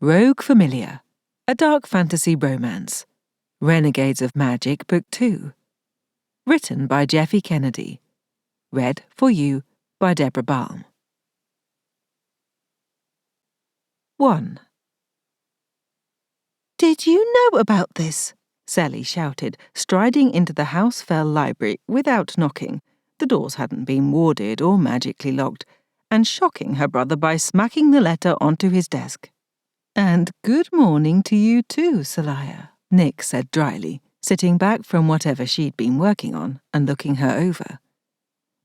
Rogue Familiar, a dark fantasy romance. Renegades of Magic, Book 2. Written by Jeffy Kennedy. Read for you by Deborah Balm. 1. "Did you know about this?" Sally shouted, striding into the House Phel library without knocking. The doors hadn't been warded or magically locked, and shocking her brother by smacking the letter onto his desk. "And good morning to you too, Seliah," Nick said dryly, sitting back from whatever she'd been working on and looking her over.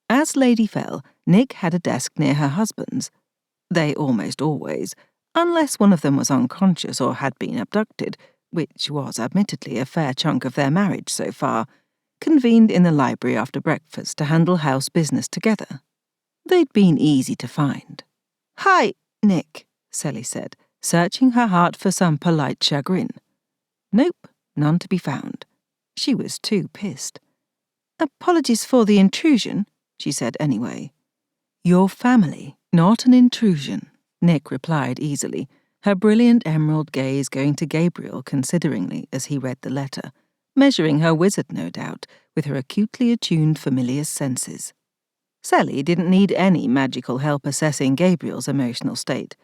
As Lady Phel, Nick had a desk near her husband's. They almost always, unless one of them was unconscious or had been abducted, which was admittedly a fair chunk of their marriage so far, convened in the library after breakfast to handle house business together. They'd been easy to find. "Hi, Nick," Sally said, searching her heart for some polite chagrin. Nope, none to be found. She was too pissed. "Apologies for the intrusion," she said anyway. "Your family, not an intrusion," Nick replied easily, her brilliant emerald gaze going to Gabriel consideringly as he read the letter, measuring her wizard, no doubt, with her acutely attuned familiar senses. Sally didn't need any magical help assessing Gabriel's emotional state.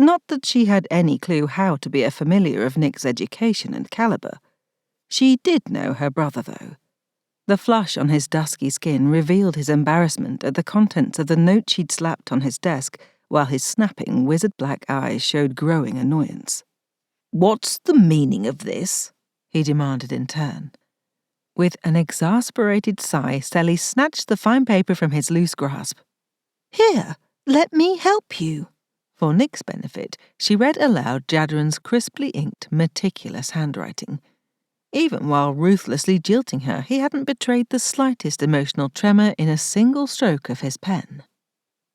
Not that she had any clue how to be a familiar of Nick's education and caliber. She did know her brother, though. The flush on his dusky skin revealed his embarrassment at the contents of the note she'd slapped on his desk, while his snapping, wizard-black eyes showed growing annoyance. "What's the meaning of this?" he demanded in turn. With an exasperated sigh, Sally snatched the fine paper from his loose grasp. "Here, let me help you." For Nick's benefit, she read aloud Jadren's crisply inked, meticulous handwriting. Even while ruthlessly jilting her, he hadn't betrayed the slightest emotional tremor in a single stroke of his pen.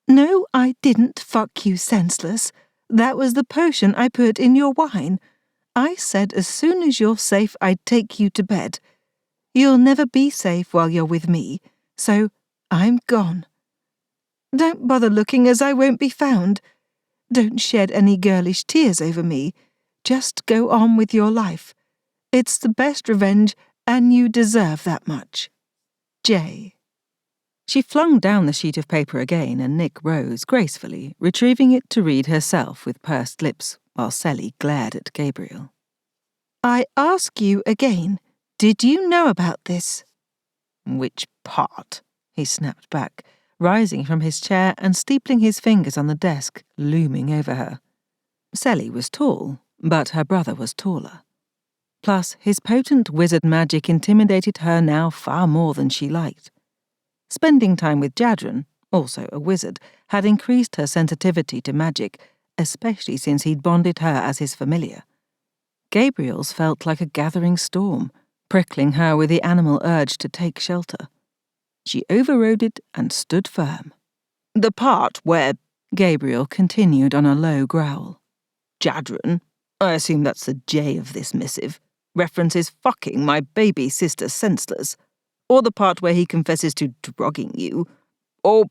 "No, I didn't fuck you senseless. That was the potion I put in your wine. I said as soon as you're safe, I'd take you to bed. You'll never be safe while you're with me, so I'm gone. Don't bother looking, as I won't be found. Don't shed any girlish tears over me. Just go on with your life. It's the best revenge, and you deserve that much. J." She flung down the sheet of paper again, and Nick rose gracefully, retrieving it to read herself with pursed lips, while Sally glared at Gabriel. "I ask you again, did you know about this?" "Which part?" he snapped back, rising from his chair and steepling his fingers on the desk, looming over her. Sally was tall, but her brother was taller. Plus, his potent wizard magic intimidated her now far more than she liked. Spending time with Jadren, also a wizard, had increased her sensitivity to magic, especially since he'd bonded her as his familiar. Gabriel's felt like a gathering storm, prickling her with the animal urge to take shelter. She overrode it and stood firm. "The part where," Gabriel continued on a low growl, "Jadren, I assume that's the J of this missive, references fucking my baby sister senseless, or the part where he confesses to drugging you, or—"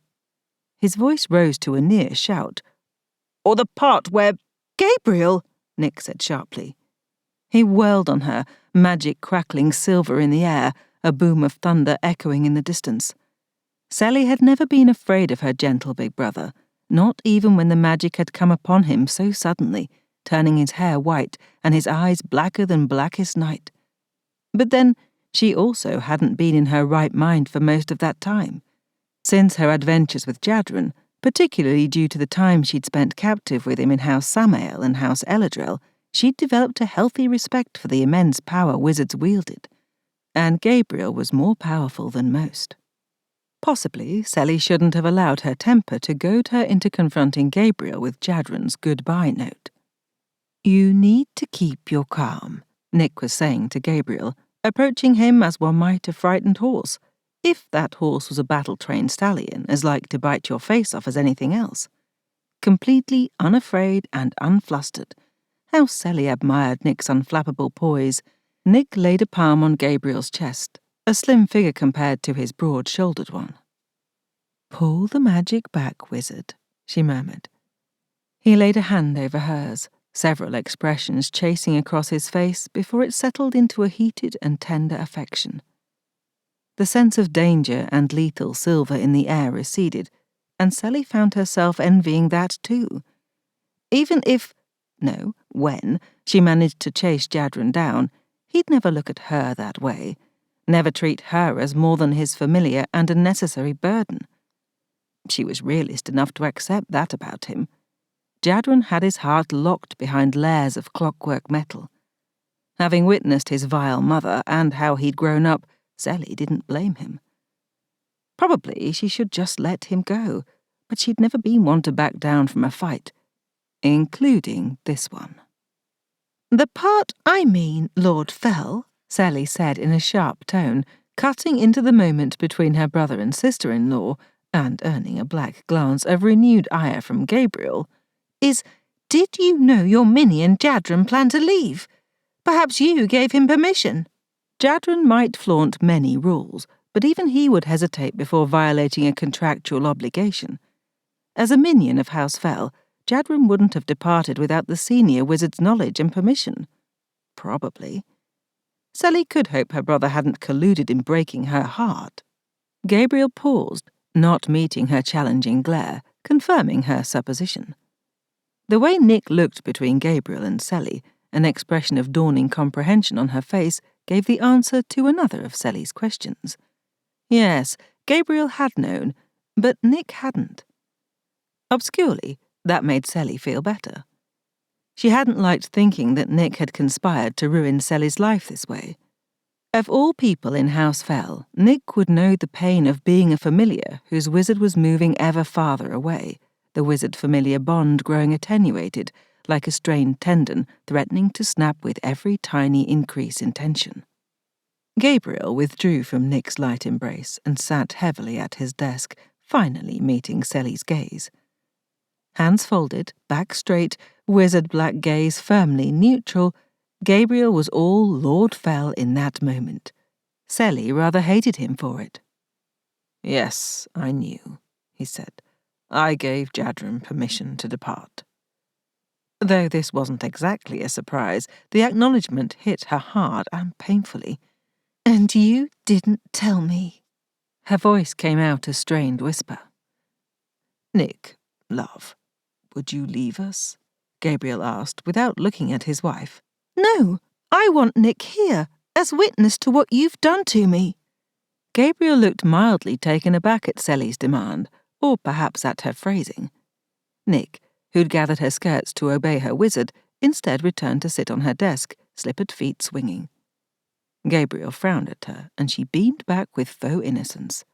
his voice rose to a near shout, "or the part where—" "Gabriel," Nick said sharply. He whirled on her, magic crackling silver in the air, a boom of thunder echoing in the distance. Sally had never been afraid of her gentle big brother, not even when the magic had come upon him so suddenly, turning his hair white and his eyes blacker than blackest night. But then, she also hadn't been in her right mind for most of that time. Since her adventures with Jadren, particularly due to the time she'd spent captive with him in House Samael and House El-Adrel, she'd developed a healthy respect for the immense power wizards wielded. And Gabriel was more powerful than most. Possibly, Sally shouldn't have allowed her temper to goad her into confronting Gabriel with Jadren's goodbye note. "You need to keep your calm," Nick was saying to Gabriel, approaching him as one might a frightened horse, if that horse was a battle-trained stallion as like to bite your face off as anything else. Completely unafraid and unflustered. How Sally admired Nick's unflappable poise. Nick laid a palm on Gabriel's chest, a slim figure compared to his broad-shouldered one. "Pull the magic back, wizard," she murmured. He laid a hand over hers, several expressions chasing across his face before it settled into a heated and tender affection. The sense of danger and lethal silver in the air receded, and Sally found herself envying that too. Even if, no, when, she managed to chase Jadren down, he'd never look at her that way, never treat her as more than his familiar and a necessary burden. She was realist enough to accept that about him. Jadren had his heart locked behind layers of clockwork metal. Having witnessed his vile mother and how he'd grown up, Sally didn't blame him. Probably she should just let him go, but she'd never been one to back down from a fight, including this one. "The part I mean, Lord Phel," Sally said in a sharp tone, cutting into the moment between her brother and sister-in-law, and earning a black glance of renewed ire from Gabriel, "is, did you know your minion Jadren planned to leave? Perhaps you gave him permission." Jadren might flaunt many rules, but even he would hesitate before violating a contractual obligation. As a minion of House Phel, Jadren wouldn't have departed without the senior wizard's knowledge and permission. Probably. Sally could hope her brother hadn't colluded in breaking her heart. Gabriel paused, not meeting her challenging glare, confirming her supposition. The way Nick looked between Gabriel and Sally, an expression of dawning comprehension on her face, gave the answer to another of Sally's questions. Yes, Gabriel had known, but Nick hadn't. Obscurely, that made Sally feel better. She hadn't liked thinking that Nick had conspired to ruin Sally's life this way. Of all people in House Phel, Nick would know the pain of being a familiar whose wizard was moving ever farther away, the wizard-familiar bond growing attenuated, like a strained tendon threatening to snap with every tiny increase in tension. Gabriel withdrew from Nick's light embrace and sat heavily at his desk, finally meeting Sally's gaze. Hands folded, back straight, wizard black gaze firmly neutral, Gabriel was all Lord Phel in that moment. Sally rather hated him for it. "Yes, I knew," he said. "I gave Jadren permission to depart." Though this wasn't exactly a surprise, the acknowledgement hit her hard and painfully. "And you didn't tell me." Her voice came out a strained whisper. "Nick, love, would you leave us?" Gabriel asked, without looking at his wife. "No, I want Nick here, as witness to what you've done to me." Gabriel looked mildly taken aback at Sally's demand, or perhaps at her phrasing. Nick, who'd gathered her skirts to obey her wizard, instead returned to sit on her desk, slippered feet swinging. Gabriel frowned at her, and she beamed back with faux innocence.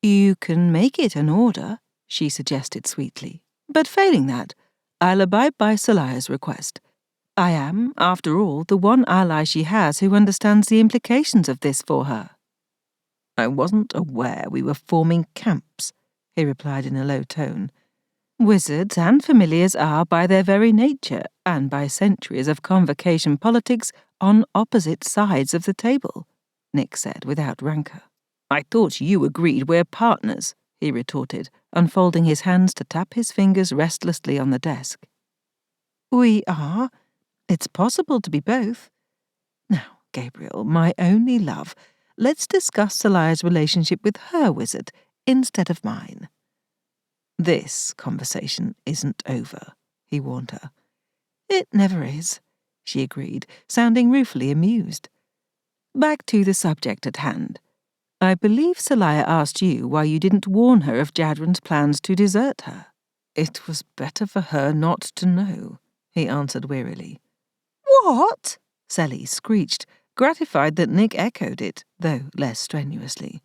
"You can make it an order," she suggested sweetly. "But failing that, I'll abide by Seliah's request. I am, after all, the one ally she has who understands the implications of this for her." "I wasn't aware we were forming camps," he replied in a low tone. "Wizards and familiars are, by their very nature, and by centuries of Convocation politics, on opposite sides of the table," Nick said without rancour. "I thought you agreed we're partners," he retorted, unfolding his hands to tap his fingers restlessly on the desk. "We are. It's possible to be both. Now, Gabriel, my only love, let's discuss Seliah's relationship with her wizard instead of mine." "This conversation isn't over," he warned her. "It never is," she agreed, sounding ruefully amused. "Back to the subject at hand. I believe Seliah asked you why you didn't warn her of Jadren's plans to desert her." "It was better for her not to know," he answered wearily. "What?" Sally screeched, gratified that Nick echoed it, though less strenuously.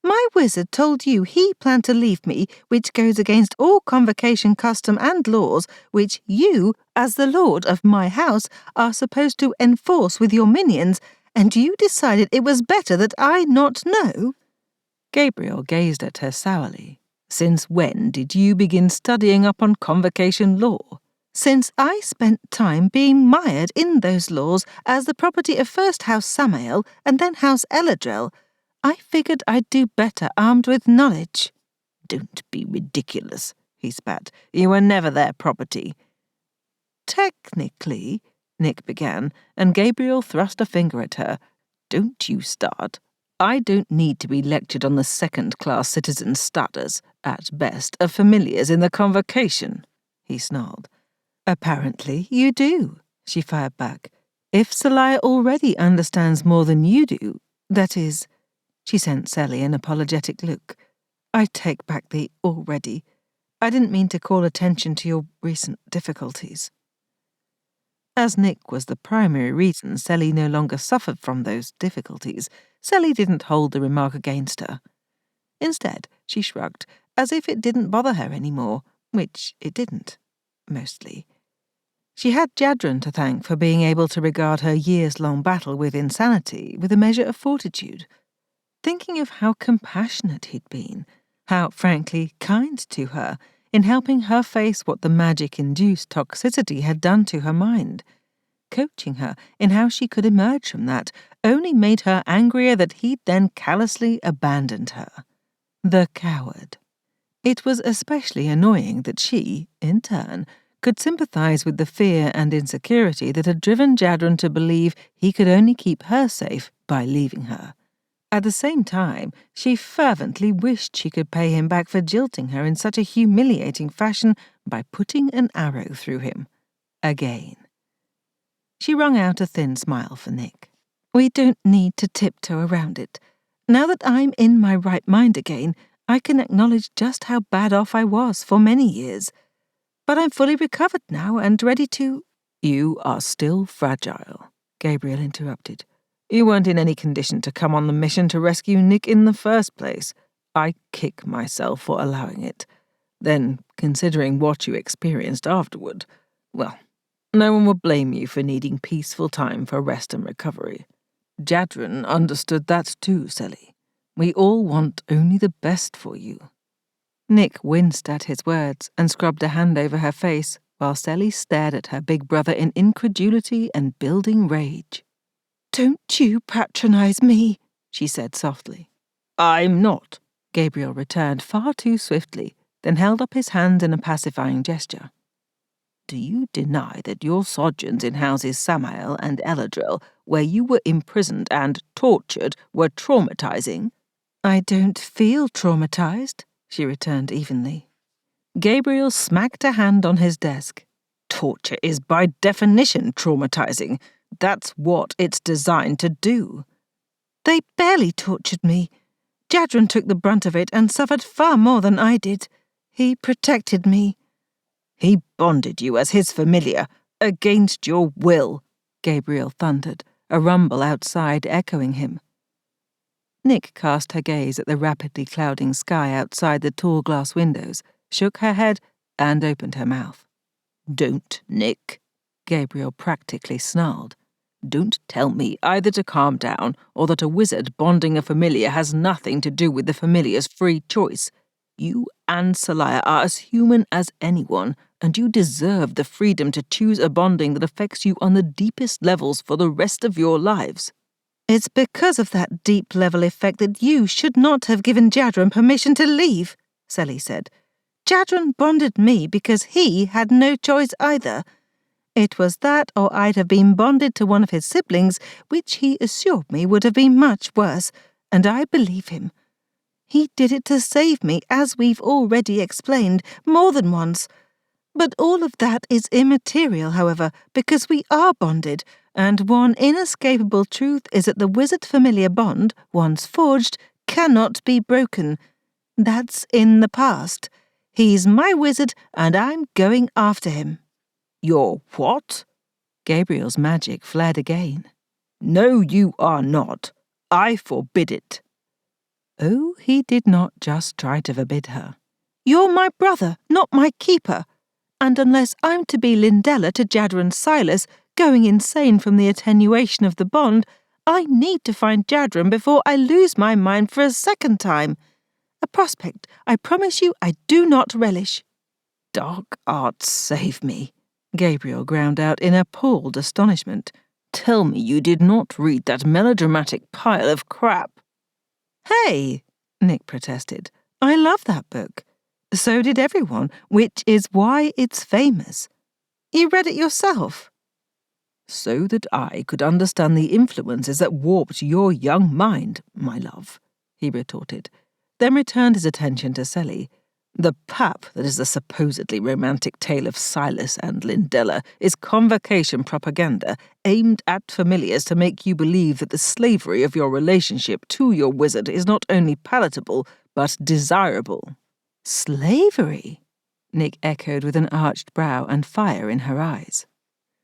"My wizard told you he planned to leave me, which goes against all Convocation custom and laws, which you, as the lord of my house, are supposed to enforce with your minions, and you decided it was better that I not know?" Gabriel gazed at her sourly. "Since when did you begin studying up on Convocation law?" "Since I spent time being mired in those laws as the property of first House Samael and then House El-Adrel, I figured I'd do better armed with knowledge." "Don't be ridiculous," he spat. "You were never their property." Technically, Nick began, and Gabriel thrust a finger at her. Don't you start. I don't need to be lectured on the second-class citizen status, at best, of familiars in the Convocation, he snarled. Apparently you do, she fired back. If Seliah already understands more than you do, that is, she sent Sally an apologetic look. I take back the already. I didn't mean to call attention to your recent difficulties. As Nick was the primary reason Sally no longer suffered from those difficulties, Sally didn't hold the remark against her. Instead, she shrugged, as if it didn't bother her any more, which it didn't, mostly. She had Jadren to thank for being able to regard her years-long battle with insanity with a measure of fortitude. Thinking of how compassionate he'd been, how frankly kind to her, in helping her face what the magic-induced toxicity had done to her mind. Coaching her in how she could emerge from that only made her angrier that he'd then callously abandoned her. The coward. It was especially annoying that she, in turn, could sympathize with the fear and insecurity that had driven Jadren to believe he could only keep her safe by leaving her. At the same time, she fervently wished she could pay him back for jilting her in such a humiliating fashion by putting an arrow through him. Again. She wrung out a thin smile for Nick. We don't need to tiptoe around it. Now that I'm in my right mind again, I can acknowledge just how bad off I was for many years. But I'm fully recovered now and ready to— You are still fragile, Gabriel interrupted. You weren't in any condition to come on the mission to rescue Nick in the first place. I kick myself for allowing it. Then, considering what you experienced afterward, well, no one will blame you for needing peaceful time for rest and recovery. Jadren understood that too, Sally. We all want only the best for you. Nick winced at his words and scrubbed a hand over her face, while Sally stared at her big brother in incredulity and building rage. Don't you patronize me, she said softly. I'm not, Gabriel returned far too swiftly, then held up his hand in a pacifying gesture. Do you deny that your sojourns in houses Samael and El-Adrel, where you were imprisoned and tortured, were traumatizing? I don't feel traumatized, she returned evenly. Gabriel smacked a hand on his desk. Torture is by definition traumatizing. That's what it's designed to do. They barely tortured me. Jadren took the brunt of it and suffered far more than I did. He protected me. He bonded you as his familiar, against your will, Gabriel thundered, a rumble outside echoing him. Nick cast her gaze at the rapidly clouding sky outside the tall glass windows, shook her head, and opened her mouth. Don't, Nick, Gabriel practically snarled. Don't tell me either to calm down or that a wizard bonding a familiar has nothing to do with the familiar's free choice. You and Seliah are as human as anyone, and you deserve the freedom to choose a bonding that affects you on the deepest levels for the rest of your lives. It's because of that deep-level effect that you should not have given Jadren permission to leave, Sally said. Jadren bonded me because he had no choice either. It was that or I'd have been bonded to one of his siblings, which he assured me would have been much worse, and I believe him. He did it to save me, as we've already explained, more than once. But all of that is immaterial, however, because we are bonded, and one inescapable truth is that the wizard-familiar bond, once forged, cannot be broken. That's in the past. He's my wizard, and I'm going after him. Your what? Gabriel's magic flared again. No, you are not. I forbid it. Oh, he did not just try to forbid her. You're my brother, not my keeper. And unless I'm to be Lindella to Jadren Silas, going insane from the attenuation of the bond, I need to find Jadren before I lose my mind for a second time. A prospect I promise you I do not relish. Dark arts save me, Gabriel ground out in appalled astonishment. Tell me you did not read that melodramatic pile of crap. Hey, Nick protested. I love that book. So did everyone, which is why it's famous. You read it yourself. So that I could understand the influences that warped your young mind, my love, he retorted, then returned his attention to Sally. The pap that is the supposedly romantic tale of Silas and Lindella is Convocation propaganda aimed at familiars to make you believe that the slavery of your relationship to your wizard is not only palatable, but desirable. Slavery? Nick echoed with an arched brow and fire in her eyes.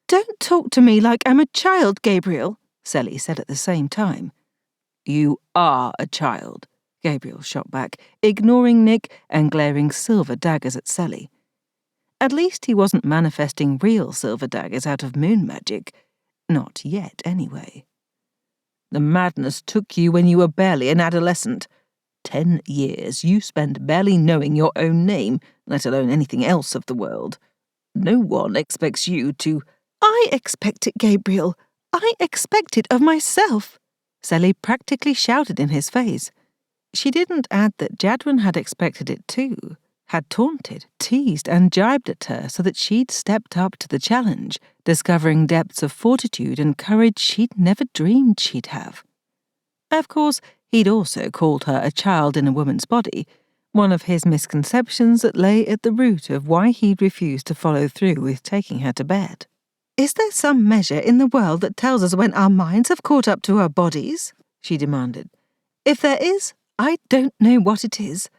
Don't talk to me like I'm a child, Gabriel, Sally said at the same time. You are a child, Gabriel shot back, ignoring Nick and glaring silver daggers at Sally. At least he wasn't manifesting real silver daggers out of moon magic. Not yet, anyway. The madness took you when you were barely an adolescent. 10 years you spent barely knowing your own name, let alone anything else of the world. No one expects you to— I expect it, Gabriel. I expect it of myself, Sally practically shouted in his face. She didn't add that Jadren had expected it too, had taunted, teased and jibed at her so that she'd stepped up to the challenge, discovering depths of fortitude and courage she'd never dreamed she'd have. Of course, he'd also called her a child in a woman's body, one of his misconceptions that lay at the root of why he'd refused to follow through with taking her to bed. Is there some measure in the world that tells us when our minds have caught up to our bodies? She demanded. If there is, I don't know what it is.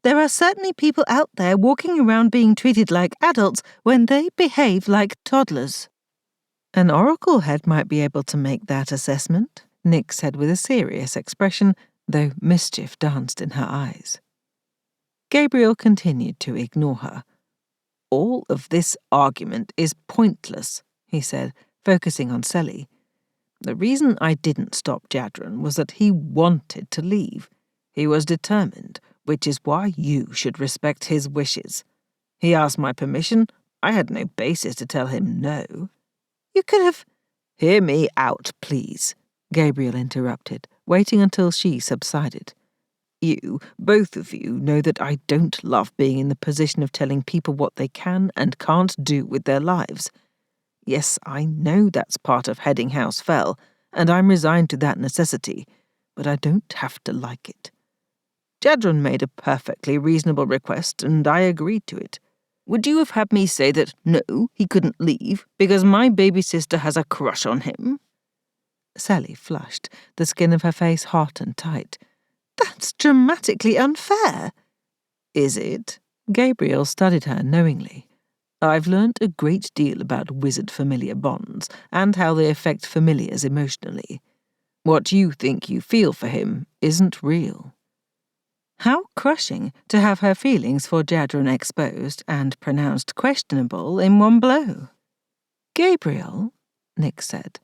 There are certainly people out there walking around being treated like adults when they behave like toddlers. An oracle head might be able to make that assessment, Nick said with a serious expression, though mischief danced in her eyes. Gabriel continued to ignore her. All of this argument is pointless, he said, focusing on Sally. The reason I didn't stop Jadren was that he wanted to leave. He was determined, which is why you should respect his wishes. He asked my permission. I had no basis to tell him no. You could have— Hear me out, please, Gabriel interrupted, waiting until she subsided. You, both of you, know that I don't love being in the position of telling people what they can and can't do with their lives. Yes, I know that's part of heading House Phel, and I'm resigned to that necessity, but I don't have to like it. Jadren made a perfectly reasonable request, and I agreed to it. Would you have had me say that, no, he couldn't leave, because my baby sister has a crush on him? Sally flushed, the skin of her face hot and tight. That's dramatically unfair. Is it? Gabriel studied her knowingly. I've learnt a great deal about wizard-familiar bonds and how they affect familiars emotionally. What you think you feel for him isn't real. How crushing to have her feelings for Jadren exposed and pronounced questionable in one blow. Gabriel, Nick said,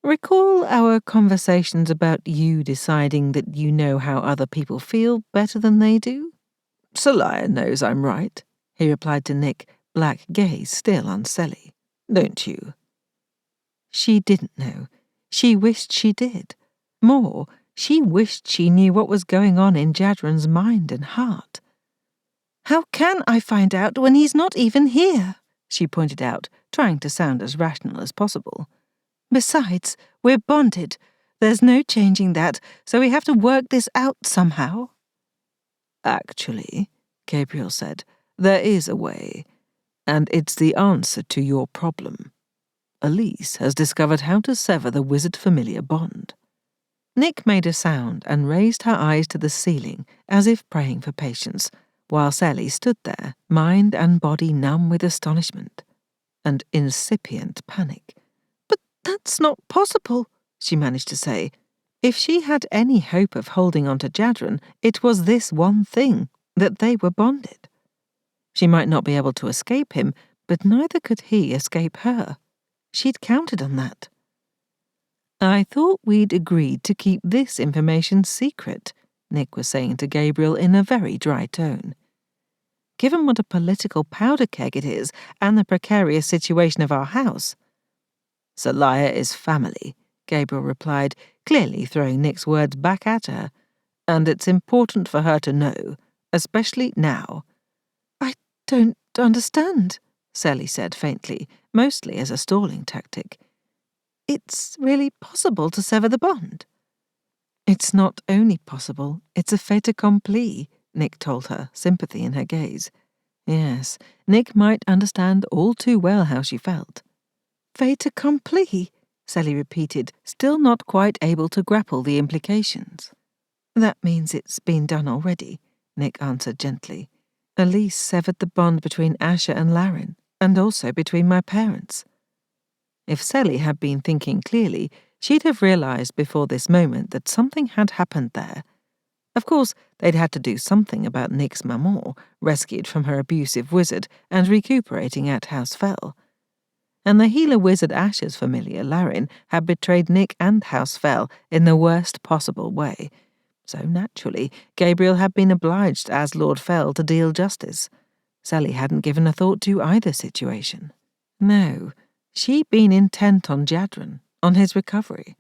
recall our conversations about you deciding that you know how other people feel better than they do? Seliah knows I'm right, he replied to Nick, black gaze still on Sally. Don't you? She didn't know. She wished she did. More, she wished she knew what was going on in Jadren's mind and heart. How can I find out when he's not even here? She pointed out, trying to sound as rational as possible. Besides, we're bonded. There's no changing that, so we have to work this out somehow. Actually, Gabriel said, there is a way, and it's the answer to your problem. Elise has discovered how to sever the wizard-familiar bond. Nick made a sound and raised her eyes to the ceiling, as if praying for patience, while Sally stood there, mind and body numb with astonishment and incipient panic. But that's not possible, she managed to say. If she had any hope of holding on to Jadren, it was this one thing, that they were bonded. She might not be able to escape him, but neither could he escape her. She'd counted on that. I thought we'd agreed to keep this information secret, Nick was saying to Gabriel in a very dry tone. Given what a political powder keg it is and the precarious situation of our house. Seliah is family, Gabriel replied, clearly throwing Nick's words back at her. And it's important for her to know, especially now. I don't understand, Sally said faintly, mostly as a stalling tactic. It's really possible to sever the bond. It's not only possible, it's a fait accompli, Nick told her, sympathy in her gaze. Yes, Nick might understand all too well how she felt. Fait accompli, Sally repeated, still not quite able to grapple the implications. That means it's been done already, Nick answered gently. Elise severed the bond between Asher and Larin, and also between my parents. If Sally had been thinking clearly, she'd have realized before this moment that something had happened there. Of course, they'd had to do something about Nick's maman, rescued from her abusive wizard and recuperating at House Phel. And the healer wizard Asher's familiar, Larin, had betrayed Nick and House Phel in the worst possible way. So naturally, Gabriel had been obliged as Lord Phel to deal justice. Sally hadn't given a thought to either situation. No, she'd been intent on Jadren, on his recovery,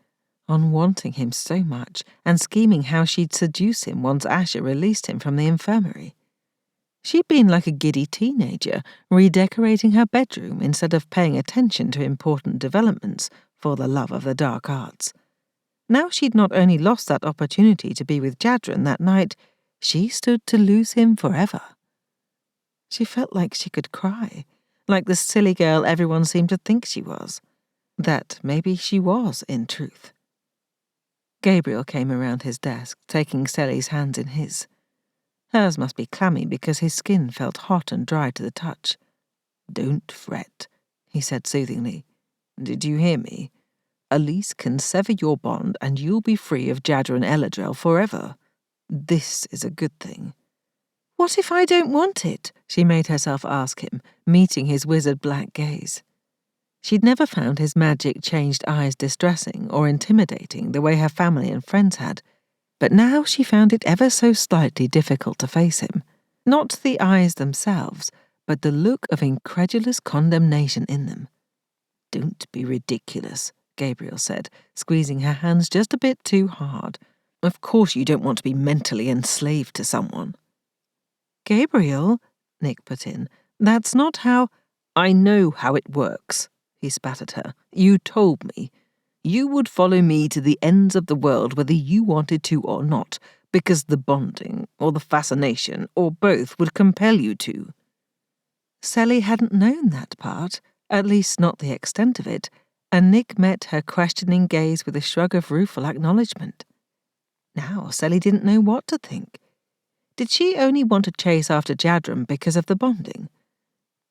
on wanting him so much and scheming how she'd seduce him once Asher released him from the infirmary. She'd been like a giddy teenager, redecorating her bedroom instead of paying attention to important developments for the love of the dark arts. Now she'd not only lost that opportunity to be with Jadren that night, she stood to lose him forever. She felt like she could cry, like the silly girl everyone seemed to think she was. That maybe she was, in truth. Gabriel came around his desk, taking Sally's hands in his. Hers must be clammy because his skin felt hot and dry to the touch. "Don't fret," he said soothingly. "Did you hear me? Elise can sever your bond and you'll be free of Jadren El-Adrel forever. This is a good thing." "What if I don't want it?" she made herself ask him, meeting his wizard black gaze. She'd never found his magic-changed eyes distressing or intimidating the way her family and friends had, but now she found it ever so slightly difficult to face him. Not the eyes themselves, but the look of incredulous condemnation in them. "Don't be ridiculous," Gabriel said, squeezing her hands just a bit too hard. "Of course you don't want to be mentally enslaved to someone." "Gabriel," Nick put in, "that's not how—" "I know how it works," he spat at her. "You told me. You would follow me to the ends of the world whether you wanted to or not, because the bonding, or the fascination, or both would compel you to." Sally hadn't known that part, at least not the extent of it, and Nick met her questioning gaze with a shrug of rueful acknowledgement. Now Sally didn't know what to think. Did she only want to chase after Jadren because of the bonding?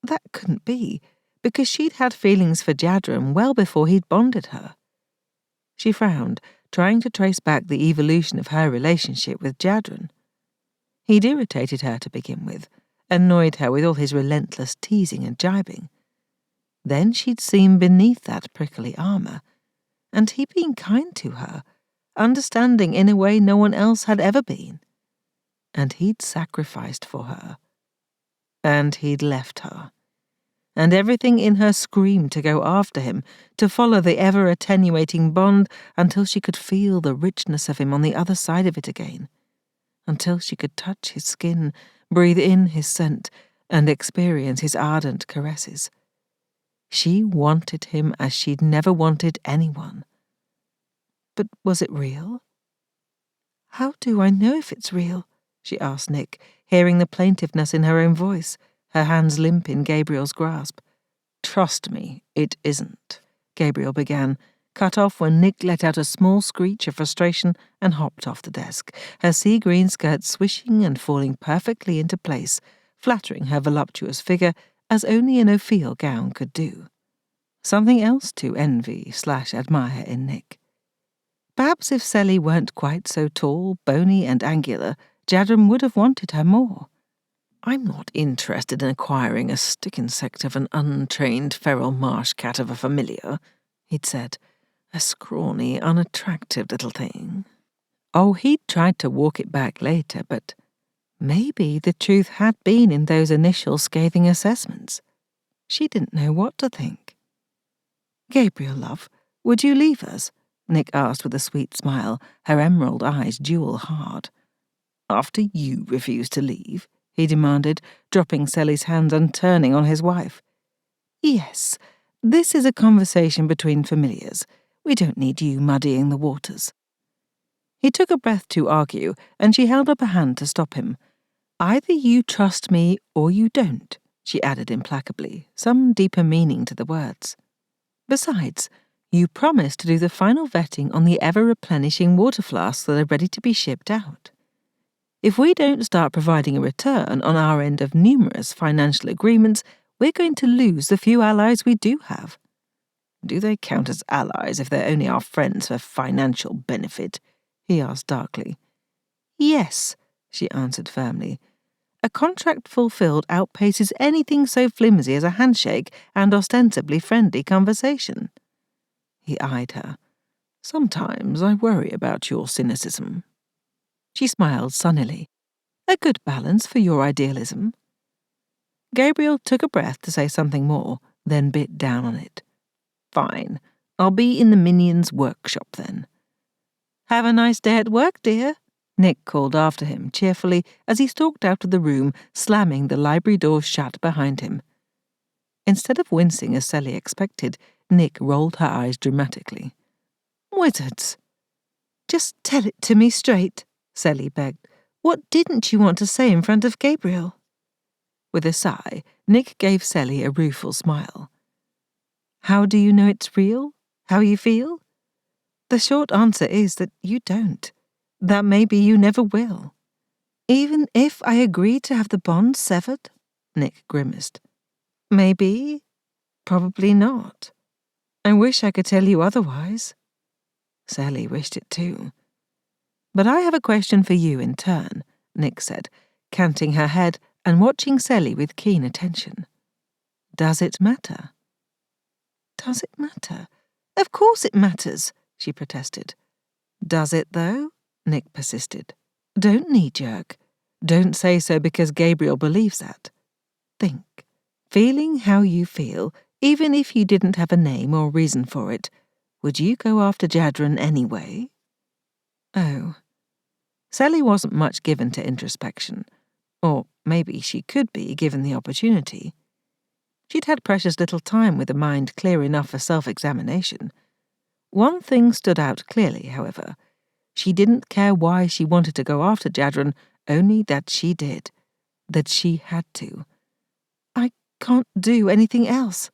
That couldn't be, because she'd had feelings for Jadren well before he'd bonded her. She frowned, trying to trace back the evolution of her relationship with Jadren. He'd irritated her to begin with, annoyed her with all his relentless teasing and jibing. Then she'd seen beneath that prickly armour, and he'd been kind to her, understanding in a way no one else had ever been. And he'd sacrificed for her. And he'd left her. And everything in her screamed to go after him, to follow the ever-attenuating bond until she could feel the richness of him on the other side of it again, until she could touch his skin, breathe in his scent, and experience his ardent caresses. She wanted him as she'd never wanted anyone. But was it real? "How do I know if it's real?" she asked Nick, hearing the plaintiveness in her own voice, her hands limp in Gabriel's grasp. "Trust me, it isn't," Gabriel began, cut off when Nick let out a small screech of frustration and hopped off the desk, her sea-green skirt swishing and falling perfectly into place, flattering her voluptuous figure as only an afoul gown could do. Something else to envy/admire in Nick. Perhaps if Sally weren't quite so tall, bony and angular, Jadren would have wanted her more. "I'm not interested in acquiring a stick insect of an untrained feral marsh cat of a familiar," he'd said. "A scrawny, unattractive little thing." Oh, he'd tried to walk it back later, but maybe the truth had been in those initial scathing assessments. She didn't know what to think. "Gabriel, love, would you leave us?" Nick asked with a sweet smile, her emerald eyes jewel hard. "After you refused to leave?" he demanded, dropping Sally's hands and turning on his wife. "Yes, This is a conversation between familiars. We don't need you muddying the waters. He took a breath to argue, and she held up a hand to stop him. Either you trust me or you don't, she added implacably, some deeper meaning to the words. Besides, you promised to do the final vetting on the ever-replenishing water flasks that are ready to be shipped out. If we don't start providing a return on our end of numerous financial agreements, we're going to lose the few allies we do have. Do they count as allies if they're only our friends for financial benefit? He asked darkly. Yes, she answered firmly. A contract fulfilled outpaces anything so flimsy as a handshake and ostensibly friendly conversation. He eyed her. Sometimes I worry about your cynicism. She smiled sunnily. A good balance for your idealism. Gabriel took a breath to say something more, then bit down on it. Fine. I'll be in the Minions' workshop then. Have a nice day at work, dear, Nick called after him cheerfully as he stalked out of the room, slamming the library door shut behind him. Instead of wincing as Sally expected, Nick rolled her eyes dramatically. Wizards. Just tell it to me straight, Sally begged. What didn't you want to say in front of Gabriel? With a sigh, Nick gave Sally a rueful smile. How do you know it's real? How you feel? The short answer is that you don't. That maybe you never will. Even if I agree to have the bond severed? Nick grimaced. Maybe. Probably not. I wish I could tell you otherwise. Sally wished it too. But I have a question for you in turn, Nick said, canting her head and watching Sally with keen attention. Does it matter? Does it matter? Of course it matters, she protested. Does it, though? Nick persisted. Don't knee-jerk. Don't say so because Gabriel believes that. Think. Feeling how you feel, even if you didn't have a name or reason for it, would you go after Jadren anyway? Oh. Sally wasn't much given to introspection. Or maybe she could be, given the opportunity. She'd had precious little time with a mind clear enough for self-examination. One thing stood out clearly, however. She didn't care why she wanted to go after Jadren, only that she did. That she had to. I can't do anything else.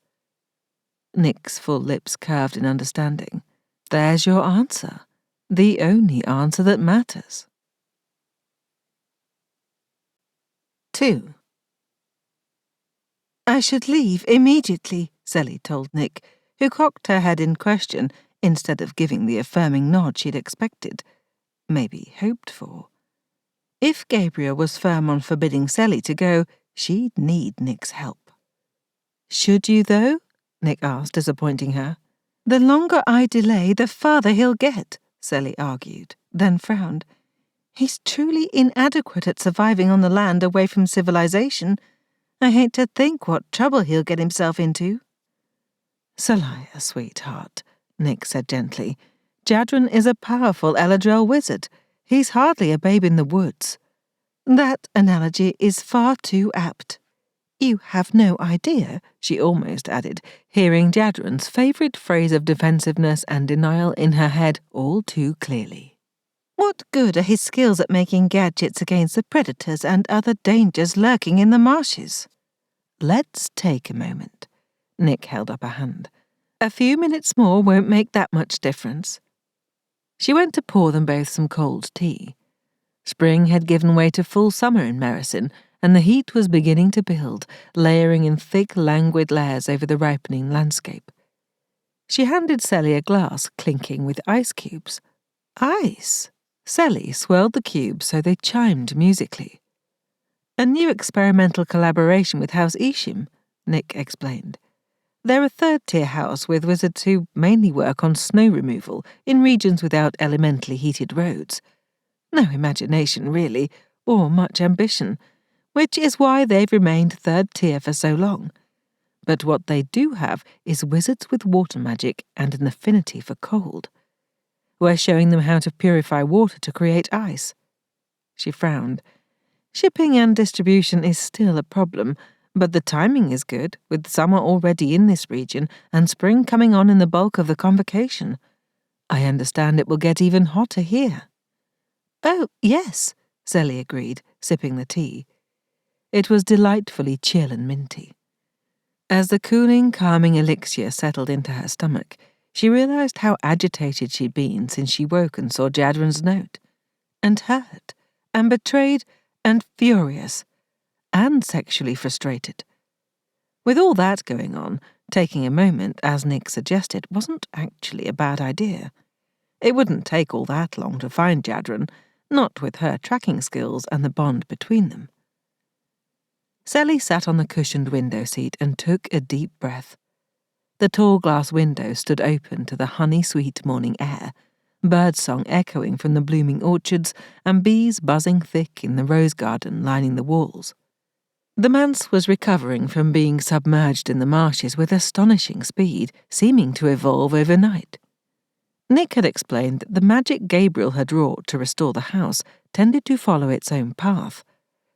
Nick's full lips curved in understanding. There's your answer. The only answer that matters. 2. I should leave immediately, Sally told Nick, who cocked her head in question instead of giving the affirming nod she'd expected, maybe hoped for. If Gabriel was firm on forbidding Sally to go, she'd need Nick's help. Should you, though? Nick asked, disappointing her. The longer I delay, the farther he'll get, Sally argued, then frowned. He's truly inadequate at surviving on the land away from civilization. I hate to think what trouble he'll get himself into. Seliah, sweetheart, Nick said gently. Jadren is a powerful El-Adrel wizard. He's hardly a babe in the woods. That analogy is far too apt. You have no idea, she almost added, hearing Jadren's favourite phrase of defensiveness and denial in her head all too clearly. What good are his skills at making gadgets against the predators and other dangers lurking in the marshes? Let's take a moment. Nick held up a hand. A few minutes more won't make that much difference. She went to pour them both some cold tea. Spring had given way to full summer in Mericin, and the heat was beginning to build, layering in thick, languid layers over the ripening landscape. She handed Sally a glass clinking with ice cubes. Ice! Sally swirled the cubes so they chimed musically. A new experimental collaboration with House Ishim, Nick explained. They're a third-tier house with wizards who mainly work on snow removal in regions without elementally heated roads. No imagination, really, or much ambition, which is why they've remained third-tier for so long. But what they do have is wizards with water magic and an affinity for cold. We're showing them how to purify water to create ice. She frowned. Shipping and distribution is still a problem, But the timing is good, with summer already in this region and spring coming on in the bulk of the Convocation. I understand it will get even hotter here." "Oh, yes," Sally agreed, sipping the tea. It was delightfully chill and minty. As the cooling, calming elixir settled into her stomach, she realized how agitated she'd been since she woke and saw Jadren's note. And hurt, and betrayed, and furious, and sexually frustrated. With all that going on, taking a moment, as Nick suggested, wasn't actually a bad idea. It wouldn't take all that long to find Jadren, not with her tracking skills and the bond between them. Sally sat on the cushioned window seat and took a deep breath. The tall glass window stood open to the honey-sweet morning air, birdsong echoing from the blooming orchards and bees buzzing thick in the rose garden lining the walls. The manse was recovering from being submerged in the marshes with astonishing speed, seeming to evolve overnight. Nick had explained that the magic Gabriel had wrought to restore the house tended to follow its own path,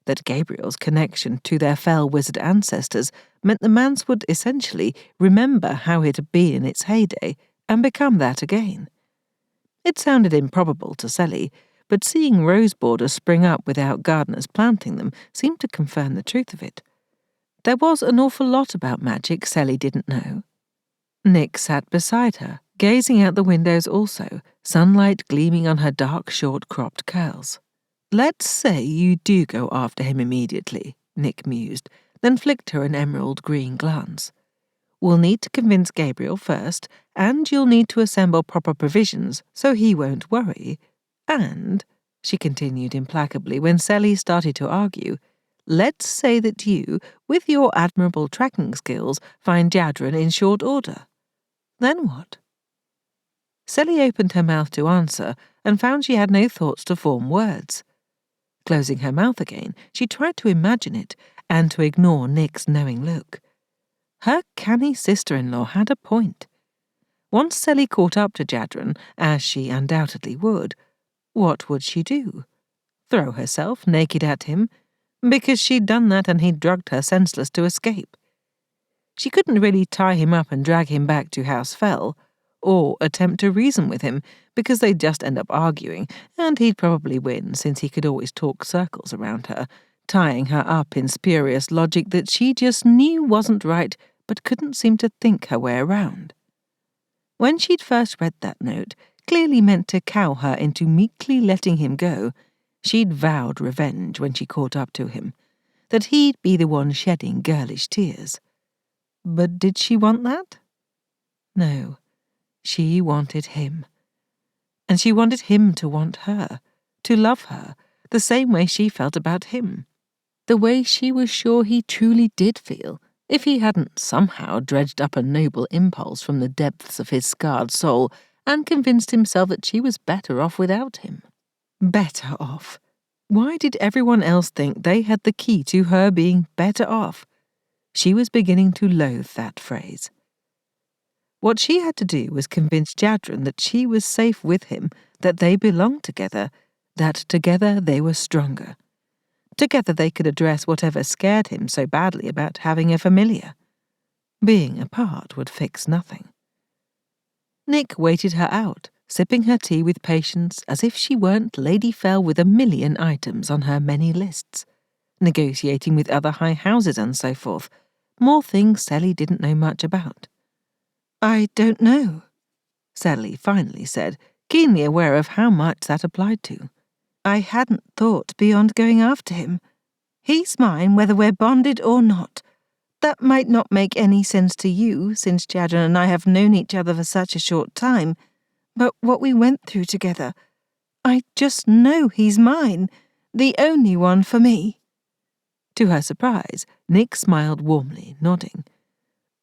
that Gabriel's connection to their fell wizard ancestors meant the manse would essentially remember how it had been in its heyday and become that again. It sounded improbable to Sally, but seeing rose borders spring up without gardeners planting them seemed to confirm the truth of it. There was an awful lot about magic Sally didn't know. Nick sat beside her, gazing out the windows also, sunlight gleaming on her dark, short-cropped curls. "Let's say you do go after him immediately," Nick mused, then flicked her an emerald-green glance. "We'll need to convince Gabriel first, and you'll need to assemble proper provisions so he won't worry. And," she continued implacably when Sally started to argue, "let's say that you, with your admirable tracking skills, find Jadren in short order. Then what?" Sally opened her mouth to answer and found she had no thoughts to form words. Closing her mouth again, she tried to imagine it and to ignore Nick's knowing look. Her canny sister-in-law had a point. Once Sally caught up to Jadren, as she undoubtedly what would she do? Throw herself naked at him? Because she'd done that and he'd drugged her senseless to escape. She couldn't really tie him up and drag him back to House Phel, or attempt to reason with him, because they'd just end up arguing, and he'd probably win since he could always talk circles around her, tying her up in spurious logic that she just knew wasn't right but couldn't seem to think her way around. When she'd first read that note, clearly meant to cow her into meekly letting him go, she'd vowed revenge when she caught up to him, that he'd be the one shedding girlish tears. But did she want that? No, she wanted him. And she wanted him to want her, to love her, the same way she felt about him, the way she was sure he truly did feel, if he hadn't somehow dredged up a noble impulse from the depths of his scarred soul and convinced himself that she was better off without him. Better off. Why did everyone else think they had the key to her being better off? She was beginning to loathe that phrase. What she had to do was convince Jadren that she was safe with him, that they belonged together, that together they were stronger. Together they could address whatever scared him so badly about having a familiar. Being apart would fix nothing. Nick waited her out, sipping her tea with patience as if she weren't Lady Phel with a million items on her many lists, negotiating with other high houses and so forth, more things Sally didn't know much about. "I don't know," Sally finally said, keenly aware of how much that applied to. "I hadn't thought beyond going after him. He's mine whether we're bonded or not. That might not make any sense to you, since Jadren and I have known each other for such a short time, but what we went through together, I just know he's mine, the only one for me." To her surprise, Nick smiled warmly, nodding.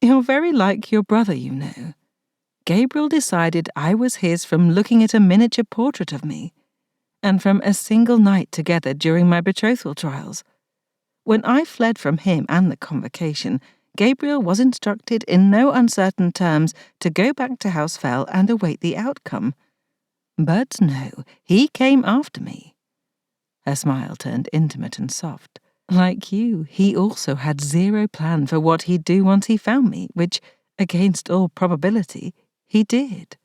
"You're very like your brother, you know. Gabriel decided I was his from looking at a miniature portrait of me, and from a single night together during my betrothal trials. When I fled from him and the Convocation, Gabriel was instructed in no uncertain terms to go back to House Phel and await the outcome. But no, he came after me." Her smile turned intimate and soft. Like you, he also had zero plan for what he'd do once he found me, which, against all probability, he did.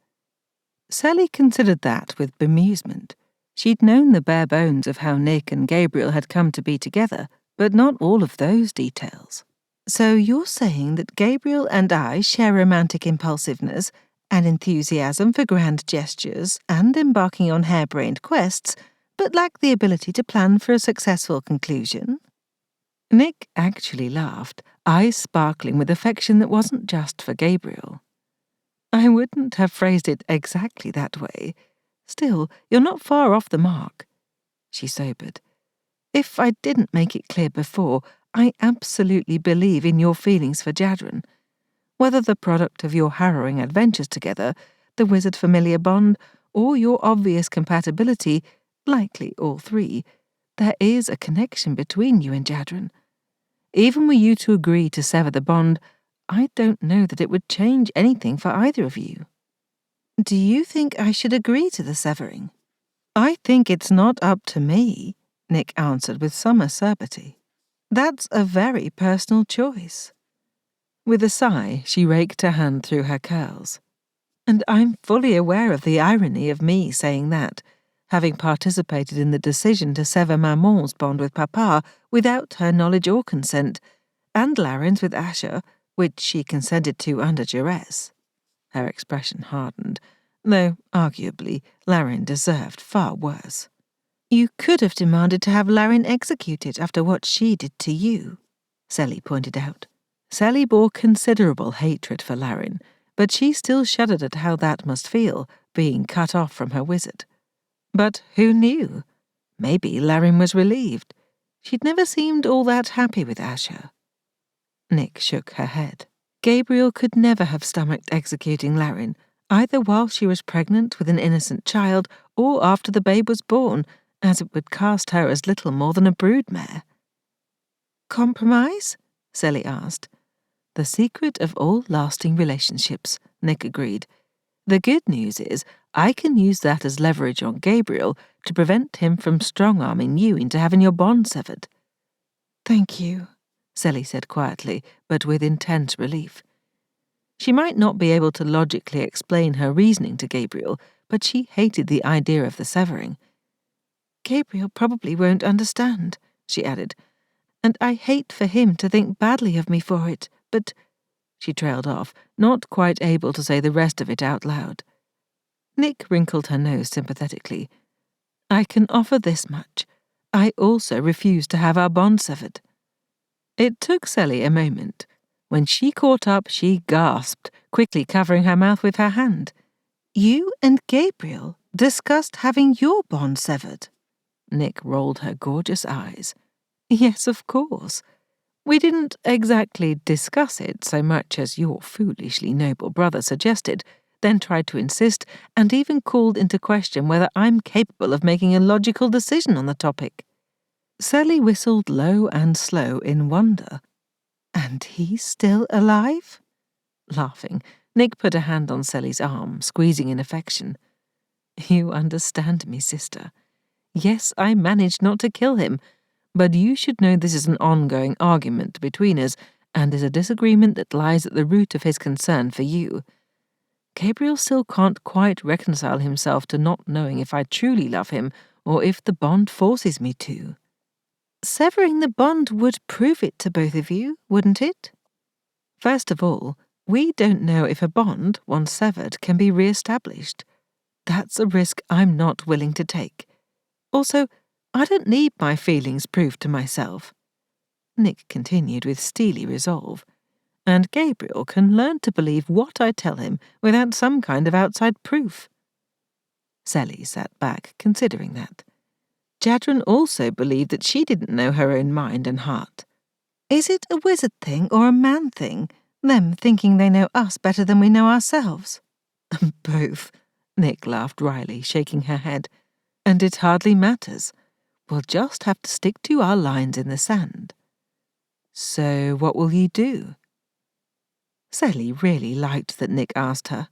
Sally considered that with bemusement. She'd known the bare bones of how Nick and Gabriel had come to be together, but not all of those details. So you're saying that Gabriel and I share romantic impulsiveness, and enthusiasm for grand gestures, and embarking on harebrained quests, but lack the ability to plan for a successful conclusion? Nick actually laughed, eyes sparkling with affection that wasn't just for Gabriel. I wouldn't have phrased it exactly that way. Still, you're not far off the mark. She sobered. If I didn't make it clear before, I absolutely believe in your feelings for Jadren. Whether the product of your harrowing adventures together, the wizard-familiar bond, or your obvious compatibility, likely all three, there is a connection between you and Jadren. Even were you to agree to sever the bond, I don't know that it would change anything for either of you. Do you think I should agree to the severing? I think it's not up to me, Nick answered with some acerbity. That's a very personal choice. With a sigh, she raked her hand through her curls. And I'm fully aware of the irony of me saying that, having participated in the decision to sever Maman's bond with Papa without her knowledge or consent, and Laren's with Asher, which she consented to under duress. Her expression hardened, though, arguably, Laren deserved far worse. You could have demanded to have Laren executed after what she did to you, Sally pointed out. Sally bore considerable hatred for Laren, but she still shuddered at how that must feel, being cut off from her wizard. But who knew? Maybe Laren was relieved. She'd never seemed all that happy with Asher. Nick shook her head. Gabriel could never have stomached executing Laren, either while she was pregnant with an innocent child or after the babe was born, as it would cast her as little more than a broodmare. Compromise? Sally asked. The secret of all lasting relationships, Nick agreed. The good news is I can use that as leverage on Gabriel to prevent him from strong-arming you into having your bond severed. Thank you, Sally said quietly, but with intense relief. She might not be able to logically explain her reasoning to Gabriel, but she hated the idea of the severing. Gabriel probably won't understand, she added, and I hate for him to think badly of me for it, but... She trailed off, not quite able to say the rest of it out loud. Nick wrinkled her nose sympathetically. I can offer this much. I also refuse to have our bond severed. It took Sally a moment. When she caught up, she gasped, quickly covering her mouth with her hand. You and Gabriel discussed having your bond severed? Nick rolled her gorgeous eyes. Yes, of course. We didn't exactly discuss it so much as your foolishly noble brother suggested, then tried to insist, and even called into question whether I'm capable of making a logical decision on the topic. Sally whistled low and slow in wonder. And he's still alive? Laughing, Nick put a hand on Sally's arm, squeezing in affection. You understand me, sister. Yes, I managed not to kill him, but you should know this is an ongoing argument between us, and is a disagreement that lies at the root of his concern for you. Gabriel still can't quite reconcile himself to not knowing if I truly love him, or if the bond forces me to. Severing the bond would prove it to both of you, wouldn't it? First of all, we don't know if a bond, once severed, can be re-established. That's a risk I'm not willing to take. Also, I don't need my feelings proved to myself. Nick continued with steely resolve. And Gabriel can learn to believe what I tell him without some kind of outside proof. Sally sat back, considering that. Jadren also believed that she didn't know her own mind and heart. Is it a wizard thing or a man thing, them thinking they know us better than we know ourselves? Both, Nick laughed wryly, shaking her head. And it hardly matters. We'll just have to stick to our lines in the sand. So what will you do? Sally really liked that Nick asked her.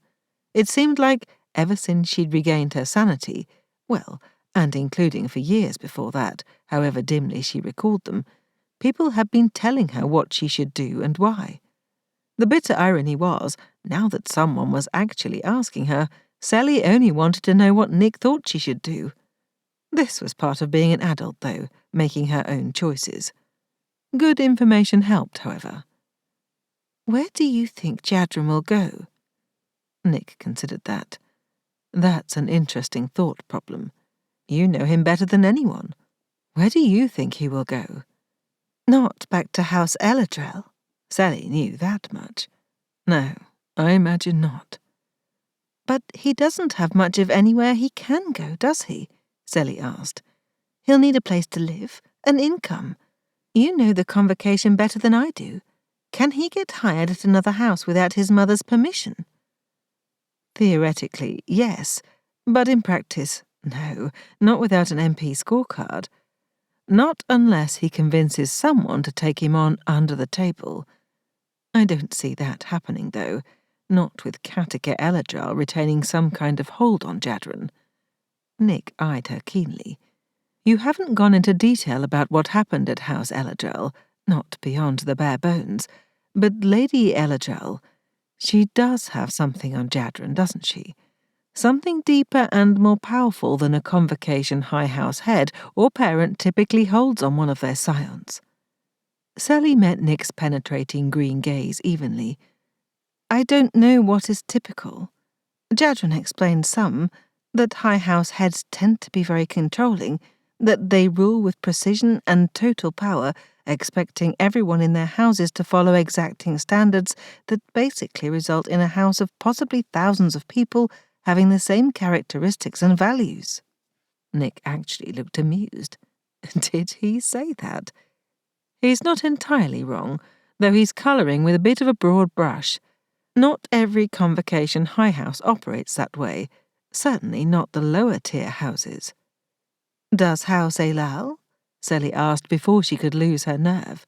It seemed like, ever since she'd regained her sanity, well, and including for years before that, however dimly she recalled them, People had been telling her what she should do and why. The bitter irony was, now that someone was actually asking her, Sally only wanted to know what Nick thought she should do. This was part of being an adult, though, making her own choices. Good information helped, however. Where do you think Jadren will go? Nick considered that. That's an interesting thought problem. You know him better than anyone. Where do you think he will go? Not back to House El-Adrel. Sally knew that much. No, I imagine not. But he doesn't have much of anywhere he can go, does he? Sally asked. He'll need a place to live, an income. You know the Convocation better than I do. Can he get hired at another house without his mother's permission? Theoretically, yes, but in practice, no, not without an MP scorecard. Not unless he convinces someone to take him on under the table. I don't see that happening, though, not with Cattica El-Adrel retaining some kind of hold on Jadren. Nick eyed her keenly. You haven't gone into detail about what happened at House El-Adrel, not beyond the bare bones, but Lady El-Adrel, she does have something on Jadren, doesn't she? Something deeper and more powerful than a Convocation high house head or parent typically holds on one of their scions. Sally met Nick's penetrating green gaze evenly. I don't know what is typical. Jadren explained some, that high house heads tend to be very controlling, that they rule with precision and total power, expecting everyone in their houses to follow exacting standards that basically result in a house of possibly thousands of people having the same characteristics and values. Nick actually looked amused. Did he say that? He's not entirely wrong, though he's colouring with a bit of a broad brush. Not every Convocation high house operates that way, certainly not the lower-tier houses. Does House Afoul? Sally asked before she could lose her nerve.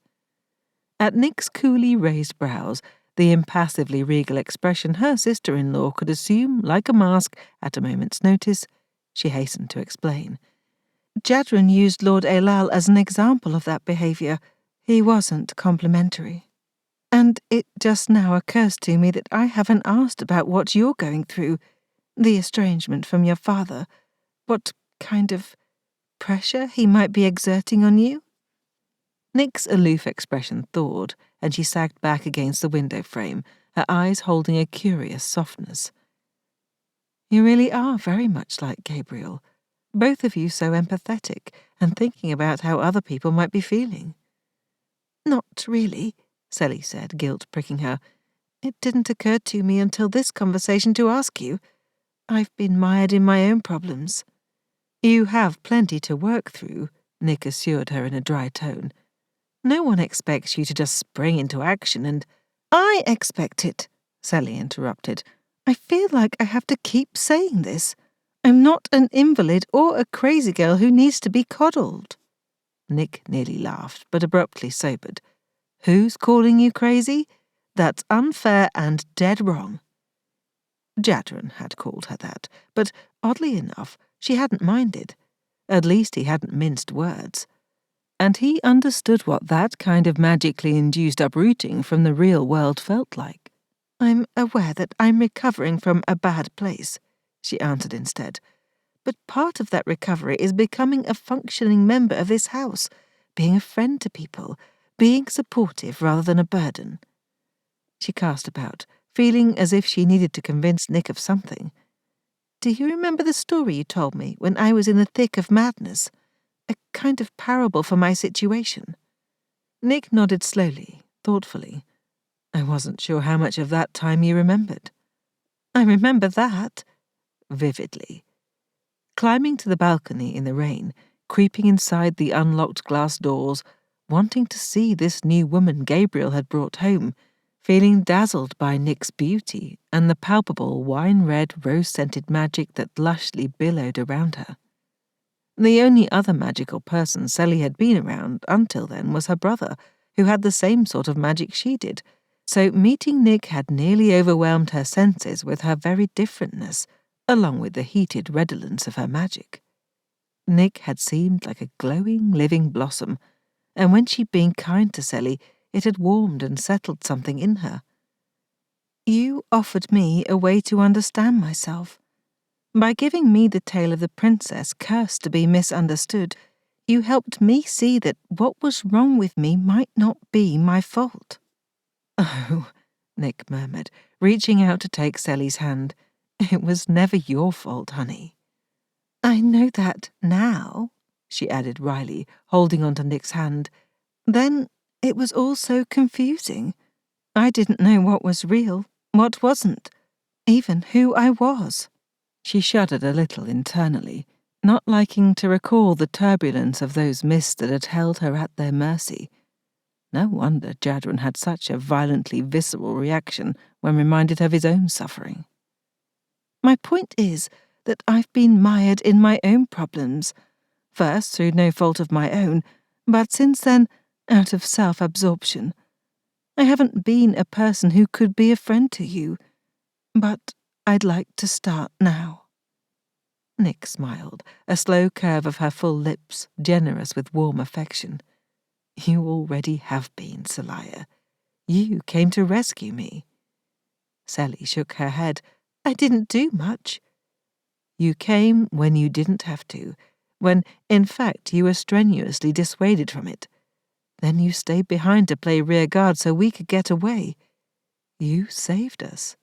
At Nick's coolly raised brows, the impassively regal expression her sister-in-law could assume like a mask at a moment's notice, she hastened to explain. Jadren used Lord Afoul as an example of that behaviour. He wasn't complimentary. And it just now occurs to me that I haven't asked about what you're going through, the estrangement from your father. What kind of pressure he might be exerting on you? Nick's aloof expression thawed, and she sagged back against the window frame, her eyes holding a curious softness. You really are very much like Gabriel, both of you so empathetic and thinking about how other people might be feeling. Not really, Sally said, guilt pricking her. It didn't occur to me until this conversation to ask you. I've been mired in my own problems. You have plenty to work through, Nick assured her in a dry tone. No one expects you to just spring into action and— I expect it, Sally interrupted. I feel like I have to keep saying this. I'm not an invalid or a crazy girl who needs to be coddled. Nick nearly laughed, but abruptly sobered. Who's calling you crazy? That's unfair and dead wrong. Jadren had called her that, but oddly enough, she hadn't minded. At least he hadn't minced words. And he understood what that kind of magically induced uprooting from the real world felt like. I'm aware that I'm recovering from a bad place, she answered instead. But part of that recovery is becoming a functioning member of this house, being a friend to people, being supportive rather than a burden. She cast about, feeling as if she needed to convince Nick of something. Do you remember the story you told me when I was in the thick of madness? A kind of parable for my situation. Nick nodded slowly, thoughtfully. I wasn't sure how much of that time you remembered. I remember that. Vividly. Climbing to the balcony in the rain, creeping inside the unlocked glass doors, wanting to see this new woman Gabriel had brought home, feeling dazzled by Nick's beauty and the palpable wine-red, rose-scented magic that lushly billowed around her. The only other magical person Sally had been around until then was her brother, who had the same sort of magic she did, so meeting Nick had nearly overwhelmed her senses with her very differentness, along with the heated redolence of her magic. Nick had seemed like a glowing, living blossom, and when she'd been kind to Seli, it had warmed and settled something in her. You offered me a way to understand myself. By giving me the tale of the princess cursed to be misunderstood, you helped me see that what was wrong with me might not be my fault." "Oh," Nick murmured, reaching out to take Seli's hand. "It was never your fault, honey." "I know that now," she added wryly, holding on to Nick's hand. "Then it was all so confusing. I didn't know what was real, what wasn't, even who I was." She shuddered a little internally, not liking to recall the turbulence of those mists that had held her at their mercy. No wonder Jadren had such a violently visceral reaction when reminded of his own suffering. "My point is that I've been mired in my own problems, first through no fault of my own, but since then out of self-absorption. I haven't been a person who could be a friend to you, but I'd like to start now." Nick smiled, a slow curve of her full lips, generous with warm affection. "You already have been, Seliah. You came to rescue me." Seli shook her head. "I didn't do much." "You came when you didn't have to, when, in fact, you were strenuously dissuaded from it. Then you stayed behind to play rear guard so we could get away. You saved us."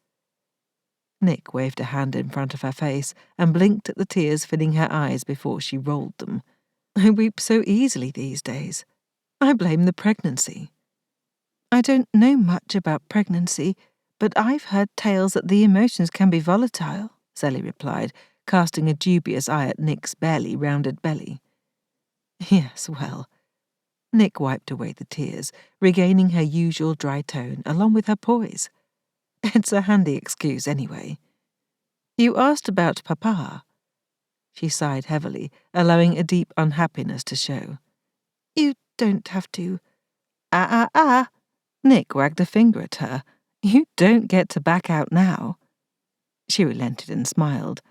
Nick waved a hand in front of her face and blinked at the tears filling her eyes before she rolled them. "I weep so easily these days. I blame the pregnancy." "I don't know much about pregnancy, but I've heard tales that the emotions can be volatile," Seli replied, casting a dubious eye at Nick's barely rounded belly. "Yes, well." Nick wiped away the tears, regaining her usual dry tone along with her poise. "It's a handy excuse anyway. You asked about Papa." She sighed heavily, allowing a deep unhappiness to show. "You don't have to." Ah. Nick wagged a finger at her. "You don't get to back out now." She relented and smiled.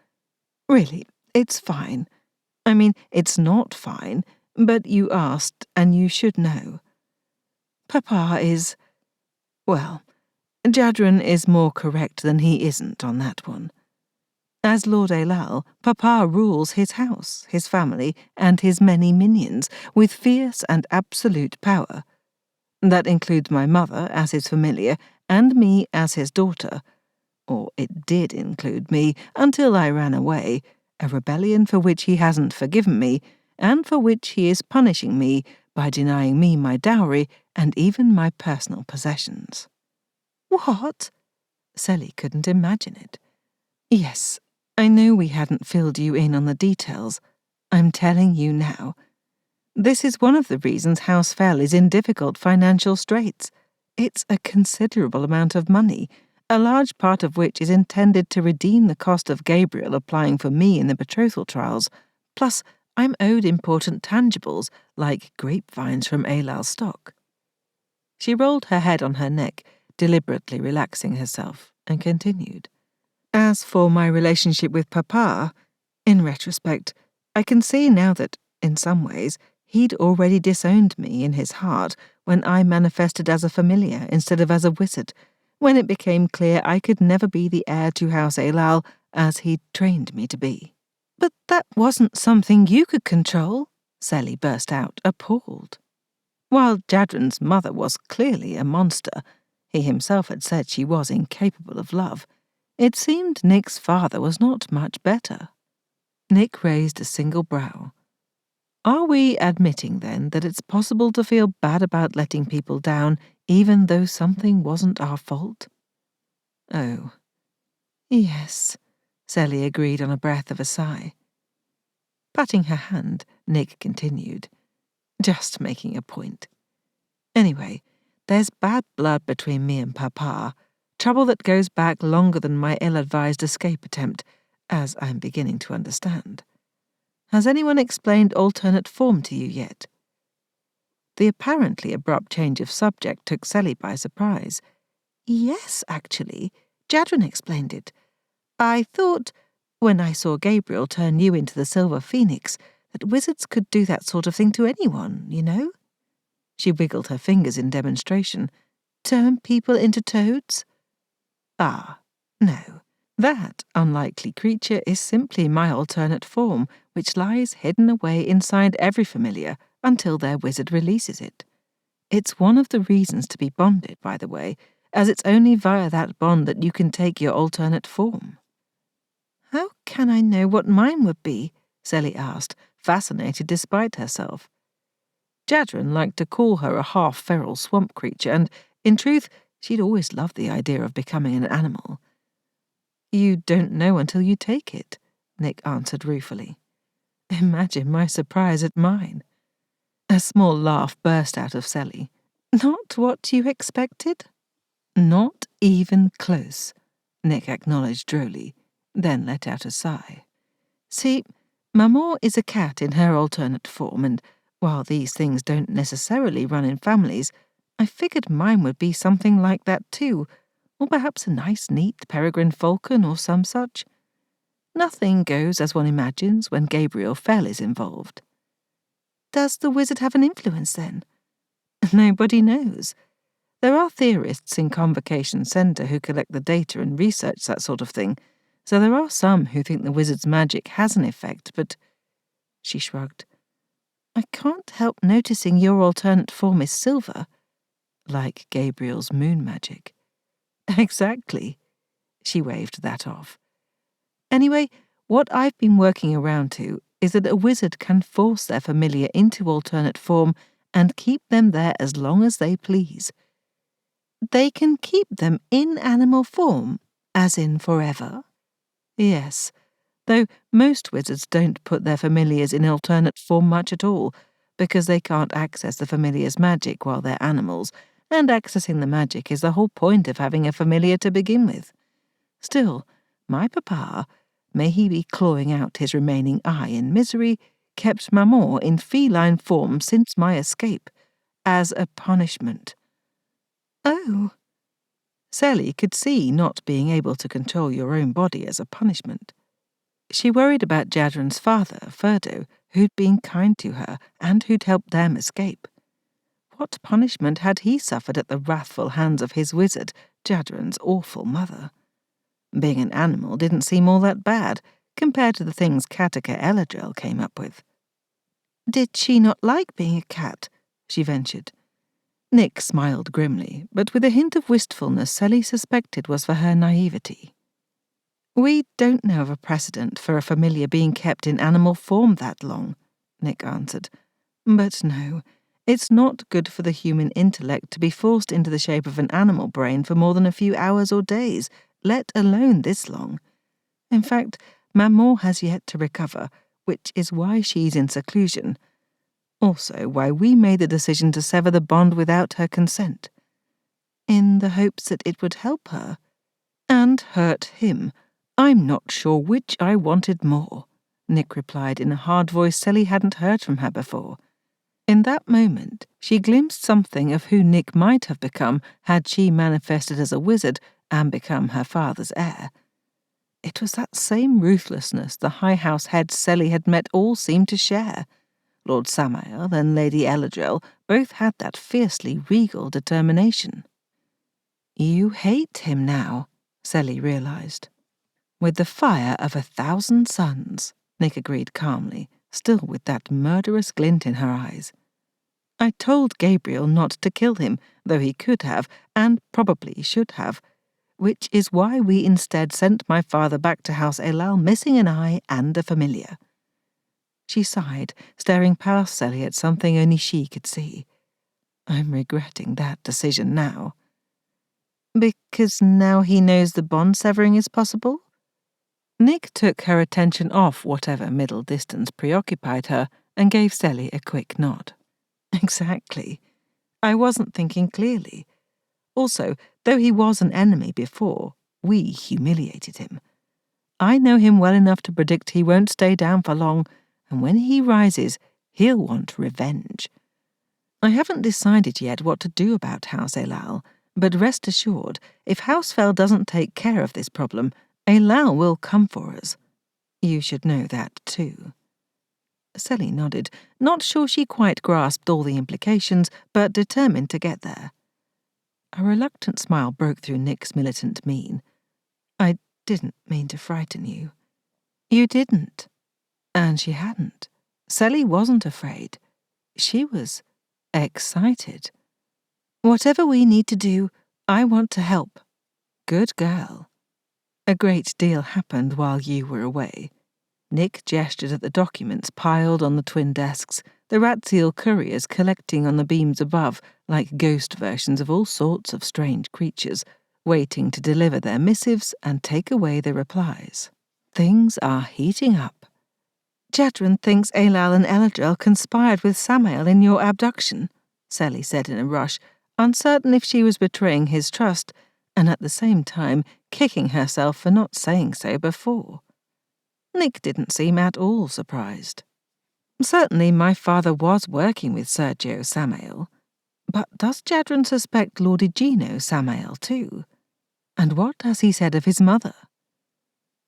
"Really, it's fine. I mean, it's not fine, but you asked and you should know. Papa is... well, Jadren is more correct than he isn't on that one. As Lord Afoul, Papa rules his house, his family, and his many minions with fierce and absolute power. That includes my mother as his familiar and me as his daughter. Or it did include me until I ran away, a rebellion for which he hasn't forgiven me, and for which he is punishing me by denying me my dowry and even my personal possessions." "What?" Seli couldn't imagine it. "Yes, I know we hadn't filled you in on the details. I'm telling you now. This is one of the reasons House Phel is in difficult financial straits. It's a considerable amount of money, a large part of which is intended to redeem the cost of Gabriel applying for me in the betrothal trials. Plus, I'm owed important tangibles, like grapevines from Alal's stock." She rolled her head on her neck, deliberately relaxing herself, and continued. "As for my relationship with Papa, in retrospect, I can see now that, in some ways, he'd already disowned me in his heart when I manifested as a familiar instead of as a wizard, when it became clear I could never be the heir to House Afoul as he'd trained me to be." "But that wasn't something you could control," Seli burst out, appalled. While Jadren's mother was clearly a monster, he himself had said she was incapable of love, it seemed Nick's father was not much better. Nick raised a single brow. "Are we admitting, then, that it's possible to feel bad about letting people down, even though something wasn't our fault?" "Oh, yes," Seli agreed on a breath of a sigh. Patting her hand, Nick continued. "Just making a point. Anyway, there's bad blood between me and Papa, trouble that goes back longer than my ill-advised escape attempt, as I'm beginning to understand. Has anyone explained alternate form to you yet?" The apparently abrupt change of subject took Seli by surprise. "Yes, actually. Jadren explained it. I thought, when I saw Gabriel turn you into the Silver Phoenix, that wizards could do that sort of thing to anyone, you know?" She wiggled her fingers in demonstration. Turn people into toads? Ah, no. That unlikely creature is simply my alternate form, which lies hidden away inside every familiar until their wizard releases it. It's one of the reasons to be bonded, by the way, as it's only via that bond that you can take your alternate form. How can I know what mine would be? Sally asked, fascinated despite herself. Jadren liked to call her a half-feral swamp creature, and, in truth, she'd always loved the idea of becoming an animal. You don't know until you take it, Nick answered ruefully. Imagine my surprise at mine. A small laugh burst out of Sally. Not what you expected? Not even close, Nick acknowledged drolly, then let out a sigh. See, Maman is a cat in her alternate form, and while these things don't necessarily run in families, I figured mine would be something like that too, or perhaps a nice, neat peregrine falcon or some such. Nothing goes as one imagines when Jadren Phel is involved. Does the wizard have an influence then? Nobody knows. There are theorists in Convocation Centre who collect the data and research that sort of thing, so there are some who think the wizard's magic has an effect, but... She shrugged. I can't help noticing your alternate form is silver, like Gabriel's moon magic. Exactly. She waved that off. Anyway, what I've been working around to is that a wizard can force their familiar into alternate form and keep them there as long as they please. They can keep them in animal form, as in forever? Yes, though most wizards don't put their familiars in alternate form much at all, because they can't access the familiar's magic while they're animals, and accessing the magic is the whole point of having a familiar to begin with. Still, my papa, may he be clawing out his remaining eye in misery, kept Maman in feline form since my escape, as a punishment. Oh. Sally could see not being able to control your own body as a punishment. She worried about Jadren's father, Ferdo, who'd been kind to her and who'd helped them escape. What punishment had he suffered at the wrathful hands of his wizard, Jadren's awful mother? Being an animal didn't seem all that bad, compared to the things Jadren El-Adrel came up with. Did she not like being a cat? She ventured. Nick smiled grimly, but with a hint of wistfulness Sally suspected was for her naivety. We don't know of a precedent for a familiar being kept in animal form that long, Nick answered. But no, it's not good for the human intellect to be forced into the shape of an animal brain for more than a few hours or days, let alone this long. In fact, Maman has yet to recover, which is why she's in seclusion. Also why we made the decision to sever the bond without her consent. In the hopes that it would help her. And hurt him. I'm not sure which I wanted more, Nick replied in a hard voice Sally hadn't heard from her before. In that moment, she glimpsed something of who Nick might have become had she manifested as a wizard and become her father's heir. It was that same ruthlessness the High House heads Sally had met all seemed to share. Lord Samael and Lady El-Adrel both had that fiercely regal determination. You hate him now, Sally realized. With the fire of 1,000 suns, Nick agreed calmly, still with that murderous glint in her eyes. I told Gabriel not to kill him, though he could have, and probably should have, which is why we instead sent my father back to House Elal missing an eye and a familiar. She sighed, staring past Sally at something only she could see. I'm regretting that decision now. Because now he knows the bond severing is possible? Nick took her attention off whatever middle distance preoccupied her and gave Sally a quick nod. Exactly. I wasn't thinking clearly. Also, though he was an enemy before, we humiliated him. I know him well enough to predict he won't stay down for long, and when he rises, he'll want revenge. I haven't decided yet what to do about House Elal, but rest assured, if House Phel doesn't take care of this problem, Elal will come for us. You should know that too. Sally nodded, not sure she quite grasped all the implications, but determined to get there. A reluctant smile broke through Nick's militant mien. I didn't mean to frighten you. You didn't. And she hadn't. Sally wasn't afraid. She was excited. Whatever we need to do, I want to help. Good girl. A great deal happened while you were away. Nick gestured at the documents piled on the twin desks, the Ratziel couriers collecting on the beams above like ghost versions of all sorts of strange creatures, waiting to deliver their missives and take away the replies. Things are heating up. Jadren thinks Afoul and El-Adrel conspired with Samael in your abduction, Sally said in a rush, uncertain if she was betraying his trust, and at the same time kicking herself for not saying so before. Nick didn't seem at all surprised. Certainly my father was working with Sergio Samael, but does Jadren suspect Lord Egino Samael too? And what has he said of his mother?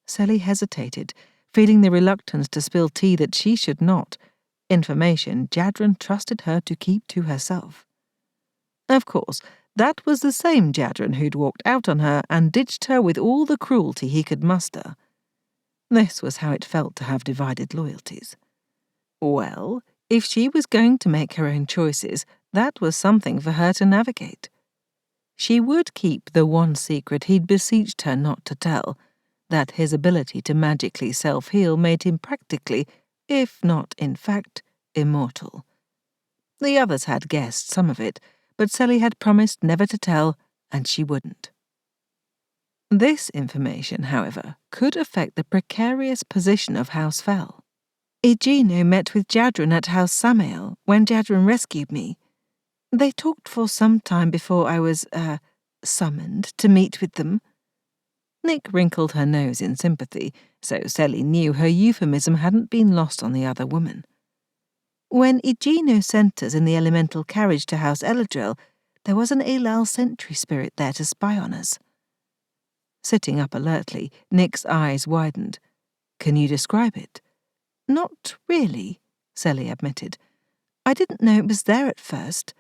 Sally hesitated, feeling the reluctance to spill tea that she should not, information Jadren trusted her to keep to herself. Of course, that was the same Jadren who'd walked out on her and ditched her with all the cruelty he could muster. This was how it felt to have divided loyalties. Well, if she was going to make her own choices, that was something for her to navigate. She would keep the one secret he'd beseeched her not to tell, that his ability to magically self-heal made him practically, if not in fact, immortal. The others had guessed some of it, but Sally had promised never to tell, and she wouldn't. This information, however, could affect the precarious position of House Phel. Egino met with Jadren at House Samael when Jadren rescued me. They talked for some time before I was, summoned to meet with them. Nick wrinkled her nose in sympathy, so Sally knew her euphemism hadn't been lost on the other woman. When Egino sent us in the elemental carriage to House El-Adrel, there was an Afoul sentry spirit there to spy on us. Sitting up alertly, Nick's eyes widened. Can you describe it? Not really, Sally admitted. I didn't know it was there at first.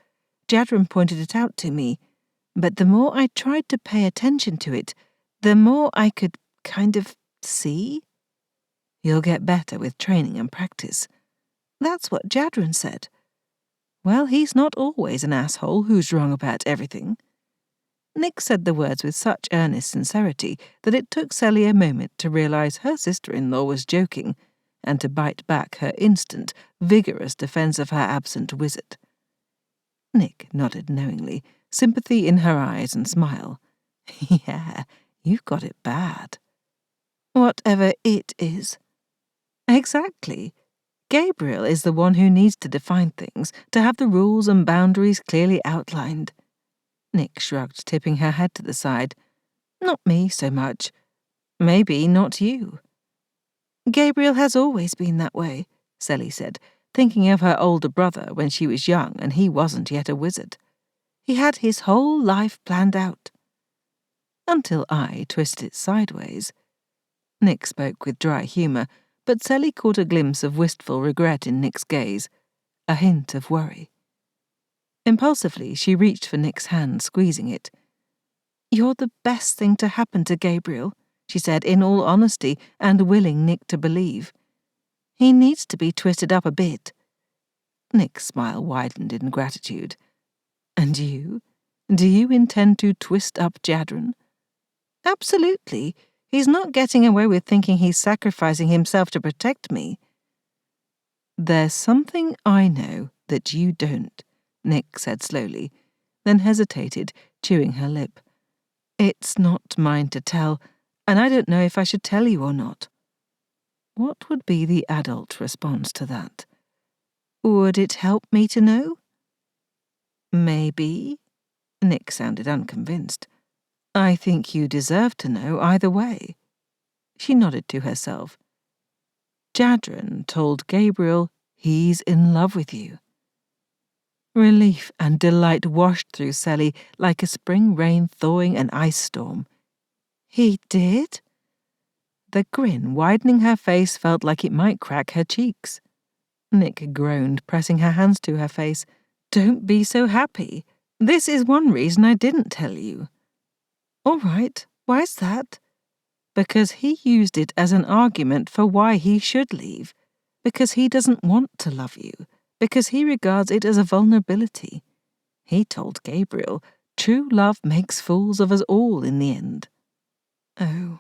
Jadren pointed it out to me, but the more I tried to pay attention to it, the more I could kind of see. You'll get better with training and practice. That's what Jadren said. Well, he's not always an asshole who's wrong about everything. Nick said the words with such earnest sincerity that it took Sally a moment to realize her sister-in-law was joking, and to bite back her instant, vigorous defense of her absent wizard. Nick nodded knowingly, sympathy in her eyes and smile. Yeah, you've got it bad. Whatever it is. Exactly. Gabriel is the one who needs to define things, to have the rules and boundaries clearly outlined. Nick shrugged, tipping her head to the side. Not me so much. Maybe not you. Gabriel has always been that way, Sally said, thinking of her older brother when she was young and he wasn't yet a wizard. He had his whole life planned out. Until I twisted it sideways. Nick spoke with dry humour, but Sally caught a glimpse of wistful regret in Nick's gaze, a hint of worry. Impulsively, she reached for Nick's hand, squeezing it. You're the best thing to happen to Gabriel, she said in all honesty and willing Nick to believe. He needs to be twisted up a bit. Nick's smile widened in gratitude. And you? Do you intend to twist up Jadren? Absolutely. He's not getting away with thinking he's sacrificing himself to protect me. There's something I know that you don't, Nick said slowly, then hesitated, chewing her lip. It's not mine to tell, and I don't know if I should tell you or not. What would be the adult response to that? Would it help me to know? Maybe. Nick sounded unconvinced. I think you deserve to know either way. She nodded to herself. Jadren told Gabriel he's in love with you. Relief and delight washed through Sally like a spring rain thawing an ice storm. He did? The grin widening her face felt like it might crack her cheeks. Nick groaned, pressing her hands to her face. "Don't be so happy. This is one reason I didn't tell you." "All right, why's that?" "Because he used it as an argument for why he should leave. Because he doesn't want to love you. Because he regards it as a vulnerability. He told Gabriel, true love makes fools of us all in the end." "Oh,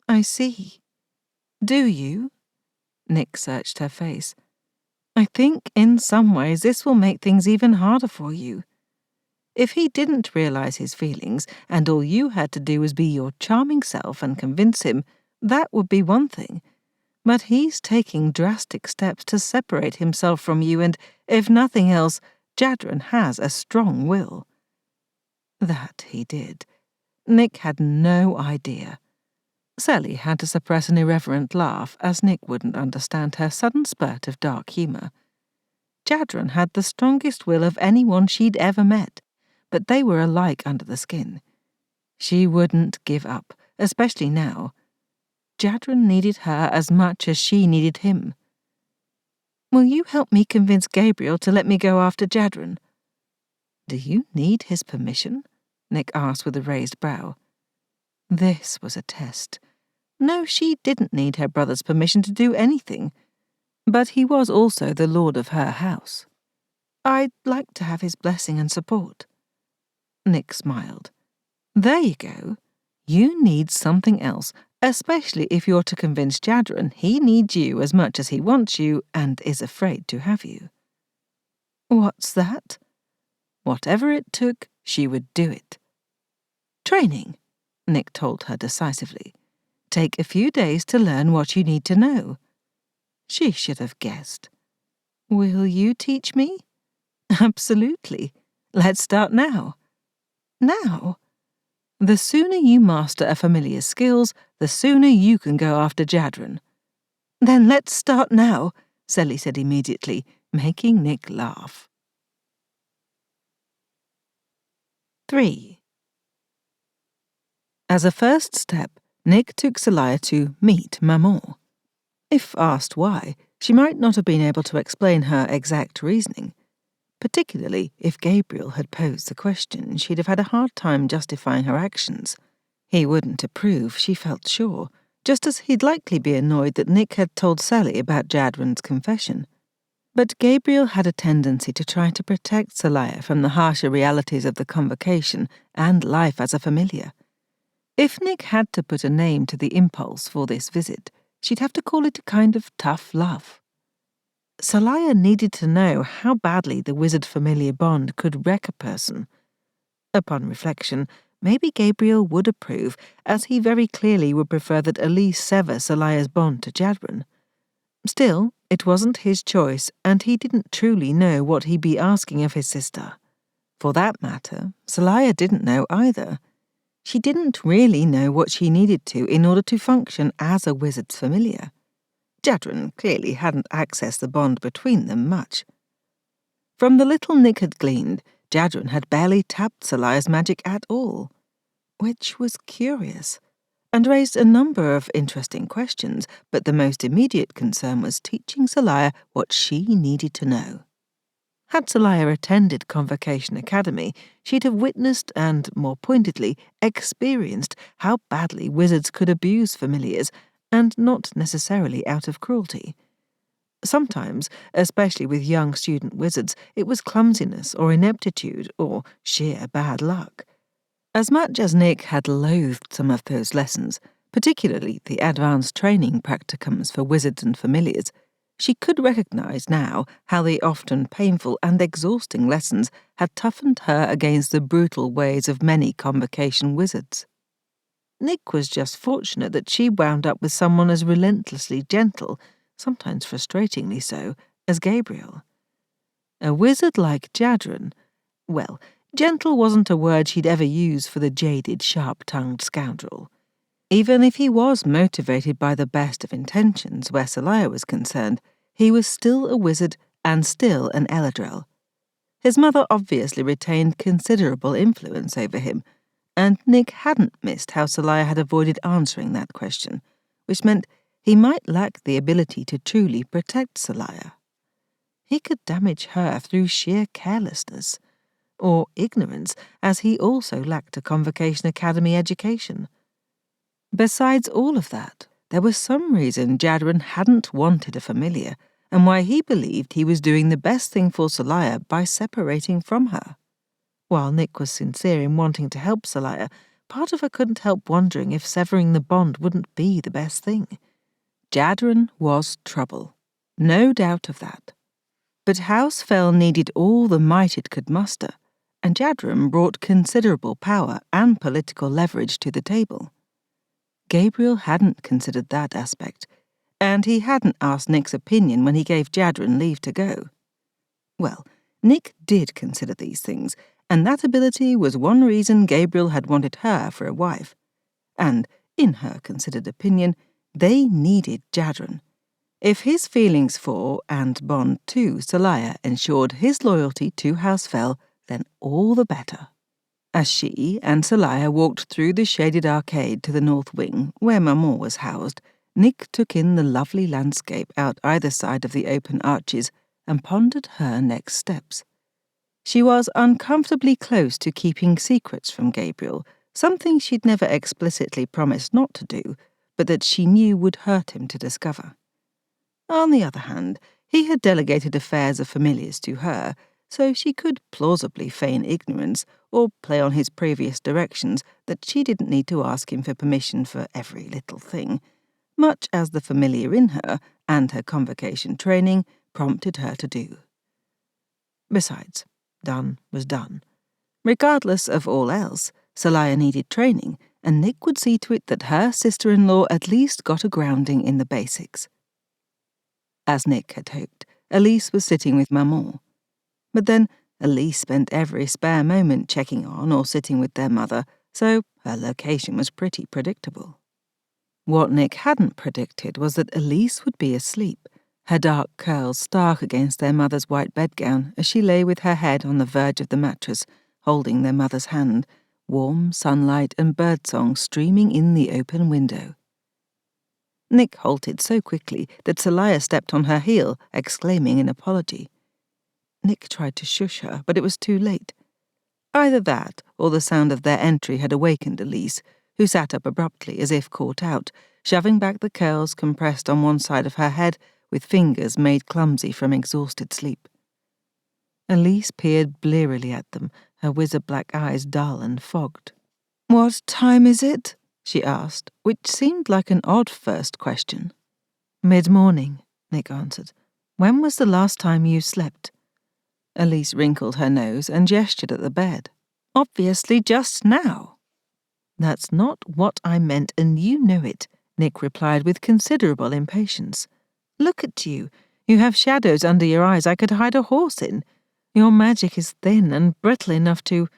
I see. Do you?" Nick searched her face. "I think in some ways this will make things even harder for you. If he didn't realize his feelings, and all you had to do was be your charming self and convince him, that would be one thing. But he's taking drastic steps to separate himself from you, and, if nothing else, Jadren has a strong will." That he did. Nick had no idea. Sally had to suppress an irreverent laugh, as Nick wouldn't understand her sudden spurt of dark humour. Jadren had the strongest will of anyone she'd ever met, but they were alike under the skin. She wouldn't give up, especially now. Jadren needed her as much as she needed him. "Will you help me convince Gabriel to let me go after Jadren?" "Do you need his permission?" Nick asked with a raised brow. This was a test. No, she didn't need her brother's permission to do anything. But he was also the lord of her house. "I'd like to have his blessing and support." Nick smiled. "There you go. You need something else, especially if you're to convince Jadren he needs you as much as he wants you and is afraid to have you." "What's that?" Whatever it took, she would do it. "Training," Nick told her decisively. "Take a few days to learn what you need to know." She should have guessed. "Will you teach me?" "Absolutely. Let's start now." "Now?" "The sooner you master a familiar's skills, the sooner you can go after Jadren." "Then let's start now," Sally said immediately, making Nick laugh. 3. As a first step, Nick took Seliah to meet Maman. If asked why, she might not have been able to explain her exact reasoning. Particularly if Gabriel had posed the question, she'd have had a hard time justifying her actions. He wouldn't approve, she felt sure, just as he'd likely be annoyed that Nick had told Sally about Jadren's confession. But Gabriel had a tendency to try to protect Seliah from the harsher realities of the Convocation and life as a familiar. If Nick had to put a name to the impulse for this visit, she'd have to call it a kind of tough love. Seliah needed to know how badly the wizard-familiar bond could wreck a person. Upon reflection, maybe Gabriel would approve, as he very clearly would prefer that Elise sever Seliah's bond to Jadren. Still, it wasn't his choice, and he didn't truly know what he'd be asking of his sister. For that matter, Seliah didn't know either. She didn't really know what she needed to in order to function as a wizard's familiar. Jadren clearly hadn't accessed the bond between them much. From the little Nick had gleaned, Jadren had barely tapped Seliah's magic at all, which was curious, and raised a number of interesting questions, but the most immediate concern was teaching Seliah what she needed to know. Had Seliah attended Convocation Academy, she'd have witnessed and, more pointedly, experienced how badly wizards could abuse familiars, and not necessarily out of cruelty. Sometimes, especially with young student wizards, it was clumsiness or ineptitude or sheer bad luck. As much as Nick had loathed some of those lessons, particularly the advanced training practicums for wizards and familiars, she could recognize now how the often painful and exhausting lessons had toughened her against the brutal ways of many Convocation wizards. Nick was just fortunate that she wound up with someone as relentlessly gentle, sometimes frustratingly so, as Gabriel. A wizard like Jadren, well, gentle wasn't a word she'd ever use for the jaded, sharp-tongued scoundrel. Even if he was motivated by the best of intentions where Seliah was concerned, he was still a wizard and still an El-Adrel. His mother obviously retained considerable influence over him, and Nick hadn't missed how Seliah had avoided answering that question, which meant he might lack the ability to truly protect Seliah. He could damage her through sheer carelessness, or ignorance, as he also lacked a Convocation Academy education. Besides all of that, there was some reason Jadren hadn't wanted a familiar, and why he believed he was doing the best thing for Seliah by separating from her. While Nick was sincere in wanting to help Seliah, part of her couldn't help wondering if severing the bond wouldn't be the best thing. Jadren was trouble, no doubt of that. But House Phel needed all the might it could muster, and Jadren brought considerable power and political leverage to the table. Gabriel hadn't considered that aspect, and he hadn't asked Nick's opinion when he gave Jadren leave to go. Well, Nick did consider these things, and that ability was one reason Gabriel had wanted her for a wife. And, in her considered opinion, they needed Jadren. If his feelings for, and bond to, Seliah ensured his loyalty to House Phel, then all the better. As she and Seliah walked through the shaded arcade to the north wing, where Maman was housed, Nick took in the lovely landscape out either side of the open arches and pondered her next steps. She was uncomfortably close to keeping secrets from Gabriel, something she'd never explicitly promised not to do, but that she knew would hurt him to discover. On the other hand, he had delegated affairs of familiars to her, so she could plausibly feign ignorance or play on his previous directions that she didn't need to ask him for permission for every little thing, much as the familiar in her and her Convocation training prompted her to do. Besides, done was done. Regardless of all else, Seliah needed training, and Nick would see to it that her sister-in-law at least got a grounding in the basics. As Nick had hoped, Elise was sitting with Maman. But then, Elise spent every spare moment checking on or sitting with their mother, so her location was pretty predictable. What Nick hadn't predicted was that Elise would be asleep, her dark curls stark against their mother's white bedgown as she lay with her head on the verge of the mattress, holding their mother's hand, warm sunlight and birdsong streaming in the open window. Nick halted so quickly that Seliah stepped on her heel, exclaiming in apology. Nick tried to shush her, but it was too late. Either that, or the sound of their entry had awakened Elise, who sat up abruptly as if caught out, shoving back the curls compressed on one side of her head with fingers made clumsy from exhausted sleep. Elise peered blearily at them, her wizard-black eyes dull and fogged. "What time is it?" she asked, which seemed like an odd first question. "Mid-morning," Nick answered. "When was the last time you slept?" Elise wrinkled her nose and gestured at the bed. "Obviously just now." "That's not what I meant, and you know it," Nick replied with considerable impatience. "Look at you. You have shadows under your eyes I could hide a horse in. Your magic is thin and brittle enough to—"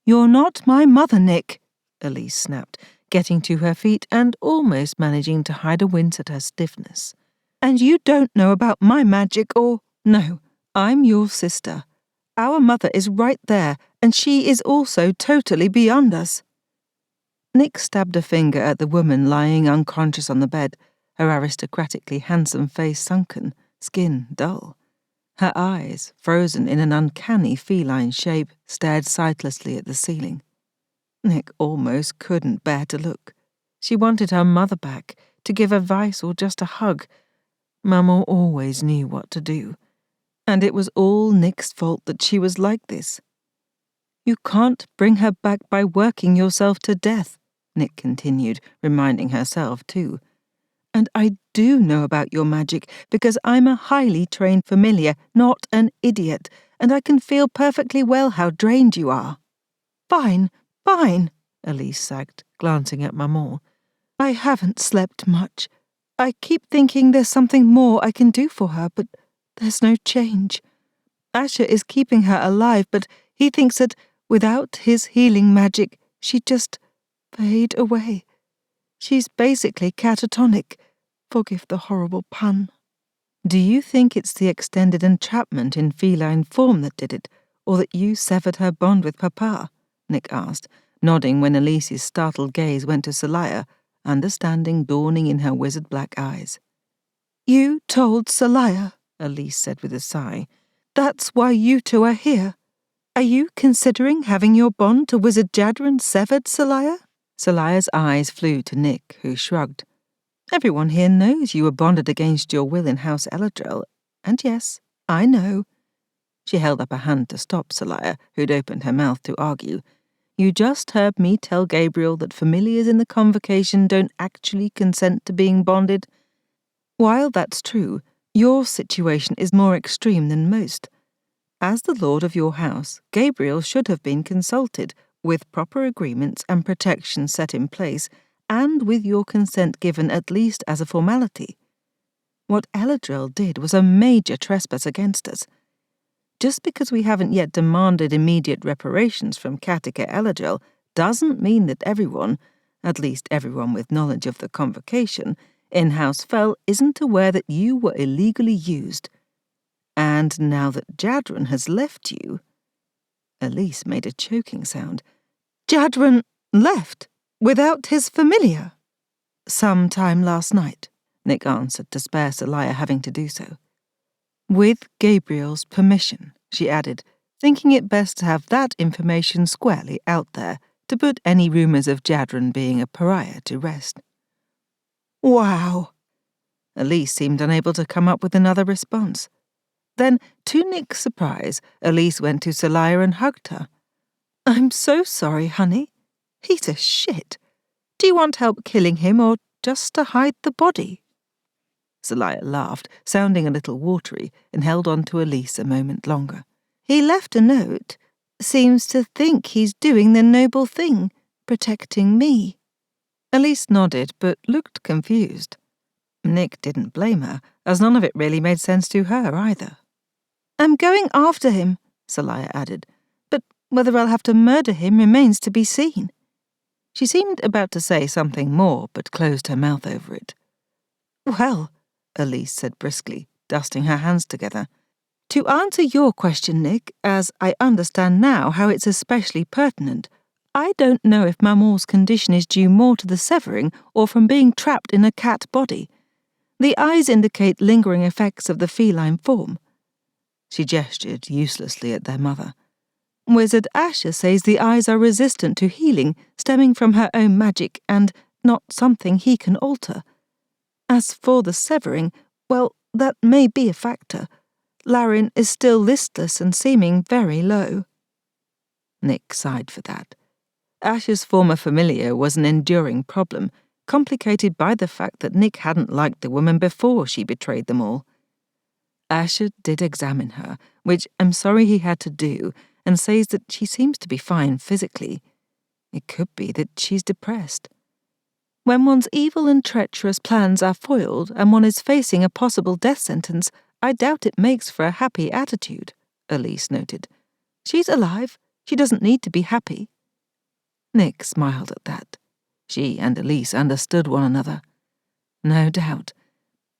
"You're not my mother, Nick," Elise snapped, getting to her feet and almost managing to hide a wince at her stiffness. "And you don't know about my magic or— No, I'm your sister. Our mother is right there, and she is also totally beyond us." Nick stabbed a finger at the woman lying unconscious on the bed, her aristocratically handsome face sunken, skin dull. Her eyes, frozen in an uncanny feline shape, stared sightlessly at the ceiling. Nick almost couldn't bear to look. She wanted her mother back, to give advice or just a hug. Maman always knew what to do. And it was all Nick's fault that she was like this. "You can't bring her back by working yourself to death," Nick continued, reminding herself too. "And I do know about your magic because I'm a highly trained familiar, not an idiot, and I can feel perfectly well how drained you are." "Fine, fine," Elise sagged, glancing at Maman. "I haven't slept much. I keep thinking there's something more I can do for her, but there's no change. Asher is keeping her alive, but he thinks that without his healing magic, she'd just fade away. She's basically catatonic. Forgive the horrible pun." "Do you think it's the extended entrapment in feline form that did it, or that you severed her bond with Papa?" Nick asked, nodding when Elise's startled gaze went to Seliah, understanding dawning in her wizard-black eyes. "You told Seliah," Elise said with a sigh. That's why you two are here. Are you considering having your bond to Wizard Jadren severed, Seliah? Seliah's eyes flew to Nick, who shrugged. Everyone here knows you were bonded against your will in House El-Adrel, and yes, I know. She held up a hand to stop Seliah, who'd opened her mouth to argue. You just heard me tell Gabriel that familiars in the Convocation don't actually consent to being bonded. While that's true, your situation is more extreme than most. As the lord of your house, Gabriel should have been consulted, with proper agreements and protections set in place, and with your consent given at least as a formality. What El-Adrel did was a major trespass against us. Just because we haven't yet demanded immediate reparations from Katika El-Adrel doesn't mean that everyone, at least everyone with knowledge of the Convocation, in House Phel isn't aware that you were illegally used. And now that Jadren has left you... Elise made a choking sound. Jadren left, without his familiar. Sometime last night, Nick answered to spare Seliah having to do so. With Gabriel's permission, she added, thinking it best to have that information squarely out there to put any rumours of Jadren being a pariah to rest. Wow. Elise seemed unable to come up with another response. Then, to Nick's surprise, Elise went to Seliah and hugged her. I'm so sorry, honey. He's a shit. Do you want help killing him or just to hide the body? Seliah laughed, sounding a little watery, and held on to Elise a moment longer. He left a note. Seems to think he's doing the noble thing, protecting me. Elise nodded, but looked confused. Nick didn't blame her, as none of it really made sense to her either. I'm going after him, Seliah added, but whether I'll have to murder him remains to be seen. She seemed about to say something more, but closed her mouth over it. Well, Elise said briskly, dusting her hands together, to answer your question, Nick, as I understand now how it's especially pertinent, I don't know if Maman's condition is due more to the severing or from being trapped in a cat body. The eyes indicate lingering effects of the feline form. She gestured uselessly at their mother. Wizard Asher says the eyes are resistant to healing, stemming from her own magic and not something he can alter. As for the severing, well, that may be a factor. Larin is still listless and seeming very low. Nick sighed for that. Asher's former familiar was an enduring problem, complicated by the fact that Nick hadn't liked the woman before she betrayed them all. Asher did examine her, which I'm sorry he had to do, and says that she seems to be fine physically. It could be that she's depressed. When one's evil and treacherous plans are foiled and one is facing a possible death sentence, I doubt it makes for a happy attitude, Elise noted. She's alive. She doesn't need to be happy. Nick smiled at that. She and Elise understood one another. No doubt.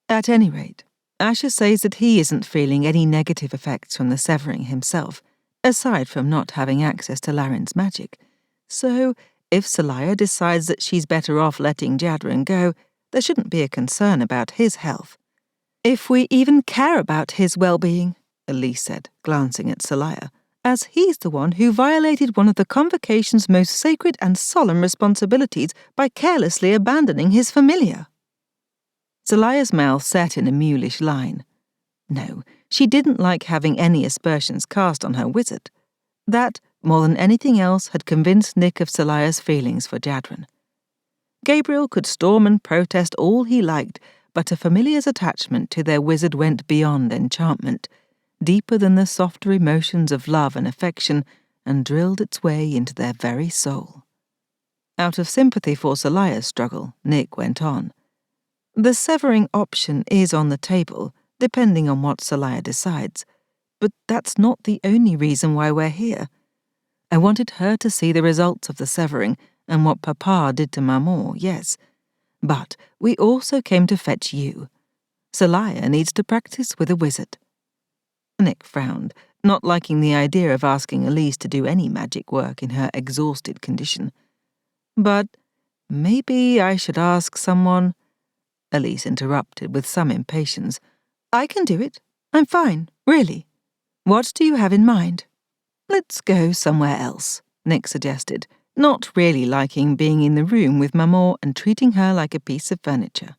At any rate, Asher says that he isn't feeling any negative effects from the severing himself, aside from not having access to Larin's magic. So, if Seliah decides that she's better off letting Jadren go, there shouldn't be a concern about his health. If we even care about his well-being, Elise said, glancing at Seliah, as he's the one who violated one of the Convocation's most sacred and solemn responsibilities by carelessly abandoning his familiar. Seliah's mouth set in a mulish line. No, she didn't like having any aspersions cast on her wizard. That, more than anything else, had convinced Nick of Seliah's feelings for Jadren. Gabriel could storm and protest all he liked, but a familiar's attachment to their wizard went beyond enchantment, deeper than the softer emotions of love and affection, and drilled its way into their very soul. Out of sympathy for Seliah's struggle, Nick went on. The severing option is on the table, depending on what Seliah decides, but that's not the only reason why we're here. I wanted her to see the results of the severing and what Papa did to Maman, yes, but we also came to fetch you. Seliah needs to practice with a wizard. Nick frowned, not liking the idea of asking Elise to do any magic work in her exhausted condition. But maybe I should ask someone... Elise interrupted with some impatience. I can do it. I'm fine, really. What do you have in mind? Let's go somewhere else, Nick suggested, not really liking being in the room with Maman and treating her like a piece of furniture.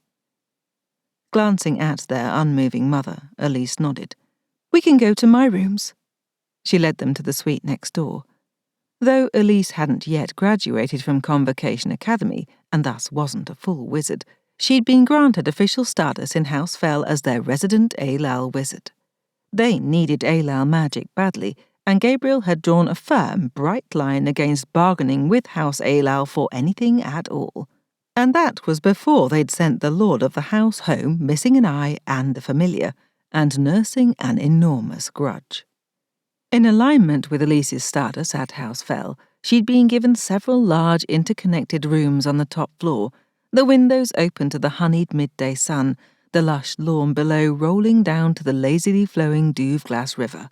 Glancing at their unmoving mother, Elise nodded. We can go to my rooms. She led them to the suite next door. Though Elise hadn't yet graduated from Convocation Academy, and thus wasn't a full wizard, she'd been granted official status in House Phel as their resident Afoul wizard. They needed Afoul magic badly, and Gabriel had drawn a firm, bright line against bargaining with House Afoul for anything at all. And that was before they'd sent the lord of the house home missing an eye and a familiar, and nursing an enormous grudge. In alignment with Elise's status at House Phel, she'd been given several large interconnected rooms on the top floor, the windows open to the honeyed midday sun, the lush lawn below rolling down to the lazily flowing Douve-Glace River.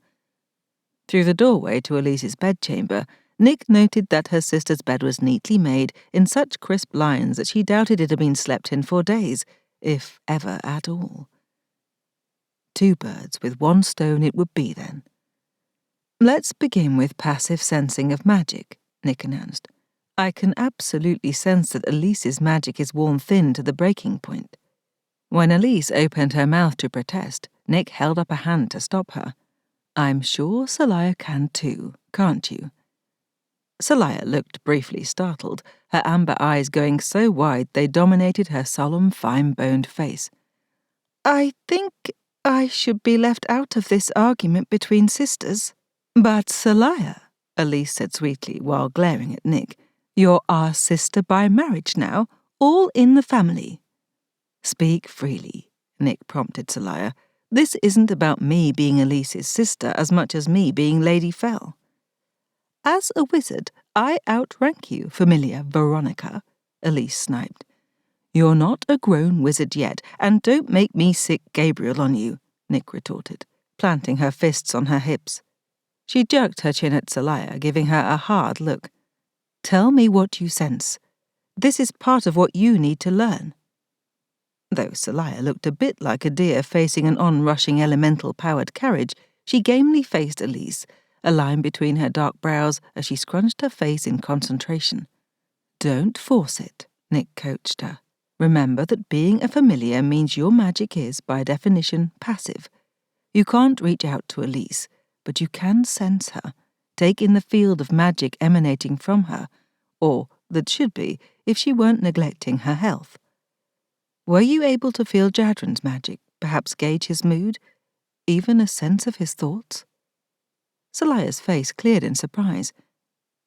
Through the doorway to Elise's bedchamber, Nick noted that her sister's bed was neatly made in such crisp lines that she doubted it had been slept in for days, if ever at all. 2 birds with 1 stone it would be then. Let's begin with passive sensing of magic, Nick announced. I can absolutely sense that Elise's magic is worn thin to the breaking point. When Elise opened her mouth to protest, Nick held up a hand to stop her. I'm sure Seliah can too, can't you? Seliah looked briefly startled, her amber eyes going so wide they dominated her solemn, fine-boned face. I think I should be left out of this argument between sisters. But Seliah, Elise said sweetly while glaring at Nick, you're our sister by marriage now, all in the family. Speak freely, Nick prompted Seliah. This isn't about me being Elise's sister as much as me being Lady Phel. As a wizard, I outrank you, familiar Veronica, Elise sniped. You're not a grown wizard yet, and don't make me sick Gabriel on you, Nick retorted, planting her fists on her hips. She jerked her chin at Seliah, giving her a hard look. Tell me what you sense. This is part of what you need to learn. Though Seliah looked a bit like a deer facing an onrushing elemental-powered carriage, she gamely faced Elise, a line between her dark brows as she scrunched her face in concentration. Don't force it, Nick coached her. Remember that being a familiar means your magic is, by definition, passive. You can't reach out to Elise, but you can sense her, take in the field of magic emanating from her, or that should be if she weren't neglecting her health. Were you able to feel Jadren's magic, perhaps gauge his mood, even a sense of his thoughts? Seliah's face cleared in surprise.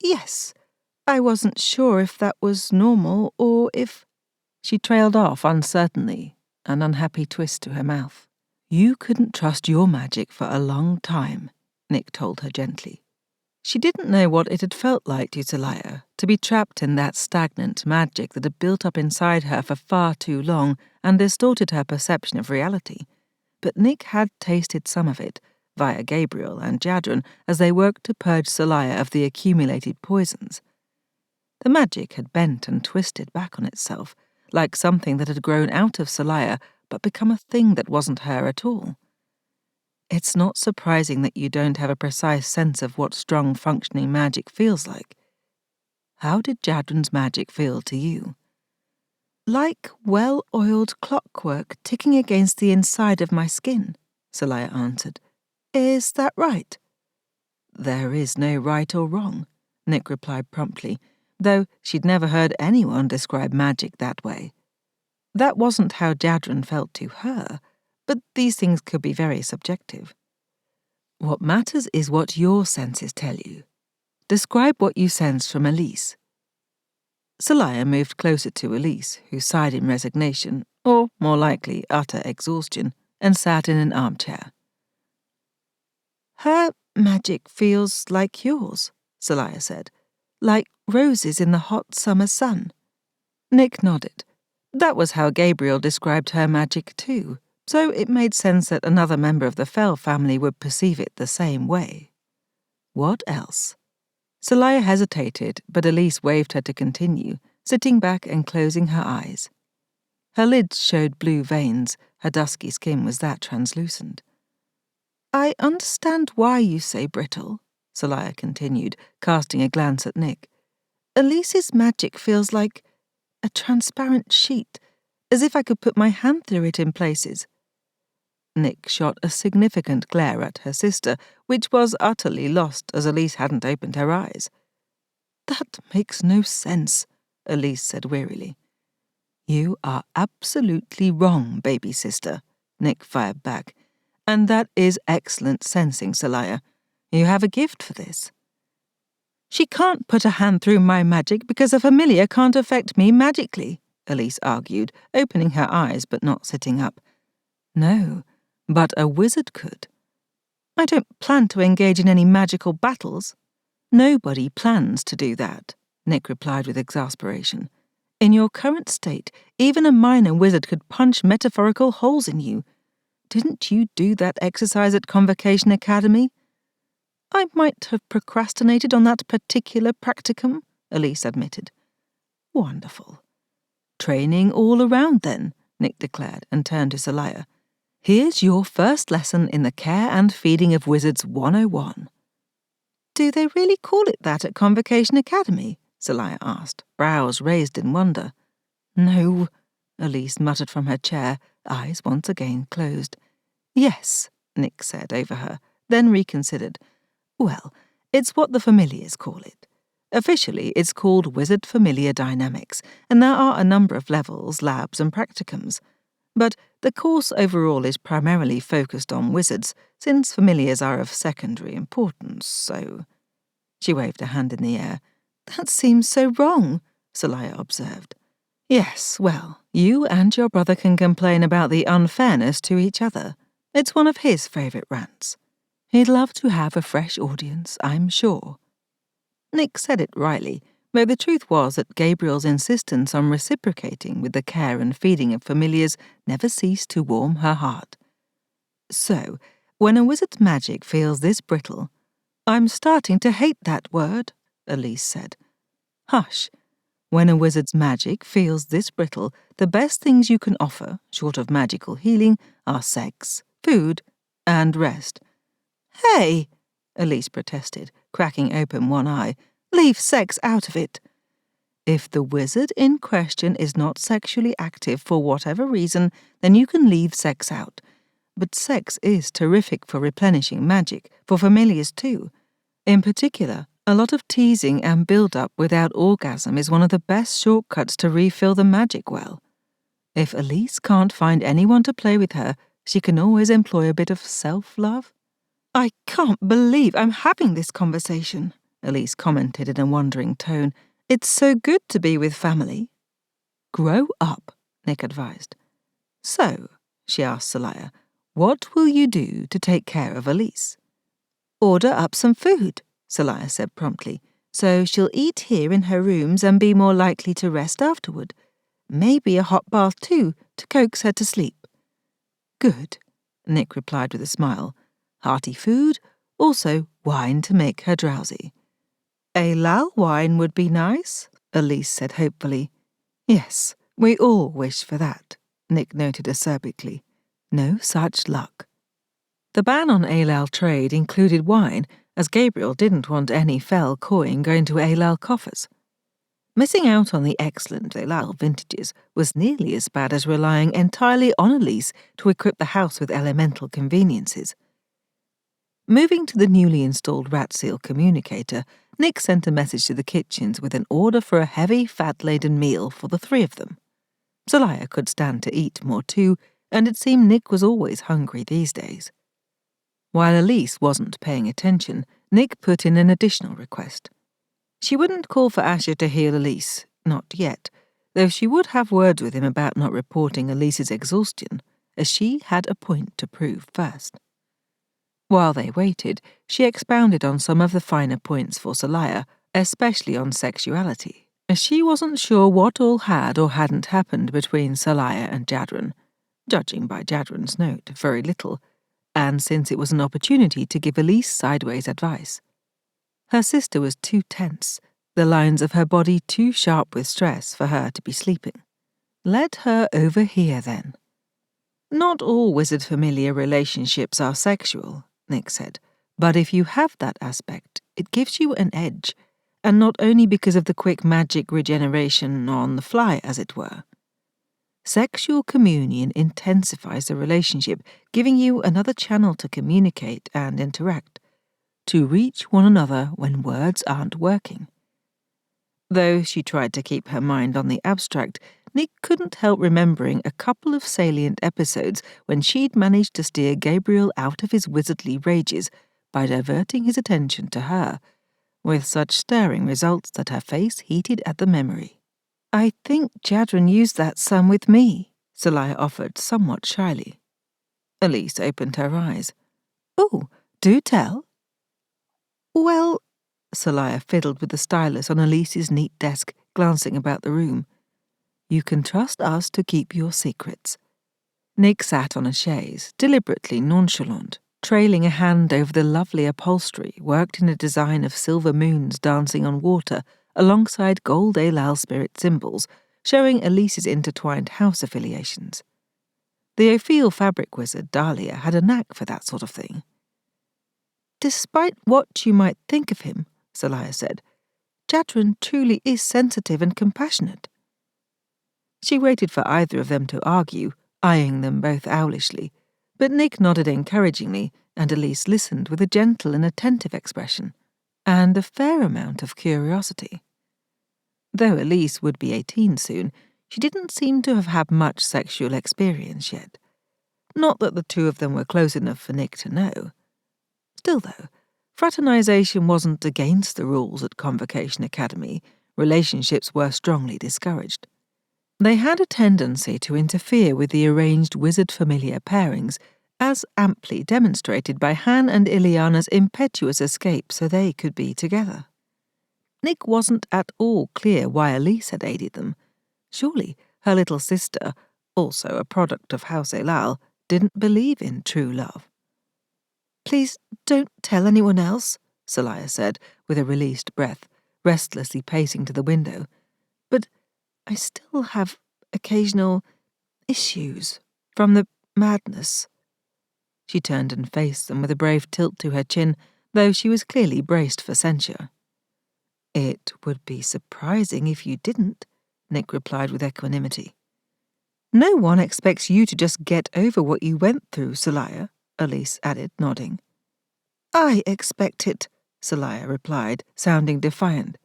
Yes, I wasn't sure if that was normal or if... She trailed off uncertainly, an unhappy twist to her mouth. You couldn't trust your magic for a long time, Nick told her gently. She didn't know what it had felt like to Seliah, to be trapped in that stagnant magic that had built up inside her for far too long and distorted her perception of reality. But Nick had tasted some of it, via Gabriel and Jadren, as they worked to purge Seliah of the accumulated poisons. The magic had bent and twisted back on itself, like something that had grown out of Seliah but become a thing that wasn't her at all. It's not surprising that you don't have a precise sense of what strong functioning magic feels like. How did Jadren's magic feel to you? Like well-oiled clockwork ticking against the inside of my skin, Seliah answered. Is that right? There is no right or wrong, Nick replied promptly, though she'd never heard anyone describe magic that way. That wasn't how Jadren felt to her, but these things could be very subjective. What matters is what your senses tell you. Describe what you sensed from Elise. Seliah moved closer to Elise, who sighed in resignation, or more likely utter exhaustion, and sat in an armchair. Her magic feels like yours, Seliah said, like roses in the hot summer sun. Nick nodded. That was how Gabriel described her magic too, so it made sense that another member of the Phel family would perceive it the same way. What else? Seliah hesitated, but Elise waved her to continue, sitting back and closing her eyes. Her lids showed blue veins, her dusky skin was that translucent. I understand why you say brittle, Seliah continued, casting a glance at Nick. Elise's magic feels like a transparent sheet, as if I could put my hand through it in places. Nick shot a significant glare at her sister, which was utterly lost as Elise hadn't opened her eyes. That makes no sense, Elise said wearily. You are absolutely wrong, baby sister, Nick fired back. And that is excellent sensing, Seliah. You have a gift for this. She can't put a hand through my magic because a familiar can't affect me magically, Elise argued, opening her eyes but not sitting up. No, but a wizard could. I don't plan to engage in any magical battles. Nobody plans to do that, Nick replied with exasperation. In your current state, even a minor wizard could punch metaphorical holes in you. Didn't you do that exercise at Convocation Academy? I might have procrastinated on that particular practicum, Elise admitted. Wonderful. Training all around then, Nick declared and turned to Seliah. Here's your first lesson in the care and feeding of wizards 101. Do they really call it that at Convocation Academy? Seliah asked, brows raised in wonder. No, Elise muttered from her chair, eyes once again closed. Yes, Nick said over her, then reconsidered. Well, it's what the familiars call it. Officially, it's called Wizard Familiar Dynamics, and there are a number of levels, labs, and practicums. But the course overall is primarily focused on wizards, since familiars are of secondary importance, so... She waved a hand in the air. That seems so wrong, Seliah observed. Yes, well, you and your brother can complain about the unfairness to each other. It's one of his favourite rants. He'd love to have a fresh audience, I'm sure. Nick said it rightly, though the truth was that Gabriel's insistence on reciprocating with the care and feeding of familiars never ceased to warm her heart. So, when a wizard's magic feels this brittle, I'm starting to hate that word, Elise said. Hush. When a wizard's magic feels this brittle, the best things you can offer, short of magical healing, are sex, food, and rest. Hey, Elise protested, cracking open one eye. Leave sex out of it. If the wizard in question is not sexually active for whatever reason, then you can leave sex out. But sex is terrific for replenishing magic, for familiars too. In particular, a lot of teasing and build-up without orgasm is one of the best shortcuts to refill the magic well. If Elise can't find anyone to play with her, she can always employ a bit of self-love. I can't believe I'm having this conversation, Elise commented in a wondering tone. It's so good to be with family. Grow up, Nick advised. So, she asked Seliah, what will you do to take care of Elise? Order up some food, Seliah said promptly, so she'll eat here in her rooms and be more likely to rest afterward. Maybe a hot bath too, to coax her to sleep. Good, Nick replied with a smile. Hearty food, also wine to make her drowsy. A lal wine would be nice, Elise said hopefully. Yes, we all wish for that, Nick noted acerbically. No such luck. The ban on Alal trade included wine, as Gabriel didn't want any Phel coin going to Alal coffers. Missing out on the excellent Alal vintages was nearly as bad as relying entirely on Elise to equip the house with elemental conveniences. Moving to the newly installed rat seal communicator, Nick sent a message to the kitchens with an order for a heavy, fat-laden meal for the three of them. Seliah could stand to eat more too, and it seemed Nick was always hungry these days. While Elise wasn't paying attention, Nick put in an additional request. She wouldn't call for Asher to heal Elise, not yet, though she would have words with him about not reporting Elise's exhaustion, as she had a point to prove first. While they waited, she expounded on some of the finer points for Seliah, especially on sexuality, as she wasn't sure what all had or hadn't happened between Seliah and Jadren, judging by Jadren's note, very little, and since it was an opportunity to give Elise sideways advice. Her sister was too tense, the lines of her body too sharp with stress for her to be sleeping. Let her overhear then. Not all wizard-familiar relationships are sexual, Nick said. But if you have that aspect, it gives you an edge, and not only because of the quick magic regeneration on the fly, as it were. Sexual communion intensifies the relationship, giving you another channel to communicate and interact, to reach one another when words aren't working. Though she tried to keep her mind on the abstract, Nick couldn't help remembering a couple of salient episodes when she'd managed to steer Gabriel out of his wizardly rages by diverting his attention to her, with such stirring results that her face heated at the memory. "I think Jadren used that some with me," Seliah offered somewhat shyly. Elise opened her eyes. "Oh, do tell." "Well," Seliah fiddled with the stylus on Elise's neat desk, glancing about the room. "You can trust us to keep your secrets." Nick sat on a chaise, deliberately nonchalant, trailing a hand over the lovely upholstery worked in a design of silver moons dancing on water alongside gold Afoul spirit symbols, showing Elise's intertwined house affiliations. The afoul fabric wizard Dahlia had a knack for that sort of thing. "Despite what you might think of him," Seliah said, "Jadren truly is sensitive and compassionate." She waited for either of them to argue, eyeing them both owlishly, but Nick nodded encouragingly, and Elise listened with a gentle and attentive expression, and a fair amount of curiosity. Though Elise would be 18 soon, she didn't seem to have had much sexual experience yet. Not that the two of them were close enough for Nick to know. Still, though, fraternization wasn't against the rules at Convocation Academy. Relationships were strongly discouraged. They had a tendency to interfere with the arranged wizard-familiar pairings, as amply demonstrated by Han and Ileana's impetuous escape so they could be together. Nick wasn't at all clear why Elise had aided them. Surely her little sister, also a product of House Afoul, didn't believe in true love. "Please don't tell anyone else," Seliah said, with a released breath, restlessly pacing to the window. "But I still have occasional issues from the madness." She turned and faced them with a brave tilt to her chin, though she was clearly braced for censure. "It would be surprising if you didn't," Nick replied with equanimity. "No one expects you to just get over what you went through, Seliah," Elise added, nodding. "I expect it," Seliah replied, sounding defiant.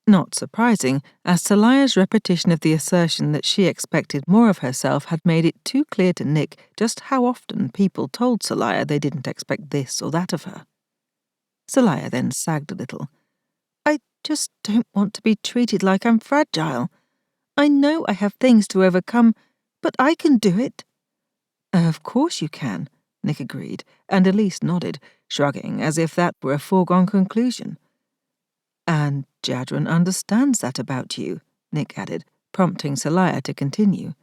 Not surprising, as Seliah's repetition of the assertion that she expected more of herself had made it too clear to Nick just how often people told Seliah they didn't expect this or that of her. Seliah then sagged a little. "I just don't want to be treated like I'm fragile. I know I have things to overcome, but I can do it." "Of course you can," Nick agreed, and Elise nodded, shrugging as if that were a foregone conclusion. "And Jadren understands that about you," Nick added, prompting Seliah to continue.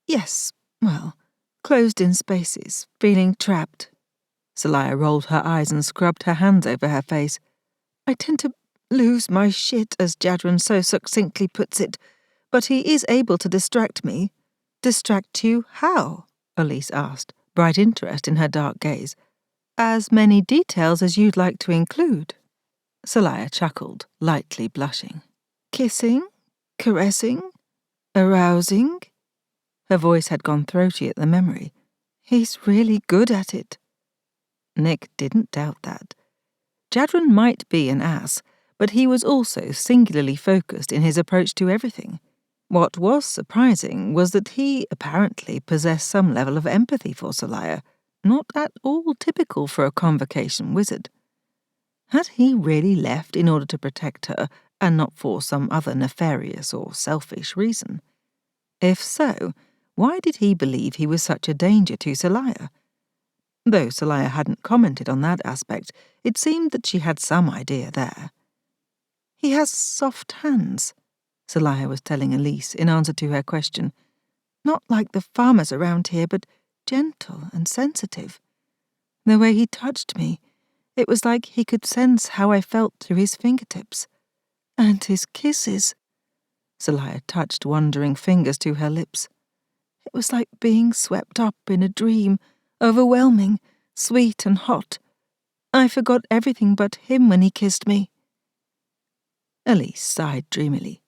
"Yes, well, closed in spaces, feeling trapped." Seliah rolled her eyes and scrubbed her hands over her face. "I tend to lose my shit, as Jadren so succinctly puts it, but he is able to distract me." "Distract you how?" Elise asked, bright interest in her dark gaze. "As many details as you'd like to include." Seliah chuckled, lightly blushing. "Kissing? Caressing? Arousing?" Her voice had gone throaty at the memory. "He's really good at it." Nick didn't doubt that. Jadren might be an ass, but he was also singularly focused in his approach to everything. What was surprising was that he apparently possessed some level of empathy for Seliah, not at all typical for a Convocation wizard. Had he really left in order to protect her, and not for some other nefarious or selfish reason? If so, why did he believe he was such a danger to Seliah? Though Seliah hadn't commented on that aspect, it seemed that she had some idea there. "He has soft hands," Seliah was telling Elise in answer to her question. "Not like the farmers around here, but gentle and sensitive. The way he touched me, it was like he could sense how I felt through his fingertips. And his kisses." Seliah touched wandering fingers to her lips. "It was like being swept up in a dream, overwhelming, sweet and hot. I forgot everything but him when he kissed me." Elise sighed dreamily.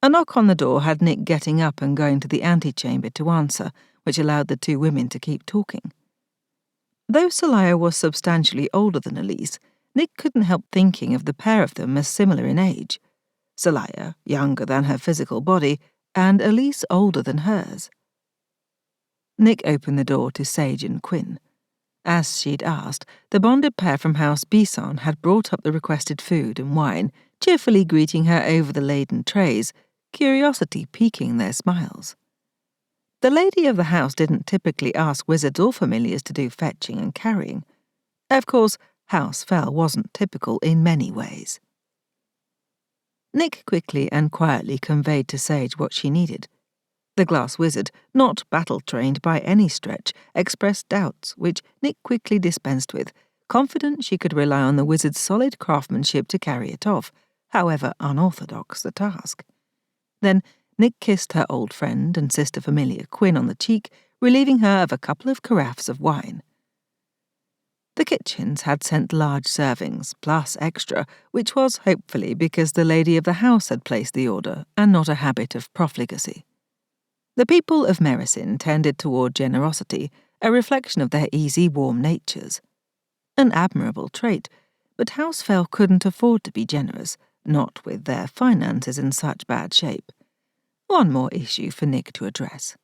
A knock on the door had Nick getting up and going to the antechamber to answer, which allowed the two women to keep talking. Though Seliah was substantially older than Elise, Nick couldn't help thinking of the pair of them as similar in age. Seliah, younger than her physical body, and Elise older than hers. Nick opened the door to Sage and Quinn. As she'd asked, the bonded pair from House Bisson had brought up the requested food and wine, cheerfully greeting her over the laden trays, curiosity piquing their smiles. The lady of the house didn't typically ask wizards or familiars to do fetching and carrying. Of course, House Phel wasn't typical in many ways. Nick quickly and quietly conveyed to Sage what she needed. The glass wizard, not battle-trained by any stretch, expressed doubts, which Nick quickly dispensed with, confident she could rely on the wizard's solid craftsmanship to carry it off, however unorthodox the task. Then Nick kissed her old friend and sister familiar Quinn on the cheek, relieving her of a couple of carafes of wine. The kitchens had sent large servings, plus extra, which was hopefully because the lady of the house had placed the order, and not a habit of profligacy. The people of Mericin tended toward generosity, a reflection of their easy, warm natures. An admirable trait, but House Phel couldn't afford to be generous, not with their finances in such bad shape. One more issue for Nick to address.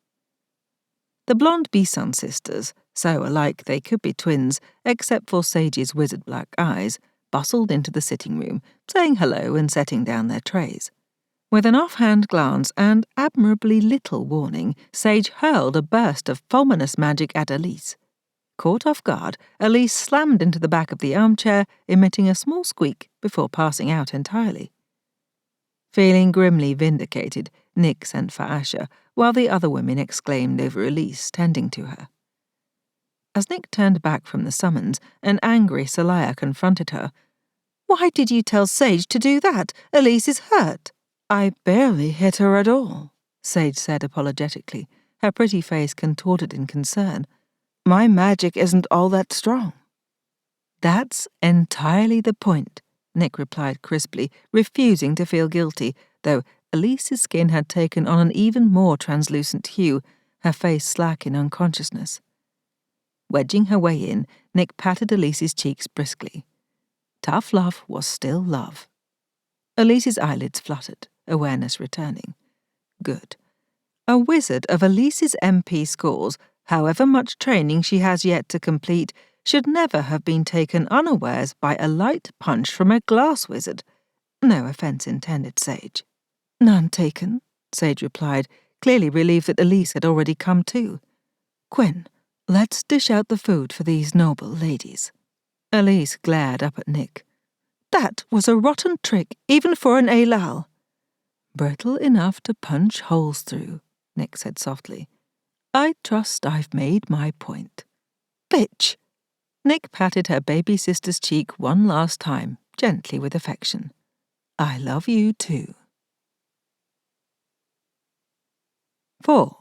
The blonde Bisson sisters, so alike they could be twins, except for Sage's wizard black eyes, bustled into the sitting room, saying hello and setting down their trays. With an offhand glance and admirably little warning, Sage hurled a burst of fulminous magic at Elise. Caught off guard, Elise slammed into the back of the armchair, emitting a small squeak before passing out entirely. Feeling grimly vindicated, Nick sent for Asher, while the other women exclaimed over Elise tending to her. As Nick turned back from the summons, an angry Seliah confronted her. "Why did you tell Sage to do that? Elise is hurt." "I barely hit her at all," Sage said apologetically, her pretty face contorted in concern. "My magic isn't all that strong." "That's entirely the point," Nick replied crisply, refusing to feel guilty, though Elise's skin had taken on an even more translucent hue, her face slack in unconsciousness. Wedging her way in, Nick patted Elise's cheeks briskly. Tough love was still love. Elise's eyelids fluttered, awareness returning. Good. A wizard of Elise's MP scores, however much training she has yet to complete, should never have been taken unawares by a light punch from a glass wizard. No offense intended, Sage. "None taken," Sage replied, clearly relieved that Elise had already come to. "Quinn, let's dish out the food for these noble ladies." Elise glared up at Nick. "That was a rotten trick, even for an afoul." "Brittle enough to punch holes through," Nick said softly. "I trust I've made my point." "Bitch!" Nick patted her baby sister's cheek one last time, gently with affection. "I love you too." 4.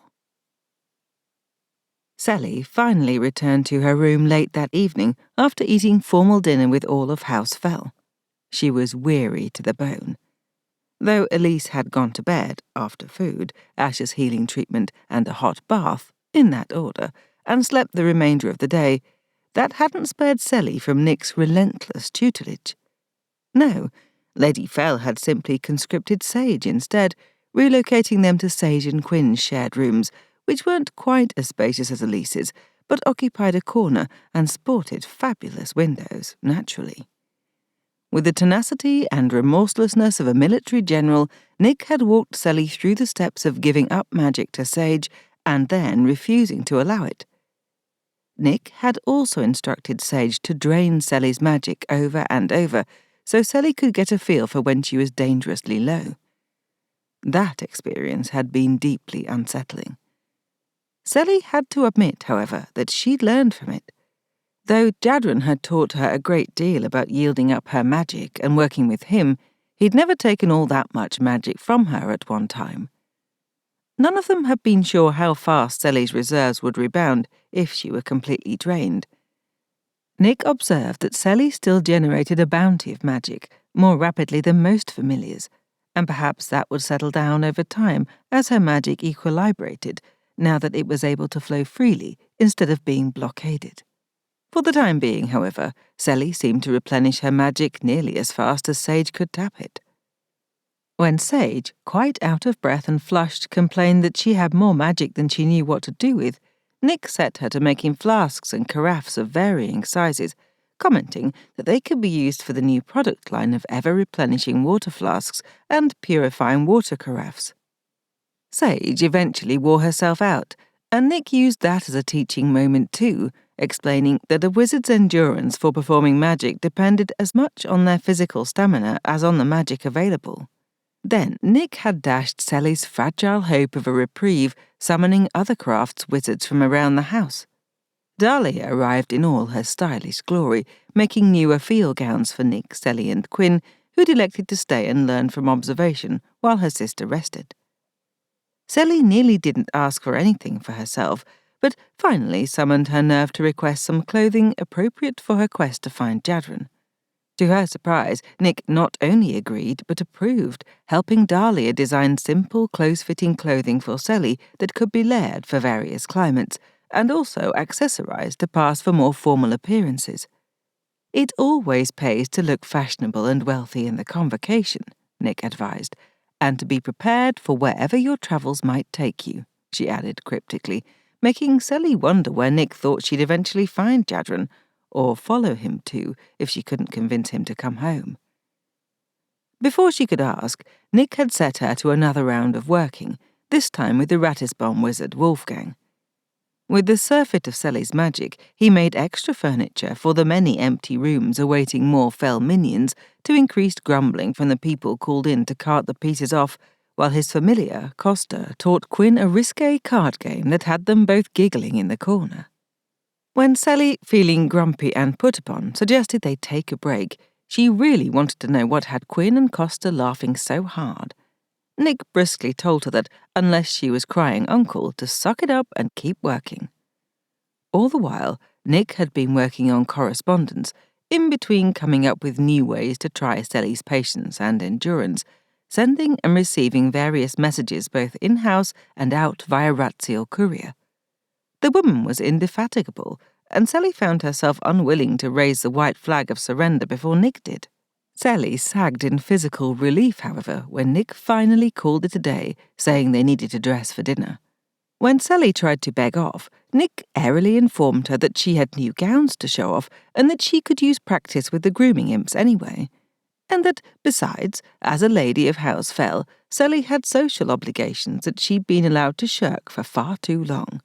Sally finally returned to her room late that evening after eating formal dinner with all of House Phel. She was weary to the bone. Though Elise had gone to bed, after food, Asher's healing treatment, and a hot bath, in that order, and slept the remainder of the day, that hadn't spared Sally from Nick's relentless tutelage. No, Lady Phel had simply conscripted Sage instead, relocating them to Sage and Quinn's shared rooms, which weren't quite as spacious as Elise's, but occupied a corner and sported fabulous windows, naturally. With the tenacity and remorselessness of a military general, Nick had walked Sally through the steps of giving up magic to Sage and then refusing to allow it. Nick had also instructed Sage to drain Sally's magic over and over, so Sally could get a feel for when she was dangerously low. That experience had been deeply unsettling. Sally had to admit, however, that she'd learned from it. Though Jadren had taught her a great deal about yielding up her magic and working with him, he'd never taken all that much magic from her at one time. None of them had been sure how fast Sally's reserves would rebound if she were completely drained. Nick observed that Seli still generated a bounty of magic, more rapidly than most familiars, and perhaps that would settle down over time as her magic equilibrated, now that it was able to flow freely instead of being blockaded. For the time being, however, Seli seemed to replenish her magic nearly as fast as Sage could tap it. When Sage, quite out of breath and flushed, complained that she had more magic than she knew what to do with, Nick set her to making flasks and carafes of varying sizes, commenting that they could be used for the new product line of ever-replenishing water flasks and purifying water carafes. Sage eventually wore herself out, and Nick used that as a teaching moment too, explaining that a wizard's endurance for performing magic depended as much on their physical stamina as on the magic available. Then Nick had dashed Seli's fragile hope of a reprieve, summoning other crafts wizards from around the house. Dahlia arrived in all her stylish glory, making new afoul gowns for Nick, Seli and Quinn, who'd elected to stay and learn from observation while her sister rested. Seli nearly didn't ask for anything for herself, but finally summoned her nerve to request some clothing appropriate for her quest to find Jadren. To her surprise, Nick not only agreed but approved, helping Dahlia design simple, close-fitting clothing for Seli that could be layered for various climates, and also accessorized to pass for more formal appearances. It always pays to look fashionable and wealthy in the Convocation, Nick advised, and to be prepared for wherever your travels might take you, she added cryptically, making Seli wonder where Nick thought she'd eventually find Jadren, or follow him to if she couldn't convince him to come home. Before she could ask, Nick had set her to another round of working, this time with the Ratisbon wizard Wolfgang. With the surfeit of Seli's magic, he made extra furniture for the many empty rooms awaiting more fell minions to increased grumbling from the people called in to cart the pieces off, while his familiar, Costa, taught Quinn a risque card game that had them both giggling in the corner. When Seli, feeling grumpy and put upon, suggested they take a break, she really wanted to know what had Quinn and Costa laughing so hard. Nick briskly told her that, unless she was crying uncle, to suck it up and keep working. All the while, Nick had been working on correspondence, in between coming up with new ways to try Seli's patience and endurance, sending and receiving various messages both in-house and out via Raziel courier. The woman was indefatigable, and Seli found herself unwilling to raise the white flag of surrender before Nick did. Seli sagged in physical relief, however, when Nick finally called it a day, saying they needed to dress for dinner. When Seli tried to beg off, Nick airily informed her that she had new gowns to show off and that she could use practice with the grooming imps anyway. And that, besides, as a lady of House Phel, Seli had social obligations that she'd been allowed to shirk for far too long.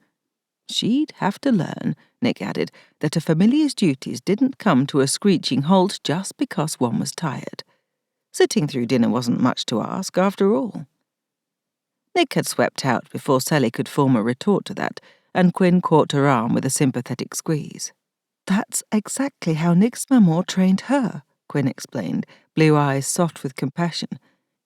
She'd have to learn, Nick added, that a familiar's duties didn't come to a screeching halt just because one was tired. Sitting through dinner wasn't much to ask, after all. Nick had swept out before Seli could form a retort to that, and Quinn caught her arm with a sympathetic squeeze. "That's exactly how Nick's maman trained her," Quinn explained, blue eyes soft with compassion.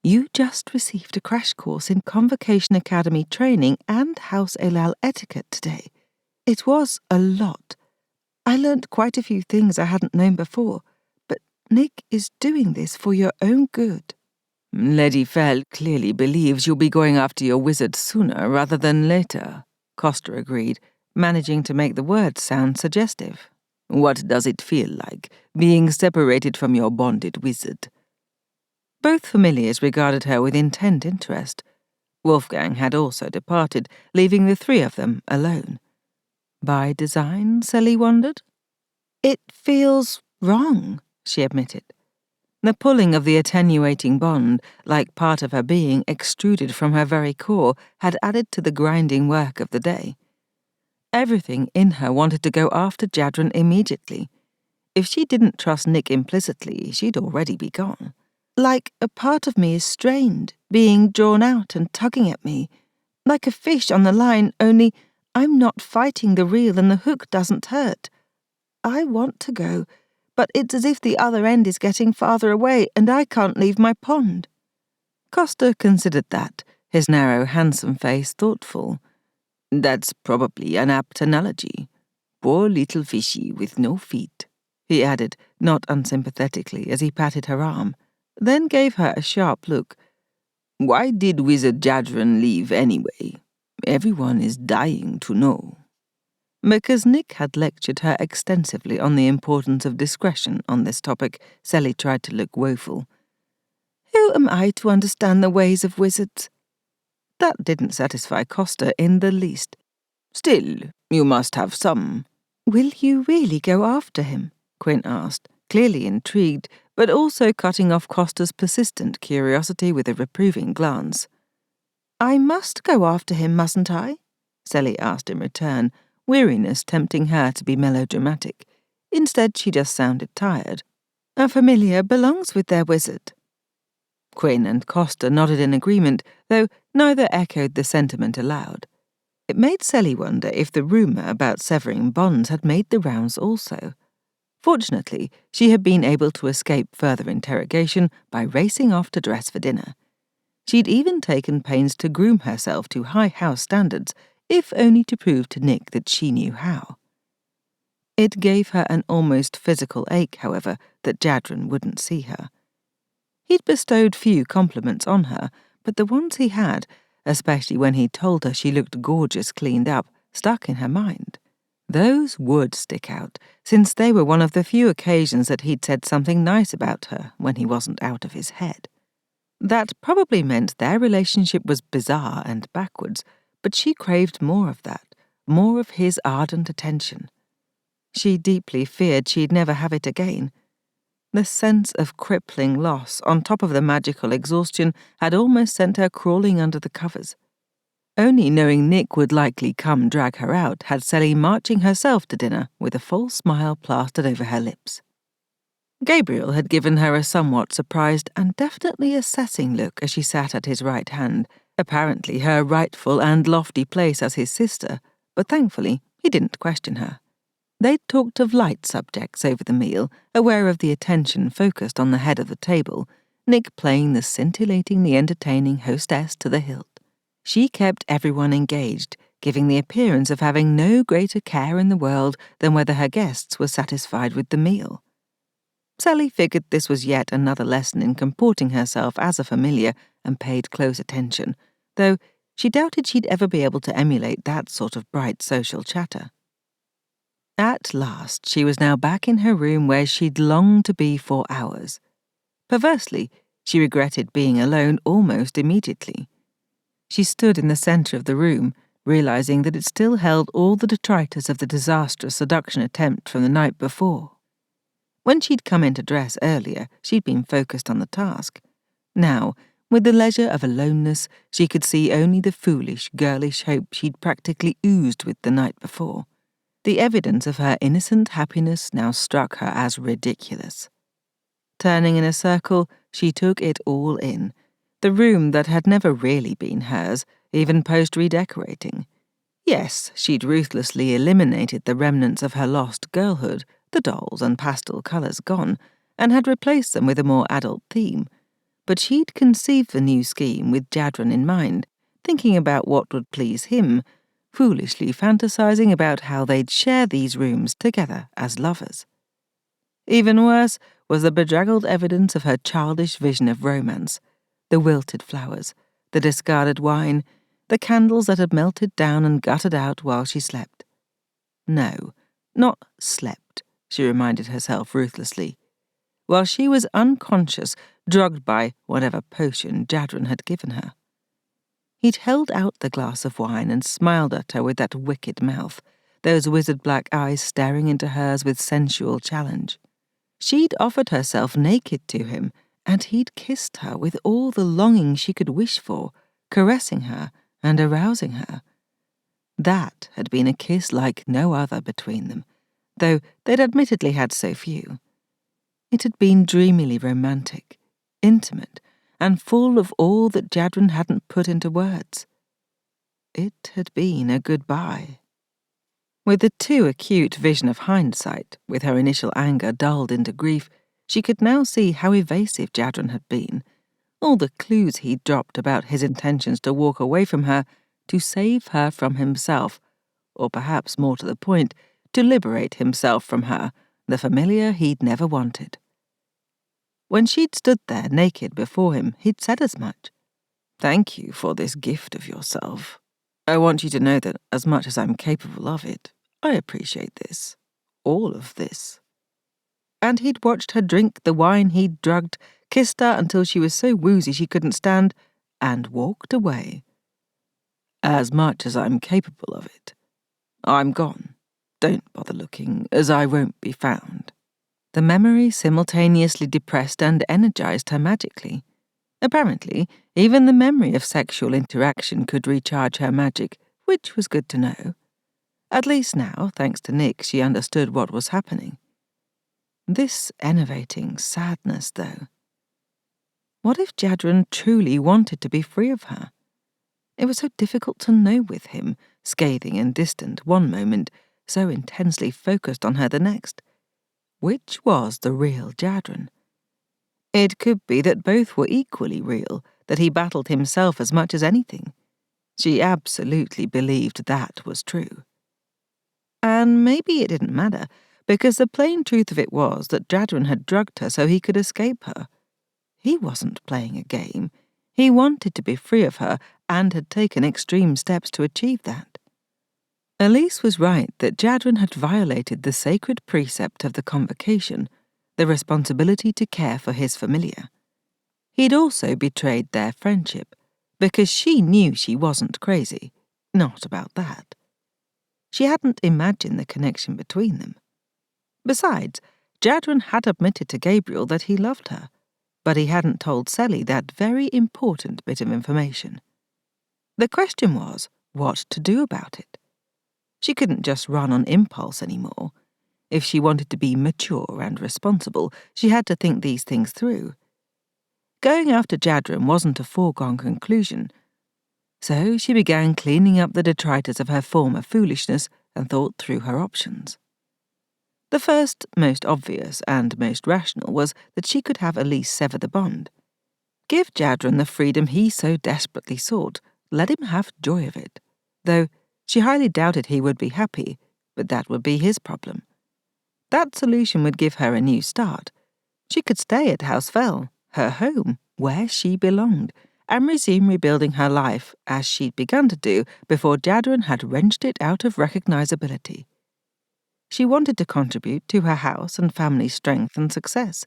"You just received a crash course in Convocation Academy training and House Elal etiquette today. It was a lot. I learnt quite a few things I hadn't known before, but Nick is doing this for your own good." "Lady Phel clearly believes you'll be going after your wizard sooner rather than later," Costa agreed, managing to make the words sound suggestive. "What does it feel like, being separated from your bonded wizard?" Both familiars regarded her with intent interest. Wolfgang had also departed, leaving the three of them alone. By design, Seli wondered? "It feels wrong," she admitted. The pulling of the attenuating bond, like part of her being extruded from her very core, had added to the grinding work of the day. Everything in her wanted to go after Jadren immediately. If she didn't trust Nick implicitly, she'd already be gone. "Like a part of me is strained, being drawn out and tugging at me. Like a fish on the line, only I'm not fighting the reel and the hook doesn't hurt. I want to go, but it's as if the other end is getting farther away and I can't leave my pond." Costa considered that, his narrow, handsome face thoughtful. "That's probably an apt analogy. Poor little fishy with no feet." he added, not unsympathetically, as he patted her arm, then gave her a sharp look. "Why did Wizard Jadren leave anyway? Everyone is dying to know." Because Nick had lectured her extensively on the importance of discretion on this topic, Sally tried to look woeful. "Who am I to understand the ways of wizards?" That didn't satisfy Costa in the least. "Still, you must have some." "Will you really go after him?" Quinn asked, clearly intrigued, but also cutting off Costa's persistent curiosity with a reproving glance. "I must go after him, mustn't I?" Sally asked in return, weariness tempting her to be melodramatic. Instead, she just sounded tired. "A familiar belongs with their wizard." Quinn and Costa nodded in agreement, though neither echoed the sentiment aloud. It made Sally wonder if the rumour about severing bonds had made the rounds also. Fortunately, she had been able to escape further interrogation by racing off to dress for dinner. She'd even taken pains to groom herself to high house standards, if only to prove to Nick that she knew how. It gave her an almost physical ache, however, that Jadren wouldn't see her. He'd bestowed few compliments on her, but the ones he had, especially when he told her she looked gorgeous cleaned up, stuck in her mind. Those would stick out, since they were one of the few occasions that he'd said something nice about her when he wasn't out of his head. That probably meant their relationship was bizarre and backwards, but she craved more of that, more of his ardent attention. She deeply feared she'd never have it again. The sense of crippling loss on top of the magical exhaustion had almost sent her crawling under the covers. Only knowing Nick would likely come drag her out had Sally marching herself to dinner with a false smile plastered over her lips. Gabriel had given her a somewhat surprised and definitely assessing look as she sat at his right hand, apparently her rightful and lofty place as his sister, but thankfully he didn't question her. They'd talked of light subjects over the meal, aware of the attention focused on the head of the table, Nick playing the scintillatingly entertaining hostess to the hilt. She kept everyone engaged, giving the appearance of having no greater care in the world than whether her guests were satisfied with the meal. Sally figured this was yet another lesson in comporting herself as a familiar and paid close attention, though she doubted she'd ever be able to emulate that sort of bright social chatter. At last, she was now back in her room where she'd longed to be for hours. Perversely, she regretted being alone almost immediately. She stood in the centre of the room, realizing that it still held all the detritus of the disastrous seduction attempt from the night before. When she'd come in to dress earlier, she'd been focused on the task. Now, with the leisure of aloneness, she could see only the foolish, girlish hope she'd practically oozed with the night before. The evidence of her innocent happiness now struck her as ridiculous. Turning in a circle, she took it all in. The room that had never really been hers, even post-redecorating. Yes, she'd ruthlessly eliminated the remnants of her lost girlhood, the dolls and pastel colours gone, and had replaced them with a more adult theme. But she'd conceived the new scheme with Jadren in mind, thinking about what would please him, foolishly fantasizing about how they'd share these rooms together as lovers. Even worse was the bedraggled evidence of her childish vision of romance, the wilted flowers, the discarded wine, the candles that had melted down and guttered out while she slept. No, not slept, she reminded herself ruthlessly. While she was unconscious, drugged by whatever potion Jadren had given her. He'd held out the glass of wine and smiled at her with that wicked mouth, those wizard black eyes staring into hers with sensual challenge. She'd offered herself naked to him, and he'd kissed her with all the longing she could wish for, caressing her and arousing her. That had been a kiss like no other between them, though they'd admittedly had so few. It had been dreamily romantic, intimate, and full of all that Jadren hadn't put into words. It had been a goodbye. With the too acute vision of hindsight, with her initial anger dulled into grief, she could now see how evasive Jadren had been. All the clues he'd dropped about his intentions to walk away from her, to save her from himself, or perhaps more to the point, to liberate himself from her, the familiar he'd never wanted. When she'd stood there naked before him, he'd said as much. "Thank you for this gift of yourself. I want you to know that as much as I'm capable of it, I appreciate this. All of this." And he'd watched her drink the wine he'd drugged, kissed her until she was so woozy she couldn't stand, and walked away. "As much as I'm capable of it. I'm gone. Don't bother looking, as I won't be found." The memory simultaneously depressed and energized her magically. Apparently, even the memory of sexual interaction could recharge her magic, which was good to know. At least now, thanks to Nick, she understood what was happening. This enervating sadness, though. What if Jadren truly wanted to be free of her? It was so difficult to know with him, scathing and distant one moment, so intensely focused on her the next. Which was the real Jadren? It could be that both were equally real, that he battled himself as much as anything. She absolutely believed that was true. And maybe it didn't matter, because the plain truth of it was that Jadren had drugged her so he could escape her. He wasn't playing a game. He wanted to be free of her and had taken extreme steps to achieve that. Elise was right that Jadren had violated the sacred precept of the Convocation, the responsibility to care for his familiar. He'd also betrayed their friendship, because she knew she wasn't crazy. Not about that. She hadn't imagined the connection between them. Besides, Jadren had admitted to Gabriel that he loved her, but he hadn't told Sally that very important bit of information. The question was, what to do about it? She couldn't just run on impulse anymore. If she wanted to be mature and responsible, she had to think these things through. Going after Jadren wasn't a foregone conclusion, so she began cleaning up the detritus of her former foolishness and thought through her options. The first, most obvious, and most rational was that she could have Elise sever the bond. Give Jadren the freedom he so desperately sought, let him have joy of it, though she highly doubted he would be happy, but that would be his problem. That solution would give her a new start. She could stay at House Phel, her home, where she belonged, and resume rebuilding her life as she'd begun to do before Jadren had wrenched it out of recognizability. She wanted to contribute to her house and family's strength and success.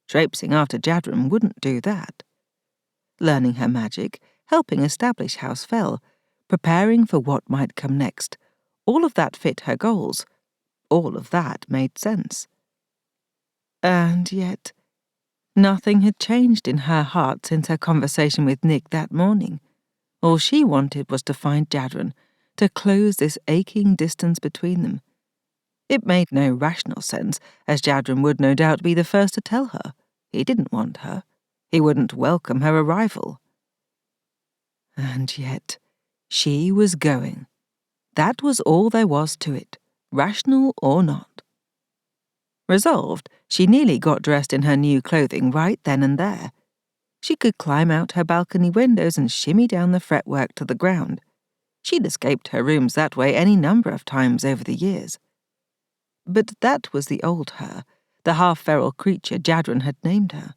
Traipsing after Jadren wouldn't do that. Learning her magic, helping establish House Phel, preparing for what might come next, all of that fit her goals. All of that made sense. And yet, nothing had changed in her heart since her conversation with Nick that morning. All she wanted was to find Jadren, to close this aching distance between them. It made no rational sense, as Jadren would no doubt be the first to tell her. He didn't want her. He wouldn't welcome her arrival. And yet, she was going. That was all there was to it, rational or not. Resolved, she nearly got dressed in her new clothing right then and there. She could climb out her balcony windows and shimmy down the fretwork to the ground. She'd escaped her rooms that way any number of times over the years. But that was the old her, the half-feral creature Jadren had named her.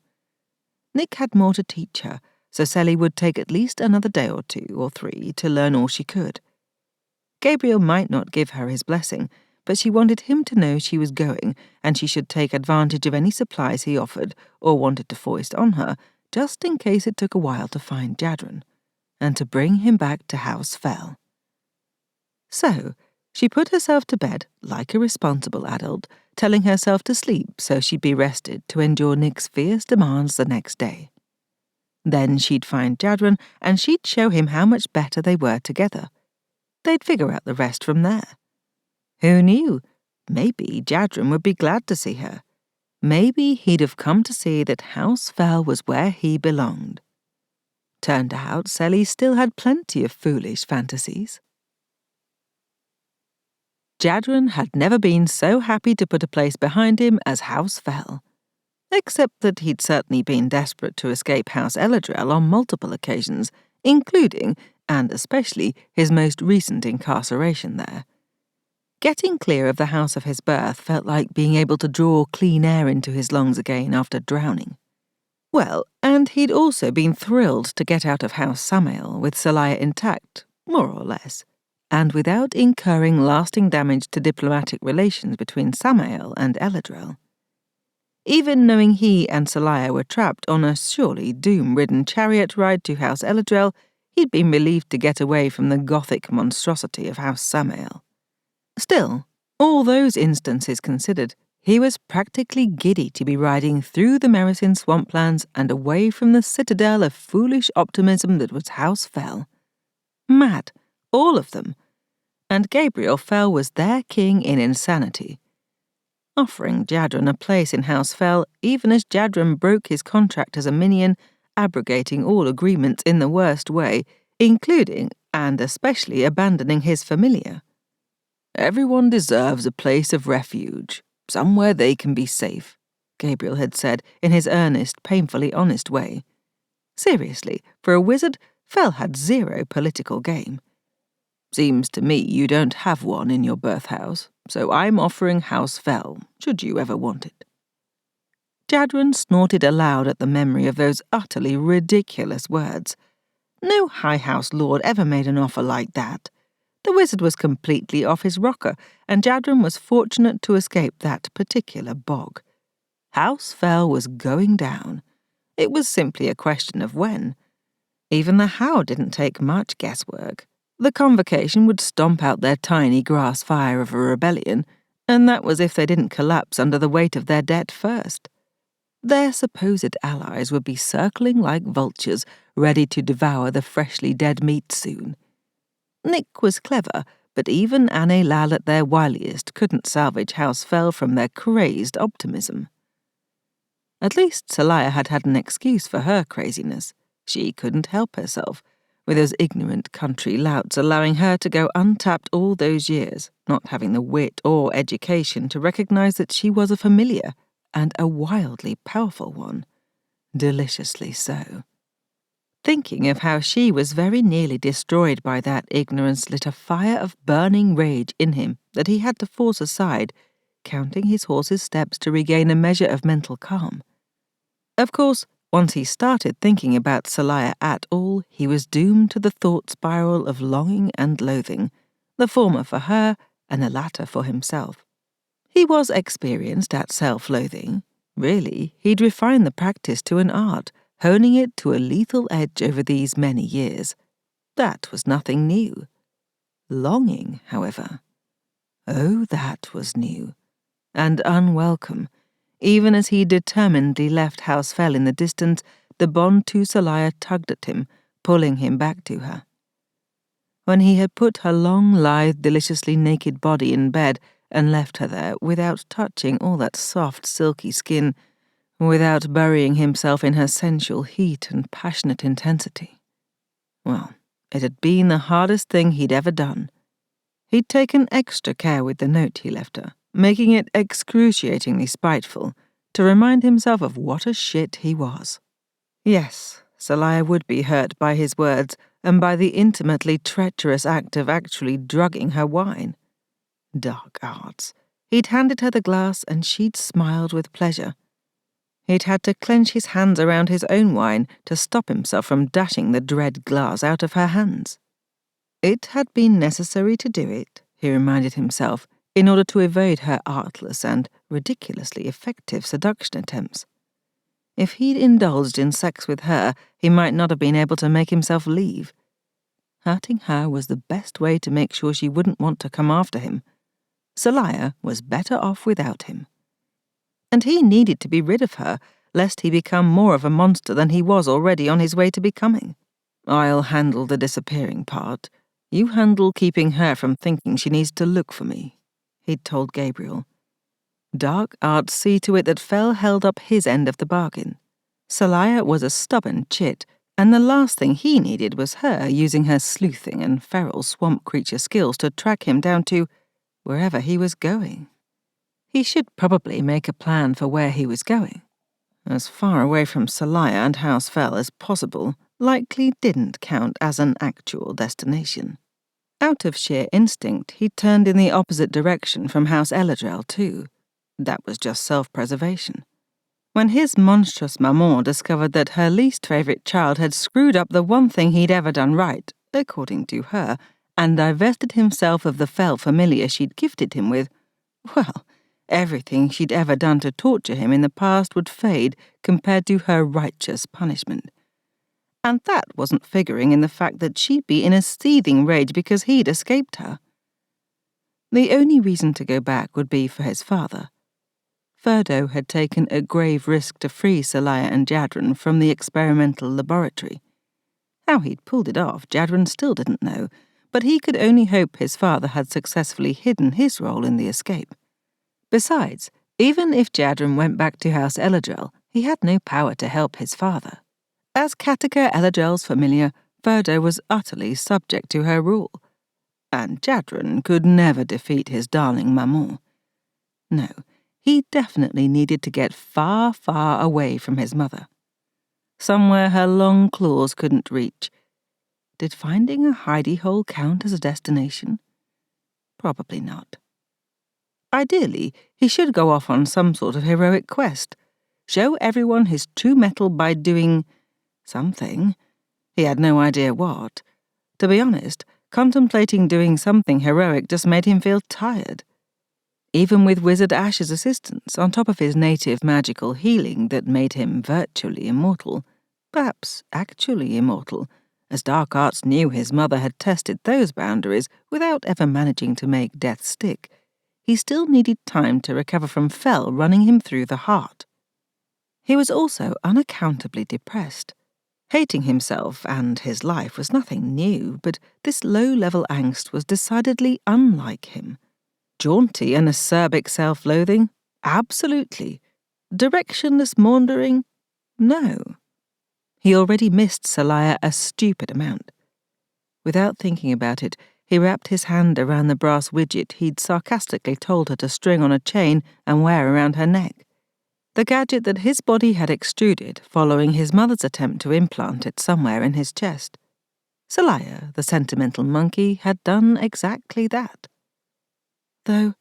Nick had more to teach her, so Sally would take at least another day or 2 or 3 to learn all she could. Gabriel might not give her his blessing, but she wanted him to know she was going, and she should take advantage of any supplies he offered or wanted to foist on her, just in case it took a while to find Jadren, and to bring him back to House Phel. So, she put herself to bed like a responsible adult, telling herself to sleep so she'd be rested to endure Nick's fierce demands the next day. Then she'd find Jadren, and she'd show him how much better they were together. They'd figure out the rest from there. Who knew? Maybe Jadren would be glad to see her. Maybe he'd have come to see that House Phel was where he belonged. Turned out Sally still had plenty of foolish fantasies. Jadren had never been so happy to put a place behind him as House Phel. Except that he'd certainly been desperate to escape House El-Adrel on multiple occasions, including, and especially, his most recent incarceration there. Getting clear of the house of his birth felt like being able to draw clean air into his lungs again after drowning. Well, and he'd also been thrilled to get out of House Samael with Seliah intact, more or less, and without incurring lasting damage to diplomatic relations between Samael and El-Adrel. Even knowing he and Seliah were trapped on a surely doom-ridden chariot ride to House El-Adrel, he'd been relieved to get away from the gothic monstrosity of House Samael. Still, all those instances considered, he was practically giddy to be riding through the Mericin swamplands and away from the citadel of foolish optimism that was House Phel. Mad, all of them. And Gabriel Phel was their king in insanity. Offering Jadren a place in House Phel, even as Jadren broke his contract as a minion, abrogating all agreements in the worst way, including and especially abandoning his familiar. "Everyone deserves a place of refuge, somewhere they can be safe," Gabriel had said in his earnest, painfully honest way. Seriously, for a wizard, Phel had zero political game. "Seems to me you don't have one in your birth house, so I'm offering House Phel, should you ever want it." Jadren snorted aloud at the memory of those utterly ridiculous words. No High House Lord ever made an offer like that. The wizard was completely off his rocker, and Jadren was fortunate to escape that particular bog. House Phel was going down. It was simply a question of when. Even the how didn't take much guesswork. The Convocation would stomp out their tiny grass fire of a rebellion, and that was if they didn't collapse under the weight of their debt first. Their supposed allies would be circling like vultures, ready to devour the freshly dead meat soon. Nick was clever, but even Anne Lal at their wiliest couldn't salvage House Phel from their crazed optimism. At least Seliah had had an excuse for her craziness. She couldn't help herself, with those ignorant country louts allowing her to go untapped all those years, not having the wit or education to recognize that she was a familiar, and a wildly powerful one. Deliciously so. Thinking of how she was very nearly destroyed by that ignorance lit a fire of burning rage in him that he had to force aside, counting his horse's steps to regain a measure of mental calm. Of course, once he started thinking about Seliah at all, he was doomed to the thought spiral of longing and loathing, the former for her and the latter for himself. He was experienced at self-loathing. Really, he'd refined the practice to an art, honing it to a lethal edge over these many years. That was nothing new. Longing, however. Oh, that was new. And unwelcome. Even as he determinedly left House Phel in the distance, the bond to Seliah tugged at him, pulling him back to her. When he had put her long, lithe, deliciously naked body in bed and left her there without touching all that soft, silky skin, without burying himself in her sensual heat and passionate intensity. Well, it had been the hardest thing he'd ever done. He'd taken extra care with the note he left her, making it excruciatingly spiteful, to remind himself of what a shit he was. Yes, Seliah would be hurt by his words and by the intimately treacherous act of actually drugging her wine. Dark arts. He'd handed her the glass and she'd smiled with pleasure. He'd had to clench his hands around his own wine to stop himself from dashing the dread glass out of her hands. It had been necessary to do it, he reminded himself, in order to evade her artless and ridiculously effective seduction attempts. If he'd indulged in sex with her, he might not have been able to make himself leave. Hurting her was the best way to make sure she wouldn't want to come after him. Seliah was better off without him. And he needed to be rid of her, lest he become more of a monster than he was already on his way to becoming. "I'll handle the disappearing part. You handle keeping her from thinking she needs to look for me," he'd told Gabriel. Dark arts see to it that Phel held up his end of the bargain. Seliah was a stubborn chit, and the last thing he needed was her using her sleuthing and feral swamp creature skills to track him down to wherever he was going. He should probably make a plan for where he was going. As far away from Seliah and House Phel as possible likely didn't count as an actual destination. Out of sheer instinct, he turned in the opposite direction from House El-Adrel too. That was just self-preservation. When his monstrous maman discovered that her least favourite child had screwed up the one thing he'd ever done right, according to her, and divested himself of the Phel familiar she'd gifted him with, well, everything she'd ever done to torture him in the past would fade compared to her righteous punishment. And that wasn't figuring in the fact that she'd be in a seething rage because he'd escaped her. The only reason to go back would be for his father. Ferdo had taken a grave risk to free Seliah and Jadren from the experimental laboratory. How he'd pulled it off, Jadren still didn't know, but he could only hope his father had successfully hidden his role in the escape. Besides, even if Jadren went back to House El-Adrel, he had no power to help his father. As Catecher El-Adrel's familiar, Ferdo was utterly subject to her rule, and Jadren could never defeat his darling maman. No, he definitely needed to get far, far away from his mother. Somewhere her long claws couldn't reach. Did finding a hidey hole count as a destination? Probably not. Ideally, he should go off on some sort of heroic quest, show everyone his true mettle by doing something. He had no idea what. To be honest, contemplating doing something heroic just made him feel tired. Even with Wizard Ash's assistance, on top of his native magical healing that made him virtually immortal, perhaps actually immortal, as Dark Arts knew his mother had tested those boundaries without ever managing to make death stick, he still needed time to recover from Phel running him through the heart. He was also unaccountably depressed. Hating himself and his life was nothing new, but this low-level angst was decidedly unlike him. Jaunty and acerbic self-loathing? Absolutely. Directionless maundering? No. He already missed Seliah a stupid amount. Without thinking about it, he wrapped his hand around the brass widget he'd sarcastically told her to string on a chain and wear around her neck. The gadget that his body had extruded following his mother's attempt to implant it somewhere in his chest. Seliah, the sentimental monkey, had done exactly that. Though,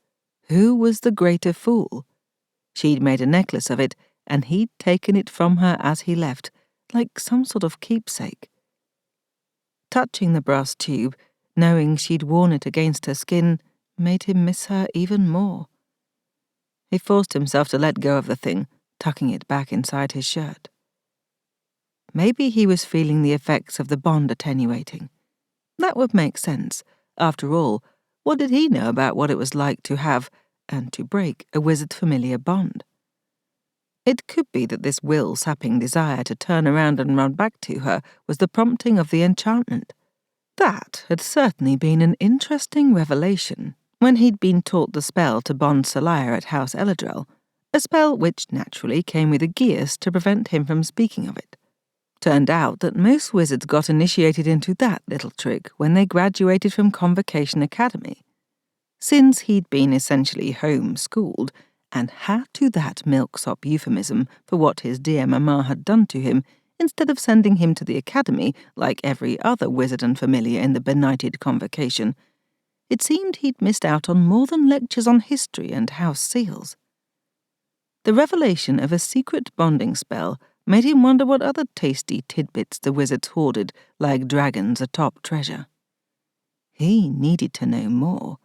who was the greater fool? She'd made a necklace of it, and he'd taken it from her as he left, like some sort of keepsake. Touching the brass tube, knowing she'd worn it against her skin, made him miss her even more. He forced himself to let go of the thing, tucking it back inside his shirt. Maybe he was feeling the effects of the bond attenuating. That would make sense. After all, what did he know about what it was like to have, and to break, a wizard-familiar bond? It could be that this will-sapping desire to turn around and run back to her was the prompting of the enchantment. That had certainly been an interesting revelation when he'd been taught the spell to bond Seliah at House El-Adrel, a spell which naturally came with a geas to prevent him from speaking of it. Turned out that most wizards got initiated into that little trick when they graduated from Convocation Academy. Since he'd been essentially home-schooled, and had to that milksop euphemism for what his dear mamma had done to him, instead of sending him to the academy like every other wizard and familiar in the benighted Convocation, it seemed he'd missed out on more than lectures on history and house seals. The revelation of a secret bonding spell made him wonder what other tasty tidbits the wizards hoarded like dragons atop treasure. He needed to know more.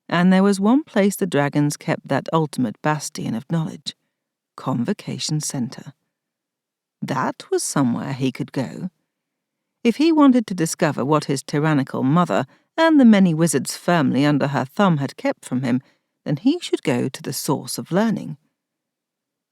And there was one place the dragons kept that ultimate bastion of knowledge, Convocation Center. That was somewhere he could go. If he wanted to discover what his tyrannical mother and the many wizards firmly under her thumb had kept from him, then he should go to the source of learning.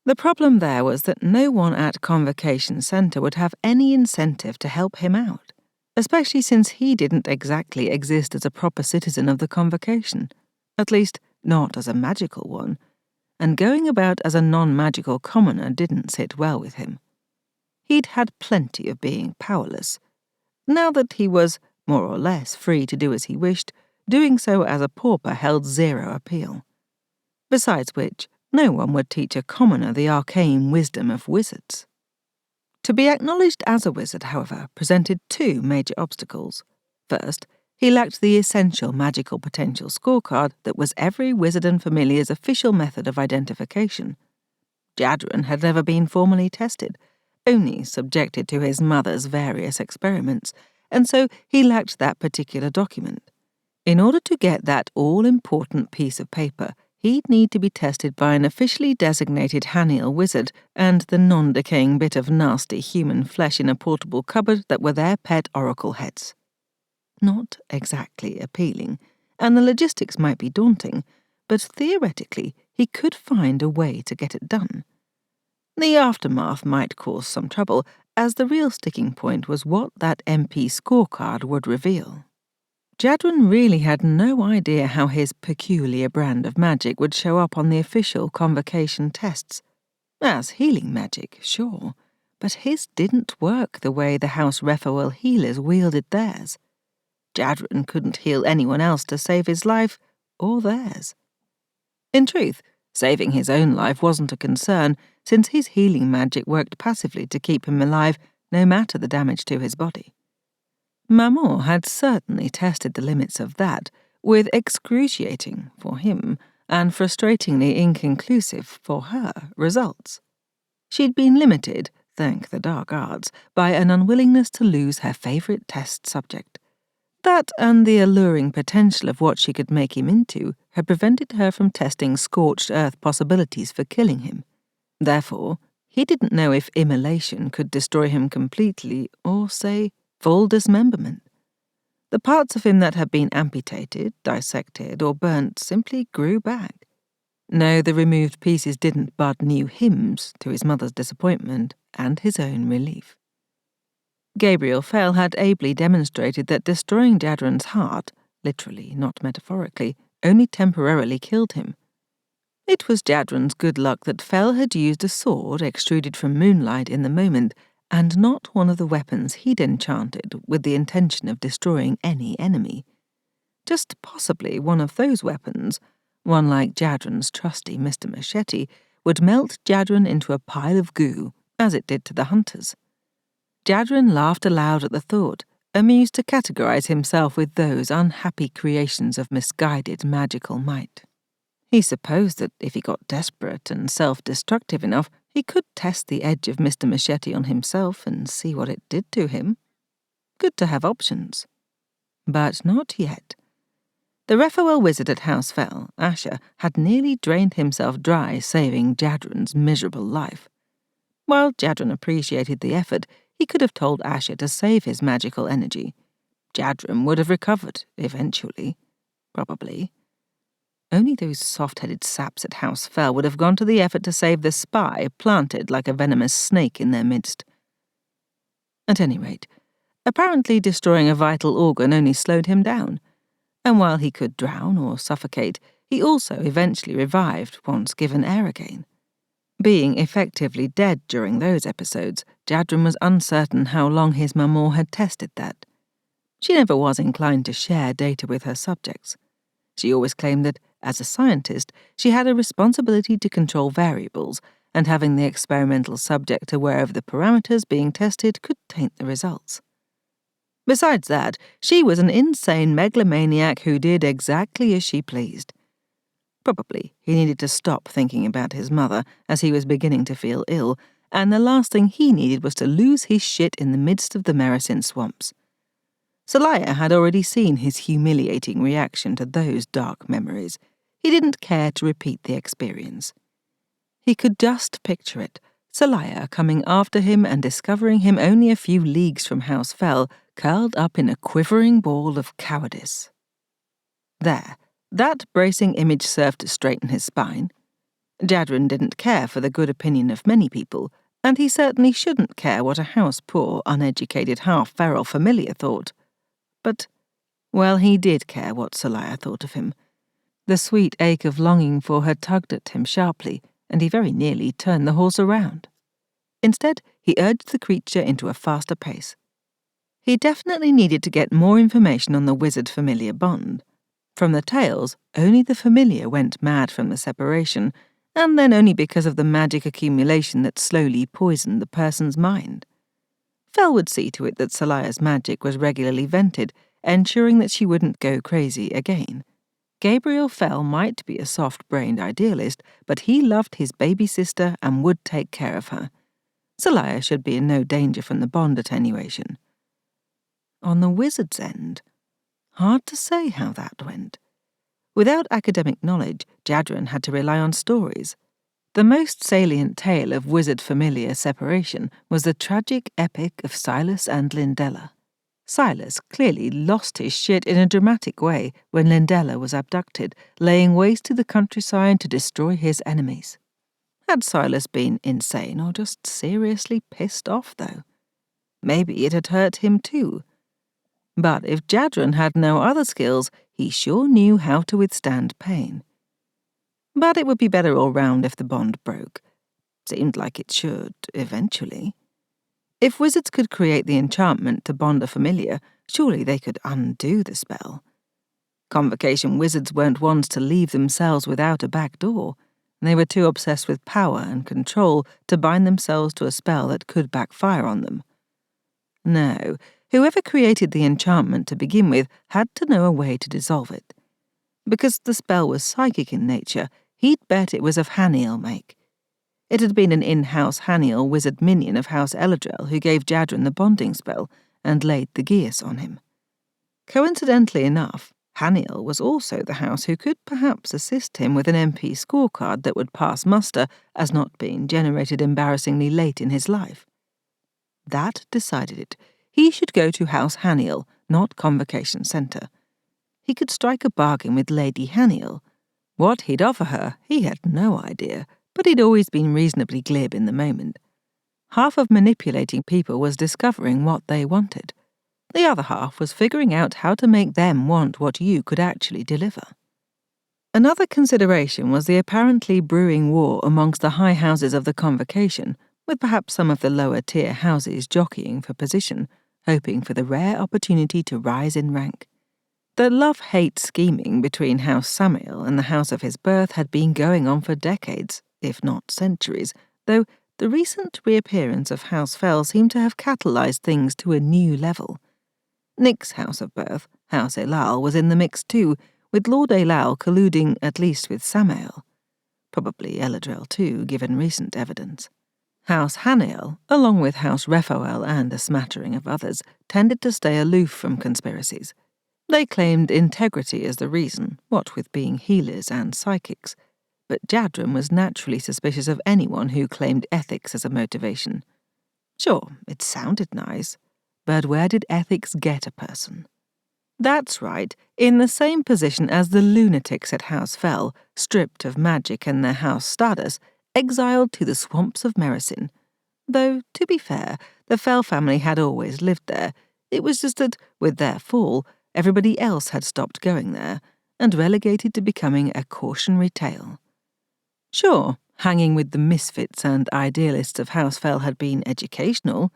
The problem there was that no one at Convocation Center would have any incentive to help him out, especially since he didn't exactly exist as a proper citizen of the Convocation. At least, not as a magical one, and going about as a non-magical commoner didn't sit well with him. He'd had plenty of being powerless. Now that he was, more or less, free to do as he wished, doing so as a pauper held zero appeal. Besides which, no one would teach a commoner the arcane wisdom of wizards. To be acknowledged as a wizard, however, presented two major obstacles. First, He lacked the essential magical potential scorecard that was every wizard and familiar's official method of identification. Jadren had never been formally tested, only subjected to his mother's various experiments, and so he lacked that particular document. In order to get that all-important piece of paper, he'd need to be tested by an officially designated Haniel wizard and the non-decaying bit of nasty human flesh in a portable cupboard that were their pet oracle heads. Not exactly appealing, and the logistics might be daunting, but theoretically he could find a way to get it done. The aftermath might cause some trouble, as the real sticking point was what that MP scorecard would reveal. Jadren really had no idea how his peculiar brand of magic would show up on the official Convocation tests. As healing magic, sure, but his didn't work the way the House Raphael healers wielded theirs. Jadren couldn't heal anyone else to save his life, or theirs. In truth, saving his own life wasn't a concern, since his healing magic worked passively to keep him alive, no matter the damage to his body. Maman had certainly tested the limits of that, with excruciating, for him, and frustratingly inconclusive, for her, results. She'd been limited, thank the dark arts, by an unwillingness to lose her favourite test subject. That and the alluring potential of what she could make him into had prevented her from testing scorched earth possibilities for killing him. Therefore, he didn't know if immolation could destroy him completely or, say, full dismemberment. The parts of him that had been amputated, dissected, or burnt simply grew back. No, the removed pieces didn't bud new hymns to his mother's disappointment and his own relief. Gabriel Phel had ably demonstrated that destroying Jadren's heart, literally, not metaphorically, only temporarily killed him. It was Jadren's good luck that Phel had used a sword extruded from moonlight in the moment, and not one of the weapons he'd enchanted with the intention of destroying any enemy. Just possibly one of those weapons, one like Jadren's trusty Mr. Machete, would melt Jadren into a pile of goo, as it did to the hunters. Jadren laughed aloud at the thought, amused to categorize himself with those unhappy creations of misguided magical might. He supposed that if he got desperate and self-destructive enough, he could test the edge of Mr. Machete on himself and see what it did to him. Good to have options. But not yet. The Raphael wizard at House Phel, Asher, had nearly drained himself dry saving Jadren's miserable life. While Jadren appreciated the effort, he could have told Asher to save his magical energy. Jadren would have recovered, eventually. Probably. Only those soft-headed saps at House Phel would have gone to the effort to save the spy planted like a venomous snake in their midst. At any rate, apparently destroying a vital organ only slowed him down, and while he could drown or suffocate, he also eventually revived once given air again. Being effectively dead during those episodes, Jadren was uncertain how long his maman had tested that. She never was inclined to share data with her subjects. She always claimed that, as a scientist, she had a responsibility to control variables, and having the experimental subject aware of the parameters being tested could taint the results. Besides that, she was an insane megalomaniac who did exactly as she pleased. Probably he needed to stop thinking about his mother, as he was beginning to feel ill, and the last thing he needed was to lose his shit in the midst of the Mericin swamps. Seliah had already seen his humiliating reaction to those dark memories. He didn't care to repeat the experience. He could just picture it, Seliah coming after him and discovering him only a few leagues from House Phel, curled up in a quivering ball of cowardice. There. That bracing image served to straighten his spine. Jadren didn't care for the good opinion of many people, and he certainly shouldn't care what a house-poor, uneducated, half-feral familiar thought. But, well, he did care what Seliah thought of him. The sweet ache of longing for her tugged at him sharply, and he very nearly turned the horse around. Instead, he urged the creature into a faster pace. He definitely needed to get more information on the wizard-familiar bond. From the tales, only the familiar went mad from the separation, and then only because of the magic accumulation that slowly poisoned the person's mind. Phel would see to it that Seliah's magic was regularly vented, ensuring that she wouldn't go crazy again. Gabriel Phel might be a soft-brained idealist, but he loved his baby sister and would take care of her. Seliah should be in no danger from the bond attenuation. On the wizard's end, hard to say how that went. Without academic knowledge, Jadren had to rely on stories. The most salient tale of wizard-familiar separation was the tragic epic of Silas and Lindella. Silas clearly lost his shit in a dramatic way when Lindella was abducted, laying waste to the countryside to destroy his enemies. Had Silas been insane or just seriously pissed off, though? Maybe it had hurt him too. But if Jadren had no other skills, he sure knew how to withstand pain. But it would be better all round if the bond broke. Seemed like it should, eventually. If wizards could create the enchantment to bond a familiar, surely they could undo the spell. Convocation wizards weren't ones to leave themselves without a back door. They were too obsessed with power and control to bind themselves to a spell that could backfire on them. No, whoever created the enchantment to begin with had to know a way to dissolve it. Because the spell was psychic in nature, he'd bet it was of Haniel make. It had been an in-house Haniel wizard minion of House El-Adrel who gave Jadren the bonding spell and laid the geas on him. Coincidentally enough, Haniel was also the house who could perhaps assist him with an MP scorecard that would pass muster as not being generated embarrassingly late in his life. That decided it. He should go to House Haniel, not Convocation Centre. He could strike a bargain with Lady Haniel. What he'd offer her, he had no idea, but he'd always been reasonably glib in the moment. Half of manipulating people was discovering what they wanted. The other half was figuring out how to make them want what you could actually deliver. Another consideration was the apparently brewing war amongst the high houses of the Convocation, with perhaps some of the lower-tier houses jockeying for position, hoping for the rare opportunity to rise in rank. The love-hate scheming between House Samael and the house of his birth had been going on for decades, if not centuries, though the recent reappearance of House Phel seemed to have catalyzed things to a new level. Nick's house of birth, House Elal, was in the mix too, with Lord Elal colluding at least with Samael. Probably El-Adrel too, given recent evidence. House Haniel, along with House Rephael and a smattering of others, tended to stay aloof from conspiracies. They claimed integrity as the reason, what with being healers and psychics, but Jadren was naturally suspicious of anyone who claimed ethics as a motivation. Sure, it sounded nice, but where did ethics get a person? That's right, in the same position as the lunatics at House Phel, stripped of magic and their house status, exiled to the swamps of Mericin. Though, to be fair, the Phel family had always lived there. It was just that, with their fall, everybody else had stopped going there, and relegated to becoming a cautionary tale. Sure, hanging with the misfits and idealists of House Phel had been educational.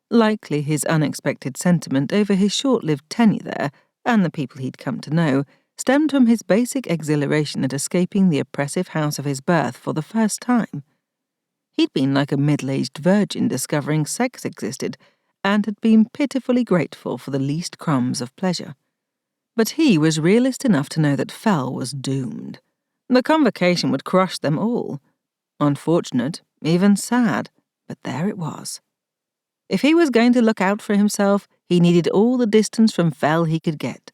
Likely his unexpected sentiment over his short-lived tenure there, and the people he'd come to know, stemmed from his basic exhilaration at escaping the oppressive house of his birth for the first time. He'd been like a middle-aged virgin discovering sex existed, and had been pitifully grateful for the least crumbs of pleasure. But he was realist enough to know that Phel was doomed. The Convocation would crush them all. Unfortunate, even sad, but there it was. If he was going to look out for himself, he needed all the distance from Phel he could get.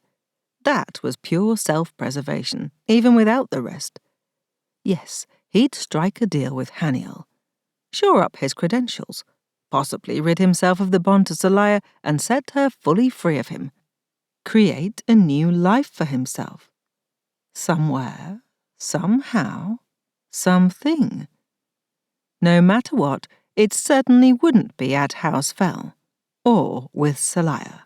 That was pure self-preservation, even without the rest. Yes, he'd strike a deal with Haniel. Shore up his credentials, possibly rid himself of the bond to Seliah and set her fully free of him. Create a new life for himself. Somewhere, somehow, something. No matter what, it certainly wouldn't be at House Phel, or with Seliah.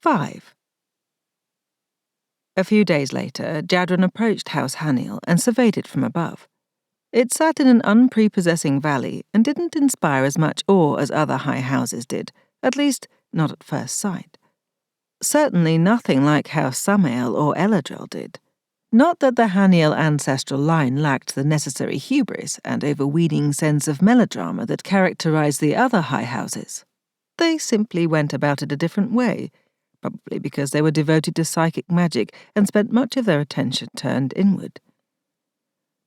5. A few days later, Jadren approached House Haniel and surveyed it from above. It sat in an unprepossessing valley and didn't inspire as much awe as other high houses did, at least not at first sight. Certainly nothing like House Samael or El-Adrel did. Not that the Haniel ancestral line lacked the necessary hubris and overweening sense of melodrama that characterized the other high houses. They simply went about it a different way, probably because they were devoted to psychic magic and spent much of their attention turned inward.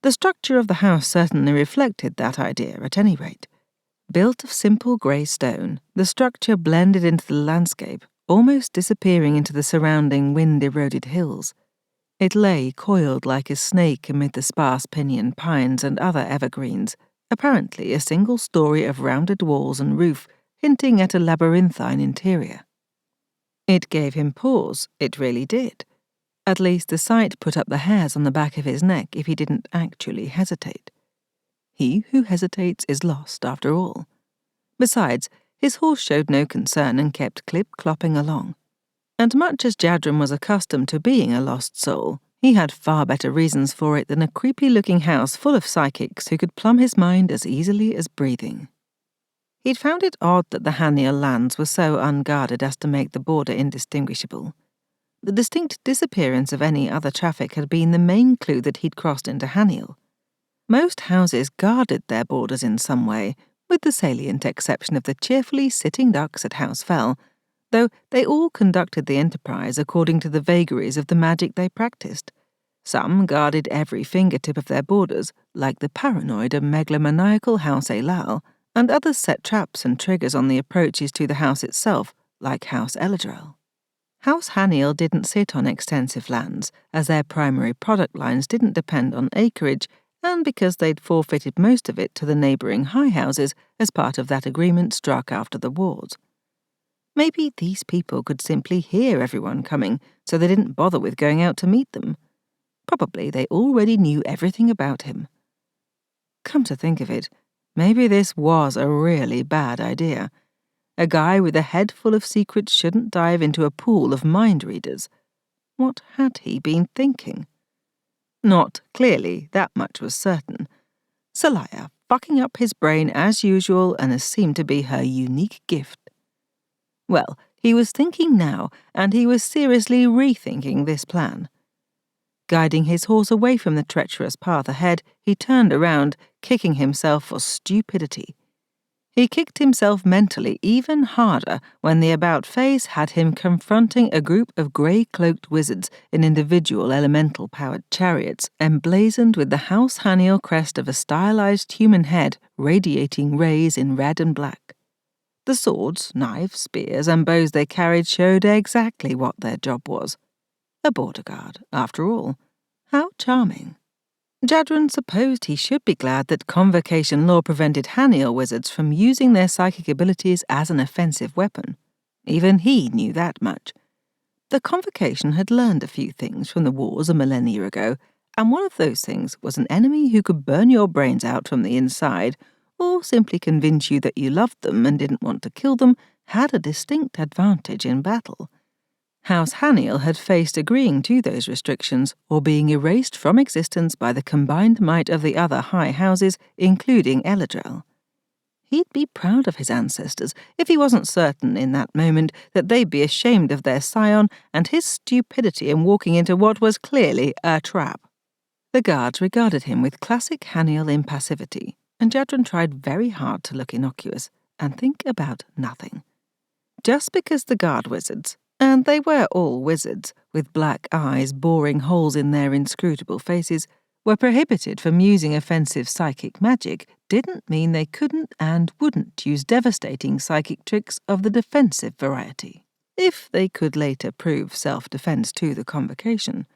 The structure of the house certainly reflected that idea, at any rate. Built of simple grey stone, the structure blended into the landscape, almost disappearing into the surrounding wind-eroded hills. It lay coiled like a snake amid the sparse pinyon pines and other evergreens, apparently a single story of rounded walls and roof, hinting at a labyrinthine interior. It gave him pause, it really did. At least the sight put up the hairs on the back of his neck if he didn't actually hesitate. He who hesitates is lost, after all. Besides, his horse showed no concern and kept clip-clopping along. And much as Jadren was accustomed to being a lost soul, he had far better reasons for it than a creepy-looking house full of psychics who could plumb his mind as easily as breathing. He'd found it odd that the Haniel lands were so unguarded as to make the border indistinguishable. The distinct disappearance of any other traffic had been the main clue that he'd crossed into Haniel. Most houses guarded their borders in some way, with the salient exception of the cheerfully sitting ducks at House Phel, though they all conducted the enterprise according to the vagaries of the magic they practiced. Some guarded every fingertip of their borders, like the paranoid and megalomaniacal House Afoul, and others set traps and triggers on the approaches to the house itself, like House El-Adrel. House Haniel didn't sit on extensive lands, as their primary product lines didn't depend on acreage, and because they'd forfeited most of it to the neighbouring high houses as part of that agreement struck after the wars. Maybe these people could simply hear everyone coming, so they didn't bother with going out to meet them. Probably they already knew everything about him. Come to think of it, maybe this was a really bad idea. A guy with a head full of secrets shouldn't dive into a pool of mind readers. What had he been thinking? Not clearly, that much was certain. Seliah fucking up his brain as usual and as seemed to be her unique gift. Well, he was thinking now, and he was seriously rethinking this plan. Guiding his horse away from the treacherous path ahead, he turned around, kicking himself for stupidity. He kicked himself mentally even harder when the about-face had him confronting a group of grey-cloaked wizards in individual elemental-powered chariots, emblazoned with the House Haniel crest of a stylized human head radiating rays in red and black. The swords, knives, spears, and bows they carried showed exactly what their job was. A border guard, after all. How charming. Jadren supposed he should be glad that Convocation law prevented Haniel wizards from using their psychic abilities as an offensive weapon. Even he knew that much. The Convocation had learned a few things from the wars a millennia ago, and one of those things was an enemy who could burn your brains out from the inside, or simply convince you that you loved them and didn't want to kill them, had a distinct advantage in battle. House Haniel had faced agreeing to those restrictions or being erased from existence by the combined might of the other high houses, including El-Adrel. He'd be proud of his ancestors if he wasn't certain in that moment that they'd be ashamed of their scion and his stupidity in walking into what was clearly a trap. The guards regarded him with classic Haniel impassivity, and Jadren tried very hard to look innocuous and think about nothing. Just because the guard wizards, and they were all wizards, with black eyes boring holes in their inscrutable faces, were prohibited from using offensive psychic magic, didn't mean they couldn't and wouldn't use devastating psychic tricks of the defensive variety, if they could later prove self-defense to the Convocation.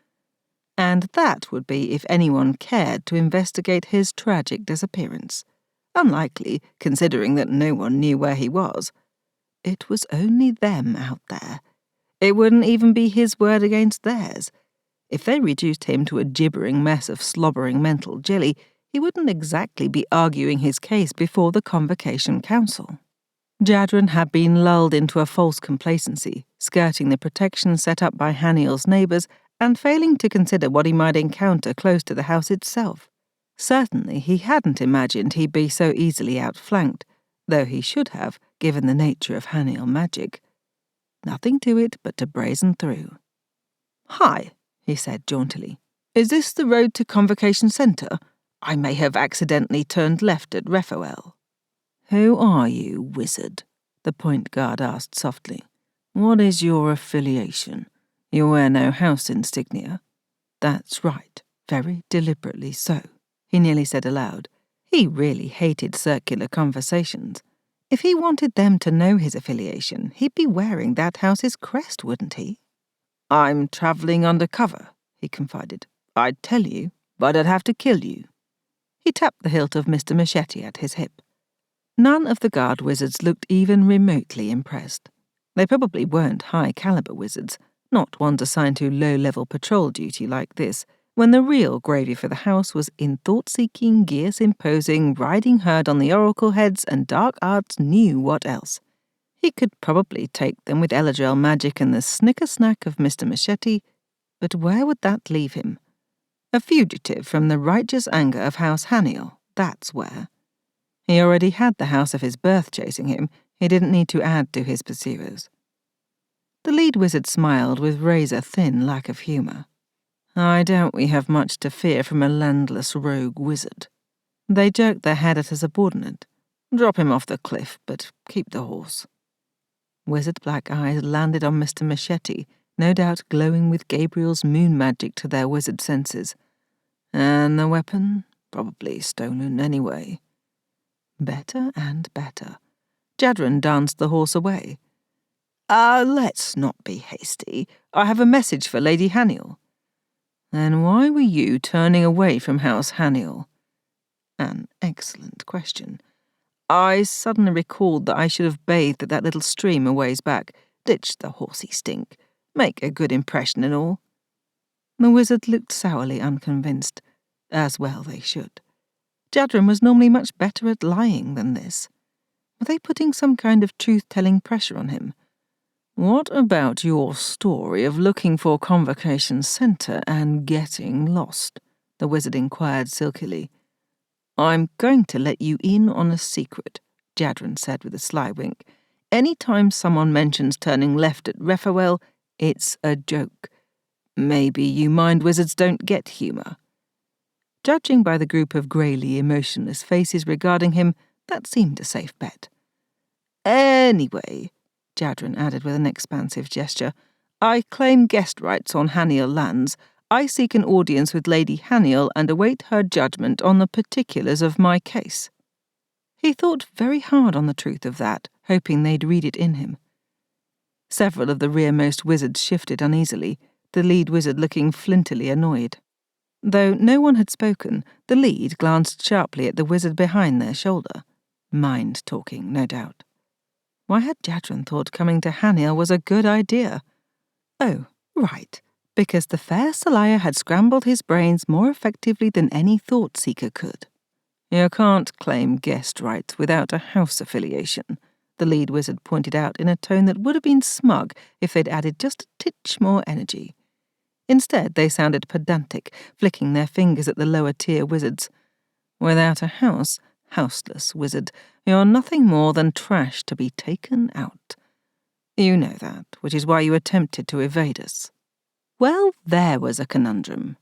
And that would be if anyone cared to investigate his tragic disappearance. Unlikely, considering that no one knew where he was. It was only them out there. It wouldn't even be his word against theirs. If they reduced him to a gibbering mess of slobbering mental jelly, he wouldn't exactly be arguing his case before the Convocation Council. Jadren had been lulled into a false complacency, skirting the protection set up by Haniel's neighbours and failing to consider what he might encounter close to the house itself. Certainly he hadn't imagined he'd be so easily outflanked, though he should have, given the nature of Haniel magic. Nothing to it but to brazen through. "Hi," he said jauntily. "Is this the road to Convocation Centre? I may have accidentally turned left at Raphael." "Who are you, wizard?" the point guard asked softly. What is your affiliation? You wear no house insignia. That's right, very deliberately so, he nearly said aloud. He really hated circular conversations. If he wanted them to know his affiliation, he'd be wearing that house's crest, wouldn't he? I'm travelling undercover, he confided. I'd tell you, but I'd have to kill you. He tapped the hilt of Mr. Machete at his hip. None of the guard wizards looked even remotely impressed. They probably weren't high-caliber wizards, not ones assigned to low-level patrol duty like this, when the real gravy for the house was in thought-seeking, gears-imposing, riding herd on the oracle heads and dark arts knew what else. He could probably take them with El-Adrel magic and the snicker-snack of Mr. Machete, but where would that leave him? A fugitive from the righteous anger of House Haniel, that's where. He already had the house of his birth chasing him. He didn't need to add to his pursuers. The lead wizard smiled with razor-thin lack of humour. I doubt we have much to fear from a landless rogue wizard. They jerked their head at a subordinate. Drop him off the cliff, but keep the horse. Wizard black eyes landed on Mr. Machete, no doubt glowing with Gabriel's moon magic to their wizard senses. And the weapon? Probably stolen anyway. Better and better. Jadren danced the horse away. Let's not be hasty. I have a message for Lady Haniel. Then why were you turning away from House Haniel? An excellent question. I suddenly recalled that I should have bathed at that little stream a ways back, ditched the horsey stink, make a good impression and all. The wizard looked sourly unconvinced, as well they should. Jadren was normally much better at lying than this. Were they putting some kind of truth-telling pressure on him? What about your story of looking for Convocation Center and getting lost? The wizard inquired silkily. I'm going to let you in on a secret, Jadren said with a sly wink. Any time someone mentions turning left at Raphael, it's a joke. Maybe you mind wizards don't get humour. Judging by the group of greyly emotionless faces regarding him, that seemed a safe bet. Anyway, Jadren added with an expansive gesture, I claim guest rights on Haniel lands. I seek an audience with Lady Haniel and await her judgment on the particulars of my case. He thought very hard on the truth of that, hoping they'd read it in him. Several of the rearmost wizards shifted uneasily, the lead wizard looking flintily annoyed. Though no one had spoken, the lead glanced sharply at the wizard behind their shoulder. Mind talking, no doubt. Why had Jadren thought coming to Haniel was a good idea? Oh, right, because the fair Seliah had scrambled his brains more effectively than any thought-seeker could. You can't claim guest rights without a house affiliation, the lead wizard pointed out in a tone that would have been smug if they'd added just a titch more energy. Instead, they sounded pedantic, flicking their fingers at the lower-tier wizards. Without a house, houseless wizard, you're nothing more than trash to be taken out. You know that, which is why you attempted to evade us. Well, there was a conundrum.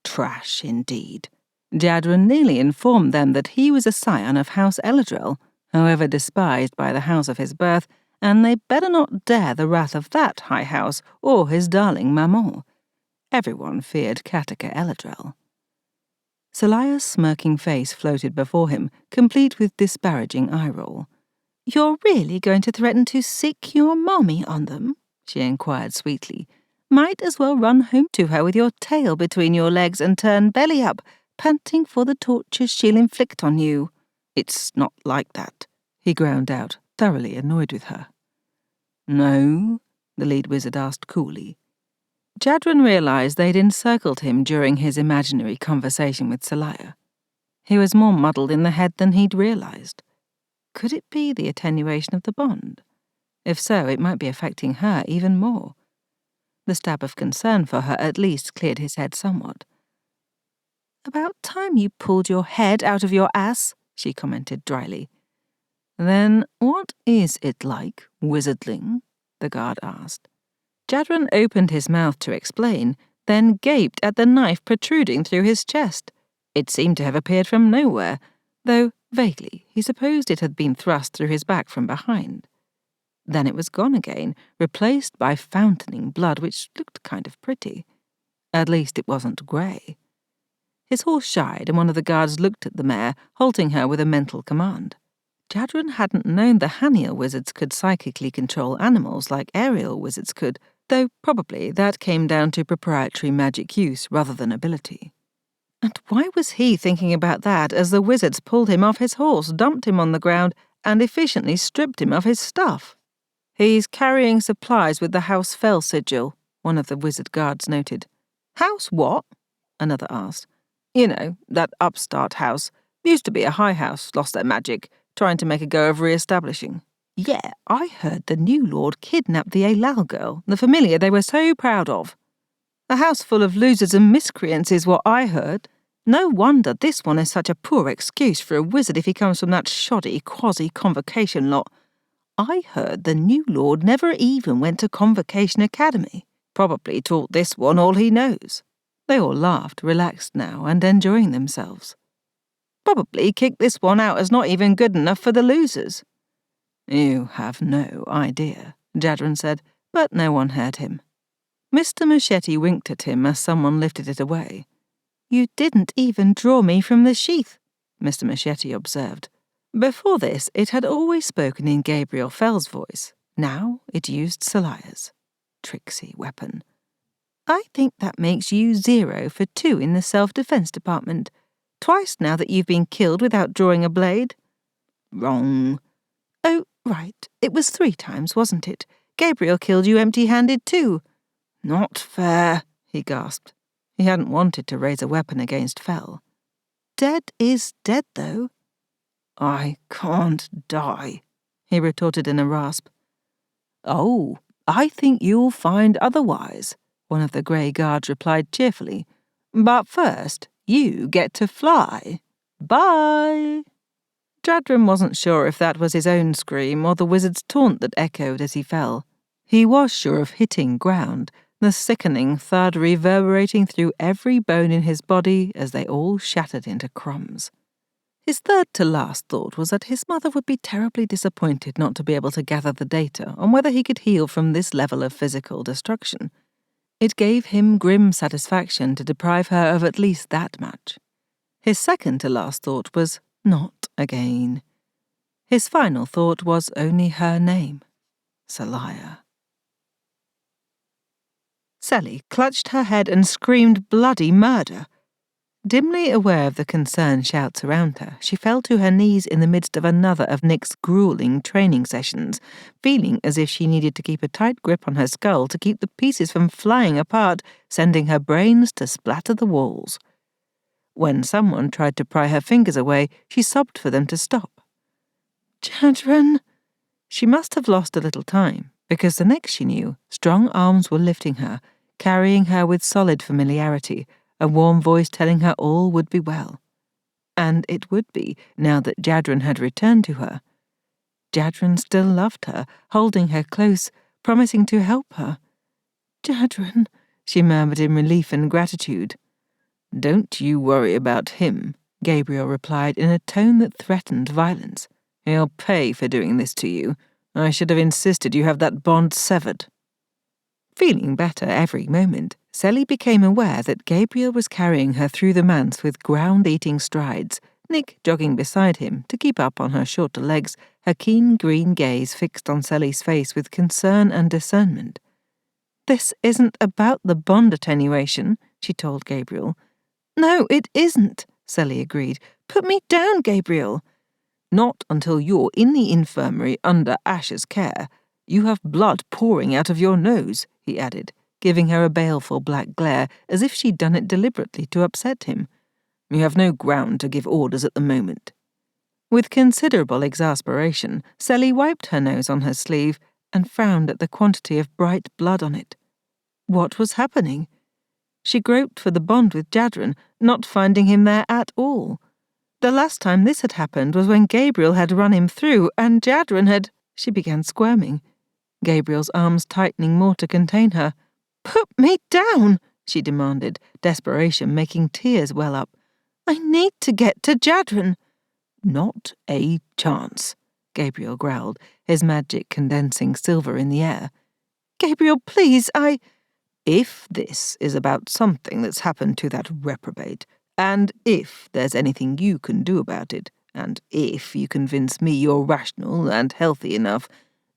Trash, indeed. Jadren nearly informed them that he was a scion of House El-Adrel, however despised by the house of his birth, and they better not dare the wrath of that high house or his darling maman. Everyone feared Kataka El-Adrel. Seliah's smirking face floated before him, complete with disparaging eye-roll. You're really going to threaten to sick your mommy on them? She inquired sweetly. Might as well run home to her with your tail between your legs and turn belly up, panting for the tortures she'll inflict on you. It's not like that, he ground out, thoroughly annoyed with her. No? The lead wizard asked coolly. Jadren realized they'd encircled him during his imaginary conversation with Seliah. He was more muddled in the head than he'd realized. Could it be the attenuation of the bond? If so, it might be affecting her even more. The stab of concern for her at least cleared his head somewhat. About time you pulled your head out of your ass, she commented dryly. Then what is it like, wizardling? The guard asked. Jadren opened his mouth to explain, then gaped at the knife protruding through his chest. It seemed to have appeared from nowhere, though, vaguely, he supposed it had been thrust through his back from behind. Then it was gone again, replaced by fountaining blood, which looked kind of pretty. At least it wasn't grey. His horse shied, and one of the guards looked at the mare, halting her with a mental command. Jadren hadn't known the Haniel wizards could psychically control animals like aerial wizards could, though probably that came down to proprietary magic use rather than ability. And why was he thinking about that as the wizards pulled him off his horse, dumped him on the ground, and efficiently stripped him of his stuff? "He's carrying supplies with the House Phel sigil," one of the wizard guards noted. "House what?" another asked. "You know, that upstart house. Used to be a high house, lost their magic, trying to make a go of re-establishing." "Yeah, I heard the new lord kidnapped the Afoul girl, the familiar they were so proud of. A house full of losers and miscreants is what I heard. No wonder this one is such a poor excuse for a wizard if he comes from that shoddy quasi-Convocation lot. I heard the new lord never even went to Convocation Academy. Probably taught this one all he knows." They all laughed, relaxed now, and enjoying themselves. "Probably kicked this one out as not even good enough for the losers." "You have no idea," Jadren said, but no one heard him. Mr. Machete winked at him as someone lifted it away. "You didn't even draw me from the sheath," Mr. Machete observed. Before this, it had always spoken in Gabriel Fel's voice. Now it used Seliah's. Tricksy weapon. "I think that makes you 0 for 2 in the self-defense department. Twice now that you've been killed without drawing a blade." "Wrong." "Oh, right. It was 3 times, wasn't it? Gabriel killed you empty-handed too." "Not fair," he gasped. He hadn't wanted to raise a weapon against Phel. "Dead is dead, though." "I can't die," he retorted in a rasp. "Oh, I think you'll find otherwise," one of the grey guards replied cheerfully. "But first, you get to fly. Bye." Jadren wasn't sure if that was his own scream or the wizard's taunt that echoed as he fell. He was sure of hitting ground, the sickening thud reverberating through every bone in his body as they all shattered into crumbs. His third-to-last thought was that his mother would be terribly disappointed not to be able to gather the data on whether he could heal from this level of physical destruction. It gave him grim satisfaction to deprive her of at least that much. His second-to-last thought was, not again. His final thought was only her name, Seliah. Sally clutched her head and screamed bloody murder. Dimly aware of the concerned shouts around her, she fell to her knees in the midst of another of Nick's grueling training sessions, feeling as if she needed to keep a tight grip on her skull to keep the pieces from flying apart, sending her brains to splatter the walls. When someone tried to pry her fingers away, she sobbed for them to stop. "Jadren!" She must have lost a little time, because the next she knew, strong arms were lifting her, carrying her with solid familiarity, a warm voice telling her all would be well. And it would be, now that Jadren had returned to her. Jadren still loved her, holding her close, promising to help her. "Jadren," she murmured in relief and gratitude. "Don't you worry about him," Gabriel replied in a tone that threatened violence. "He'll pay for doing this to you. I should have insisted you have that bond severed." Feeling better every moment, Sally became aware that Gabriel was carrying her through the manse with ground-eating strides, Nick jogging beside him to keep up on her shorter legs, her keen green gaze fixed on Sally's face with concern and discernment. "This isn't about the bond attenuation," she told Gabriel. "No, it isn't," Sally agreed. "Put me down, Gabriel." "Not until you're in the infirmary under Ash's care. You have blood pouring out of your nose," he added, giving her a baleful black glare as if she'd done it deliberately to upset him. "You have no ground to give orders at the moment." With considerable exasperation, Sally wiped her nose on her sleeve and frowned at the quantity of bright blood on it. What was happening? She groped for the bond with Jadren, not finding him there at all. The last time this had happened was when Gabriel had run him through, and Jadren had... She began squirming, Gabriel's arms tightening more to contain her. "Put me down," she demanded, desperation making tears well up. "I need to get to Jadren." "Not a chance," Gabriel growled, his magic condensing silver in the air. Gabriel, please, If this is about something that's happened to that reprobate, and if there's anything you can do about it, and if you convince me you're rational and healthy enough,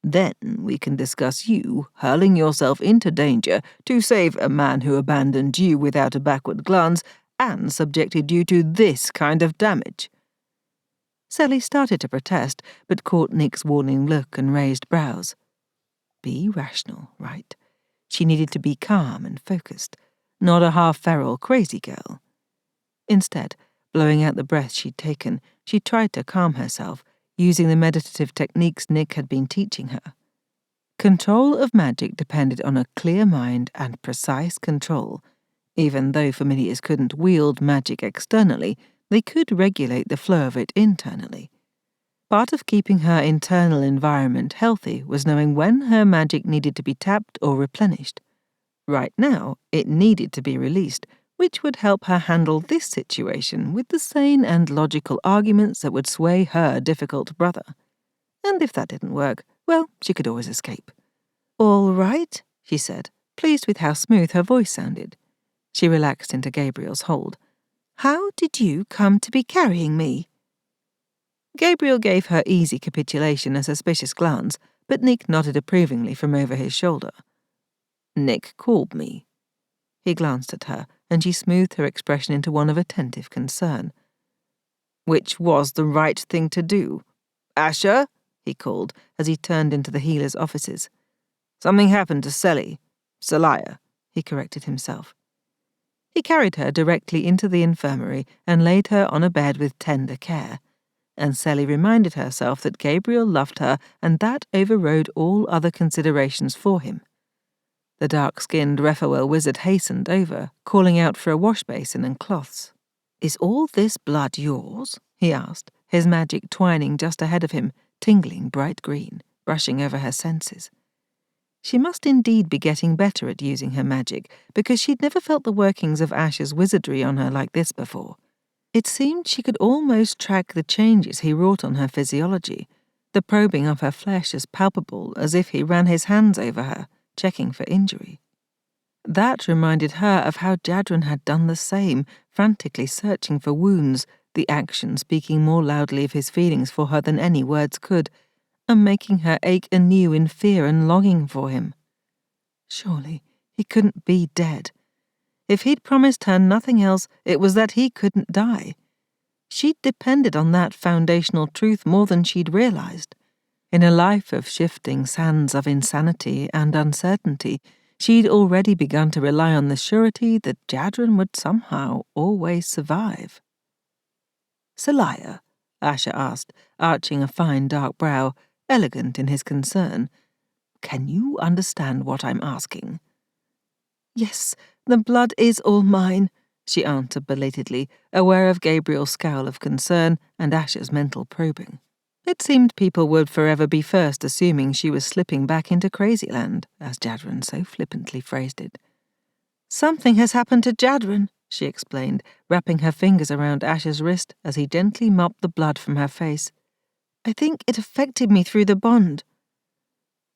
then we can discuss you hurling yourself into danger to save a man who abandoned you without a backward glance and subjected you to this kind of damage. Sally started to protest, but caught Nick's warning look and raised brows. Be rational, right? She needed to be calm and focused, not a half-feral crazy girl. Instead, blowing out the breath she'd taken, she tried to calm herself, using the meditative techniques Nick had been teaching her. Control of magic depended on a clear mind and precise control. Even though familiars couldn't wield magic externally, they could regulate the flow of it internally. Part of keeping her internal environment healthy was knowing when her magic needed to be tapped or replenished. Right now, it needed to be released, which would help her handle this situation with the sane and logical arguments that would sway her difficult brother. And if that didn't work, well, she could always escape. "All right," she said, pleased with how smooth her voice sounded. She relaxed into Gabriel's hold. "How did you come to be carrying me?" Gabriel gave her easy capitulation a suspicious glance, but Nick nodded approvingly from over his shoulder. "Nick called me." He glanced at her, and she smoothed her expression into one of attentive concern. "Which was the right thing to do. Asher," he called as he turned into the healer's offices. "Something happened to Seliah," he corrected himself. He carried her directly into the infirmary and laid her on a bed with tender care. And Sally reminded herself that Gabriel loved her, and that overrode all other considerations for him. The dark-skinned Raphael wizard hastened over, calling out for a wash basin and cloths. "Is all this blood yours?" he asked, his magic twining just ahead of him, tingling bright green, brushing over her senses. She must indeed be getting better at using her magic, because she'd never felt the workings of Asher's wizardry on her like this before. It seemed she could almost track the changes he wrought on her physiology, the probing of her flesh as palpable as if he ran his hands over her, checking for injury. That reminded her of how Jadren had done the same, frantically searching for wounds, the action speaking more loudly of his feelings for her than any words could, and making her ache anew in fear and longing for him. Surely he couldn't be dead. If he'd promised her nothing else, it was that he couldn't die. She'd depended on that foundational truth more than she'd realized. In a life of shifting sands of insanity and uncertainty, she'd already begun to rely on the surety that Jadren would somehow always survive. "Seliah?" Asher asked, arching a fine dark brow, elegant in his concern. "Can you understand what I'm asking?" "Yes, the blood is all mine," she answered belatedly, aware of Gabriel's scowl of concern and Asher's mental probing. It seemed people would forever be first assuming she was slipping back into Crazyland, as Jadren so flippantly phrased it. "Something has happened to Jadren," she explained, wrapping her fingers around Asher's wrist as he gently mopped the blood from her face. "I think it affected me through the bond."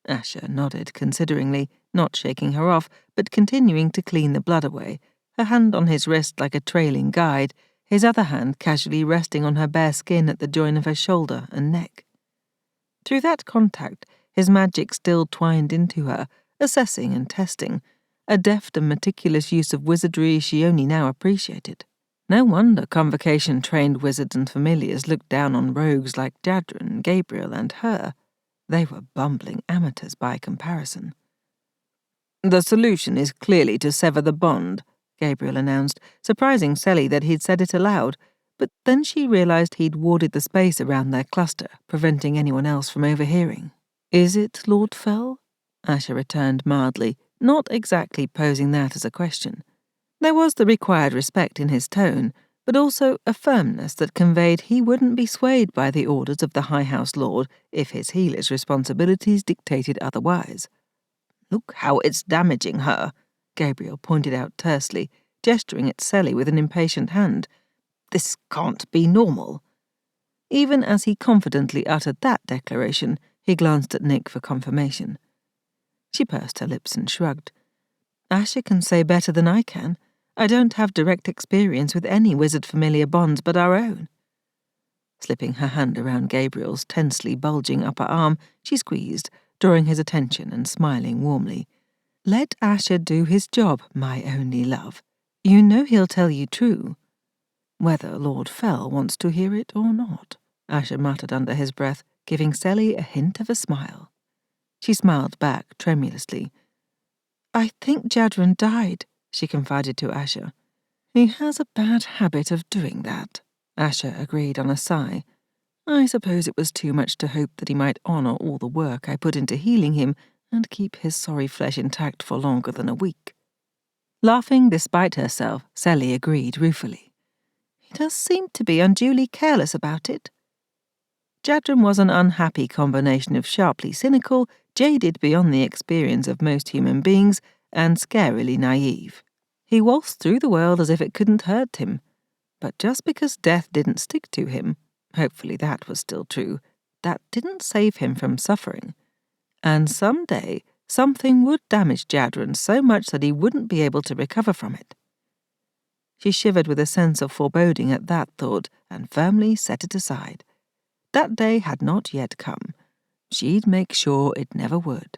Asher nodded consideringly, not shaking her off, but continuing to clean the blood away, her hand on his wrist like a trailing guide, his other hand casually resting on her bare skin at the join of her shoulder and neck. Through that contact, his magic still twined into her, assessing and testing, a deft and meticulous use of wizardry she only now appreciated. No wonder Convocation-trained wizards and familiars looked down on rogues like Jadren, Gabriel, and her. They were bumbling amateurs by comparison. "The solution is clearly to sever the bond," Gabriel announced, surprising Sally that he'd said it aloud, but then she realized he'd warded the space around their cluster, preventing anyone else from overhearing. "Is it, Lord Phel?" Asher returned mildly, not exactly posing that as a question. There was the required respect in his tone, but also a firmness that conveyed he wouldn't be swayed by the orders of the High House Lord if his healer's responsibilities dictated otherwise. "Look how it's damaging her," Gabriel pointed out tersely, gesturing at Sally with an impatient hand. "This can't be normal." Even as he confidently uttered that declaration, he glanced at Nick for confirmation. She pursed her lips and shrugged. Asher can say better than I can. I don't have direct experience with any wizard familiar bonds but our own. Slipping her hand around Gabriel's tensely bulging upper arm, she squeezed, drawing his attention and smiling warmly. Let Asher do his job, my only love. You know he'll tell you true. Whether Lord Phel wants to hear it or not, Asher muttered under his breath, giving Sally a hint of a smile. She smiled back tremulously. I think Jadren died, she confided to Asher. He has a bad habit of doing that, Asher agreed on a sigh. I suppose it was too much to hope that he might honour all the work I put into healing him and keep his sorry flesh intact for longer than a week. Laughing despite herself, Sally agreed ruefully. He does seem to be unduly careless about it. Jadren was an unhappy combination of sharply cynical, jaded beyond the experience of most human beings, and scarily naive. He waltzed through the world as if it couldn't hurt him. But just because death didn't stick to him, hopefully that was still true, that didn't save him from suffering. And someday, something would damage Jadren so much that he wouldn't be able to recover from it. She shivered with a sense of foreboding at that thought and firmly set it aside. That day had not yet come. She'd make sure it never would.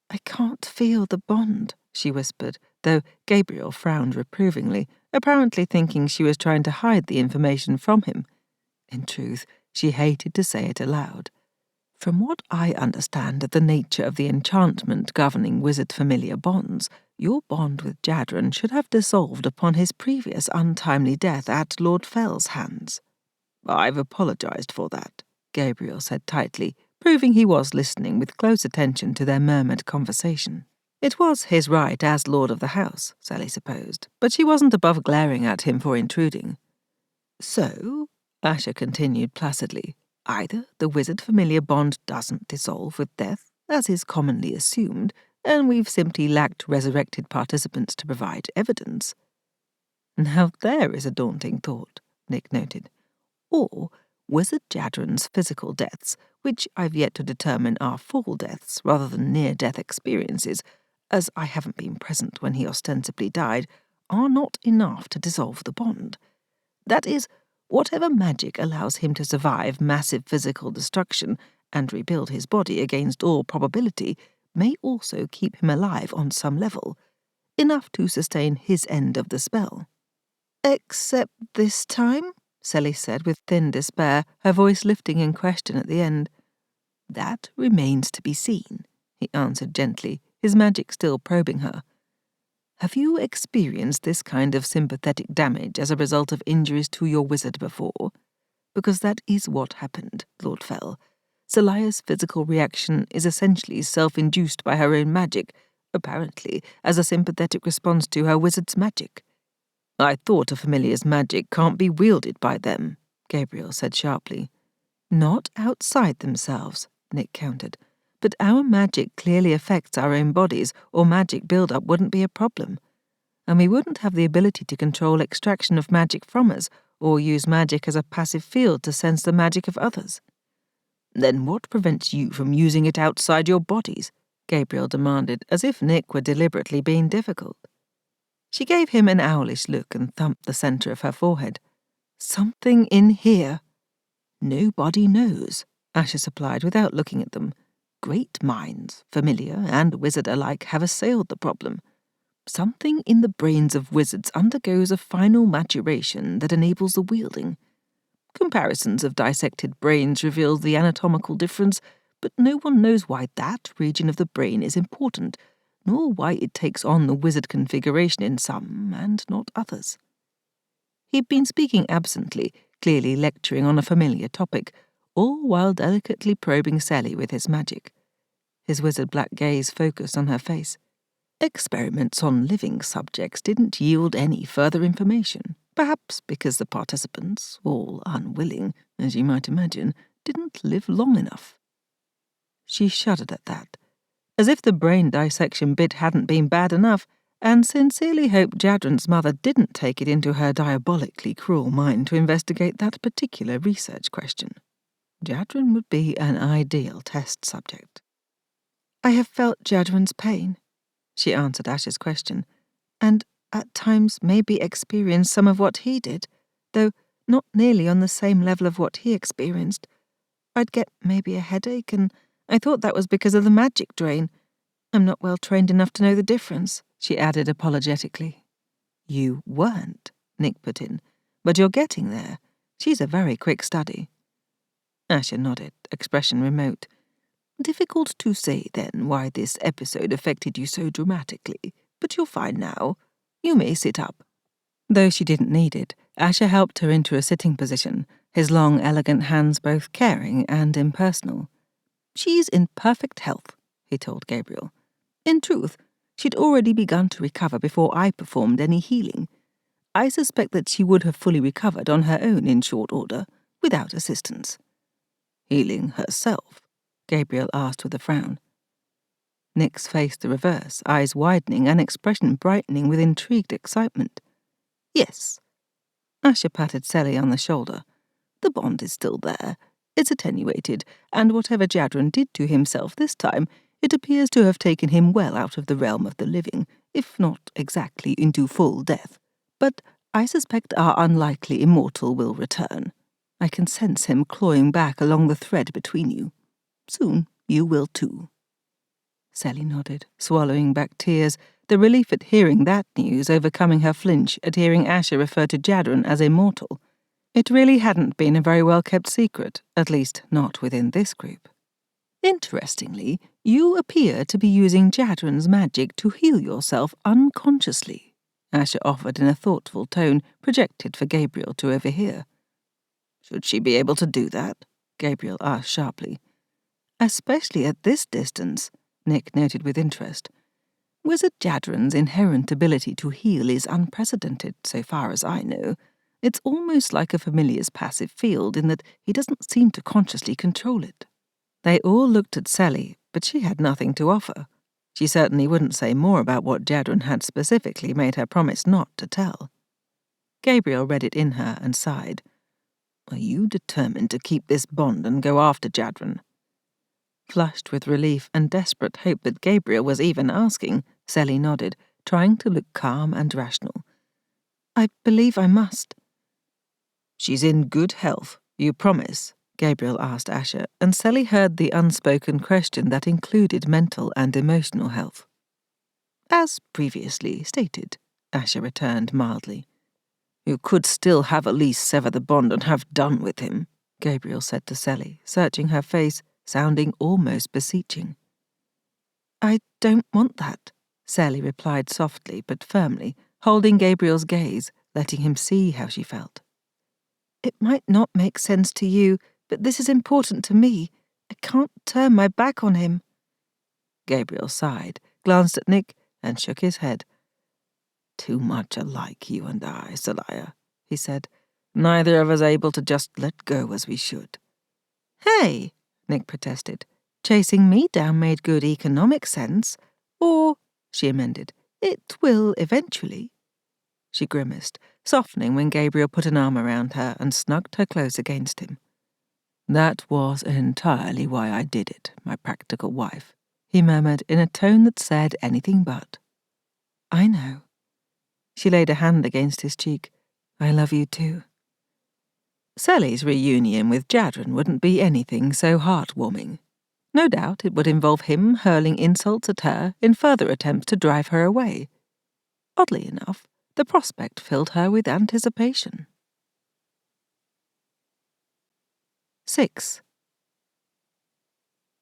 I can't feel the bond, she whispered, though Gabriel frowned reprovingly, apparently thinking she was trying to hide the information from him. In truth, she hated to say it aloud. From what I understand of the nature of the enchantment governing wizard familiar bonds, your bond with Jadren should have dissolved upon his previous untimely death at Lord Phel's hands. I've apologized for that, Gabriel said tightly, proving he was listening with close attention to their murmured conversation. It was his right as lord of the house, Sally supposed, but she wasn't above glaring at him for intruding. So, Asher continued placidly, either the wizard familiar bond doesn't dissolve with death, as is commonly assumed, and we've simply lacked resurrected participants to provide evidence. Now there is a daunting thought, Nick noted. Or wizard Jadren's physical deaths, which I've yet to determine are full deaths rather than near-death experiences, as I haven't been present when he ostensibly died, are not enough to dissolve the bond. That is, whatever magic allows him to survive massive physical destruction and rebuild his body against all probability may also keep him alive on some level, enough to sustain his end of the spell. Except this time? Sally said with thin despair, her voice lifting in question at the end. That remains to be seen, he answered gently, his magic still probing her. Have you experienced this kind of sympathetic damage as a result of injuries to your wizard before? Because that is what happened, Lord Phel. Seliah's physical reaction is essentially self-induced by her own magic, apparently as a sympathetic response to her wizard's magic. I thought a familiar's magic can't be wielded by them, Gabriel said sharply. Not outside themselves, Nick countered. But our magic clearly affects our own bodies, or magic build-up wouldn't be a problem. And we wouldn't have the ability to control extraction of magic from us, or use magic as a passive field to sense the magic of others. Then what prevents you from using it outside your bodies? Gabriel demanded, as if Nick were deliberately being difficult. She gave him an owlish look and thumped the centre of her forehead. Something in here. Nobody knows, Asher supplied without looking at them. Great minds, familiar and wizard alike, have assailed the problem. Something in the brains of wizards undergoes a final maturation that enables the wielding. Comparisons of dissected brains reveal the anatomical difference, but no one knows why that region of the brain is important, nor why it takes on the wizard configuration in some and not others. He'd been speaking absently, clearly lecturing on a familiar topic, all while delicately probing Sally with his magic. His wizard-black gaze focused on her face. Experiments on living subjects didn't yield any further information, perhaps because the participants, all unwilling, as you might imagine, didn't live long enough. She shuddered at that. As if the brain dissection bit hadn't been bad enough, and sincerely hoped Jadren's mother didn't take it into her diabolically cruel mind to investigate that particular research question. Jadren would be an ideal test subject. I have felt Jadren's pain, she answered Ash's question, and at times maybe experienced some of what he did, though not nearly on the same level of what he experienced. I'd get maybe a headache, and I thought that was because of the magic drain. I'm not well trained enough to know the difference, she added apologetically. You weren't, Nick put in, but you're getting there. She's a very quick study. Asher nodded, expression remote. Difficult to say, then, why this episode affected you so dramatically, but you're fine now. You may sit up. Though she didn't need it, Asher helped her into a sitting position, his long, elegant hands both caring and impersonal. She's in perfect health, he told Gabriel. In truth, she'd already begun to recover before I performed any healing. I suspect that she would have fully recovered on her own in short order, without assistance. Healing herself? Gabriel asked with a frown. Nick's face the reverse, eyes widening and expression brightening with intrigued excitement. Yes. Asher patted Sally on the shoulder. The bond is still there. It's attenuated, and whatever Jadren did to himself this time, it appears to have taken him well out of the realm of the living, if not exactly into full death. But I suspect our unlikely immortal will return. I can sense him clawing back along the thread between you. Soon you will too. Sally nodded, swallowing back tears, the relief at hearing that news overcoming her flinch at hearing Asher refer to Jadren as immortal. It really hadn't been a very well-kept secret, at least not within this group. Interestingly, you appear to be using Jadren's magic to heal yourself unconsciously, Asher offered in a thoughtful tone projected for Gabriel to overhear. Should she be able to do that? Gabriel asked sharply. Especially at this distance, Nick noted with interest. Wizard Jadren's inherent ability to heal is unprecedented, so far as I know. It's almost like a familiar's passive field in that he doesn't seem to consciously control it. They all looked at Sally, but she had nothing to offer. She certainly wouldn't say more about what Jadren had specifically made her promise not to tell. Gabriel read it in her and sighed. Are you determined to keep this bond and go after Jadren? Flushed with relief and desperate hope that Gabriel was even asking, Sally nodded, trying to look calm and rational. I believe I must. She's in good health, you promise? Gabriel asked Asher, and Sally heard the unspoken question that included mental and emotional health. As previously stated, Asher returned mildly. You could still have Elise sever the bond and have done with him, Gabriel said to Sally, searching her face, sounding almost beseeching. I don't want that, Sally replied softly but firmly, holding Gabriel's gaze, letting him see how she felt. It might not make sense to you, but this is important to me. I can't turn my back on him. Gabriel sighed, glanced at Nick, and shook his head. Too much alike, you and I, Seliah, he said. Neither of us able to just let go as we should. Hey, Nick protested. Chasing me down made good economic sense. Or, she amended, it will eventually. She grimaced, softening when Gabriel put an arm around her and snugged her close against him. That was entirely why I did it, my practical wife, he murmured in a tone that said anything but. I know. She laid a hand against his cheek. I love you too. Sally's reunion with Jadren wouldn't be anything so heartwarming. No doubt it would involve him hurling insults at her in further attempts to drive her away. Oddly enough, the prospect filled her with anticipation. 6.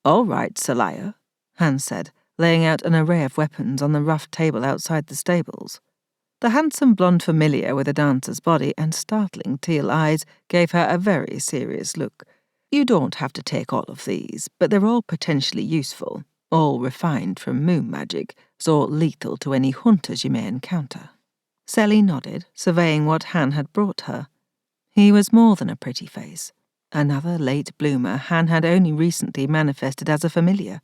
All right, Seliah, Hans said, laying out an array of weapons on the rough table outside the stables. The handsome blonde familiar with a dancer's body and startling teal eyes gave her a very serious look. You don't have to take all of these, but they're all potentially useful, all refined from moon magic, so lethal to any hunters you may encounter. Sally nodded, surveying what Han had brought her. He was more than a pretty face. Another late bloomer Han had only recently manifested as a familiar.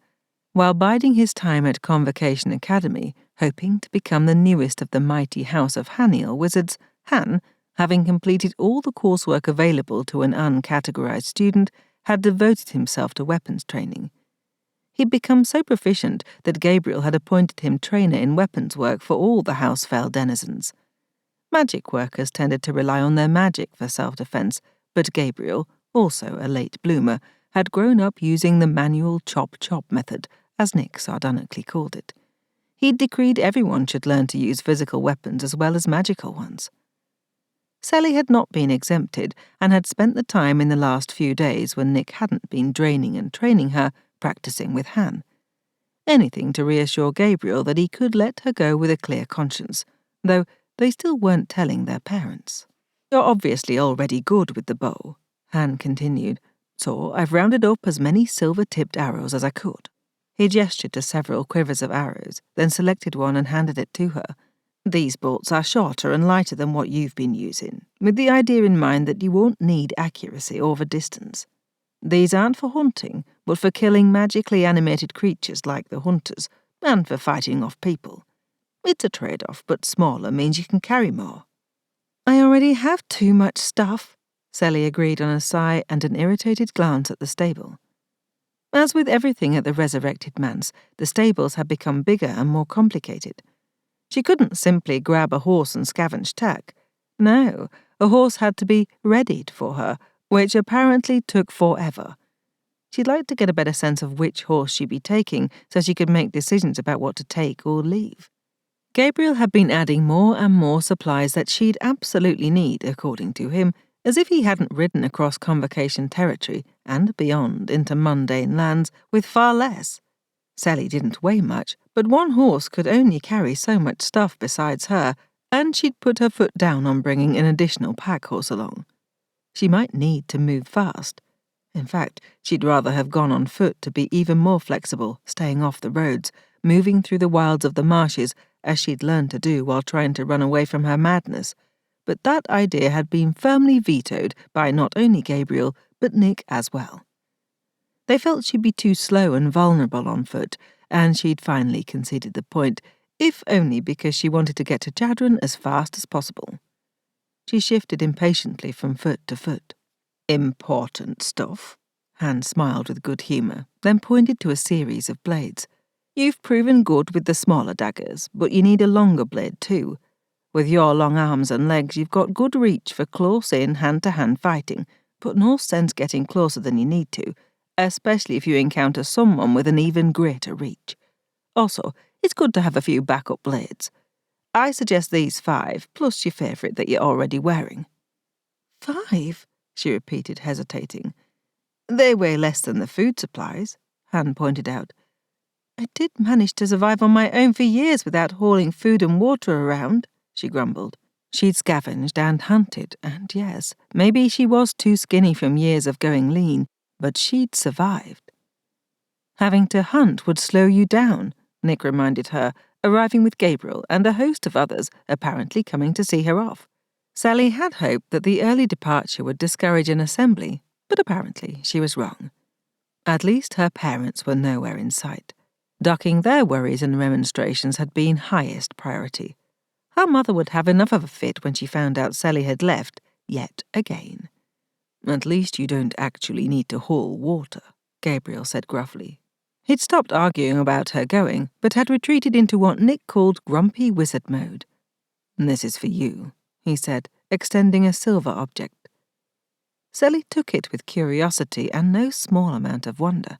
While biding his time at Convocation Academy, Hoping to become the newest of the mighty house of Haniel wizards, Han, having completed all the coursework available to an uncategorized student, had devoted himself to weapons training. He'd become so proficient that Gabriel had appointed him trainer in weapons work for all the House Phel denizens. Magic workers tended to rely on their magic for self-defense, but Gabriel, also a late bloomer, had grown up using the manual chop-chop method, as Nick sardonically called it. He'd decreed everyone should learn to use physical weapons as well as magical ones. Sally had not been exempted and had spent the time in the last few days when Nick hadn't been draining and training her, practicing with Han. Anything to reassure Gabriel that he could let her go with a clear conscience, though they still weren't telling their parents. "You're obviously already good with the bow," Han continued, "so I've rounded up as many silver-tipped arrows as I could." He gestured to several quivers of arrows, then selected one and handed it to her. "These bolts are shorter and lighter than what you've been using, with the idea in mind that you won't need accuracy over distance. These aren't for hunting, but for killing magically animated creatures like the hunters, and for fighting off people. It's a trade-off, but smaller means you can carry more." "I already have too much stuff," Sally agreed on a sigh and an irritated glance at the stable. As with everything at the resurrected manse, the stables had become bigger and more complicated. She couldn't simply grab a horse and scavenge tack. No, a horse had to be readied for her, which apparently took forever. She'd like to get a better sense of which horse she'd be taking so she could make decisions about what to take or leave. Gabriel had been adding more and more supplies that she'd absolutely need, according to him, as if he hadn't ridden across Convocation territory and beyond into mundane lands with far less. Sally didn't weigh much, but one horse could only carry so much stuff besides her, and she'd put her foot down on bringing an additional pack horse along. She might need to move fast. In fact, she'd rather have gone on foot to be even more flexible, staying off the roads, moving through the wilds of the marshes, as she'd learned to do while trying to run away from her madness. But that idea had been firmly vetoed by not only Gabriel, but Nick as well. They felt she'd be too slow and vulnerable on foot, and she'd finally conceded the point, if only because she wanted to get to Jadren as fast as possible. She shifted impatiently from foot to foot. "Important stuff." Han smiled with good humour, then pointed to a series of blades. "You've proven good with the smaller daggers, but you need a longer blade too. With your long arms and legs, you've got good reach for close-in, hand-to-hand fighting, but no sense getting closer than you need to, especially if you encounter someone with an even greater reach. Also, it's good to have a few backup blades. I suggest these 5, plus your favourite that you're already wearing." "5?" she repeated, hesitating. "They weigh less than the food supplies," Han pointed out. "I did manage to survive on my own for years without hauling food and water around," she grumbled. She'd scavenged and hunted, and yes, maybe she was too skinny from years of going lean, but she'd survived. "Having to hunt would slow you down," Nick reminded her, arriving with Gabriel and a host of others, apparently coming to see her off. Sally had hoped that the early departure would discourage an assembly, but apparently she was wrong. At least her parents were nowhere in sight. Ducking their worries and remonstrations had been highest priority. Her mother would have enough of a fit when she found out Sally had left, yet again. "At least you don't actually need to haul water," Gabriel said gruffly. He'd stopped arguing about her going, but had retreated into what Nick called grumpy wizard mode. "This is for you," he said, extending a silver object. Sally took it with curiosity and no small amount of wonder.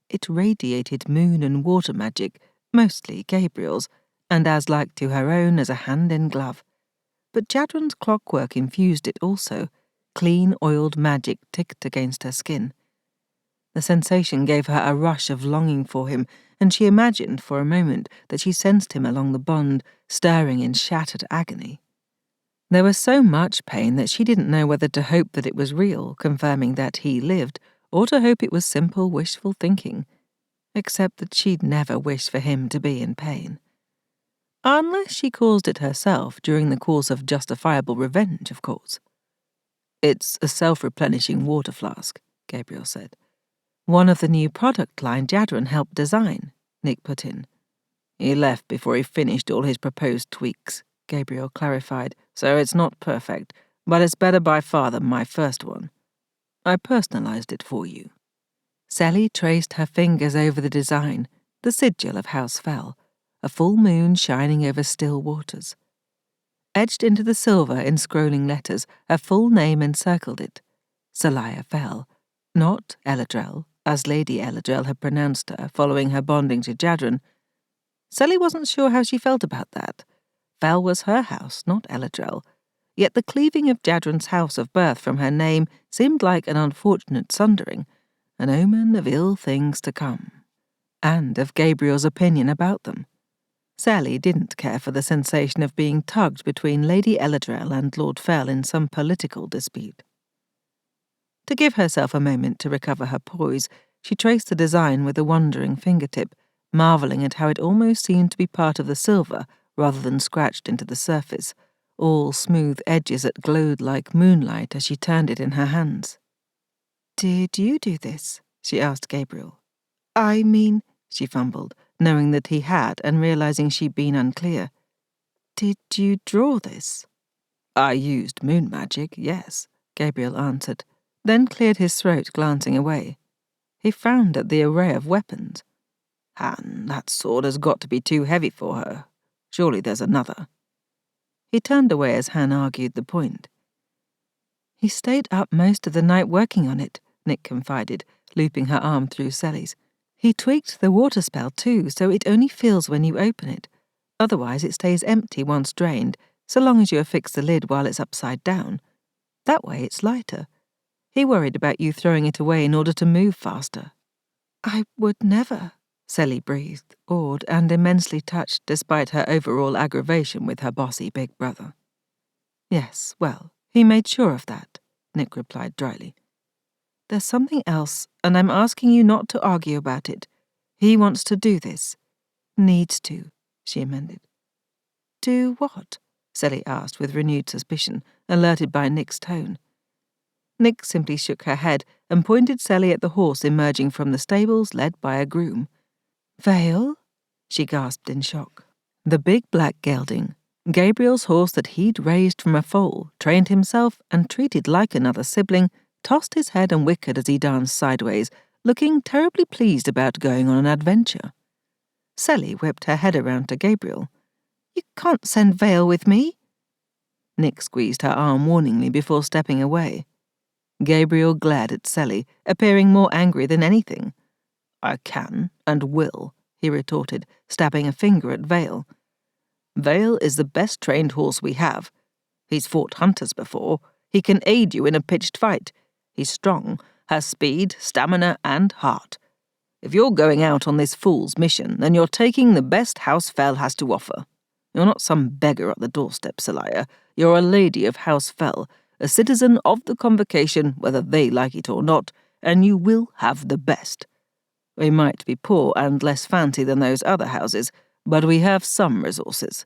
It radiated moon and water magic, mostly Gabriel's, and as like to her own as a hand in glove. But Jadren's clockwork infused it also. Clean, oiled magic ticked against her skin. The sensation gave her a rush of longing for him, and she imagined for a moment that she sensed him along the bond, stirring in shattered agony. There was so much pain that she didn't know whether to hope that it was real, confirming that he lived, or to hope it was simple, wishful thinking, except that she'd never wish for him to be in pain. Unless she caused it herself during the course of justifiable revenge, of course. "It's a self-replenishing water flask," Gabriel said. "One of the new product line Jadren helped design," Nick put in. He left before he finished all his proposed tweaks, Gabriel clarified, so it's not perfect, but it's better by far than my first one. I personalized it for you. Sally traced her fingers over the design, the sigil of House Phel, a full moon shining over still waters. Etched into the silver in scrolling letters, her full name encircled it, Seliah Phel, not El-Adrel, as Lady El-Adrel had pronounced her following her bonding to Jadren. Sally wasn't sure how she felt about that. Phel was her house, not El-Adrel, yet the cleaving of Jadren's house of birth from her name seemed like an unfortunate sundering, an omen of ill things to come, and of Gabriel's opinion about them. Sally didn't care for the sensation of being tugged between Lady El-Adrel and Lord Phel in some political dispute. To give herself a moment to recover her poise, she traced the design with a wondering fingertip, marvelling at how it almost seemed to be part of the silver rather than scratched into the surface, all smooth edges that glowed like moonlight as she turned it in her hands. "Did you do this?" she asked Gabriel. "I mean," she fumbled, knowing that he had and realizing she'd been unclear. "Did you draw this?" I used moon magic, yes, Gabriel answered, then cleared his throat, glancing away. He frowned at the array of weapons. Han, that sword has got to be too heavy for her. Surely there's another. He turned away as Han argued the point. "He stayed up most of the night working on it," Nick confided, looping her arm through Sally's. "He tweaked the water spell too, so it only fills when you open it. Otherwise it stays empty once drained, so long as you affix the lid while it's upside down. That way it's lighter. He worried about you throwing it away in order to move faster." "I would never," Sally breathed, awed and immensely touched despite her overall aggravation with her bossy big brother. "Yes, well, he made sure of that," Nick replied dryly. "There's something else, and I'm asking you not to argue about it. He wants to do this. Needs to," she amended. "Do what?" Sally asked with renewed suspicion, alerted by Nick's tone. Nick simply shook her head and pointed Sally at the horse emerging from the stables led by a groom. "Vale?" she gasped in shock. The big black gelding, Gabriel's horse that he'd raised from a foal, trained himself, and treated like another sibling, tossed his head and whickered as he danced sideways, looking terribly pleased about going on an adventure. Sally whipped her head around to Gabriel. "You can't send Vale with me." Nick squeezed her arm warningly before stepping away. Gabriel glared at Sally, appearing more angry than anything. "I can and will," he retorted, stabbing a finger at Vale. "Vale is the best trained horse we have. He's fought hunters before. He can aid you in a pitched fight. He's strong, has speed, stamina, and heart. If you're going out on this fool's mission, then you're taking the best House Phel has to offer. You're not some beggar at the doorstep, Seliah. You're a lady of House Phel, a citizen of the Convocation, whether they like it or not, and you will have the best. We might be poor and less fancy than those other houses, but we have some resources."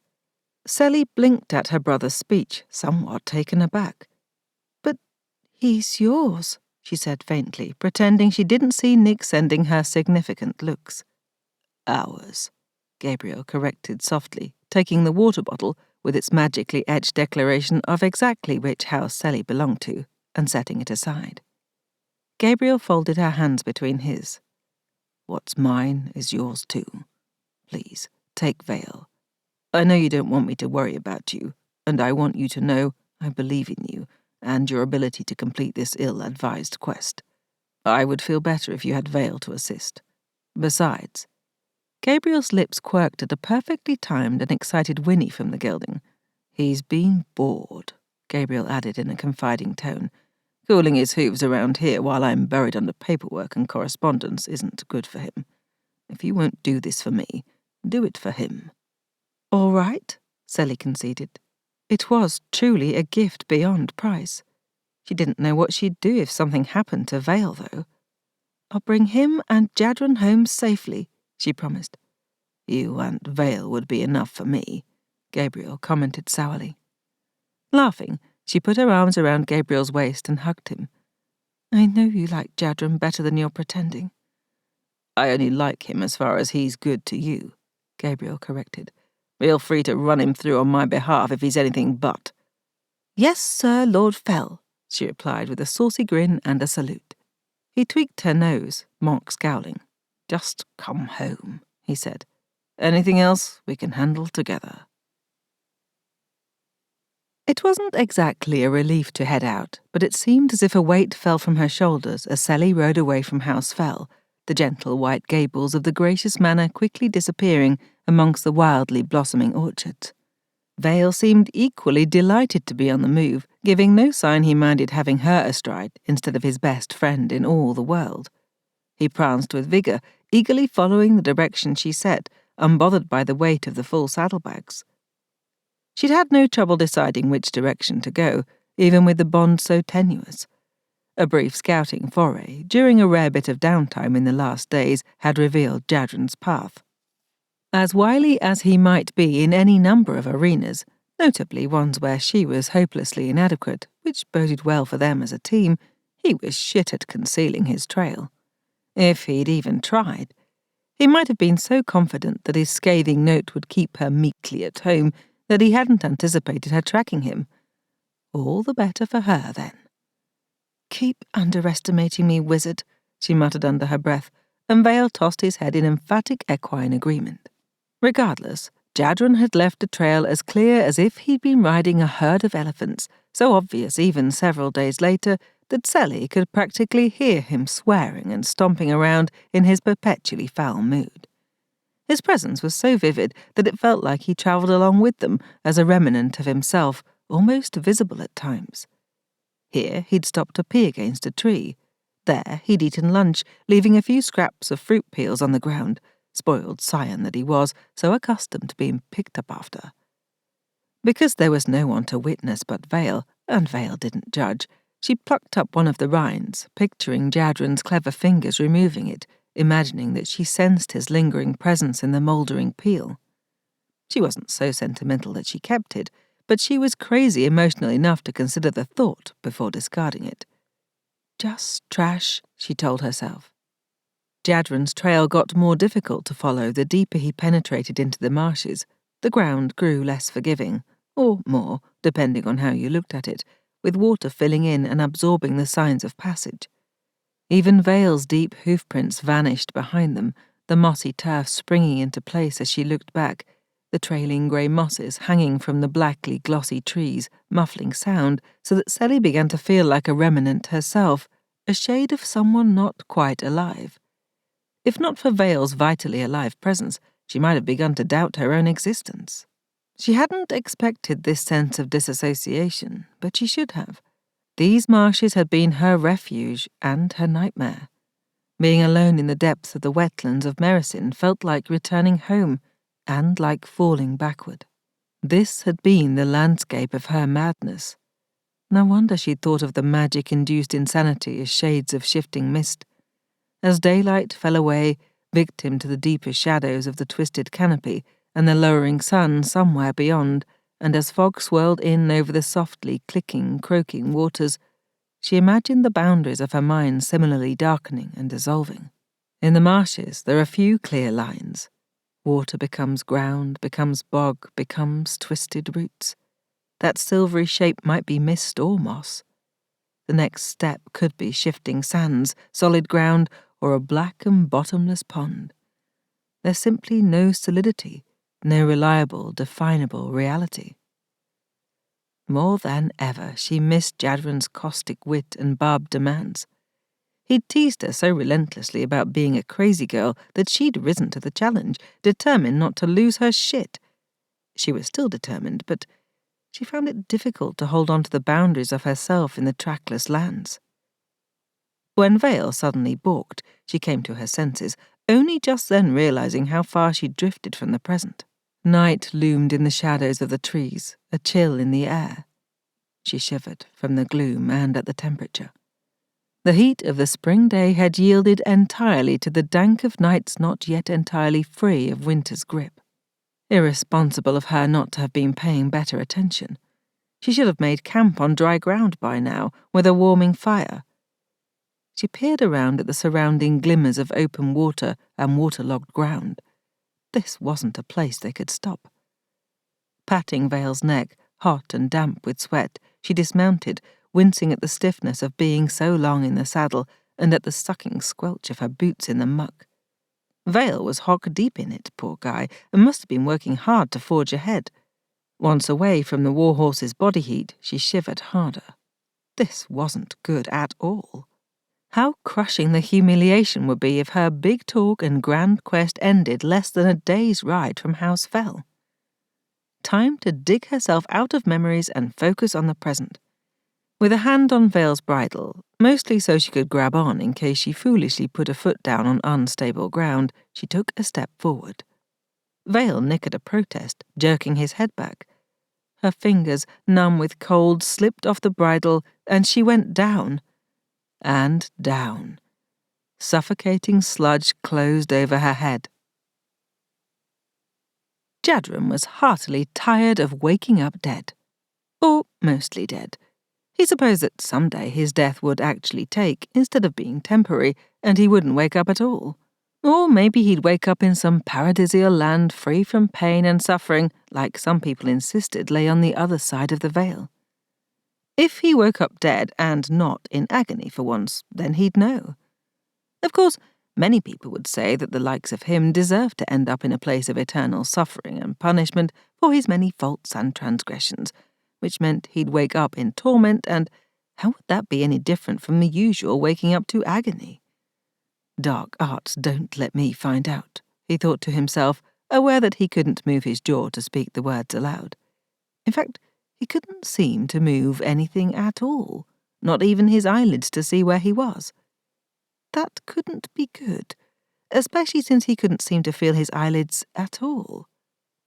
Sally blinked at her brother's speech, somewhat taken aback. "But he's yours," she said faintly, pretending she didn't see Nick sending her significant looks. "Ours," Gabriel corrected softly, taking the water bottle, with its magically etched declaration of exactly which house Sally belonged to, and setting it aside. Gabriel folded her hands between his. "What's mine is yours too. Please, take Vale. I know you don't want me to worry about you, and I want you to know I believe in you and your ability to complete this ill-advised quest. I would feel better if you had Vale to assist. Besides," Gabriel's lips quirked at a perfectly timed and excited whinny from the gelding. "He's been bored," Gabriel added in a confiding tone. "Cooling his hooves around here while I'm buried under paperwork and correspondence isn't good for him. If you won't do this for me, do it for him." "All right," Sally conceded. It was truly a gift beyond price. She didn't know what she'd do if something happened to Vale, though. "I'll bring him and Jadren home safely," she promised. "You and Vale would be enough for me," Gabriel commented sourly. Laughing, she put her arms around Gabriel's waist and hugged him. "I know you like Jadren better than you're pretending." "I only like him as far as he's good to you." Gabriel corrected. Feel free to run him through on my behalf if he's anything but. Yes, sir, Lord Phel, she replied with a saucy grin and a salute. He tweaked her nose, mock scowling. Just come home, he said. Anything else we can handle together. It wasn't exactly a relief to head out, but it seemed as if a weight fell from her shoulders as Sally rode away from House Phel, the gentle white gables of the gracious manor quickly disappearing amongst the wildly blossoming orchards. Vale seemed equally delighted to be on the move, giving no sign he minded having her astride instead of his best friend in all the world. He pranced with vigour, eagerly following the direction she set, unbothered by the weight of the full saddlebags. She'd had no trouble deciding which direction to go, even with the bond so tenuous. A brief scouting foray, during a rare bit of downtime in the last days, had revealed Jadren's path. As wily as he might be in any number of arenas, notably ones where she was hopelessly inadequate, which boded well for them as a team, he was shit at concealing his trail. If he'd even tried. He might have been so confident that his scathing note would keep her meekly at home that he hadn't anticipated her tracking him. All the better for her, then. Keep underestimating me, wizard, she muttered under her breath, and Vale tossed his head in emphatic equine agreement. Regardless, Jadren had left the trail as clear as if he'd been riding a herd of elephants, so obvious even several days later that Sally could practically hear him swearing and stomping around in his perpetually foul mood. His presence was so vivid that it felt like he travelled along with them as a remnant of himself, almost visible at times. Here he'd stopped to pee against a tree. There he'd eaten lunch, leaving a few scraps of fruit peels on the ground, spoiled scion that he was, so accustomed to being picked up after. Because there was no one to witness but Vale, and Vale didn't judge, she plucked up one of the rinds, picturing Jadren's clever fingers removing it, imagining that she sensed his lingering presence in the mouldering peel. She wasn't so sentimental that she kept it, but she was crazy emotional enough to consider the thought before discarding it. Just trash, she told herself. Jadren's trail got more difficult to follow the deeper he penetrated into the marshes. The ground grew less forgiving, or more, depending on how you looked at it, with water filling in and absorbing the signs of passage. Even Vale's deep hoofprints vanished behind them, the mossy turf springing into place as she looked back, the trailing grey mosses hanging from the blackly glossy trees, muffling sound so that Sally began to feel like a remnant herself, a shade of someone not quite alive. If not for Vale's vitally alive presence, she might have begun to doubt her own existence. She hadn't expected this sense of disassociation, but she should have. These marshes had been her refuge and her nightmare. Being alone in the depths of the wetlands of Mericin felt like returning home, and like falling backward. This had been the landscape of her madness. No wonder she'd thought of the magic-induced insanity as shades of shifting mist. As daylight fell away, victim to the deeper shadows of the twisted canopy and the lowering sun somewhere beyond, and as fog swirled in over the softly clicking, croaking waters, she imagined the boundaries of her mind similarly darkening and dissolving. In the marshes there are few clear lines. Water becomes ground, becomes bog, becomes twisted roots. That silvery shape might be mist or moss. The next step could be shifting sands, solid ground, or a black and bottomless pond. There's simply no solidity, no reliable, definable reality. More than ever, she missed Jadren's caustic wit and barbed demands. He'd teased her so relentlessly about being a crazy girl that she'd risen to the challenge, determined not to lose her shit. She was still determined, but she found it difficult to hold on to the boundaries of herself in the trackless lands. When Vale suddenly balked, she came to her senses, only just then realizing how far she'd drifted from the present. Night loomed in the shadows of the trees, a chill in the air. She shivered from the gloom and at the temperature. The heat of the spring day had yielded entirely to the dank of nights not yet entirely free of winter's grip. Irresponsible of her not to have been paying better attention. She should have made camp on dry ground by now, with a warming fire. She peered around at the surrounding glimmers of open water and waterlogged ground. This wasn't a place they could stop. Patting Vale's neck, hot and damp with sweat, she dismounted, wincing at the stiffness of being so long in the saddle and at the sucking squelch of her boots in the muck. Vale was hock-deep in it, poor guy, and must have been working hard to forge ahead. Once away from the warhorse's body heat, she shivered harder. This wasn't good at all. How crushing the humiliation would be if her big talk and grand quest ended less than a day's ride from House Phel. Time to dig herself out of memories and focus on the present. With a hand on Vale's bridle, mostly so she could grab on in case she foolishly put a foot down on unstable ground, she took a step forward. Vale nickered a protest, jerking his head back. Her fingers, numb with cold, slipped off the bridle, and she went down. And down. Suffocating sludge closed over her head. Jadren was heartily tired of waking up dead. Or mostly dead. He supposed that someday his death would actually take, instead of being temporary, and he wouldn't wake up at all. Or maybe he'd wake up in some paradisial land free from pain and suffering, like some people insisted lay on the other side of the veil. If he woke up dead and not in agony for once, then he'd know. Of course, many people would say that the likes of him deserved to end up in a place of eternal suffering and punishment for his many faults and transgressions, which meant he'd wake up in torment, and how would that be any different from the usual waking up to agony? Dark arts don't let me find out, he thought to himself, aware that he couldn't move his jaw to speak the words aloud. In fact, he couldn't seem to move anything at all, not even his eyelids to see where he was. That couldn't be good, especially since he couldn't seem to feel his eyelids at all.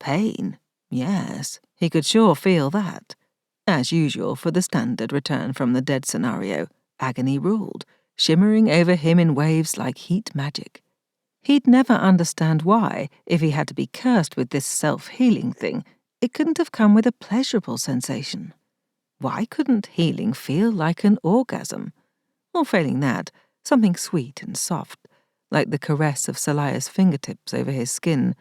Pain, yes, he could sure feel that. As usual for the standard return from the dead scenario, agony ruled, shimmering over him in waves like heat magic. He'd never understand why, if he had to be cursed with this self-healing thing, it couldn't have come with a pleasurable sensation. Why couldn't healing feel like an orgasm? Or failing that, something sweet and soft, like the caress of Seliah's fingertips over his skin,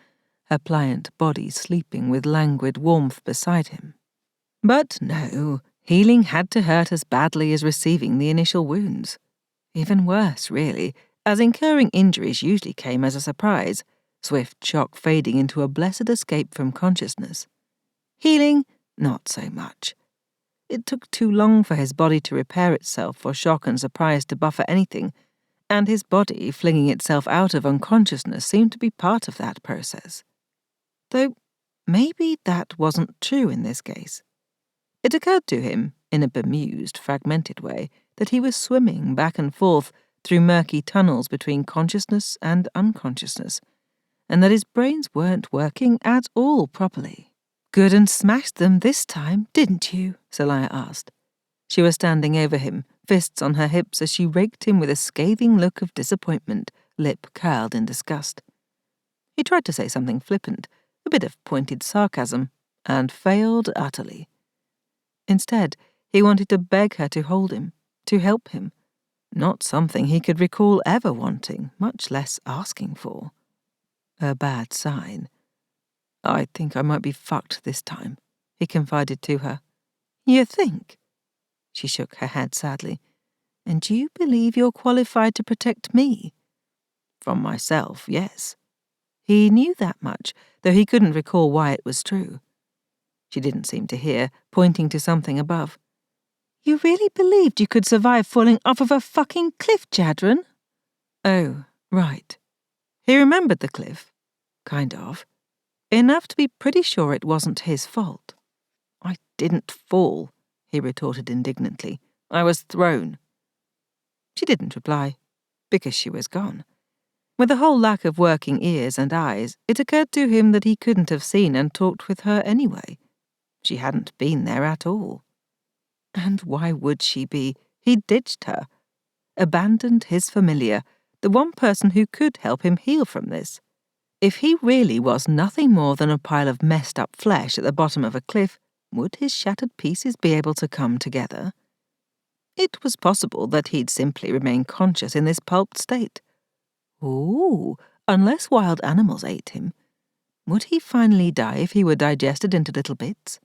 her pliant body sleeping with languid warmth beside him. But no, healing had to hurt as badly as receiving the initial wounds. Even worse, really, as incurring injuries usually came as a surprise, swift shock fading into a blessed escape from consciousness. Healing, not so much. It took too long for his body to repair itself for shock and surprise to buffer anything, and his body flinging itself out of unconsciousness seemed to be part of that process. Though maybe that wasn't true in this case. It occurred to him, in a bemused, fragmented way, that he was swimming back and forth through murky tunnels between consciousness and unconsciousness, and that his brains weren't working at all properly. "Good and smashed them this time, didn't you?" Seliah asked. She was standing over him, fists on her hips as she raked him with a scathing look of disappointment, lip curled in disgust. He tried to say something flippant, a bit of pointed sarcasm, and failed utterly. Instead, he wanted to beg her to hold him, to help him. Not something he could recall ever wanting, much less asking for. A bad sign. "I think I might be fucked this time," he confided to her. "You think?" She shook her head sadly. "And you believe you're qualified to protect me?" "From myself, yes." He knew that much, though he couldn't recall why it was true. She didn't seem to hear, pointing to something above. "You really believed you could survive falling off of a fucking cliff, Jadren?" Oh, right. He remembered the cliff. Kind of. Enough to be pretty sure it wasn't his fault. "I didn't fall," he retorted indignantly. "I was thrown." She didn't reply, because she was gone. With a whole lack of working ears and eyes, it occurred to him that he couldn't have seen and talked with her anyway. She hadn't been there at all. And why would she be? He'd ditched her. Abandoned his familiar, the one person who could help him heal from this. If he really was nothing more than a pile of messed-up flesh at the bottom of a cliff, would his shattered pieces be able to come together? It was possible that he'd simply remain conscious in this pulped state. Ooh, unless wild animals ate him. Would he finally die if he were digested into little bits?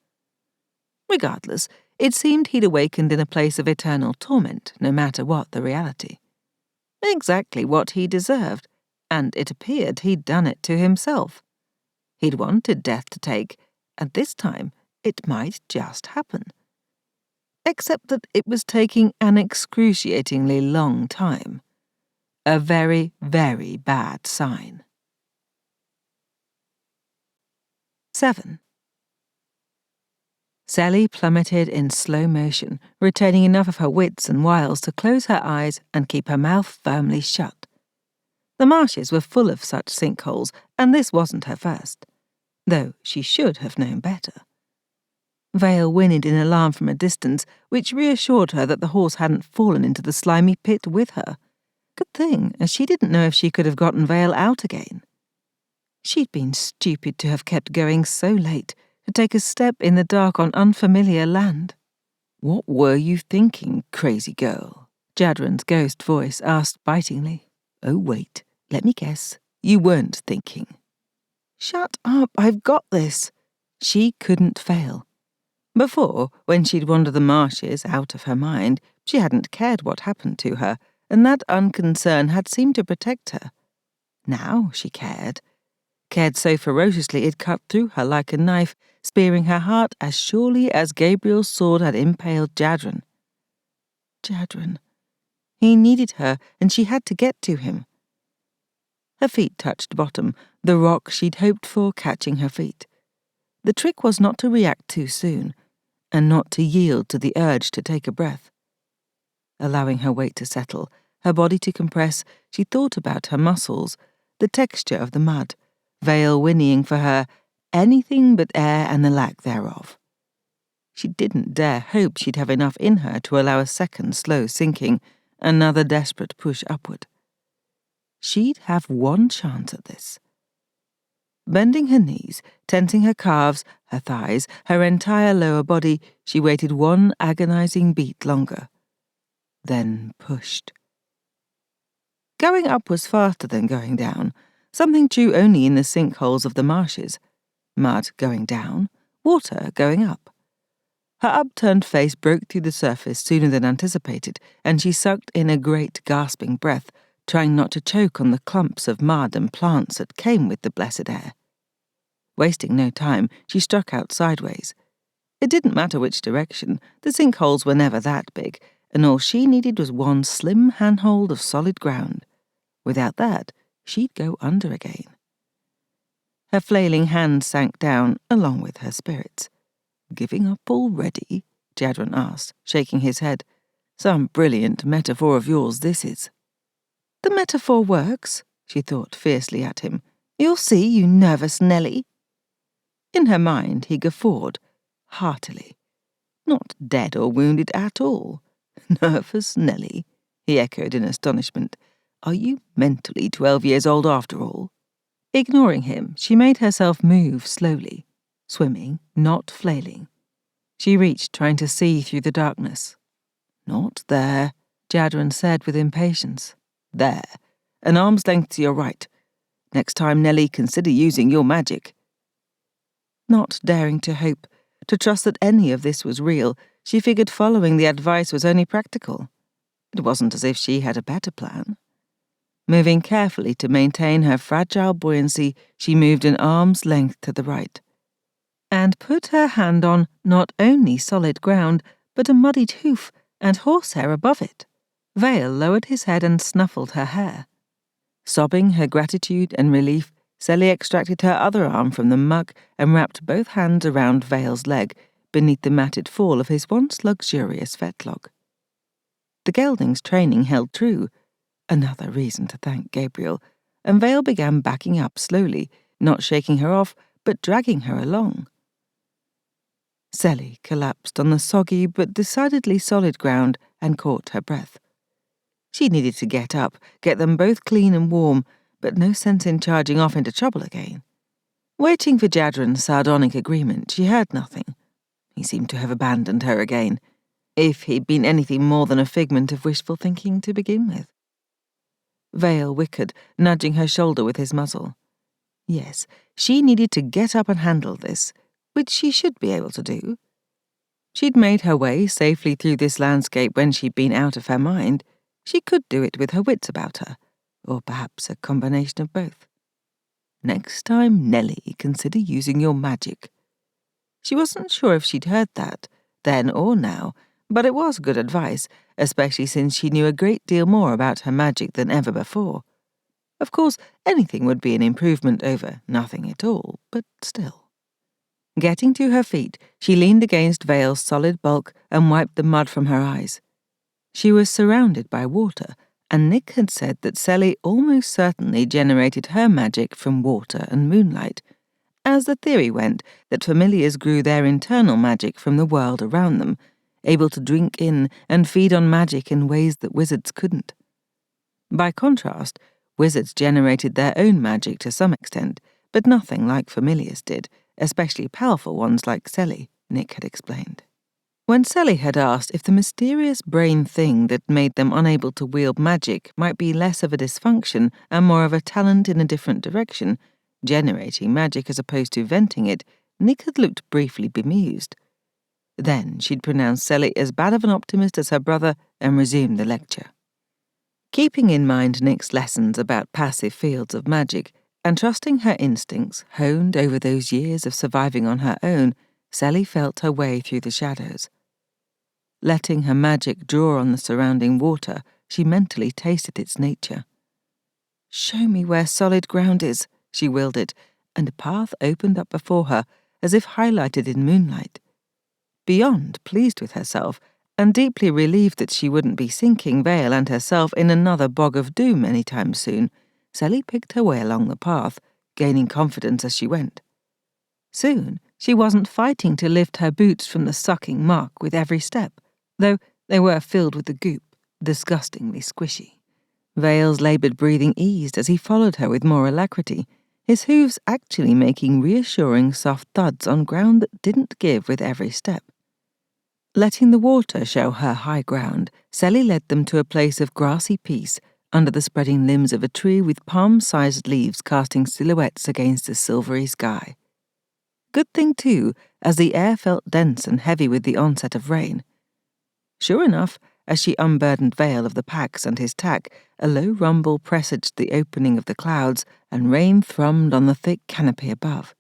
Regardless, it seemed he'd awakened in a place of eternal torment, no matter what the reality. Exactly what he deserved, and it appeared he'd done it to himself. He'd wanted death to take, and this time it might just happen. Except that it was taking an excruciatingly long time. A very, very bad sign. 7. Sally plummeted in slow motion, retaining enough of her wits and wiles to close her eyes and keep her mouth firmly shut. The marshes were full of such sinkholes, and this wasn't her first, though she should have known better. Vale whinnied in alarm from a distance, which reassured her that the horse hadn't fallen into the slimy pit with her. Good thing, as she didn't know if she could have gotten Vale out again. She'd been stupid to have kept going so late, to take a step in the dark on unfamiliar land. "What were you thinking, crazy girl?" Jadren's ghost voice asked bitingly. "Oh, wait, let me guess. You weren't thinking." "Shut up, I've got this." She couldn't fail. Before, when she'd wandered the marshes out of her mind, she hadn't cared what happened to her, and that unconcern had seemed to protect her. Now she cared so ferociously it cut through her like a knife, spearing her heart as surely as Gabriel's sword had impaled Jadren. Jadren. He needed her, and she had to get to him. Her feet touched bottom, the rock she'd hoped for catching her feet. The trick was not to react too soon, and not to yield to the urge to take a breath. Allowing her weight to settle, her body to compress, she thought about her muscles, the texture of the mud, Vale whinnying for her, anything but air and the lack thereof. She didn't dare hope she'd have enough in her to allow a second slow sinking, another desperate push upward. She'd have one chance at this. Bending her knees, tensing her calves, her thighs, her entire lower body, she waited one agonizing beat longer. Then pushed. Going up was faster than going down, something true only in the sinkholes of the marshes. Mud going down, water going up. Her upturned face broke through the surface sooner than anticipated, and she sucked in a great gasping breath, trying not to choke on the clumps of mud and plants that came with the blessed air. Wasting no time, she struck out sideways. It didn't matter which direction, the sinkholes were never that big, and all she needed was one slim handhold of solid ground. Without that, she'd go under again. Her flailing hand sank down, along with her spirits. "Giving up already?" Jadren asked, shaking his head. "Some brilliant metaphor of yours this is." "The metaphor works," she thought fiercely at him. "You'll see, you nervous Nelly." In her mind, he guffawed, heartily. Not dead or wounded at all. "Nervous Nelly?" he echoed in astonishment. "Are you mentally 12 years old after all?" Ignoring him, she made herself move slowly, swimming, not flailing. She reached, trying to see through the darkness. "Not there," Jadren said with impatience. "There. An arm's length to your right. Next time, Nelly, consider using your magic." Not daring to hope, to trust that any of this was real, she figured following the advice was only practical. It wasn't as if she had a better plan. Moving carefully to maintain her fragile buoyancy, she moved an arm's length to the right, and put her hand on not only solid ground, but a muddied hoof and horsehair above it. Vale lowered his head and snuffled her hair. Sobbing her gratitude and relief, Sally extracted her other arm from the muck and wrapped both hands around Vale's leg, beneath the matted fall of his once luxurious fetlock. The gelding's training held true, another reason to thank Gabriel, and Vale began backing up slowly, not shaking her off, but dragging her along. Sally collapsed on the soggy but decidedly solid ground and caught her breath. She needed to get up, get them both clean and warm, but no sense in charging off into trouble again. Waiting for Jadren's sardonic agreement, she heard nothing. He seemed to have abandoned her again, if he'd been anything more than a figment of wishful thinking to begin with. Vale whickered, nudging her shoulder with his muzzle. Yes, she needed to get up and handle this, which she should be able to do. She'd made her way safely through this landscape when she'd been out of her mind. She could do it with her wits about her, or perhaps a combination of both. Next time, Nellie, consider using your magic. She wasn't sure if she'd heard that, then or now, but it was good advice, especially since she knew a great deal more about her magic than ever before. Of course, anything would be an improvement over nothing at all, but still. Getting to her feet, she leaned against Vale's solid bulk and wiped the mud from her eyes. She was surrounded by water, and Nick had said that Sally almost certainly generated her magic from water and moonlight, as the theory went that familiars grew their internal magic from the world around them, able to drink in and feed on magic in ways that wizards couldn't. By contrast, wizards generated their own magic to some extent, but nothing like familiars did, especially powerful ones like Sally, Nick had explained. When Sally had asked if the mysterious brain thing that made them unable to wield magic might be less of a dysfunction and more of a talent in a different direction, generating magic as opposed to venting it, Nick had looked briefly bemused. Then she'd pronounced Sally as bad of an optimist as her brother and resumed the lecture. Keeping in mind Nick's lessons about passive fields of magic, and trusting her instincts, honed over those years of surviving on her own, Sally felt her way through the shadows. Letting her magic draw on the surrounding water, she mentally tasted its nature. "Show me where solid ground is," she willed it, and a path opened up before her, as if highlighted in moonlight. Beyond pleased with herself, and deeply relieved that she wouldn't be sinking Vale and herself in another bog of doom any time soon, Sally picked her way along the path, gaining confidence as she went. Soon, she wasn't fighting to lift her boots from the sucking muck with every step, though they were filled with the goop, disgustingly squishy. Vale's laboured breathing eased as he followed her with more alacrity, his hooves actually making reassuring soft thuds on ground that didn't give with every step. Letting the water show her high ground, Sally led them to a place of grassy peace, under the spreading limbs of a tree with palm-sized leaves casting silhouettes against the silvery sky. Good thing, too, as the air felt dense and heavy with the onset of rain. Sure enough, as she unburdened Vale of the packs and his tack, a low rumble presaged the opening of the clouds, and rain thrummed on the thick canopy above.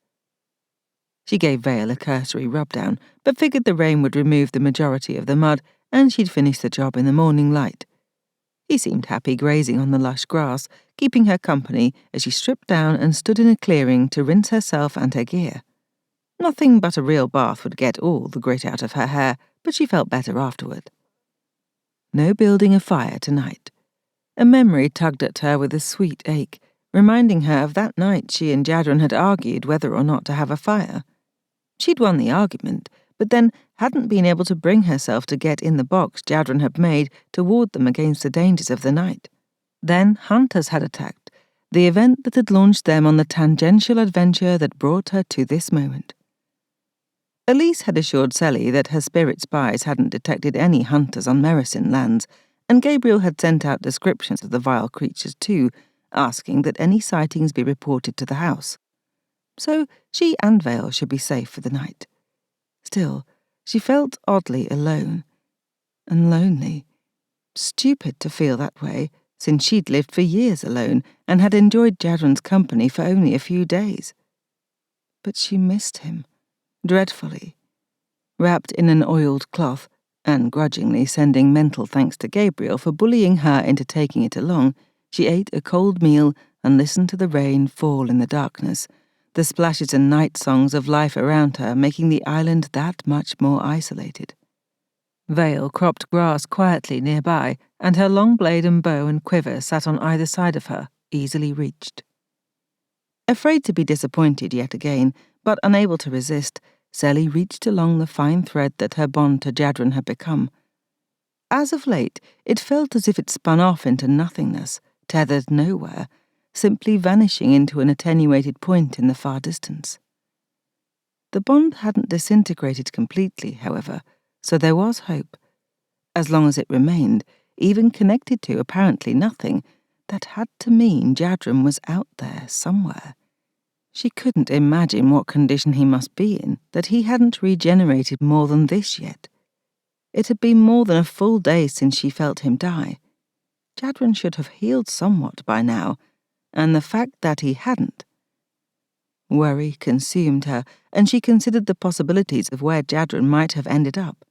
She gave Vale a cursory rub-down, but figured the rain would remove the majority of the mud, and she'd finish the job in the morning light. He seemed happy grazing on the lush grass, keeping her company as she stripped down and stood in a clearing to rinse herself and her gear. Nothing but a real bath would get all the grit out of her hair, but she felt better afterward. No building a fire tonight. A memory tugged at her with a sweet ache, reminding her of that night she and Jadren had argued whether or not to have a fire. She'd won the argument, but then hadn't been able to bring herself to get in the box Jadren had made to ward them against the dangers of the night. Then hunters had attacked, the event that had launched them on the tangential adventure that brought her to this moment. Elise had assured Sally that her spirit spies hadn't detected any hunters on Mericin lands, and Gabriel had sent out descriptions of the vile creatures too, asking that any sightings be reported to the house. So she and Vale should be safe for the night. Still, she felt oddly alone and lonely. Stupid to feel that way, since she'd lived for years alone and had enjoyed Jadren's company for only a few days. But she missed him, dreadfully. Wrapped in an oiled cloth, and grudgingly sending mental thanks to Gabriel for bullying her into taking it along, she ate a cold meal and listened to the rain fall in the darkness, the splashes and night songs of life around her making the island that much more isolated. Vale cropped grass quietly nearby, and her long blade and bow and quiver sat on either side of her, easily reached. Afraid to be disappointed yet again, but unable to resist, Sally reached along the fine thread that her bond to Jadren had become. As of late, it felt as if it spun off into nothingness, tethered nowhere, simply vanishing into an attenuated point in the far distance. The bond hadn't disintegrated completely, however, so there was hope. As long as it remained, even connected to apparently nothing, that had to mean Jadren was out there somewhere. She couldn't imagine what condition he must be in, that he hadn't regenerated more than this yet. It had been more than a full day since she felt him die. Jadren should have healed somewhat by now, and the fact that he hadn't. Worry consumed her, and she considered the possibilities of where Jadren might have ended up.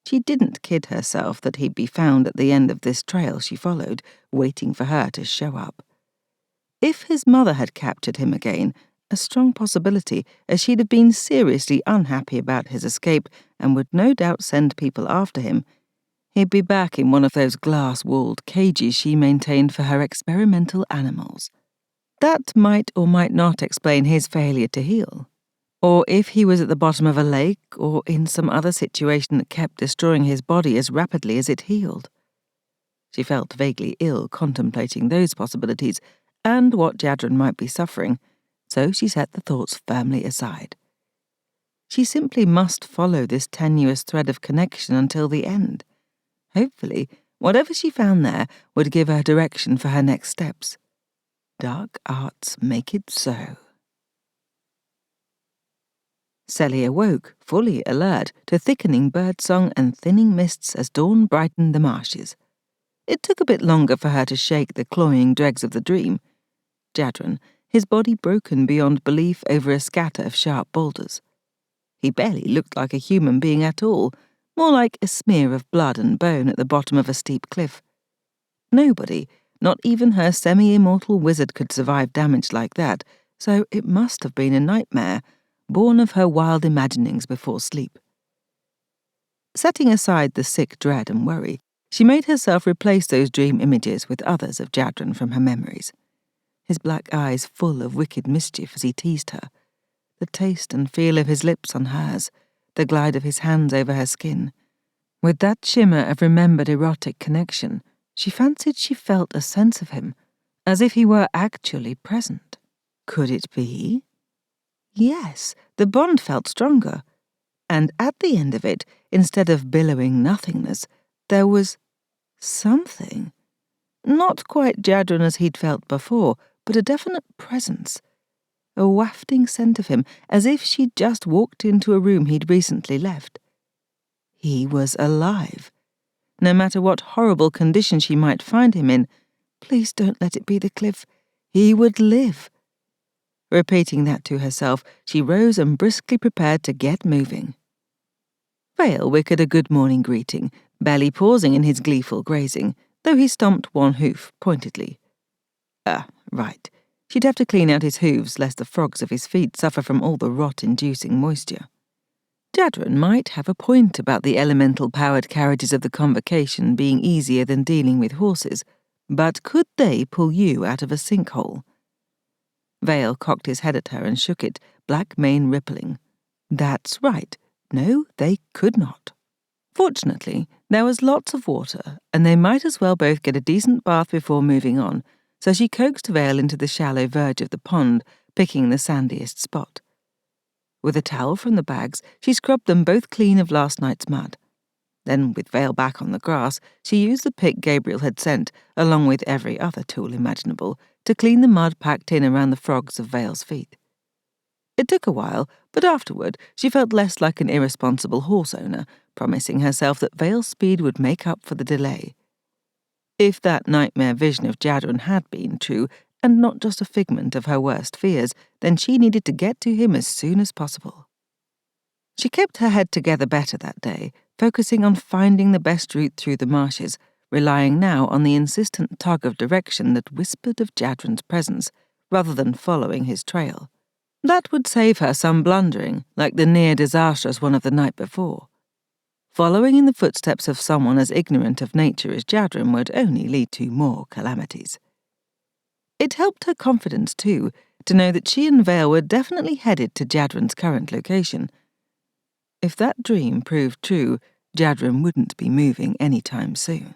She didn't kid herself that he'd be found at the end of this trail she followed, waiting for her to show up. If his mother had captured him again, a strong possibility, as she'd have been seriously unhappy about his escape and would no doubt send people after him, he'd be back in one of those glass-walled cages she maintained for her experimental animals. That might or might not explain his failure to heal. Or if he was at the bottom of a lake or in some other situation that kept destroying his body as rapidly as it healed. She felt vaguely ill contemplating those possibilities and what Jadren might be suffering, so she set the thoughts firmly aside. She simply must follow this tenuous thread of connection until the end. Hopefully, whatever she found there would give her direction for her next steps. Dark arts make it so. Seliah woke, fully alert to thickening birdsong and thinning mists as dawn brightened the marshes. It took a bit longer for her to shake the cloying dregs of the dream. Jadren, his body broken beyond belief over a scatter of sharp boulders. He barely looked like a human being at all, more like a smear of blood and bone at the bottom of a steep cliff. Nobody, not even her semi-immortal wizard, could survive damage like that, so it must have been a nightmare, born of her wild imaginings before sleep. Setting aside the sick dread and worry, she made herself replace those dream images with others of Jadren from her memories. His black eyes full of wicked mischief as he teased her, the taste and feel of his lips on hers, the glide of his hands over her skin. With that shimmer of remembered erotic connection, she fancied she felt a sense of him, as if he were actually present. Could it be? Yes, the bond felt stronger. And at the end of it, instead of billowing nothingness, there was something. Not quite Jadren as he'd felt before, but a definite presence. A wafting scent of him, as if she'd just walked into a room he'd recently left. He was alive. No matter what horrible condition she might find him in, please don't let it be the cliff. He would live. Repeating that to herself, she rose and briskly prepared to get moving. Vale wickered a good morning greeting, barely pausing in his gleeful grazing, though he stomped one hoof pointedly. Right. She'd have to clean out his hooves lest the frogs of his feet suffer from all the rot-inducing moisture. Jadren might have a point about the elemental-powered carriages of the Convocation being easier than dealing with horses, but could they pull you out of a sinkhole? Vale cocked his head at her and shook it, black mane rippling. That's right. No, they could not. Fortunately, there was lots of water, and they might as well both get a decent bath before moving on, so she coaxed Vale into the shallow verge of the pond, picking the sandiest spot. With a towel from the bags, she scrubbed them both clean of last night's mud. Then, with Vale back on the grass, she used the pick Gabriel had sent, along with every other tool imaginable, to clean the mud packed in around the frogs of Vale's feet. It took a while, but afterward she felt less like an irresponsible horse owner, promising herself that Vale's speed would make up for the delay. If that nightmare vision of Jadren had been true, and not just a figment of her worst fears, then she needed to get to him as soon as possible. She kept her head together better that day, focusing on finding the best route through the marshes, relying now on the insistent tug of direction that whispered of Jadren's presence, rather than following his trail. That would save her some blundering, like the near-disastrous one of the night before. Following in the footsteps of someone as ignorant of nature as Jadren would only lead to more calamities. It helped her confidence, too, to know that she and Vale were definitely headed to Jadren's current location. If that dream proved true, Jadren wouldn't be moving any time soon.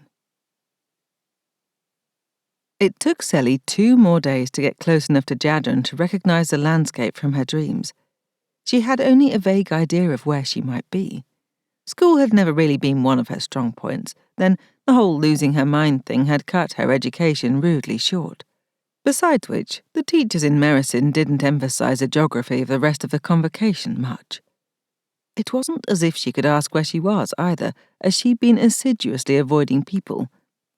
It took Seli 2 more days to get close enough to Jadren to recognize the landscape from her dreams. She had only a vague idea of where she might be. School had never really been one of her strong points, then the whole losing her mind thing had cut her education rudely short. Besides which, the teachers in Mericin didn't emphasize the geography of the rest of the Convocation much. It wasn't as if she could ask where she was either, as she'd been assiduously avoiding people,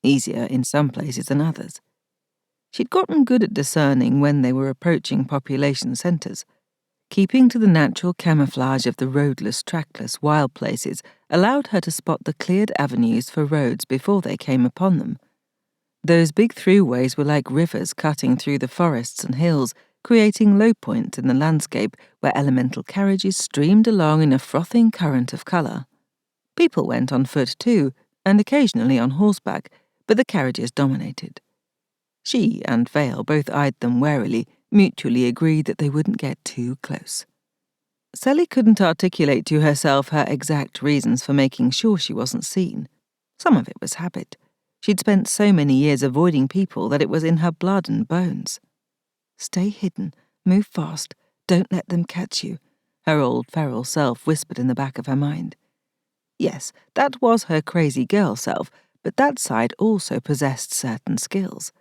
easier in some places than others. She'd gotten good at discerning when they were approaching population centres. Keeping to the natural camouflage of the roadless, trackless, wild places allowed her to spot the cleared avenues for roads before they came upon them. Those big throughways were like rivers cutting through the forests and hills, creating low points in the landscape where elemental carriages streamed along in a frothing current of colour. People went on foot too, and occasionally on horseback, but the carriages dominated. She and Vale both eyed them warily, mutually agreed that they wouldn't get too close. Sally couldn't articulate to herself her exact reasons for making sure she wasn't seen. Some of it was habit. She'd spent so many years avoiding people that it was in her blood and bones. "Stay hidden, move fast, don't let them catch you," her old feral self whispered in the back of her mind. Yes, that was her crazy girl self, but that side also possessed certain skills.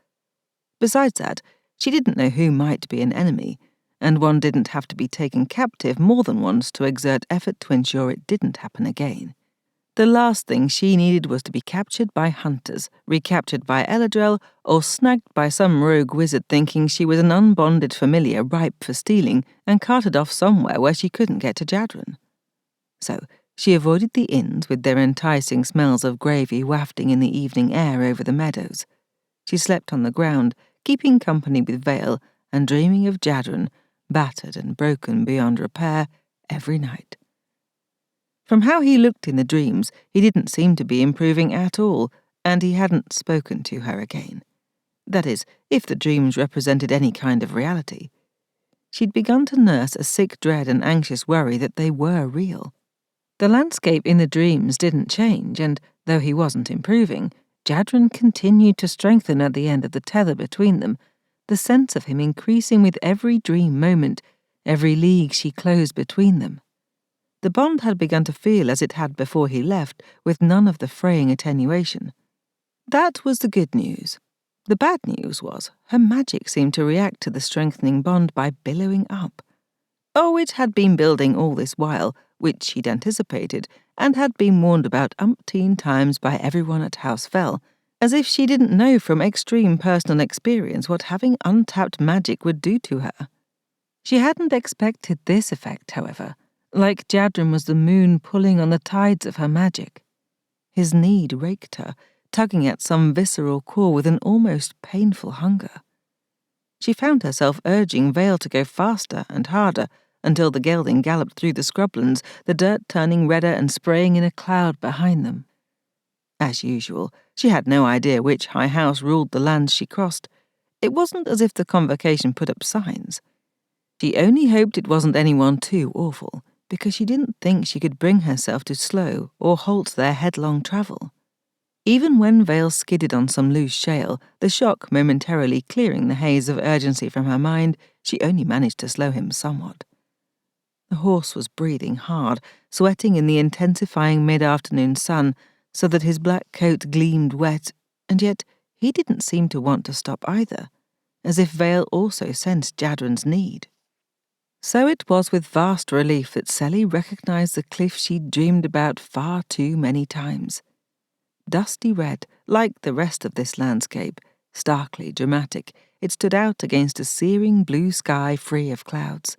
Besides that, she didn't know who might be an enemy, and one didn't have to be taken captive more than once to exert effort to ensure it didn't happen again. The last thing she needed was to be captured by hunters, recaptured by El-Adrel, or snagged by some rogue wizard thinking she was an unbonded familiar ripe for stealing and carted off somewhere where she couldn't get to Jadren. So she avoided the inns with their enticing smells of gravy wafting in the evening air over the meadows. She slept on the ground, keeping company with Vale and dreaming of Jadren, battered and broken beyond repair, every night. From how he looked in the dreams, he didn't seem to be improving at all, and he hadn't spoken to her again. That is, if the dreams represented any kind of reality. She'd begun to nurse a sick dread and anxious worry that they were real. The landscape in the dreams didn't change, and, though he wasn't improving, Jadren continued to strengthen at the end of the tether between them, the sense of him increasing with every dream moment, every league she closed between them. The bond had begun to feel as it had before he left, with none of the fraying attenuation. That was the good news. The bad news was her magic seemed to react to the strengthening bond by billowing up. Oh, it had been building all this while, which she'd anticipated, and had been warned about umpteen times by everyone at House Phel, as if she didn't know from extreme personal experience what having untapped magic would do to her. She hadn't expected this effect, however, like Jadren was the moon pulling on the tides of her magic. His need raked her, tugging at some visceral core with an almost painful hunger. She found herself urging Vale to go faster and harder, until the gelding galloped through the scrublands, the dirt turning redder and spraying in a cloud behind them. As usual, she had no idea which high house ruled the lands she crossed. It wasn't as if the Convocation put up signs. She only hoped it wasn't anyone too awful, because she didn't think she could bring herself to slow or halt their headlong travel. Even when Vale skidded on some loose shale, the shock momentarily clearing the haze of urgency from her mind, she only managed to slow him somewhat. The horse was breathing hard, sweating in the intensifying mid-afternoon sun, so that his black coat gleamed wet, and yet he didn't seem to want to stop either, as if Vale also sensed Jadren's need. So it was with vast relief that Sally recognized the cliff she'd dreamed about far too many times. Dusty red, like the rest of this landscape, starkly dramatic, it stood out against a searing blue sky free of clouds.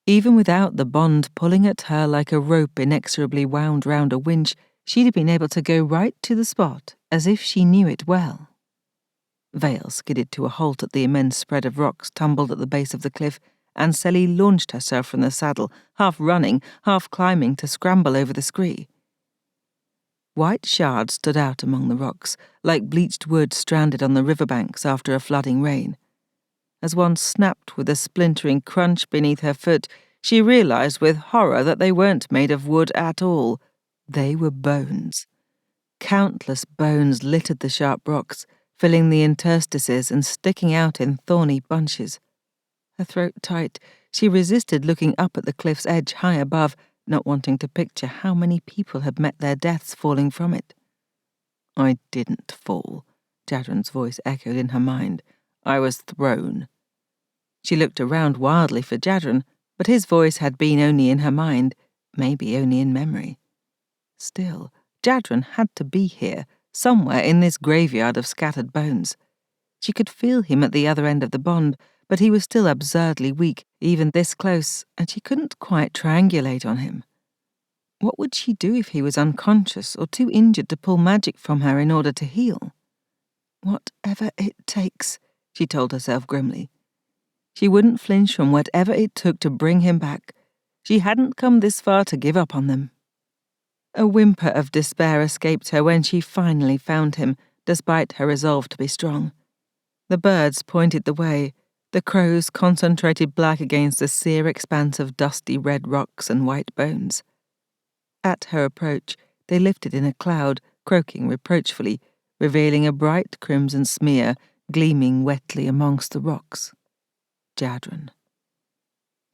Even without the bond pulling at her like a rope inexorably wound round a winch, she'd have been able to go right to the spot, as if she knew it well. Vale skidded to a halt at the immense spread of rocks tumbled at the base of the cliff, and Sally launched herself from the saddle, half running, half climbing to scramble over the scree. White shards stood out among the rocks, like bleached wood stranded on the riverbanks after a flooding rain. As one snapped with a splintering crunch beneath her foot, she realized with horror that they weren't made of wood at all. They were bones. Countless bones littered the sharp rocks, filling the interstices and sticking out in thorny bunches. Her throat tight, she resisted looking up at the cliff's edge high above, not wanting to picture how many people had met their deaths falling from it. "I didn't fall," Jadren's voice echoed in her mind. I was thrown. She looked around wildly for Jadren, but his voice had been only in her mind, maybe only in memory. Still, Jadren had to be here, somewhere in this graveyard of scattered bones. She could feel him at the other end of the bond, but he was still absurdly weak, even this close, and she couldn't quite triangulate on him. What would she do if he was unconscious or too injured to pull magic from her in order to heal? Whatever it takes, she told herself grimly. She wouldn't flinch from whatever it took to bring him back. She hadn't come this far to give up on them. A whimper of despair escaped her when she finally found him, despite her resolve to be strong. The birds pointed the way, the crows concentrated black against the sere expanse of dusty red rocks and white bones. At her approach, they lifted in a cloud, croaking reproachfully, revealing a bright crimson smear gleaming wetly amongst the rocks. Jadren.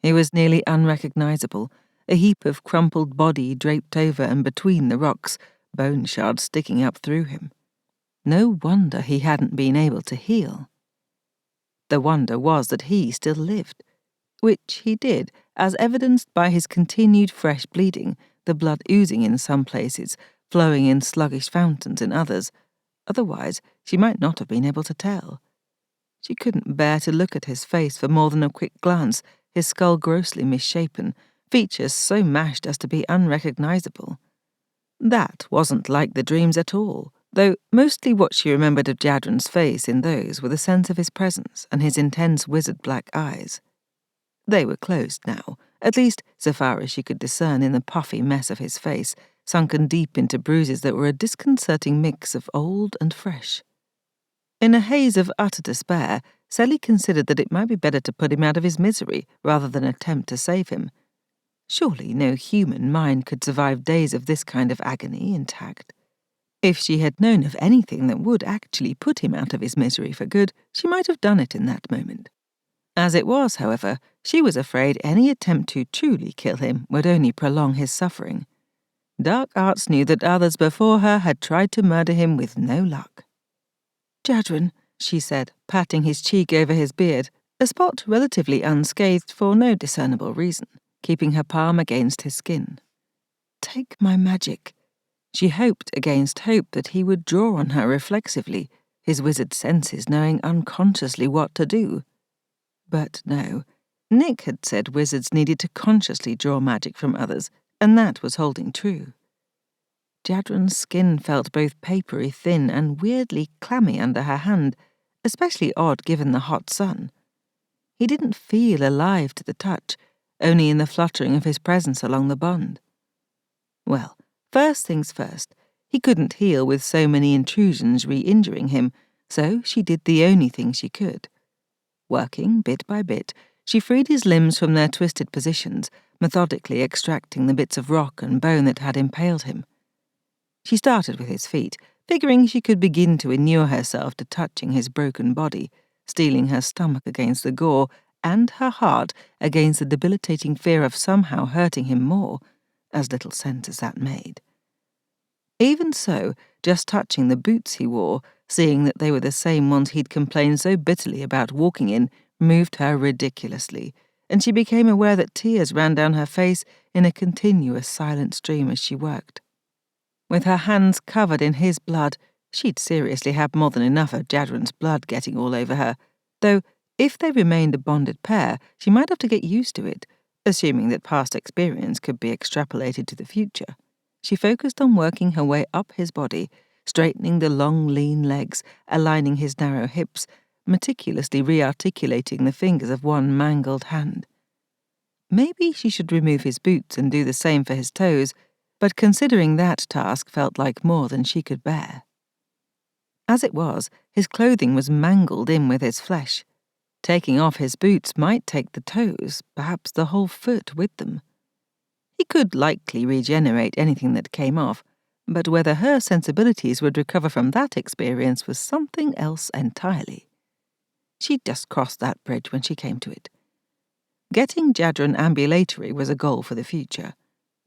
He was nearly unrecognizable, a heap of crumpled body draped over and between the rocks, bone shards sticking up through him. No wonder he hadn't been able to heal. The wonder was that he still lived, which he did, as evidenced by his continued fresh bleeding, the blood oozing in some places, flowing in sluggish fountains in others. Otherwise, she might not have been able to tell. She couldn't bear to look at his face for more than a quick glance, his skull grossly misshapen, features so mashed as to be unrecognizable. That wasn't like the dreams at all, though mostly what she remembered of Jadren's face in those were the sense of his presence and his intense wizard black eyes. They were closed now, at least so far as she could discern in the puffy mess of his face, sunken deep into bruises that were a disconcerting mix of old and fresh. In a haze of utter despair, Sally considered that it might be better to put him out of his misery rather than attempt to save him. Surely no human mind could survive days of this kind of agony intact. If she had known of anything that would actually put him out of his misery for good, she might have done it in that moment. As it was, however, she was afraid any attempt to truly kill him would only prolong his suffering. Dark arts knew that others before her had tried to murder him with no luck. "Jadren," she said, patting his cheek over his beard, a spot relatively unscathed for no discernible reason, keeping her palm against his skin. "Take my magic." She hoped against hope that he would draw on her reflexively, his wizard senses knowing unconsciously what to do. But no, Nick had said wizards needed to consciously draw magic from others, and that was holding true. Jadren's skin felt both papery thin and weirdly clammy under her hand, especially odd given the hot sun. He didn't feel alive to the touch, only in the fluttering of his presence along the bond. Well, first things first, he couldn't heal with so many intrusions re-injuring him, so she did the only thing she could. Working bit by bit, she freed his limbs from their twisted positions, methodically extracting the bits of rock and bone that had impaled him. She started with his feet, figuring she could begin to inure herself to touching his broken body, steeling her stomach against the gore and her heart against the debilitating fear of somehow hurting him more, as little sense as that made. Even so, just touching the boots he wore, seeing that they were the same ones he'd complained so bitterly about walking in, moved her ridiculously, and she became aware that tears ran down her face in a continuous silent stream as she worked. With her hands covered in his blood, she'd seriously have more than enough of Jadren's blood getting all over her, though if they remained a bonded pair, she might have to get used to it, assuming that past experience could be extrapolated to the future. She focused on working her way up his body, straightening the long, lean legs, aligning his narrow hips, meticulously re-articulating the fingers of one mangled hand. Maybe she should remove his boots and do the same for his toes, but considering that task felt like more than she could bear. As it was, his clothing was mangled in with his flesh. Taking off his boots might take the toes, perhaps the whole foot with them. He could likely regenerate anything that came off, but whether her sensibilities would recover from that experience was something else entirely. She'd just crossed that bridge when she came to it. Getting Jadren ambulatory was a goal for the future.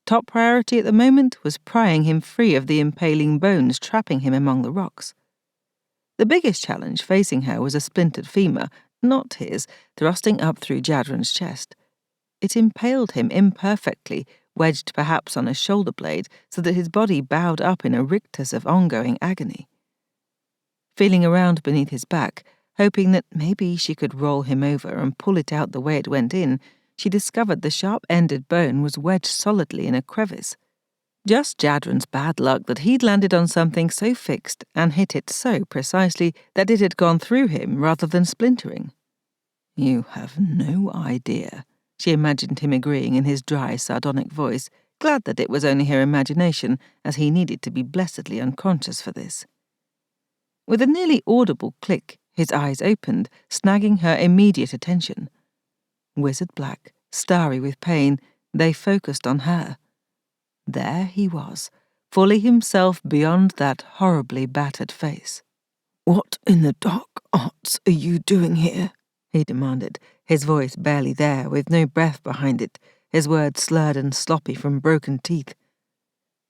Top priority at the moment was prying him free of the impaling bones trapping him among the rocks. The biggest challenge facing her was a splintered femur, not his, thrusting up through Jadren's chest. It impaled him imperfectly, wedged perhaps on a shoulder blade, so that his body bowed up in a rictus of ongoing agony. Feeling around beneath his back, hoping that maybe she could roll him over and pull it out the way it went in, she discovered the sharp-ended bone was wedged solidly in a crevice. Just Jadren's bad luck that he'd landed on something so fixed and hit it so precisely that it had gone through him rather than splintering. "You have no idea," she imagined him agreeing in his dry, sardonic voice, glad that it was only her imagination, as he needed to be blessedly unconscious for this. With a nearly audible click, his eyes opened, snagging her immediate attention. Wizard black, starry with pain, they focused on her. There he was, fully himself beyond that horribly battered face. "What in the dark arts are you doing here?" he demanded, his voice barely there, with no breath behind it, his words slurred and sloppy from broken teeth.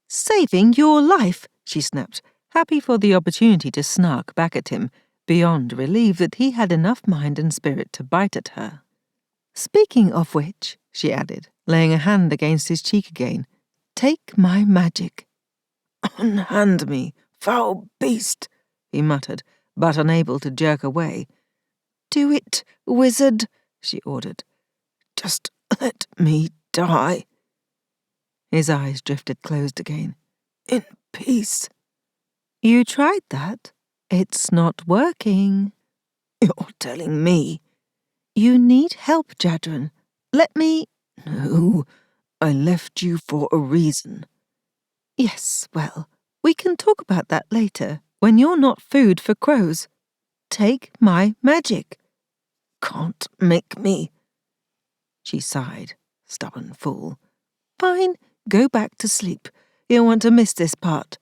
"Saving your life," she snapped, happy for the opportunity to snark back at him, beyond relieved that he had enough mind and spirit to bite at her. "Speaking of which," she added, laying a hand against his cheek again, "take my magic." "Unhand me, foul beast," he muttered, but unable to jerk away. "Do it, wizard," she ordered. "Just let me die." His eyes drifted closed again. "In peace." "You tried that. It's not working." "You're telling me." "You need help, Jadren. Let me—" "No, I left you for a reason." "Yes, well, we can talk about that later, when you're not food for crows. Take my magic." "Can't make me." She sighed, stubborn fool. "Fine, go back to sleep. You'll want to miss this part."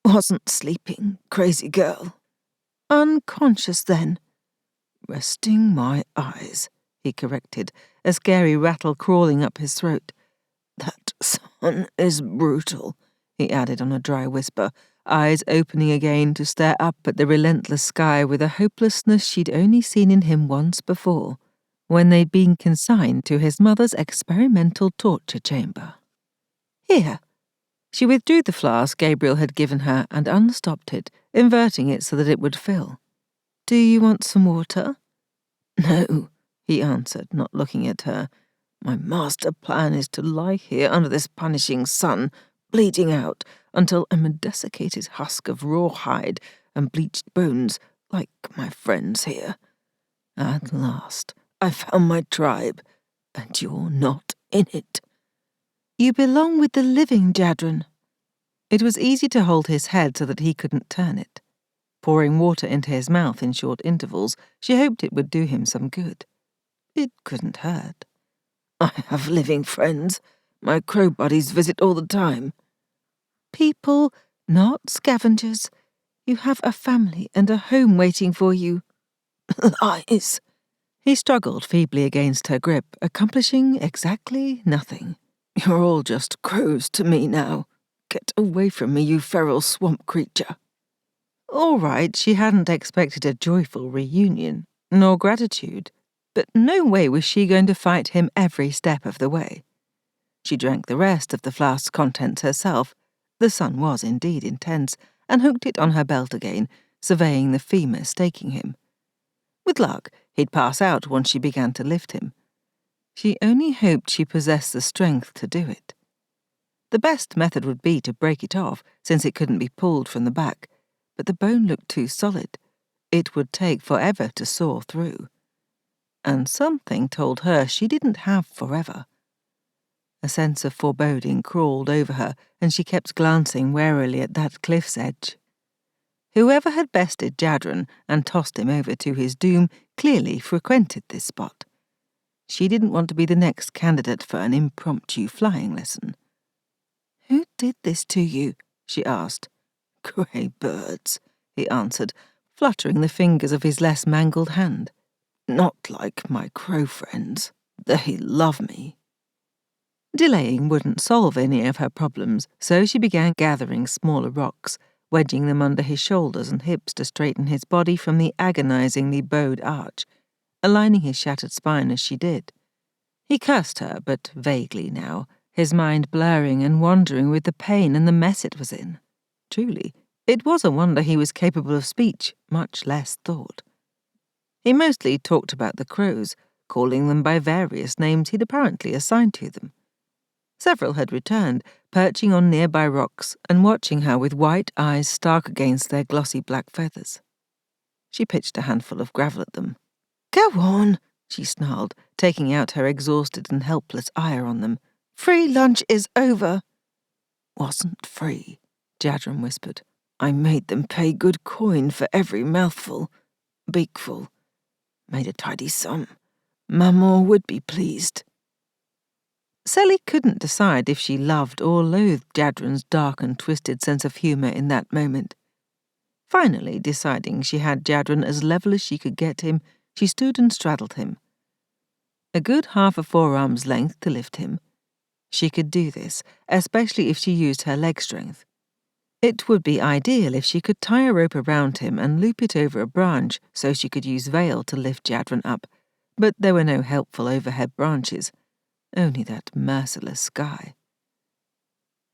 "Wasn't sleeping, crazy girl." "Unconscious, then." "Resting my eyes," he corrected, a scary rattle crawling up his throat. "That sun is brutal," he added on a dry whisper, eyes opening again to stare up at the relentless sky with a hopelessness she'd only seen in him once before, when they'd been consigned to his mother's experimental torture chamber. "Here." She withdrew the flask Gabriel had given her and unstopped it, inverting it so that it would fill. "Do you want some water?" "No," he answered, not looking at her. "My master plan is to lie here under this punishing sun, bleeding out, until I'm a desiccated husk of rawhide and bleached bones, like my friends here. At last, I found my tribe, and you're not in it." "You belong with the living, Jadren." It was easy to hold his head so that he couldn't turn it. Pouring water into his mouth in short intervals, she hoped it would do him some good. It couldn't hurt. "I have living friends. My crow buddies visit all the time." "People, not scavengers. You have a family and a home waiting for you." "Lies." He struggled feebly against her grip, accomplishing exactly nothing. "You're all just crows to me now. Get away from me, you feral swamp creature." All right, she hadn't expected a joyful reunion, nor gratitude, but no way was she going to fight him every step of the way. She drank the rest of the flask's contents herself. The sun was indeed intense, and hooked it on her belt again, surveying the femur staking him. With luck, he'd pass out once she began to lift him. She only hoped she possessed the strength to do it. The best method would be to break it off, since it couldn't be pulled from the back, but the bone looked too solid. It would take forever to saw through. And something told her she didn't have forever. A sense of foreboding crawled over her, and she kept glancing warily at that cliff's edge. Whoever had bested Jadren and tossed him over to his doom clearly frequented this spot. She didn't want to be the next candidate for an impromptu flying lesson. "Who did this to you?" she asked. "Grey birds," he answered, fluttering the fingers of his less mangled hand. "Not like my crow friends. They love me." Delaying wouldn't solve any of her problems, so she began gathering smaller rocks, wedging them under his shoulders and hips to straighten his body from the agonizingly bowed arch, aligning his shattered spine as she did. He cursed her, but vaguely now, his mind blurring and wandering with the pain and the mess it was in. Truly, it was a wonder he was capable of speech, much less thought. He mostly talked about the crows, calling them by various names he'd apparently assigned to them. Several had returned, perching on nearby rocks and watching her with white eyes stark against their glossy black feathers. She pitched a handful of gravel at them. "Go on," she snarled, taking out her exhausted and helpless ire on them. "Free lunch is over." "Wasn't free," Jadren whispered. "I made them pay good coin for every mouthful. Beakful. Made a tidy sum. Maman would be pleased." Sally couldn't decide if she loved or loathed Jadren's dark and twisted sense of humour in that moment. Finally, deciding she had Jadren as level as she could get him, she stood and straddled him. A good half a forearm's length to lift him. She could do this, especially if she used her leg strength. It would be ideal if she could tie a rope around him and loop it over a branch so she could use Veil to lift Jadren up, but there were no helpful overhead branches. Only that merciless sky.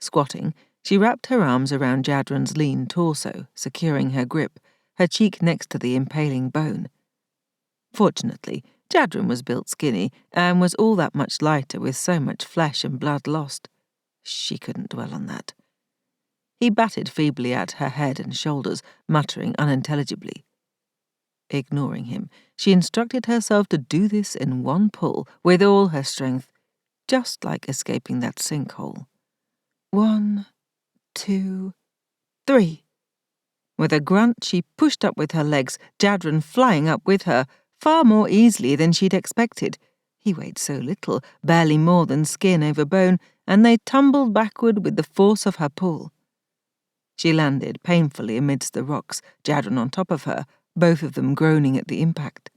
Squatting, she wrapped her arms around Jadren's lean torso, securing her grip, her cheek next to the impaling bone. Fortunately, Jadren was built skinny and was all that much lighter with so much flesh and blood lost. She couldn't dwell on that. He batted feebly at her head and shoulders, muttering unintelligibly. Ignoring him, she instructed herself to do this in one pull, with all her strength, just like escaping that sinkhole. 1, 2, 3. With a grunt, she pushed up with her legs, Jadren flying up with her, far more easily than she'd expected. He weighed so little, barely more than skin over bone, and they tumbled backward with the force of her pull. She landed painfully amidst the rocks, Jadren on top of her, both of them groaning at the impact.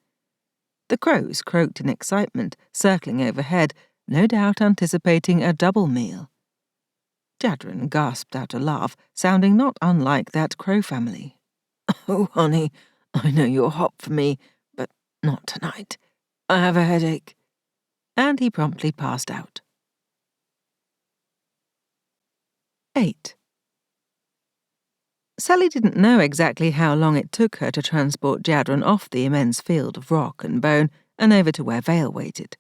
The crows croaked in excitement, circling overhead, no doubt anticipating a double meal. Jadren gasped out a laugh, sounding not unlike that crow family. "Oh, honey, I know you're hot for me, but not tonight. I have a headache." And he promptly passed out. 8. Sally didn't know exactly how long it took her to transport Jadren off the immense field of rock and bone and over to where Veil waited.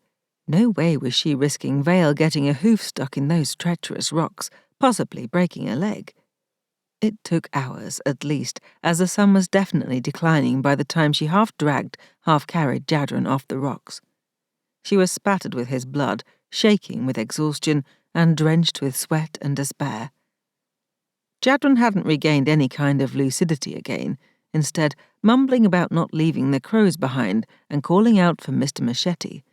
No way was she risking Veil getting a hoof stuck in those treacherous rocks, possibly breaking a leg. It took hours, at least, as the sun was definitely declining by the time she half-dragged, half-carried Jadren off the rocks. She was spattered with his blood, shaking with exhaustion, and drenched with sweat and despair. Jadren hadn't regained any kind of lucidity again, instead mumbling about not leaving the crows behind and calling out for Mr. Machete.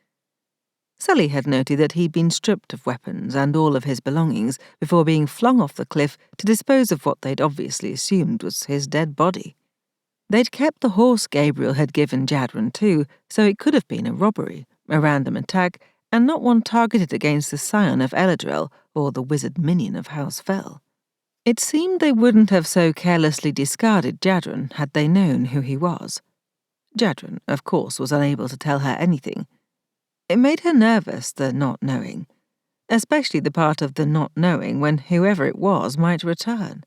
Sally had noted that he'd been stripped of weapons and all of his belongings before being flung off the cliff to dispose of what they'd obviously assumed was his dead body. They'd kept the horse Gabriel had given Jadren too, so it could have been a robbery, a random attack, and not one targeted against the scion of El-Adrel or the wizard minion of House Phel. It seemed they wouldn't have so carelessly discarded Jadren had they known who he was. Jadren, of course, was unable to tell her anything. It made her nervous, the not knowing, especially the part of the not knowing when whoever it was might return.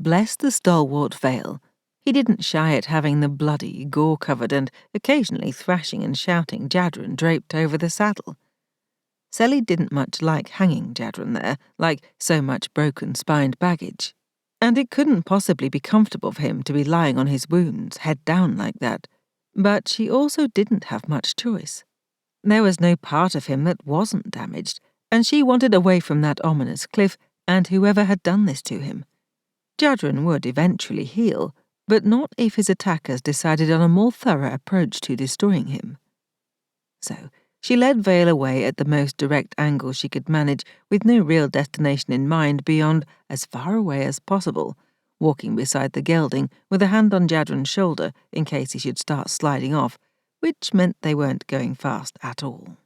Bless the stalwart Veil. He didn't shy at having the bloody, gore-covered and occasionally thrashing and shouting Jadren draped over the saddle. Sally didn't much like hanging Jadren there, like so much broken-spined baggage. And it couldn't possibly be comfortable for him to be lying on his wounds, head down like that. But she also didn't have much choice. There was no part of him that wasn't damaged, and she wanted away from that ominous cliff and whoever had done this to him. Jadren would eventually heal, but not if his attackers decided on a more thorough approach to destroying him. So, she led Veil away at the most direct angle she could manage, with no real destination in mind beyond as far away as possible, walking beside the gelding with a hand on Jadren's shoulder in case he should start sliding off, which meant they weren't going fast at all.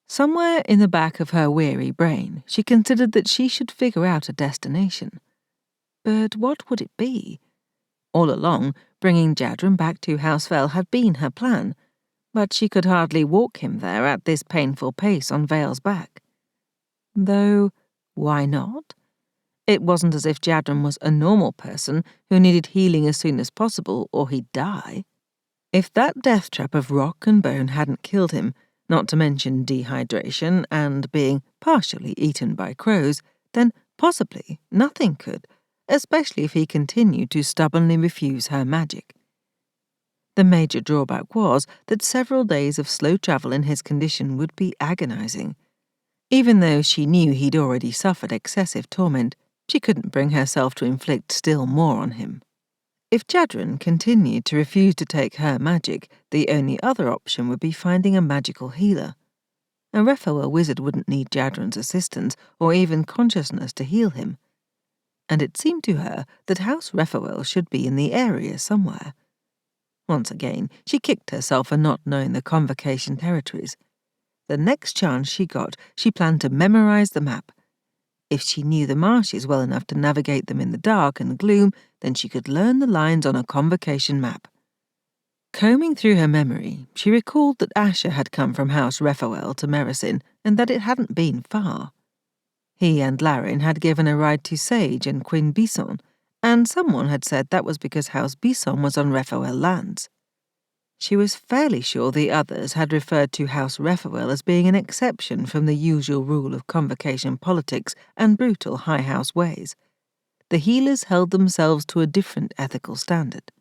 Somewhere in the back of her weary brain, she considered that she should figure out a destination. But what would it be? All along, bringing Jadren back to House Phel had been her plan, but she could hardly walk him there at this painful pace on Vale's back. Though, why not? It wasn't as if Jadren was a normal person who needed healing as soon as possible or he'd die. If that death trap of rock and bone hadn't killed him, not to mention dehydration and being partially eaten by crows, then possibly nothing could, especially if he continued to stubbornly refuse her magic. The major drawback was that several days of slow travel in his condition would be agonizing. Even though she knew he'd already suffered excessive torment, she couldn't bring herself to inflict still more on him. If Jadren continued to refuse to take her magic, the only other option would be finding a magical healer. A Raphael wizard wouldn't need Jadren's assistance or even consciousness to heal him. And it seemed to her that House Raphael should be in the area somewhere. Once again, she kicked herself for not knowing the Convocation territories. The next chance she got, she planned to memorize the map. If she knew the marshes well enough to navigate them in the dark and gloom, then she could learn the lines on a Convocation map. Combing through her memory, she recalled that Asher had come from House Raphael to Mericin and that it hadn't been far. He and Larin had given a ride to Sage and Queen Bison, and someone had said that was because House Bison was on Raphael lands. She was fairly sure the others had referred to House Raphael as being an exception from the usual rule of Convocation politics and brutal high house ways. The healers held themselves to a different ethical standard.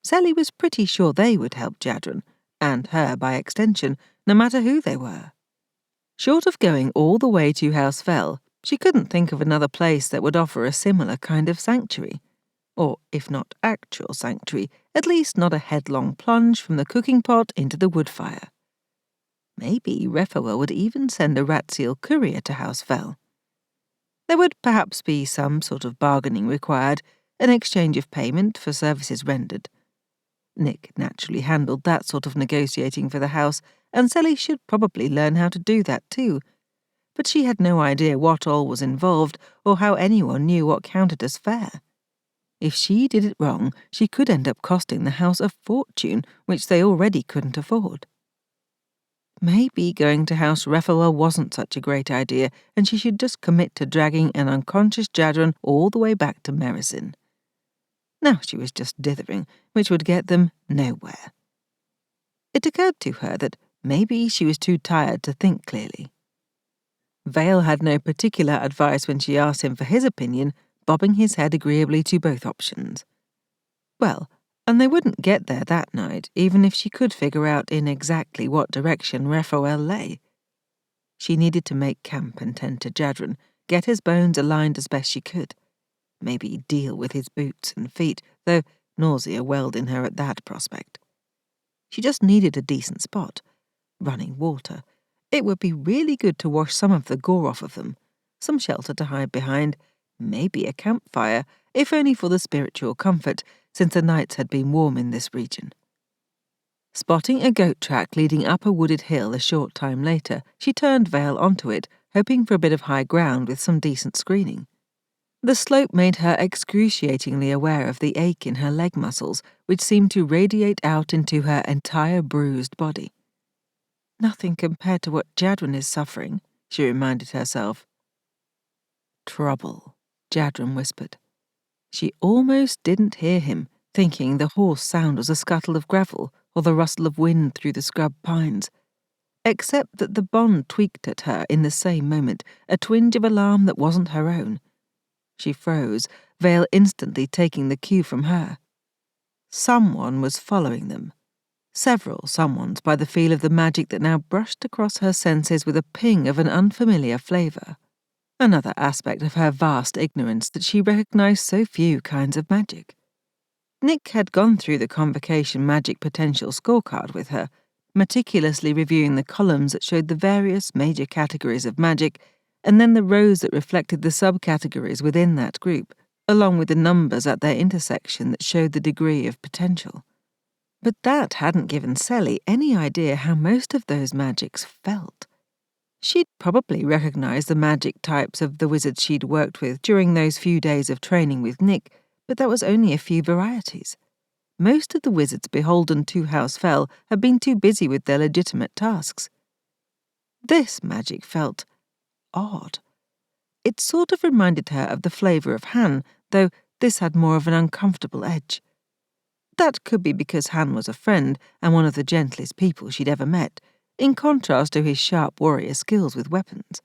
Sally was pretty sure they would help Jadren, and her by extension, no matter who they were. Short of going all the way to House Phel, she couldn't think of another place that would offer a similar kind of sanctuary. Or, if not actual sanctuary, at least not a headlong plunge from the cooking pot into the wood fire. Maybe Raphael would even send a rat-seal courier to House Phel. There would perhaps be some sort of bargaining required, an exchange of payment for services rendered. Nick naturally handled that sort of negotiating for the house, and Sally should probably learn how to do that too. But she had no idea what all was involved or how anyone knew what counted as fair. If she did it wrong, she could end up costing the house a fortune, which they already couldn't afford. Maybe going to House Raphael wasn't such a great idea, and she should just commit to dragging an unconscious Jadren all the way back to Mericin. Now she was just dithering, which would get them nowhere. It occurred to her that maybe she was too tired to think clearly. Vale had no particular advice when she asked him for his opinion, bobbing his head agreeably to both options. Well, and they wouldn't get there that night, even if she could figure out in exactly what direction Raphael lay. She needed to make camp and tend to Jadren, get his bones aligned as best she could. Maybe deal with his boots and feet, though nausea welled in her at that prospect. She just needed a decent spot. Running water. It would be really good to wash some of the gore off of them. Some shelter to hide behind. Maybe a campfire, if only for the spiritual comfort, since the nights had been warm in this region. Spotting a goat track leading up a wooded hill a short time later, she turned Vale onto it, hoping for a bit of high ground with some decent screening. The slope made her excruciatingly aware of the ache in her leg muscles, which seemed to radiate out into her entire bruised body. Nothing compared to what Jadren is suffering, she reminded herself. Trouble, Jadren whispered. She almost didn't hear him, thinking the hoarse sound was a scuttle of gravel or the rustle of wind through the scrub pines. Except that the bond tweaked at her in the same moment, a twinge of alarm that wasn't her own. She froze, Vale instantly taking the cue from her. Someone was following them. Several someones by the feel of the magic that now brushed across her senses with a ping of an unfamiliar flavour. Another aspect of her vast ignorance that she recognized so few kinds of magic. Nick had gone through the Convocation magic potential scorecard with her, meticulously reviewing the columns that showed the various major categories of magic, and then the rows that reflected the subcategories within that group, along with the numbers at their intersection that showed the degree of potential. But that hadn't given Sally any idea how most of those magics felt. She'd probably recognized the magic types of the wizards she'd worked with during those few days of training with Nick, but that was only a few varieties. Most of the wizards beholden to House Phel had been too busy with their legitimate tasks. This magic felt odd. It sort of reminded her of the flavour of Han, though this had more of an uncomfortable edge. That could be because Han was a friend and one of the gentlest people she'd ever met, in contrast to his sharp warrior skills with weapons.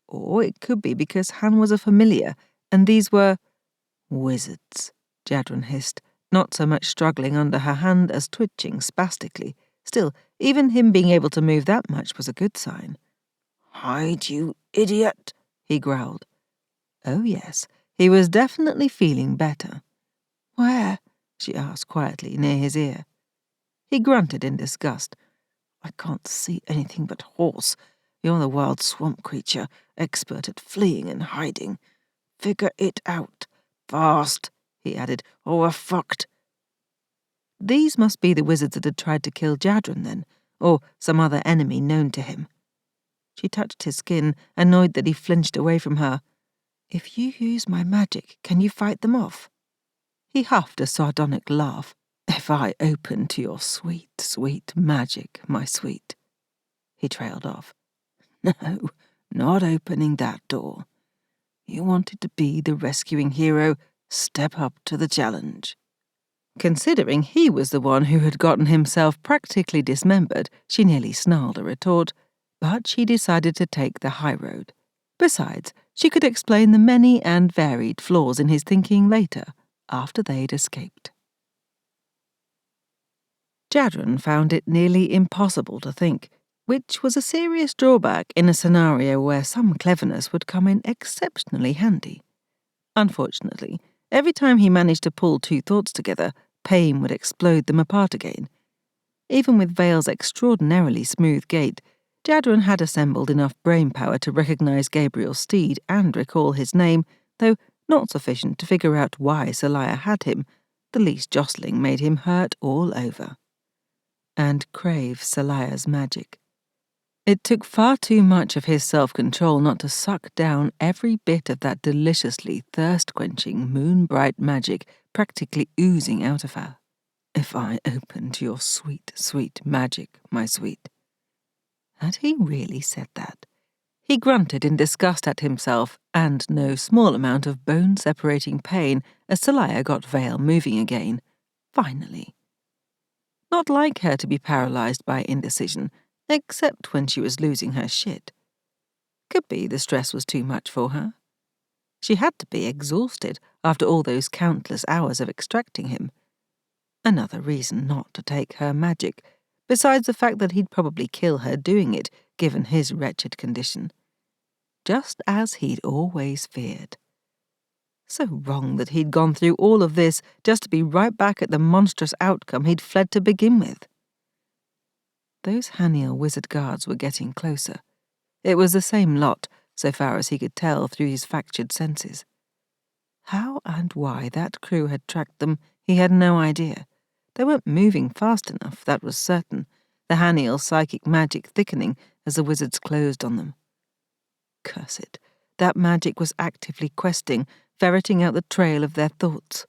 Or it could be because Han was a familiar, and these were wizards, Jadren hissed, not so much struggling under her hand as twitching spastically. Still, even him being able to move that much was a good sign. "Hide, you idiot," he growled. Oh yes, he was definitely feeling better. "Where?" she asked quietly near his ear. He grunted in disgust. "I can't see anything but horse. You're the wild swamp creature, expert at fleeing and hiding. Figure it out. Fast," he added, "or we're fucked." These must be the wizards that had tried to kill Jadren then, or some other enemy known to him. She touched his skin, annoyed that he flinched away from her. "If you use my magic, can you fight them off?" He huffed a sardonic laugh. "If I open to your sweet, sweet magic, my sweet." He trailed off. "No, not opening that door. You wanted to be the rescuing hero. Step up to the challenge." Considering he was the one who had gotten himself practically dismembered, she nearly snarled a retort, but she decided to take the high road. Besides, she could explain the many and varied flaws in his thinking later, after they'd escaped. Jadren found it nearly impossible to think, which was a serious drawback in a scenario where some cleverness would come in exceptionally handy. Unfortunately, every time he managed to pull two thoughts together, pain would explode them apart again. Even with Vale's extraordinarily smooth gait, Jadren had assembled enough brain power to recognize Gabriel's steed and recall his name, though not sufficient to figure out why Seliah had him. The least jostling made him hurt all over. And crave Seliah's magic. It took far too much of his self-control not to suck down every bit of that deliciously thirst-quenching, moon-bright magic practically oozing out of her. "If I open to your sweet, sweet magic, my sweet." Had he really said that? He grunted in disgust at himself and no small amount of bone-separating pain as Seliah got Vale moving again. Finally. Not like her to be paralyzed by indecision, except when she was losing her shit. Could be the stress was too much for her. She had to be exhausted after all those countless hours of extracting him. Another reason not to take her magic, besides the fact that he'd probably kill her doing it, given his wretched condition. Just as he'd always feared. So wrong that he'd gone through all of this just to be right back at the monstrous outcome he'd fled to begin with. Those Haniel wizard guards were getting closer. It was the same lot, so far as he could tell through his fractured senses. How and why that crew had tracked them, he had no idea. They weren't moving fast enough, that was certain, the Haniel psychic magic thickening as the wizards closed on them. Curse it, that magic was actively questing, ferreting out the trail of their thoughts.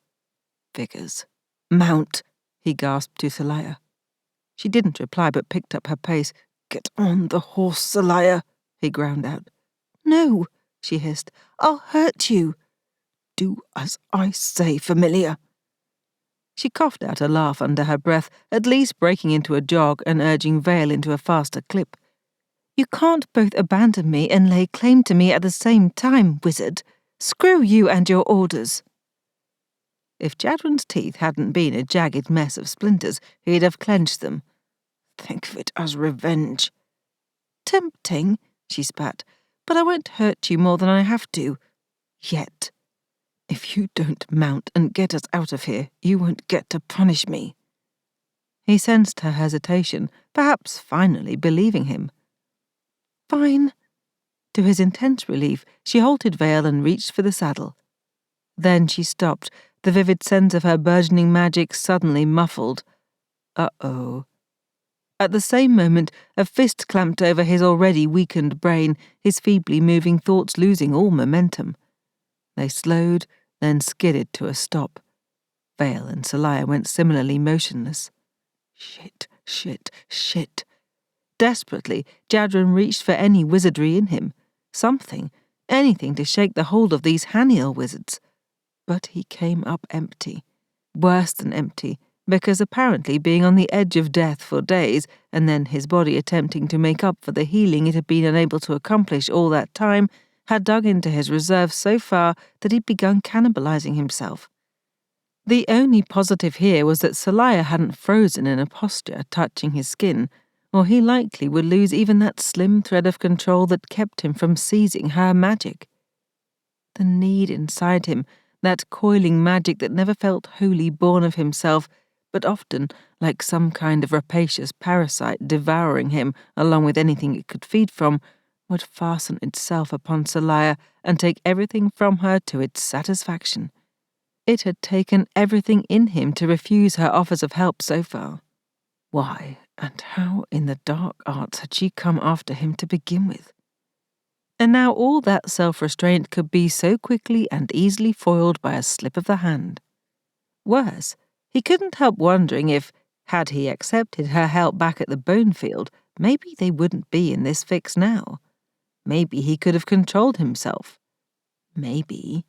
Figures. "Mount," he gasped to Seliah. She didn't reply but picked up her pace. "Get on the horse, Seliah," he ground out. "No," she hissed. "I'll hurt you." "Do as I say, familiar." She coughed out a laugh under her breath, at least breaking into a jog and urging Vale into a faster clip. "You can't both abandon me and lay claim to me at the same time, wizard. Screw you and your orders." If Jadren's teeth hadn't been a jagged mess of splinters, he'd have clenched them. "Think of it as revenge." "Tempting," she spat, "but I won't hurt you more than I have to. Yet. If you don't mount and get us out of here, you won't get to punish me." He sensed her hesitation, perhaps finally believing him. "Fine." To his intense relief, she halted Vale and reached for the saddle. Then she stopped, the vivid sense of her burgeoning magic suddenly muffled. Uh-oh. At the same moment, a fist clamped over his already weakened brain, his feebly moving thoughts losing all momentum. They slowed, then skidded to a stop. Phel and Seliah went similarly motionless. Shit, shit, shit. Desperately, Jadren reached for any wizardry in him. Something, anything to shake the hold of these Haniel wizards. But he came up empty. Worse than empty, because apparently being on the edge of death for days, and then his body attempting to make up for the healing it had been unable to accomplish all that time, had dug into his reserves so far that he'd begun cannibalizing himself. The only positive here was that Seliah hadn't frozen in a posture touching his skin, or he likely would lose even that slim thread of control that kept him from seizing her magic. The need inside him, that coiling magic that never felt wholly born of himself, but often, like some kind of rapacious parasite devouring him along with anything it could feed from, would fasten itself upon Seliah and take everything from her to its satisfaction. It had taken everything in him to refuse her offers of help so far. Why, and how in the dark arts had she come after him to begin with? And now all that self-restraint could be so quickly and easily foiled by a slip of the hand. Worse, he couldn't help wondering if, had he accepted her help back at the Bonefield, maybe they wouldn't be in this fix now. Maybe he could have controlled himself. Maybe.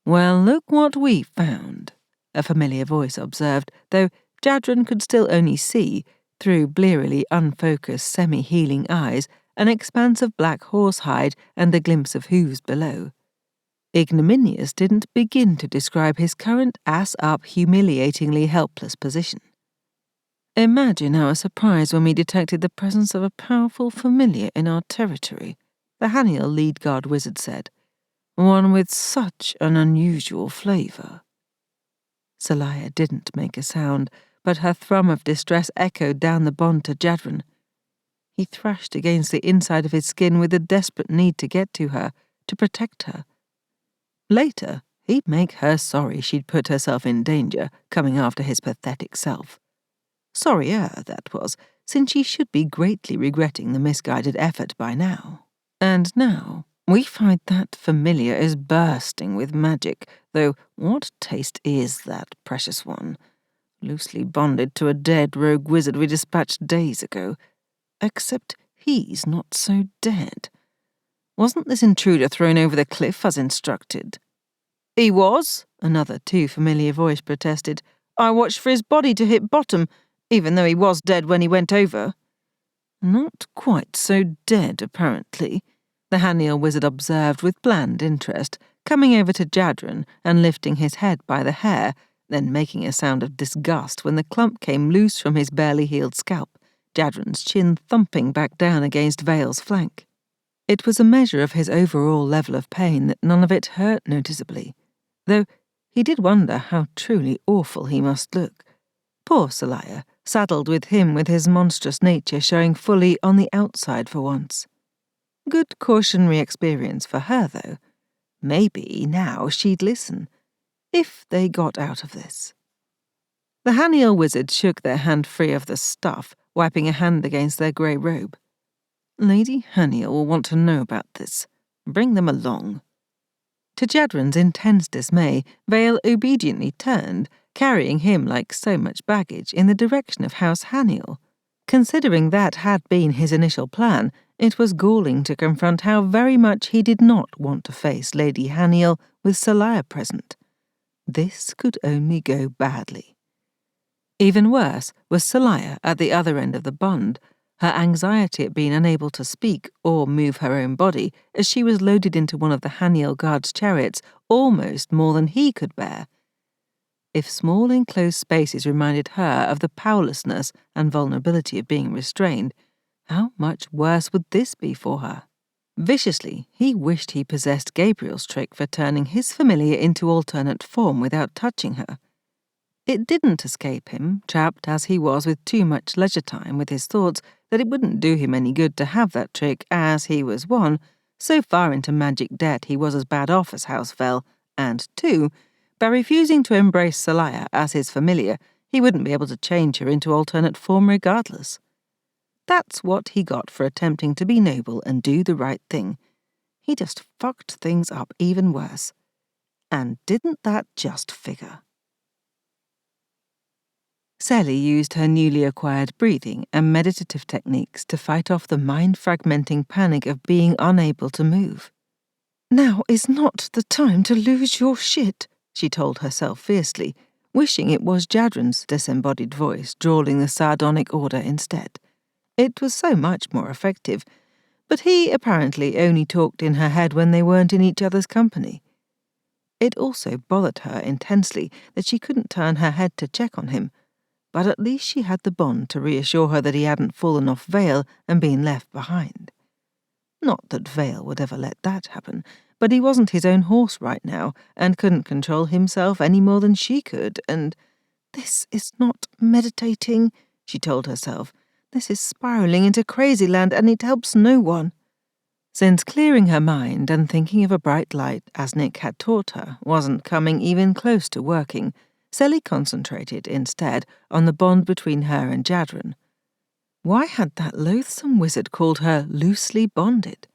Well, look what we found, a familiar voice observed, though Jadren could still only see, through blearily unfocused semi-healing eyes, an expanse of black horsehide and a glimpse of hooves below. Ignominious didn't begin to describe his current ass-up, humiliatingly helpless position. Imagine our surprise when we detected the presence of a powerful familiar in our territory, the Haniel lead guard wizard said. One with such an unusual flavour. Seliah didn't make a sound, but her thrum of distress echoed down the bond to Jadren. He thrashed against the inside of his skin with a desperate need to get to her, to protect her. Later, he'd make her sorry she'd put herself in danger, coming after his pathetic self. Sorrier, that was, since she should be greatly regretting the misguided effort by now. And now, we find that familiar is bursting with magic, though what taste is that precious one? Loosely bonded to a dead rogue wizard we dispatched days ago. Except he's not so dead. Wasn't this intruder thrown over the cliff as instructed? He was, another too familiar voice protested. I watched for his body to hit bottom, even though he was dead when he went over. Not quite so dead, apparently, the Haniel wizard observed with bland interest, coming over to Jadren and lifting his head by the hair, then making a sound of disgust when the clump came loose from his barely healed scalp, Jadren's chin thumping back down against Phel's flank. It was a measure of his overall level of pain that none of it hurt noticeably, though he did wonder how truly awful he must look. Poor Seliah, saddled with him with his monstrous nature showing fully on the outside for once. Good cautionary experience for her, though. Maybe now she'd listen, if they got out of this. The Haniel wizards shook their hand free of the stuff, wiping a hand against their grey robe. Lady Haniel will want to know about this. Bring them along. To Jadren's intense dismay, Phel obediently turned, carrying him like so much baggage in the direction of House Haniel. Considering that had been his initial plan, it was galling to confront how very much he did not want to face Lady Haniel with Seliah present. This could only go badly. Even worse was Seliah at the other end of the bond, her anxiety at being unable to speak or move her own body as she was loaded into one of the Haniel guards' chariots almost more than he could bear. If small enclosed spaces reminded her of the powerlessness and vulnerability of being restrained, how much worse would this be for her? Viciously, he wished he possessed Gabriel's trick for turning his familiar into alternate form without touching her. It didn't escape him, trapped as he was with too much leisure time with his thoughts, that it wouldn't do him any good to have that trick, as he was one, so far into magic debt he was as bad off as House Phel, and two, by refusing to embrace Seliah as his familiar, he wouldn't be able to change her into alternate form regardless. That's what he got for attempting to be noble and do the right thing. He just fucked things up even worse. And didn't that just figure? Sally used her newly acquired breathing and meditative techniques to fight off the mind-fragmenting panic of being unable to move. Now is not the time to lose your shit, she told herself fiercely, wishing it was Jadren's disembodied voice drawling the sardonic order instead. It was so much more effective, but he apparently only talked in her head when they weren't in each other's company. It also bothered her intensely that she couldn't turn her head to check on him, but at least she had the bond to reassure her that he hadn't fallen off Vale and been left behind. Not that Vale would ever let that happen, but he wasn't his own horse right now and couldn't control himself any more than she could, and "This is not meditating," she told herself. "This is spiraling into crazy land and it helps no one." Since clearing her mind and thinking of a bright light, as Nick had taught her, wasn't coming even close to working, Sally concentrated instead on the bond between her and Jadren. Why had that loathsome wizard called her loosely bonded?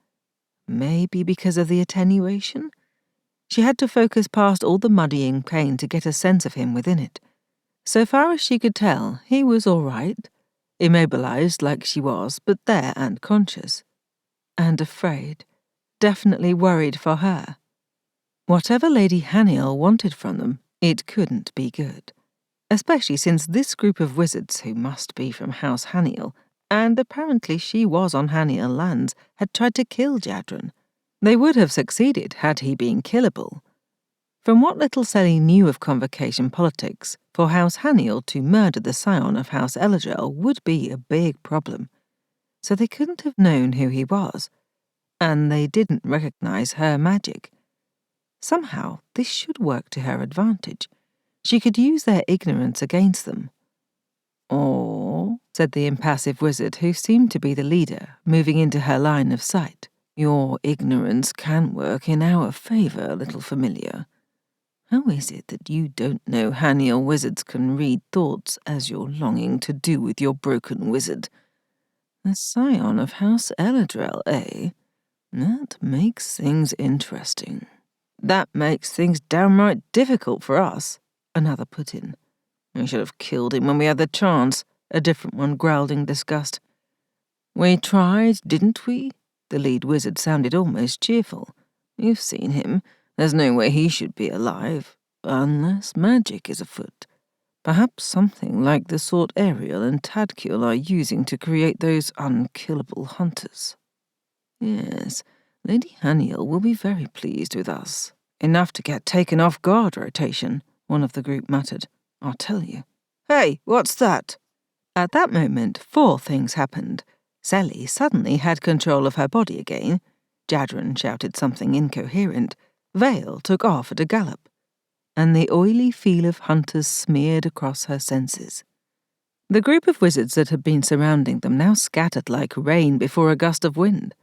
Maybe because of the attenuation? She had to focus past all the muddying pain to get a sense of him within it. So far as she could tell, he was all right, immobilized like she was, but there and conscious. And afraid, definitely worried for her. Whatever Lady Haniel wanted from them, it couldn't be good. Especially since this group of wizards, who must be from House Haniel, and apparently she was on Haniel lands, had tried to kill Jadren. They would have succeeded had he been killable. From what little Sally knew of Convocation politics, for House Haniel to murder the scion of House El-Adrel would be a big problem. So they couldn't have known who he was, and they didn't recognize her magic. Somehow, this should work to her advantage. She could use their ignorance against them. "Or," said the impassive wizard, who seemed to be the leader, moving into her line of sight, "your ignorance can work in our favor, little familiar. How is it that you don't know Haniel wizards can read thoughts as you're longing to do with your broken wizard? The scion of House El-Adrel, eh? That makes things interesting." "That makes things downright difficult for us," another put in. "We should have killed him when we had the chance," a different one growled in disgust. "We tried, didn't we?" The lead wizard sounded almost cheerful. "You've seen him. There's no way he should be alive, unless magic is afoot. Perhaps something like the sort Ariel and Tadkil are using to create those unkillable hunters. Yes, Lady Haniel will be very pleased with us. Enough to get taken off guard rotation," one of the group muttered. "I'll tell you." "Hey, what's that?" At that moment, 4 things happened. Sally suddenly had control of her body again. Jadren shouted something incoherent. Vale took off at a gallop. And the oily feel of hunters smeared across her senses. The group of wizards that had been surrounding them now scattered like rain before a gust of wind.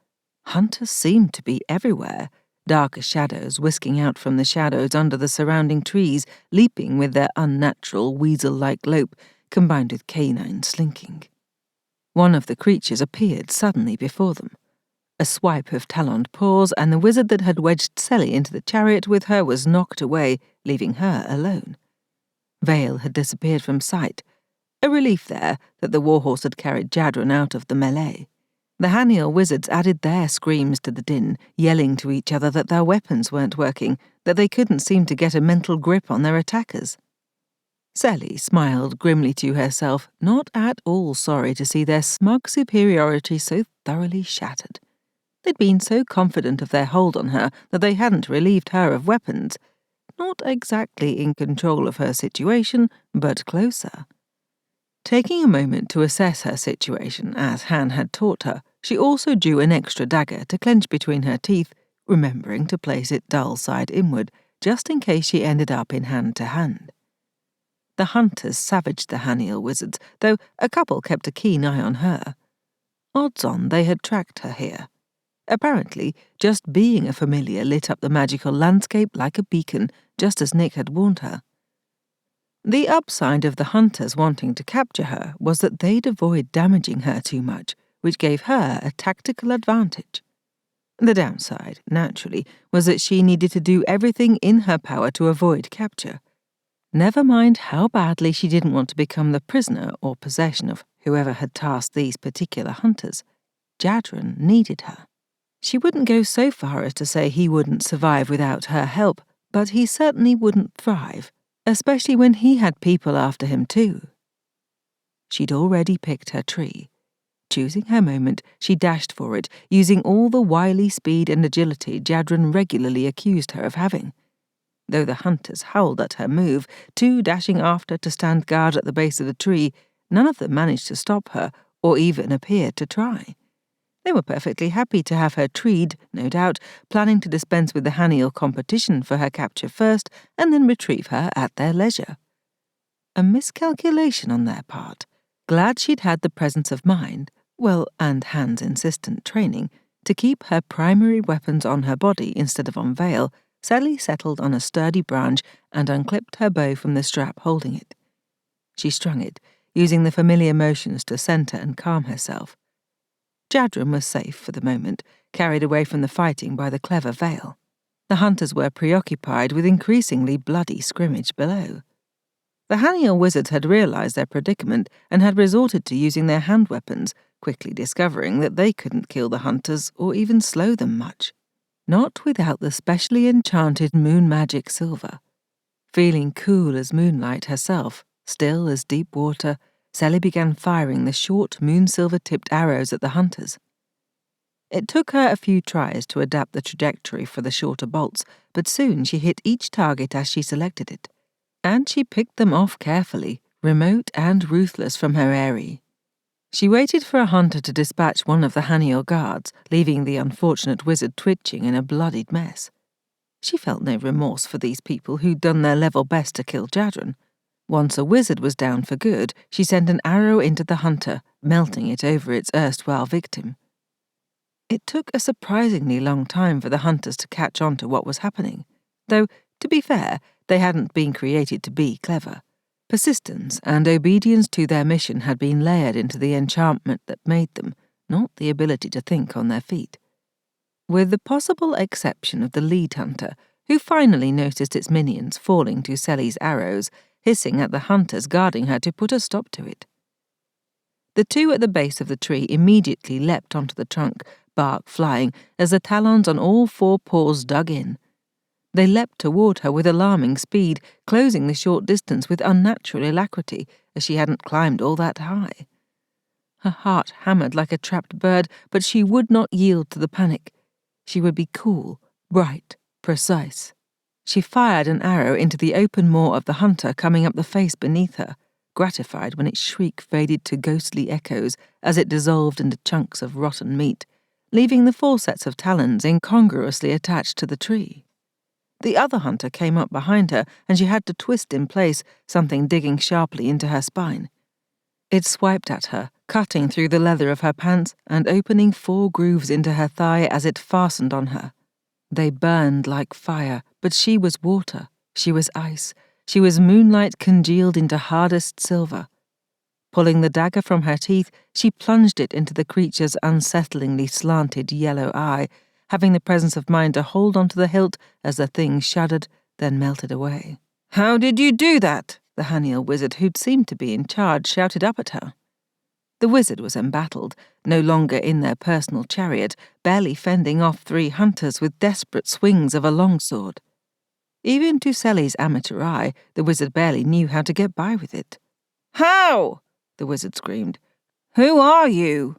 Hunters seemed to be everywhere, darker shadows whisking out from the shadows under the surrounding trees, leaping with their unnatural weasel-like lope, combined with canine slinking. One of the creatures appeared suddenly before them. A swipe of taloned paws, and the wizard that had wedged Sally into the chariot with her was knocked away, leaving her alone. Vale had disappeared from sight. A relief there that the warhorse had carried Jadren out of the melee. The Haniel wizards added their screams to the din, yelling to each other that their weapons weren't working, that they couldn't seem to get a mental grip on their attackers. Sally smiled grimly to herself, not at all sorry to see their smug superiority so thoroughly shattered. They'd been so confident of their hold on her that they hadn't relieved her of weapons. Not exactly in control of her situation, but closer. Taking a moment to assess her situation, as Han had taught her, she also drew an extra dagger to clench between her teeth, remembering to place it dull side inward, just in case she ended up in hand to hand. The hunters savaged the Haniel wizards, though a couple kept a keen eye on her. Odds on they had tracked her here. Apparently, just being a familiar lit up the magical landscape like a beacon, just as Nick had warned her. The upside of the hunters wanting to capture her was that they'd avoid damaging her too much, which gave her a tactical advantage. The downside, naturally, was that she needed to do everything in her power to avoid capture. Never mind how badly she didn't want to become the prisoner or possession of whoever had tasked these particular hunters. Jadren needed her. She wouldn't go so far as to say he wouldn't survive without her help, but he certainly wouldn't thrive, especially when he had people after him too. She'd already picked her tree. Choosing her moment, she dashed for it, using all the wily speed and agility Jadren regularly accused her of having. Though the hunters howled at her move, two dashing after to stand guard at the base of the tree, none of them managed to stop her, or even appeared to try. They were perfectly happy to have her treed, no doubt, planning to dispense with the Haniel competition for her capture first, and then retrieve her at their leisure. A miscalculation on their part. Glad she'd had the presence of mind, well, and Han's insistent training, to keep her primary weapons on her body instead of on Vale, Sally settled on a sturdy branch and unclipped her bow from the strap holding it. She strung it, using the familiar motions to center and calm herself. Jadren was safe for the moment, carried away from the fighting by the clever Vale. The hunters were preoccupied with increasingly bloody scrimmage below. The Haniel wizards had realized their predicament and had resorted to using their hand weapons, quickly discovering that they couldn't kill the hunters or even slow them much. Not without the specially enchanted moon magic silver. Feeling cool as moonlight herself, still as deep water, Sally began firing the short moon-silver-tipped arrows at the hunters. It took her a few tries to adapt the trajectory for the shorter bolts, but soon she hit each target as she selected it. And she picked them off carefully, remote and ruthless from her eyrie. She waited for a hunter to dispatch one of the Haniel guards, leaving the unfortunate wizard twitching in a bloodied mess. She felt no remorse for these people who'd done their level best to kill Jadren. Once a wizard was down for good, she sent an arrow into the hunter, melting it over its erstwhile victim. It took a surprisingly long time for the hunters to catch on to what was happening, though, to be fair, they hadn't been created to be clever. Persistence and obedience to their mission had been layered into the enchantment that made them, not the ability to think on their feet. With the possible exception of the lead hunter, who finally noticed its minions falling to Sally's arrows, hissing at the hunters guarding her to put a stop to it. The two at the base of the tree immediately leapt onto the trunk, bark flying, as the talons on all four paws dug in. They leapt toward her with alarming speed, closing the short distance with unnatural alacrity, as she hadn't climbed all that high. Her heart hammered like a trapped bird, but she would not yield to the panic. She would be cool, bright, precise. She fired an arrow into the open maw of the hunter coming up the face beneath her, gratified when its shriek faded to ghostly echoes as it dissolved into chunks of rotten meat, leaving the four sets of talons incongruously attached to the tree. The other hunter came up behind her, and she had to twist in place, something digging sharply into her spine. It swiped at her, cutting through the leather of her pants and opening 4 grooves into her thigh as it fastened on her. They burned like fire, but she was water, she was ice, she was moonlight congealed into hardest silver. Pulling the dagger from her teeth, she plunged it into the creature's unsettlingly slanted yellow eye, having the presence of mind to hold onto the hilt as the thing shuddered, then melted away. "How did you do that?" the Haniel wizard who'd seemed to be in charge shouted up at her. The wizard was embattled, no longer in their personal chariot, barely fending off 3 hunters with desperate swings of a longsword. Even to Sally's amateur eye, the wizard barely knew how to get by with it. "How?" the wizard screamed. "Who are you?"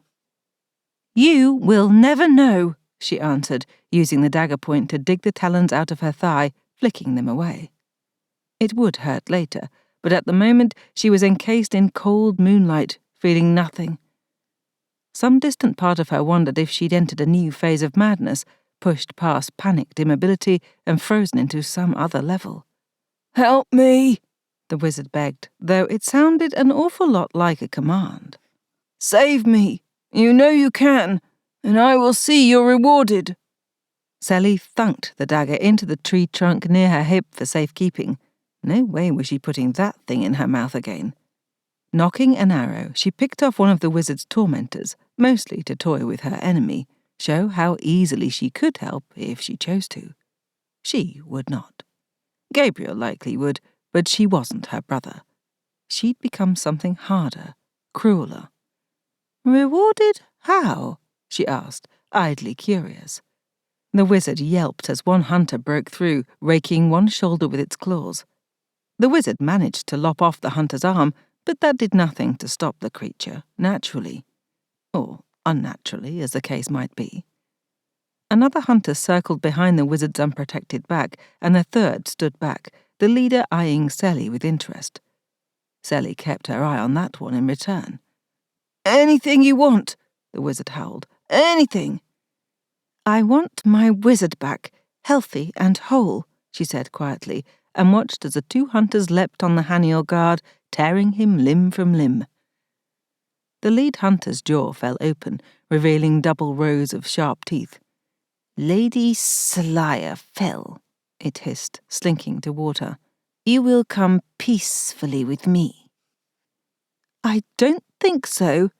"You will never know," she answered, using the dagger point to dig the talons out of her thigh, flicking them away. It would hurt later, but at the moment she was encased in cold moonlight, feeling nothing. Some distant part of her wondered if she'd entered a new phase of madness, pushed past panicked immobility and frozen into some other level. "Help me," the wizard begged, though it sounded an awful lot like a command. "Save me. You know you can, and I will see you're rewarded." Sally thunked the dagger into the tree trunk near her hip for safekeeping. No way was she putting that thing in her mouth again. Knocking an arrow, she picked off one of the wizard's tormentors, mostly to toy with her enemy, show how easily she could help if she chose to. She would not. Gabriel likely would, but she wasn't her brother. She'd become something harder, crueler. "Rewarded? How?" she asked, idly curious. The wizard yelped as one hunter broke through, raking one shoulder with its claws. The wizard managed to lop off the hunter's arm, but that did nothing to stop the creature, naturally. Or unnaturally, as the case might be. Another hunter circled behind the wizard's unprotected back, and a third stood back, the leader eyeing Seli with interest. Seli kept her eye on that one in return. "Anything you want," the wizard howled. "Anything." "I want my wizard back, healthy and whole," she said quietly, and watched as the two hunters leapt on the Haniel guard, tearing him limb from limb. The lead hunter's jaw fell open, revealing double rows of sharp teeth. "Lady Seliah Phel," it hissed, slinking toward her. "You will come peacefully with me." "I don't think so."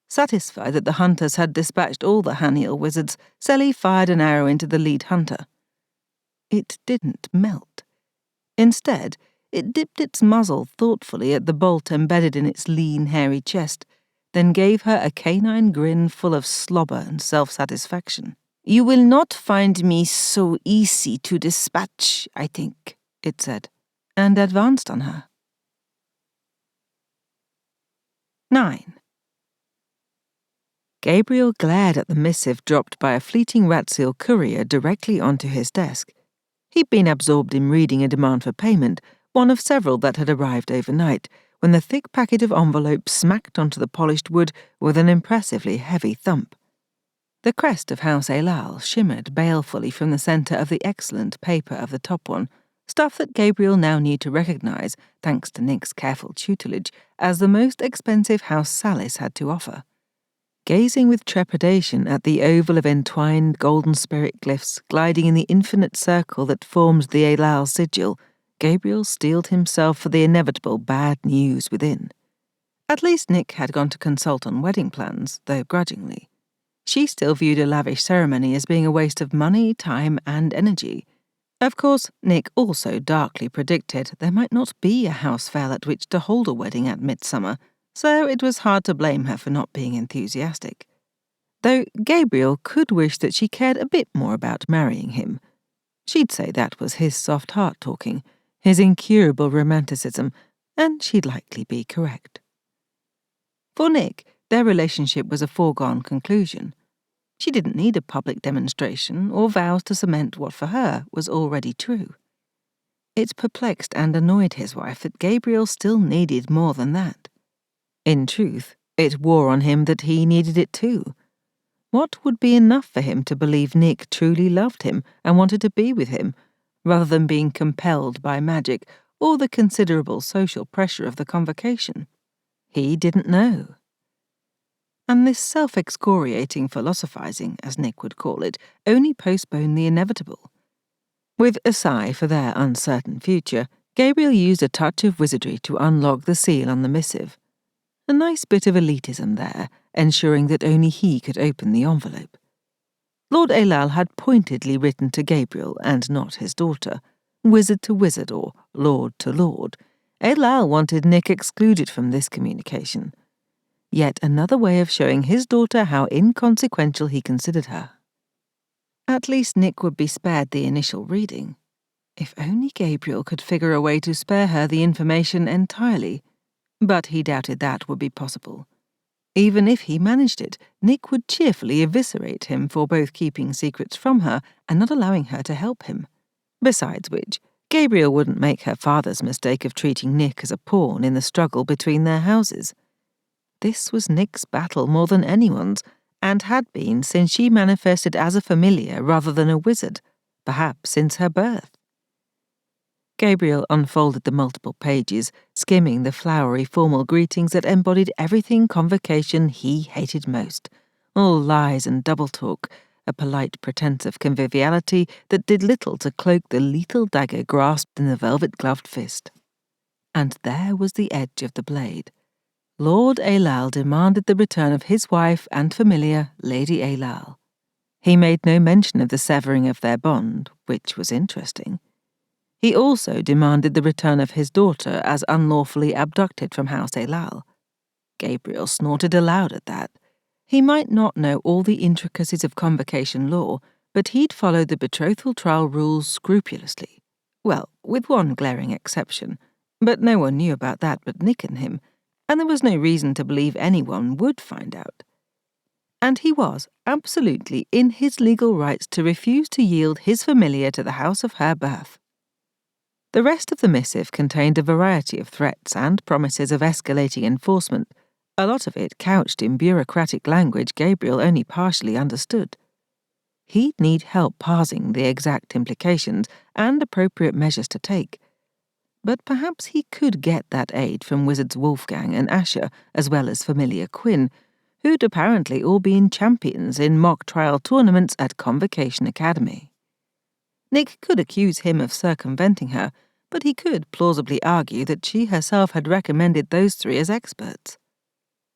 Satisfied that the hunters had dispatched all the Haniel wizards, Seli fired an arrow into the lead hunter. It didn't melt. Instead, it dipped its muzzle thoughtfully at the bolt embedded in its lean, hairy chest, then gave her a canine grin full of slobber and self-satisfaction. "You will not find me so easy to dispatch, I think," it said, and advanced on her. 9. Gabriel glared at the missive dropped by a fleeting Ratsil courier directly onto his desk. He'd been absorbed in reading a demand for payment, one of several that had arrived overnight, when the thick packet of envelopes smacked onto the polished wood with an impressively heavy thump. The crest of House Elal shimmered balefully from the centre of the excellent paper of the top one, stuff that Gabriel now knew to recognise, thanks to Nick's careful tutelage, as the most expensive House Salis had to offer. Gazing with trepidation at the oval of entwined golden spirit glyphs gliding in the infinite circle that formed the Elal sigil, Gabriel steeled himself for the inevitable bad news within. At least Nick had gone to consult on wedding plans, though grudgingly. She still viewed a lavish ceremony as being a waste of money, time, and energy. Of course, Nick also darkly predicted there might not be a house fair at which to hold a wedding at midsummer, so it was hard to blame her for not being enthusiastic. Though Gabriel could wish that she cared a bit more about marrying him. She'd say that was his soft heart talking, his incurable romanticism, and she'd likely be correct. For Nick, their relationship was a foregone conclusion. She didn't need a public demonstration or vows to cement what for her was already true. It perplexed and annoyed his wife that Gabriel still needed more than that. In truth, it wore on him that he needed it too. What would be enough for him to believe Nick truly loved him and wanted to be with him, rather than being compelled by magic or the considerable social pressure of the Convocation? He didn't know. And this self-excoriating philosophizing, as Nick would call it, only postponed the inevitable. With a sigh for their uncertain future, Gabriel used a touch of wizardry to unlock the seal on the missive. A nice bit of elitism there, ensuring that only he could open the envelope. Lord Elal had pointedly written to Gabriel and not his daughter, wizard to wizard or lord to lord. Elal wanted Nick excluded from this communication. Yet another way of showing his daughter how inconsequential he considered her. At least Nick would be spared the initial reading. If only Gabriel could figure a way to spare her the information entirely. But he doubted that would be possible. Even if he managed it, Nick would cheerfully eviscerate him for both keeping secrets from her and not allowing her to help him. Besides which, Gabriel wouldn't make her father's mistake of treating Nick as a pawn in the struggle between their houses. This was Nick's battle more than anyone's, and had been since she manifested as a familiar rather than a wizard, perhaps since her birth. Gabriel unfolded the multiple pages, skimming the flowery formal greetings that embodied everything Convocation he hated most. All lies and double talk, a polite pretense of conviviality that did little to cloak the lethal dagger grasped in the velvet-gloved fist. And there was the edge of the blade. Lord Ailal demanded the return of his wife and familiar, Lady Ailal. He made no mention of the severing of their bond, which was interesting. He also demanded the return of his daughter as unlawfully abducted from House Ailal. Gabriel snorted aloud at that. He might not know all the intricacies of Convocation law, but he'd followed the betrothal trial rules scrupulously. Well, with one glaring exception, but no one knew about that but Nick and him, and there was no reason to believe anyone would find out. And he was absolutely in his legal rights to refuse to yield his familiar to the house of her birth. The rest of the missive contained a variety of threats and promises of escalating enforcement, a lot of it couched in bureaucratic language Gabriel only partially understood. He'd need help parsing the exact implications and appropriate measures to take. But perhaps he could get that aid from wizards Wolfgang and Asher, as well as familiar Quinn, who'd apparently all been champions in mock trial tournaments at Convocation Academy. Nick could accuse him of circumventing her, but he could plausibly argue that she herself had recommended those three as experts.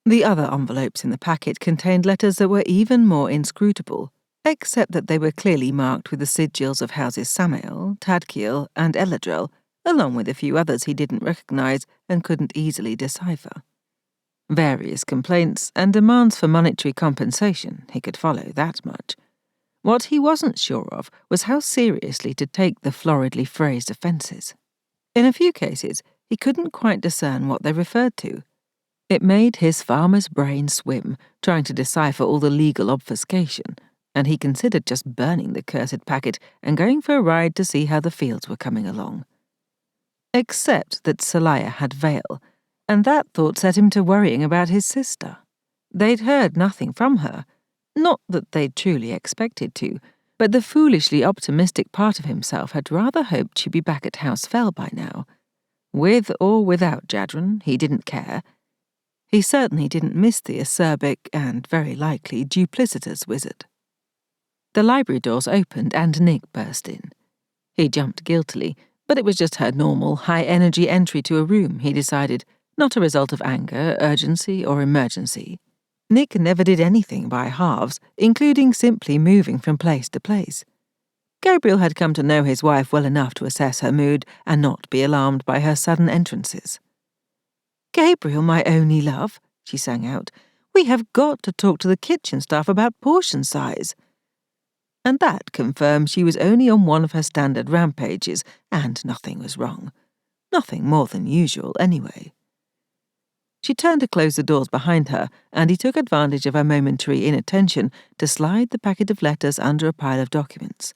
The other envelopes in the packet contained letters that were even more inscrutable, except that they were clearly marked with the sigils of houses Samael, Tadkiel, and El-Adrel, along with a few others he didn't recognize and couldn't easily decipher. Various complaints and demands for monetary compensation, he could follow that much. What he wasn't sure of was how seriously to take the floridly phrased offences. In a few cases, he couldn't quite discern what they referred to. It made his farmer's brain swim, trying to decipher all the legal obfuscation, and he considered just burning the cursed packet and going for a ride to see how the fields were coming along. Except that Seliah had Vale, and that thought set him to worrying about his sister. They'd heard nothing from her, not that they'd truly expected to, but the foolishly optimistic part of himself had rather hoped she'd be back at House Phel by now. With or without Jadren, he didn't care. He certainly didn't miss the acerbic and, very likely, duplicitous wizard. The library doors opened and Nick burst in. He jumped guiltily, but it was just her normal, high-energy entry to a room, he decided, not a result of anger, urgency, or emergency. Nick never did anything by halves, including simply moving from place to place. Gabriel had come to know his wife well enough to assess her mood and not be alarmed by her sudden entrances. "Gabriel, my only love," she sang out, "we have got to talk to the kitchen staff about portion size." And that confirmed she was only on one of her standard rampages, and nothing was wrong. Nothing more than usual, anyway. She turned to close the doors behind her, and he took advantage of her momentary inattention to slide the packet of letters under a pile of documents.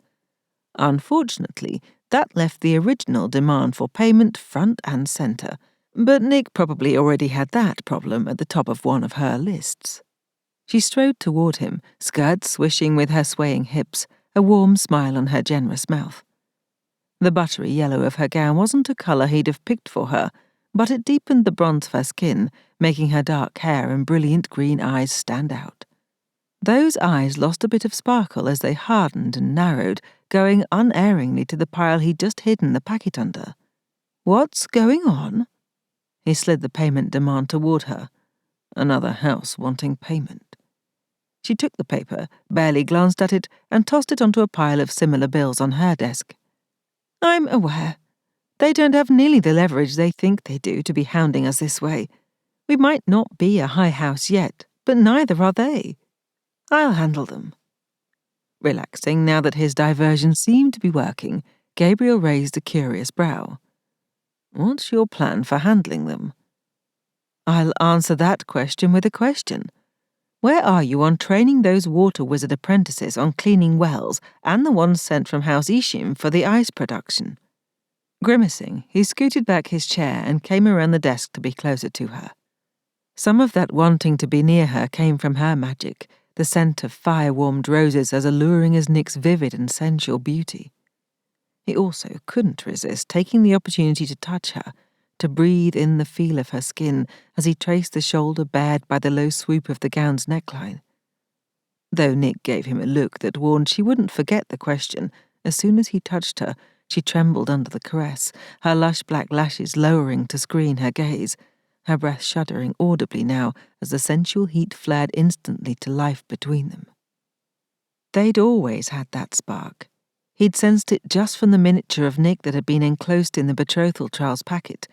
Unfortunately, that left the original demand for payment front and centre, but Nick probably already had that problem at the top of one of her lists. She strode toward him, skirts swishing with her swaying hips, a warm smile on her generous mouth. The buttery yellow of her gown wasn't a colour he'd have picked for her, but it deepened the bronze of her skin, making her dark hair and brilliant green eyes stand out. Those eyes lost a bit of sparkle as they hardened and narrowed, going unerringly to the pile he'd just hidden the packet under. "What's going on?" He slid the payment demand toward her. Another house wanting payment. She took the paper, barely glanced at it, and tossed it onto a pile of similar bills on her desk. "I'm aware. They don't have nearly the leverage they think they do to be hounding us this way. We might not be a high house yet, but neither are they. I'll handle them." Relaxing now that his diversion seemed to be working, Gabriel raised a curious brow. "What's your plan for handling them?" "I'll answer that question with a question. Where are you on training those water wizard apprentices on cleaning wells and the ones sent from House Ishim for the ice production?" Grimacing, he scooted back his chair and came around the desk to be closer to her. Some of that wanting to be near her came from her magic, the scent of fire-warmed roses as alluring as Nick's vivid and sensual beauty. He also couldn't resist taking the opportunity to touch her, to breathe in the feel of her skin as he traced the shoulder bared by the low swoop of the gown's neckline. Though Nick gave him a look that warned she wouldn't forget the question, as soon as he touched her, she trembled under the caress, her lush black lashes lowering to screen her gaze, her breath shuddering audibly now as the sensual heat flared instantly to life between them. They'd always had that spark. He'd sensed it just from the miniature of Nick that had been enclosed in the betrothal trials packet,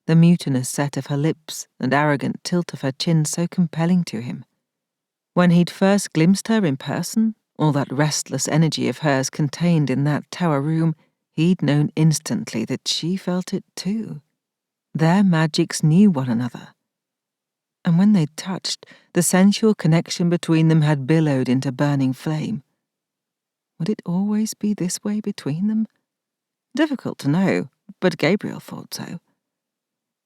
the mutinous set of her lips and arrogant tilt of her chin so compelling to him. When he'd first glimpsed her in person, all that restless energy of hers contained in that tower room, he'd known instantly that she felt it too. Their magics knew one another. And when they'd touched, the sensual connection between them had billowed into burning flame. Would it always be this way between them? Difficult to know, but Gabriel thought so.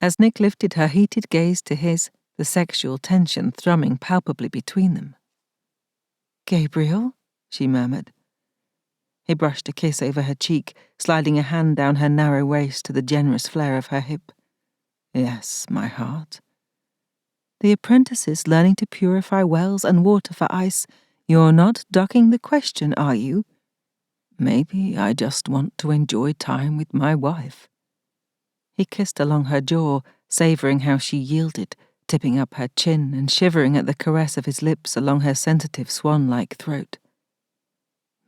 As Nick lifted her heated gaze to his, the sexual tension thrumming palpably between them. "Gabriel?" she murmured. He brushed a kiss over her cheek, sliding a hand down her narrow waist to the generous flare of her hip. "Yes, my heart." "The apprentices learning to purify wells and water for ice. You're not ducking the question, are you?" "Maybe I just want to enjoy time with my wife." He kissed along her jaw, savouring how she yielded, tipping up her chin and shivering at the caress of his lips along her sensitive swan-like throat.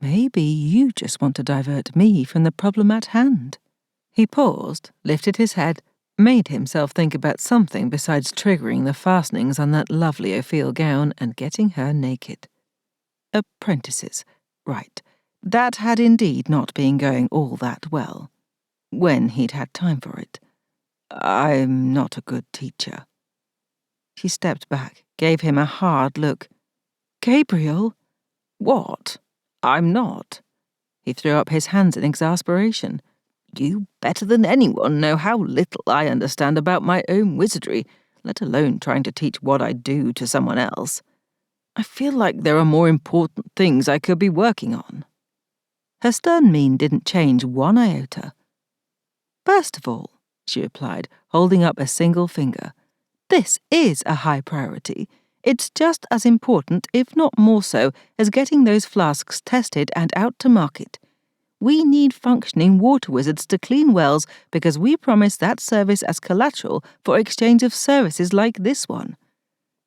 "Maybe you just want to divert me from the problem at hand." He paused, lifted his head, made himself think about something besides triggering the fastenings on that lovely afoul gown and getting her naked. Apprentices. Right. That had indeed not been going all that well. When he'd had time for it. "I'm not a good teacher." She stepped back, gave him a hard look. "Gabriel?" "What? I'm not." He threw up his hands in exasperation. "You better than anyone know how little I understand about my own wizardry, let alone trying to teach what I do to someone else. I feel like there are more important things I could be working on." Her stern mien didn't change one iota. "First of all," she replied, holding up a single finger, "this is a high priority. It's just as important, if not more so, as getting those flasks tested and out to market. We need functioning water wizards to clean wells because we promise that service as collateral for exchange of services like this one."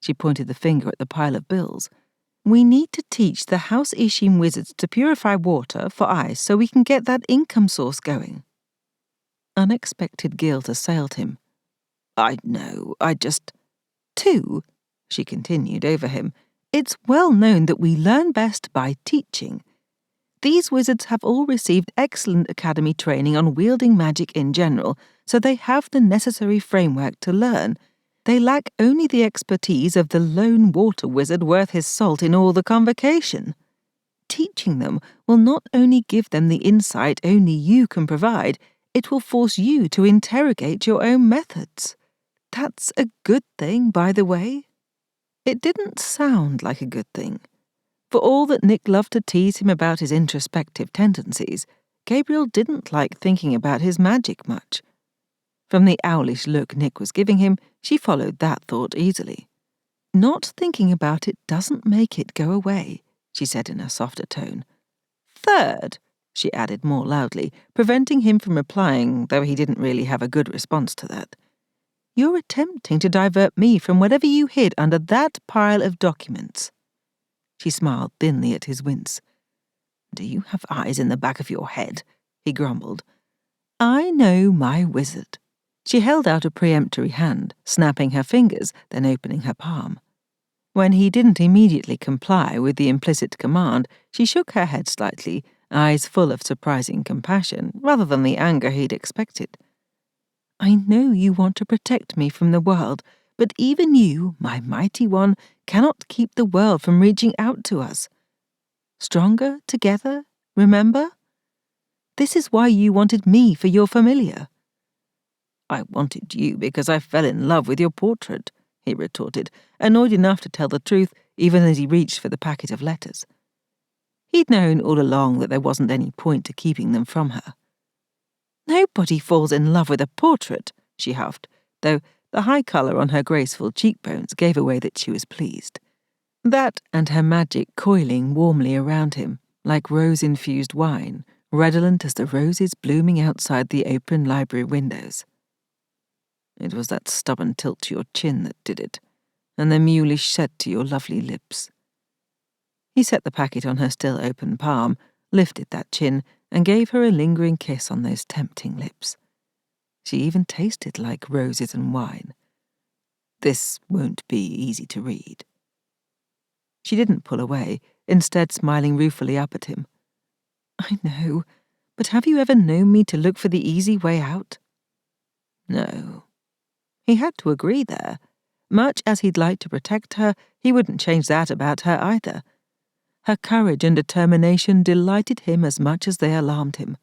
She pointed the finger at the pile of bills. "We need to teach the House Ishim wizards to purify water for ice so we can get that income source going." Unexpected guilt assailed him. "I know, I just—" "Two," she continued over him, "it's well known that we learn best by teaching. These wizards have all received excellent academy training on wielding magic in general, so they have the necessary framework to learn. They lack only the expertise of the lone water wizard worth his salt in all the Convocation. Teaching them will not only give them the insight only you can provide, it will force you to interrogate your own methods. That's a good thing, by the way." It didn't sound like a good thing. For all that Nick loved to tease him about his introspective tendencies, Gabriel didn't like thinking about his magic much. From the owlish look Nick was giving him, she followed that thought easily. "Not thinking about it doesn't make it go away," she said in a softer tone. "Third," she added more loudly, preventing him from replying, though he didn't really have a good response to that. "You're attempting to divert me from whatever you hid under that pile of documents." She smiled thinly at his wince. "Do you have eyes in the back of your head?" he grumbled. "I know my wizard." She held out a peremptory hand, snapping her fingers, then opening her palm. When he didn't immediately comply with the implicit command, she shook her head slightly, eyes full of surprising compassion, rather than the anger he'd expected. "I know you want to protect me from the world, but even you, my mighty one, cannot keep the world from reaching out to us. Stronger together, remember? This is why you wanted me for your familiar." "I wanted you because I fell in love with your portrait," he retorted, annoyed enough to tell the truth even as he reached for the packet of letters. He'd known all along that there wasn't any point to keeping them from her. "Nobody falls in love with a portrait," she huffed, though the high colour on her graceful cheekbones gave away that she was pleased. That and her magic coiling warmly around him, like rose-infused wine, redolent as the roses blooming outside the open library windows. It was that stubborn tilt to your chin that did it, and the mulish set to your lovely lips. He set the packet on her still open palm, lifted that chin, and gave her a lingering kiss on those tempting lips. She even tasted like roses and wine. This won't be easy to read. She didn't pull away, instead smiling ruefully up at him. I know, but have you ever known me to look for the easy way out? No. He had to agree there. Much as he'd like to protect her, he wouldn't change that about her either. Her courage and determination delighted him as much as they alarmed him.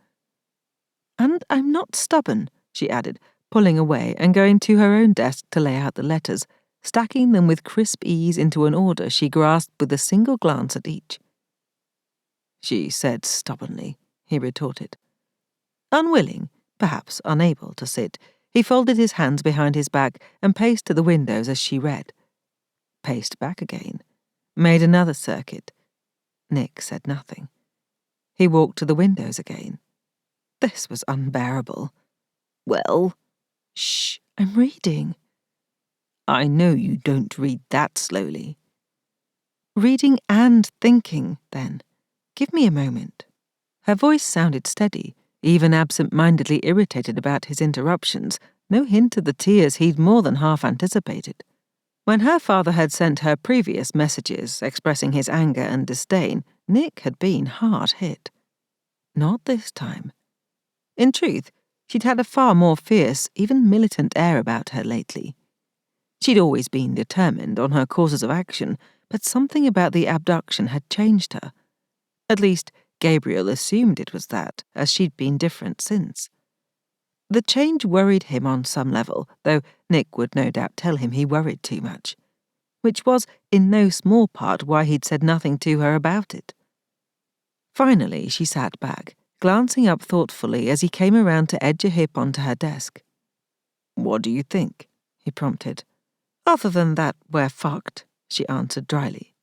And I'm not stubborn, she added, pulling away and going to her own desk to lay out the letters, stacking them with crisp ease into an order she grasped with a single glance at each. She said stubbornly, he retorted. Unwilling, perhaps unable to sit, he folded his hands behind his back and paced to the windows as she read. Paced back again. Made another circuit. Nick said nothing. He walked to the windows again. This was unbearable. Well? Shh, I'm reading. I know you don't read that slowly. Reading and thinking, then. Give me a moment. Her voice sounded steady, even absent-mindedly irritated about his interruptions, no hint of the tears he'd more than half anticipated. When her father had sent her previous messages expressing his anger and disdain, Nick had been hard hit. Not this time. In truth, she'd had a far more fierce, even militant air about her lately. She'd always been determined on her courses of action, but something about the abduction had changed her. At least, Gabriel assumed it was that, as she'd been different since. The change worried him on some level, though Nick would no doubt tell him he worried too much, which was in no small part why he'd said nothing to her about it. Finally, she sat back, glancing up thoughtfully as he came around to edge a hip onto her desk. What do you think? He prompted. Other than that, we're fucked, she answered dryly.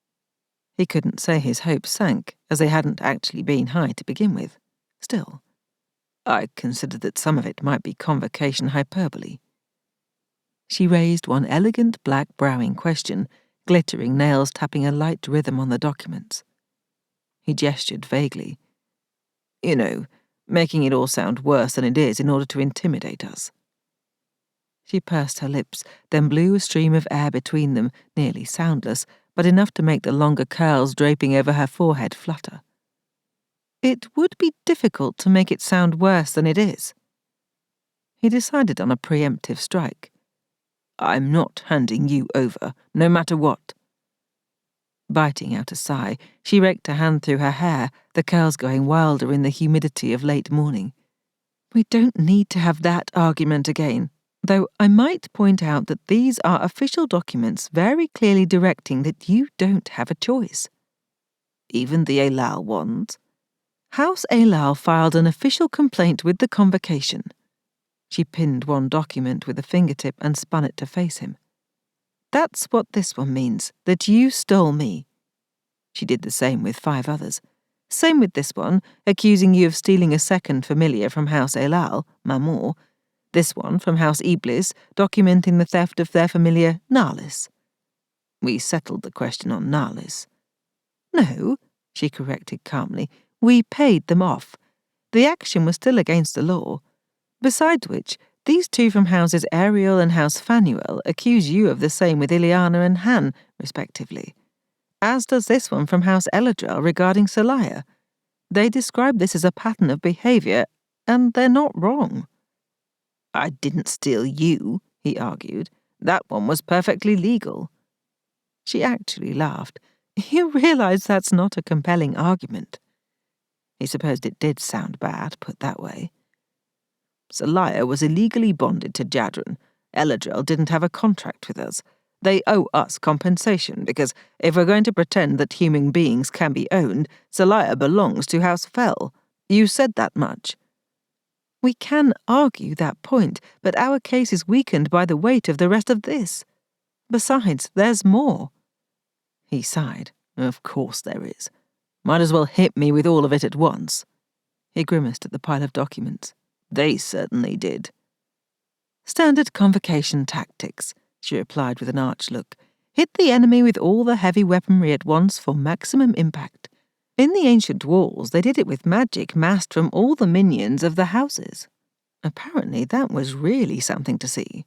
He couldn't say his hopes sank, as they hadn't actually been high to begin with. Still, I considered that some of it might be Convocation hyperbole. She raised one elegant black browing question, glittering nails tapping a light rhythm on the documents. He gestured vaguely. You know, making it all sound worse than it is in order to intimidate us. She pursed her lips, then blew a stream of air between them, nearly soundless, but enough to make the longer curls draping over her forehead flutter. It would be difficult to make it sound worse than it is. He decided on a preemptive strike. I'm not handing you over, no matter what. Biting out a sigh, she raked a hand through her hair, the curls going wilder in the humidity of late morning. We don't need to have that argument again, though I might point out that these are official documents very clearly directing that you don't have a choice. Even the Elal ones. House Elal filed an official complaint with the Convocation. She pinned one document with a fingertip and spun it to face him. That's what this one means, that you stole me. She did the same with 5 others. Same with this one, accusing you of stealing a second familiar from House Elal, Mamour. This one from House Iblis, documenting the theft of their familiar, Nalis. We settled the question on Nalis. No, she corrected calmly, we paid them off. The action was still against the law. Besides which, these 2 from Houses Ariel and House Phanuel accuse you of the same with Ileana and Han, respectively. As does this one from House El-Adrel regarding Seliah. They describe this as a pattern of behaviour, and they're not wrong. I didn't steal you, he argued. That one was perfectly legal. She actually laughed. You realise that's not a compelling argument. He supposed it did sound bad, put that way. Seliah was illegally bonded to Jadren. El-Adrel didn't have a contract with us. They owe us compensation, because if we're going to pretend that human beings can be owned, Seliah belongs to House Phel. You said that much. We can argue that point, but our case is weakened by the weight of the rest of this. Besides, there's more. He sighed. Of course there is. Might as well hit me with all of it at once. He grimaced at the pile of documents. They certainly did. Standard Convocation tactics, she replied with an arch look. Hit the enemy with all the heavy weaponry at once for maximum impact. In the ancient walls, they did it with magic massed from all the minions of the houses. Apparently that was really something to see.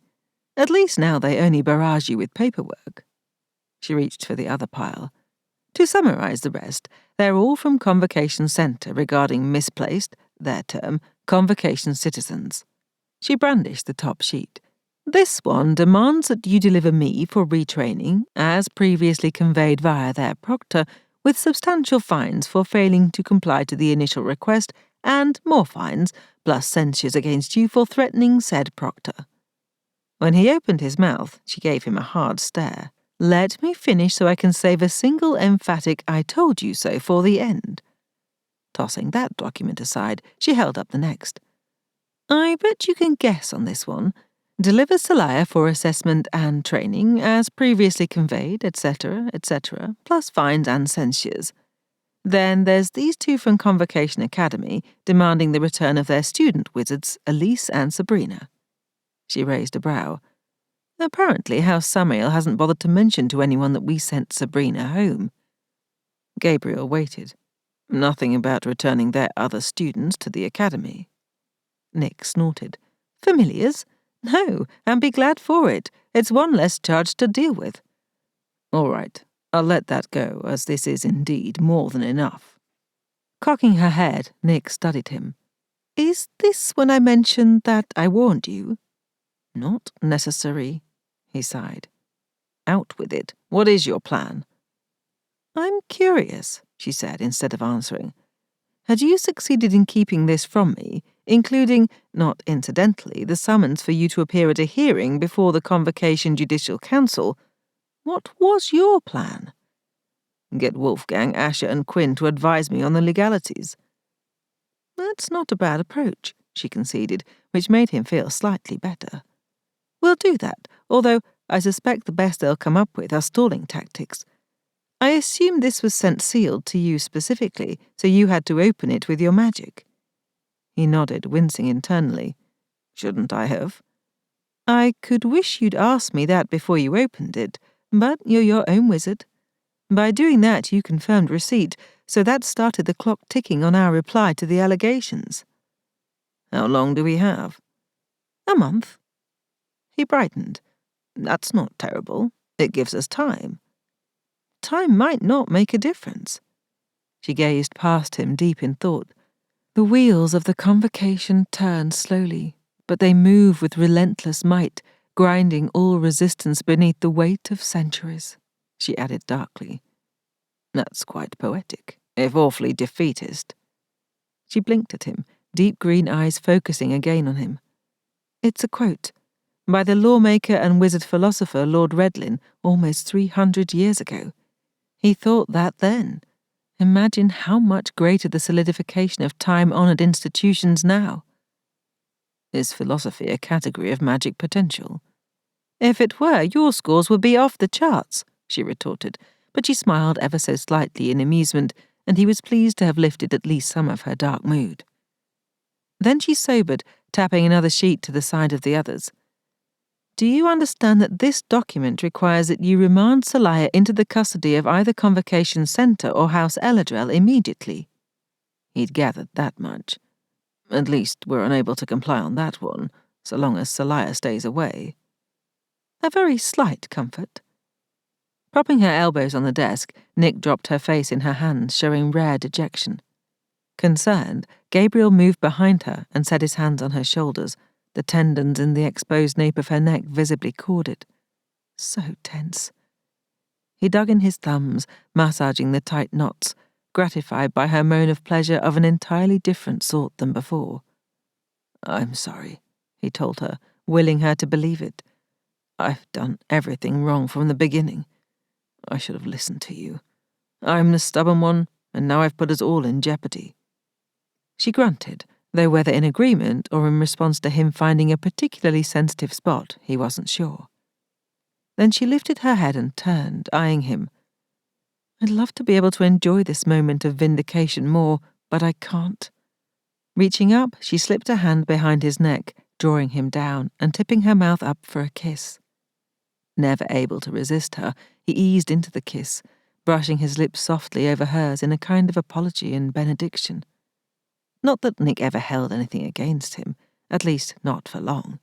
At least now they only barrage you with paperwork. She reached for the other pile. To summarize the rest, they're all from Convocation Center regarding misplaced, their term, Convocation citizens. She brandished the top sheet. This one demands that you deliver me for retraining, as previously conveyed via their proctor, with substantial fines for failing to comply to the initial request, and more fines, plus censures against you for threatening said proctor. When he opened his mouth, she gave him a hard stare. Let me finish so I can save a single emphatic "I told you so" for the end. Tossing that document aside, she held up the next. I bet you can guess on this one. Deliver Seliah for assessment and training, as previously conveyed, etc., etc., plus fines and censures. Then there's these two from Convocation Academy, demanding the return of their student wizards, Elise and Sabrina. She raised a brow. Apparently House Samael hasn't bothered to mention to anyone that we sent Sabrina home. Gabriel waited. Nothing about returning their other students to the academy. Nick snorted. Familiars? No, and be glad for it. It's one less charge to deal with. All right, I'll let that go, as this is indeed more than enough. Cocking her head, Nick studied him. Is this when I mentioned that I warned you? Not necessary, he sighed. Out with it. What is your plan? I'm curious, she said instead of answering. Had you succeeded in keeping this from me, including, not incidentally, the summons for you to appear at a hearing before the Convocation Judicial Council, what was your plan? Get Wolfgang, Asher, and Quinn to advise me on the legalities. That's not a bad approach, she conceded, which made him feel slightly better. We'll do that, although I suspect the best they'll come up with are stalling tactics. I assume this was sent sealed to you specifically, so you had to open it with your magic. He nodded, wincing internally. Shouldn't I have? I could wish you'd asked me that before you opened it, but you're your own wizard. By doing that, you confirmed receipt, so that started the clock ticking on our reply to the allegations. How long do we have? A month. He brightened. That's not terrible. It gives us time. Time might not make a difference. She gazed past him, deep in thought. The wheels of the Convocation turned slowly, but they move with relentless might, grinding all resistance beneath the weight of centuries, she added darkly. That's quite poetic, if awfully defeatist. She blinked at him, deep green eyes focusing again on him. It's a quote, by the lawmaker and wizard philosopher Lord Redlin almost 300 years ago. He thought that then. Imagine how much greater the solidification of time-honored institutions now. Is philosophy a category of magic potential? If it were, your scores would be off the charts, she retorted, but she smiled ever so slightly in amusement, and he was pleased to have lifted at least some of her dark mood. Then she sobered, tapping another sheet to the side of the others. Do you understand that this document requires that you remand Seliah into the custody of either Convocation Center or House El-Adrel immediately? He'd gathered that much. At least we're unable to comply on that one, so long as Seliah stays away. A very slight comfort. Propping her elbows on the desk, Nick dropped her face in her hands, showing rare dejection. Concerned, Gabriel moved behind her and set his hands on her shoulders, the tendons in the exposed nape of her neck visibly corded. So tense. He dug in his thumbs, massaging the tight knots, gratified by her moan of pleasure of an entirely different sort than before. I'm sorry, he told her, willing her to believe it. I've done everything wrong from the beginning. I should have listened to you. I'm the stubborn one, and now I've put us all in jeopardy. She grunted, though whether in agreement or in response to him finding a particularly sensitive spot, he wasn't sure. Then she lifted her head and turned, eyeing him. I'd love to be able to enjoy this moment of vindication more, but I can't. Reaching up, she slipped a hand behind his neck, drawing him down and tipping her mouth up for a kiss. Never able to resist her, he eased into the kiss, brushing his lips softly over hers in a kind of apology and benediction. Not that Nick ever held anything against him, at least not for long.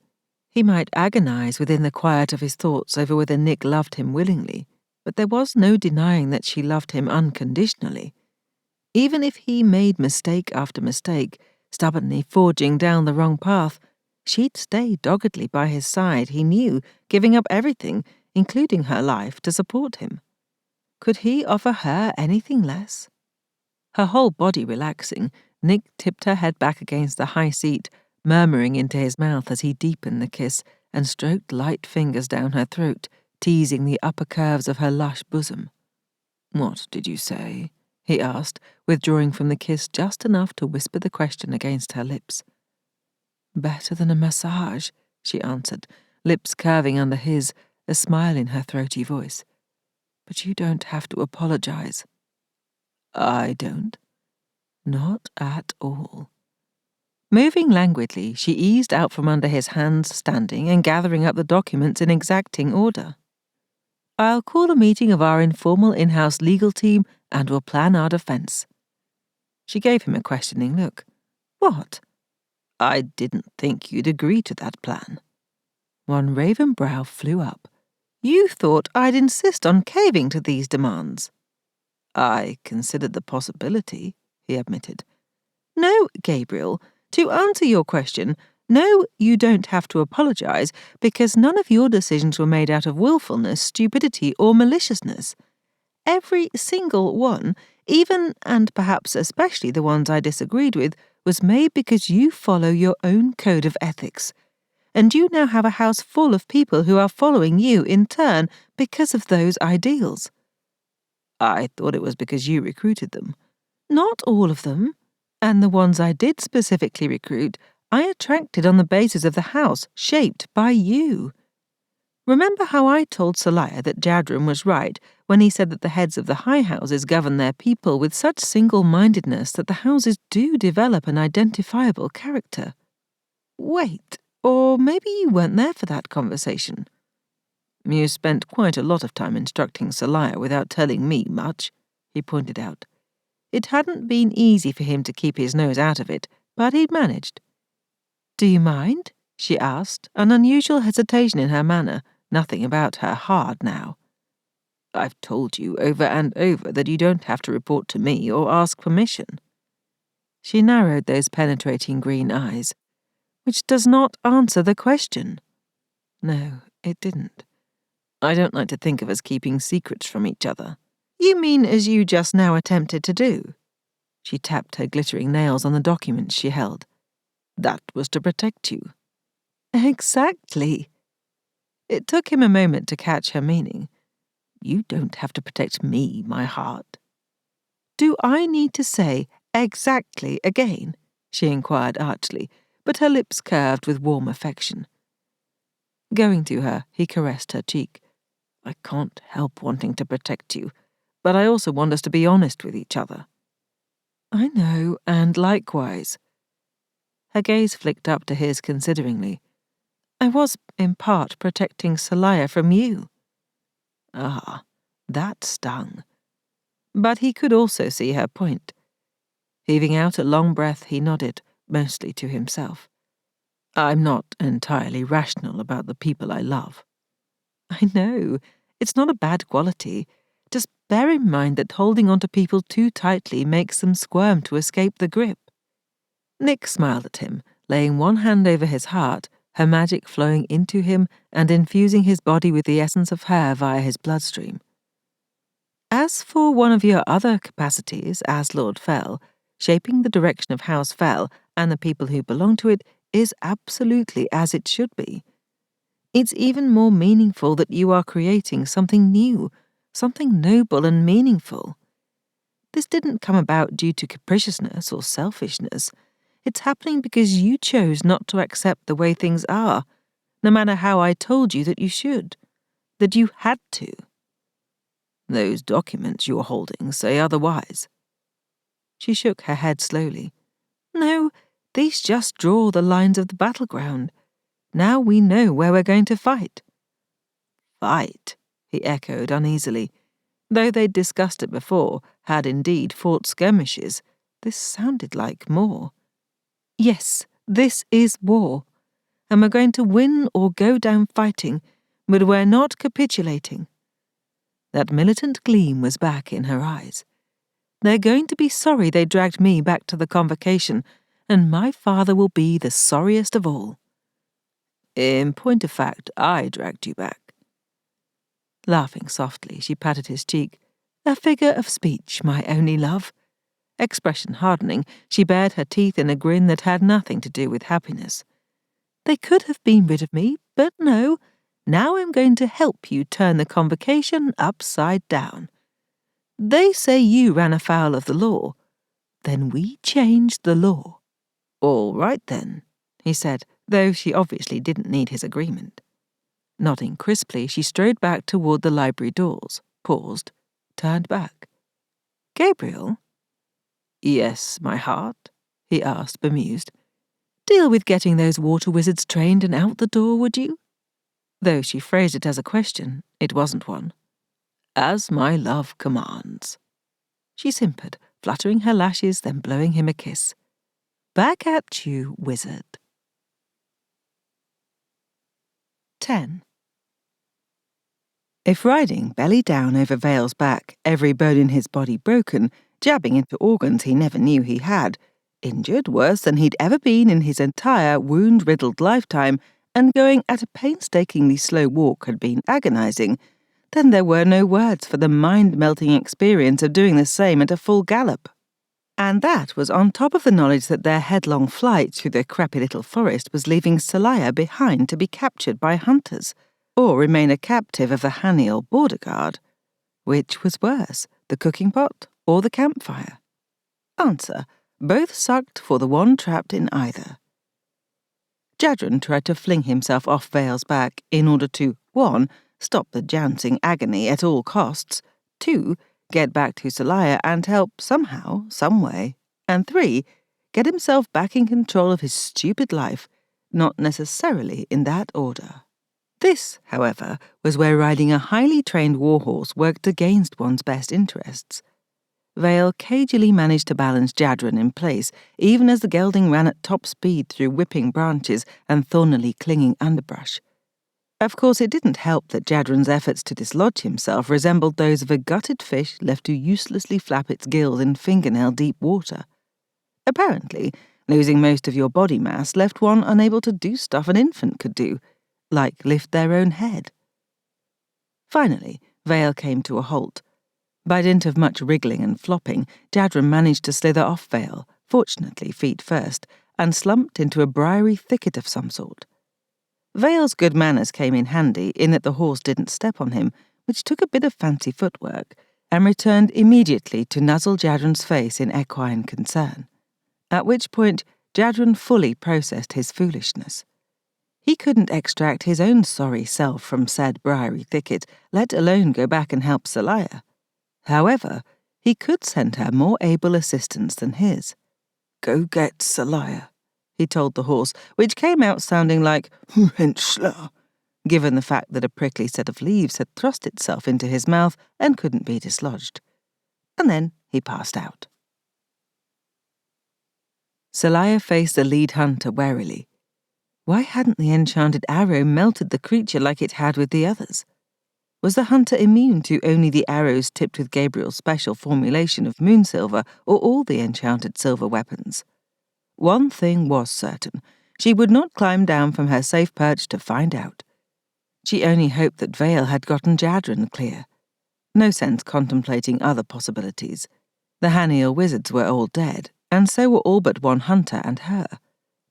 He might agonize within the quiet of his thoughts over whether Nick loved him willingly, but there was no denying that she loved him unconditionally. Even if he made mistake after mistake, stubbornly forging down the wrong path, she'd stay doggedly by his side, he knew, giving up everything, including her life, to support him. Could he offer her anything less? Her whole body relaxing, Nick tipped her head back against the high seat, murmuring into his mouth as he deepened the kiss and stroked light fingers down her throat, teasing the upper curves of her lush bosom. "What did you say?" he asked, withdrawing from the kiss just enough to whisper the question against her lips. "Better than a massage," she answered, lips curving under his, a smile in her throaty voice. "But you don't have to apologize." "I don't?" "Not at all." Moving languidly, she eased out from under his hands, standing and gathering up the documents in exacting order. "I'll call a meeting of our informal in-house legal team and we'll plan our defense." She gave him a questioning look. "What?" "I didn't think you'd agree to that plan." One raven brow flew up. "You thought I'd insist on caving to these demands." "I considered the possibility," he admitted. "No, Gabriel. To answer your question, no, you don't have to apologize, because none of your decisions were made out of willfulness, stupidity, or maliciousness. Every single one, even and perhaps especially the ones I disagreed with, was made because you follow your own code of ethics. And you now have a house full of people who are following you in turn because of those ideals." "I thought it was because you recruited them." "Not all of them. And the ones I did specifically recruit, I attracted on the basis of the house shaped by you. Remember how I told Seliah that Jadren was right when he said that the heads of the high houses govern their people with such single-mindedness that the houses do develop an identifiable character? Wait, or maybe you weren't there for that conversation." "You spent quite a lot of time instructing Seliah without telling me much," he pointed out. It hadn't been easy for him to keep his nose out of it, but he'd managed. "Do you mind?" she asked, an unusual hesitation in her manner, nothing about her hard now. "I've told you over and over that you don't have to report to me or ask permission." She narrowed those penetrating green eyes. "Which does not answer the question." No, it didn't. "I don't like to think of us keeping secrets from each other." "You mean as you just now attempted to do?" She tapped her glittering nails on the documents she held. "That was to protect you." "Exactly." It took him a moment to catch her meaning. "You don't have to protect me, my heart." "Do I need to say 'exactly' again?" she inquired archly, but her lips curved with warm affection. Going to her, he caressed her cheek. "I can't help wanting to protect you, but I also want us to be honest with each other." "I know, and likewise." Her gaze flicked up to his consideringly. "I was, in part, protecting Seliah from you." Ah, that stung. But he could also see her point. Heaving out a long breath, he nodded, mostly to himself. "I'm not entirely rational about the people I love." "I know. It's not a bad quality. Just bear in mind that holding on to people too tightly makes them squirm to escape the grip." Nick smiled at him, laying one hand over his heart, her magic flowing into him and infusing his body with the essence of her via his bloodstream. "As for one of your other capacities as Lord Phel, shaping the direction of House Phel and the people who belong to it is absolutely as it should be. It's even more meaningful that you are creating something new, something noble and meaningful. This didn't come about due to capriciousness or selfishness. It's happening because you chose not to accept the way things are, no matter how I told you that you should, that you had to." "Those documents you're holding say otherwise." She shook her head slowly. "No, these just draw the lines of the battleground. Now we know where we're going to fight." "Fight?" he echoed uneasily. Though they'd discussed it before, had indeed fought skirmishes, this sounded like more. "Yes, this is war, and we're going to win or go down fighting, but we're not capitulating." That militant gleam was back in her eyes. "They're going to be sorry they dragged me back to the Convocation, and my father will be the sorriest of all." "In point of fact, I dragged you back." Laughing softly, she patted his cheek. "A figure of speech, my only love." Expression hardening, she bared her teeth in a grin that had nothing to do with happiness. "They could have been rid of me, but no. Now I'm going to help you turn the Convocation upside down. They say you ran afoul of the law. Then we changed the law." "All right then," he said, though she obviously didn't need his agreement. Nodding crisply, she strode back toward the library doors, paused, turned back. "Gabriel?" "Yes, my heart?" he asked, bemused. "Deal with getting those water wizards trained and out the door, would you?" Though she phrased it as a question, it wasn't one. "As my love commands." She simpered, fluttering her lashes, then blowing him a kiss. "Back at you, wizard." 10. If riding belly down over Vale's back, every bone in his body broken, jabbing into organs he never knew he had, injured worse than he'd ever been in his entire wound-riddled lifetime, and going at a painstakingly slow walk had been agonizing, then there were no words for the mind-melting experience of doing the same at a full gallop. And that was on top of the knowledge that their headlong flight through the crappy little forest was leaving Seliah behind to be captured by hunters, or remain a captive of the Haniel border guard. Which was worse, the cooking pot or the campfire? Answer: both sucked for the one trapped in either. Jadren tried to fling himself off Vale's back in order to 1. Stop the jouncing agony at all costs, 2. Get back to Seliah and help somehow, someway, and 3. Get himself back in control of his stupid life, not necessarily in that order. This, however, was where riding a highly trained warhorse worked against one's best interests. Vale cagily managed to balance Jadren in place, even as the gelding ran at top speed through whipping branches and thornily clinging underbrush. Of course, it didn't help that Jadren's efforts to dislodge himself resembled those of a gutted fish left to uselessly flap its gills in fingernail-deep water. Apparently, losing most of your body mass left one unable to do stuff an infant could do, like lift their own head. Finally, Vale came to a halt. By dint of much wriggling and flopping, Jadren managed to slither off Vale, fortunately feet first, and slumped into a briary thicket of some sort. Vale's good manners came in handy in that the horse didn't step on him, which took a bit of fancy footwork, and returned immediately to nuzzle Jadren's face in equine concern. At which point, Jadren fully processed his foolishness. He couldn't extract his own sorry self from said briary thicket, let alone go back and help Seliah. However, he could send her more able assistance than his. "Go get Seliah," he told the horse, which came out sounding like "Henschler," given the fact that a prickly set of leaves had thrust itself into his mouth and couldn't be dislodged. And then he passed out. Seliah faced the lead hunter warily. Why hadn't the enchanted arrow melted the creature like it had with the others? Was the hunter immune to only the arrows tipped with Gabriel's special formulation of moonsilver, or all the enchanted silver weapons? One thing was certain: she would not climb down from her safe perch to find out. She only hoped that Vale had gotten Jadren clear. No sense contemplating other possibilities. The Haniel wizards were all dead, and so were all but one hunter and her.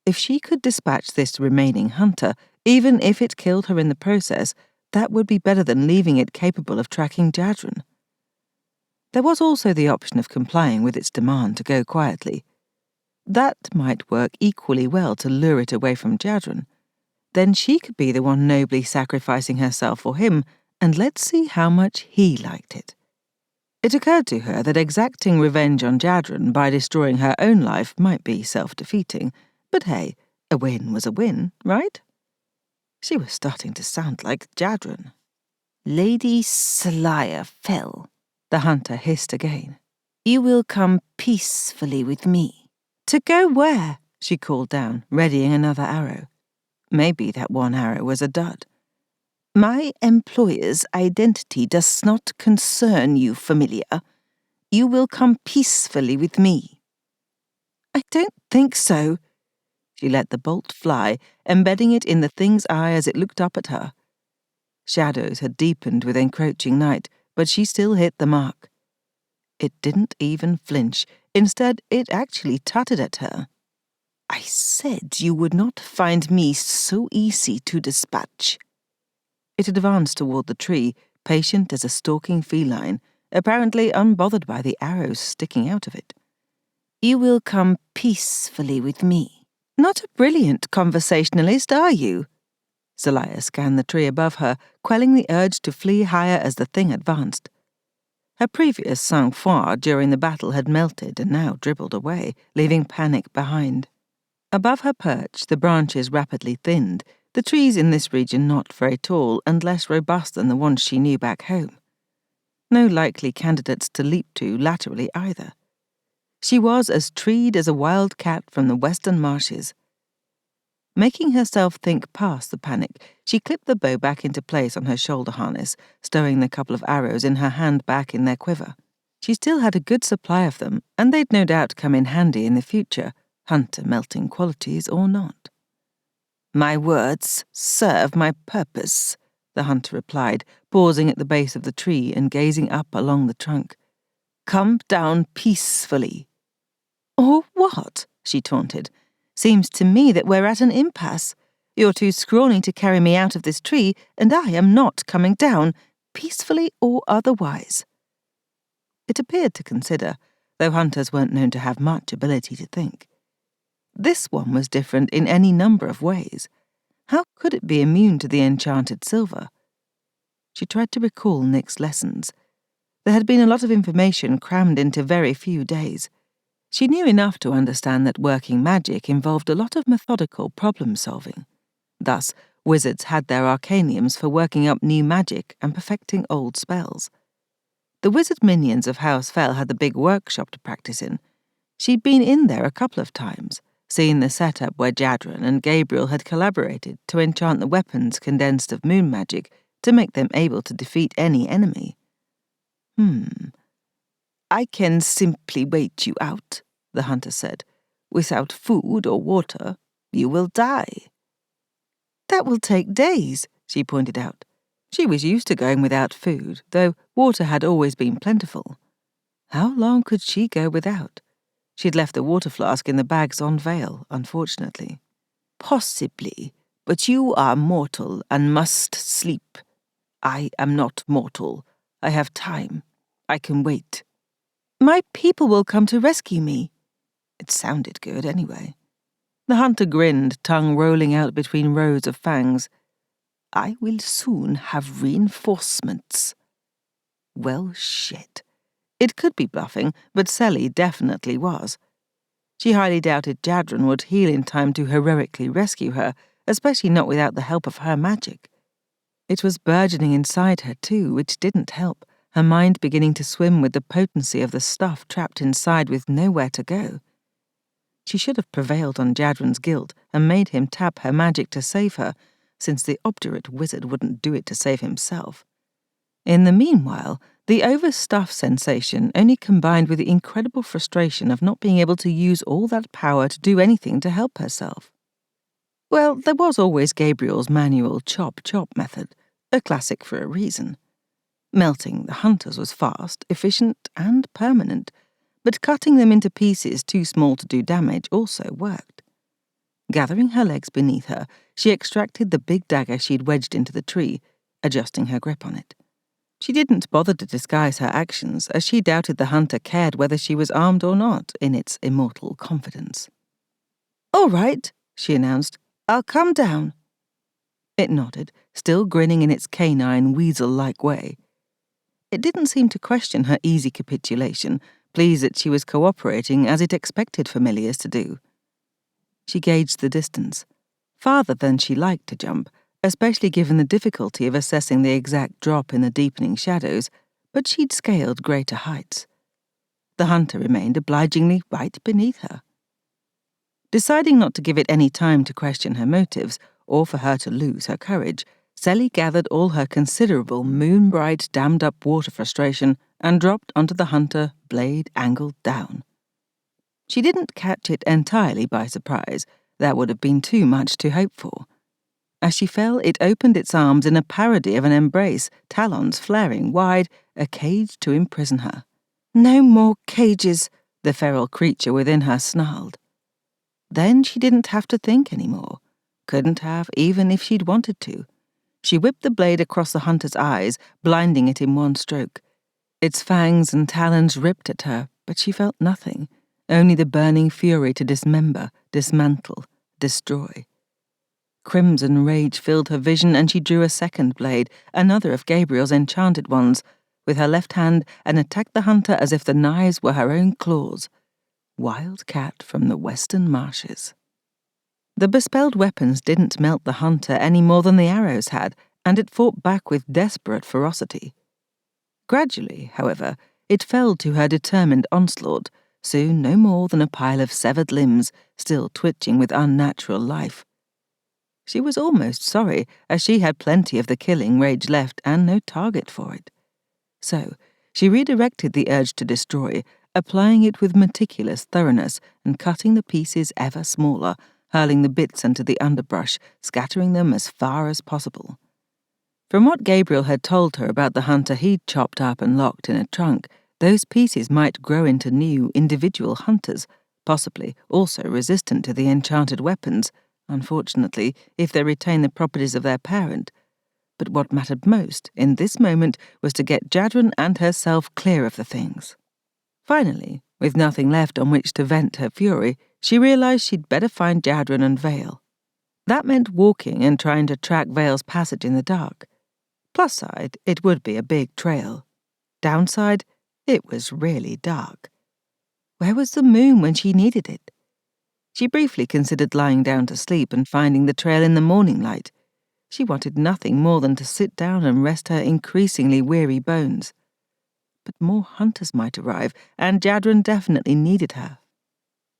If she could dispatch this remaining hunter, even if it killed her in the process, that would be better than leaving it capable of tracking Jadren. There was also the option of complying with its demand to go quietly. That might work equally well to lure it away from Jadren. Then she could be the one nobly sacrificing herself for him, and let's see how much he liked it. It occurred to her that exacting revenge on Jadren by destroying her own life might be self-defeating, but hey, a win was a win, right? She was starting to sound like Jadren. Lady Seliah Phel, the hunter hissed again. You will come peacefully with me. To go where? She called down, readying another arrow. Maybe that one arrow was a dud. My employer's identity does not concern you, familiar. You will come peacefully with me. I don't think so. She let the bolt fly, embedding it in the thing's eye as it looked up at her. Shadows had deepened with encroaching night, but she still hit the mark. It didn't even flinch. Instead, it actually tutted at her. I said you would not find me so easy to dispatch. It advanced toward the tree, patient as a stalking feline, apparently unbothered by the arrows sticking out of it. You will come peacefully with me. Not a brilliant conversationalist, are you? Seliah scanned the tree above her, quelling the urge to flee higher as the thing advanced. Her previous sang-froid during the battle had melted and now dribbled away, leaving panic behind. Above her perch, the branches rapidly thinned, the trees in this region not very tall and less robust than the ones she knew back home. No likely candidates to leap to laterally either. She was as treed as a wild cat from the western marshes. Making herself think past the panic, she clipped the bow back into place on her shoulder harness, stowing the couple of arrows in her hand back in their quiver. She still had a good supply of them, and they'd no doubt come in handy in the future, hunter-melting qualities or not. My words serve my purpose, the hunter replied, pausing at the base of the tree and gazing up along the trunk. Come down peacefully. Or what? She taunted. Seems to me that we're at an impasse. You're too scrawny to carry me out of this tree, and I am not coming down, peacefully or otherwise. It appeared to consider, though hunters weren't known to have much ability to think. This one was different in any number of ways. How could it be immune to the enchanted silver? She tried to recall Nick's lessons. There had been a lot of information crammed into very few days. She knew enough to understand that working magic involved a lot of methodical problem-solving. Thus, wizards had their arcaniums for working up new magic and perfecting old spells. The wizard minions of House Phel had the big workshop to practice in. She'd been in there a couple of times, seen the setup where Jadren and Gabriel had collaborated to enchant the weapons condensed of moon magic to make them able to defeat any enemy. I can simply wait you out, the hunter said. Without food or water, you will die. That will take days, she pointed out. She was used to going without food, though water had always been plentiful. How long could she go without? She'd left the water flask in the bags on Vale, unfortunately. Possibly, but you are mortal and must sleep. I am not mortal. I have time. I can wait. My people will come to rescue me. It sounded good anyway. The hunter grinned, tongue rolling out between rows of fangs. I will soon have reinforcements. Well, shit. It could be bluffing, but Sally definitely was. She highly doubted Jadren would heal in time to heroically rescue her, especially not without the help of her magic. It was burgeoning inside her, too, which didn't help, her mind beginning to swim with the potency of the stuff trapped inside with nowhere to go. She should have prevailed on Jadren's guilt and made him tap her magic to save her, since the obdurate wizard wouldn't do it to save himself. In the meanwhile, the overstuffed sensation only combined with the incredible frustration of not being able to use all that power to do anything to help herself. Well, there was always Gabriel's manual chop-chop method, a classic for a reason. Melting the hunters was fast, efficient, and permanent, but cutting them into pieces too small to do damage also worked. Gathering her legs beneath her, she extracted the big dagger she'd wedged into the tree, adjusting her grip on it. She didn't bother to disguise her actions, as she doubted the hunter cared whether she was armed or not in its immortal confidence. All right, she announced. I'll come down. It nodded, still grinning in its canine, weasel-like way. It didn't seem to question her easy capitulation, pleased that she was cooperating as it expected familiars to do. She gauged the distance. Farther than she liked to jump, especially given the difficulty of assessing the exact drop in the deepening shadows, but she'd scaled greater heights. The hunter remained obligingly right beneath her. Deciding not to give it any time to question her motives, or for her to lose her courage, Sally gathered all her considerable moon-bright, dammed-up water frustration and dropped onto the hunter, blade angled down. She didn't catch it entirely by surprise. That would have been too much to hope for. As she fell, it opened its arms in a parody of an embrace, talons flaring wide, a cage to imprison her. "No more cages," the feral creature within her snarled. Then she didn't have to think anymore. Couldn't have, even if she'd wanted to. She whipped the blade across the hunter's eyes, blinding it in one stroke. Its fangs and talons ripped at her, but she felt nothing, only the burning fury to dismember, dismantle, destroy. Crimson rage filled her vision, and she drew a second blade, another of Gabriel's enchanted ones, with her left hand, and attacked the hunter as if the knives were her own claws. Wild cat from the western marshes. The bespelled weapons didn't melt the hunter any more than the arrows had, and it fought back with desperate ferocity. Gradually, however, it fell to her determined onslaught, soon no more than a pile of severed limbs, still twitching with unnatural life. She was almost sorry, as she had plenty of the killing rage left and no target for it. So, she redirected the urge to destroy, applying it with meticulous thoroughness and cutting the pieces ever smaller, hurling the bits into the underbrush, scattering them as far as possible. From what Gabriel had told her about the hunter he'd chopped up and locked in a trunk, those pieces might grow into new, individual hunters, possibly also resistant to the enchanted weapons, unfortunately, if they retain the properties of their parent. But what mattered most, in this moment, was to get Jadren and herself clear of the things. Finally, with nothing left on which to vent her fury, she realized she'd better find Jadren and Vale. That meant walking and trying to track Vale's passage in the dark. Plus side, it would be a big trail. Downside, it was really dark. Where was the moon when she needed it? She briefly considered lying down to sleep and finding the trail in the morning light. She wanted nothing more than to sit down and rest her increasingly weary bones. But more hunters might arrive, and Jadren definitely needed her.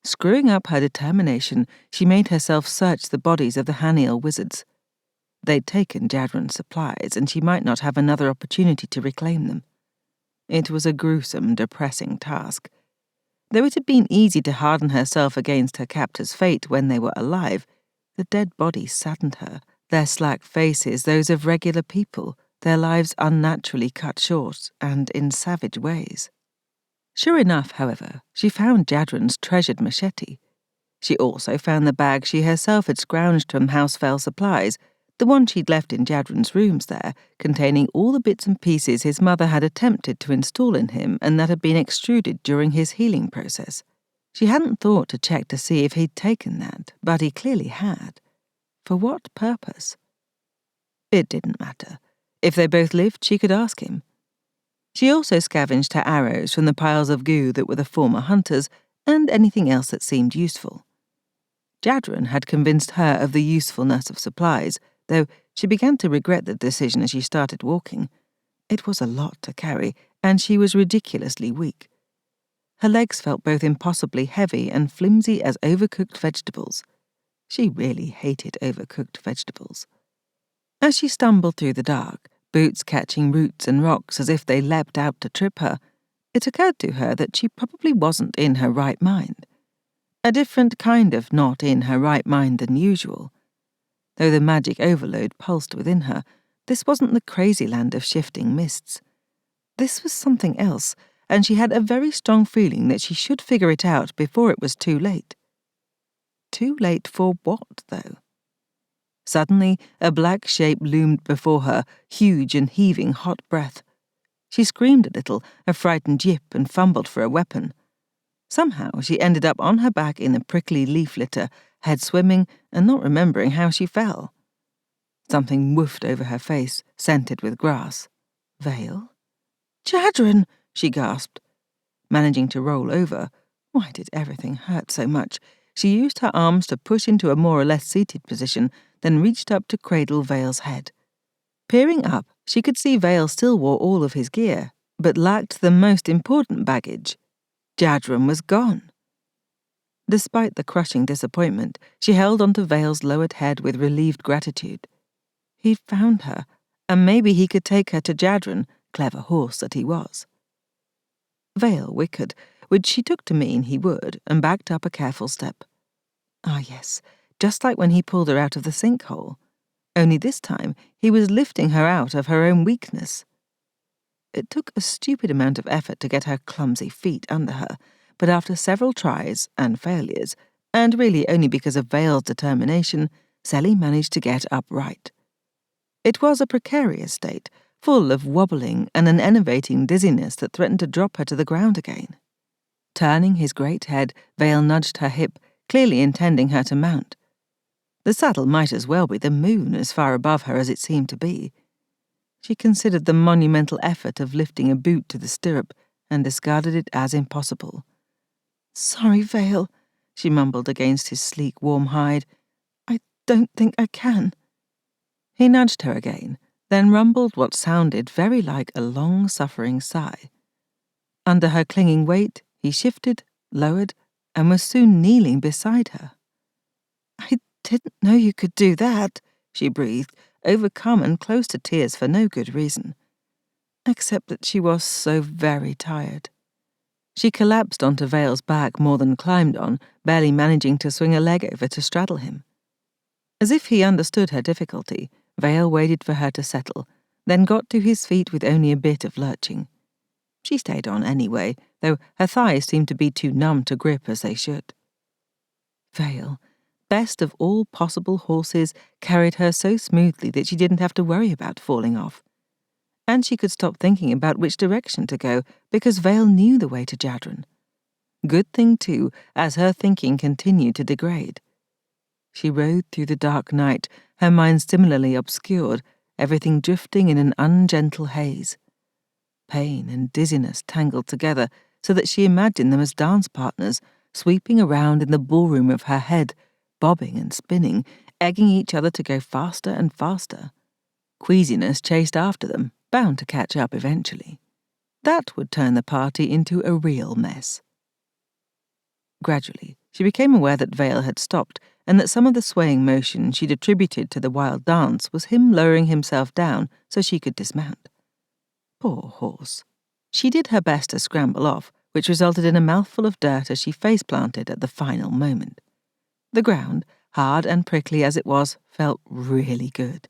Screwing up her determination, she made herself search the bodies of the Haniel wizards. They'd taken Jadren's supplies, and she might not have another opportunity to reclaim them. It was a gruesome, depressing task. Though it had been easy to harden herself against her captor's fate when they were alive, the dead bodies saddened her, their slack faces those of regular people, their lives unnaturally cut short and in savage ways. Sure enough, however, she found Jadren's treasured machete. She also found the bag she herself had scrounged from House Phel supplies, the one she'd left in Jadren's rooms there, containing all the bits and pieces his mother had attempted to install in him and that had been extruded during his healing process. She hadn't thought to check to see if he'd taken that, but he clearly had. For what purpose? It didn't matter. If they both lived, she could ask him. She also scavenged her arrows from the piles of goo that were the former hunters, and anything else that seemed useful. Jadren had convinced her of the usefulness of supplies, though she began to regret the decision as she started walking. It was a lot to carry, and she was ridiculously weak. Her legs felt both impossibly heavy and flimsy as overcooked vegetables. She really hated overcooked vegetables. As she stumbled through the dark, boots catching roots and rocks as if they leapt out to trip her, it occurred to her that she probably wasn't in her right mind. A different kind of not in her right mind than usual. Though the magic overload pulsed within her, this wasn't the crazy land of shifting mists. This was something else, and she had a very strong feeling that she should figure it out before it was too late. Too late for what, though? Suddenly, a black shape loomed before her, huge and heaving hot breath. She screamed a little, a frightened yip, and fumbled for a weapon. Somehow she ended up on her back in the prickly leaf litter, head swimming and not remembering how she fell. Something woofed over her face, scented with grass. Vale? "Jadren!" she gasped. Managing to roll over. Why did everything hurt so much? she used her arms to push into a more or less seated position, then reached up to cradle Vale's head. Peering up, she could see Vale still wore all of his gear, but lacked the most important baggage. Jadren was gone. Despite the crushing disappointment, she held onto Vale's lowered head with relieved gratitude. He'd found her, and maybe he could take her to Jadren, clever horse that he was. Vale whickered, which she took to mean he would, and backed up a careful step. Ah yes, just like when he pulled her out of the sinkhole. Only this time he was lifting her out of her own weakness. It took a stupid amount of effort to get her clumsy feet under her, but after several tries and failures, and really only because of Vale's determination, Sally managed to get upright. It was a precarious state, full of wobbling and an enervating dizziness that threatened to drop her to the ground again. Turning his great head, Vale nudged her hip, clearly intending her to mount. The saddle might as well be the moon, as far above her as it seemed to be. She considered the monumental effort of lifting a boot to the stirrup and discarded it as impossible. "Sorry, Vale," she mumbled against his sleek, warm hide. "I don't think I can." He nudged her again, then rumbled what sounded very like a long-suffering sigh. Under her clinging weight, he shifted, lowered, and was soon kneeling beside her. "I didn't know you could do that," she breathed, overcome and close to tears for no good reason. Except that she was so very tired. She collapsed onto Vale's back more than climbed on, barely managing to swing a leg over to straddle him. As if he understood her difficulty, Vale waited for her to settle, then got to his feet with only a bit of lurching. She stayed on anyway, though her thighs seemed to be too numb to grip as they should. Vale, best of all possible horses, carried her so smoothly that she didn't have to worry about falling off. And she could stop thinking about which direction to go, because Vale knew the way to Jadren. Good thing, too, as her thinking continued to degrade. She rode through the dark night, her mind similarly obscured, everything drifting in an ungentle haze. Pain and dizziness tangled together, so that she imagined them as dance partners, sweeping around in the ballroom of her head, bobbing and spinning, egging each other to go faster and faster. Queasiness chased after them, bound to catch up eventually. That would turn the party into a real mess. Gradually, she became aware that Vale had stopped, and that some of the swaying motion she'd attributed to the wild dance was him lowering himself down so she could dismount. Poor horse. She did her best to scramble off, which resulted in a mouthful of dirt as she face-planted at the final moment. The ground, hard and prickly as it was, felt really good.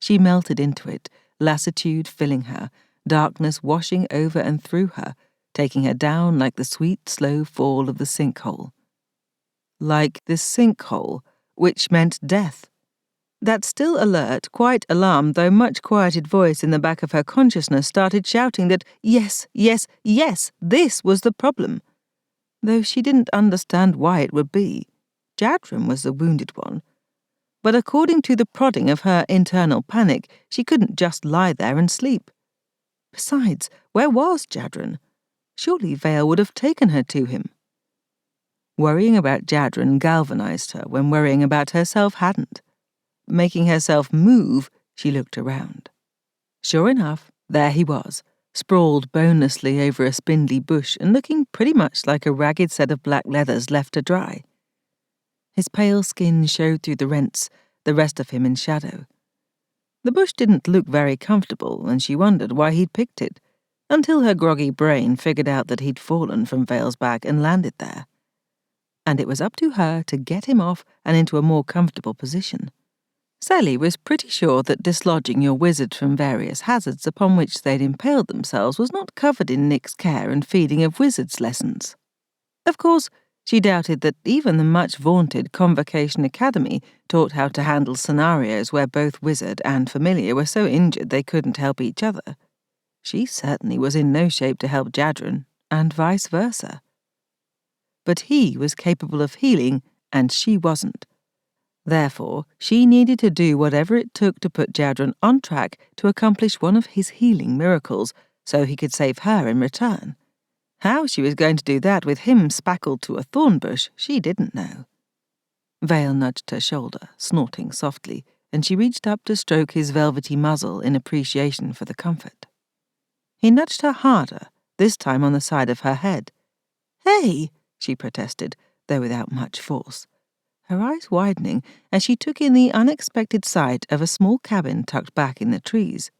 She melted into it, lassitude filling her, darkness washing over and through her, taking her down like the sweet, slow fall of the sinkhole. Like the sinkhole, which meant death. That still alert, quite alarmed though much quieted voice in the back of her consciousness started shouting that yes, yes, yes, this was the problem. Though she didn't understand why it would be. Jadren was the wounded one. But according to the prodding of her internal panic, she couldn't just lie there and sleep. Besides, where was Jadren? Surely Vale would have taken her to him. Worrying about Jadren galvanized her when worrying about herself hadn't. Making herself move, she looked around. Sure enough, there he was, sprawled bonelessly over a spindly bush and looking pretty much like a ragged set of black leathers left to dry. His pale skin showed through the rents, the rest of him in shadow. The bush didn't look very comfortable, and she wondered why he'd picked it, until her groggy brain figured out that he'd fallen from Vale's back and landed there. And it was up to her to get him off and into a more comfortable position. Sally was pretty sure that dislodging your wizard from various hazards upon which they'd impaled themselves was not covered in Nick's care and feeding of wizards' lessons. Of course, she doubted that even the much-vaunted Convocation Academy taught how to handle scenarios where both wizard and familiar were so injured they couldn't help each other. She certainly was in no shape to help Jadren, and vice versa. But he was capable of healing, and she wasn't. Therefore, she needed to do whatever it took to put Jadren on track to accomplish one of his healing miracles, so he could save her in return. How she was going to do that with him spackled to a thorn bush, she didn't know. Vale nudged her shoulder, snorting softly, and she reached up to stroke his velvety muzzle in appreciation for the comfort. He nudged her harder, this time on the side of her head. "Hey!" she protested, though without much force, her eyes widening as she took in the unexpected sight of a small cabin tucked back in the trees.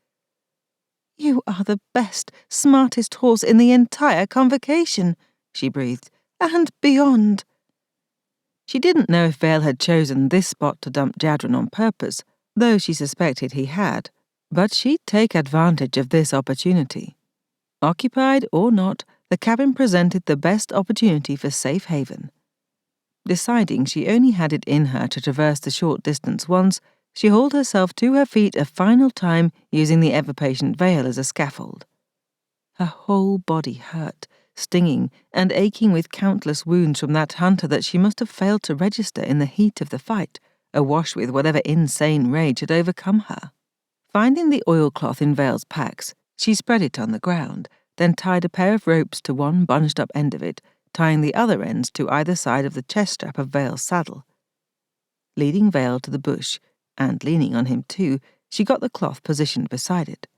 "You are the best, smartest horse in the entire Convocation," she breathed, "and beyond." She didn't know if Vale had chosen this spot to dump Jadren on purpose, though she suspected he had, but she'd take advantage of this opportunity. Occupied or not, the cabin presented the best opportunity for safe haven. Deciding she only had it in her to traverse the short distance once, she hauled herself to her feet a final time using the ever-patient Vale as a scaffold. Her whole body hurt, stinging and aching with countless wounds from that hunter that she must have failed to register in the heat of the fight, awash with whatever insane rage had overcome her. Finding the oilcloth in Vale's packs, she spread it on the ground, then tied a pair of ropes to one bunched-up end of it, tying the other ends to either side of the chest strap of Vale's saddle. Leading Vale to the bush, and leaning on him too, she got the cloth positioned beside it.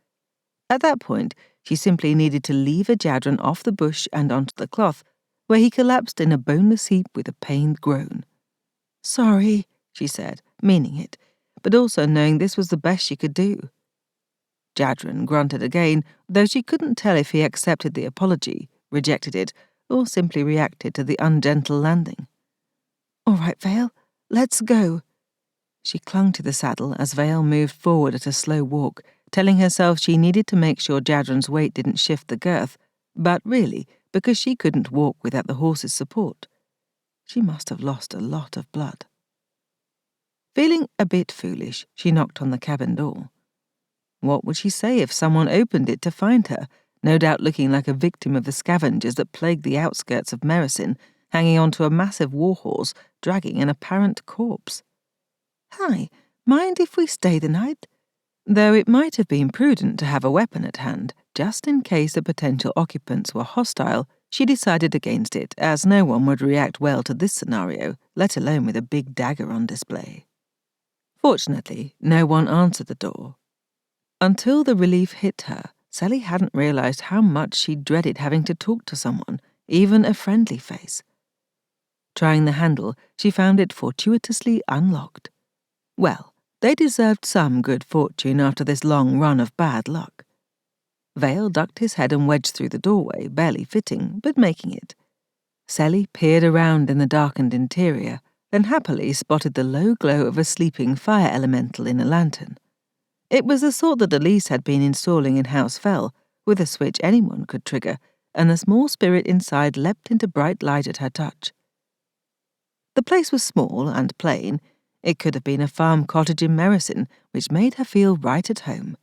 At that point, she simply needed to lever Jadren off the bush and onto the cloth, where he collapsed in a boneless heap with a pained groan. "Sorry," she said, meaning it, but also knowing this was the best she could do. Jadren grunted again, though she couldn't tell if he accepted the apology, rejected it, or simply reacted to the ungentle landing. "All right, Vale, let's go." She clung to the saddle as Vale moved forward at a slow walk, telling herself she needed to make sure Jadren's weight didn't shift the girth, but really because she couldn't walk without the horse's support. She must have lost a lot of blood. Feeling a bit foolish, she knocked on the cabin door. What would she say if someone opened it to find her, no doubt looking like a victim of the scavengers that plagued the outskirts of Mericin, hanging onto a massive warhorse, dragging an apparent corpse? "Hi, mind if we stay the night?" Though it might have been prudent to have a weapon at hand, just in case the potential occupants were hostile, she decided against it, as no one would react well to this scenario, let alone with a big dagger on display. Fortunately, no one answered the door. Until the relief hit her, Sally hadn't realized how much she dreaded having to talk to someone, even a friendly face. Trying the handle, she found it fortuitously unlocked. Well, they deserved some good fortune after this long run of bad luck. Vale ducked his head and wedged through the doorway, barely fitting, but making it. Sally peered around in the darkened interior, then happily spotted the low glow of a sleeping fire elemental in a lantern. It was the sort that Elise had been installing in House Phel, with a switch anyone could trigger, and the small spirit inside leapt into bright light at her touch. The place was small and plain. It could have been a farm cottage in Mericin, which made her feel right at home.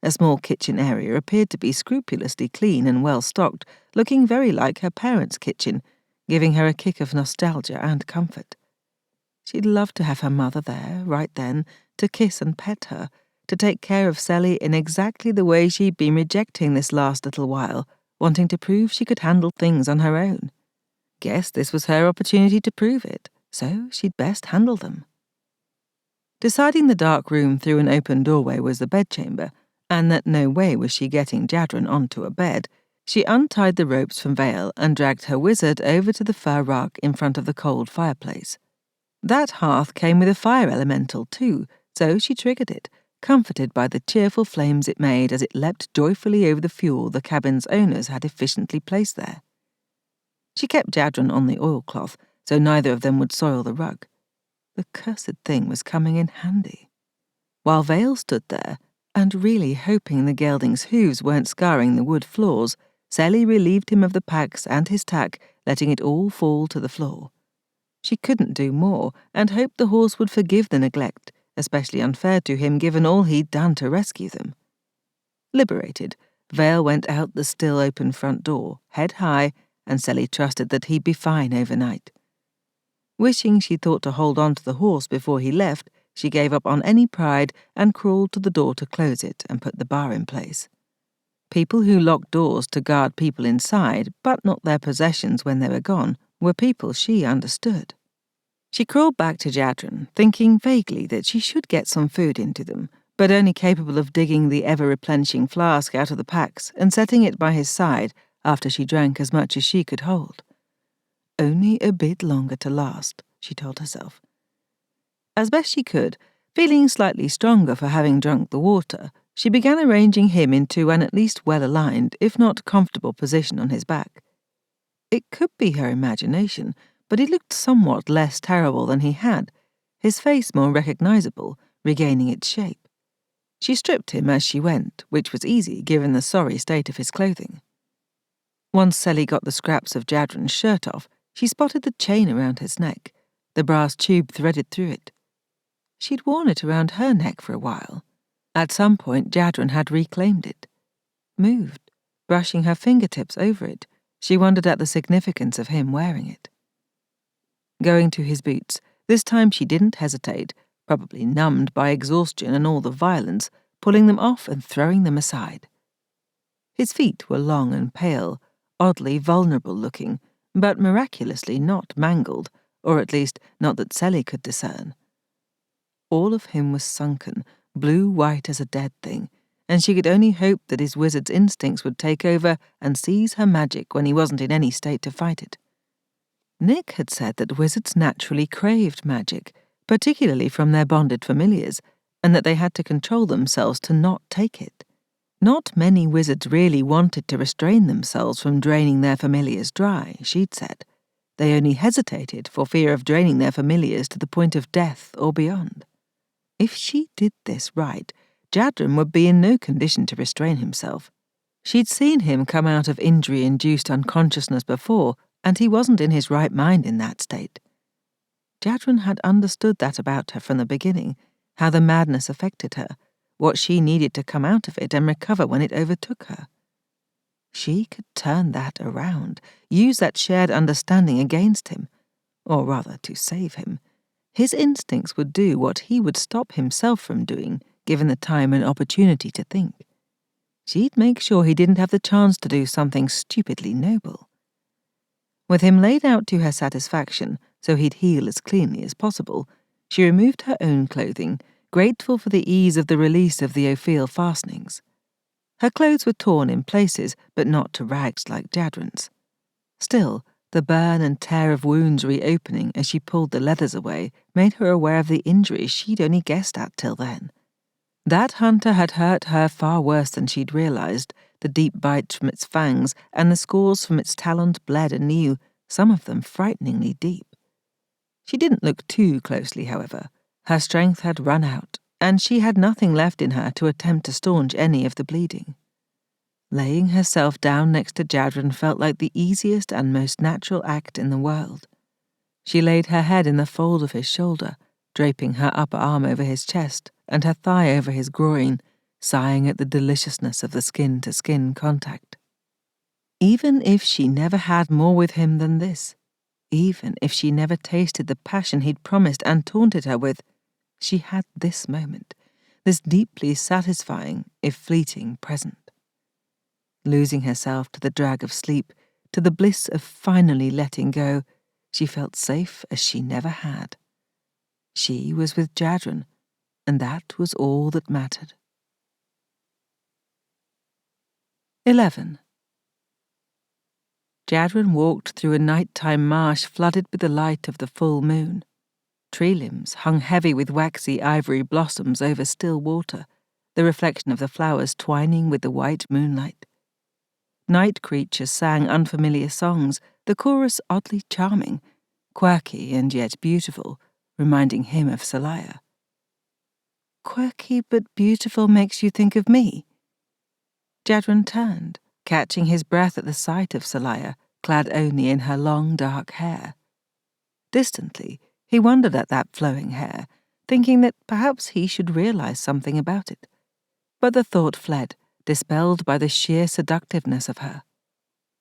A small kitchen area appeared to be scrupulously clean and well-stocked, looking very like her parents' kitchen, giving her a kick of nostalgia and comfort. She'd love to have her mother there, right then, to kiss and pet her, to take care of Sally in exactly the way she'd been rejecting this last little while, wanting to prove she could handle things on her own. Guess this was her opportunity to prove it, so she'd best handle them. Deciding the dark room through an open doorway was the bedchamber, and that no way was she getting Jadren onto a bed, she untied the ropes from Vale and dragged her wizard over to the fur rug in front of the cold fireplace. That hearth came with a fire elemental too, so she triggered it, comforted by the cheerful flames it made as it leapt joyfully over the fuel the cabin's owners had efficiently placed there. She kept Jadren on the oilcloth, so neither of them would soil the rug. The cursed thing was coming in handy. While Vale stood there, and really hoping the gelding's hooves weren't scarring the wood floors, Sally relieved him of the packs and his tack, letting it all fall to the floor. She couldn't do more, and hoped the horse would forgive the neglect, especially unfair to him given all he'd done to rescue them. Liberated, Vale went out the still open front door, head high, and Sally trusted that he'd be fine overnight. Wishing she'd thought to hold on to the horse before he left, she gave up on any pride and crawled to the door to close it and put the bar in place. People who locked doors to guard people inside, but not their possessions when they were gone, were people she understood. She crawled back to Jadren, thinking vaguely that she should get some food into them, but only capable of digging the ever-replenishing flask out of the packs and setting it by his side after she drank as much as she could hold. Only a bit longer to last, she told herself. As best she could, feeling slightly stronger for having drunk the water, she began arranging him into an at least well-aligned, if not comfortable position on his back. It could be her imagination, but he looked somewhat less terrible than he had, his face more recognizable, regaining its shape. She stripped him as she went, which was easy given the sorry state of his clothing. Once Sally got the scraps of Jadren's shirt off, she spotted the chain around his neck, the brass tube threaded through it. She'd worn it around her neck for a while. At some point, Jadren had reclaimed it. Moved, brushing her fingertips over it, she wondered at the significance of him wearing it. Going to his boots, this time she didn't hesitate, probably numbed by exhaustion and all the violence, pulling them off and throwing them aside. His feet were long and pale, oddly vulnerable-looking, but miraculously not mangled, or at least not that Sally could discern. All of him was sunken, blue-white as a dead thing, and she could only hope that his wizard's instincts would take over and seize her magic when he wasn't in any state to fight it. Nick had said that wizards naturally craved magic, particularly from their bonded familiars, and that they had to control themselves to not take it. Not many wizards really wanted to restrain themselves from draining their familiars dry, she'd said. They only hesitated for fear of draining their familiars to the point of death or beyond. If she did this right, Jadren would be in no condition to restrain himself. She'd seen him come out of injury-induced unconsciousness before, and he wasn't in his right mind in that state. Jadren had understood that about her from the beginning, how the madness affected her, what she needed to come out of it and recover when it overtook her. She could turn that around, use that shared understanding against him, or rather to save him. His instincts would do what he would stop himself from doing, given the time and opportunity to think. She'd make sure he didn't have the chance to do something stupidly noble. With him laid out to her satisfaction, so he'd heal as cleanly as possible, she removed her own clothing, grateful for the ease of the release of the afoul fastenings. Her clothes were torn in places, but not to rags like Jadren's. Still, the burn and tear of wounds reopening as she pulled the leathers away made her aware of the injuries she'd only guessed at till then. That hunter had hurt her far worse than she'd realized. The deep bites from its fangs and the scores from its talons bled anew, some of them frighteningly deep. She didn't look too closely, however. Her strength had run out, and she had nothing left in her to attempt to staunch any of the bleeding. Laying herself down next to Jadren felt like the easiest and most natural act in the world. She laid her head in the fold of his shoulder, draping her upper arm over his chest and her thigh over his groin, sighing at the deliciousness of the skin-to-skin contact. Even if she never had more with him than this, even if she never tasted the passion he'd promised and taunted her with, she had this moment, this deeply satisfying, if fleeting, present. Losing herself to the drag of sleep, to the bliss of finally letting go, she felt safe as she never had. She was with Jadren, and that was all that mattered. 11. Jadren walked through a nighttime marsh flooded with the light of the full moon. Tree limbs hung heavy with waxy ivory blossoms over still water, the reflection of the flowers twining with the white moonlight. Night creatures sang unfamiliar songs, the chorus oddly charming, quirky and yet beautiful, reminding him of Seliah. Quirky but beautiful makes you think of me? Jadren turned, catching his breath at the sight of Seliah, clad only in her long dark hair. Distantly, he wondered at that flowing hair, thinking that perhaps he should realize something about it. But the thought fled, dispelled by the sheer seductiveness of her.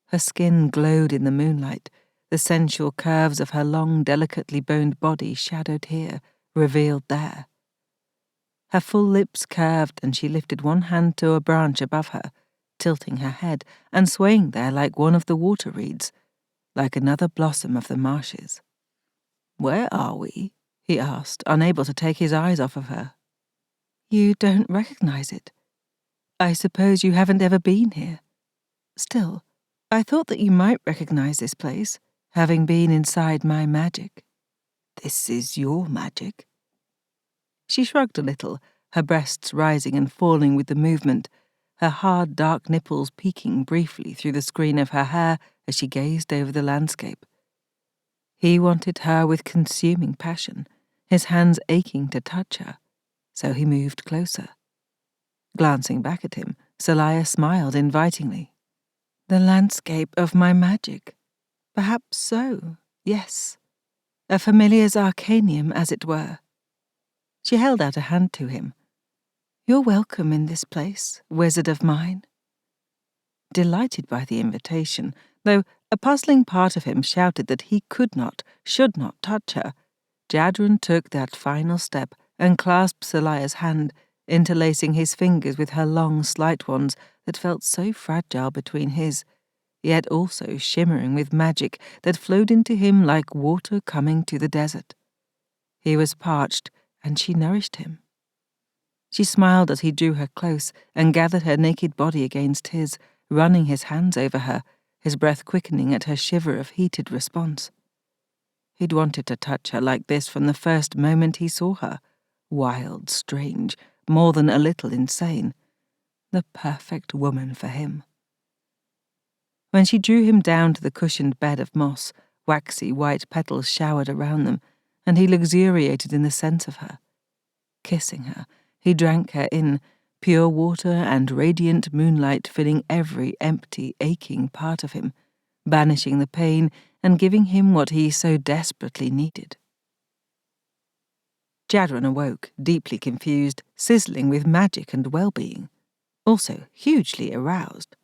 Her skin glowed in the moonlight, the sensual curves of her long, delicately boned body shadowed here, revealed there. Her full lips curved and she lifted one hand to a branch above her, tilting her head and swaying there like one of the water reeds, like another blossom of the marshes. "Where are we?" he asked, unable to take his eyes off of her. "You don't recognize it. I suppose you haven't ever been here. Still, I thought that you might recognize this place, having been inside my magic." "This is your magic?" She shrugged a little, her breasts rising and falling with the movement, her hard, dark nipples peeking briefly through the screen of her hair as she gazed over the landscape. He wanted her with consuming passion, his hands aching to touch her, so he moved closer. Glancing back at him, Seliah smiled invitingly. "The landscape of my magic. Perhaps so, yes. A familiar's arcanium, as it were." She held out a hand to him. "You're welcome in this place, wizard of mine." Delighted by the invitation, though a puzzling part of him shouted that he could not, should not touch her, Jadren took that final step and clasped Seliah's hand, interlacing his fingers with her long, slight ones that felt so fragile between his, yet also shimmering with magic that flowed into him like water coming to the desert. He was parched, and she nourished him. She smiled as he drew her close and gathered her naked body against his, running his hands over her, his breath quickening at her shiver of heated response. He'd wanted to touch her like this from the first moment he saw her. Wild, strange, more than a little insane. The perfect woman for him. When she drew him down to the cushioned bed of moss, waxy white petals showered around them, and he luxuriated in the sense of her. Kissing her, he drank her in, pure water and radiant moonlight filling every empty, aching part of him, banishing the pain and giving him what he so desperately needed. Jadren awoke, deeply confused, sizzling with magic and well-being, also hugely aroused.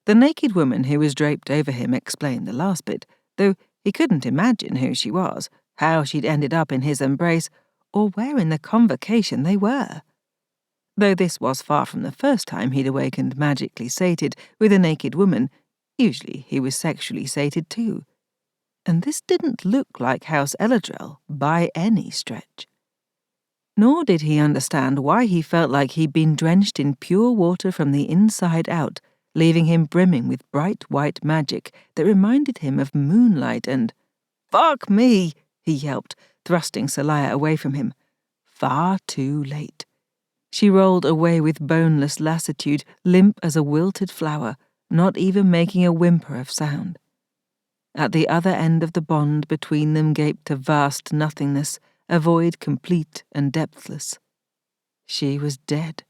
The naked woman who was draped over him explained the last bit, though he couldn't imagine who she was, how she'd ended up in his embrace, or where in the Convocation they were. Though this was far from the first time he'd awakened magically sated with a naked woman, usually he was sexually sated too. And this didn't look like House El-Adrel by any stretch. Nor did he understand why he felt like he'd been drenched in pure water from the inside out, leaving him brimming with bright white magic that reminded him of moonlight and— "Fuck me!" he yelped, thrusting Seliah away from him. Far too late. She rolled away with boneless lassitude, limp as a wilted flower, not even making a whimper of sound. At the other end of the bond between them gaped a vast nothingness, a void complete and depthless. She was dead.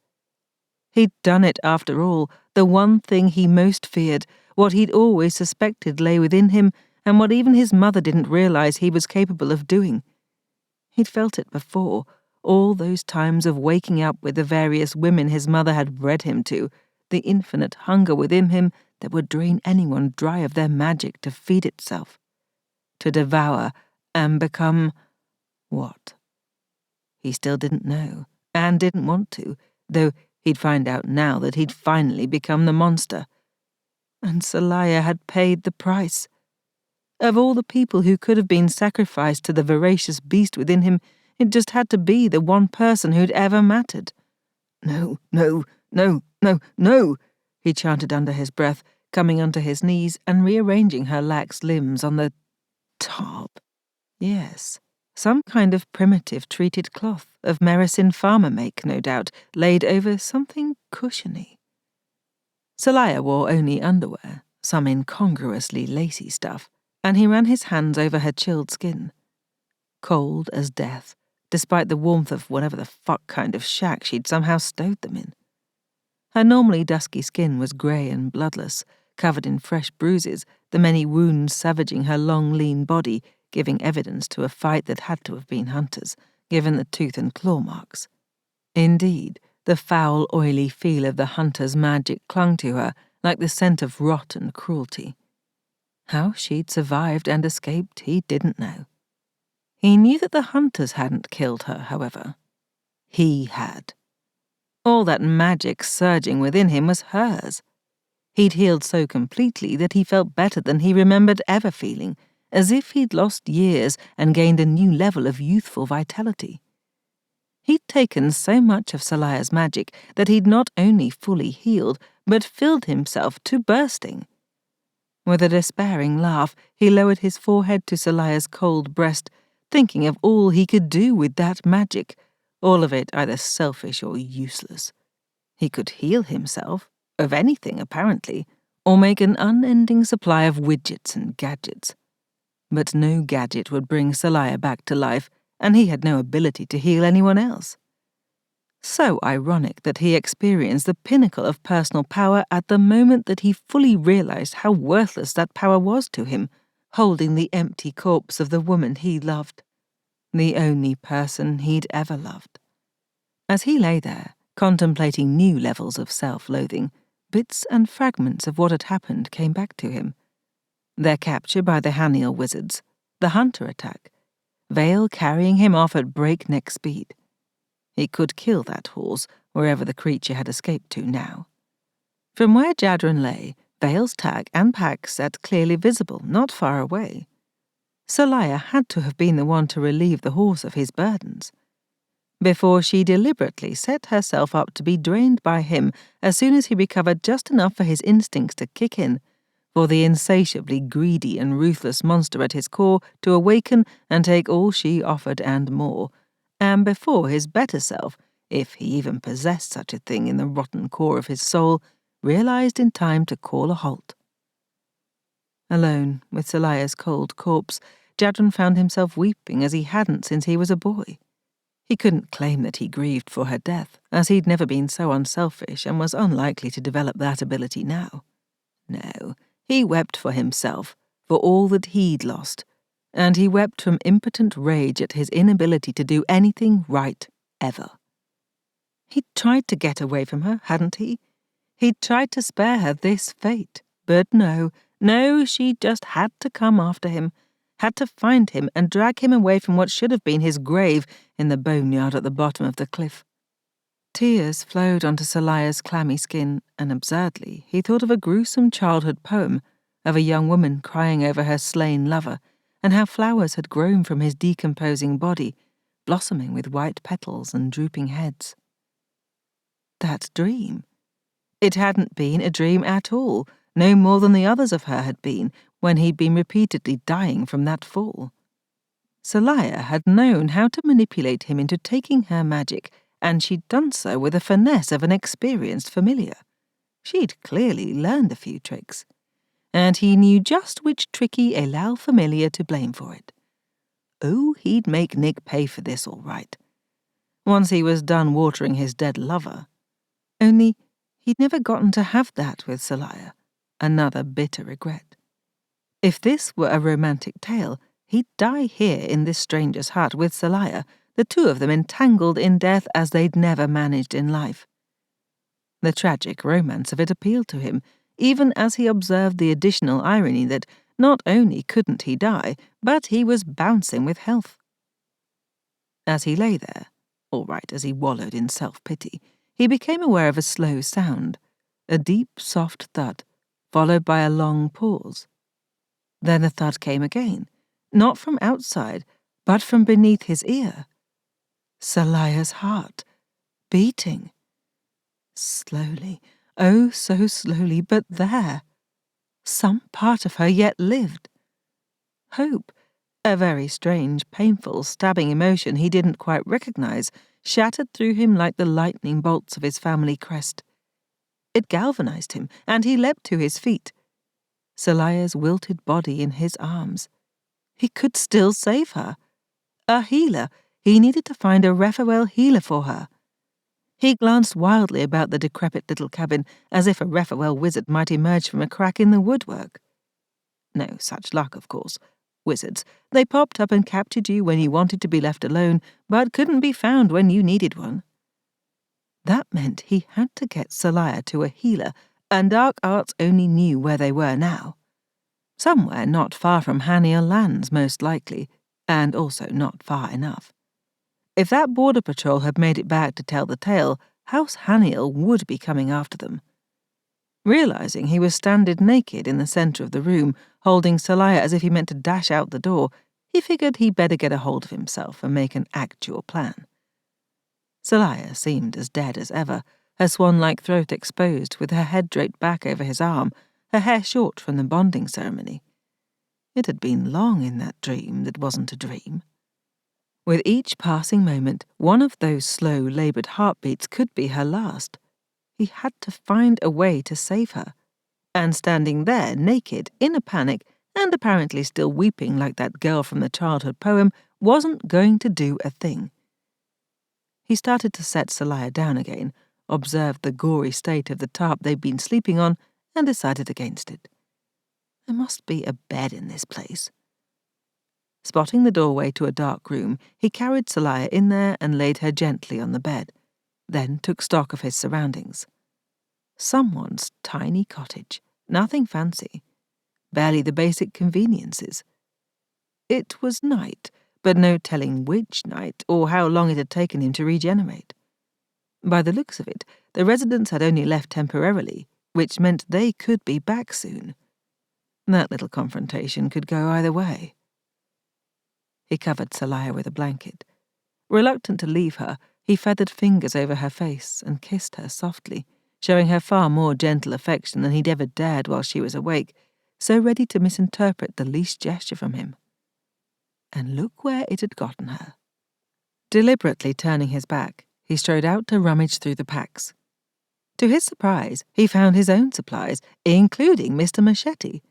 He'd done it after all, the one thing he most feared, what he'd always suspected lay within him, and what even his mother didn't realize he was capable of doing. He'd felt it before, all those times of waking up with the various women his mother had bred him to, the infinite hunger within him that would drain anyone dry of their magic to feed itself, to devour and become— what? He still didn't know, and didn't want to, though he'd find out now that he'd finally become the monster. And Seliah had paid the price. Of all the people who could have been sacrificed to the voracious beast within him, it just had to be the one person who'd ever mattered. "No, no, no, no, no," he chanted under his breath, coming onto his knees and rearranging her lax limbs on the top. Yes, some kind of primitive treated cloth, of Mericin farmer make, no doubt, laid over something cushiony. Seliah wore only underwear, some incongruously lacy stuff, and he ran his hands over her chilled skin. Cold as death, despite the warmth of whatever the fuck kind of shack she'd somehow stowed them in. Her normally dusky skin was grey and bloodless, covered in fresh bruises, the many wounds savaging her long, lean body, giving evidence to a fight that had to have been hunters, given the tooth and claw marks. Indeed, the foul, oily feel of the hunter's magic clung to her, like the scent of rot and cruelty. How she'd survived and escaped, he didn't know. He knew that the hunters hadn't killed her, however. He had. All that magic surging within him was hers. He'd healed so completely that he felt better than he remembered ever feeling, as if he'd lost years and gained a new level of youthful vitality. He'd taken so much of Seliah's magic that he'd not only fully healed, but filled himself to bursting. With a despairing laugh, he lowered his forehead to Seliah's cold breast, thinking of all he could do with that magic, all of it either selfish or useless. He could heal himself, of anything apparently, or make an unending supply of widgets and gadgets. But no gadget would bring Seliah back to life, and he had no ability to heal anyone else. So ironic that he experienced the pinnacle of personal power at the moment that he fully realized how worthless that power was to him, holding the empty corpse of the woman he loved, the only person he'd ever loved. As he lay there, contemplating new levels of self-loathing, bits and fragments of what had happened came back to him. Their capture by the Haniel wizards, the hunter attack, Vale carrying him off at breakneck speed. He could kill that horse wherever the creature had escaped to now. From where Jadren lay, Vale's tag and pack sat clearly visible, not far away. Seliah had to have been the one to relieve the horse of his burdens, before she deliberately set herself up to be drained by him as soon as he recovered just enough for his instincts to kick in, for the insatiably greedy and ruthless monster at his core to awaken and take all she offered and more, and before his better self, if he even possessed such a thing in the rotten core of his soul, realized in time to call a halt. Alone with Seliah's cold corpse, Jadren found himself weeping as he hadn't since he was a boy. He couldn't claim that he grieved for her death, as he'd never been so unselfish and was unlikely to develop that ability now. No, he wept for himself, for all that he'd lost, and he wept from impotent rage at his inability to do anything right, ever. He'd tried to get away from her, hadn't he? He'd tried to spare her this fate, but no, she just had to come after him, had to find him and drag him away from what should have been his grave in the boneyard at the bottom of the cliff. Tears flowed onto Seliah's clammy skin, and absurdly he thought of a gruesome childhood poem of a young woman crying over her slain lover, and how flowers had grown from his decomposing body, blossoming with white petals and drooping heads. That dream. It hadn't been a dream at all, no more than the others of her had been, when he'd been repeatedly dying from that fall. Seliah had known how to manipulate him into taking her magic, and she'd done so with the finesse of an experienced familiar. She'd clearly learned a few tricks, and he knew just which tricky afoul familiar to blame for it. Oh, he'd make Nick pay for this all right, once he was done watering his dead lover. Only he'd never gotten to have that with Seliah, another bitter regret. If this were a romantic tale, he'd die here in this stranger's hut with Seliah, the two of them entangled in death as they'd never managed in life. The tragic romance of it appealed to him, even as he observed the additional irony that not only couldn't he die, but he was bouncing with health. As he lay there, all right as he wallowed in self-pity, he became aware of a slow sound, a deep, soft thud, followed by a long pause. Then the thud came again, not from outside, but from beneath his ear. Seliah's heart, beating. Slowly, oh so slowly, but there. Some part of her yet lived. Hope, a very strange, painful, stabbing emotion he didn't quite recognize, shattered through him like the lightning bolts of his family crest. It galvanized him, and he leapt to his feet. Seliah's wilted body in his arms. He could still save her. A healer. He needed to find a Raphael healer for her. He glanced wildly about the decrepit little cabin, as if a Raphael wizard might emerge from a crack in the woodwork. No such luck, of course. Wizards. They popped up and captured you when you wanted to be left alone, but couldn't be found when you needed one. That meant he had to get Seliah to a healer, and dark arts only knew where they were now. Somewhere not far from Haniel lands, most likely, and also not far enough. If that border patrol had made it back to tell the tale, House Haniel would be coming after them. Realizing he was standing naked in the centre of the room, holding Seliah as if he meant to dash out the door, he figured he'd better get a hold of himself and make an actual plan. Seliah seemed as dead as ever, her swan-like throat exposed, with her head draped back over his arm, her hair short from the bonding ceremony. It had been long in that dream that wasn't a dream. With each passing moment, one of those slow, laboured heartbeats could be her last. He had to find a way to save her. And standing there, naked, in a panic, and apparently still weeping like that girl from the childhood poem, wasn't going to do a thing. He started to set Seliah down again, observed the gory state of the tarp they'd been sleeping on, and decided against it. There must be a bed in this place. Spotting the doorway to a dark room, he carried Seliah in there and laid her gently on the bed, then took stock of his surroundings. Someone's tiny cottage, nothing fancy, barely the basic conveniences. It was night, but no telling which night or how long it had taken him to regenerate. By the looks of it, the residents had only left temporarily, which meant they could be back soon. That little confrontation could go either way. He covered Seliah with a blanket. Reluctant to leave her, he feathered fingers over her face and kissed her softly, showing her far more gentle affection than he'd ever dared while she was awake, so ready to misinterpret the least gesture from him. And look where it had gotten her. Deliberately turning his back, he strode out to rummage through the packs. To his surprise, he found his own supplies, including Mr. Machete.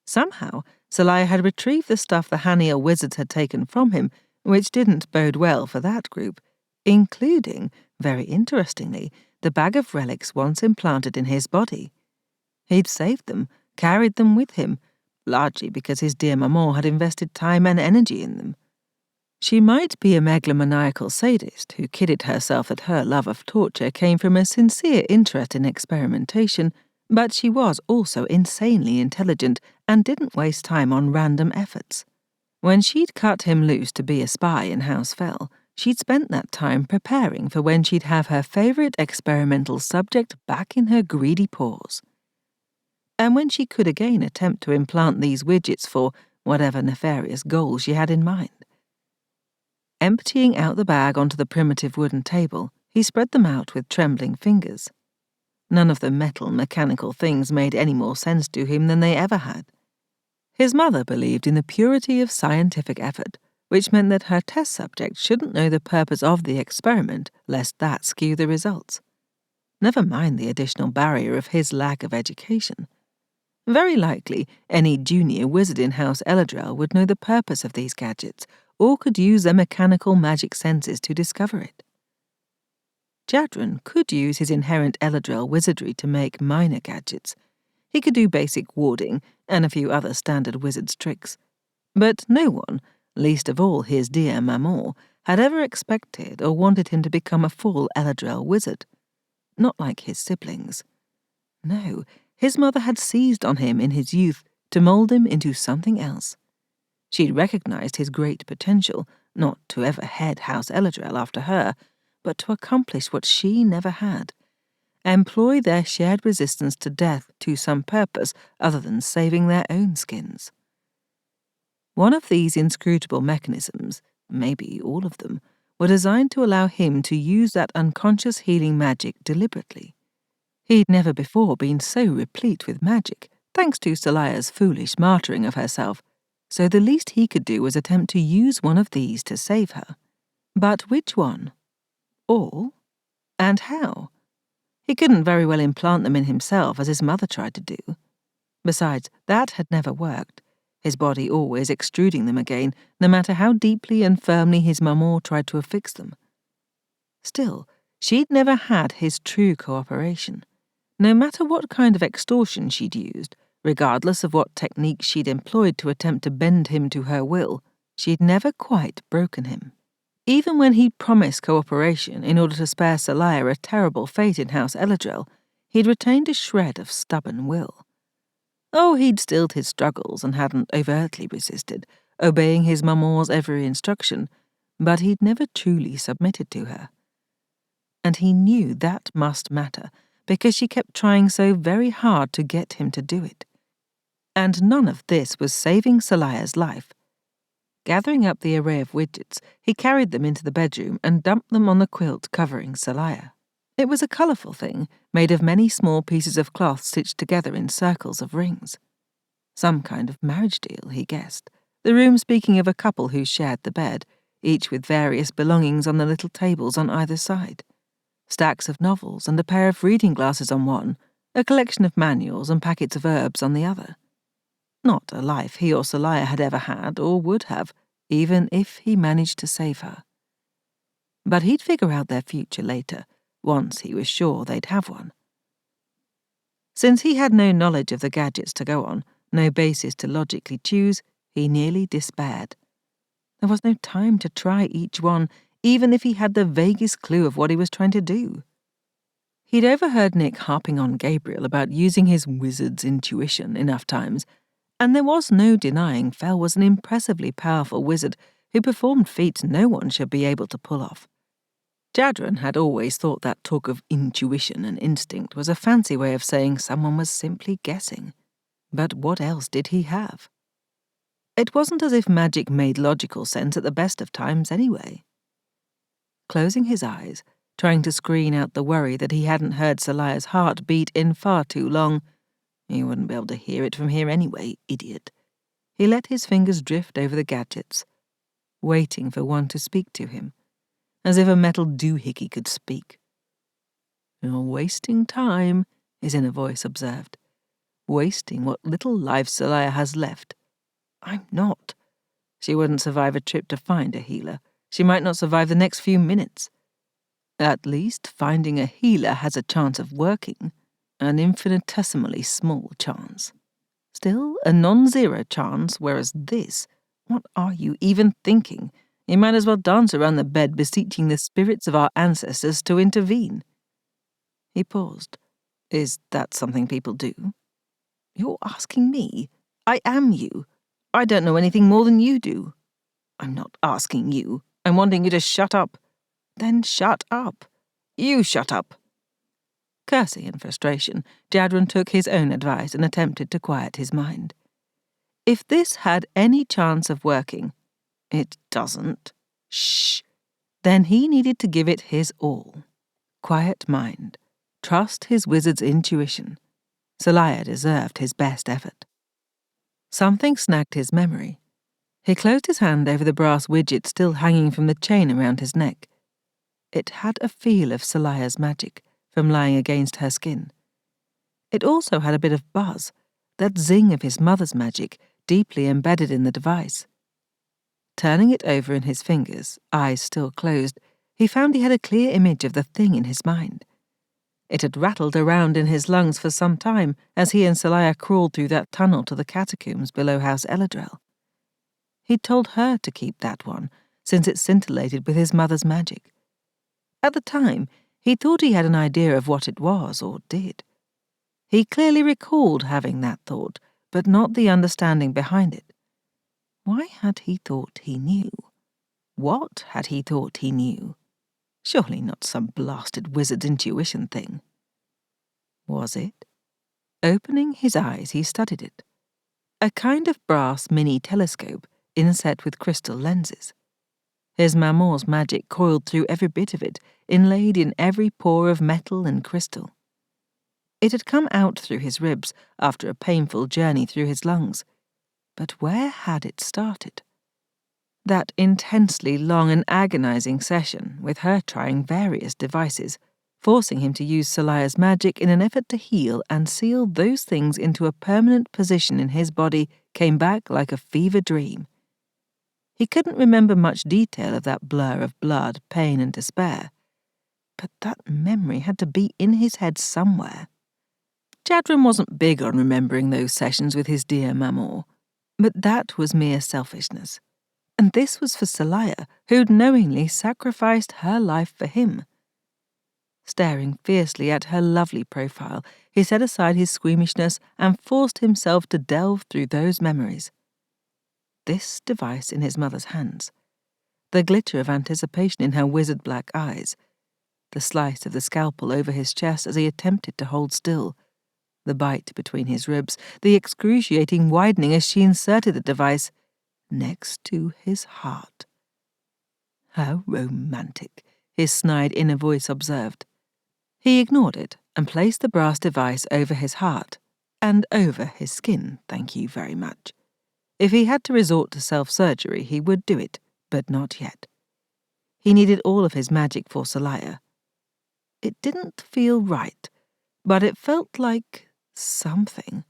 Somehow, Seliah had retrieved the stuff the Haniel wizards had taken from him, which didn't bode well for that group, including, very interestingly, the bag of relics once implanted in his body. He'd saved them, carried them with him, largely because his dear maman had invested time and energy in them. She might be a megalomaniacal sadist who kidded herself that her love of torture came from a sincere interest in experimentation, but she was also insanely intelligent and didn't waste time on random efforts. When she'd cut him loose to be a spy in House Phel, she'd spent that time preparing for when she'd have her favourite experimental subject back in her greedy paws. And when she could again attempt to implant these widgets for whatever nefarious goal she had in mind. Emptying out the bag onto the primitive wooden table, he spread them out with trembling fingers. None of the metal, mechanical things made any more sense to him than they ever had. His mother believed in the purity of scientific effort, which meant that her test subject shouldn't know the purpose of the experiment, lest that skew the results. Never mind the additional barrier of his lack of education. Very likely, any junior wizard in House El-Adrel would know the purpose of these gadgets, or could use their mechanical magic senses to discover it. Jadren could use his inherent El-Adrel wizardry to make minor gadgets. He could do basic warding and a few other standard wizard's tricks. But no one, least of all his dear maman, had ever expected or wanted him to become a full El-Adrel wizard. Not like his siblings. No, his mother had seized on him in his youth to mould him into something else. She'd recognized his great potential, not to ever head House El-Adrel after her, but to accomplish what she never had. Employ their shared resistance to death to some purpose other than saving their own skins. One of these inscrutable mechanisms, maybe all of them, were designed to allow him to use that unconscious healing magic deliberately. He'd never before been so replete with magic, thanks to Seliah's foolish martyring of herself, so the least he could do was attempt to use one of these to save her. But which one? All? And how? He couldn't very well implant them in himself as his mother tried to do. Besides, that had never worked, his body always extruding them again, no matter how deeply and firmly his maman tried to affix them. Still, she'd never had his true cooperation. No matter what kind of extortion she'd used, regardless of what technique she'd employed to attempt to bend him to her will, she'd never quite broken him. Even when he'd promised cooperation in order to spare Seliah a terrible fate in House El-Adrel, he'd retained a shred of stubborn will. Oh, he'd stilled his struggles and hadn't overtly resisted, obeying his maman's every instruction, but he'd never truly submitted to her. And he knew that must matter, because she kept trying so very hard to get him to do it. And none of this was saving Seliah's life. Gathering up the array of widgets, he carried them into the bedroom and dumped them on the quilt covering Seliah. It was a colourful thing, made of many small pieces of cloth stitched together in circles of rings. Some kind of marriage deal, he guessed, the room speaking of a couple who shared the bed, each with various belongings on the little tables on either side. Stacks of novels and a pair of reading glasses on one, a collection of manuals and packets of herbs on the other. Not a life he or Seliah had ever had or would have, even if he managed to save her. But he'd figure out their future later, once he was sure they'd have one. Since he had no knowledge of the gadgets to go on, no basis to logically choose, he nearly despaired. There was no time to try each one, even if he had the vaguest clue of what he was trying to do. He'd overheard Nick harping on Gabriel about using his wizard's intuition enough times, and there was no denying Phel was an impressively powerful wizard who performed feats no one should be able to pull off. Jadren had always thought that talk of intuition and instinct was a fancy way of saying someone was simply guessing. But what else did he have? It wasn't as if magic made logical sense at the best of times anyway. Closing his eyes, trying to screen out the worry that he hadn't heard Seliah's heart beat in far too long, he wouldn't be able to hear it from here anyway, idiot. He let his fingers drift over the gadgets, waiting for one to speak to him, as if a metal doohickey could speak. "You're wasting time," his inner voice observed. "Wasting what little life Seliah has left." "I'm not." She wouldn't survive a trip to find a healer. She might not survive the next few minutes. At least finding a healer has a chance of working, an infinitesimally small chance. Still a non-zero chance, whereas this, what are you even thinking? You might as well dance around the bed beseeching the spirits of our ancestors to intervene. He paused. Is that something people do? You're asking me. I am you. I don't know anything more than you do. I'm not asking you. I'm wanting you to shut up. Then shut up. You shut up. Cursing in frustration, Jadren took his own advice and attempted to quiet his mind. If this had any chance of working, it doesn't. Shh. Then he needed to give it his all. Quiet mind. Trust his wizard's intuition. Seliah deserved his best effort. Something snagged his memory. He closed his hand over the brass widget still hanging from the chain around his neck. It had a feel of Seliah's magic, from lying against her skin. It also had a bit of buzz, that zing of his mother's magic, deeply embedded in the device. Turning it over in his fingers, eyes still closed, he found he had a clear image of the thing in his mind. It had rattled around in his lungs for some time as he and Seliah crawled through that tunnel to the catacombs below House El-Adrel. He'd told her to keep that one, since it scintillated with his mother's magic. At the time, he thought he had an idea of what it was, or did. He clearly recalled having that thought, but not the understanding behind it. Why had he thought he knew? What had he thought he knew? Surely not some blasted wizard's intuition thing. Was it? Opening his eyes, he studied it. A kind of brass mini-telescope, inset with crystal lenses. His maman's magic coiled through every bit of it, inlaid in every pore of metal and crystal. It had come out through his ribs after a painful journey through his lungs. But where had it started? That intensely long and agonizing session, with her trying various devices, forcing him to use Seliah's magic in an effort to heal and seal those things into a permanent position in his body, came back like a fever dream. He couldn't remember much detail of that blur of blood, pain, and despair. But that memory had to be in his head somewhere. Jadren wasn't big on remembering those sessions with his dear maman, but that was mere selfishness. And this was for Seliah, who'd knowingly sacrificed her life for him. Staring fiercely at her lovely profile, he set aside his squeamishness and forced himself to delve through those memories. This device in his mother's hands, the glitter of anticipation in her wizard black eyes, the slice of the scalpel over his chest as he attempted to hold still, the bite between his ribs, the excruciating widening as she inserted the device next to his heart. How romantic, his snide inner voice observed. He ignored it and placed the brass device over his heart, and over his skin, thank you very much. If he had to resort to self-surgery, he would do it, but not yet. He needed all of his magic for Seliah. It didn't feel right, but it felt like something.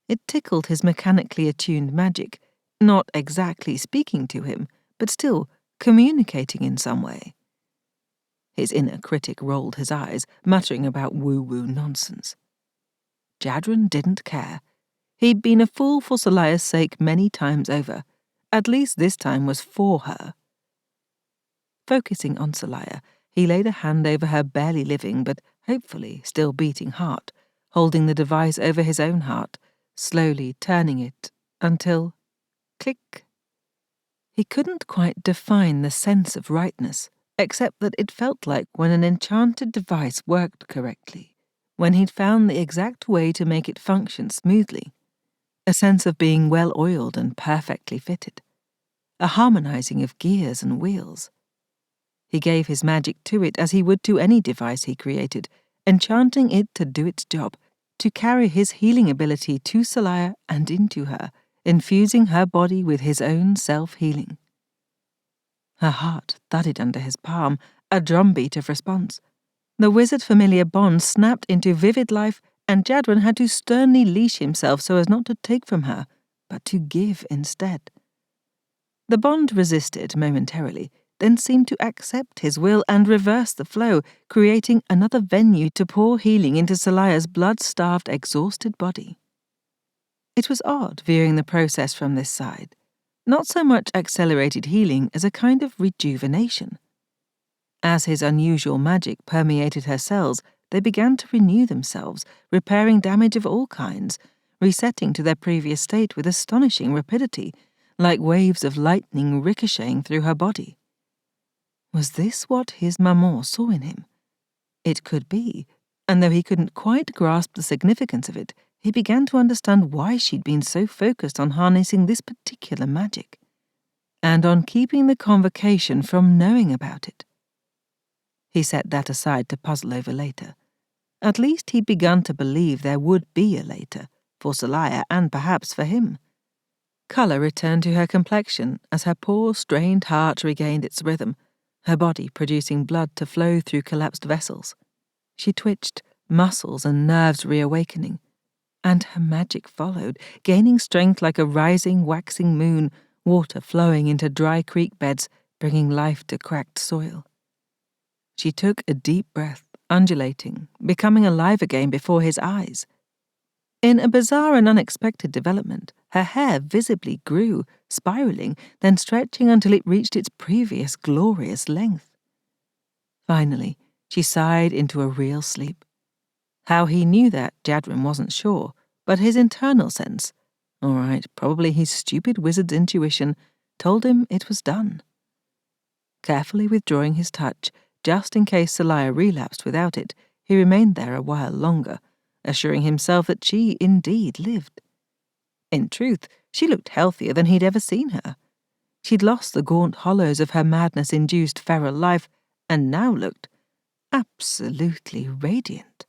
It tickled his mechanically attuned magic, not exactly speaking to him, but still communicating in some way. His inner critic rolled his eyes, muttering about woo-woo nonsense. Jadren didn't care. He'd been a fool for Seliah's sake many times over. At least this time was for her. Focusing on Seliah, he laid a hand over her barely living but hopefully still beating heart, holding the device over his own heart, slowly turning it until... click. He couldn't quite define the sense of rightness, except that it felt like when an enchanted device worked correctly, when he'd found the exact way to make it function smoothly. A sense of being well-oiled and perfectly fitted. A harmonizing of gears and wheels. He gave his magic to it as he would to any device he created, enchanting it to do its job, to carry his healing ability to Seliah and into her, infusing her body with his own self-healing. Her heart thudded under his palm, a drumbeat of response. The wizard-familiar bond snapped into vivid life, and Jadren had to sternly leash himself so as not to take from her, but to give instead. The bond resisted momentarily, then seemed to accept his will and reverse the flow, creating another venue to pour healing into Seliah's blood-starved, exhausted body. It was odd viewing the process from this side. Not so much accelerated healing as a kind of rejuvenation. As his unusual magic permeated her cells, they began to renew themselves, repairing damage of all kinds, resetting to their previous state with astonishing rapidity, like waves of lightning ricocheting through her body. Was this what his maman saw in him? It could be, and though he couldn't quite grasp the significance of it, he began to understand why she'd been so focused on harnessing this particular magic, and on keeping the Convocation from knowing about it. He set that aside to puzzle over later. At least he'd begun to believe there would be a later, for Seliah and perhaps for him. Colour returned to her complexion as her poor, strained heart regained its rhythm, her body producing blood to flow through collapsed vessels. She twitched, muscles and nerves reawakening. And her magic followed, gaining strength like a rising, waxing moon, water flowing into dry creek beds, bringing life to cracked soil. She took a deep breath, undulating, becoming alive again before his eyes. In a bizarre and unexpected development, her hair visibly grew, spiraling, then stretching until it reached its previous glorious length. Finally, she sighed into a real sleep. How he knew that, Jadren wasn't sure, but his internal sense, all right, probably his stupid wizard's intuition, told him it was done. Carefully withdrawing his touch, just in case Seliah relapsed without it, he remained there a while longer, assuring himself that she indeed lived. In truth, she looked healthier than he'd ever seen her. She'd lost the gaunt hollows of her madness-induced feral life, and now looked absolutely radiant.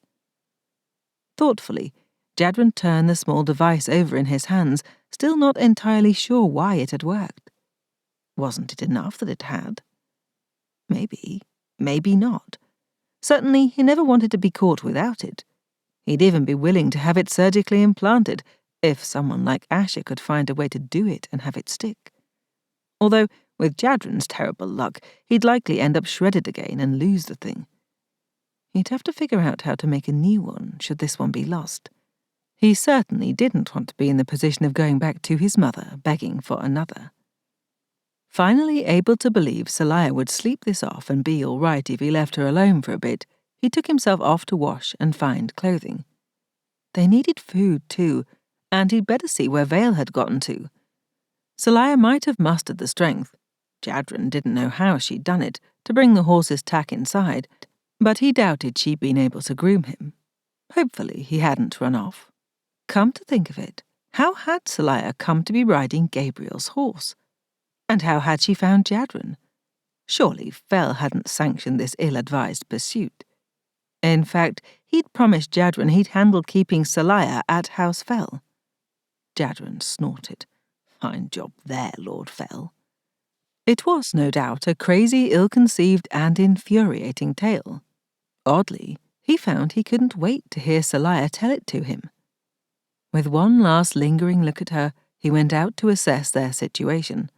Thoughtfully, Jadren turned the small device over in his hands, still not entirely sure why it had worked. Wasn't it enough that it had? Maybe, maybe not. Certainly, he never wanted to be caught without it. He'd even be willing to have it surgically implanted, if someone like Asher could find a way to do it and have it stick. Although, with Jadren's terrible luck, he'd likely end up shredded again and lose the thing. He'd have to figure out how to make a new one, should this one be lost. He certainly didn't want to be in the position of going back to his mother, begging for another. Finally able to believe Seliah would sleep this off and be all right if he left her alone for a bit, he took himself off to wash and find clothing. They needed food, too, and he'd better see where Vale had gotten to. Seliah might have mustered the strength, Jadren didn't know how she'd done it, to bring the horse's tack inside, But he doubted she'd been able to groom him. Hopefully he hadn't run off. Come to think of it, how had Seliah come to be riding Gabriel's horse? And how had she found Jadren? Surely Phel hadn't sanctioned this ill-advised pursuit. In fact, he'd promised Jadren he'd handle keeping Seliah at House Phel. Jadren snorted. Fine job there, Lord Phel. It was, no doubt, a crazy, ill-conceived and infuriating tale. Oddly, he found he couldn't wait to hear Seliah tell it to him. With one last lingering look at her, he went out to assess their situation.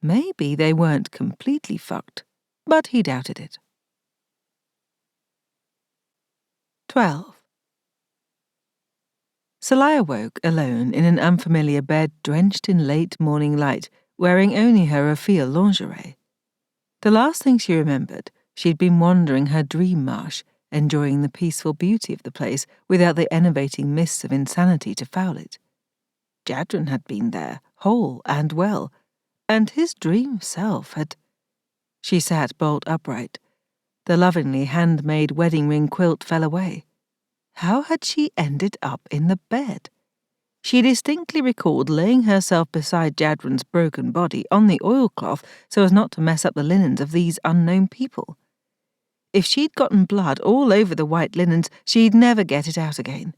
Maybe they weren't completely fucked, but he doubted it. 12. Seliah woke alone in an unfamiliar bed drenched in late morning light, wearing only her afoul lingerie. The last thing she remembered, she'd been wandering her dream marsh, enjoying the peaceful beauty of the place without the enervating mists of insanity to foul it. Jadren had been there, whole and well, and his dream self had... She sat bolt upright. The lovingly handmade wedding ring quilt fell away. How had she ended up in the bed? She distinctly recalled laying herself beside Jadren's broken body on the oilcloth so as not to mess up the linens of these unknown people. If she'd gotten blood all over the white linens, she'd never get it out again.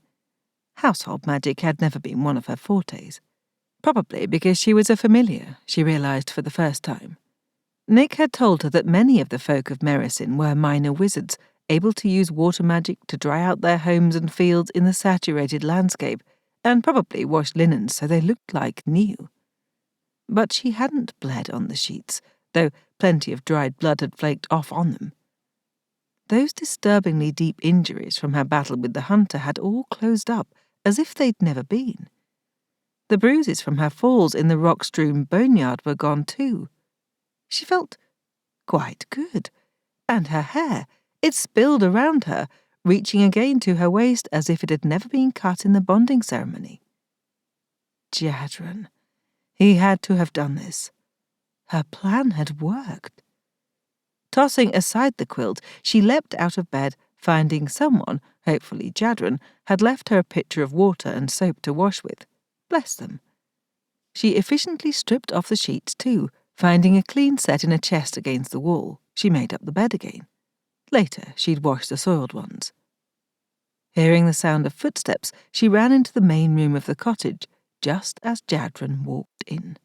Household magic had never been one of her fortes. Probably because she was a familiar, she realized for the first time. Nick had told her that many of the folk of Mericin were minor wizards, able to use water magic to dry out their homes and fields in the saturated landscape, and probably wash linens so they looked like new. But she hadn't bled on the sheets, though plenty of dried blood had flaked off on them. Those disturbingly deep injuries from her battle with the hunter had all closed up, as if they'd never been. The bruises from her falls in the rock-strewn boneyard were gone too. She felt quite good, and her hair, it spilled around her, reaching again to her waist as if it had never been cut in the bonding ceremony. Jadren. He had to have done this. Her plan had worked. Tossing aside the quilt, she leapt out of bed, finding someone, hopefully Jadren, had left her a pitcher of water and soap to wash with. Bless them. She efficiently stripped off the sheets too, finding a clean set in a chest against the wall. She made up the bed again. Later, she'd wash the soiled ones. Hearing the sound of footsteps, she ran into the main room of the cottage, just as Jadren walked in.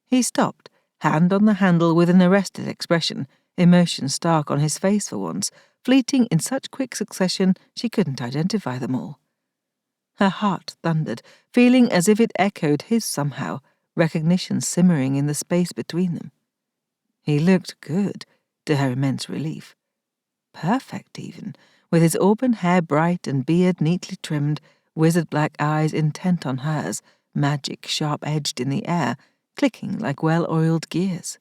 He stopped, hand on the handle with an arrested expression, emotion stark on his face for once, fleeting in such quick succession she couldn't identify them all. Her heart thundered, feeling as if it echoed his somehow, recognition simmering in the space between them. He looked good, to her immense relief. Perfect, even, with his auburn hair bright and beard neatly trimmed, wizard black eyes intent on hers, magic sharp-edged in the air, clicking like well-oiled gears.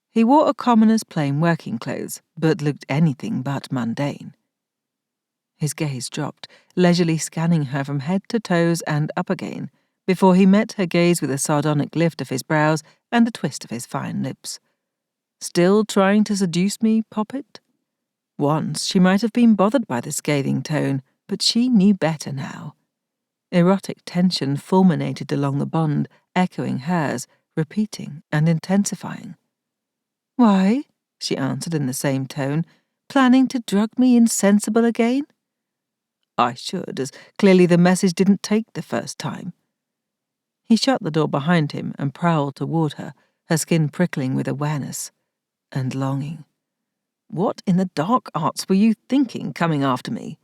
He wore a commoner's plain working clothes, but looked anything but mundane. His gaze dropped, leisurely scanning her from head to toes and up again, before he met her gaze with a sardonic lift of his brows and a twist of his fine lips. Still trying to seduce me, Poppet? Once she might have been bothered by the scathing tone, but she knew better now. Erotic tension fulminated along the bond, echoing hers, repeating and intensifying. "Why?" she answered in the same tone. "Planning to drug me insensible again?" I should, as clearly the message didn't take the first time. He shut the door behind him and prowled toward her, her skin prickling with awareness and longing. "What in the dark arts were you thinking coming after me?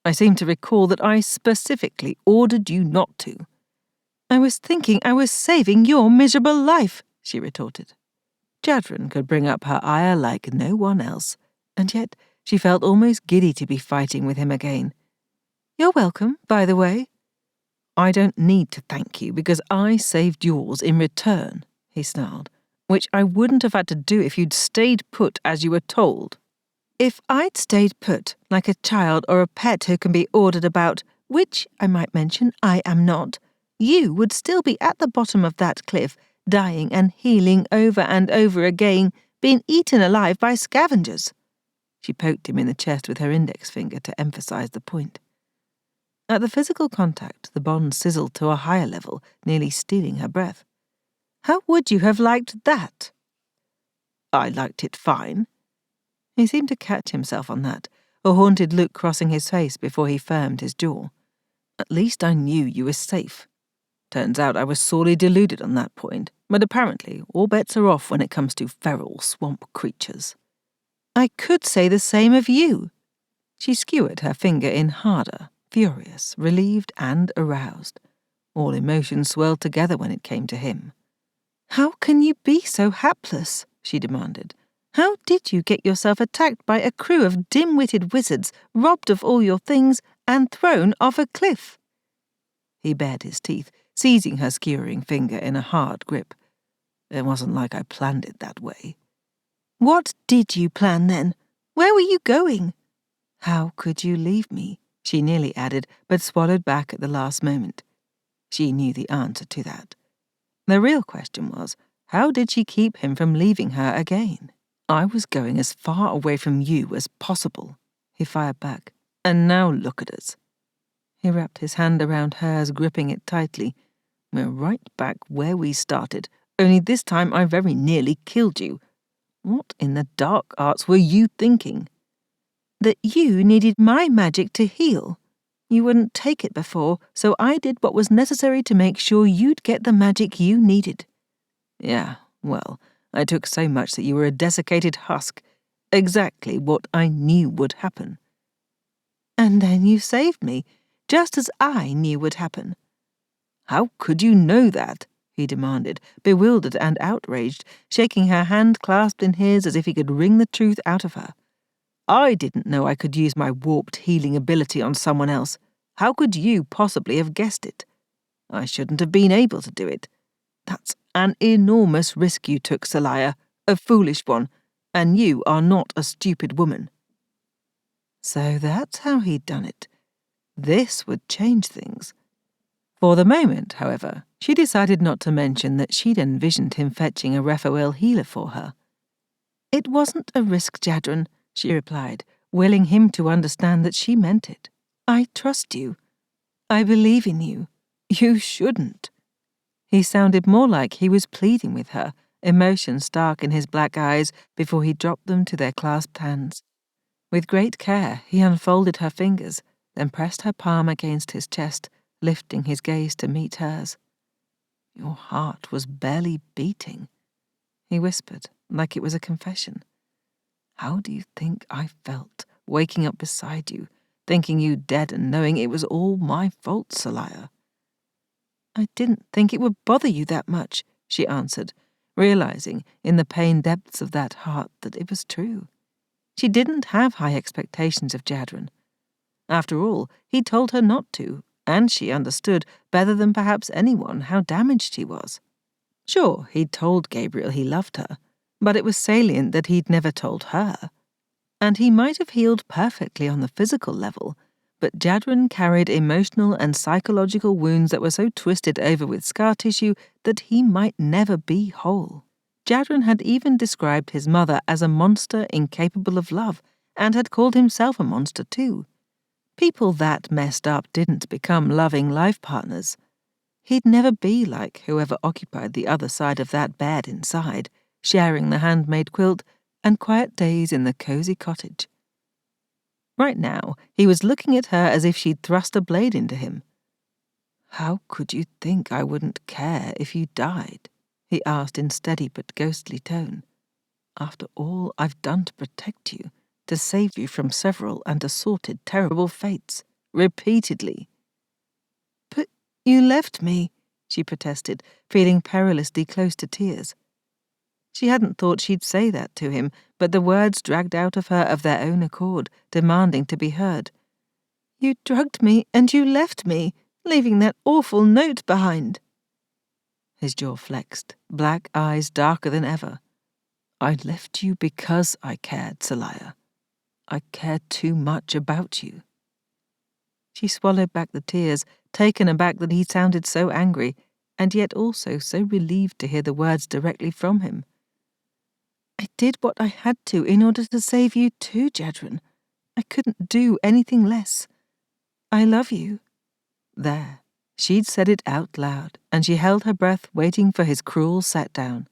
I seem to recall that I specifically ordered you not to." "I was thinking I was saving your miserable life," she retorted. Jadren could bring up her ire like no one else, and yet she felt almost giddy to be fighting with him again. "You're welcome, by the way." "I don't need to thank you because I saved yours in return," he snarled, "which I wouldn't have had to do if you'd stayed put as you were told." "If I'd stayed put, like a child or a pet who can be ordered about, which, I might mention, I am not, you would still be at the bottom of that cliff, dying and healing over and over again, being eaten alive by scavengers." She poked him in the chest with her index finger to emphasize the point. At the physical contact, the bond sizzled to a higher level, nearly stealing her breath. How would you have liked that? I liked it fine. He seemed to catch himself on that, a haunted look crossing his face before he firmed his jaw. At least I knew you were safe. Turns out I was sorely deluded on that point, but apparently all bets are off when it comes to feral swamp creatures. I could say the same of you. She skewered her finger in harder, furious, relieved, and aroused. All emotions swirled together when it came to him. How can you be so hapless? She demanded. How did you get yourself attacked by a crew of dim-witted wizards, robbed of all your things, and thrown off a cliff? He bared his teeth, seizing her skewering finger in a hard grip. It wasn't like I planned it that way. What did you plan then? Where were you going? How could you leave me? She nearly added, but swallowed back at the last moment. She knew the answer to that. The real question was, how did she keep him from leaving her again? I was going as far away from you as possible, he fired back. And now look at us. He wrapped his hand around hers, gripping it tightly. We're right back where we started, only this time I very nearly killed you. What in the dark arts were you thinking? That you needed my magic to heal. You wouldn't take it before, so I did what was necessary to make sure you'd get the magic you needed. Yeah, well, I took so much that you were a desiccated husk. Exactly what I knew would happen. And then you saved me, just as I knew would happen. How could you know that? He demanded, bewildered and outraged, shaking her hand clasped in his as if he could wring the truth out of her. I didn't know I could use my warped healing ability on someone else. How could you possibly have guessed it? I shouldn't have been able to do it. That's an enormous risk you took, Seliah, a foolish one, and you are not a stupid woman. So that's how he'd done it. This would change things. For the moment, however, she decided not to mention that she'd envisioned him fetching a Raphael healer for her. It wasn't a risk, Jadren, she replied, willing him to understand that she meant it. I trust you. I believe in you. You shouldn't. He sounded more like he was pleading with her, emotion stark in his black eyes before he dropped them to their clasped hands. With great care, he unfolded her fingers, then pressed her palm against his chest, lifting his gaze to meet hers. Your heart was barely beating, he whispered, like it was a confession. How do you think I felt, waking up beside you, thinking you dead and knowing it was all my fault, Seliah? I didn't think it would bother you that much, she answered, realizing in the pain depths of that heart that it was true. She didn't have high expectations of Jadren. After all, he told her not to, and she understood, better than perhaps anyone, how damaged he was. Sure, he'd told Gabriel he loved her, but it was salient that he'd never told her. And he might have healed perfectly on the physical level, but Jadren carried emotional and psychological wounds that were so twisted over with scar tissue that he might never be whole. Jadren had even described his mother as a monster incapable of love, and had called himself a monster too. People that messed up didn't become loving life partners. He'd never be like whoever occupied the other side of that bed inside, sharing the handmade quilt and quiet days in the cozy cottage. Right now, he was looking at her as if she'd thrust a blade into him. How could you think I wouldn't care if you died? He asked in steady but ghostly tone. After all I've done to protect you, to save you from several and assorted terrible fates, repeatedly. But you left me, she protested, feeling perilously close to tears. She hadn't thought she'd say that to him, but the words dragged out of her of their own accord, demanding to be heard. You drugged me and you left me, leaving that awful note behind. His jaw flexed, black eyes darker than ever. I left you because I cared, Seliah. I cared too much about you. She swallowed back the tears, taken aback that he sounded so angry, and yet also so relieved to hear the words directly from him. I did what I had to in order to save you too, Jadren. I couldn't do anything less. I love you. There. She'd said it out loud, and she held her breath, waiting for his cruel set-down.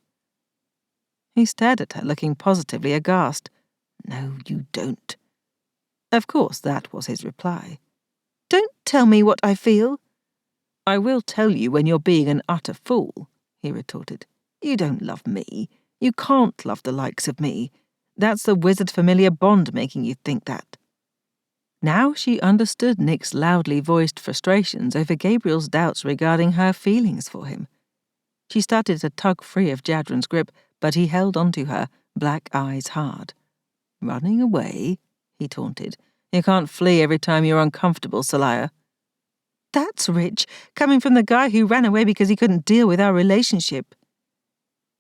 He stared at her, looking positively aghast. No, you don't. Of course, that was his reply. Don't tell me what I feel. I will tell you when you're being an utter fool, he retorted. You don't love me. You can't love the likes of me. That's the wizard-familiar bond making you think that. Now she understood Nick's loudly voiced frustrations over Gabriel's doubts regarding her feelings for him. She started to tug free of Jadren's grip, but he held onto her, black eyes hard. Running away, he taunted. You can't flee every time you're uncomfortable, Seliah. That's rich, coming from the guy who ran away because he couldn't deal with our relationship.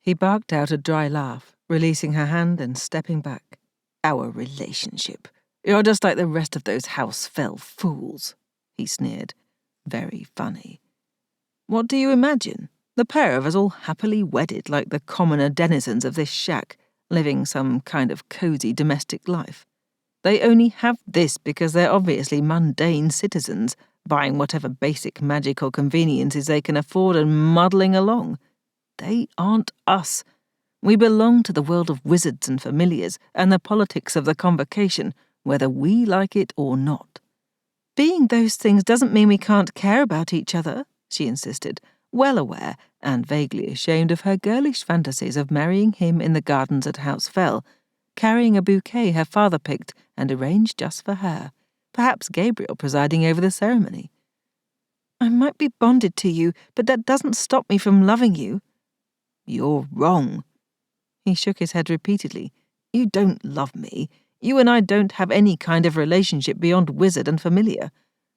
He barked out a dry laugh, releasing her hand and stepping back. Our relationship. You're just like the rest of those House Phel fools, he sneered. Very funny. What do you imagine? The pair of us all happily wedded like the commoner denizens of this shack, living some kind of cozy domestic life. They only have this because they're obviously mundane citizens, buying whatever basic magical conveniences they can afford and muddling along. They aren't us. We belong to the world of wizards and familiars and the politics of the Convocation, whether we like it or not. Being those things doesn't mean we can't care about each other, she insisted, well aware and vaguely ashamed of her girlish fantasies of marrying him in the gardens at House Phel, carrying a bouquet her father picked and arranged just for her, perhaps Gabriel presiding over the ceremony. I might be bonded to you, but that doesn't stop me from loving you. You're wrong. He shook his head repeatedly. You don't love me. You and I don't have any kind of relationship beyond wizard and familiar.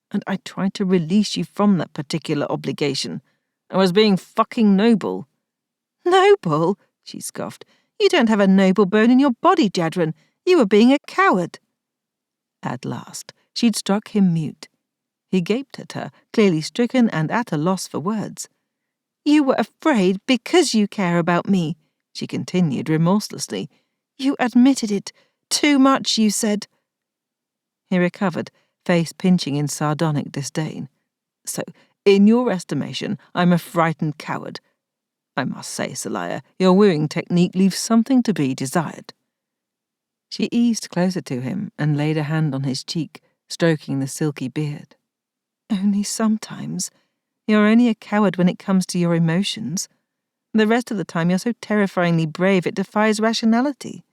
And I tried to release you from that particular obligation. I was being fucking noble. Noble? She scoffed. You don't have a noble bone in your body, Jadren. You were being a coward. At last, she'd struck him mute. He gaped at her, clearly stricken and at a loss for words. You were afraid because you care about me, she continued remorselessly. You admitted it. Too much, you said. He recovered, face pinching in sardonic disdain. So, in your estimation, I'm a frightened coward. I must say, Seliah, your wooing technique leaves something to be desired. She eased closer to him and laid a hand on his cheek, stroking the silky beard. Only sometimes. You're only a coward when it comes to your emotions. The rest of the time you're so terrifyingly brave it defies rationality.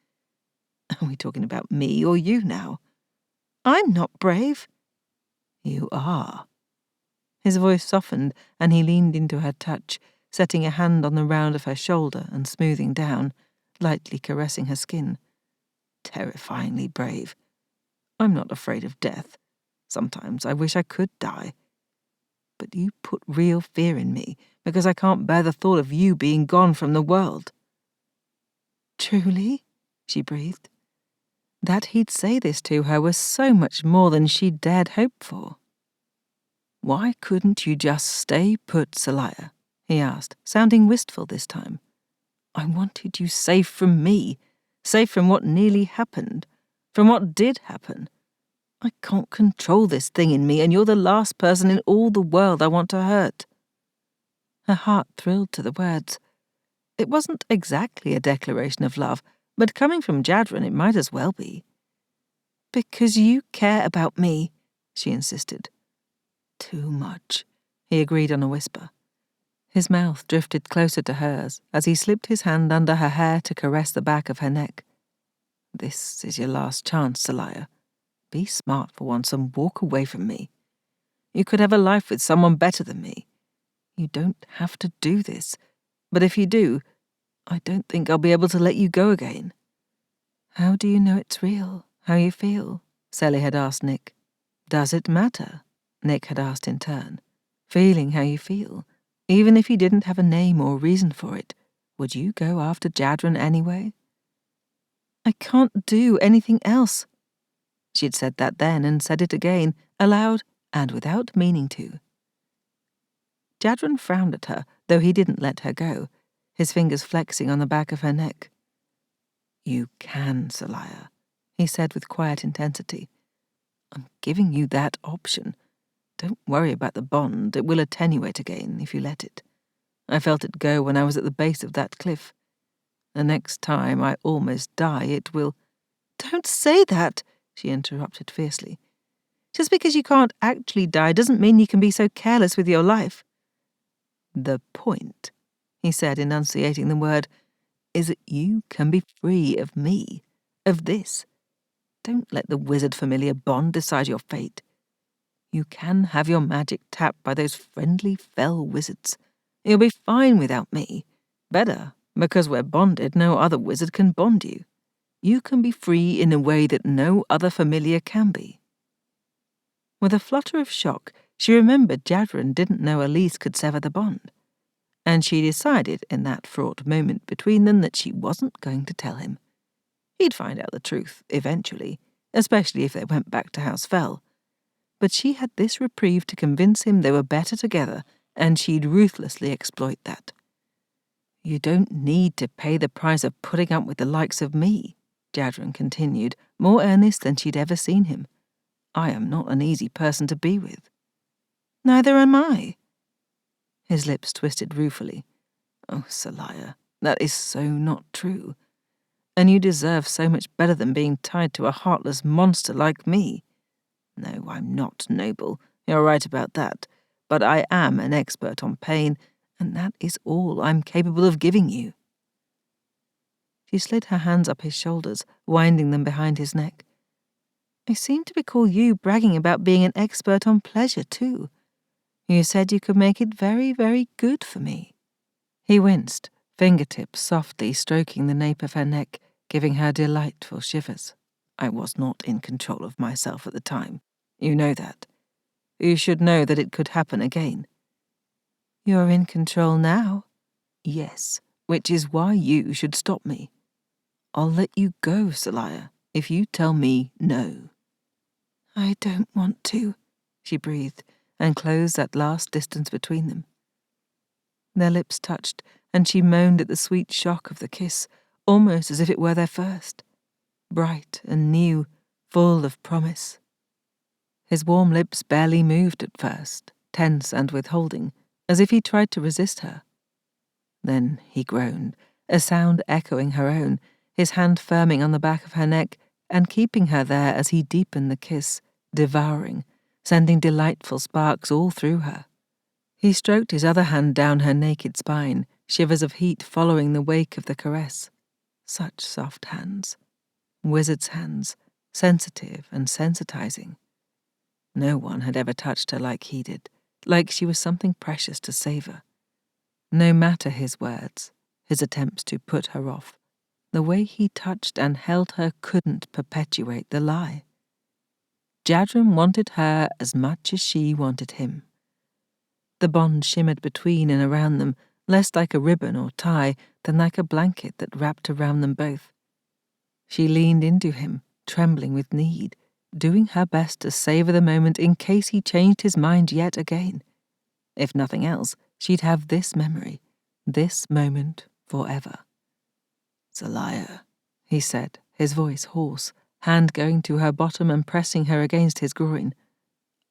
Are we talking about me or you now? I'm not brave. You are. His voice softened and he leaned into her touch, setting a hand on the round of her shoulder and smoothing down, lightly caressing her skin. Terrifyingly brave. I'm not afraid of death. Sometimes I wish I could die. But you put real fear in me because I can't bear the thought of you being gone from the world. Truly? She breathed. That he'd say this to her was so much more than she'd dared hope for. Why couldn't you just stay put, Seliah? He asked, sounding wistful this time. I wanted you safe from me, safe from what nearly happened, from what did happen. I can't control this thing in me, and you're the last person in all the world I want to hurt. Her heart thrilled to the words. It wasn't exactly a declaration of love, but coming from Jadren it might as well be. Because you care about me, she insisted. Too much, he agreed on a whisper. His mouth drifted closer to hers as he slipped his hand under her hair to caress the back of her neck. This is your last chance, Seliah. Be smart for once and walk away from me. You could have a life with someone better than me. You don't have to do this, but if you do, I don't think I'll be able to let you go again. How do you know it's real, how you feel? Sally had asked Nick. Does it matter? Nick had asked in turn. Feeling how you feel, even if you didn't have a name or reason for it, would you go after Jadren anyway? I can't do anything else. She'd said that then and said it again, aloud and without meaning to. Jadren frowned at her, though he didn't let her go, his fingers flexing on the back of her neck. You can, Seliah, he said with quiet intensity. I'm giving you that option. Don't worry about the bond. It will attenuate again if you let it. I felt it go when I was at the base of that cliff. The next time I almost die, it will— Don't say that, she interrupted fiercely. Just because you can't actually die doesn't mean you can be so careless with your life. The point, he said, enunciating the word, is that you can be free of me, of this. Don't let the wizard familiar bond decide your fate. You can have your magic tapped by those friendly Phel wizards. You'll be fine without me. Better, because we're bonded, no other wizard can bond you. You can be free in a way that no other familiar can be. With a flutter of shock, she remembered Jadren didn't know Elise could sever the bond. And she decided in that fraught moment between them that she wasn't going to tell him. He'd find out the truth, eventually, especially if they went back to House Phel. But she had this reprieve to convince him they were better together, and she'd ruthlessly exploit that. You don't need to pay the price of putting up with the likes of me, Jadren continued, more earnest than she'd ever seen him. I am not an easy person to be with. Neither am I. His lips twisted ruefully. Oh, Seliah, that is so not true. And you deserve so much better than being tied to a heartless monster like me. No, I'm not noble, you're right about that, but I am an expert on pain, and that is all I'm capable of giving you. She slid her hands up his shoulders, winding them behind his neck. I seem to recall you bragging about being an expert on pleasure, too. You said you could make it very, very good for me. He winced, fingertips softly stroking the nape of her neck, giving her delightful shivers. I was not in control of myself at the time. You know that. You should know that it could happen again. You're in control now? Yes, which is why you should stop me. I'll let you go, Seliah, if you tell me no. I don't want to, she breathed, and closed that last distance between them. Their lips touched, and she moaned at the sweet shock of the kiss, almost as if it were their first. Bright and new, full of promise. His warm lips barely moved at first, tense and withholding, as if he tried to resist her. Then he groaned, a sound echoing her own, his hand firming on the back of her neck and keeping her there as he deepened the kiss, devouring, sending delightful sparks all through her. He stroked his other hand down her naked spine, shivers of heat following the wake of the caress. Such soft hands. Wizard's hands, sensitive and sensitizing. No one had ever touched her like he did, like she was something precious to savor. No matter his words, his attempts to put her off, the way he touched and held her couldn't perpetuate the lie. Jadren wanted her as much as she wanted him. The bond shimmered between and around them, less like a ribbon or tie than like a blanket that wrapped around them both. She leaned into him, trembling with need, doing her best to savor the moment in case he changed his mind yet again. If nothing else, she'd have this memory, this moment forever. Seliah, he said, his voice hoarse, hand going to her bottom and pressing her against his groin.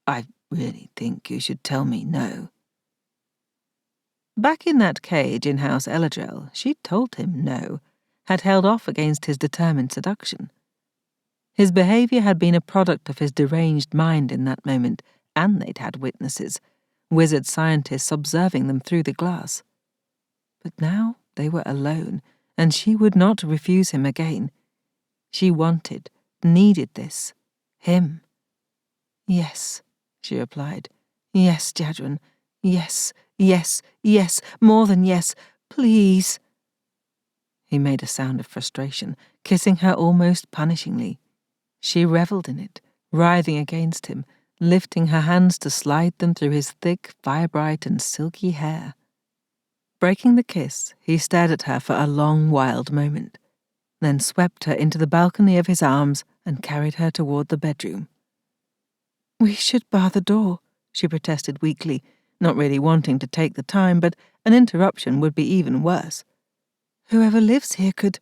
I really think you should tell me no. Back in that cage in House El-Adrel, she'd told him no, had held off against his determined seduction. His behavior had been a product of his deranged mind in that moment, and they'd had witnesses, wizard scientists observing them through the glass. But now they were alone, and she would not refuse him again. She wanted, needed this, him. Yes, she replied. Yes, Jadren. Yes, yes, yes, more than yes. Please. He made a sound of frustration, kissing her almost punishingly. She revelled in it, writhing against him, lifting her hands to slide them through his thick, fire-bright and silky hair. Breaking the kiss, he stared at her for a long, wild moment, then swept her into the balcony of his arms and carried her toward the bedroom. We should bar the door, she protested weakly, not really wanting to take the time, but an interruption would be even worse. Whoever lives here could—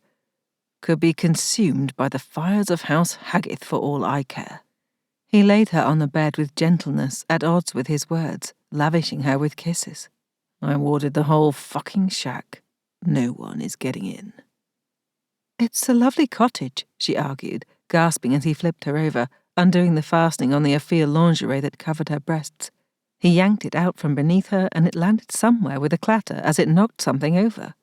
could be consumed by the fires of House Haggith for all I care. He laid her on the bed with gentleness at odds with his words, lavishing her with kisses. I warded the whole fucking shack. No one is getting in. It's a lovely cottage, she argued, gasping as he flipped her over, undoing the fastening on the afoul lingerie that covered her breasts. He yanked it out from beneath her, and it landed somewhere with a clatter as it knocked something over.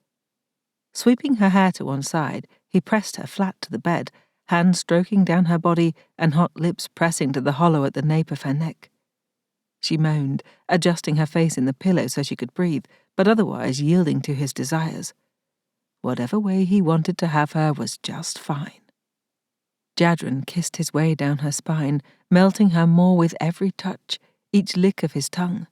Sweeping her hair to one side, he pressed her flat to the bed, hands stroking down her body and hot lips pressing to the hollow at the nape of her neck. She moaned, adjusting her face in the pillow so she could breathe, but otherwise yielding to his desires. Whatever way he wanted to have her was just fine. Jadren kissed his way down her spine, melting her more with every touch, each lick of his tongue.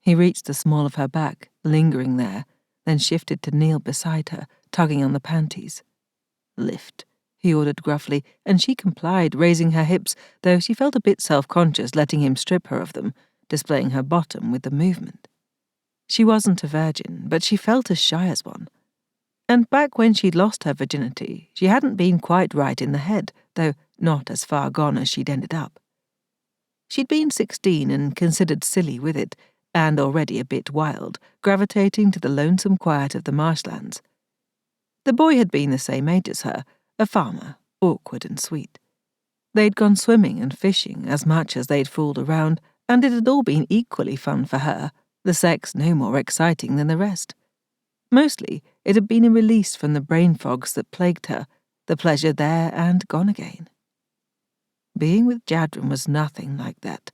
He reached the small of her back, lingering there, then shifted to kneel beside her, tugging on the panties. Lift, he ordered gruffly, and she complied, raising her hips, though she felt a bit self-conscious letting him strip her of them, displaying her bottom with the movement. She wasn't a virgin, but she felt as shy as one. And back when she'd lost her virginity, she hadn't been quite right in the head, though not as far gone as she'd ended up. She'd been 16 and considered silly with it, and already a bit wild, gravitating to the lonesome quiet of the marshlands. The boy had been the same age as her, a farmer, awkward and sweet. They'd gone swimming and fishing as much as they'd fooled around, and it had all been equally fun for her, the sex no more exciting than the rest. Mostly, it had been a release from the brain fogs that plagued her, the pleasure there and gone again. Being with Jadren was nothing like that.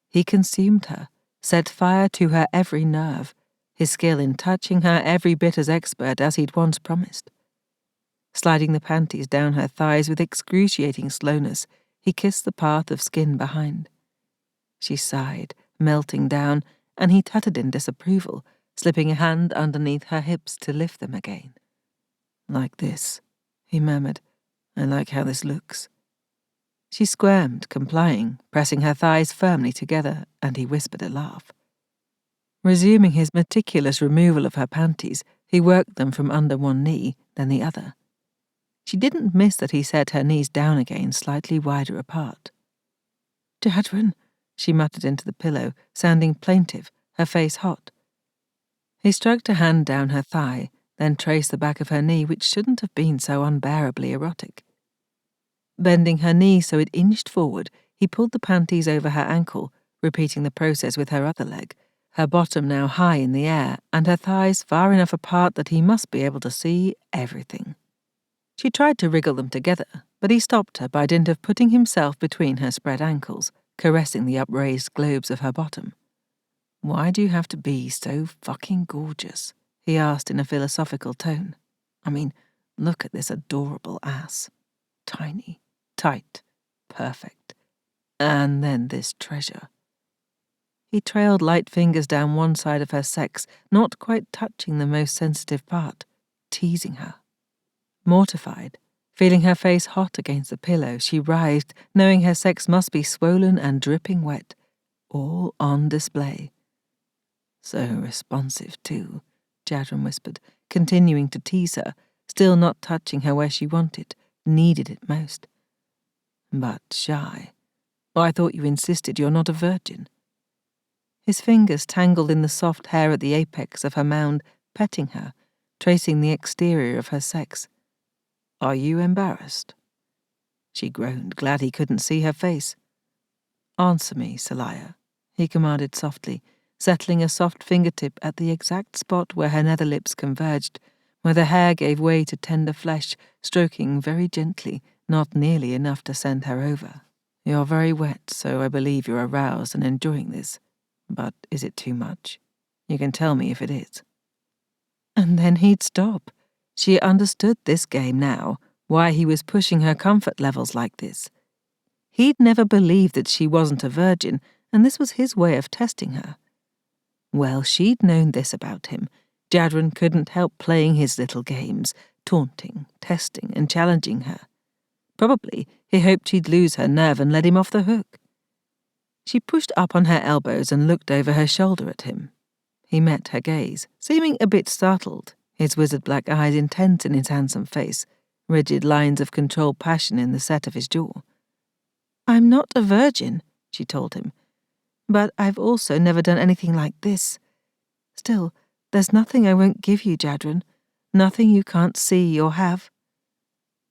He consumed her, set fire to her every nerve, his skill in touching her every bit as expert as he'd once promised. Sliding the panties down her thighs with excruciating slowness, he kissed the path of skin behind. She sighed, melting down, and he tutted in disapproval, slipping a hand underneath her hips to lift them again. Like this, he murmured. I like how this looks. She squirmed, complying, pressing her thighs firmly together, and he whispered a laugh. Resuming his meticulous removal of her panties, he worked them from under one knee, then the other. She didn't miss that he set her knees down again slightly wider apart. Jadren, she muttered into the pillow, sounding plaintive, her face hot. He stroked a hand down her thigh, then traced the back of her knee, which shouldn't have been so unbearably erotic. Bending her knee so it inched forward, he pulled the panties over her ankle, repeating the process with her other leg, her bottom now high in the air and her thighs far enough apart that he must be able to see everything. She tried to wriggle them together, but he stopped her by dint of putting himself between her spread ankles, caressing the upraised globes of her bottom. Why do you have to be so fucking gorgeous? He asked in a philosophical tone. I mean, look at this adorable ass. Tiny, tight, perfect. And then this treasure. He trailed light fingers down one side of her sex, not quite touching the most sensitive part, teasing her. Mortified, feeling her face hot against the pillow, she writhed, knowing her sex must be swollen and dripping wet, all on display. So responsive, too, Jadren whispered, continuing to tease her, still not touching her where she wanted, needed it most. But shy. Oh, I thought you insisted you're not a virgin. His fingers tangled in the soft hair at the apex of her mound, petting her, tracing the exterior of her sex. Are you embarrassed? She groaned, glad he couldn't see her face. Answer me, Seliah, he commanded softly, settling a soft fingertip at the exact spot where her nether lips converged, where the hair gave way to tender flesh, stroking very gently, not nearly enough to send her over. You're very wet, so I believe you're aroused and enjoying this. But is it too much? You can tell me if it is. And then he'd stop. She understood this game now, why he was pushing her comfort levels like this. He'd never believed that she wasn't a virgin, and this was his way of testing her. Well, she'd known this about him. Jadren couldn't help playing his little games, taunting, testing, and challenging her. Probably he hoped she'd lose her nerve and let him off the hook. She pushed up on her elbows and looked over her shoulder at him. He met her gaze, seeming a bit startled, his wizard black eyes intense in his handsome face, rigid lines of controlled passion in the set of his jaw. "I'm not a virgin," she told him, "but I've also never done anything like this. Still, there's nothing I won't give you, Jadren. Nothing you can't see or have."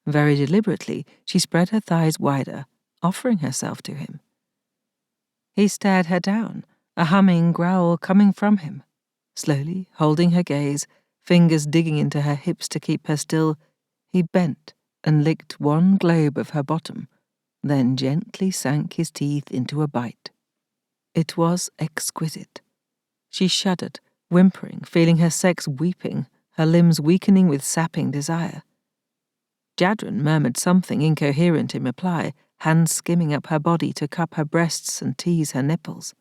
Very deliberately, she spread her thighs wider, offering herself to him. He stared her down, a humming growl coming from him. Slowly, holding her gaze, fingers digging into her hips to keep her still, he bent and licked one globe of her bottom, then gently sank his teeth into a bite. It was exquisite. She shuddered, whimpering, feeling her sex weeping, her limbs weakening with sapping desire. Jadren murmured something incoherent in reply, hands skimming up her body to cup her breasts and tease her nipples.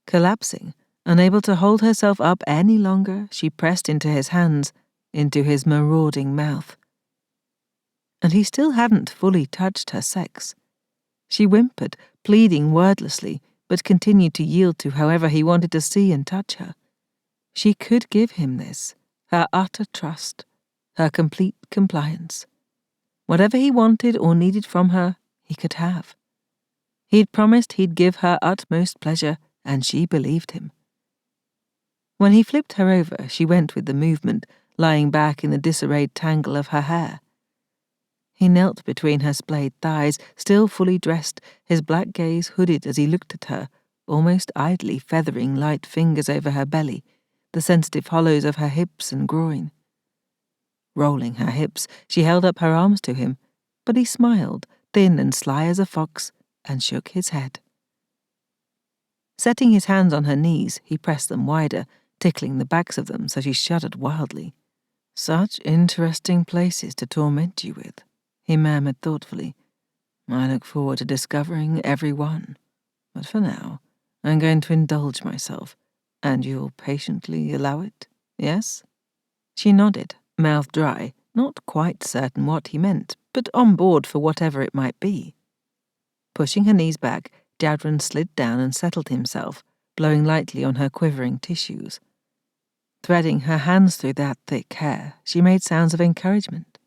Collapsing, unable to hold herself up any longer, she pressed into his hands, into his marauding mouth. And he still hadn't fully touched her sex. She whimpered, pleading wordlessly, but continued to yield to however he wanted to see and touch her. She could give him this, her utter trust, her complete compliance. Whatever he wanted or needed from her, he could have. He'd promised he'd give her utmost pleasure, and she believed him. When he flipped her over, she went with the movement, lying back in the disarrayed tangle of her hair. He knelt between her splayed thighs, still fully dressed, his black gaze hooded as he looked at her, almost idly feathering light fingers over her belly, the sensitive hollows of her hips and groin. Rolling her hips, she held up her arms to him, but he smiled, thin and sly as a fox, and shook his head. Setting his hands on her knees, he pressed them wider, tickling the backs of them so she shuddered wildly. "Such interesting places to torment you with," he murmured thoughtfully. "I look forward to discovering every one. But for now, I'm going to indulge myself, and you'll patiently allow it, yes?" She nodded, mouth dry, not quite certain what he meant, but on board for whatever it might be. Pushing her knees back, Jadren slid down and settled himself, blowing lightly on her quivering tissues. Threading her hands through that thick hair, she made sounds of encouragement.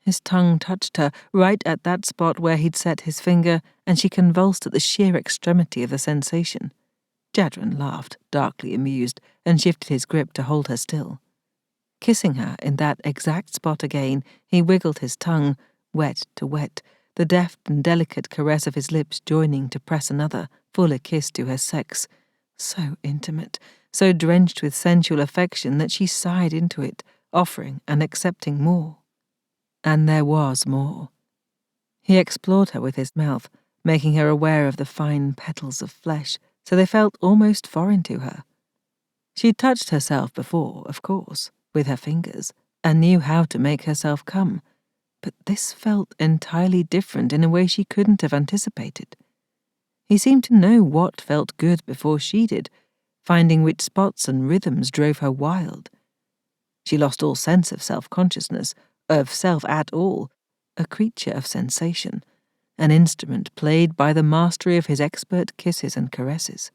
His tongue touched her right at that spot where he'd set his finger, and she convulsed at the sheer extremity of the sensation. Jadren laughed, darkly amused, and shifted his grip to hold her still. Kissing her in that exact spot again, he wiggled his tongue, wet to wet, the deft and delicate caress of his lips joining to press another, fuller kiss to her sex, so intimate, so drenched with sensual affection that she sighed into it, offering and accepting more. And there was more. He explored her with his mouth, making her aware of the fine petals of flesh, so they felt almost foreign to her. She'd touched herself before, of course, with her fingers, and knew how to make herself come, but this felt entirely different in a way she couldn't have anticipated. He seemed to know what felt good before she did, finding which spots and rhythms drove her wild. She lost all sense of self-consciousness, of self at all, a creature of sensation, an instrument played by the mastery of his expert kisses and caresses.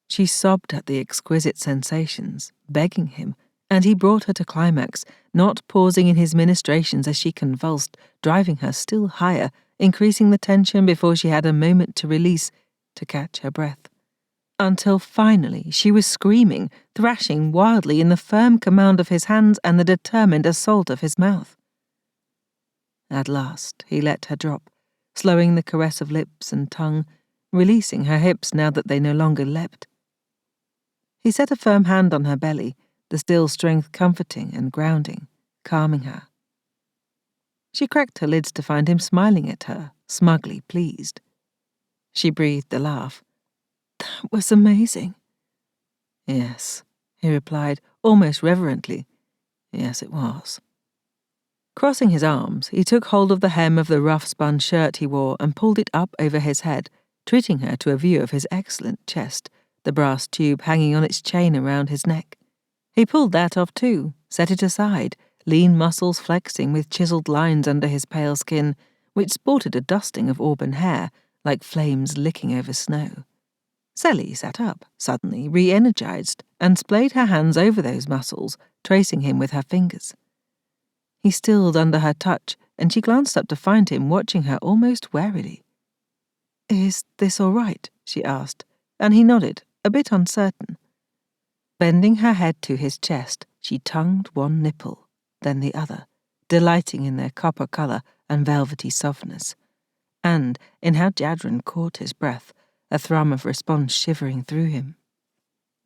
She sobbed at the exquisite sensations, begging him, and he brought her to climax, not pausing in his ministrations as she convulsed, driving her still higher, increasing the tension before she had a moment to release, to catch her breath. Until finally she was screaming, thrashing wildly in the firm command of his hands and the determined assault of his mouth. At last he let her drop, slowing the caress of lips and tongue, releasing her hips now that they no longer leapt. He set a firm hand on her belly, the still strength comforting and grounding, calming her. She cracked her lids to find him smiling at her, smugly pleased. She breathed a laugh. "That was amazing." "Yes," he replied, almost reverently. "Yes, it was." Crossing his arms, he took hold of the hem of the rough-spun shirt he wore and pulled it up over his head, treating her to a view of his excellent chest, the brass tube hanging on its chain around his neck. He pulled that off too, set it aside, lean muscles flexing with chiseled lines under his pale skin, which sported a dusting of auburn hair, like flames licking over snow. Sally sat up, suddenly re-energized, and splayed her hands over those muscles, tracing him with her fingers. He stilled under her touch, and she glanced up to find him watching her almost warily. "Is this all right?" she asked, and he nodded, a bit uncertain. Bending her head to his chest, she tongued one nipple, then the other, delighting in their copper colour and velvety softness, and in how Jadren caught his breath, a thrum of response shivering through him.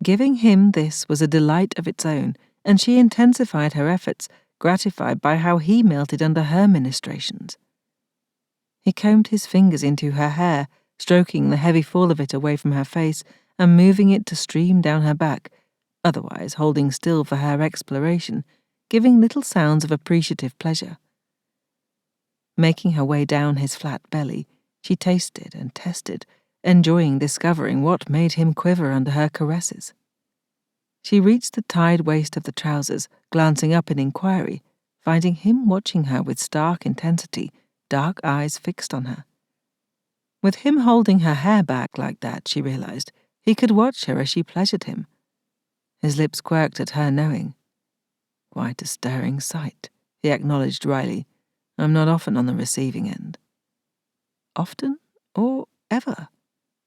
Giving him this was a delight of its own, and she intensified her efforts, gratified by how he melted under her ministrations. He combed his fingers into her hair, stroking the heavy fall of it away from her face and moving it to stream down her back, otherwise holding still for her exploration, giving little sounds of appreciative pleasure. Making her way down his flat belly, she tasted and tested, enjoying discovering what made him quiver under her caresses. She reached the tied waist of the trousers, glancing up in inquiry, finding him watching her with stark intensity, dark eyes fixed on her. With him holding her hair back like that, she realized, he could watch her as she pleasured him. His lips quirked at her knowing. "Quite a stirring sight," he acknowledged wryly. "I'm not often on the receiving end." Often or ever?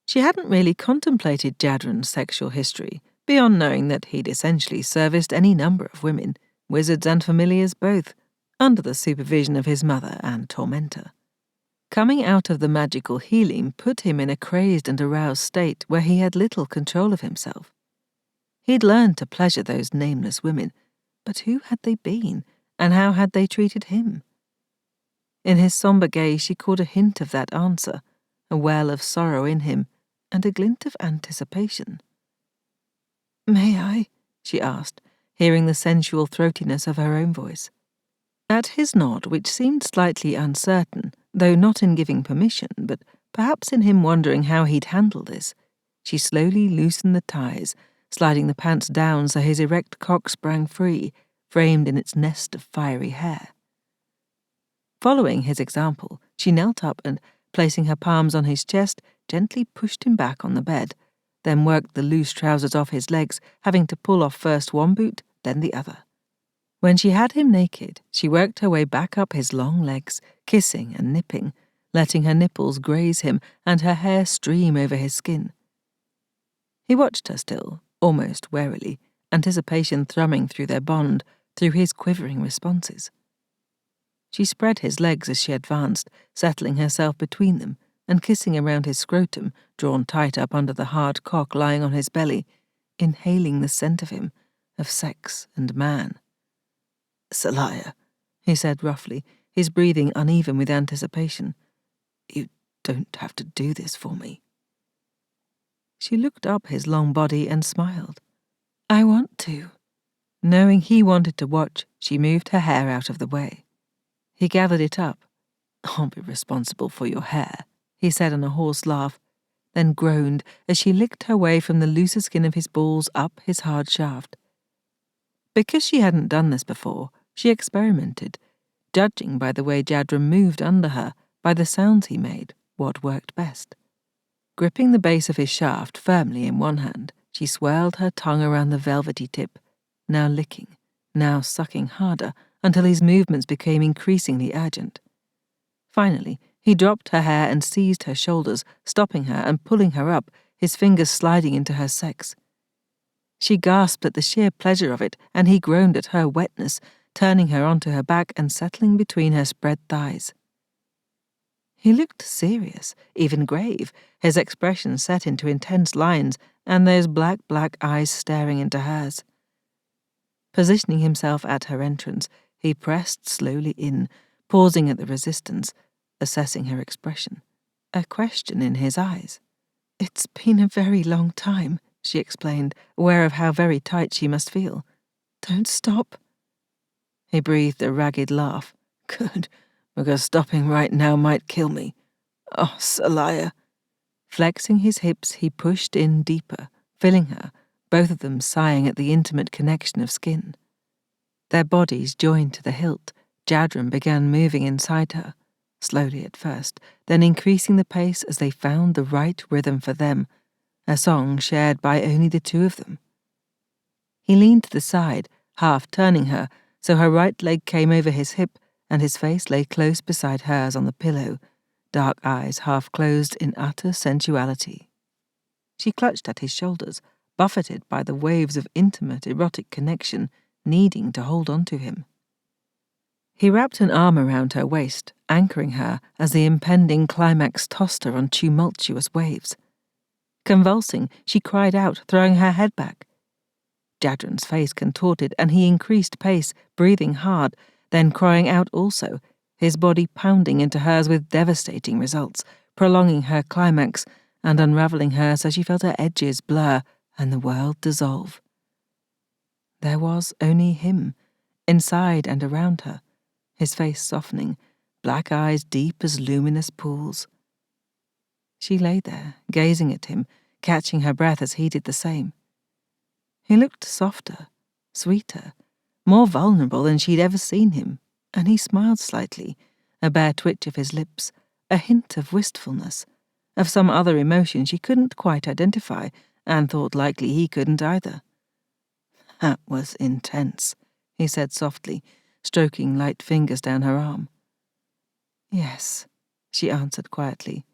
She hadn't really contemplated Jadren's sexual history, beyond knowing that he'd essentially serviced any number of women, wizards and familiars both, under the supervision of his mother and tormentor. Coming out of the magical healing put him in a crazed and aroused state where he had little control of himself. He'd learned to pleasure those nameless women, but who had they been, and how had they treated him? In his somber gaze she caught a hint of that answer, a well of sorrow in him, and a glint of anticipation. "May I?" she asked, hearing the sensual throatiness of her own voice. At his nod, which seemed slightly uncertain, though not in giving permission, but perhaps in him wondering how he'd handle this, she slowly loosened the ties, sliding the pants down so his erect cock sprang free, framed in its nest of fiery hair. Following his example, she knelt up and, placing her palms on his chest, gently pushed him back on the bed, then worked the loose trousers off his legs, having to pull off first one boot, then the other. When she had him naked, she worked her way back up his long legs, kissing and nipping, letting her nipples graze him and her hair stream over his skin. He watched her still, almost warily, anticipation thrumming through their bond, through his quivering responses. She spread his legs as she advanced, settling herself between them, and kissing around his scrotum, drawn tight up under the hard cock lying on his belly, inhaling the scent of him, of sex and man. "Seliah," he said roughly, his breathing uneven with anticipation. "You don't have to do this for me." She looked up his long body and smiled. "I want to." Knowing he wanted to watch, she moved her hair out of the way. He gathered it up. "I'll be responsible for your hair," he said in a hoarse laugh, then groaned as she licked her way from the looser skin of his balls up his hard shaft. Because she hadn't done this before, she experimented, judging by the way Jadren moved under her, by the sounds he made, what worked best. Gripping the base of his shaft firmly in one hand, she swirled her tongue around the velvety tip, now licking, now sucking harder, until his movements became increasingly urgent. Finally, he dropped her hair and seized her shoulders, stopping her and pulling her up, his fingers sliding into her sex. She gasped at the sheer pleasure of it, and he groaned at her wetness, turning her onto her back and settling between her spread thighs. He looked serious, even grave, his expression set into intense lines, and those black eyes staring into hers. Positioning himself at her entrance, he pressed slowly in, pausing at the resistance, assessing her expression, a question in his eyes. "It's been a very long time," she explained, aware of how very tight she must feel. "Don't stop." He breathed a ragged laugh. "Good, because stopping right now might kill me. Oh, Seliah." Flexing his hips, he pushed in deeper, filling her, both of them sighing at the intimate connection of skin. Their bodies joined to the hilt, Jadren began moving inside her, slowly at first, then increasing the pace as they found the right rhythm for them, a song shared by only the two of them. He leaned to the side, half turning her, so her right leg came over his hip and his face lay close beside hers on the pillow, dark eyes half closed in utter sensuality. She clutched at his shoulders, buffeted by the waves of intimate, erotic connection, needing to hold on to him. He wrapped an arm around her waist, anchoring her as the impending climax tossed her on tumultuous waves. Convulsing, she cried out, throwing her head back. Jadren's face contorted, and he increased pace, breathing hard, then crying out also, his body pounding into hers with devastating results, prolonging her climax and unravelling her so she felt her edges blur and the world dissolve. There was only him, inside and around her, his face softening, black eyes deep as luminous pools. She lay there, gazing at him, catching her breath as he did the same. He looked softer, sweeter, more vulnerable than she'd ever seen him, and he smiled slightly, a bare twitch of his lips, a hint of wistfulness, of some other emotion she couldn't quite identify, and thought likely he couldn't either. "That was intense," he said softly, stroking light fingers down her arm. "Yes," she answered quietly.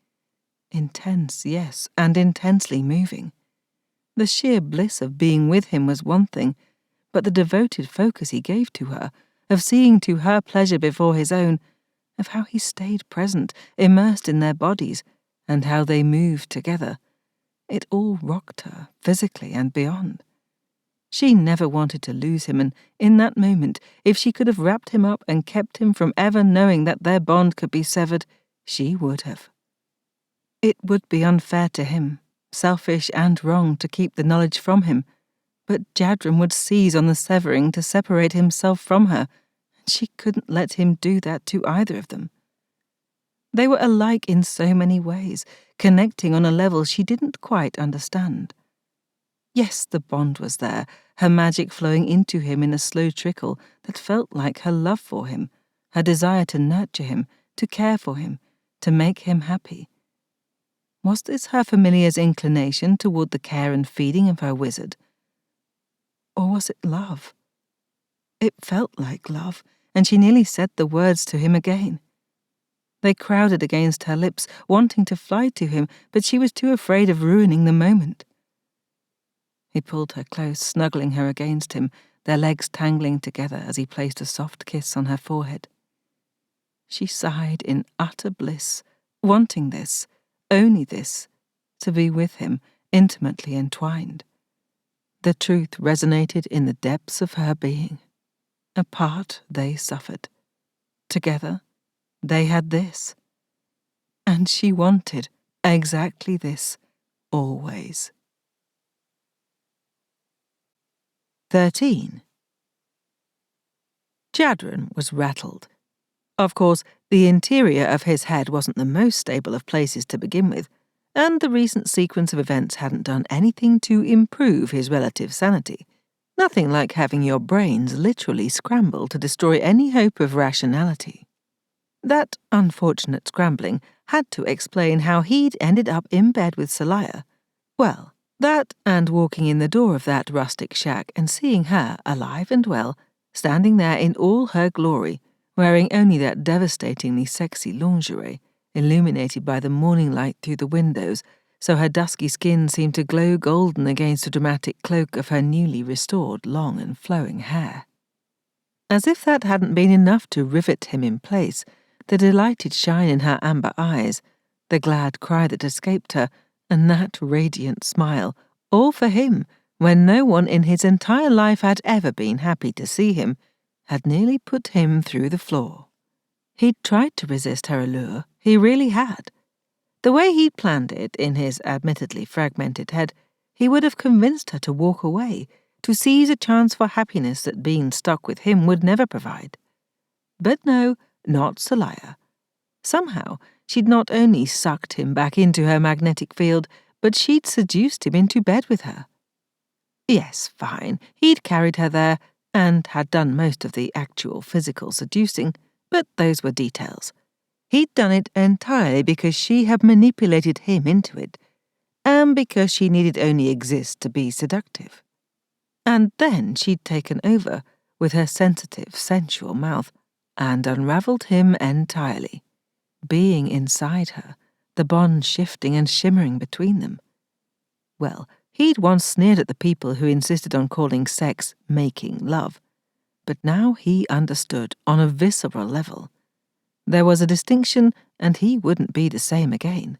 "Intense, yes, and intensely moving. The sheer bliss of being with him was one thing, but the devoted focus he gave to her, of seeing to her pleasure before his own, of how he stayed present, immersed in their bodies, and how they moved together, it all rocked her, physically and beyond. She never wanted to lose him, and in that moment, if she could have wrapped him up and kept him from ever knowing that their bond could be severed, she would have. It would be unfair to him, selfish and wrong to keep the knowledge from him, but Jadren would seize on the severing to separate himself from her, and she couldn't let him do that to either of them. They were alike in so many ways, connecting on a level she didn't quite understand. Yes, the bond was there, her magic flowing into him in a slow trickle that felt like her love for him, her desire to nurture him, to care for him, to make him happy. Was this her familiar's inclination toward the care and feeding of her wizard? Or was it love? It felt like love, and she nearly said the words to him again. They crowded against her lips, wanting to fly to him, but she was too afraid of ruining the moment. He pulled her close, snuggling her against him, their legs tangling together as he placed a soft kiss on her forehead. She sighed in utter bliss, wanting this, only this, to be with him, intimately entwined. The truth resonated in the depths of her being. Apart, they suffered. Together, they had this. And she wanted exactly this, always. 13. Jadren was rattled. Of course, the interior of his head wasn't the most stable of places to begin with, and the recent sequence of events hadn't done anything to improve his relative sanity. Nothing like having your brains literally scramble to destroy any hope of rationality. That unfortunate scrambling had to explain how he'd ended up in bed with Seliah. Well, that and walking in the door of that rustic shack and seeing her, alive and well, standing there in all her glory, wearing only that devastatingly sexy lingerie, illuminated by the morning light through the windows, so her dusky skin seemed to glow golden against the dramatic cloak of her newly restored long and flowing hair. As if that hadn't been enough to rivet him in place, the delighted shine in her amber eyes, the glad cry that escaped her, and that radiant smile, all for him, when no one in his entire life had ever been happy to see him, had nearly put him through the floor. He'd tried to resist her allure, he really had. The way he'd planned it in his admittedly fragmented head, he would have convinced her to walk away, to seize a chance for happiness that being stuck with him would never provide. But no, not Seliah. Somehow, she'd not only sucked him back into her magnetic field, but she'd seduced him into bed with her. Yes, fine, he'd carried her there, and had done most of the actual physical seducing, but those were details. He'd done it entirely because she had manipulated him into it, and because she needed only exist to be seductive. And then she'd taken over, with her sensitive, sensual mouth, and unravelled him entirely. Being inside her, the bond shifting and shimmering between them. Well, he'd once sneered at the people who insisted on calling sex making love, but now he understood on a visceral level. There was a distinction, and he wouldn't be the same again.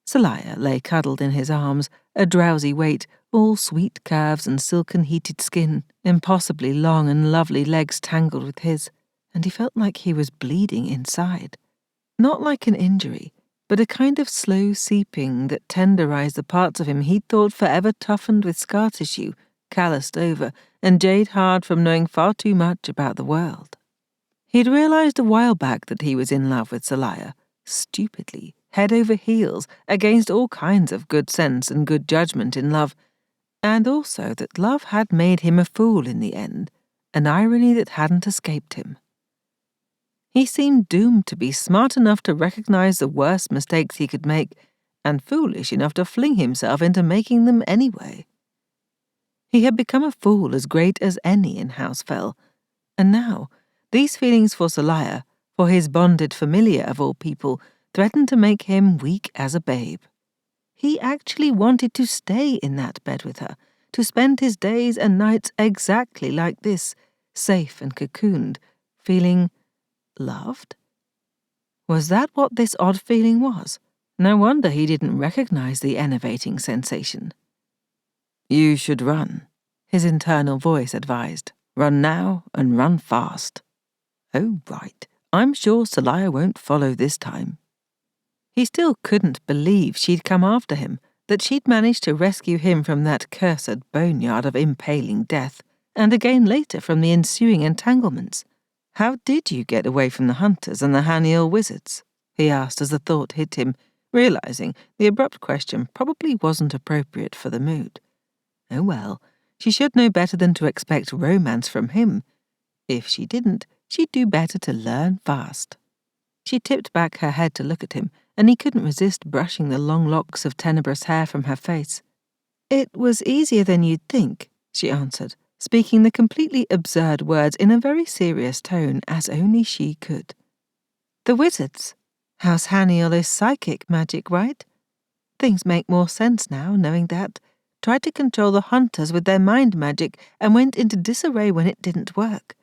Seliah lay cuddled in his arms, a drowsy weight, all sweet curves and silken heated skin, impossibly long and lovely legs tangled with his, and he felt like he was bleeding inside. Not like an injury, but a kind of slow seeping that tenderized the parts of him he'd thought forever toughened with scar tissue, calloused over, and jade hard from knowing far too much about the world. He'd realized a while back that he was in love with Seliah, stupidly, head over heels, against all kinds of good sense and good judgment in love, and also that love had made him a fool in the end, an irony that hadn't escaped him. He seemed doomed to be smart enough to recognize the worst mistakes he could make, and foolish enough to fling himself into making them anyway. He had become a fool as great as any in House Phel, and now these feelings for Seliah, for his bonded familiar of all people, threatened to make him weak as a babe. He actually wanted to stay in that bed with her, to spend his days and nights exactly like this, safe and cocooned, feeling loved? Was that what this odd feeling was? No wonder he didn't recognize the enervating sensation. "You should run," his internal voice advised. "Run now and run fast." Oh, right. I'm sure Seliah won't follow this time. He still couldn't believe she'd come after him, that she'd managed to rescue him from that cursed boneyard of impaling death, and again later from the ensuing entanglements. "How did you get away from the hunters and the Haniel wizards?" he asked as the thought hit him, realizing the abrupt question probably wasn't appropriate for the mood. Oh well, she should know better than to expect romance from him. If she didn't, she'd do better to learn fast. She tipped back her head to look at him, and he couldn't resist brushing the long locks of tenebrous hair from her face. "It was easier than you'd think," she answered, speaking the completely absurd words in a very serious tone, as only she could. "The wizards. House Haniel is psychic magic, right? Things make more sense now, knowing that. Tried to control the hunters with their mind magic and went into disarray when it didn't work.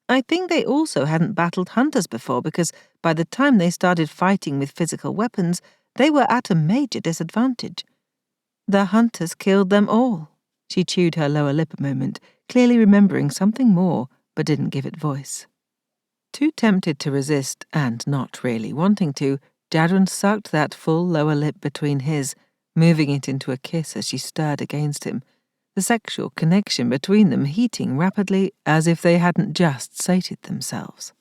I think they also hadn't battled hunters before because by the time they started fighting with physical weapons, they were at a major disadvantage. The hunters killed them all." She chewed her lower lip a moment, clearly remembering something more, but didn't give it voice. Too tempted to resist, and not really wanting to, Jadren sucked that full lower lip between his, moving it into a kiss as she stirred against him, the sexual connection between them heating rapidly as if they hadn't just sated themselves.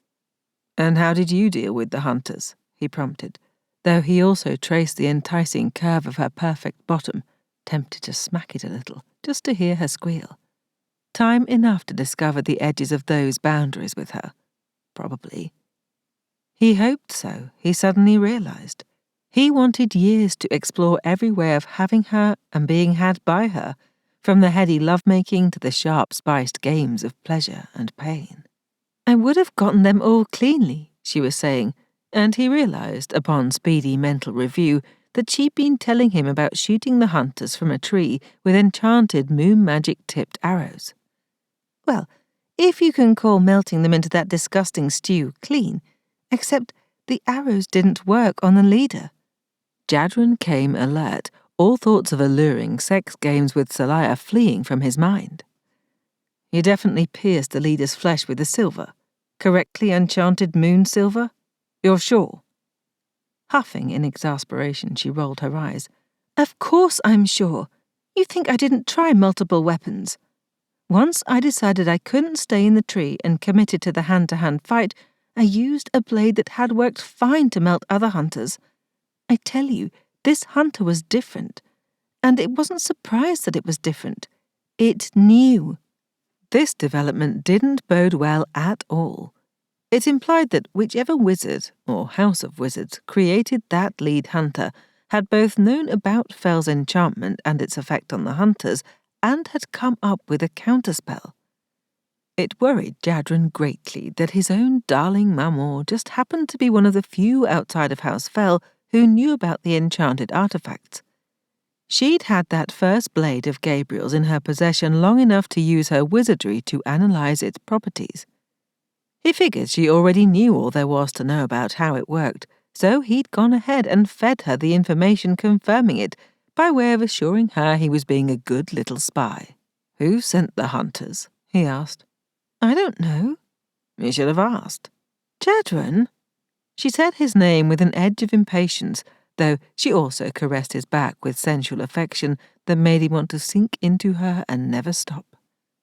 "And how did you deal with the hunters?" he prompted, though he also traced the enticing curve of her perfect bottom, tempted to smack it a little, just to hear her squeal. Time enough to discover the edges of those boundaries with her. Probably. He hoped so, he suddenly realized. He wanted years to explore every way of having her and being had by her, from the heady lovemaking to the sharp-spiced games of pleasure and pain. "I would have gotten them all cleanly," she was saying, and he realized, upon speedy mental review, that she'd been telling him about shooting the hunters from a tree with enchanted moon magic-tipped arrows. "Well, if you can call melting them into that disgusting stew clean, except the arrows didn't work on the leader." Jadren came alert, all thoughts of alluring sex games with Seliah fleeing from his mind. "You definitely pierced the leader's flesh with the silver. Correctly enchanted moon silver? You're sure?" Huffing in exasperation, she rolled her eyes. "Of course I'm sure. You think I didn't try multiple weapons? Once I decided I couldn't stay in the tree and committed to the hand-to-hand fight, I used a blade that had worked fine to melt other hunters. I tell you, this hunter was different. And it wasn't surprised that it was different. It knew." This development didn't bode well at all. It implied that whichever wizard, or house of wizards, created that lead hunter had both known about Phel's enchantment and its effect on the hunters, and had come up with a counterspell. It worried Jadren greatly that his own darling maman just happened to be one of the few outside of House Phel who knew about the enchanted artifacts. She'd had that first blade of Gabriel's in her possession long enough to use her wizardry to analyze its properties. He figured she already knew all there was to know about how it worked, so he'd gone ahead and fed her the information confirming it, by way of assuring her he was being a good little spy. "Who sent the hunters?" he asked. "I don't know." "You should have asked." "Jadren?" She said his name with an edge of impatience, though she also caressed his back with sensual affection that made him want to sink into her and never stop.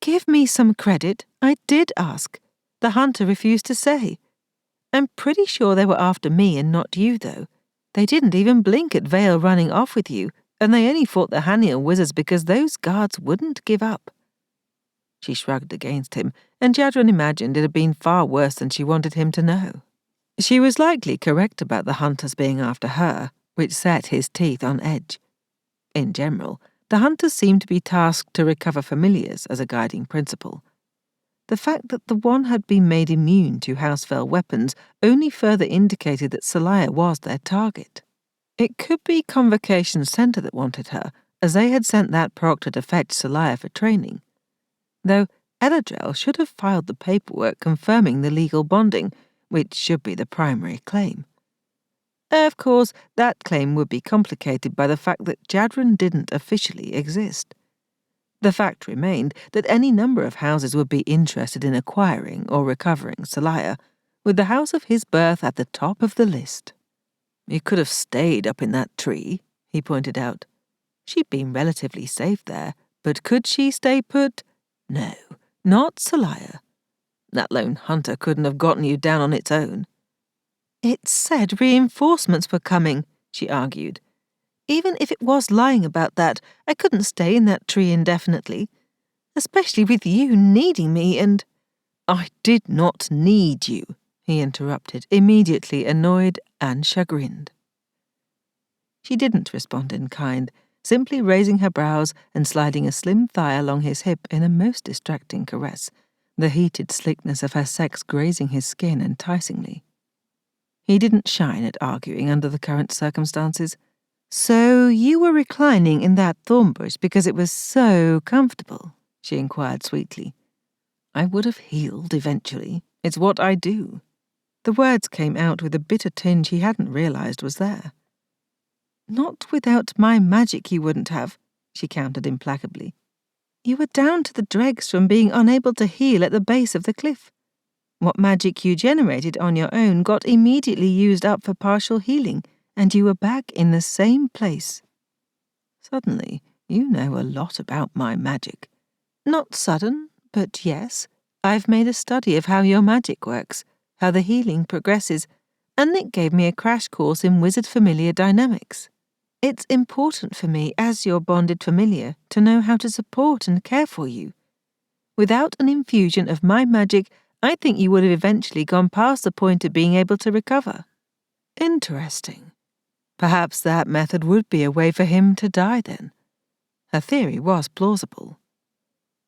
"Give me some credit. I did ask. The hunter refused to say. I'm pretty sure they were after me and not you, though. They didn't even blink at Vale running off with you, and they only fought the Haniel wizards because those guards wouldn't give up." She shrugged against him, and Jadren imagined it had been far worse than she wanted him to know. She was likely correct about the hunters being after her, which set his teeth on edge. In general, the hunters seemed to be tasked to recover familiars as a guiding principle. The fact that the one had been made immune to House Phel weapons only further indicated that Seliah was their target. It could be Convocation's centre that wanted her, as they had sent that proctor to fetch Seliah for training. Though El-Adrel should have filed the paperwork confirming the legal bonding, which should be the primary claim. Of course, that claim would be complicated by the fact that Jadren didn't officially exist. The fact remained that any number of houses would be interested in acquiring or recovering Seliah, with the house of his birth at the top of the list. "You could have stayed up in that tree," he pointed out. She'd been relatively safe there, but could she stay put? No, not Seliah. That lone hunter couldn't have gotten you down on its own. "It said reinforcements were coming," she argued. "Even if it was lying about that, I couldn't stay in that tree indefinitely. Especially with you needing me and—" "I did not need you," he interrupted, immediately annoyed and chagrined. She didn't respond in kind, simply raising her brows and sliding a slim thigh along his hip in a most distracting caress, the heated slickness of her sex grazing his skin enticingly. He didn't shine at arguing under the current circumstances. "So you were reclining in that thorn bush because it was so comfortable?" she inquired sweetly. "I would have healed eventually. It's what I do." The words came out with a bitter tinge he hadn't realized was there. "Not without my magic you wouldn't have," she countered implacably. "You were down to the dregs from being unable to heal at the base of the cliff. What magic you generated on your own got immediately used up for partial healing, and you were back in the same place." "Suddenly, you know a lot about my magic." "Not sudden, but yes. I've made a study of how your magic works, how the healing progresses, and Nick gave me a crash course in wizard familiar dynamics. It's important for me, as your bonded familiar, to know how to support and care for you. Without an infusion of my magic, I think you would have eventually gone past the point of being able to recover." Interesting. Perhaps that method would be a way for him to die then. Her theory was plausible.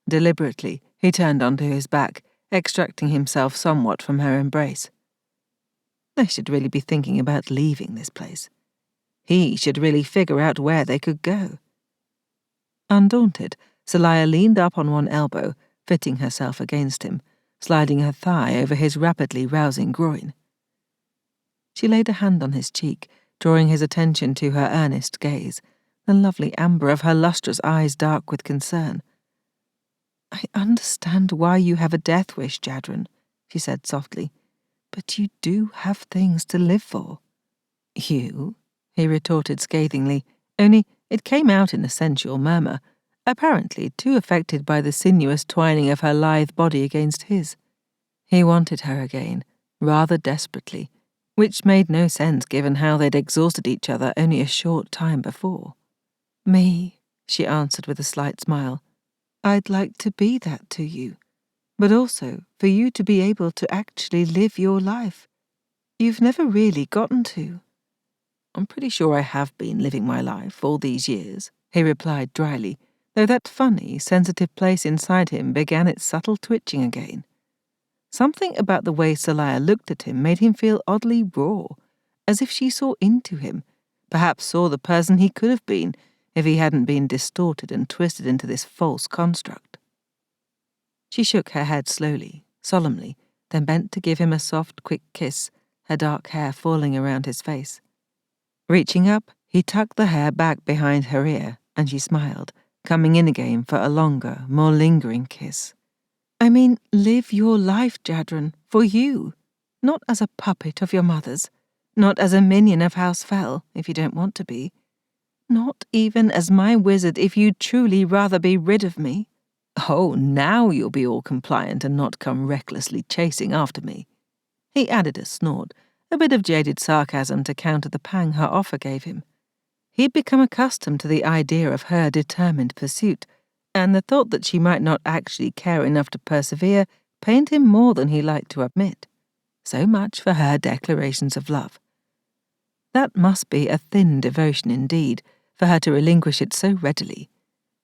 Deliberately, he turned onto his back, extracting himself somewhat from her embrace. They should really be thinking about leaving this place. He should really figure out where they could go. Undaunted, Seliah leaned up on one elbow, fitting herself against him, sliding her thigh over his rapidly rousing groin. She laid a hand on his cheek, drawing his attention to her earnest gaze, the lovely amber of her lustrous eyes dark with concern. "I understand why you have a death wish, Jadren," she said softly, "but you do have things to live for." "You?" he retorted scathingly, only it came out in a sensual murmur, apparently too affected by the sinuous twining of her lithe body against his. He wanted her again, rather desperately, which made no sense given how they'd exhausted each other only a short time before. "Me," she answered with a slight smile. "I'd like to be that to you, but also for you to be able to actually live your life. You've never really gotten to." "I'm pretty sure I have been living my life all these years," he replied dryly, though that funny, sensitive place inside him began its subtle twitching again. Something about the way Seliah looked at him made him feel oddly raw, as if she saw into him, perhaps saw the person he could have been if he hadn't been distorted and twisted into this false construct. She shook her head slowly, solemnly, then bent to give him a soft, quick kiss, her dark hair falling around his face. Reaching up, he tucked the hair back behind her ear, and she smiled, coming in again for a longer, more lingering kiss. I mean, live your life, Jadren, for you, not as a puppet of your mother's, not as a minion of House Phel, if you don't want to be, not even as my wizard if you'd truly rather be rid of me. Oh, now you'll be all compliant and not come recklessly chasing after me. He added a snort, a bit of jaded sarcasm to counter the pang her offer gave him. He'd become accustomed to the idea of her determined pursuit, and the thought that she might not actually care enough to persevere pained him more than he liked to admit. So much for her declarations of love. That must be a thin devotion indeed, for her to relinquish it so readily.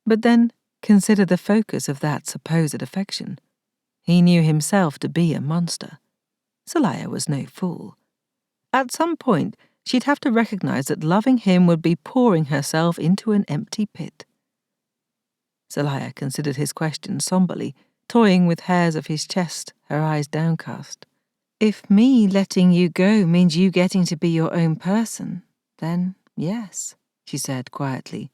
But then, consider the focus of that supposed affection. He knew himself to be a monster. Seliah was no fool. At some point, she'd have to recognize that loving him would be pouring herself into an empty pit. Seliah considered his question somberly, toying with hairs of his chest, her eyes downcast. If me letting you go means you getting to be your own person, then yes, she said quietly.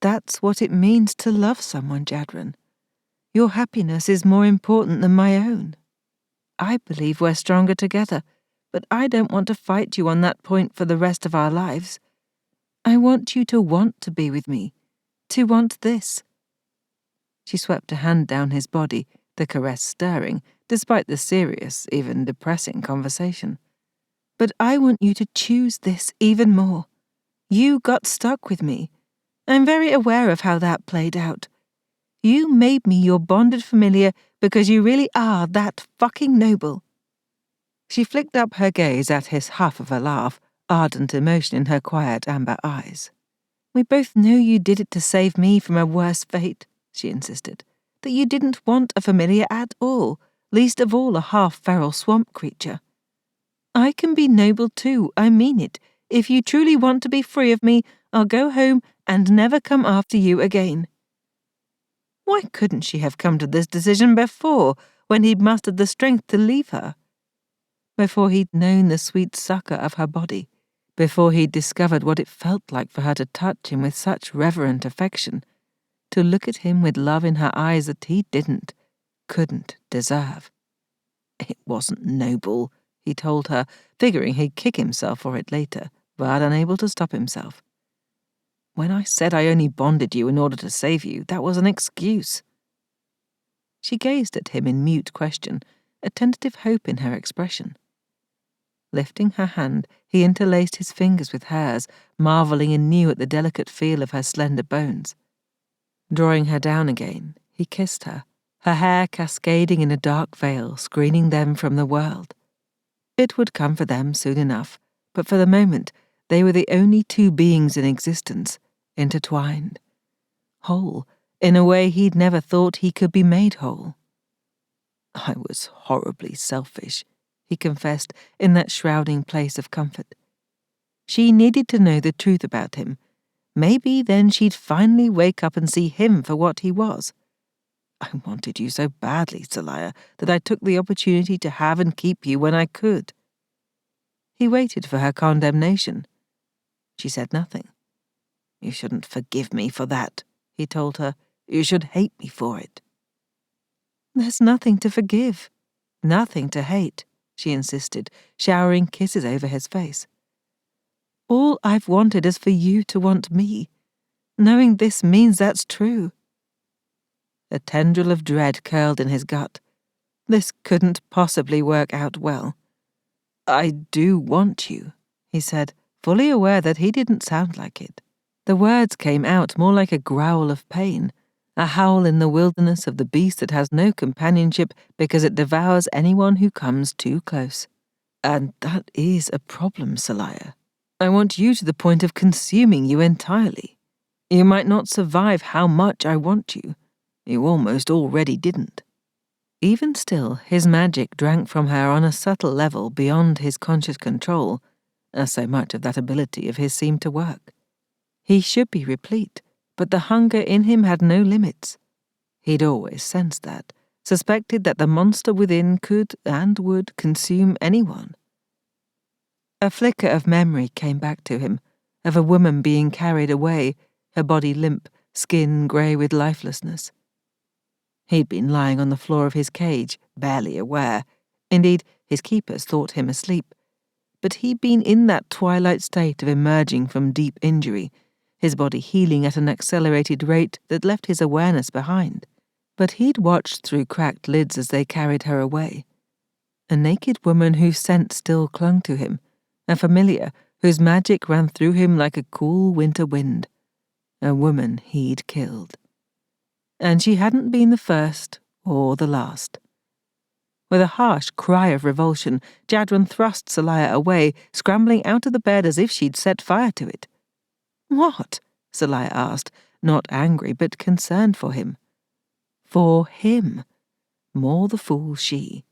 That's what it means to love someone, Jadren. Your happiness is more important than my own. I believe we're stronger together, but I don't want to fight you on that point for the rest of our lives. I want you to want to be with me, to want this. She swept a hand down his body, the caress stirring, despite the serious, even depressing conversation. But I want you to choose this even more. You got stuck with me. I'm very aware of how that played out. You made me your bonded familiar because you really are that fucking noble. She flicked up her gaze at his huff of a laugh, ardent emotion in her quiet amber eyes. We both know you did it to save me from a worse fate, she insisted, that you didn't want a familiar at all, least of all a half-feral swamp creature. I can be noble too, I mean it. If you truly want to be free of me, I'll go home and never come after you again. Why couldn't she have come to this decision before, when he'd mustered the strength to leave her? Before he'd known the sweet succour of her body, before he'd discovered what it felt like for her to touch him with such reverent affection, to look at him with love in her eyes that he couldn't deserve. It wasn't noble, he told her, figuring he'd kick himself for it later, but unable to stop himself. When I said I only bonded you in order to save you, that was an excuse. She gazed at him in mute question, a tentative hope in her expression. Lifting her hand, he interlaced his fingers with hers, marvelling anew at the delicate feel of her slender bones. Drawing her down again, he kissed her, her hair cascading in a dark veil, screening them from the world. It would come for them soon enough, but for the moment, they were the only two beings in existence, intertwined. Whole, in a way he'd never thought he could be made whole. I was horribly selfish, he confessed in that shrouding place of comfort. She needed to know the truth about him. Maybe then she'd finally wake up and see him for what he was. I wanted you so badly, Seliah, that I took the opportunity to have and keep you when I could. He waited for her condemnation. She said nothing. You shouldn't forgive me for that, he told her. You should hate me for it. There's nothing to forgive, nothing to hate, she insisted, showering kisses over his face. All I've wanted is for you to want me. Knowing this means that's true. A tendril of dread curled in his gut. This couldn't possibly work out well. I do want you, he said, fully aware that he didn't sound like it. The words came out more like a growl of pain, a howl in the wilderness of the beast that has no companionship because it devours anyone who comes too close. And that is a problem, Seliah. I want you to the point of consuming you entirely. You might not survive how much I want you. You almost already didn't." Even still, his magic drank from her on a subtle level beyond his conscious control, as so much of that ability of his seemed to work. He should be replete, but the hunger in him had no limits. He'd always sensed that, suspected that the monster within could and would consume anyone. A flicker of memory came back to him, of a woman being carried away, her body limp, skin grey with lifelessness. He'd been lying on the floor of his cage, barely aware. Indeed, his keepers thought him asleep. But he'd been in that twilight state of emerging from deep injury, his body healing at an accelerated rate that left his awareness behind. But he'd watched through cracked lids as they carried her away. A naked woman whose scent still clung to him, a familiar whose magic ran through him like a cool winter wind. A woman he'd killed. And she hadn't been the first or the last. With a harsh cry of revulsion, Jadren thrust Seliah away, scrambling out of the bed as if she'd set fire to it. "What?" Seliah asked, not angry but concerned for him. For him. More the fool she.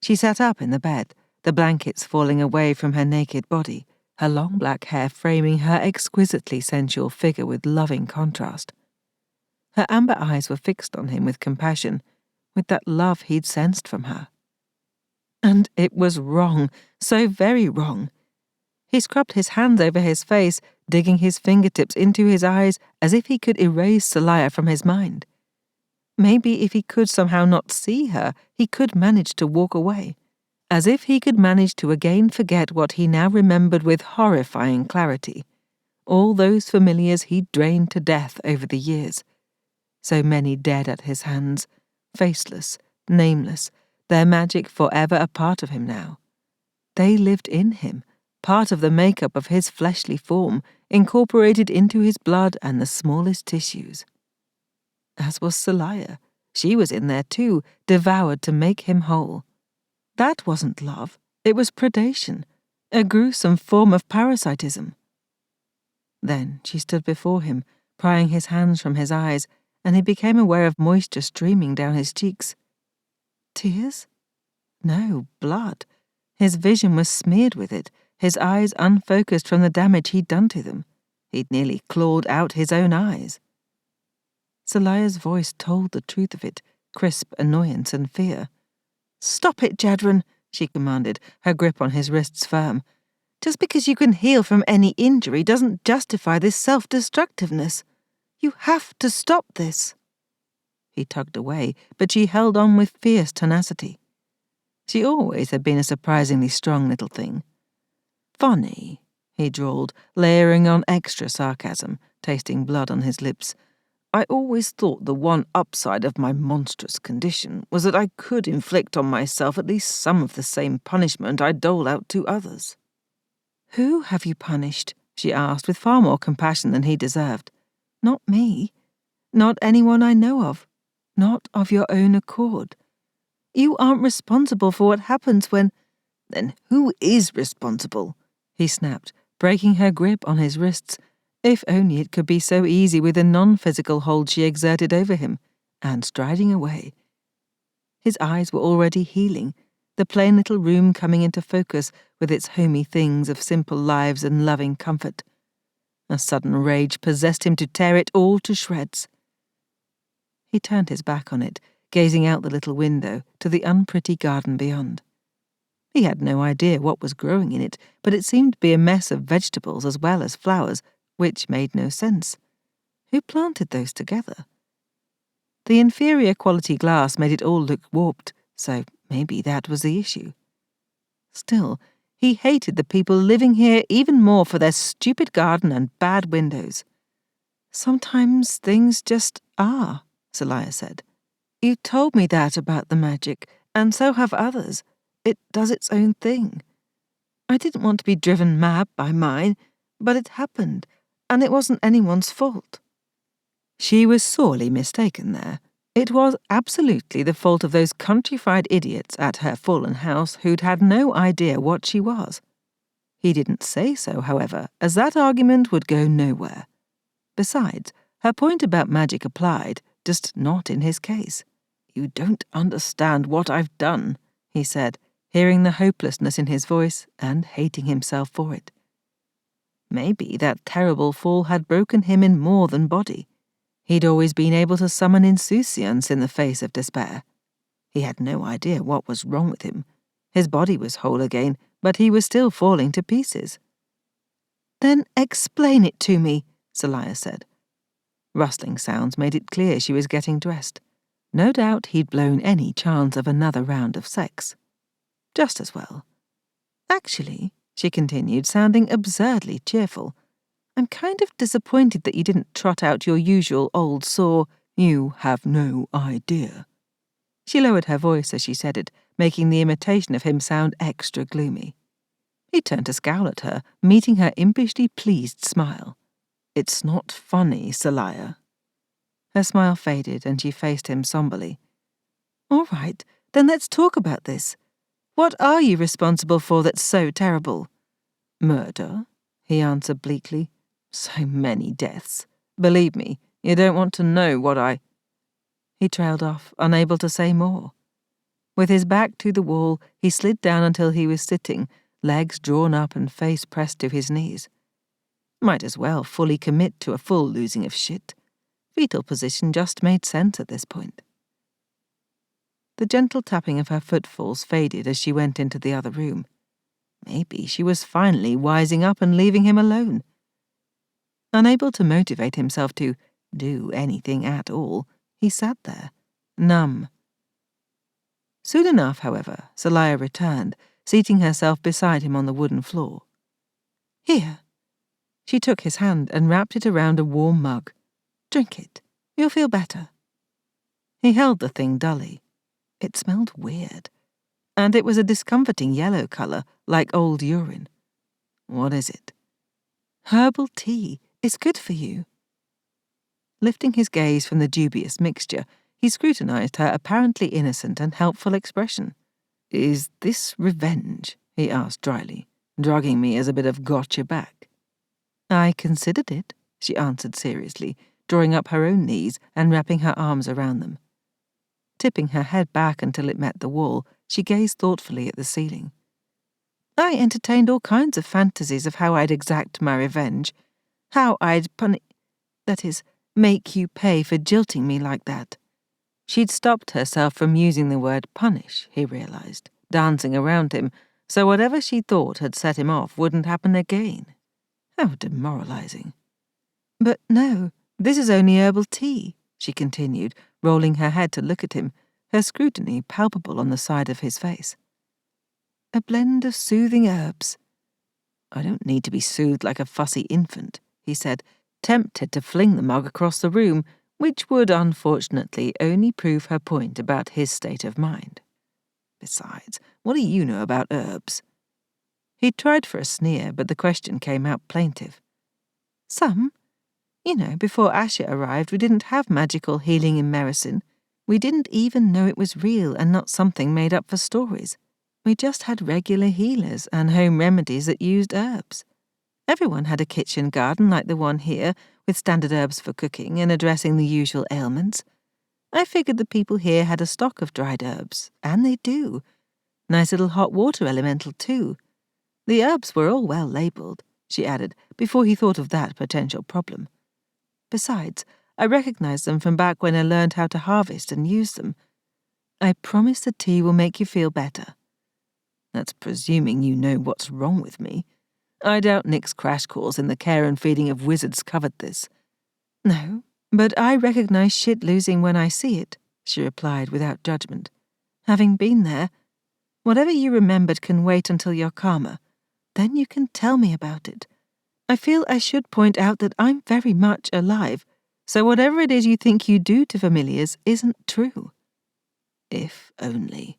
She sat up in the bed, the blankets falling away from her naked body, her long black hair framing her exquisitely sensual figure with loving contrast. Her amber eyes were fixed on him with compassion, with that love he'd sensed from her. And it was wrong, so very wrong. He scrubbed his hands over his face, digging his fingertips into his eyes as if he could erase Seliah from his mind. Maybe if he could somehow not see her, he could manage to walk away. As if he could manage to again forget what he now remembered with horrifying clarity. All those familiars he'd drained to death over the years. So many dead at his hands, faceless, nameless, their magic forever a part of him now. They lived in him, part of the makeup of his fleshly form, incorporated into his blood and the smallest tissues. As was Seliah. She was in there too, devoured to make him whole. That wasn't love, it was predation, a gruesome form of parasitism. Then she stood before him, prying his hands from his eyes, and he became aware of moisture streaming down his cheeks. Tears? No, blood. His vision was smeared with it, his eyes unfocused from the damage he'd done to them. He'd nearly clawed out his own eyes. Seliah's voice told the truth of it, crisp annoyance and fear. "Stop it, Jadren," she commanded, her grip on his wrists firm. "Just because you can heal from any injury doesn't justify this self-destructiveness. You have to stop this." He tugged away, but she held on with fierce tenacity. She always had been a surprisingly strong little thing. "Funny," he drawled, layering on extra sarcasm, tasting blood on his lips. "I always thought the one upside of my monstrous condition was that I could inflict on myself at least some of the same punishment I dole out to others." "Who have you punished?" she asked with far more compassion than he deserved. "Not me. Not anyone I know of. Not of your own accord. You aren't responsible for what happens when—" "Then who is responsible?" he snapped, breaking her grip on his wrists. If only it could be so easy with the non-physical hold she exerted over him, and striding away. His eyes were already healing, the plain little room coming into focus with its homey things of simple lives and loving comfort. A sudden rage possessed him to tear it all to shreds. He turned his back on it, gazing out the little window to the unpretty garden beyond. He had no idea what was growing in it, but it seemed to be a mess of vegetables as well as flowers, which made no sense. Who planted those together? The inferior quality glass made it all look warped, so maybe that was the issue. Still, he hated the people living here even more for their stupid garden and bad windows. "Sometimes things just are," Seliah said. "You told me that about the magic, and so have others. It does its own thing. I didn't want to be driven mad by mine, but it happened, and it wasn't anyone's fault." She was sorely mistaken there. It was absolutely the fault of those countrified idiots at her fallen house who'd had no idea what she was. He didn't say so, however, as that argument would go nowhere. Besides, her point about magic applied, just not in his case. "You don't understand what I've done," he said, hearing the hopelessness in his voice and hating himself for it. Maybe that terrible fall had broken him in more than body. He'd always been able to summon insouciance in the face of despair. He had no idea what was wrong with him. His body was whole again, but he was still falling to pieces. "Then explain it to me," Seliah said. Rustling sounds made it clear she was getting dressed. No doubt he'd blown any chance of another round of sex. Just as well. "Actually," she continued, sounding absurdly cheerful, "I'm kind of disappointed that you didn't trot out your usual old sore, 'You have no idea.'" She lowered her voice as she said it, making the imitation of him sound extra gloomy. He turned to scowl at her, meeting her impishly pleased smile. "It's not funny, Seliah." Her smile faded and she faced him somberly. "All right, then let's talk about this. What are you responsible for that's so terrible?" "Murder," he answered bleakly. "So many deaths. Believe me, you don't want to know what I—" He trailed off, unable to say more. With his back to the wall, he slid down until he was sitting, legs drawn up and face pressed to his knees. Might as well fully commit to a full losing of shit. Fetal position just made sense at this point. The gentle tapping of her footfalls faded as she went into the other room. Maybe she was finally wising up and leaving him alone. Unable to motivate himself to do anything at all, he sat there, numb. Soon enough, however, Seliah returned, seating herself beside him on the wooden floor. "Here." She took his hand and wrapped it around a warm mug. "Drink it. You'll feel better." He held the thing dully. It smelled weird, and it was a discomforting yellow color, like old urine. "What is it?" "Herbal tea. It's good for you." Lifting his gaze from the dubious mixture, he scrutinized her apparently innocent and helpful expression. "Is this revenge?" he asked dryly, "drugging me as a bit of gotcha back?" "I considered it," she answered seriously, drawing up her own knees and wrapping her arms around them. Tipping her head back until it met the wall, she gazed thoughtfully at the ceiling. "I entertained all kinds of fantasies of how I'd exact my revenge, how I'd that is, make you pay for jilting me like that." She'd stopped herself from using the word punish, he realized, dancing around him, so whatever she thought had set him off wouldn't happen again. How demoralizing. "But no, this is only herbal tea," she continued, rolling her head to look at him, her scrutiny palpable on the side of his face. "A blend of soothing herbs." "I don't need to be soothed like a fussy infant," he said, tempted to fling the mug across the room, which would unfortunately only prove her point about his state of mind. "Besides, what do you know about herbs?" He tried for a sneer, but the question came out plaintive. "Some. You know, before Asher arrived, we didn't have magical healing in medicine. We didn't even know it was real and not something made up for stories. We just had regular healers and home remedies that used herbs. Everyone had a kitchen garden like the one here, with standard herbs for cooking and addressing the usual ailments. I figured the people here had a stock of dried herbs, and they do. Nice little hot water elemental, too. The herbs were all well labelled," she added, before he thought of that potential problem. "Besides, I recognized them from back when I learned how to harvest and use them. I promise the tea will make you feel better." "That's presuming you know what's wrong with me. I doubt Nick's crash course in the care and feeding of wizards covered this." "No, but I recognize shit losing when I see it," she replied without judgment. "Having been there, whatever you remembered can wait until you're calmer. Then you can tell me about it. I feel I should point out that I'm very much alive, so whatever it is you think you do to familiars isn't true." If only.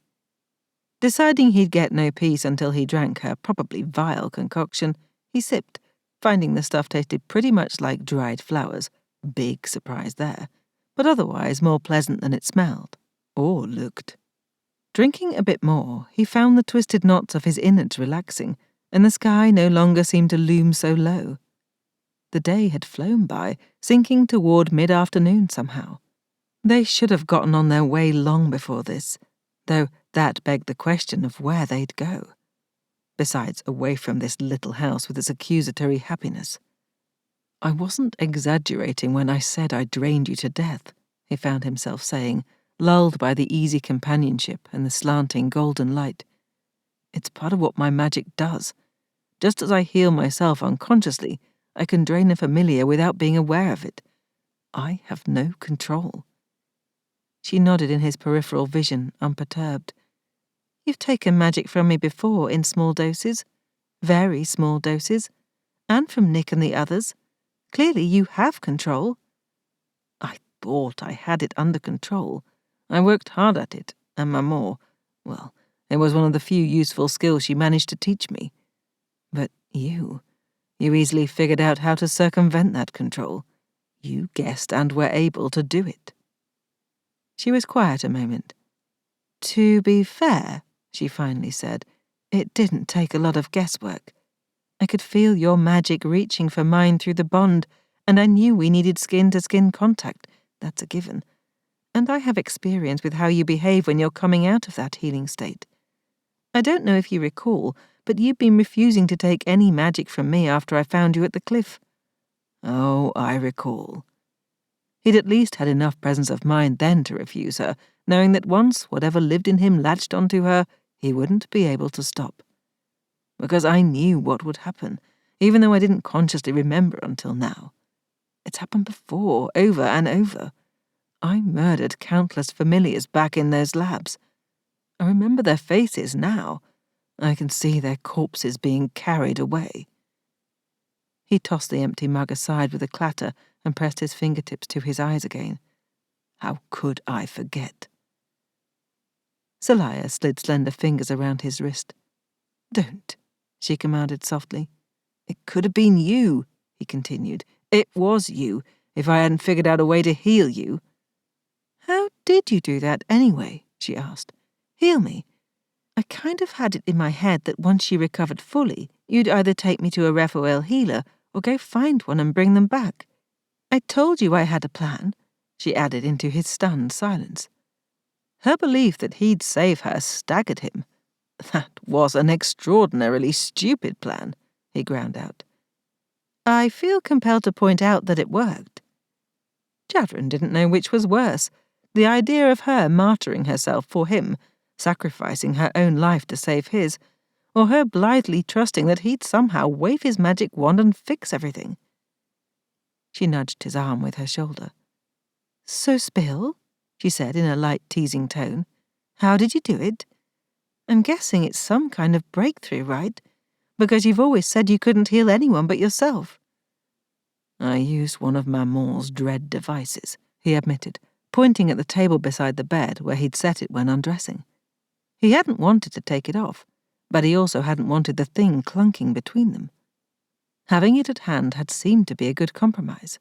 Deciding he'd get no peace until he drank her probably vile concoction, he sipped, finding the stuff tasted pretty much like dried flowers. Big surprise there, but otherwise more pleasant than it smelled, or looked. Drinking a bit more, he found the twisted knots of his innards relaxing, and the sky no longer seemed to loom so low. The day had flown by, sinking toward mid-afternoon somehow. They should have gotten on their way long before this, though that begged the question of where they'd go. Besides, away from this little house with its accusatory happiness. I wasn't exaggerating when I said I drained you to death, he found himself saying, lulled by the easy companionship and the slanting golden light. It's part of what my magic does. Just as I heal myself unconsciously, I can drain a familiar without being aware of it. I have no control. She nodded in his peripheral vision, unperturbed. You've taken magic from me before in small doses, very small doses, and from Nick and the others. Clearly you have control. I thought I had it under control. I worked hard at it, and Maman, well, it was one of the few useful skills she managed to teach me. But you easily figured out how to circumvent that control. You guessed and were able to do it. She was quiet a moment. To be fair, she finally said, it didn't take a lot of guesswork. I could feel your magic reaching for mine through the bond, and I knew we needed skin-to-skin contact. That's a given. And I have experience with how you behave when you're coming out of that healing state. I don't know if you recall, but you've been refusing to take any magic from me after I found you at the cliff. Oh, I recall. He'd at least had enough presence of mind then to refuse her, knowing that once whatever lived in him latched onto her, he wouldn't be able to stop. Because I knew what would happen, even though I didn't consciously remember until now. It's happened before, over and over. I murdered countless familiars back in those labs. I remember their faces now. I can see their corpses being carried away. He tossed the empty mug aside with a clatter and pressed his fingertips to his eyes again. How could I forget? Seliah slid slender fingers around his wrist. Don't, she commanded softly. It could have been you, he continued. It was you, if I hadn't figured out a way to heal you. How did you do that anyway? She asked. Heal me. I kind of had it in my head that once you recovered fully, you'd either take me to a afoul healer or go find one and bring them back. I told you I had a plan, she added into his stunned silence. Her belief that he'd save her staggered him. That was an extraordinarily stupid plan, he ground out. I feel compelled to point out that it worked. Jadren didn't know which was worse, the idea of her martyring herself for him, sacrificing her own life to save his, or her blithely trusting that he'd somehow wave his magic wand and fix everything. She nudged his arm with her shoulder. So spill, she said in a light teasing tone. How did you do it? I'm guessing it's some kind of breakthrough, right? Because you've always said you couldn't heal anyone but yourself. I used one of Maman's dread devices, he admitted, pointing at the table beside the bed where he'd set it when undressing. He hadn't wanted to take it off, but he also hadn't wanted the thing clunking between them. Having it at hand had seemed to be a good compromise.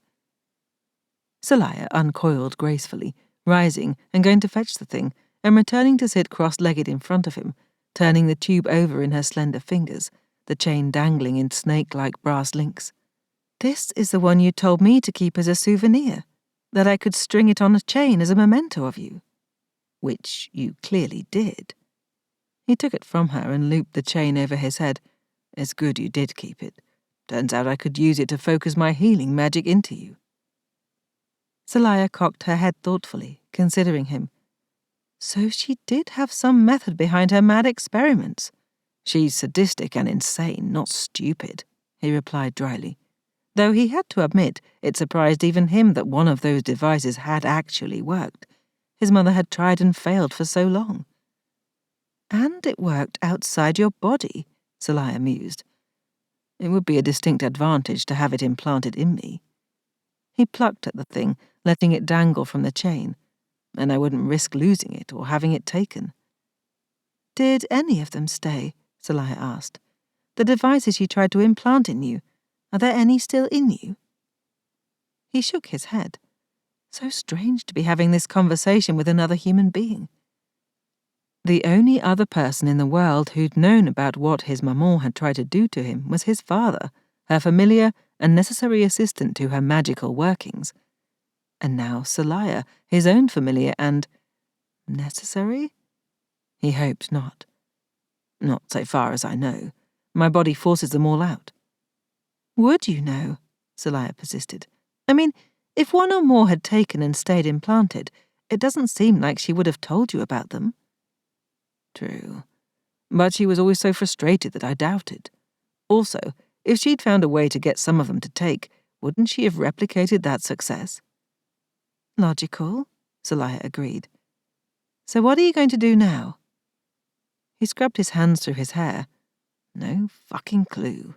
Seliah uncoiled gracefully, rising and going to fetch the thing, and returning to sit cross-legged in front of him, turning the tube over in her slender fingers, the chain dangling in snake-like brass links. This is the one you told me to keep as a souvenir, that I could string it on a chain as a memento of you. Which you clearly did. He took it from her and looped the chain over his head. It's good you did keep it. Turns out I could use it to focus my healing magic into you. Seliah cocked her head thoughtfully, considering him. So she did have some method behind her mad experiments. She's sadistic and insane, not stupid, he replied dryly. Though he had to admit it surprised even him that one of those devices had actually worked. His mother had tried and failed for so long. And it worked outside your body, Seliah mused. It would be a distinct advantage to have it implanted in me. He plucked at the thing, letting it dangle from the chain, and I wouldn't risk losing it or having it taken. Did any of them stay? Seliah asked. The devices you tried to implant in you, are there any still in you? He shook his head. So strange to be having this conversation with another human being. The only other person in the world who'd known about what his maman had tried to do to him was his father, her familiar a necessary assistant to her magical workings. And now Seliah, his own familiar and necessary? He hoped not. Not so far as I know. My body forces them all out. Would you know? Seliah persisted. I mean, if one or more had taken and stayed implanted, it doesn't seem like she would have told you about them. True. But she was always so frustrated that I doubted. Also, if she'd found a way to get some of them to take, wouldn't she have replicated that success? Logical, Seliah agreed. So what are you going to do now? He scrubbed his hands through his hair. No fucking clue.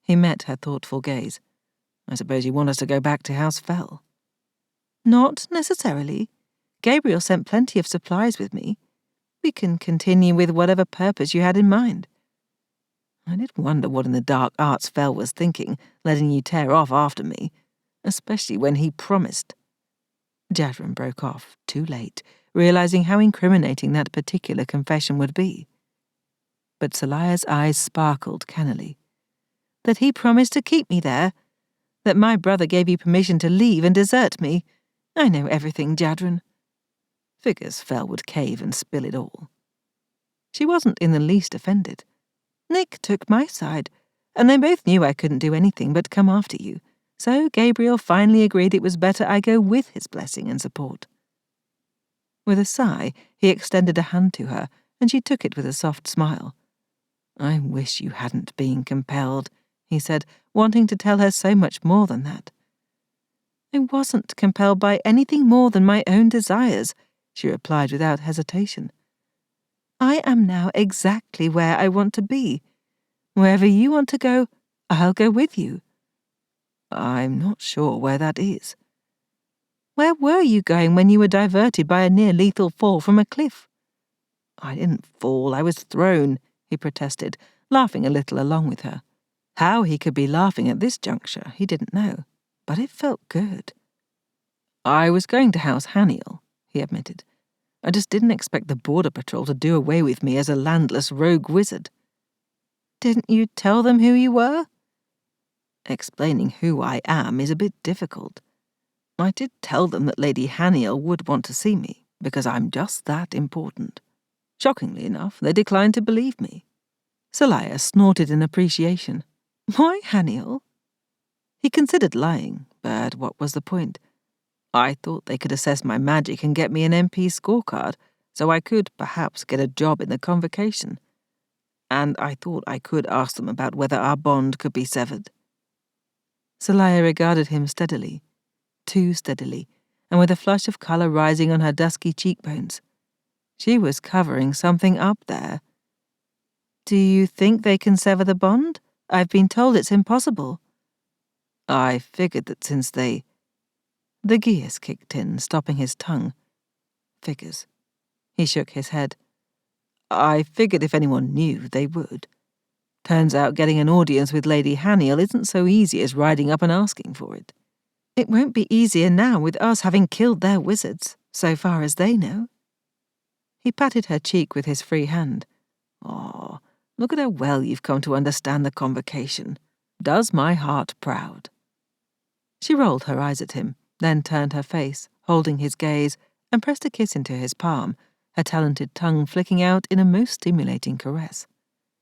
He met her thoughtful gaze. I suppose you want us to go back to House Phel. Not necessarily. Gabriel sent plenty of supplies with me. We can continue with whatever purpose you had in mind. I did wonder what in the dark arts Phel was thinking, letting you tear off after me, especially when he promised. Jadren broke off, too late, realizing how incriminating that particular confession would be. But Seliah's eyes sparkled cannily. That he promised to keep me there. That my brother gave you permission to leave and desert me. I know everything, Jadren. Figures Phel would cave and spill it all. She wasn't in the least offended. Nick took my side, and they both knew I couldn't do anything but come after you, so Gabriel finally agreed it was better I go with his blessing and support. With a sigh, he extended a hand to her, and she took it with a soft smile. I wish you hadn't been compelled, he said, wanting to tell her so much more than that. I wasn't compelled by anything more than my own desires, she replied without hesitation. I am now exactly where I want to be. Wherever you want to go, I'll go with you. I'm not sure where that is. Where were you going when you were diverted by a near-lethal fall from a cliff? I didn't fall, I was thrown, he protested, laughing a little along with her. How he could be laughing at this juncture, he didn't know, but it felt good. I was going to House Haniel, he admitted. I just didn't expect the Border Patrol to do away with me as a landless rogue wizard. Didn't you tell them who you were? Explaining who I am is a bit difficult. I did tell them that Lady Haniel would want to see me, because I'm just that important. Shockingly enough, they declined to believe me. Seliah snorted in appreciation. Why Haniel? He considered lying, but what was the point? I thought they could assess my magic and get me an MP scorecard, so I could perhaps get a job in the Convocation. And I thought I could ask them about whether our bond could be severed. Seliah regarded him steadily, too steadily, and with a flush of colour rising on her dusky cheekbones. She was covering something up there. Do you think they can sever the bond? I've been told it's impossible. I figured that since they... The gears kicked in, stopping his tongue. Figures. He shook his head. I figured if anyone knew, they would. Turns out getting an audience with Lady Haniel isn't so easy as riding up and asking for it. It won't be easier now with us having killed their wizards, so far as they know. He patted her cheek with his free hand. Oh, look at how well you've come to understand the Convocation. Does my heart proud. She rolled her eyes at him, then turned her face, holding his gaze, and pressed a kiss into his palm, her talented tongue flicking out in a most stimulating caress.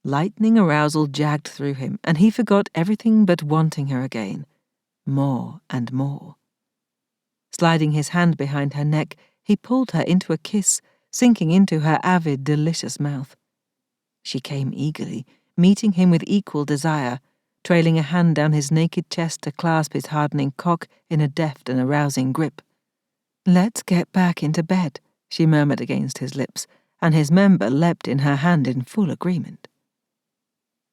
Lightning arousal jagged through him, and he forgot everything but wanting her again. More and more. Sliding his hand behind her neck, he pulled her into a kiss, sinking into her avid, delicious mouth. She came eagerly, meeting him with equal desire, trailing a hand down his naked chest to clasp his hardening cock in a deft and arousing grip. Let's get back into bed, she murmured against his lips, and his member leapt in her hand in full agreement.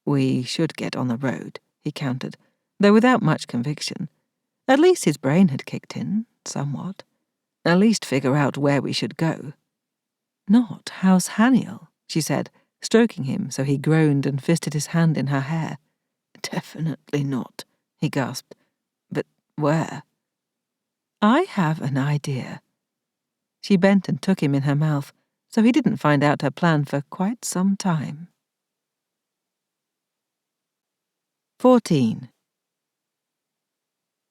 We should get on the road, he countered, though without much conviction. At least his brain had kicked in, somewhat. At least figure out where we should go. Not House Haniel, she said, stroking him so he groaned and fisted his hand in her hair. Definitely not, he gasped. But where? I have an idea. She bent and took him in her mouth, so he didn't find out her plan for quite some time. 14.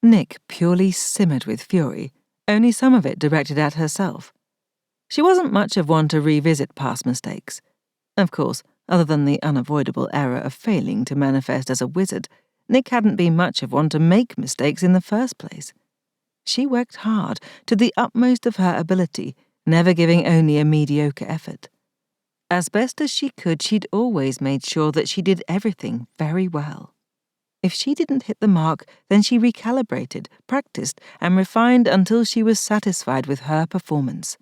Nick purely simmered with fury, only some of it directed at herself. She wasn't much of one to revisit past mistakes. Of course, other than the unavoidable error of failing to manifest as a wizard, Nick hadn't been much of one to make mistakes in the first place. She worked hard, to the utmost of her ability, never giving only a mediocre effort. As best as she could, she'd always made sure that she did everything very well. If she didn't hit the mark, then she recalibrated, practiced, and refined until she was satisfied with her performance.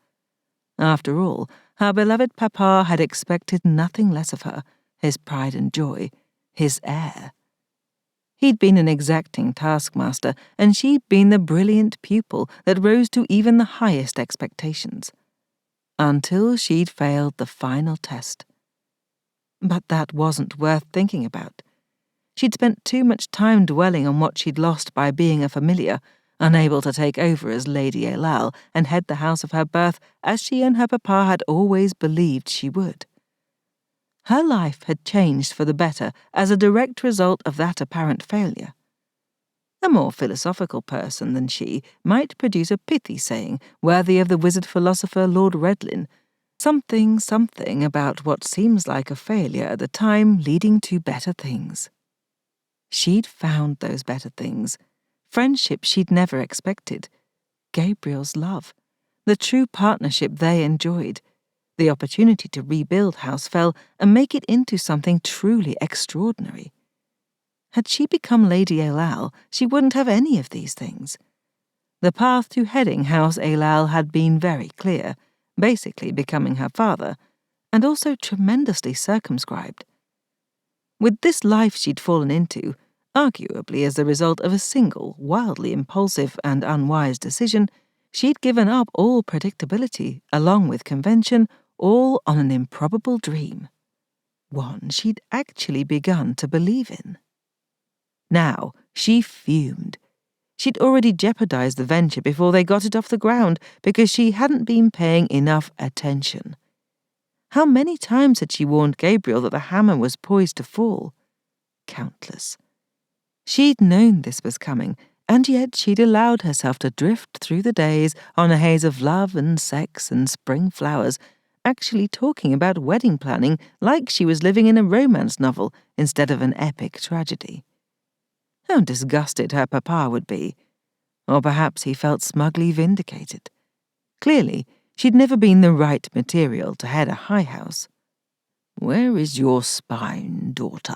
After all, her beloved papa had expected nothing less of her, his pride and joy, his heir. He'd been an exacting taskmaster, and she'd been the brilliant pupil that rose to even the highest expectations. Until she'd failed the final test. But that wasn't worth thinking about. She'd spent too much time dwelling on what she'd lost by being a familiar, unable to take over as Lady Elal and head the house of her birth as she and her papa had always believed she would. Her life had changed for the better as a direct result of that apparent failure. A more philosophical person than she might produce a pithy saying worthy of the wizard philosopher Lord Redlin, something about what seems like a failure at the time leading to better things. She'd found those better things, friendship she'd never expected, Gabriel's love, the true partnership they enjoyed, the opportunity to rebuild House Phel and make it into something truly extraordinary. Had she become Lady Elal, she wouldn't have any of these things. The path to heading House Elal had been very clear, basically becoming her father, and also tremendously circumscribed. With this life she'd fallen into, arguably as the result of a single, wildly impulsive and unwise decision, she'd given up all predictability, along with convention, all on an improbable dream. One she'd actually begun to believe in. Now, she fumed. She'd already jeopardized the venture before they got it off the ground because she hadn't been paying enough attention. How many times had she warned Gabriel that the hammer was poised to fall? Countless. She'd known this was coming, and yet she'd allowed herself to drift through the days on a haze of love and sex and spring flowers, actually talking about wedding planning like she was living in a romance novel instead of an epic tragedy. How disgusted her papa would be. Or perhaps he felt smugly vindicated. Clearly, she'd never been the right material to head a high house. "Where is your spine, daughter?"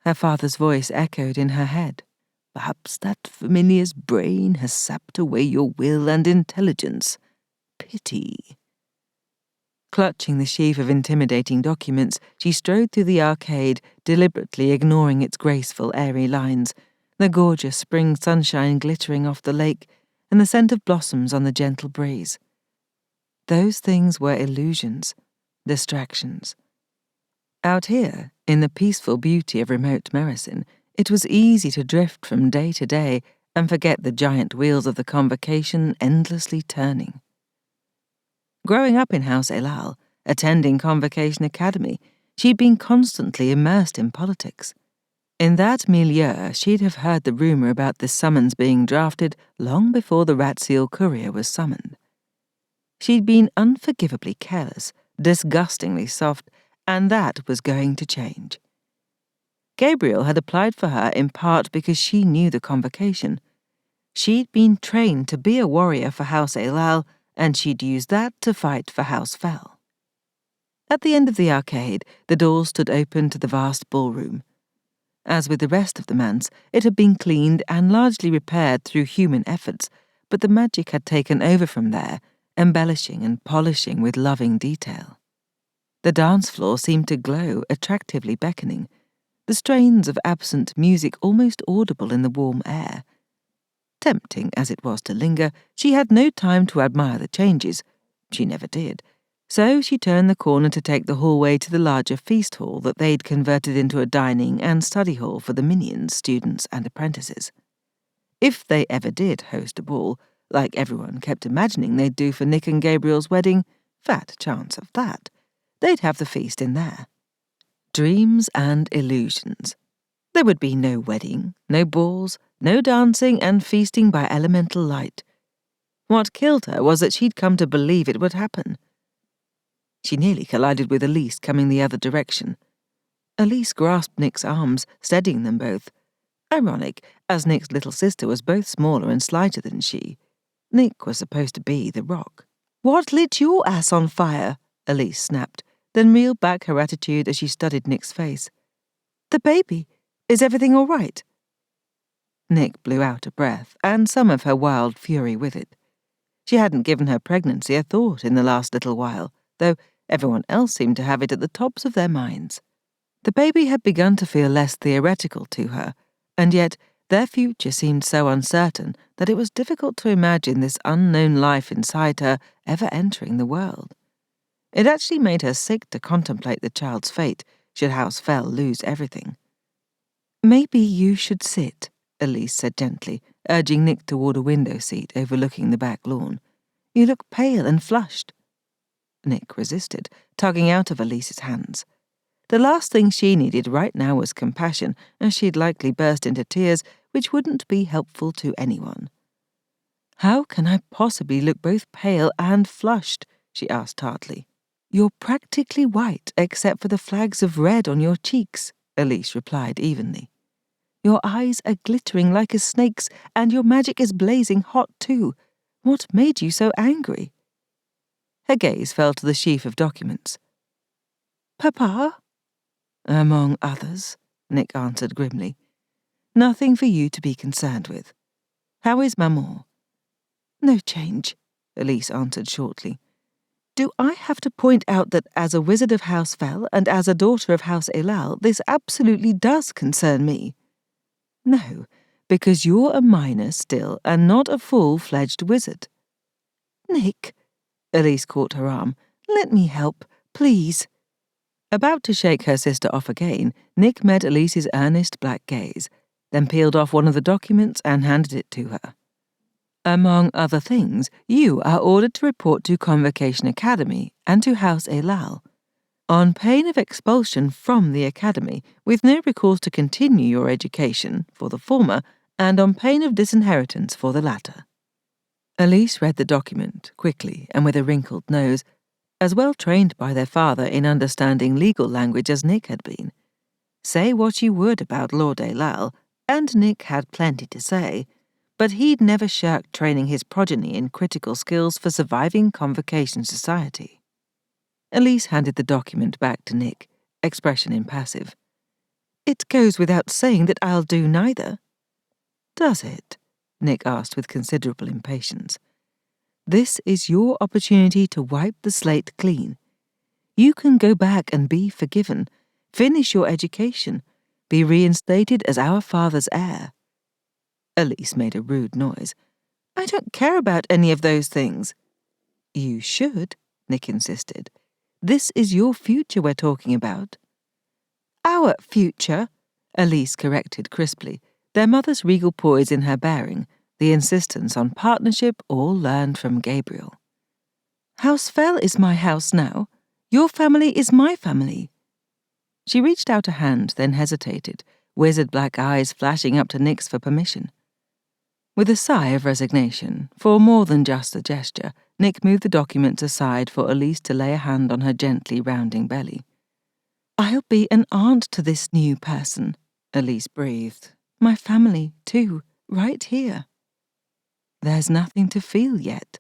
Her father's voice echoed in her head. "Perhaps that familiar's brain has sapped away your will and intelligence. Pity." Clutching the sheaf of intimidating documents, she strode through the arcade, deliberately ignoring its graceful, airy lines, the gorgeous spring sunshine glittering off the lake, and the scent of blossoms on the gentle breeze. Those things were illusions, distractions. Out here, in the peaceful beauty of remote Mericin, it was easy to drift from day to day and forget the giant wheels of the Convocation endlessly turning. Growing up in House Elal, attending Convocation Academy, she'd been constantly immersed in politics. In that milieu, she'd have heard the rumor about this summons being drafted long before the Rat-Seal courier was summoned. She'd been unforgivably careless, disgustingly soft, and that was going to change. Gabriel had applied for her in part because she knew the Convocation. She'd been trained to be a warrior for House Elal, and she'd use that to fight for House Phel. At the end of the arcade, the door stood open to the vast ballroom. As with the rest of the manse, it had been cleaned and largely repaired through human efforts, but the magic had taken over from there, embellishing and polishing with loving detail. The dance floor seemed to glow, attractively beckoning, the strains of absent music almost audible in the warm air. Tempting as it was to linger, she had no time to admire the changes. She never did. So she turned the corner to take the hallway to the larger feast hall that they'd converted into a dining and study hall for the minions, students, and apprentices. If they ever did host a ball, like everyone kept imagining they'd do for Nick and Gabriel's wedding, fat chance of that, they'd have the feast in there. Dreams and illusions. There would be no wedding, no balls, No dancing and feasting by elemental light. What killed her was that she'd come to believe it would happen. She nearly collided with Elise coming the other direction. Elise grasped Nick's arms, steadying them both. Ironic, as Nick's little sister was both smaller and slighter than she. Nick was supposed to be the rock. "What lit your ass on fire?" Elise snapped, then reeled back her attitude as she studied Nick's face. "The baby. Is everything all right?" Nick blew out a breath, and some of her wild fury with it. She hadn't given her pregnancy a thought in the last little while, though everyone else seemed to have it at the tops of their minds. The baby had begun to feel less theoretical to her, and yet their future seemed so uncertain that it was difficult to imagine this unknown life inside her ever entering the world. It actually made her sick to contemplate the child's fate should House Phel lose everything. "Maybe you should sit," Elise said gently, urging Nick toward a window seat overlooking the back lawn. "You look pale and flushed." Nick resisted, tugging out of Elise's hands. The last thing she needed right now was compassion, as she'd likely burst into tears, which wouldn't be helpful to anyone. "How can I possibly look both pale and flushed?" she asked tartly. "You're practically white except for the flags of red on your cheeks," Elise replied evenly. "Your eyes are glittering like a snake's, and your magic is blazing hot too. What made you so angry?" Her gaze fell to the sheaf of documents. "Papa?" "Among others," Nick answered grimly. "Nothing for you to be concerned with. How is Maman?" "No change," Elise answered shortly. "Do I have to point out that as a wizard of House Phel and as a daughter of House Elal, this absolutely does concern me?" "No, because you're a minor still and not a full-fledged wizard." "Nick," Elise caught her arm, "let me help, please." About to shake her sister off again, Nick met Elise's earnest black gaze, then peeled off one of the documents and handed it to her. "Among other things, you are ordered to report to Convocation Academy and to House Elal, on pain of expulsion from the academy, with no recourse to continue your education, for the former, and on pain of disinheritance for the latter." Elise read the document, quickly and with a wrinkled nose, as well trained by their father in understanding legal language as Nick had been. Say what you would about Lord Elal, and Nick had plenty to say, but he'd never shirked training his progeny in critical skills for surviving Convocation society. Elise handed the document back to Nick, expression impassive. "It goes without saying that I'll do neither." "Does it?" Nick asked with considerable impatience. "This is your opportunity to wipe the slate clean. You can go back and be forgiven, finish your education, be reinstated as our father's heir." Elise made a rude noise. "I don't care about any of those things." "You should," Nick insisted. "This is your future we're talking about." "Our future," Elise corrected crisply, their mother's regal poise in her bearing, the insistence on partnership all learned from Gabriel. "House Phel is my house now. Your family is my family." She reached out a hand, then hesitated, wizard black eyes flashing up to Nick's for permission. With a sigh of resignation, for more than just a gesture, Nick moved the documents aside for Elise to lay a hand on her gently rounding belly. "I'll be an aunt to this new person," Elise breathed. "My family, too, right here." "There's nothing to feel yet."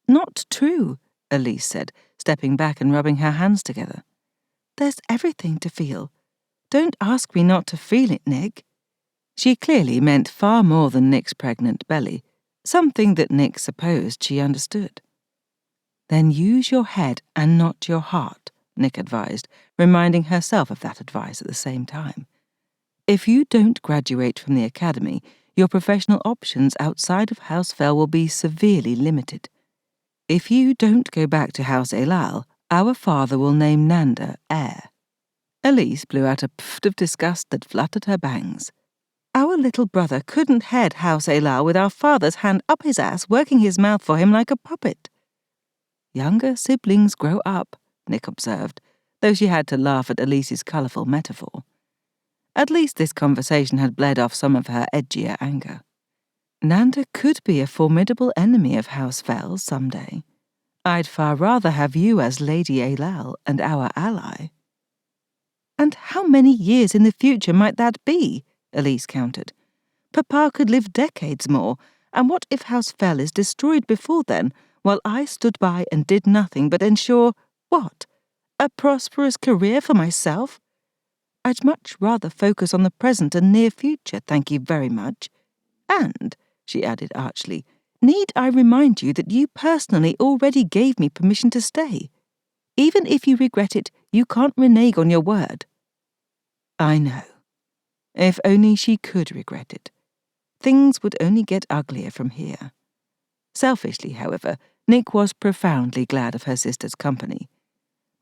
"Not true," Elise said, stepping back and rubbing her hands together. "There's everything to feel. Don't ask me not to feel it, Nick." She clearly meant far more than Nick's pregnant belly, something that Nick supposed she understood. "Then use your head and not your heart," Nick advised, reminding herself of that advice at the same time. "If you don't graduate from the academy, your professional options outside of House Phel will be severely limited. If you don't go back to House Elal, our father will name Nanda heir." Elise blew out a pft of disgust that fluttered her bangs. "Our little brother couldn't head House Elal with our father's hand up his ass working his mouth for him like a puppet." "Younger siblings grow up," Nick observed, though she had to laugh at Elise's colourful metaphor. At least this conversation had bled off some of her edgier anger. Nanda could be a formidable enemy of House Phel someday. I'd far rather have you as Lady Aylal and our ally. And how many years in the future might that be? Elise countered. Papa could live decades more, and what if House Phel is destroyed before then, while I stood by and did nothing but ensure, what? A prosperous career for myself? I'd much rather focus on the present and near future, thank you very much. And, she added archly, need I remind you that you personally already gave me permission to stay? Even if you regret it, you can't renege on your word. I know. If only she could regret it. Things would only get uglier from here. Selfishly, however, Nick was profoundly glad of her sister's company.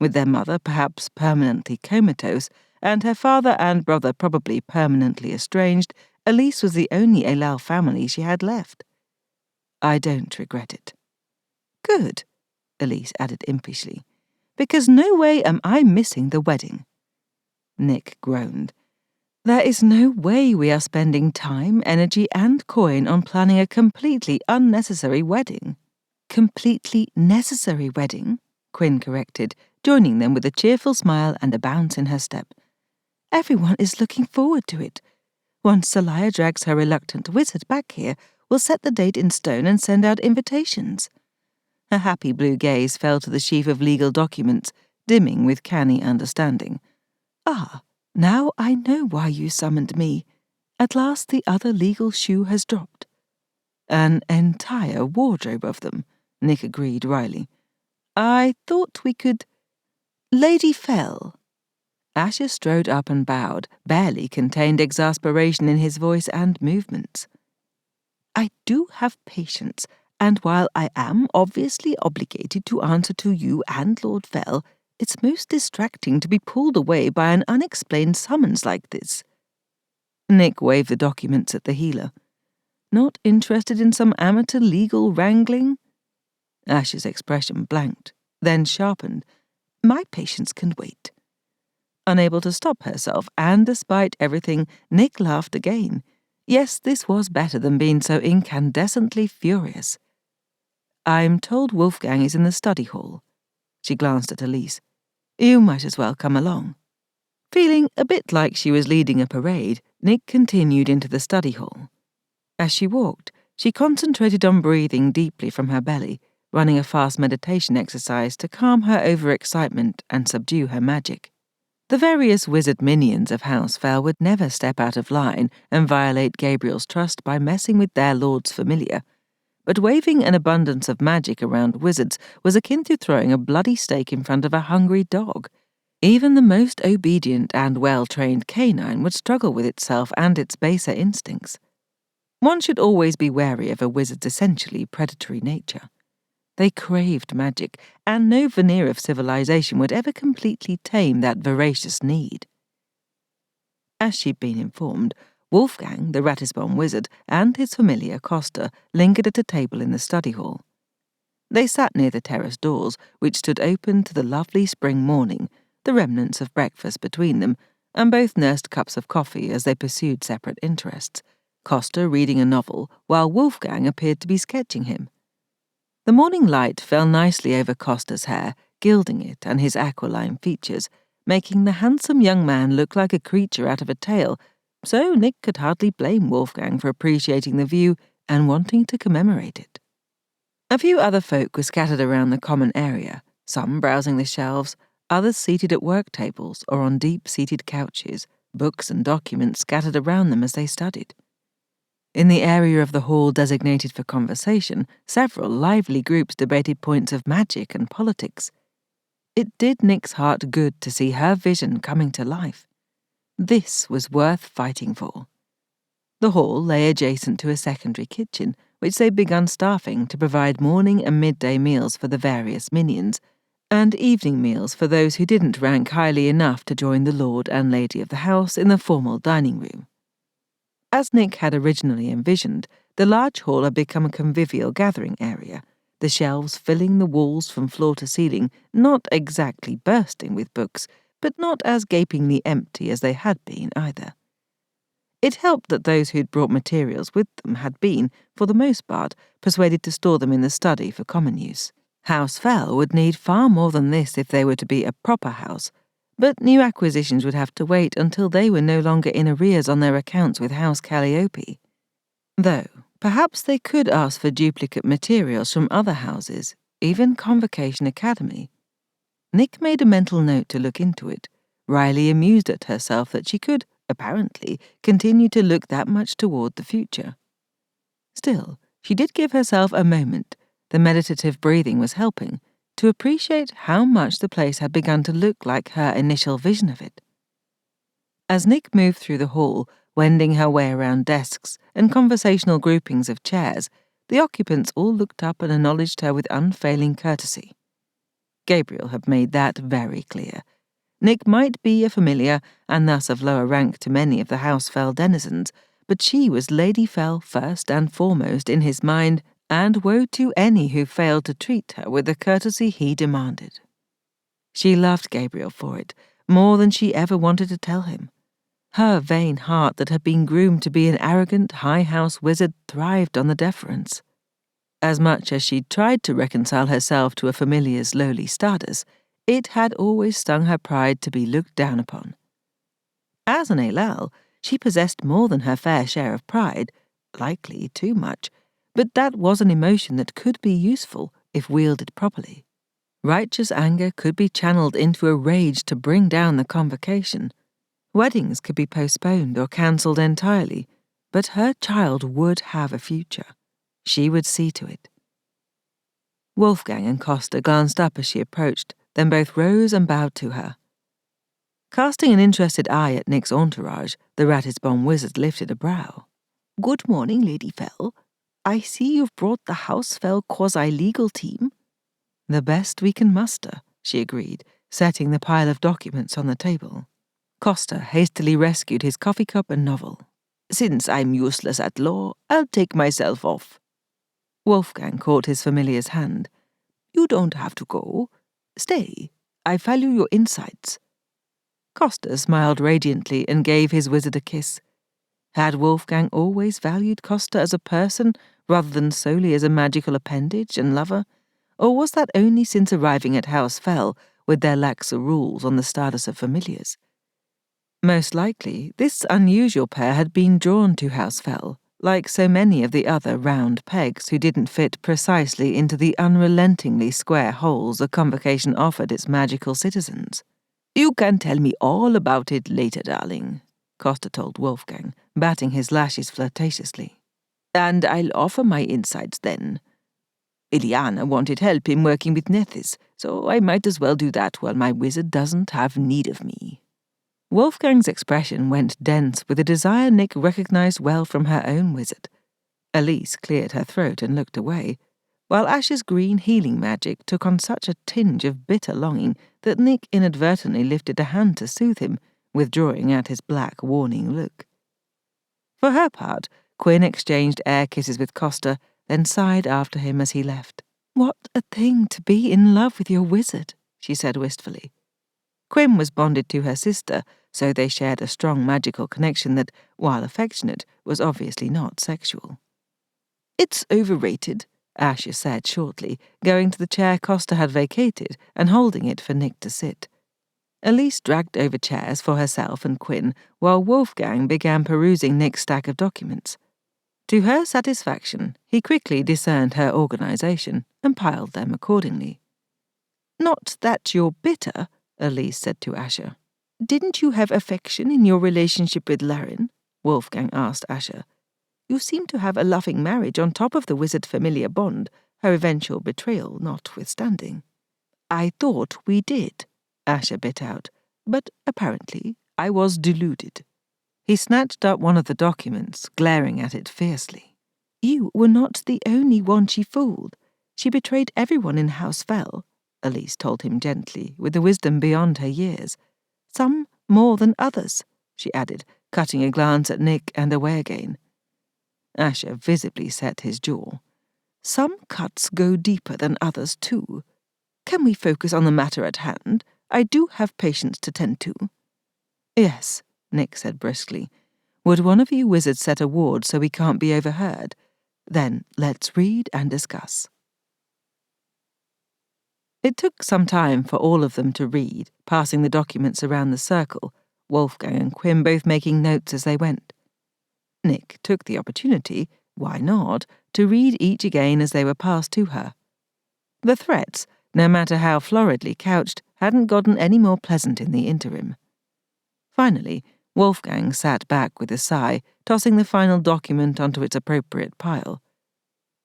With their mother perhaps permanently comatose, and her father and brother probably permanently estranged, Elise was the only Aylal family she had left. I don't regret it. Good, Elise added impishly, because no way am I missing the wedding. Nick groaned. There is no way we are spending time, energy, and coin on planning a completely unnecessary wedding. Completely necessary wedding, Quinn corrected, joining them with a cheerful smile and a bounce in her step. Everyone is looking forward to it. Once Seliah drags her reluctant wizard back here, we'll set the date in stone and send out invitations. Her happy blue gaze fell to the sheaf of legal documents, dimming with canny understanding. Ah, now I know why you summoned me. At last the other legal shoe has dropped. An entire wardrobe of them, Nick agreed wryly. I thought we could... Lady Phel. Asher strode up and bowed, barely contained exasperation in his voice and movements. I do have patience, and while I am obviously obligated to answer to you and Lord Phel, it's most distracting to be pulled away by an unexplained summons like this. Nick waved the documents at the healer. Not interested in some amateur legal wrangling? Ash's expression blanked, then sharpened. My patience can wait. Unable to stop herself, and despite everything, Nick laughed again. Yes, this was better than being so incandescently furious. I'm told Wolfgang is in the study hall. She glanced at Elise. You might as well come along. Feeling a bit like she was leading a parade, Nick continued into the study hall. As she walked, she concentrated on breathing deeply from her belly, running a fast meditation exercise to calm her overexcitement and subdue her magic. The various wizard minions of House Phel would never step out of line and violate Gabriel's trust by messing with their lord's familiar, but waving an abundance of magic around wizards was akin to throwing a bloody steak in front of a hungry dog. Even the most obedient and well-trained canine would struggle with itself and its baser instincts. One should always be wary of a wizard's essentially predatory nature. They craved magic, and no veneer of civilization would ever completely tame that voracious need. As she'd been informed, Wolfgang, the Ratisbon wizard, and his familiar Costa lingered at a table in the study hall. They sat near the terrace doors, which stood open to the lovely spring morning, the remnants of breakfast between them, and both nursed cups of coffee as they pursued separate interests, Costa reading a novel, while Wolfgang appeared to be sketching him. The morning light fell nicely over Costa's hair, gilding it and his aquiline features, making the handsome young man look like a creature out of a tale, so Nick could hardly blame Wolfgang for appreciating the view and wanting to commemorate it. A few other folk were scattered around the common area, some browsing the shelves, others seated at work tables or on deep-seated couches, books and documents scattered around them as they studied. In the area of the hall designated for conversation, several lively groups debated points of magic and politics. It did Nick's heart good to see her vision coming to life. This was worth fighting for. The hall lay adjacent to a secondary kitchen, which they'd begun staffing to provide morning and midday meals for the various minions, and evening meals for those who didn't rank highly enough to join the lord and lady of the house in the formal dining room. As Nick had originally envisioned, the large hall had become a convivial gathering area, the shelves filling the walls from floor to ceiling, not exactly bursting with books, but not as gapingly empty as they had been either. It helped that those who'd brought materials with them had been, for the most part, persuaded to store them in the study for common use. House Phel would need far more than this if they were to be a proper house, but new acquisitions would have to wait until they were no longer in arrears on their accounts with House Calliope. Though, perhaps they could ask for duplicate materials from other houses, even Convocation Academy. Nick made a mental note to look into it, wryly amused at herself that she could, apparently, continue to look that much toward the future. Still, she did give herself a moment, the meditative breathing was helping, to appreciate how much the place had begun to look like her initial vision of it. As Nick moved through the hall, wending her way around desks and conversational groupings of chairs, the occupants all looked up and acknowledged her with unfailing courtesy. Gabriel had made that very clear. Nick might be a familiar, and thus of lower rank to many of the House Phel denizens, but she was Lady Phel first and foremost in his mind, and woe to any who failed to treat her with the courtesy he demanded. She loved Gabriel for it, more than she ever wanted to tell him. Her vain heart that had been groomed to be an arrogant high-house wizard thrived on the deference. As much as she'd tried to reconcile herself to a familiar's lowly status, it had always stung her pride to be looked down upon. As an afoul, she possessed more than her fair share of pride, likely too much, but that was an emotion that could be useful if wielded properly. Righteous anger could be channeled into a rage to bring down the convocation. Weddings could be postponed or cancelled entirely, but her child would have a future. She would see to it. Wolfgang and Costa glanced up as she approached, then both rose and bowed to her. Casting an interested eye at Nick's entourage, the Ratisbon wizard lifted a brow. "Good morning, Lady Phel. I see you've brought the House Phel quasi-legal team." "The best we can muster," she agreed, setting the pile of documents on the table. Costa hastily rescued his coffee cup and novel. "Since I'm useless at law, I'll take myself off." Wolfgang caught his familiar's hand. "You don't have to go. Stay. I value your insights." Costa smiled radiantly and gave his wizard a kiss. Had Wolfgang always valued Costa as a person rather than solely as a magical appendage and lover? Or was that only since arriving at House Phel with their laxer rules on the status of familiars? Most likely, this unusual pair had been drawn to House Phel, like so many of the other round pegs who didn't fit precisely into the unrelentingly square holes the Convocation offered its magical citizens. "You can tell me all about it later, darling," Costa told Wolfgang, batting his lashes flirtatiously. "And I'll offer my insights then. Iliana wanted help in working with Nethys, so I might as well do that while my wizard doesn't have need of me." Wolfgang's expression went dense with a desire Nick recognized well from her own wizard. Elise cleared her throat and looked away, while Ash's green healing magic took on such a tinge of bitter longing that Nick inadvertently lifted a hand to soothe him, withdrawing at his black, warning look. For her part, Quinn exchanged air kisses with Costa, then sighed after him as he left. "What a thing to be in love with your wizard," she said wistfully. Quinn was bonded to her sister, so they shared a strong magical connection that, while affectionate, was obviously not sexual. "It's overrated," Asher said shortly, going to the chair Costa had vacated and holding it for Nick to sit. Elise dragged over chairs for herself and Quinn, while Wolfgang began perusing Nick's stack of documents. To her satisfaction, he quickly discerned her organization and piled them accordingly. "Not that you're bitter," Elise said to Asher. "Didn't you have affection in your relationship with Larin?" Wolfgang asked Asher. "You seem to have a loving marriage on top of the wizard-familiar bond, her eventual betrayal notwithstanding." "I thought we did," Asher bit out, "but apparently I was deluded." He snatched up one of the documents, glaring at it fiercely. "You were not the only one she fooled. She betrayed everyone in House Phel," Elise told him gently, with the wisdom beyond her years. "Some more than others," she added, cutting a glance at Nick and away again. Asher visibly set his jaw. "Some cuts go deeper than others, too. Can we focus on the matter at hand? I do have patients to tend to." "Yes," Nick said briskly. Would one of you wizards set a ward so we can't be overheard? Then let's read and discuss." It took some time for all of them to read, passing the documents around the circle, Wolfgang and Quinn both making notes as they went. Nick took the opportunity, why not, to read each again as they were passed to her. The threats, no matter how floridly couched, hadn't gotten any more pleasant in the interim. Finally, Wolfgang sat back with a sigh, tossing the final document onto its appropriate pile.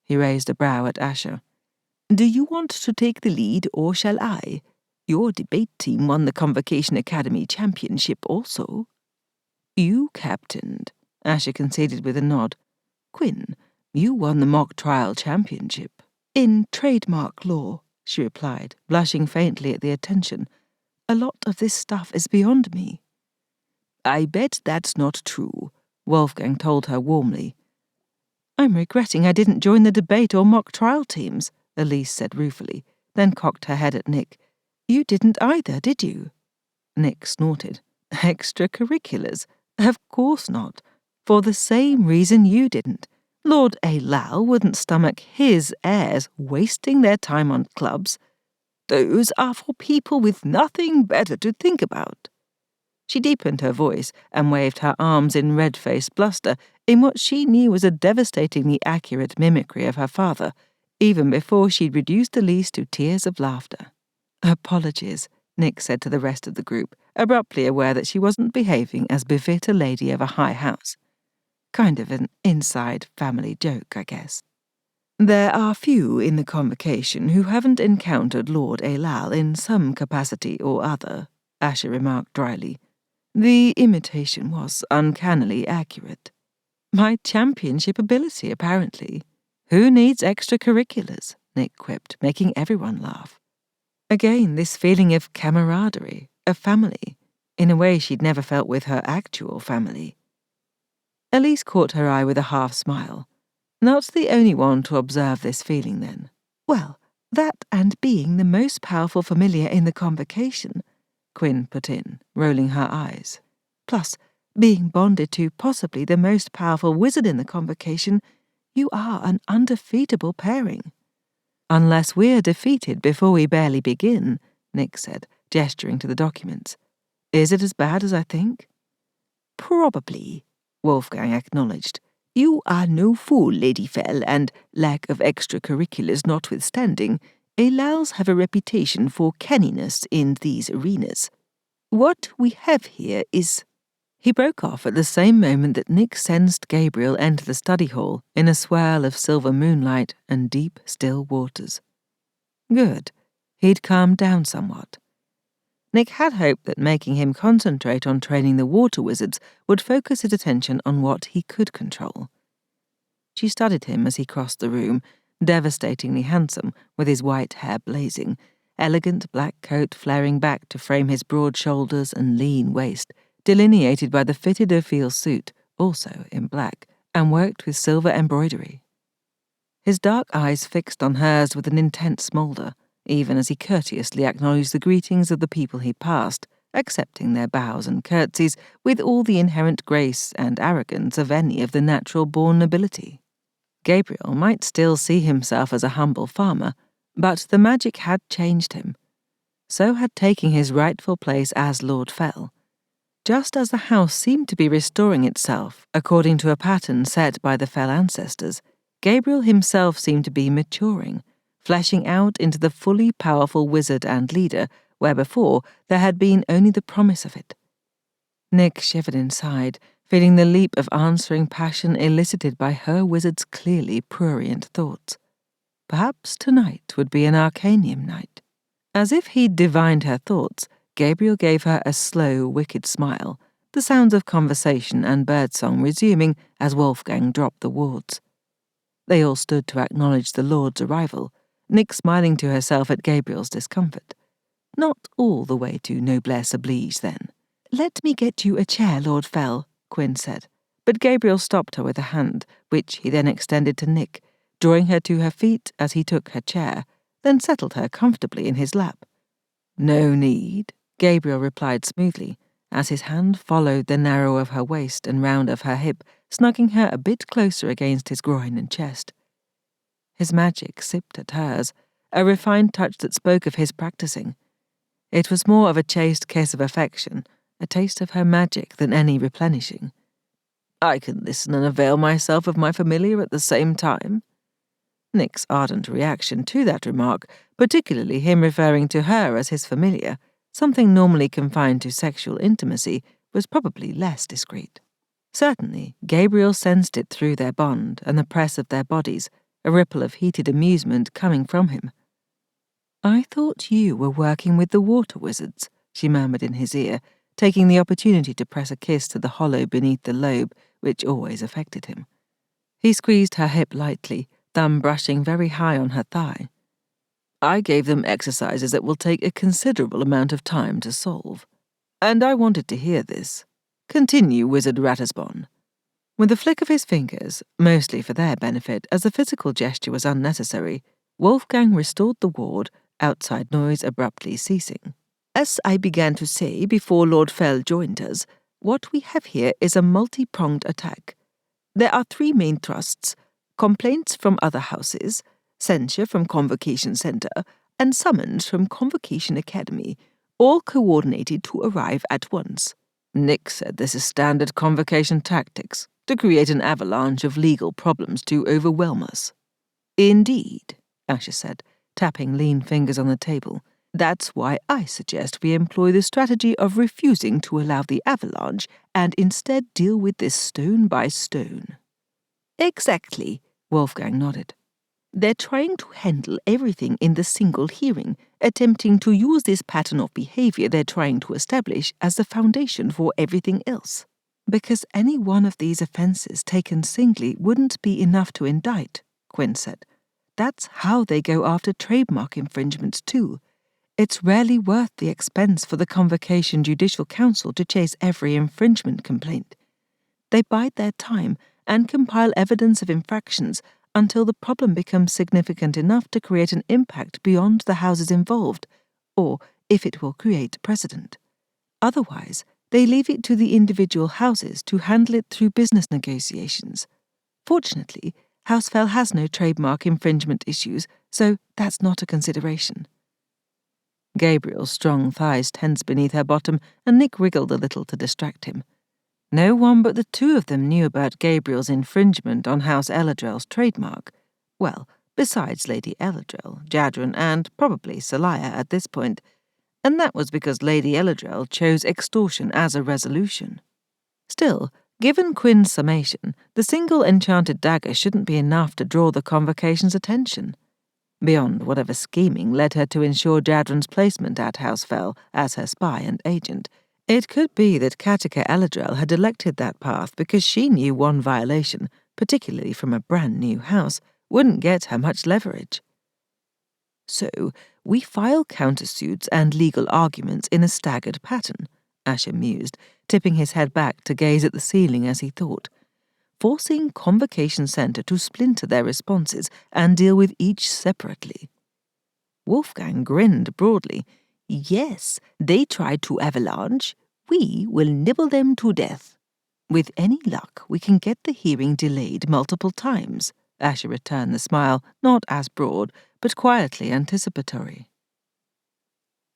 He raised a brow at Asher. "Do you want to take the lead, or shall I? Your debate team won the Convocation Academy Championship also." "You captained," Asher conceded with a nod. "Quinn, you won the mock trial championship." "In trademark law," she replied, blushing faintly at the attention. "A lot of this stuff is beyond me." "I bet that's not true," Wolfgang told her warmly. "I'm regretting I didn't join the debate or mock trial teams," Elise said ruefully, then cocked her head at Nick. "You didn't either, did you?" Nick snorted. "Extracurriculars? Of course not. For the same reason you didn't. Lord Afoul wouldn't stomach his heirs wasting their time on clubs. Those are for people with nothing better to think about." She deepened her voice and waved her arms in red-faced bluster in what she knew was a devastatingly accurate mimicry of her father, even before she'd reduced Elise to tears of laughter. "Apologies," Nick said to the rest of the group, abruptly aware that she wasn't behaving as befit a lady of a high house. Kind of an inside family joke, I guess. "There are few in the Convocation who haven't encountered Lord Afoul in some capacity or other," Asher remarked dryly. "The imitation was uncannily accurate. My championship ability, apparently. Who needs extracurriculars?" Nick quipped, making everyone laugh. Again, this feeling of camaraderie, of family, in a way she'd never felt with her actual family. Elise caught her eye with a half-smile. Not the only one to observe this feeling, then. "Well, that and being the most powerful familiar in the Convocation," Quinn put in, rolling her eyes. "Plus, being bonded to possibly the most powerful wizard in the Convocation, you are an undefeatable pairing." "Unless we're defeated before we barely begin," Nick said, gesturing to the documents. "Is it as bad as I think?" "Probably," Wolfgang acknowledged. "You are no fool, Lady Phel, and, lack of extracurriculars notwithstanding, Alals have a reputation for canniness in these arenas. What we have here is—" He broke off at the same moment that Nick sensed Gabriel enter the study hall in a swirl of silver moonlight and deep, still waters. Good. He'd calmed down somewhat. Nick had hoped that making him concentrate on training the water wizards would focus his attention on what he could control. She studied him as he crossed the room, devastatingly handsome, with his white hair blazing, elegant black coat flaring back to frame his broad shoulders and lean waist, delineated by the fitted afoul suit, also in black, and worked with silver embroidery. His dark eyes fixed on hers with an intense smoulder, even as he courteously acknowledged the greetings of the people he passed, accepting their bows and curtsies with all the inherent grace and arrogance of any of the natural-born nobility. Gabriel might still see himself as a humble farmer, but the magic had changed him. So had taking his rightful place as Lord Phel. Just as the house seemed to be restoring itself according to a pattern set by the Phel ancestors, Gabriel himself seemed to be maturing, fleshing out into the fully powerful wizard and leader, where before there had been only the promise of it. Nick shivered inside, feeling the leap of answering passion elicited by her wizard's clearly prurient thoughts. Perhaps tonight would be an Arcanium night. As if he'd divined her thoughts, Gabriel gave her a slow, wicked smile, the sounds of conversation and birdsong resuming as Wolfgang dropped the wards. They all stood to acknowledge the Lord's arrival, Nick smiling to herself at Gabriel's discomfort. Not all the way to noblesse oblige, then. "Let me get you a chair, Lord Phel," Quinn said, but Gabriel stopped her with a hand, which he then extended to Nick, drawing her to her feet as he took her chair, then settled her comfortably in his lap. "No need," Gabriel replied smoothly, as his hand followed the narrow of her waist and round of her hip, snugging her a bit closer against his groin and chest. His magic sipped at hers, a refined touch that spoke of his practicing. It was more of a chaste kiss of affection, a taste of her magic than any replenishing. I can listen and avail myself of my familiar at the same time. Nick's ardent reaction to that remark, particularly him referring to her as his familiar, something normally confined to sexual intimacy, was probably less discreet. Certainly, Gabriel sensed it through their bond and the press of their bodies, a ripple of heated amusement coming from him. I thought you were working with the water wizards, she murmured in his ear, taking the opportunity to press a kiss to the hollow beneath the lobe, which always affected him. He squeezed her hip lightly, thumb brushing very high on her thigh. I gave them exercises that will take a considerable amount of time to solve. And I wanted to hear this. Continue, Wizard Ratisbon. With a flick of his fingers, mostly for their benefit, as the physical gesture was unnecessary, Wolfgang restored the ward, outside noise abruptly ceasing. As I began to say before Lord Phel joined us, what we have here is a multi-pronged attack. There are 3 main thrusts: complaints from other houses, censure from Convocation Center, and summons from Convocation Academy, all coordinated to arrive at once. Nick said this is standard Convocation tactics, to create an avalanche of legal problems to overwhelm us. Indeed, Asher said, tapping lean fingers on the table. That's why I suggest we employ the strategy of refusing to allow the avalanche and instead deal with this stone by stone. Exactly, Wolfgang nodded. They're trying to handle everything in the single hearing, attempting to use this pattern of behavior they're trying to establish as the foundation for everything else. Because any one of these offences taken singly wouldn't be enough to indict, Quinn said. That's how they go after trademark infringements too. It's rarely worth the expense for the Convocation Judicial Council to chase every infringement complaint. They bide their time and compile evidence of infractions until the problem becomes significant enough to create an impact beyond the houses involved, or if it will create precedent. Otherwise, they leave it to the individual houses to handle it through business negotiations. Fortunately, House Phel has no trademark infringement issues, so that's not a consideration. Gabriel's strong thighs tensed beneath her bottom, and Nick wriggled a little to distract him. No one but the 2 of them knew about Gabriel's infringement on House El-Adrel's trademark. Well, besides Lady El-Adrel, Jadren, and probably Seliah at this point, and that was because Lady El-Adrel chose extortion as a resolution. Still, given Quinn's summation, the single enchanted dagger shouldn't be enough to draw the Convocation's attention. Beyond whatever scheming led her to ensure Jadren's placement at House Phel as her spy and agent, it could be that Katika El-Adrel had elected that path because she knew one violation, particularly from a brand new house, wouldn't get her much leverage. So, we file countersuits and legal arguments in a staggered pattern, Asher mused, tipping his head back to gaze at the ceiling as he thought, forcing Convocation Center to splinter their responses and deal with each separately. Wolfgang grinned broadly. Yes, they tried to avalanche. We will nibble them to death. With any luck, we can get the hearing delayed multiple times. Asher returned the smile, not as broad, but quietly anticipatory.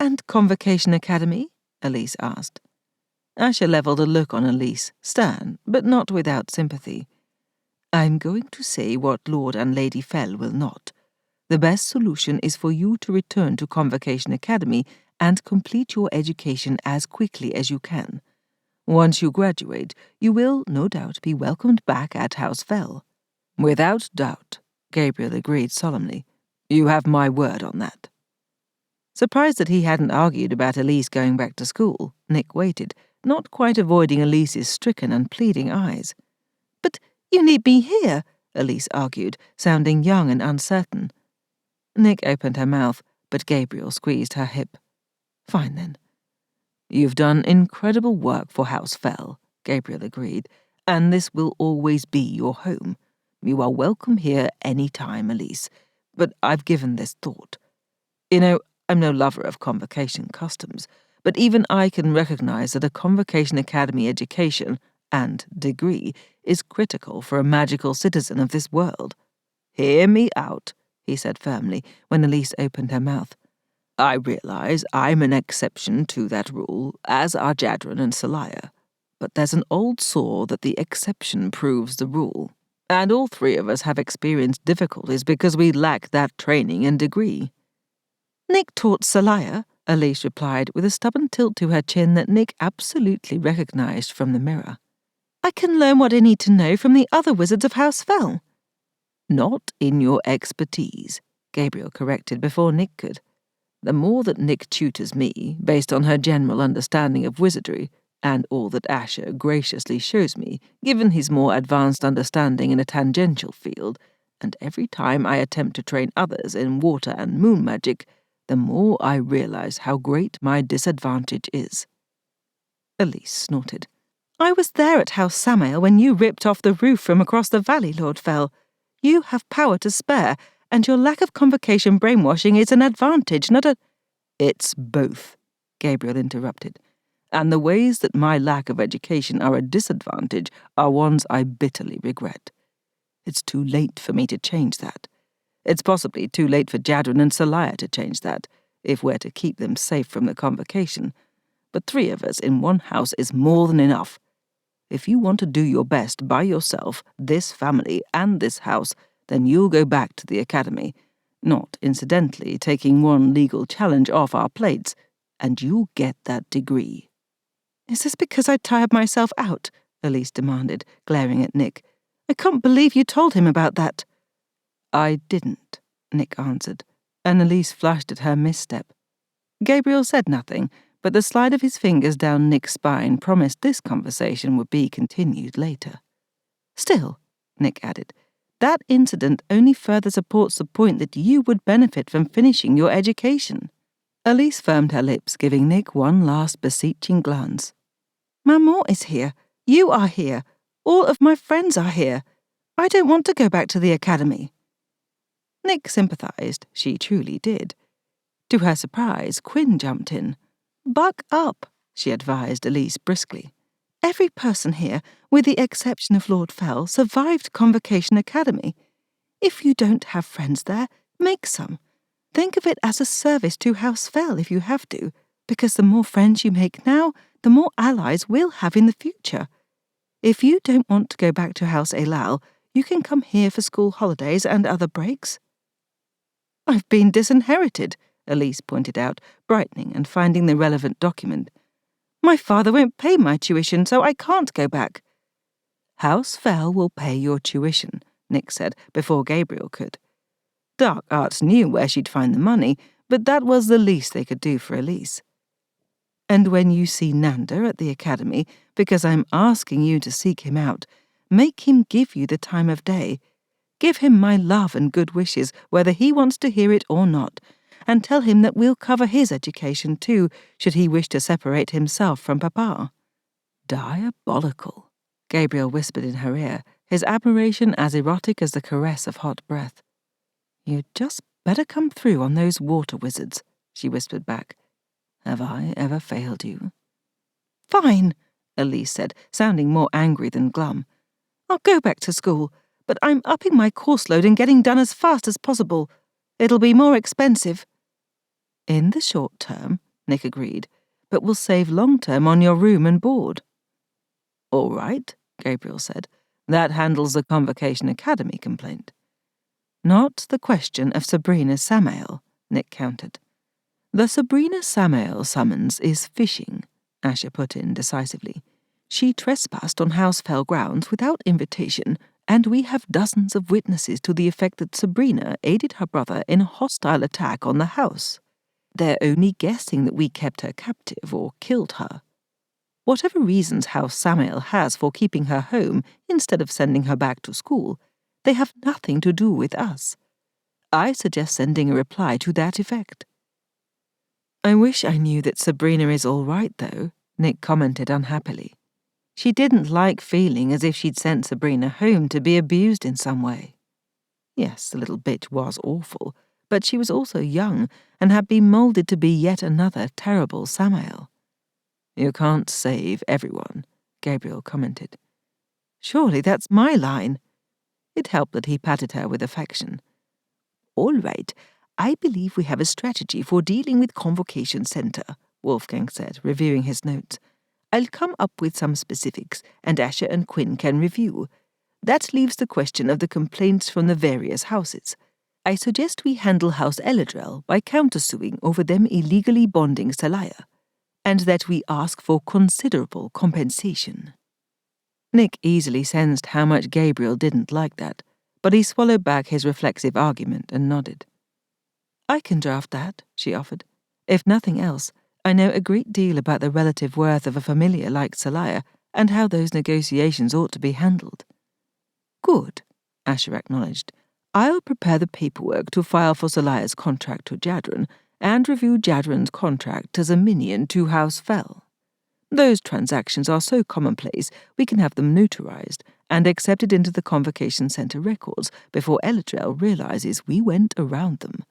And Convocation Academy? Elise asked. Asher levelled a look on Elise, stern, but not without sympathy. I'm going to say what Lord and Lady Phel will not. The best solution is for you to return to Convocation Academy and complete your education as quickly as you can. Once you graduate, you will, no doubt, be welcomed back at House Phel. Without doubt, Gabriel agreed solemnly. You have my word on that. Surprised that he hadn't argued about Elise going back to school, Nick waited, not quite avoiding Elise's stricken and pleading eyes. But you need me here, Elise argued, sounding young and uncertain. Nick opened her mouth, but Gabriel squeezed her hip. Fine then. You've done incredible work for House Phel, Gabriel agreed, and this will always be your home. You are welcome here any time, Elise, but I've given this thought. You know, I'm no lover of Convocation customs, but even I can recognize that a Convocation Academy education and degree is critical for a magical citizen of this world. Hear me out, he said firmly when Elise opened her mouth. I realize I'm an exception to that rule, as are Jadren and Seliah, but there's an old saw that the exception proves the rule, and all three of us have experienced difficulties because we lack that training and degree. Nick taught Seliah, Elise replied with a stubborn tilt to her chin that Nick absolutely recognized from the mirror. I can learn what I need to know from the other wizards of House Phel. Not in your expertise, Gabriel corrected before Nick could. The more that Nick tutors me, based on her general understanding of wizardry, and all that Asher graciously shows me, given his more advanced understanding in a tangential field, and every time I attempt to train others in water and moon magic, the more I realize how great my disadvantage is. Elise snorted. I was there at House Samael when you ripped off the roof from across the valley, Lord Phel. You have power to spare, and your lack of Convocation brainwashing is an advantage, not a— It's both, Gabriel interrupted, and the ways that my lack of education are a disadvantage are ones I bitterly regret. It's too late for me to change that. It's possibly too late for Jadren and Seliah to change that, if we're to keep them safe from the Convocation. But 3 of us in one house is more than enough. If you want to do your best by yourself, this family, and this house, then you'll go back to the academy, not incidentally taking one legal challenge off our plates, and you'll get that degree. Is this because I tired myself out? Elise demanded, glaring at Nick. I can't believe you told him about that. I didn't, Nick answered, and Elise flushed at her misstep. Gabriel said nothing, but the slide of his fingers down Nick's spine promised this conversation would be continued later. Still, Nick added, that incident only further supports the point that you would benefit from finishing your education. Elise firmed her lips, giving Nick one last beseeching glance. Maman is here. You are here. All of my friends are here. I don't want to go back to the academy. Nick sympathized. She truly did. To her surprise, Quinn jumped in. Buck up, she advised Elise briskly. Every person here, with the exception of Lord Phel, survived Convocation Academy. If you don't have friends there, make some. Think of it as a service to House Phel if you have to, because the more friends you make now, the more allies we'll have in the future. If you don't want to go back to House Elal, you can come here for school holidays and other breaks. I've been disinherited, Elise pointed out, brightening and finding the relevant document. My father won't pay my tuition, so I can't go back. House Phel will pay your tuition, Nick said, before Gabriel could. Dark Arts knew where she'd find the money, but that was the least they could do for Elise. And when you see Nanda at the academy, because I'm asking you to seek him out, make him give you the time of day. Give him my love and good wishes, whether he wants to hear it or not, and tell him that we'll cover his education too, should he wish to separate himself from Papa. Diabolical, Gabriel whispered in her ear, his admiration as erotic as the caress of hot breath. You'd just better come through on those water wizards, she whispered back. Have I ever failed you? Fine, Elise said, sounding more angry than glum. I'll go back to school, but I'm upping my course load and getting done as fast as possible. It'll be more expensive. In the short term, Nick agreed, but we'll save long term on your room and board. All right, Gabriel said. That handles the Convocation Academy complaint. Not the question of Sabrina Samael, Nick countered. The Sabrina Samael summons is fishing, Asher put in decisively. She trespassed on House Phel grounds without invitation, and we have dozens of witnesses to the effect that Sabrina aided her brother in a hostile attack on the house. They're only guessing that we kept her captive or killed her. Whatever reasons House Samael has for keeping her home instead of sending her back to school, they have nothing to do with us. I suggest sending a reply to that effect. I wish I knew that Sabrina is all right, though, Nick commented unhappily. She didn't like feeling as if she'd sent Sabrina home to be abused in some way. Yes, the little bitch was awful, but she was also young and had been moulded to be yet another terrible Samael. You can't save everyone, Gabriel commented. Surely that's my line. It helped that he patted her with affection. All right, I believe we have a strategy for dealing with Convocation Center, Wolfgang said, reviewing his notes. I'll come up with some specifics, and Asher and Quinn can review. That leaves the question of the complaints from the various houses. I suggest we handle House El-Adrel by countersuing over them illegally bonding Seliah, and that we ask for considerable compensation. Nick easily sensed how much Gabriel didn't like that, but he swallowed back his reflexive argument and nodded. I can draft that, she offered. If nothing else, I know a great deal about the relative worth of a familiar like Seliah and how those negotiations ought to be handled. Good, Asher acknowledged. I'll prepare the paperwork to file for Seliah's contract to Jadren and review Jadren's contract as a minion to House Phel. Those transactions are so commonplace we can have them notarized and accepted into the Convocation Center records before El-Adrel realizes we went around them.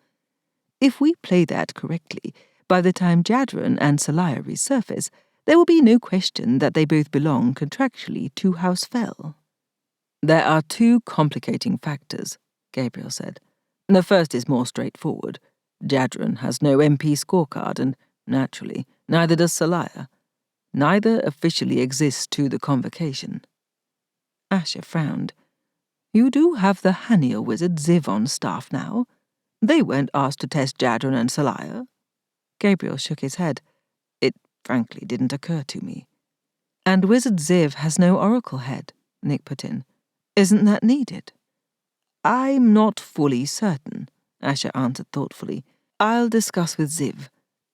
If we play that correctly, by the time Jadren and Seliah resurface, there will be no question that they both belong contractually to House Phel. There are two complicating factors, Gabriel said. The first is more straightforward. Jadren has no MP scorecard and, naturally, neither does Seliah. Neither officially exists to the Convocation. Asher frowned. You do have the Haniel wizard Ziv on staff now. They weren't asked to test Jadren and Seliah. Gabriel shook his head. It frankly didn't occur to me. And Wizard Ziv has no oracle head, Nick put in. Isn't that needed? I'm not fully certain, Asher answered thoughtfully. I'll discuss with Ziv.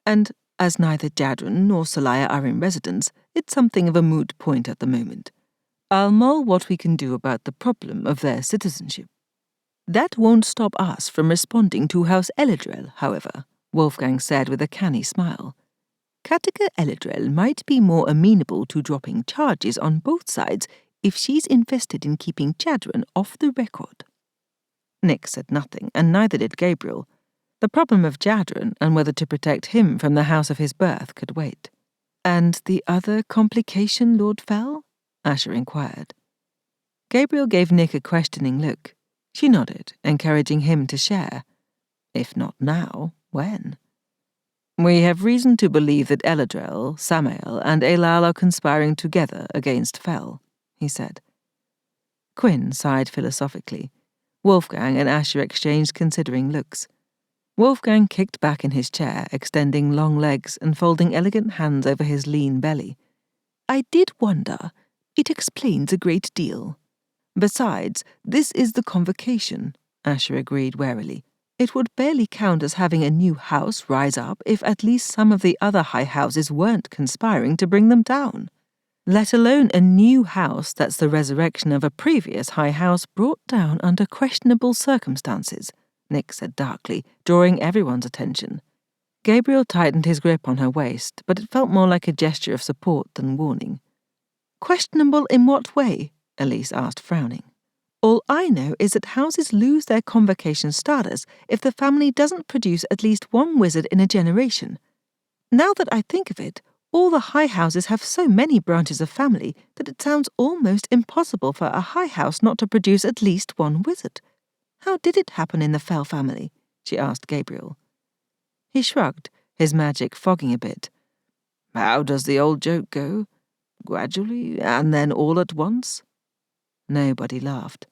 And as neither Jadren nor Seliah are in residence, it's something of a moot point at the moment. I'll mull what we can do about the problem of their citizenship. That won't stop us from responding to House El-Adrel, however, Wolfgang said with a canny smile. Katika El-Adrel might be more amenable to dropping charges on both sides if she's invested in keeping Jadren off the record. Nick said nothing, and neither did Gabriel. The problem of Jadren and whether to protect him from the house of his birth could wait. And the other complication, Lord Phel? Asher inquired. Gabriel gave Nick a questioning look. She nodded, encouraging him to share. If not now, when? We have reason to believe that El-Adrel, Samael, and Elal are conspiring together against Phel, he said. Quinn sighed philosophically. Wolfgang and Asher exchanged considering looks. Wolfgang kicked back in his chair, extending long legs and folding elegant hands over his lean belly. I did wonder. It explains a great deal. Besides, this is the Convocation, Asher agreed warily. It would barely count as having a new house rise up if at least some of the other high houses weren't conspiring to bring them down. Let alone a new house that's the resurrection of a previous high house brought down under questionable circumstances, Nick said darkly, drawing everyone's attention. Gabriel tightened his grip on her waist, but it felt more like a gesture of support than warning. Questionable in what way? Elise asked, frowning. All I know is that houses lose their Convocation status if the family doesn't produce at least one wizard in a generation. Now that I think of it, all the high houses have so many branches of family that it sounds almost impossible for a high house not to produce at least one wizard. How did it happen in the Phel family? She asked Gabriel. He shrugged, his magic fogging a bit. How does the old joke go? Gradually, and then all at once? Nobody laughed.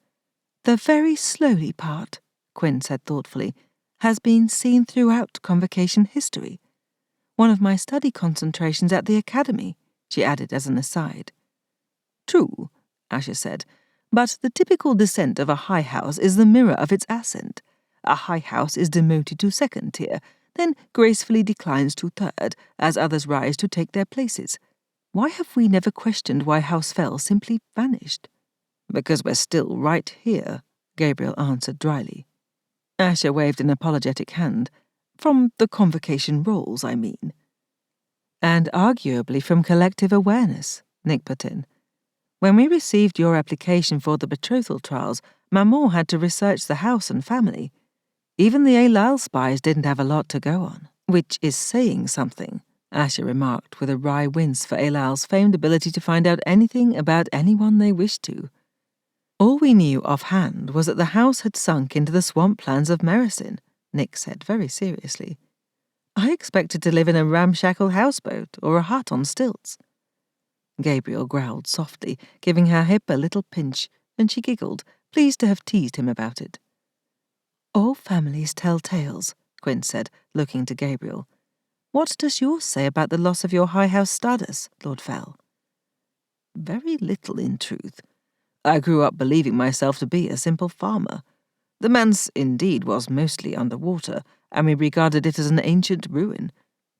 The very slowly part, Quinn said thoughtfully, has been seen throughout Convocation history. One of my study concentrations at the Academy, she added as an aside. True, Asher said, but the typical descent of a high house is the mirror of its ascent. A high house is demoted to second tier, then gracefully declines to third as others rise to take their places. Why have we never questioned why House Phel simply vanished? Because we're still right here, Gabriel answered dryly. Asher waved an apologetic hand. From the Convocation rolls, I mean. And arguably from collective awareness, Nick put in. When we received your application for the betrothal trials, Maman had to research the house and family. Even the Elal spies didn't have a lot to go on, which is saying something, Asher remarked with a wry wince for Eilal's famed ability to find out anything about anyone they wished to. All we knew offhand was that the house had sunk into the swamplands of Mericin, Nick said very seriously. I expected to live in a ramshackle houseboat or a hut on stilts. Gabriel growled softly, giving her hip a little pinch, and she giggled, pleased to have teased him about it. All families tell tales, Quinn said, looking to Gabriel. What does yours say about the loss of your high house status, Lord Phel? Very little, in truth. I grew up believing myself to be a simple farmer. The manse, indeed, was mostly underwater, and we regarded it as an ancient ruin.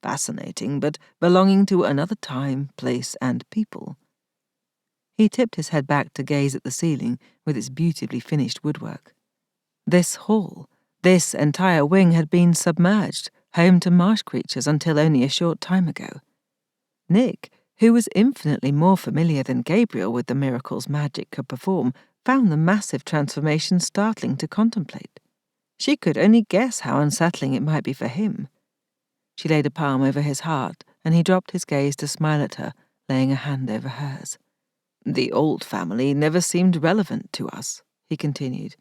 Fascinating, but belonging to another time, place, and people. He tipped his head back to gaze at the ceiling with its beautifully finished woodwork. This hall, this entire wing had been submerged, home to marsh creatures until only a short time ago. Nick, who was infinitely more familiar than Gabriel with the miracles magic could perform, found the massive transformation startling to contemplate. She could only guess how unsettling it might be for him. She laid a palm over his heart, and he dropped his gaze to smile at her, laying a hand over hers. The old family never seemed relevant to us, he continued.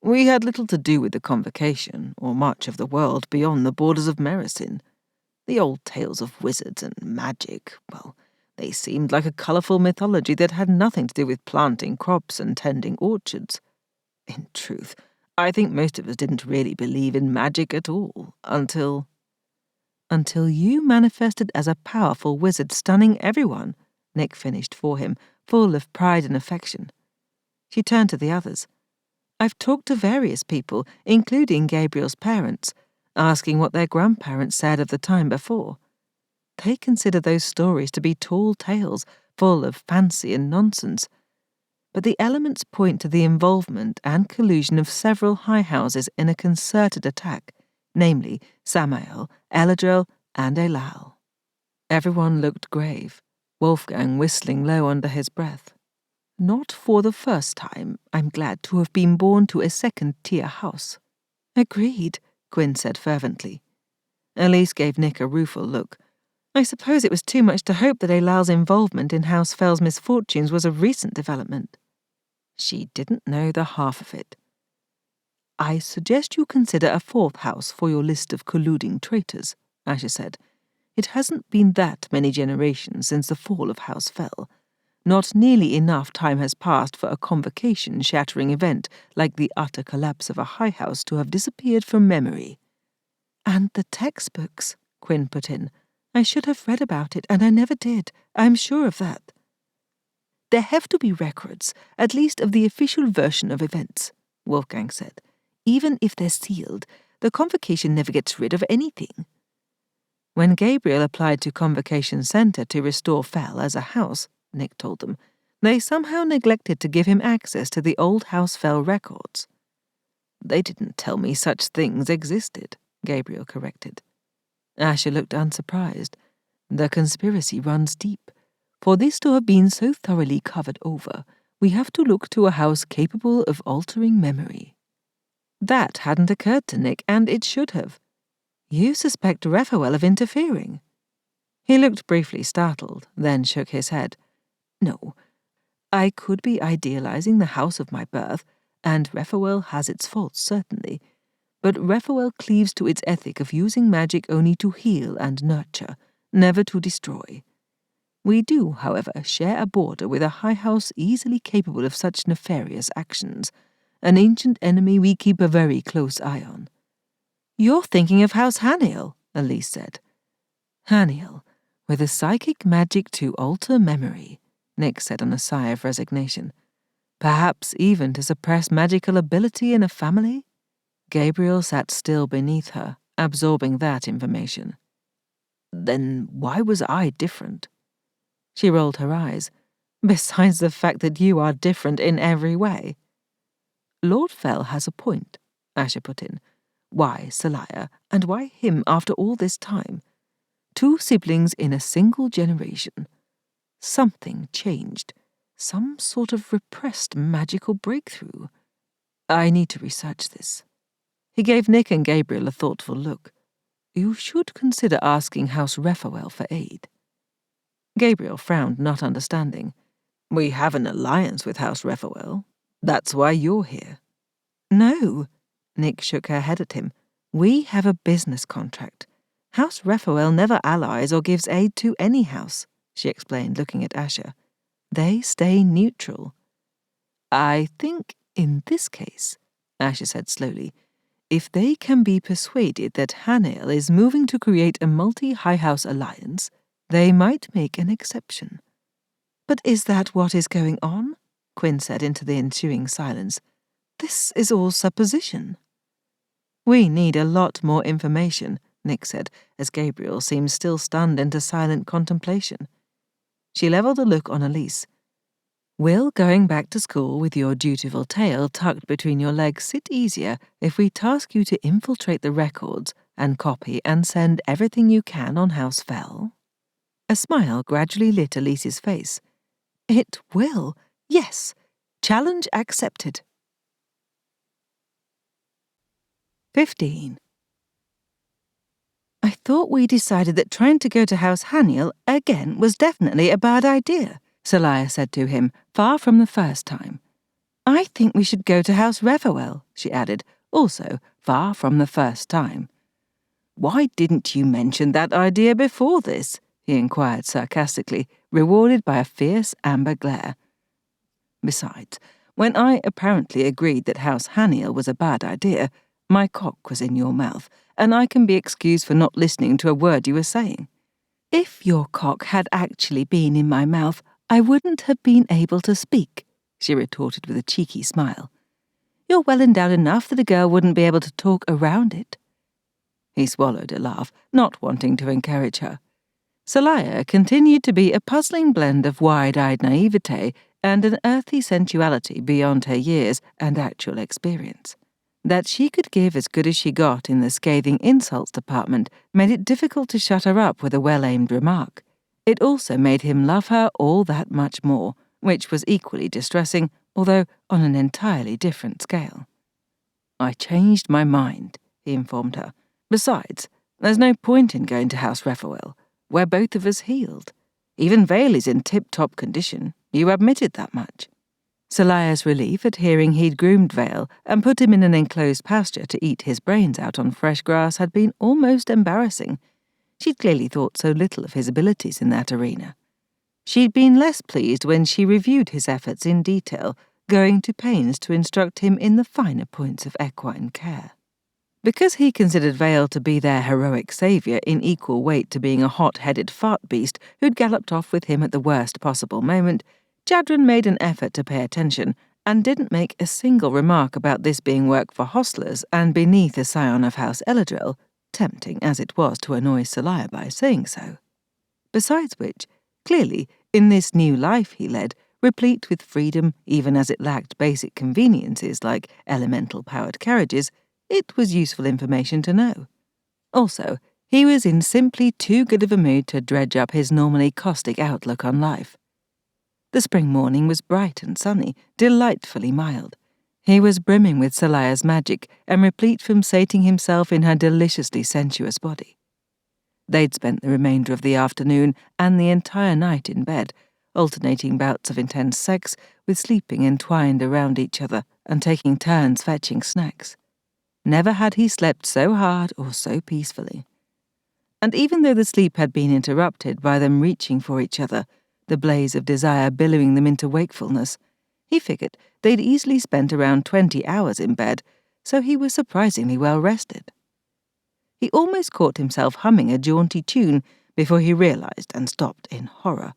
We had little to do with the Convocation, or much of the world beyond the borders of Mericin. The old tales of wizards and magic, well, they seemed like a colourful mythology that had nothing to do with planting crops and tending orchards. In truth, I think most of us didn't really believe in magic at all, until you manifested as a powerful wizard stunning everyone, Nick finished for him, full of pride and affection. She turned to the others. I've talked to various people, including Gabriel's parents, asking what their grandparents said of the time before. They consider those stories to be tall tales, full of fancy and nonsense. But the elements point to the involvement and collusion of several high houses in a concerted attack, namely Samael, El-Adrel, and Eilal. Everyone looked grave, Wolfgang whistling low under his breath. Not for the first time, I'm glad to have been born to a second-tier house. Agreed, Quinn said fervently. Elise gave Nick a rueful look. I suppose it was too much to hope that Eilal's involvement in House Phel's misfortunes was a recent development. She didn't know the half of it. I suggest you consider a fourth house for your list of colluding traitors, Asher said. It hasn't been that many generations since the fall of House Phel. Not nearly enough time has passed for a convocation-shattering event like the utter collapse of a high house to have disappeared from memory. And the textbooks, Quinn put in. I should have read about it, and I never did. I'm sure of that. There have to be records, at least of the official version of events, Wolfgang said. Even if they're sealed, the Convocation never gets rid of anything. When Gabriel applied to Convocation Center to restore Phel as a house, Nick told them, they somehow neglected to give him access to the old House Phel records. They didn't tell me such things existed, Gabriel corrected. Asher looked unsurprised. The conspiracy runs deep. For this to have been so thoroughly covered over, we have to look to a house capable of altering memory. That hadn't occurred to Nick, and it should have. You suspect Raphael of interfering? He looked briefly startled, then shook his head. No, I could be idealizing the house of my birth, and Raphael has its faults, certainly. But Raphael cleaves to its ethic of using magic only to heal and nurture, never to destroy. We do, however, share a border with a high house easily capable of such nefarious actions, an ancient enemy we keep a very close eye on. You're thinking of House Haniel, Elise said. Haniel, with a psychic magic to alter memory, Nick said on a sigh of resignation. Perhaps even to suppress magical ability in a family? Gabriel sat still beneath her, absorbing that information. Then why was I different? She rolled her eyes. Besides the fact that you are different in every way. Lord Phel has a point, Asher put in. Why Seliah, and why him after all this time? 2 siblings in a single generation. Something changed. Some sort of repressed magical breakthrough. I need to research this. He gave Nick and Gabriel a thoughtful look. you should consider asking House Raphael for aid. Gabriel frowned, not understanding. We have an alliance with House Raphael. That's why you're here. No, Nick shook her head at him. We have a business contract. House Raphael never allies or gives aid to any house, she explained, looking at Asher. They stay neutral. I think in this case, Asher said slowly, if they can be persuaded that Hanael is moving to create a multi-high house alliance, they might make an exception. But is that what is going on? Quinn said into the ensuing silence. This is all supposition. We need a lot more information, Nick said, as Gabriel seemed still stunned into silent contemplation. She levelled a look on Elise. Will going back to school with your dutiful tail tucked between your legs sit easier if we task you to infiltrate the records and copy and send everything you can on House Phel? A smile gradually lit Elise's face. It will, yes. Challenge accepted. 15. I thought we decided that trying to go to House Hanael again was definitely a bad idea, Seliah said to him, far from the first time. I think we should go to House Raphael, she added, also far from the first time. Why didn't you mention that idea before this? He inquired sarcastically, rewarded by a fierce amber glare. Besides, when I apparently agreed that House Hanael was a bad idea, my cock was in your mouth, and I can be excused for not listening to a word you were saying. If your cock had actually been in my mouth, I wouldn't have been able to speak, she retorted with a cheeky smile. You're well endowed enough that a girl wouldn't be able to talk around it. He swallowed a laugh, not wanting to encourage her. Seliah continued to be a puzzling blend of wide-eyed naivete and an earthy sensuality beyond her years and actual experience. That she could give as good as she got in the scathing insults department made it difficult to shut her up with a well-aimed remark. It also made him love her all that much more, which was equally distressing, although on an entirely different scale. I changed my mind, he informed her. Besides, there's no point in going to House Raphael. We're both of us healed. Even Vale is in tip-top condition. You admitted that much. Seliah's relief at hearing he'd groomed Vale and put him in an enclosed pasture to eat his brains out on fresh grass had been almost embarrassing. She'd clearly thought so little of his abilities in that arena. She'd been less pleased when she reviewed his efforts in detail, going to pains to instruct him in the finer points of equine care. Because he considered Vale to be their heroic saviour in equal weight to being a hot-headed fart beast who'd galloped off with him at the worst possible moment, Jadren made an effort to pay attention and didn't make a single remark about this being work for hostlers and beneath a scion of House El-Adrel, tempting as it was to annoy Seliah by saying so. Besides which, clearly, in this new life he led, replete with freedom even as it lacked basic conveniences like elemental-powered carriages, it was useful information to know. Also, he was in simply too good of a mood to dredge up his normally caustic outlook on life. The spring morning was bright and sunny, delightfully mild. He was brimming with Seliah's magic and replete from sating himself in her deliciously sensuous body. They'd spent the remainder of the afternoon and the entire night in bed, alternating bouts of intense sex with sleeping entwined around each other and taking turns fetching snacks. Never had he slept so hard or so peacefully. And even though the sleep had been interrupted by them reaching for each other, the blaze of desire billowing them into wakefulness, he figured they'd easily spent around 20 hours in bed, so he was surprisingly well rested. He almost caught himself humming a jaunty tune before he realized and stopped in horror.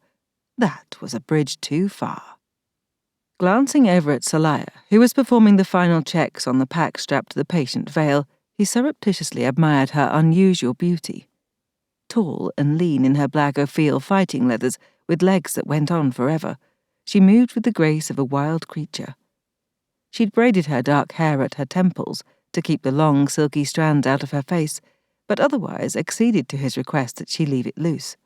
That was a bridge too far. Glancing over at Seliah, who was performing the final checks on the pack strapped to the patient Vale, he surreptitiously admired her unusual beauty. Tall and lean in her black afoul fighting leathers, with legs that went on forever, she moved with the grace of a wild creature. She'd braided her dark hair at her temples to keep the long, silky strands out of her face, but otherwise acceded to his request that she leave it loose.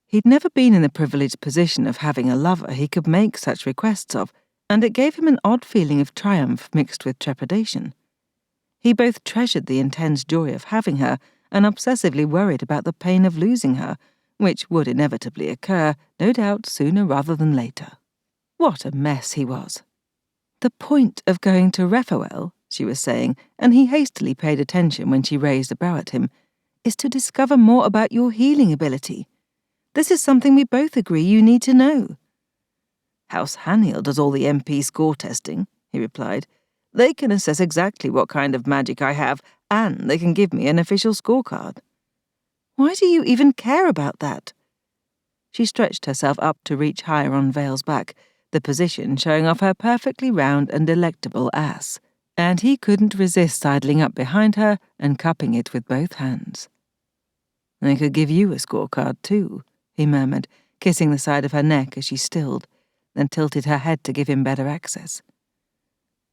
He'd never been in the privileged position of having a lover he could make such requests of, and it gave him an odd feeling of triumph mixed with trepidation. He both treasured the intense joy of having her and obsessively worried about the pain of losing her, which would inevitably occur, no doubt sooner rather than later. What a mess he was. The point of going to Raphael, she was saying, and he hastily paid attention when she raised a brow at him, is to discover more about your healing ability. This is something we both agree you need to know. House Haniel does all the MP score testing, he replied. They can assess exactly what kind of magic I have, and they can give me an official scorecard. Why do you even care about that? She stretched herself up to reach higher on Vale's back, the position showing off her perfectly round and delectable ass, and he couldn't resist sidling up behind her and cupping it with both hands. I could give you a scorecard too, he murmured, kissing the side of her neck as she stilled, then tilted her head to give him better access.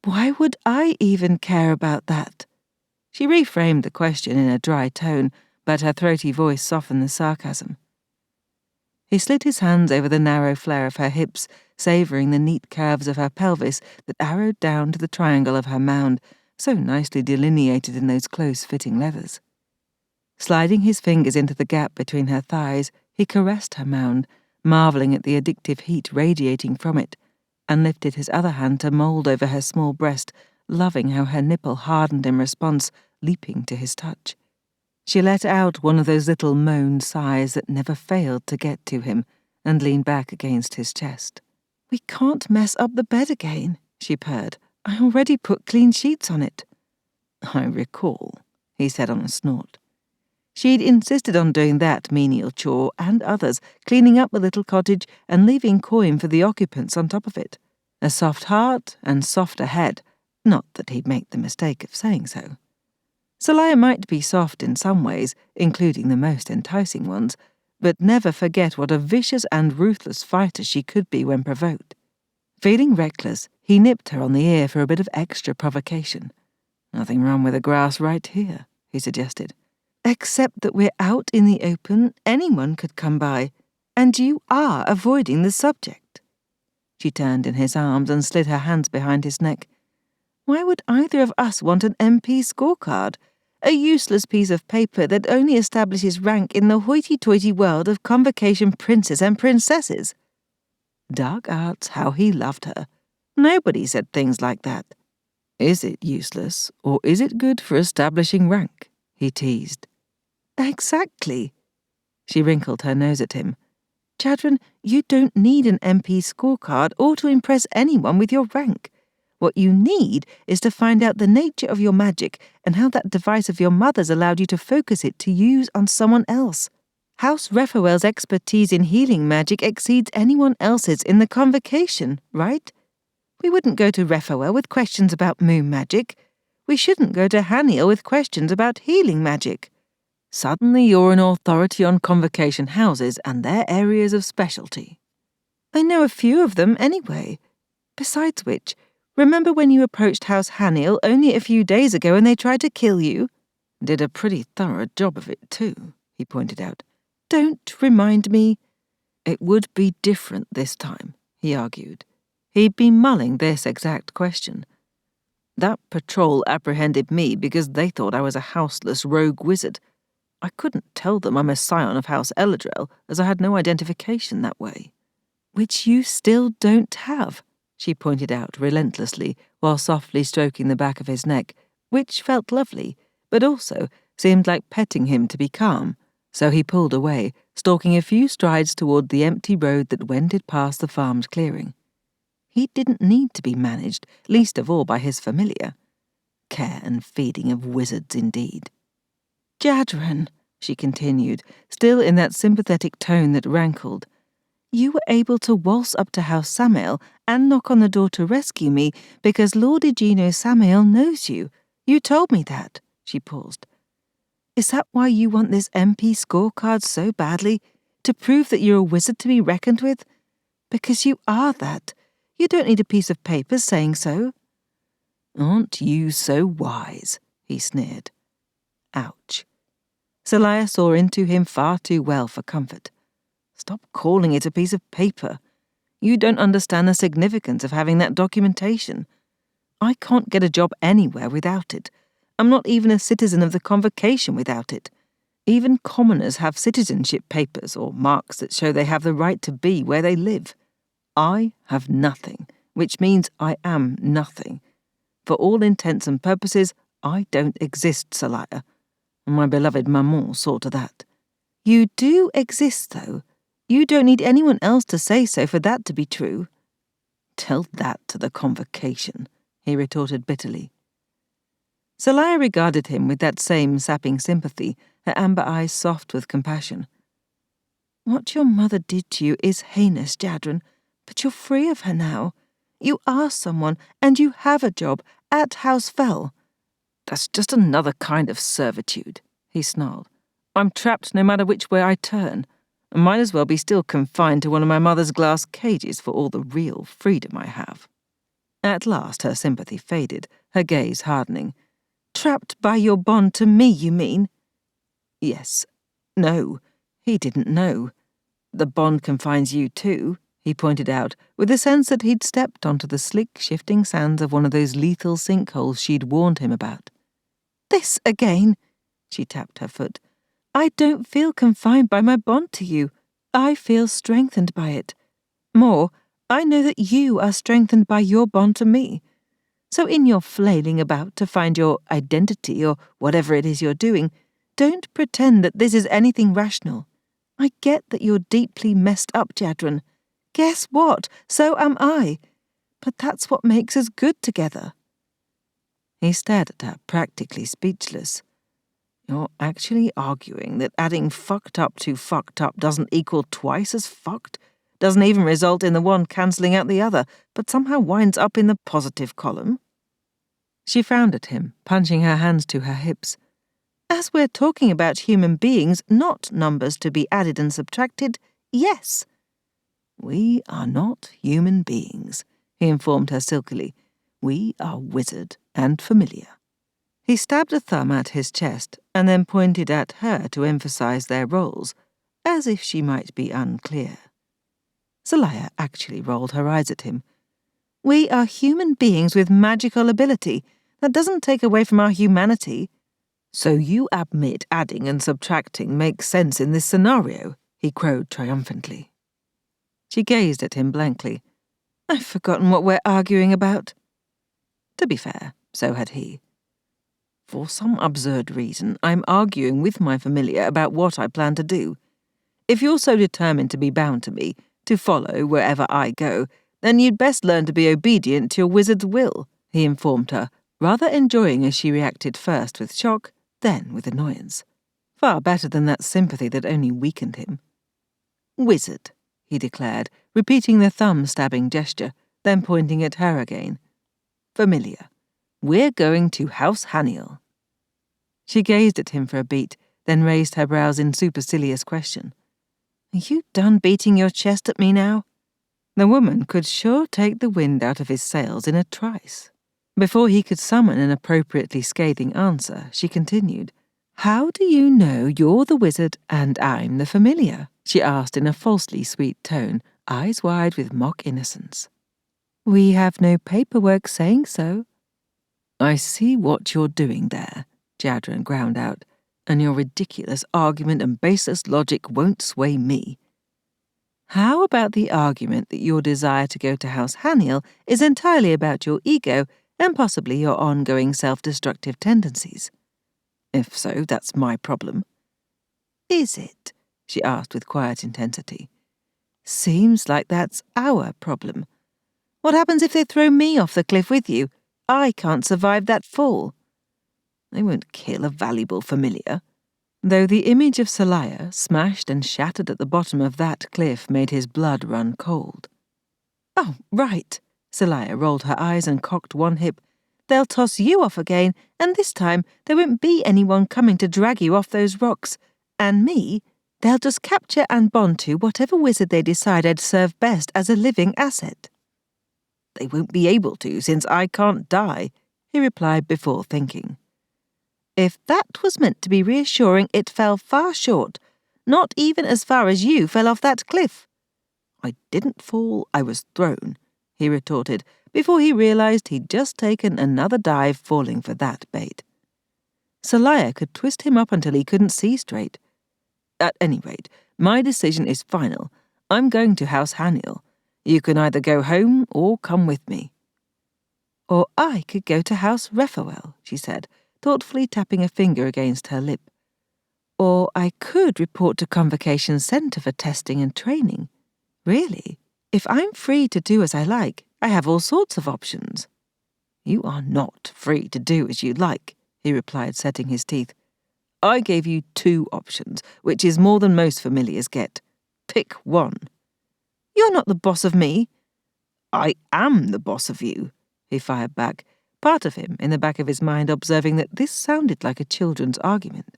Why would I even care about that? She reframed the question in a dry tone, but her throaty voice softened the sarcasm. He slid his hands over the narrow flare of her hips, savouring the neat curves of her pelvis that arrowed down to the triangle of her mound, so nicely delineated in those close-fitting leathers. Sliding his fingers into the gap between her thighs, he caressed her mound, marvelling at the addictive heat radiating from it, and lifted his other hand to mould over her small breast, loving how her nipple hardened in response, leaping to his touch. She let out one of those little moaned sighs that never failed to get to him, and leaned back against his chest. We can't mess up the bed again, she purred. I already put clean sheets on it. I recall, he said on a snort. She'd insisted on doing that menial chore and others, cleaning up the little cottage and leaving coin for the occupants on top of it. A soft heart and softer head, not that he'd make the mistake of saying so. Seliah might be soft in some ways, including the most enticing ones, but never forget what a vicious and ruthless fighter she could be when provoked. Feeling reckless, he nipped her on the ear for a bit of extra provocation. Nothing wrong with the grass right here, he suggested. Except that we're out in the open, anyone could come by, and you are avoiding the subject. She turned in his arms and slid her hands behind his neck. Why would either of us want an MP scorecard? A useless piece of paper that only establishes rank in the hoity-toity world of Convocation princes and princesses. Dark arts, how he loved her. Nobody said things like that. Is it useless, or is it good for establishing rank? He teased. Exactly. She wrinkled her nose at him. Jadren, you don't need an MP scorecard or to impress anyone with your rank. What you need is to find out the nature of your magic and how that device of your mother's allowed you to focus it to use on someone else. House Raphael's expertise in healing magic exceeds anyone else's in the Convocation, right? We wouldn't go to Raphael with questions about moon magic. We shouldn't go to Haniel with questions about healing magic. Suddenly you're an authority on Convocation houses and their areas of specialty. I know a few of them anyway. Besides which, remember when you approached House Haniel only a few days ago and they tried to kill you? Did a pretty thorough job of it too, he pointed out. Don't remind me. It would be different this time, he argued. He'd been mulling this exact question. That patrol apprehended me because they thought I was a houseless rogue wizard. I couldn't tell them I'm a scion of House El-Adrel, as I had no identification that way. Which you still don't have, she pointed out relentlessly, while softly stroking the back of his neck, which felt lovely, but also seemed like petting him to be calm, so he pulled away, stalking a few strides toward the empty road that wended past the farmed clearing. He didn't need to be managed, least of all by his familiar. Care and feeding of wizards, indeed. Jadren, she continued, still in that sympathetic tone that rankled, you were able to waltz up to House Samael and knock on the door to rescue me because Lord Egino Samael knows you. You told me that, she paused. Is that why you want this MP scorecard so badly? To prove that you're a wizard to be reckoned with? Because you are that. You don't need a piece of paper saying so. Aren't you so wise? He sneered. Ouch. Seliah saw into him far too well for comfort. Stop calling it a piece of paper. You don't understand the significance of having that documentation. I can't get a job anywhere without it. I'm not even a citizen of the Convocation without it. Even commoners have citizenship papers or marks that show they have the right to be where they live. I have nothing, which means I am nothing. For all intents and purposes, I don't exist, Seliah. My beloved maman saw to that. You do exist, though. You don't need anyone else to say so for that to be true. Tell that to the Convocation, he retorted bitterly. Seliah regarded him with that same sapping sympathy, her amber eyes soft with compassion. What your mother did to you is heinous, Jadren, but you're free of her now. You are someone, and you have a job at House Phel. That's just another kind of servitude, he snarled. I'm trapped no matter which way I turn. I might as well be still confined to one of my mother's glass cages for all the real freedom I have. At last her sympathy faded, her gaze hardening. Trapped by your bond to me, you mean? Yes. No. He didn't know. The bond confines you too, he pointed out, with a sense that he'd stepped onto the slick, shifting sands of one of those lethal sinkholes she'd warned him about. This again, she tapped her foot. I don't feel confined by my bond to you. I feel strengthened by it. More, I know that you are strengthened by your bond to me. So in your flailing about to find your identity or whatever it is you're doing, don't pretend that this is anything rational. I get that you're deeply messed up, Jadren. Guess what? So am I. But that's what makes us good together. He stared at her, practically speechless. You're actually arguing that adding fucked up to fucked up doesn't equal twice as fucked? Doesn't even result in the one cancelling out the other, but somehow winds up in the positive column? She frowned at him, punching her hands to her hips. As we're talking about human beings, not numbers to be added and subtracted, yes. We are not human beings, he informed her silkily. We are wizard and familiar. He stabbed a thumb at his chest and then pointed at her to emphasize their roles, as if she might be unclear. Seliah actually rolled her eyes at him. We are human beings with magical ability. That doesn't take away from our humanity. So you admit adding and subtracting makes sense in this scenario, he crowed triumphantly. She gazed at him blankly. I've forgotten what we're arguing about. To be fair, so had he. For some absurd reason, I'm arguing with my familiar about what I plan to do. If you're so determined to be bound to me, to follow wherever I go, then you'd best learn to be obedient to your wizard's will, he informed her, rather enjoying as she reacted first with shock, then with annoyance. Far better than that sympathy that only weakened him. Wizard, he declared, repeating the thumb-stabbing gesture, then pointing at her again. Familiar. We're going to House Haniel. She gazed at him for a beat, then raised her brows in supercilious question. Are you done beating your chest at me now? The woman could sure take the wind out of his sails in a trice. Before he could summon an appropriately scathing answer, she continued, How do you know you're the wizard and I'm the familiar? She asked in a falsely sweet tone, eyes wide with mock innocence. We have no paperwork saying so. I see what you're doing there, Jadren ground out, and your ridiculous argument and baseless logic won't sway me. How about the argument that your desire to go to House Haniel is entirely about your ego and possibly your ongoing self-destructive tendencies? If so, that's my problem. Is it? She asked with quiet intensity. Seems like that's our problem. What happens if they throw me off the cliff with you? I can't survive that fall. They won't kill a valuable familiar. Though the image of Seliah, smashed and shattered at the bottom of that cliff, made his blood run cold. Oh, right. Seliah rolled her eyes and cocked one hip. They'll toss you off again, and this time there won't be anyone coming to drag you off those rocks. And me, they'll just capture and bond to whatever wizard they decide I'd serve best as a living asset. They won't be able to, since I can't die, he replied before thinking. If that was meant to be reassuring, it fell far short, not even as far as you fell off that cliff. I didn't fall, I was thrown, he retorted, before he realized he'd just taken another dive falling for that bait. Seliah could twist him up until he couldn't see straight. At any rate, my decision is final. I'm going to House Haniel. You can either go home or come with me. Or I could go to House Raphael, she said, thoughtfully tapping a finger against her lip. Or I could report to Convocation Centre for testing and training. Really, if I'm free to do as I like, I have all sorts of options. You are not free to do as you like, he replied, setting his teeth. I gave you 2 options, which is more than most familiars get. Pick one. You're not the boss of me. I am the boss of you, he fired back, part of him in the back of his mind observing that this sounded like a children's argument.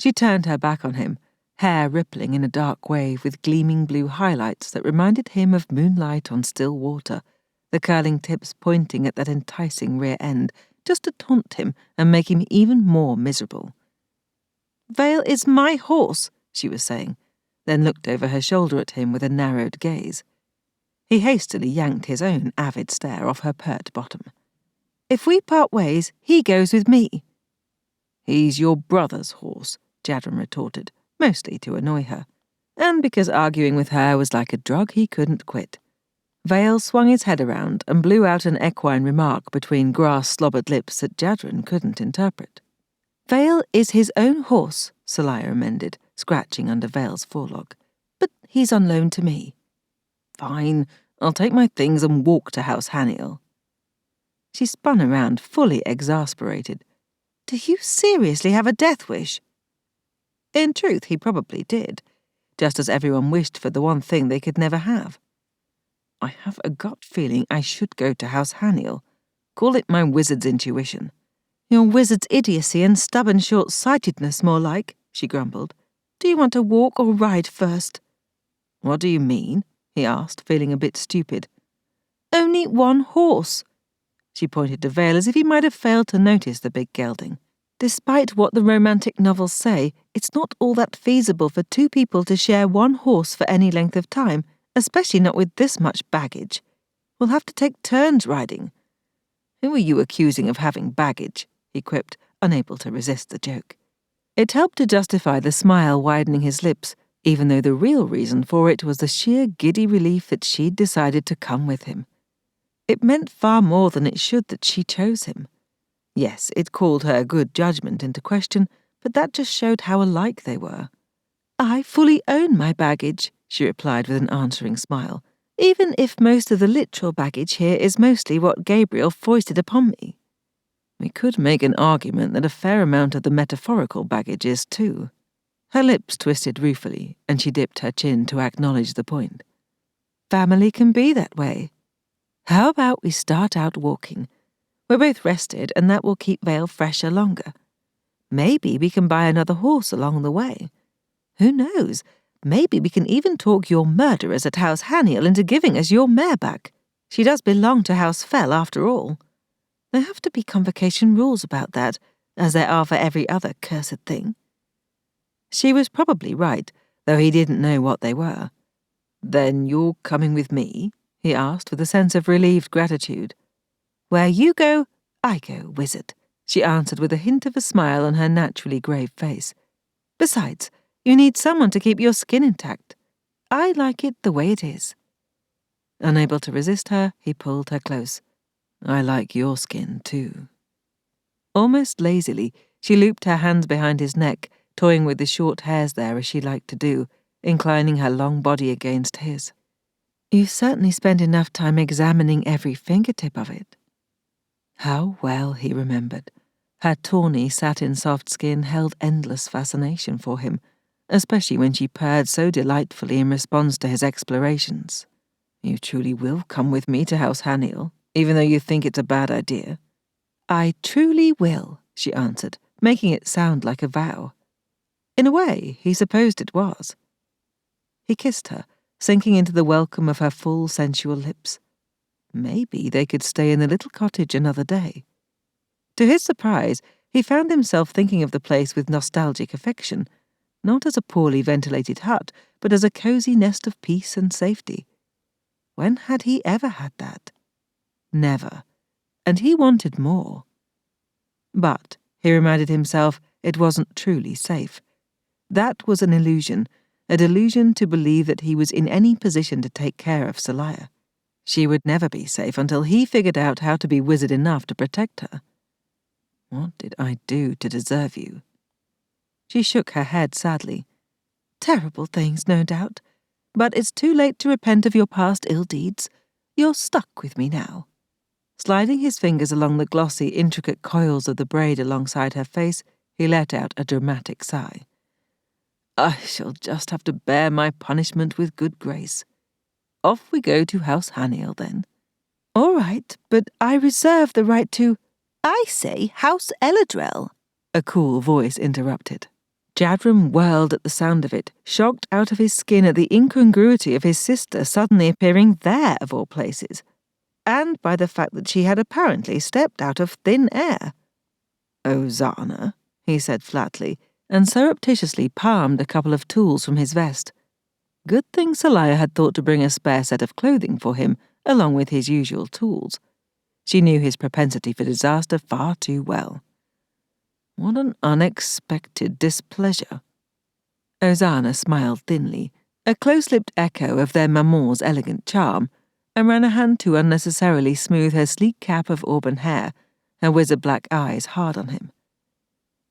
She turned her back on him, hair rippling in a dark wave with gleaming blue highlights that reminded him of moonlight on still water, the curling tips pointing at that enticing rear end, just to taunt him and make him even more miserable. Vale is my horse, she was saying, then looked over her shoulder at him with a narrowed gaze. He hastily yanked his own avid stare off her pert bottom. If we part ways, he goes with me. He's your brother's horse, Jadren retorted, mostly to annoy her, and because arguing with her was like a drug he couldn't quit. Vale swung his head around and blew out an equine remark between grass-slobbered lips that Jadren couldn't interpret. Vale is his own horse, Seliah amended, scratching under Vale's forelock, but he's on loan to me. Fine, I'll take my things and walk to House Haniel. She spun around, fully exasperated. Do you seriously have a death wish? In truth, he probably did, just as everyone wished for the one thing they could never have. I have a gut feeling I should go to House Haniel. Call it my wizard's intuition. Your wizard's idiocy and stubborn short-sightedness, more like, she grumbled. Do you want to walk or ride first? What do you mean? He asked, feeling a bit stupid. Only one horse. She pointed to Vale as if he might have failed to notice the big gelding. Despite what the romantic novels say, it's not all that feasible for 2 people to share one horse for any length of time, especially not with this much baggage. We'll have to take turns riding. Who are you accusing of having baggage? He quipped, unable to resist the joke. It helped to justify the smile widening his lips, even though the real reason for it was the sheer giddy relief that she'd decided to come with him. It meant far more than it should that she chose him. Yes, it called her good judgment into question, but that just showed how alike they were. I fully own my baggage, she replied with an answering smile, even if most of the literal baggage here is mostly what Gabriel foisted upon me. We could make an argument that a fair amount of the metaphorical baggage is too. Her lips twisted ruefully, and she dipped her chin to acknowledge the point. Family can be that way. How about we start out walking? We're both rested, and that will keep Vale fresher longer. Maybe we can buy another horse along the way. Who knows? Maybe we can even talk your murderers at House Haniel into giving us your mare back. She does belong to House Phel, after all. There have to be Convocation rules about that, as there are for every other cursed thing. She was probably right, though he didn't know what they were. Then you're coming with me? He asked with a sense of relieved gratitude. Where you go, I go, wizard, she answered with a hint of a smile on her naturally grave face. Besides, you need someone to keep your skin intact. I like it the way it is. Unable to resist her, he pulled her close. I like your skin, too. Almost lazily, she looped her hands behind his neck, toying with the short hairs there as she liked to do, inclining her long body against his. You certainly spent enough time examining every fingertip of it. How well he remembered. Her tawny, satin-soft skin held endless fascination for him, especially when she purred so delightfully in response to his explorations. You truly will come with me to House Haniel, even though you think it's a bad idea. I truly will, she answered, making it sound like a vow. In a way, he supposed it was. He kissed her, sinking into the welcome of her full, sensual lips. Maybe they could stay in the little cottage another day. To his surprise, he found himself thinking of the place with nostalgic affection, not as a poorly ventilated hut, but as a cosy nest of peace and safety. When had he ever had that? Never. And he wanted more. But, He reminded himself it wasn't truly safe. That was an illusion, a delusion to believe that he was in any position to take care of Seliah. She would never be safe until he figured out how to be wizard enough to protect her. What did I do to deserve you? She shook her head sadly. Terrible things, no doubt. But it's too late to repent of your past ill deeds. You're stuck with me now. Sliding his fingers along the glossy, intricate coils of the braid alongside her face, he let out a dramatic sigh. I shall just have to bear my punishment with good grace. Off we go to House Haniel, then. All right, but I reserve the right to— I say House El-Adrel, a cool voice interrupted. Jadren whirled at the sound of it, shocked out of his skin at the incongruity of his sister suddenly appearing there, of all places, and by the fact that she had apparently stepped out of thin air. Ozana, he said flatly, and surreptitiously palmed a couple of tools from his vest. Good thing Seliah had thought to bring a spare set of clothing for him, along with his usual tools. She knew his propensity for disaster far too well. What an unexpected displeasure. Ozana smiled thinly, a close-lipped echo of their maman's elegant charm, and ran a hand to unnecessarily smooth her sleek cap of auburn hair, her wizard black eyes hard on him.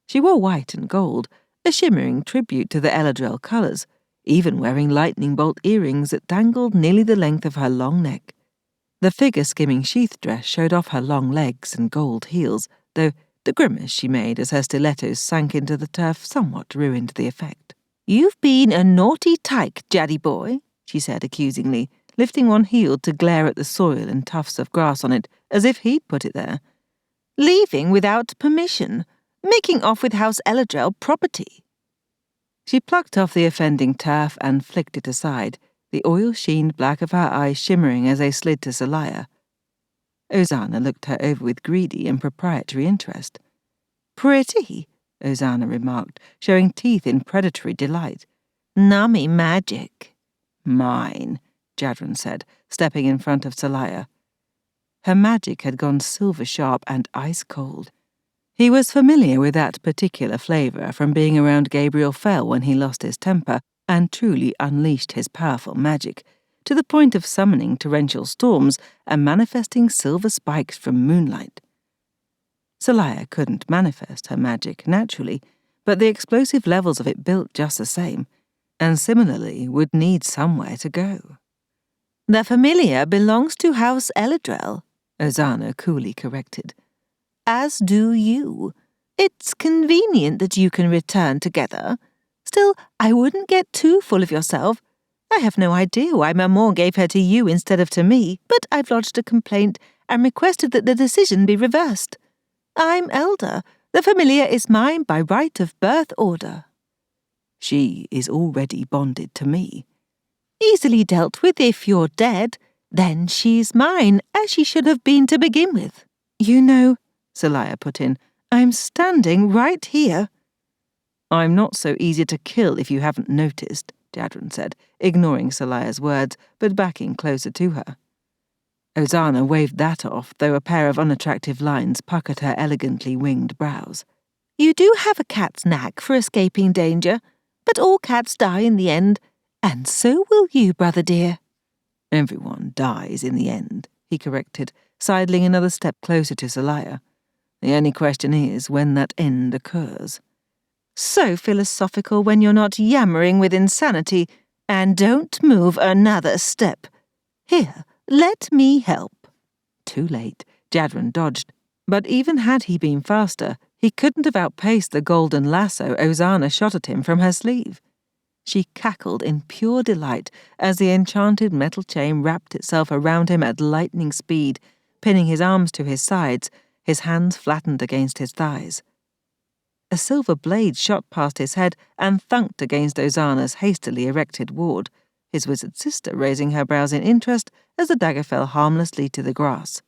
She wore white and gold, a shimmering tribute to the El-Adrel colours, even wearing lightning bolt earrings that dangled nearly the length of her long neck. The figure-skimming sheath dress showed off her long legs and gold heels, though the grimace she made as her stilettos sank into the turf somewhat ruined the effect. You've been a naughty tyke, Jaddy boy, she said accusingly, lifting one heel to glare at the soil and tufts of grass on it, as if he'd put it there. Leaving without permission, making off with House El-Adrel property. She plucked off the offending turf and flicked it aside, the oil-sheened black of her eyes shimmering as they slid to Seliah. Ozana looked her over with greedy and proprietary interest. Pretty, Ozana remarked, showing teeth in predatory delight. Nummy magic. Mine, Jadren said, stepping in front of Seliah. Her magic had gone silver-sharp and ice-cold. He was familiar with that particular flavour from being around Jadren Phel when he lost his temper and truly unleashed his powerful magic, to the point of summoning torrential storms and manifesting silver spikes from moonlight. Seliah couldn't manifest her magic naturally, but the explosive levels of it built just the same, and similarly would need somewhere to go. The familiar belongs to House El-Adrel, Ozana coolly corrected. As do you. It's convenient that you can return together. Still, I wouldn't get too full of yourself. I have no idea why Maman gave her to you instead of to me, but I've lodged a complaint and requested that the decision be reversed. I'm elder. The familiar is mine by right of birth order. She is already bonded to me. Easily dealt with if you're dead. Then she's mine, as she should have been to begin with. You know, Seliah put in, I'm standing right here. I'm not so easy to kill if you haven't noticed, Jadren said, ignoring Seliah's words, but backing closer to her. Ozana waved that off, though a pair of unattractive lines puckered her elegantly winged brows. You do have a cat's knack for escaping danger, but all cats die in the end, and so will you, brother dear. Everyone dies in the end, he corrected, sidling another step closer to Seliah. The only question is when that end occurs. So philosophical when you're not yammering with insanity, and don't move another step. Here, let me help. Too late, Jadren dodged, but even had he been faster, he couldn't have outpaced the golden lasso Ozana shot at him from her sleeve. She cackled in pure delight as the enchanted metal chain wrapped itself around him at lightning speed, pinning his arms to his sides, his hands flattened against his thighs. A silver blade shot past his head and thunked against Ozana's hastily erected ward, his wizard sister raising her brows in interest as the dagger fell harmlessly to the grass.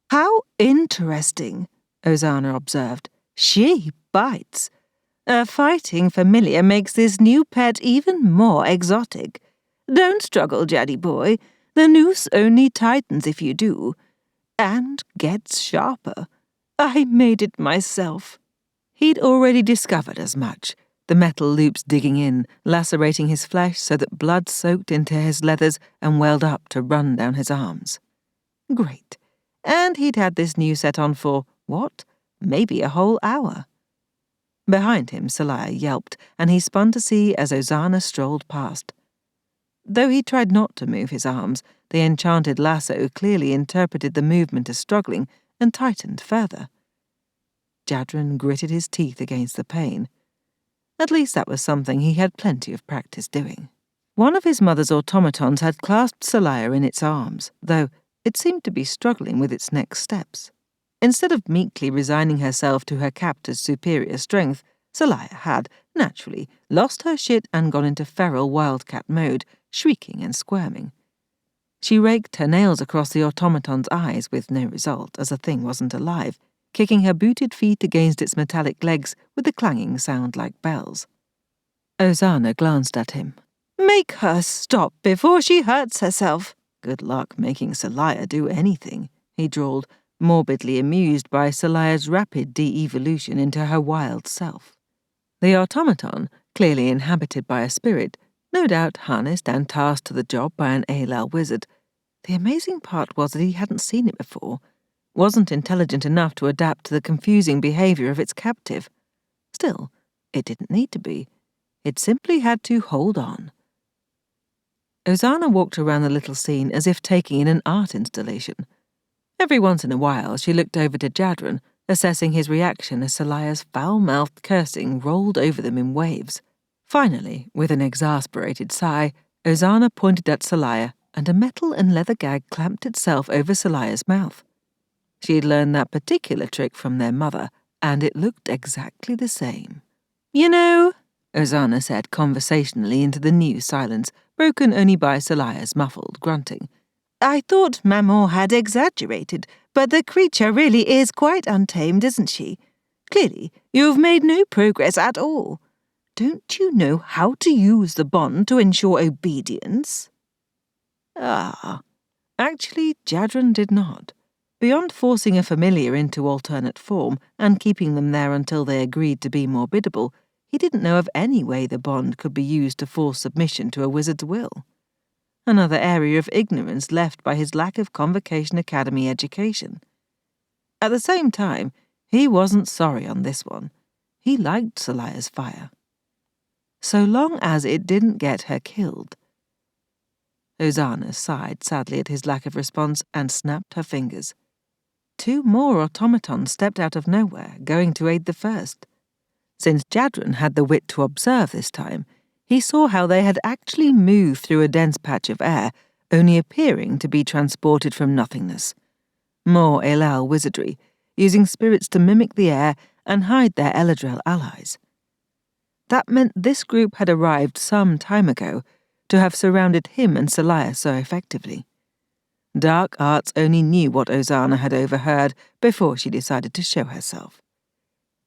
How interesting, Ozana observed. She bites. A fighting familiar makes this new pet even more exotic. Don't struggle, Jaddy boy. The noose only tightens if you do. And gets sharper. I made it myself. He'd already discovered as much, the metal loops digging in, lacerating his flesh so that blood soaked into his leathers and welled up to run down his arms. Great. And he'd had this new set on for, what? Maybe a whole hour. Behind him, Seliah yelped, and he spun to see as Ozana strolled past. Though he tried not to move his arms, the enchanted lasso clearly interpreted the movement as struggling and tightened further. Jadren gritted his teeth against the pain. At least that was something he had plenty of practice doing. One of his mother's automatons had clasped Seliah in its arms, though it seemed to be struggling with its next steps. Instead of meekly resigning herself to her captor's superior strength, Seliah had, naturally, lost her shit and gone into feral wildcat mode, shrieking and squirming. She raked her nails across the automaton's eyes with no result, as the thing wasn't alive, kicking her booted feet against its metallic legs with a clanging sound like bells. Ozana glanced at him. "Make her stop before she hurts herself." "Good luck making Seliah do anything," he drawled, morbidly amused by Seliah's rapid de-evolution into her wild self. The automaton, clearly inhabited by a spirit, no doubt harnessed and tasked to the job by an afoul wizard. The amazing part was that he hadn't seen it before, wasn't intelligent enough to adapt to the confusing behavior of its captive. Still, it didn't need to be. It simply had to hold on. Ozana walked around the little scene as if taking in an art installation. Every once in a while she looked over to Jadren, assessing his reaction as Seliah's foul-mouthed cursing rolled over them in waves. Finally, with an exasperated sigh, Ozana pointed at Seliah, and a metal and leather gag clamped itself over Seliah's mouth. She had learned that particular trick from their mother, and it looked exactly the same. "You know," Ozana said conversationally into the new silence, broken only by Seliah's muffled grunting, "I thought Maman had exaggerated, but the creature really is quite untamed, isn't she? Clearly, you've made no progress at all. Don't you know how to use the bond to ensure obedience?" Actually, Jadren did not. Beyond forcing a familiar into alternate form and keeping them there until they agreed to be more biddable, he didn't know of any way the bond could be used to force submission to a wizard's will. Another area of ignorance left by his lack of Convocation Academy education. At the same time, he wasn't sorry on this one. He liked Seliah's fire. So long as it didn't get her killed. Ozana sighed sadly at his lack of response and snapped her fingers. 2 more automatons stepped out of nowhere, going to aid the first. Since Jadren had the wit to observe this time, he saw how they had actually moved through a dense patch of air, only appearing to be transported from nothingness. More afoul wizardry, using spirits to mimic the air and hide their El-Adrel allies. That meant this group had arrived some time ago, to have surrounded him and Seliah so effectively. Dark Arts only knew what Ozana had overheard before she decided to show herself.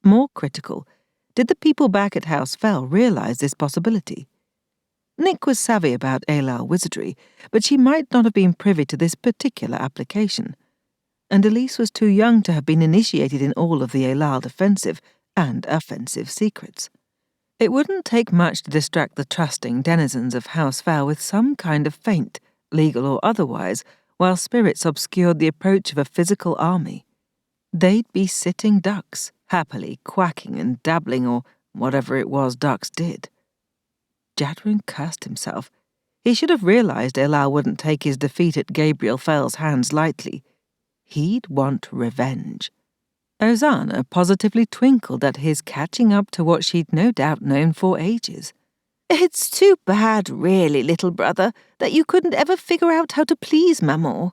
More critical, did the people back at House Phel realize this possibility? Nick was savvy about afoul wizardry, but she might not have been privy to this particular application. And Elise was too young to have been initiated in all of the afoul defensive and offensive secrets. It wouldn't take much to distract the trusting denizens of House Phel with some kind of feint, legal or otherwise, while spirits obscured the approach of a physical army. They'd be sitting ducks, happily quacking and dabbling or whatever it was ducks did. Jadren cursed himself. He should have realized afoul wouldn't take his defeat at Gabriel Fell's hands lightly. He'd want revenge. Ozana positively twinkled at his catching up to what she'd no doubt known for ages. "It's too bad, really, little brother, that you couldn't ever figure out how to please Maman.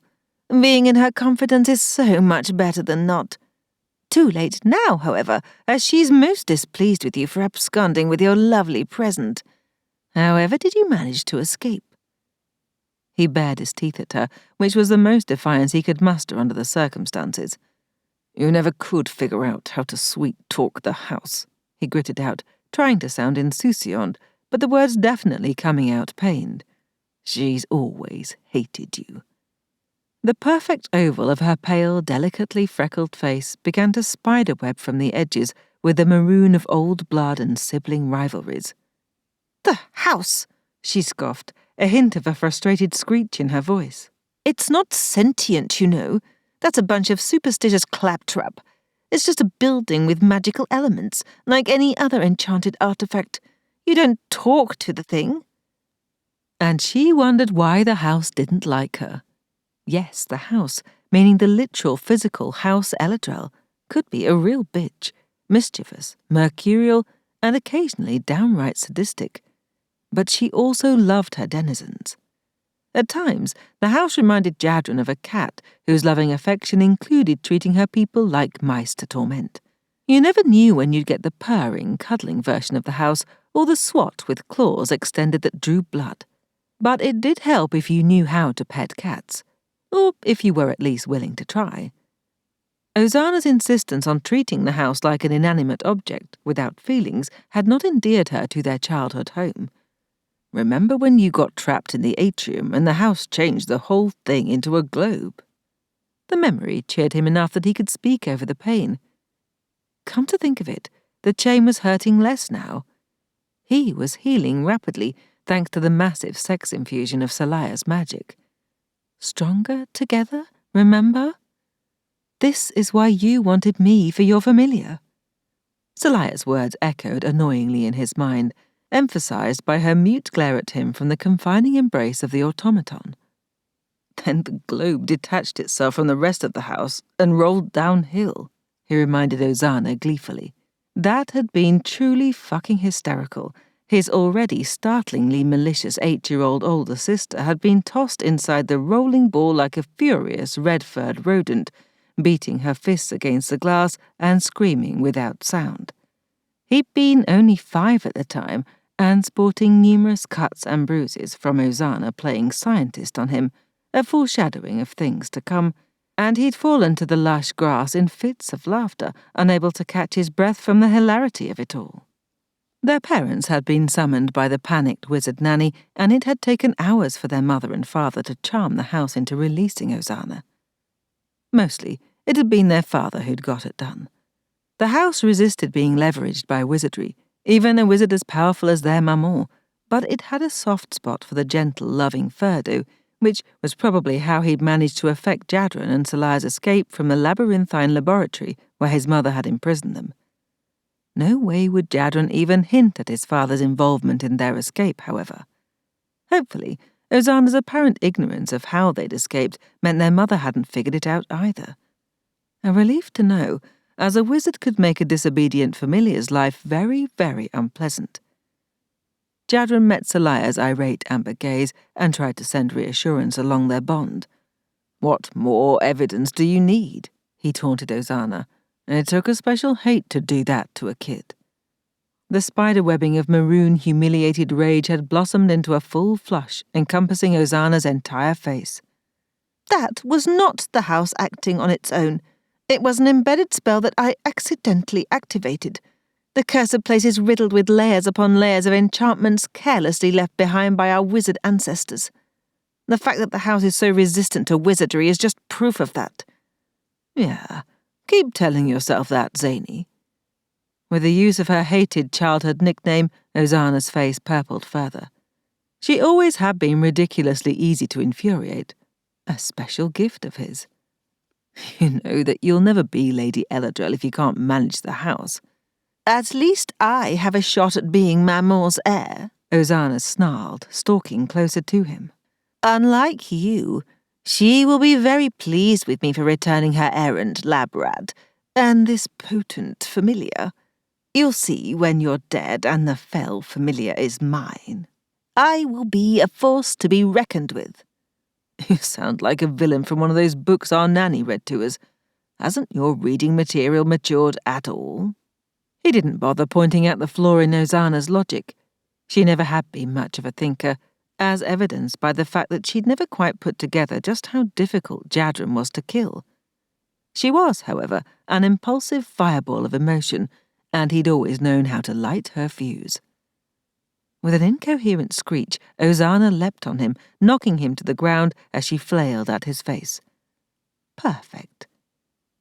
Being in her confidence is so much better than not. Too late now, however, as she's most displeased with you for absconding with your lovely present. However did you manage to escape?" He bared his teeth at her, which was the most defiance he could muster under the circumstances. "You never could figure out how to sweet-talk the house," he gritted out, trying to sound insouciant, but the words definitely coming out pained. "She's always hated you." The perfect oval of her pale, delicately freckled face began to spiderweb from the edges with the maroon of old blood and sibling rivalries. "The house," she scoffed, a hint of a frustrated screech in her voice. "It's not sentient, you know. That's a bunch of superstitious claptrap. It's just a building with magical elements, like any other enchanted artifact. You don't talk to the thing." And she wondered why the house didn't like her. Yes, the house, meaning the literal physical house El-Adrel, could be a real bitch, mischievous, mercurial, and occasionally downright sadistic. But she also loved her denizens. At times, the house reminded Jadren of a cat whose loving affection included treating her people like mice to torment. You never knew when you'd get the purring, cuddling version of the house or the swat with claws extended that drew blood. But it did help if you knew how to pet cats, or if you were at least willing to try. Ozana's insistence on treating the house like an inanimate object without feelings had not endeared her to their childhood home. Remember when you got trapped in the atrium and the house changed the whole thing into a globe? The memory cheered him enough that he could speak over the pain. Come to think of it, the chain was hurting less now. He was healing rapidly thanks to the massive sex infusion of Seliah's magic. Stronger together, remember? This is why you wanted me for your familiar. Seliah's words echoed annoyingly in his mind, emphasized by her mute glare at him from the confining embrace of the automaton. Then the globe detached itself from the rest of the house and rolled downhill, he reminded Ozana gleefully. That had been truly fucking hysterical. His already startlingly malicious 8-year-old older sister had been tossed inside the rolling ball like a furious red-furred rodent, beating her fists against the glass and screaming without sound. He'd been only 5 at the time, and sporting numerous cuts and bruises from Ozana playing scientist on him, a foreshadowing of things to come, and he'd fallen to the lush grass in fits of laughter, unable to catch his breath from the hilarity of it all. Their parents had been summoned by the panicked wizard nanny, and it had taken hours for their mother and father to charm the house into releasing Ozana. Mostly, it had been their father who'd got it done. The house resisted being leveraged by wizardry, even a wizard as powerful as their maman, but it had a soft spot for the gentle, loving Ferdu, which was probably how he'd managed to effect Jadren and Seliah's escape from the labyrinthine laboratory where his mother had imprisoned them. No way would Jadren even hint at his father's involvement in their escape, however. Hopefully, Ozana's apparent ignorance of how they'd escaped meant their mother hadn't figured it out either. A relief to know, as a wizard could make a disobedient familiar's life very, very unpleasant. Jadren met Seliah's irate amber gaze and tried to send reassurance along their bond. "What more evidence do you need?" he taunted Ozana. "It took a special hate to do that to a kid." The spiderwebbing of maroon, humiliated rage had blossomed into a full flush, encompassing Ozana's entire face. "That was not the house acting on its own. It was an embedded spell that I accidentally activated. The cursed place is riddled with layers upon layers of enchantments carelessly left behind by our wizard ancestors. The fact that the house is so resistant to wizardry is just proof of that." "Yeah, keep telling yourself that, Zany." With the use of her hated childhood nickname, Ozana's face purpled further. She always had been ridiculously easy to infuriate. A special gift of his. "You know that you'll never be Lady El-Adrel if you can't manage the house." "At least I have a shot at being Maman's heir," Ozana snarled, stalking closer to him. "Unlike you, she will be very pleased with me for returning her errand, lab rat, and this potent familiar. You'll see when you're dead and the Phel familiar is mine. I will be a force to be reckoned with." "You sound like a villain from one of those books our nanny read to us. Hasn't your reading material matured at all?" He didn't bother pointing out the flaw in Ozana's logic. She never had been much of a thinker, as evidenced by the fact that she'd never quite put together just how difficult Jadren was to kill. She was, however, an impulsive fireball of emotion, and he'd always known how to light her fuse. With an incoherent screech, Ozana leapt on him, knocking him to the ground as she flailed at his face. Perfect.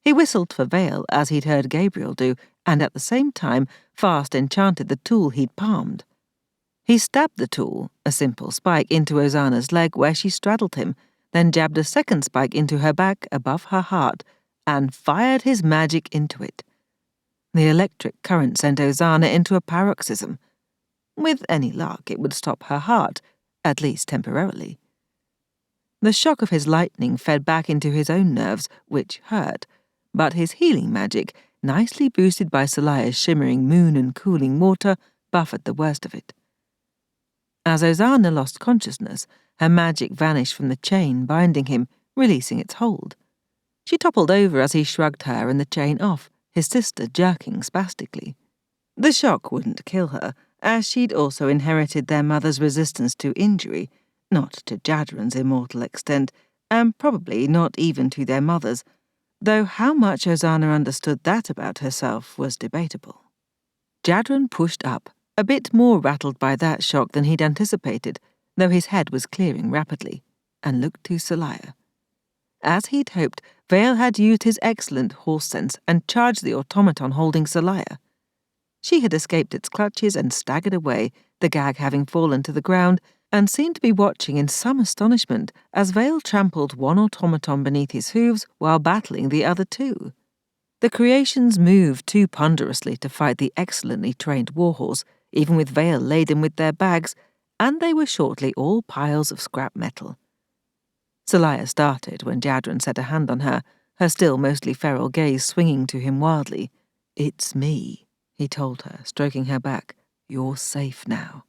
He whistled for Vale, as he'd heard Gabriel do, and at the same time fast enchanted the tool he'd palmed. He stabbed the tool, a simple spike, into Ozana's leg where she straddled him, then jabbed a second spike into her back above her heart, and fired his magic into it. The electric current sent Ozana into a paroxysm. With any luck, it would stop her heart, at least temporarily. The shock of his lightning fed back into his own nerves, which hurt, but his healing magic, nicely boosted by Seliah's shimmering moon and cooling water, buffered the worst of it. As Ozana lost consciousness, her magic vanished from the chain binding him, releasing its hold. She toppled over as he shrugged her and the chain off, his sister jerking spastically. The shock wouldn't kill her, as she'd also inherited their mother's resistance to injury, not to Jadren's immortal extent, and probably not even to their mother's, though how much Ozana understood that about herself was debatable. Jadren pushed up, a bit more rattled by that shock than he'd anticipated, though his head was clearing rapidly, and looked to Seliah. As he'd hoped, Vale had used his excellent horse sense and charged the automaton holding Seliah. She had escaped its clutches and staggered away, the gag having fallen to the ground, and seemed to be watching in some astonishment as Vale trampled one automaton beneath his hooves while battling the other two. The creations moved too ponderously to fight the excellently trained warhorse, even with Vale laden with their bags, and they were shortly all piles of scrap metal. Seliah started when Jadren set a hand on her, her still mostly feral gaze swinging to him wildly. "It's me," he told her, stroking her back. "You're safe now."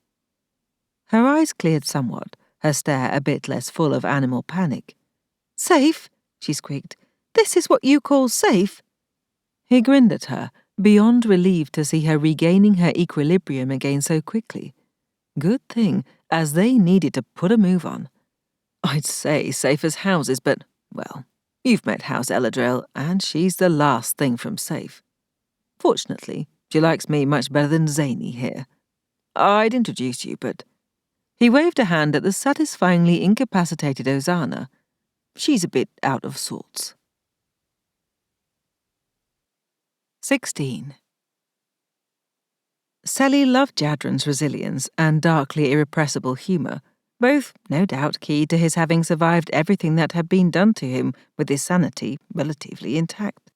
Her eyes cleared somewhat, her stare a bit less full of animal panic. "Safe?" she squeaked. "This is what you call safe?" He grinned at her, beyond relieved to see her regaining her equilibrium again so quickly. Good thing, as they needed to put a move on. "I'd say safe as houses, but, well, you've met House El-Adrel, and she's the last thing from safe. Fortunately, she likes me much better than Zany here. I'd introduce you, but—" He waved a hand at the satisfyingly incapacitated Ozana. "She's a bit out of sorts." 16. Sally loved Jadren's resilience and darkly irrepressible humour, both, no doubt, key to his having survived everything that had been done to him with his sanity relatively intact.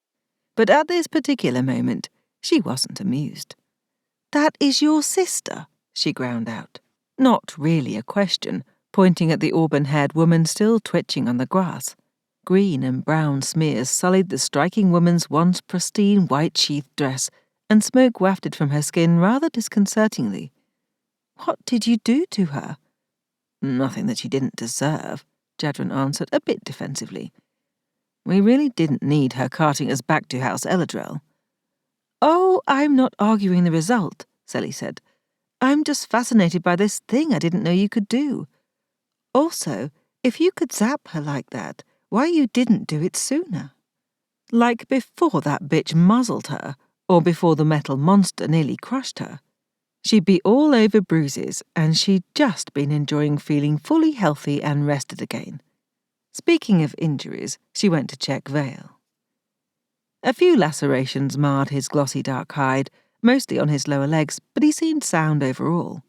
But at this particular moment, she wasn't amused. "That is your sister," she ground out. Not really a question, pointing at the auburn-haired woman still twitching on the grass. Green and brown smears sullied the striking woman's once pristine white-sheathed dress, and smoke wafted from her skin rather disconcertingly. "What did you do to her?" "Nothing that she didn't deserve," Jadren answered, a bit defensively. "We really didn't need her carting us back to House El-Adrel." "Oh, I'm not arguing the result," Sally said. "I'm just fascinated by this thing I didn't know you could do. Also, if you could zap her like that, why you didn't do it sooner." Like before that bitch muzzled her, or before the metal monster nearly crushed her. She'd be all over bruises, and she'd just been enjoying feeling fully healthy and rested again. Speaking of injuries, she went to check Vale. A few lacerations marred his glossy dark hide, mostly on his lower legs, but he seemed sound overall.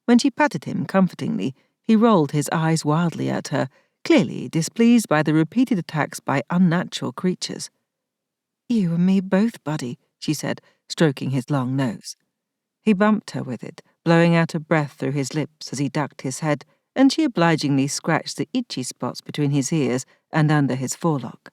When she patted him comfortingly, he rolled his eyes wildly at her, clearly displeased by the repeated attacks by unnatural creatures. "You and me both, buddy," she said, stroking his long nose. He bumped her with it, blowing out a breath through his lips as he ducked his head, and she obligingly scratched the itchy spots between his ears and under his forelock.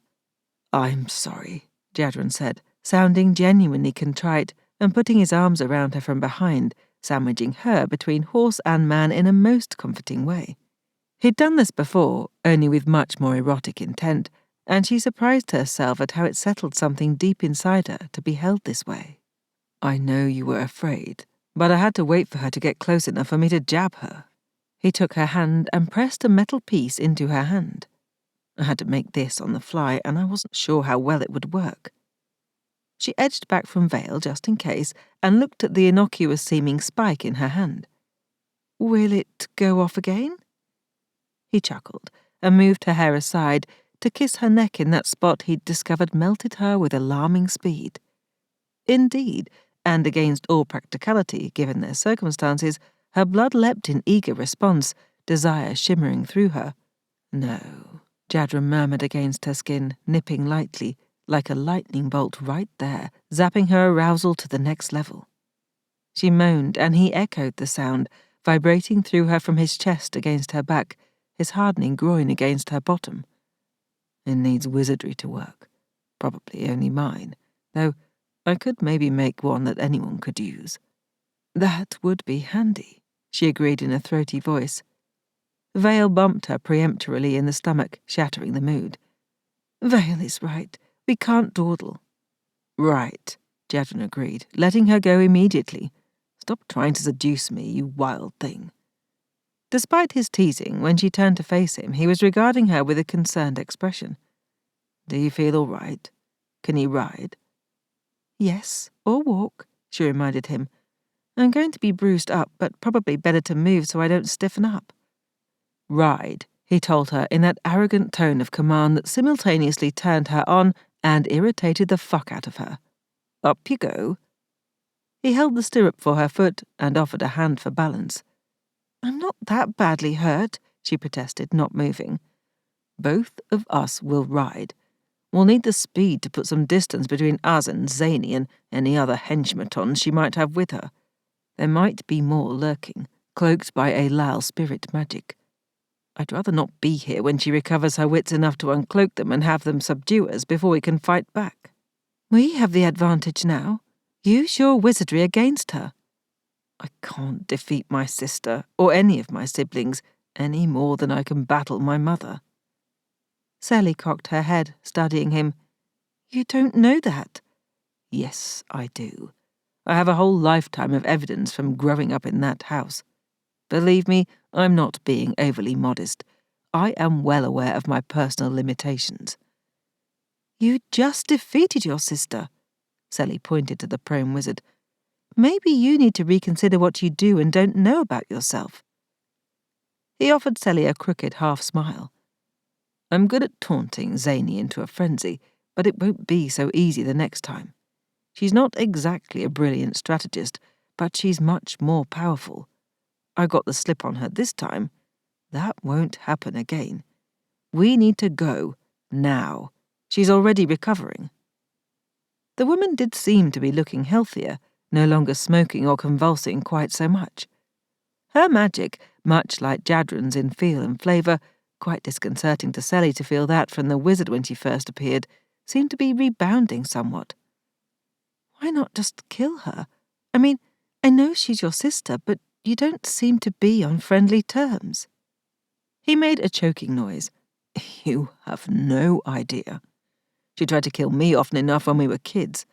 "I'm sorry," Jadren said, sounding genuinely contrite, and putting his arms around her from behind, sandwiching her between horse and man in a most comforting way. He'd done this before, only with much more erotic intent, and she surprised herself at how it settled something deep inside her to be held this way. "I know you were afraid, but I had to wait for her to get close enough for me to jab her." He took her hand and pressed a metal piece into her hand. "I had to make this on the fly, and I wasn't sure how well it would work." She edged back from Vale just in case and looked at the innocuous-seeming spike in her hand. "Will it go off again?" He chuckled and moved her hair aside to kiss her neck in that spot he'd discovered melted her with alarming speed. Indeed, and against all practicality, given their circumstances, her blood leapt in eager response, desire shimmering through her. No, Jadren murmured against her skin, nipping lightly, like a lightning bolt right there, zapping her arousal to the next level. She moaned, and he echoed the sound, vibrating through her from his chest against her back, his hardening groin against her bottom. It needs wizardry to work. Probably only mine, though I could maybe make one that anyone could use. That would be handy, she agreed in a throaty voice. Vale bumped her peremptorily in the stomach, shattering the mood. Vale is right. We can't dawdle. Right, Jadren agreed, letting her go immediately. Stop trying to seduce me, you wild thing. Despite his teasing, when she turned to face him, he was regarding her with a concerned expression. Do you feel all right? Can you ride? Yes, or walk, she reminded him. I'm going to be bruised up, but probably better to move so I don't stiffen up. Ride, he told her in that arrogant tone of command that simultaneously turned her on and irritated the fuck out of her. Up you go. He held the stirrup for her foot and offered a hand for balance. I'm not that badly hurt, she protested, not moving. Both of us will ride. We'll need the speed to put some distance between us and Zany and any other henchmatons she might have with her. There might be more lurking, cloaked by afoul spirit magic. I'd rather not be here when she recovers her wits enough to uncloak them and have them subdue us before we can fight back. We have the advantage now. Use your wizardry against her. I can't defeat my sister, or any of my siblings, any more than I can battle my mother. Sally cocked her head, studying him. You don't know that. Yes, I do. I have a whole lifetime of evidence from growing up in that house. Believe me, I'm not being overly modest. I am well aware of my personal limitations. You just defeated your sister. Sally pointed to the prone wizard. Maybe you need to reconsider what you do and don't know about yourself. He offered Sally a crooked half-smile. I'm good at taunting Zany into a frenzy, but it won't be so easy the next time. She's not exactly a brilliant strategist, but she's much more powerful. I got the slip on her this time. That won't happen again. We need to go, now. She's already recovering. The woman did seem to be looking healthier, no longer smoking or convulsing quite so much. Her magic, much like Jadren's in feel and flavour, quite disconcerting to Sally to feel that from the wizard when she first appeared, seemed to be rebounding somewhat. Why not just kill her? I mean, I know she's your sister, but you don't seem to be on friendly terms. He made a choking noise. You have no idea. She tried to kill me often enough when we were kids.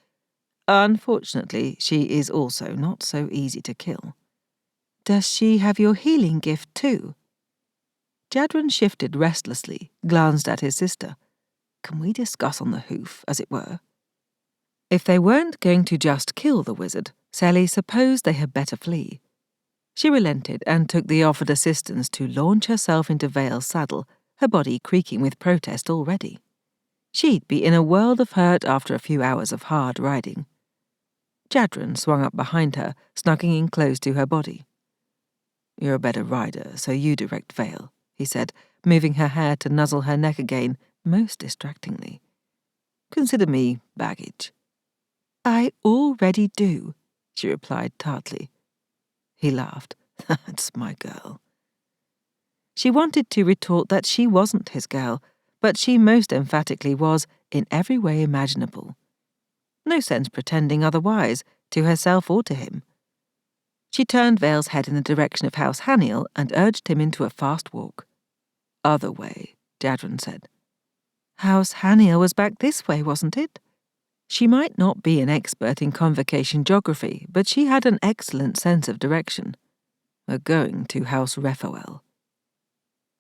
Unfortunately, she is also not so easy to kill. Does she have your healing gift too? Jadren shifted restlessly, glanced at his sister. Can we discuss on the hoof, as it were? If they weren't going to just kill the wizard, Sally supposed they had better flee. She relented and took the offered assistance to launch herself into Vale's saddle, her body creaking with protest already. She'd be in a world of hurt after a few hours of hard riding. Jadren swung up behind her, snugging in close to her body. You're a better rider, so you direct Vale, he said, moving her hair to nuzzle her neck again, most distractingly. Consider me baggage. I already do, she replied tartly. He laughed. That's my girl. She wanted to retort that she wasn't his girl, but she most emphatically was in every way imaginable. No sense pretending otherwise, to herself or to him. She turned Vale's head in the direction of House Haniel and urged him into a fast walk. Other way, Jadren said. House Haniel was back this way, wasn't it? She might not be an expert in Convocation geography, but she had an excellent sense of direction. We're going to House Raphael.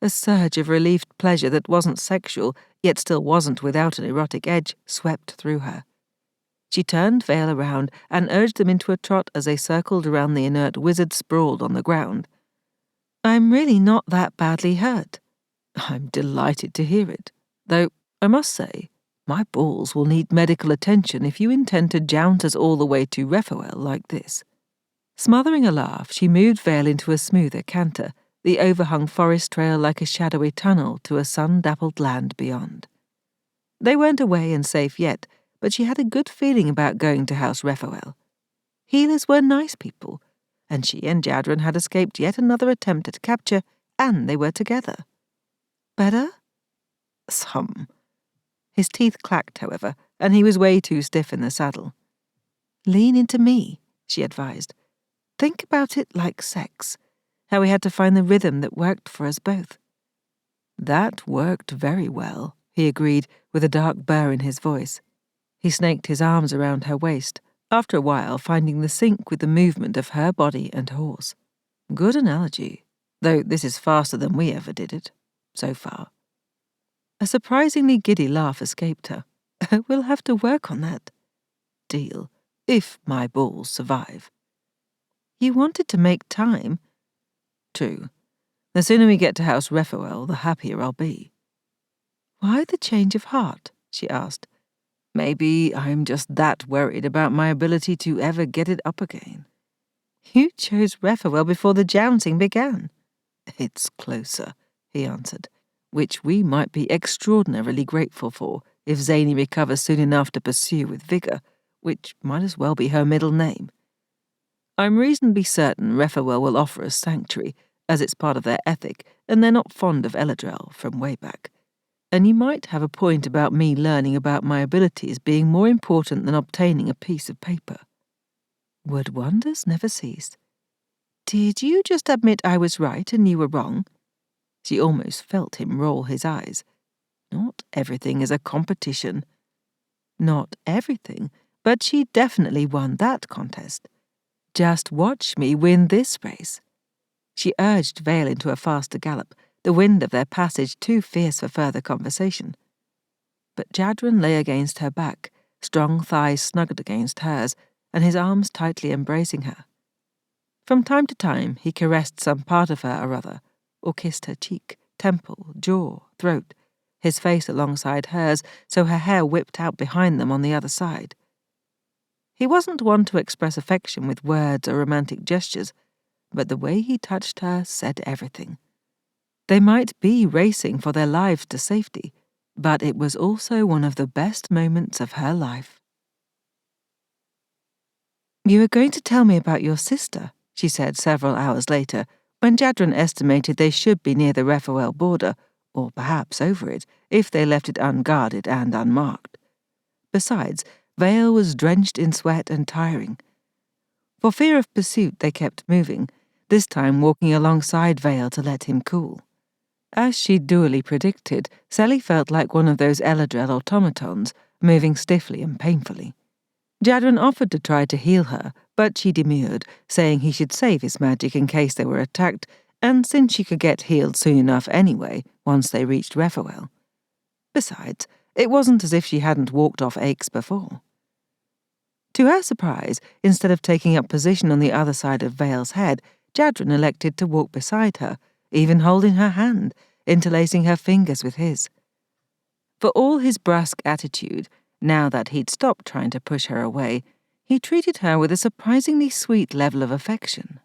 A surge of relieved pleasure that wasn't sexual, yet still wasn't without an erotic edge, swept through her. She turned Vale around and urged them into a trot as they circled around the inert wizard sprawled on the ground. I'm really not that badly hurt. I'm delighted to hear it, though I must say, My balls will need medical attention if you intend to jounce us all the way to Raphael like this." Smothering a laugh, she moved Vale into a smoother canter, the overhung forest trail like a shadowy tunnel to a sun-dappled land beyond. They weren't away and safe yet, but she had a good feeling about going to House Raphael. Healers were nice people, and she and Jadren had escaped yet another attempt at capture, and they were together. Better? Some. His teeth clacked, however, and he was way too stiff in the saddle. "Lean into me," she advised. "Think about it like sex, how we had to find the rhythm that worked for us both." "That worked very well," he agreed, with a dark burr in his voice. He snaked his arms around her waist, after a while finding the sync with the movement of her body and horse. "Good analogy, though this is faster than we ever did it, so far." A surprisingly giddy laugh escaped her. "We'll have to work on that." "Deal, if my balls survive." "You wanted to make time." "True. The sooner we get to House Raphael, the happier I'll be." "Why the change of heart?" she asked. "Maybe I'm just that worried about my ability to ever get it up again." "You chose Raphael before the jouncing began." "It's closer," he answered, "which we might be extraordinarily grateful for if Zany recovers soon enough to pursue with vigour, which might as well be her middle name. I'm reasonably certain Raphael will offer us sanctuary, as it's part of their ethic, and they're not fond of El-Adrel from way back. And you might have a point about me learning about my abilities being more important than obtaining a piece of paper." Would wonders never cease? "Did you just admit I was right and you were wrong?" She almost felt him roll his eyes. Not everything is a competition. Not everything, but she definitely won that contest. Just watch me win this race. She urged Vale into a faster gallop, the wind of their passage too fierce for further conversation. But Jadren lay against her back, strong thighs snuggled against hers, and his arms tightly embracing her. From time to time he caressed some part of her or other, or kissed her cheek, temple, jaw, throat, his face alongside hers so her hair whipped out behind them on the other side. He wasn't one to express affection with words or romantic gestures, but the way he touched her said everything. They might be racing for their lives to safety, but it was also one of the best moments of her life. "You were going to tell me about your sister," she said several hours later, when Jadren estimated they should be near the Raphael border, or perhaps over it, if they left it unguarded and unmarked. Besides, Vale was drenched in sweat and tiring. For fear of pursuit, they kept moving, this time walking alongside Vale to let him cool. As she duly predicted, Sally felt like one of those El-Adrel automatons, moving stiffly and painfully. Jadren offered to try to heal her, but she demurred, saying he should save his magic in case they were attacked, and since she could get healed soon enough anyway, once they reached Raphael. Besides, it wasn't as if she hadn't walked off aches before. To her surprise, instead of taking up position on the other side of Vale's head, Jadren elected to walk beside her, even holding her hand, interlacing her fingers with his. For all his brusque attitude, now that he'd stopped trying to push her away, he treated her with a surprisingly sweet level of affection.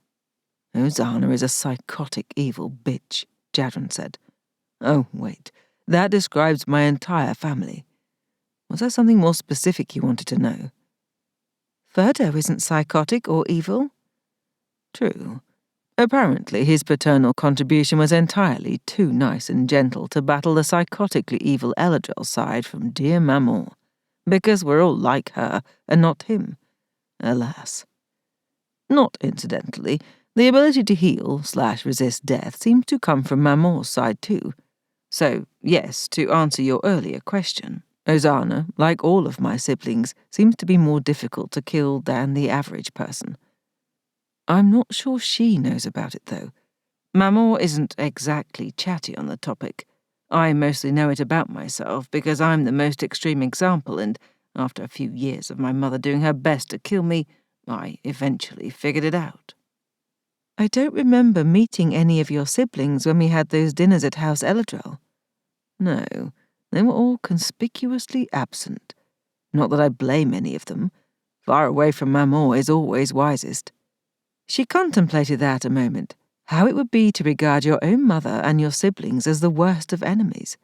"Hosanna is a psychotic evil bitch," Jadren said. "Oh, wait, that describes my entire family. Was there something more specific you wanted to know?" "Ferdo isn't psychotic or evil." "True. Apparently his paternal contribution was entirely too nice and gentle to battle the psychotically evil El-Adrel side from dear Maman, because we're all like her and not him. Alas. Not incidentally, the ability to heal/resist death seems to come from Maman's side too. So, yes, to answer your earlier question, Hosanna, like all of my siblings, seems to be more difficult to kill than the average person. I'm not sure she knows about it, though. Maman isn't exactly chatty on the topic. I mostly know it about myself because I'm the most extreme example, and after a few years of my mother doing her best to kill me, I eventually figured it out." "I don't remember meeting any of your siblings when we had those dinners at House El-Adrel." "No, They were all conspicuously absent. Not that I blame any of them. Far away from Maman is always wisest. She contemplated that a moment, how it would be to regard your own mother and your siblings as the worst of enemies.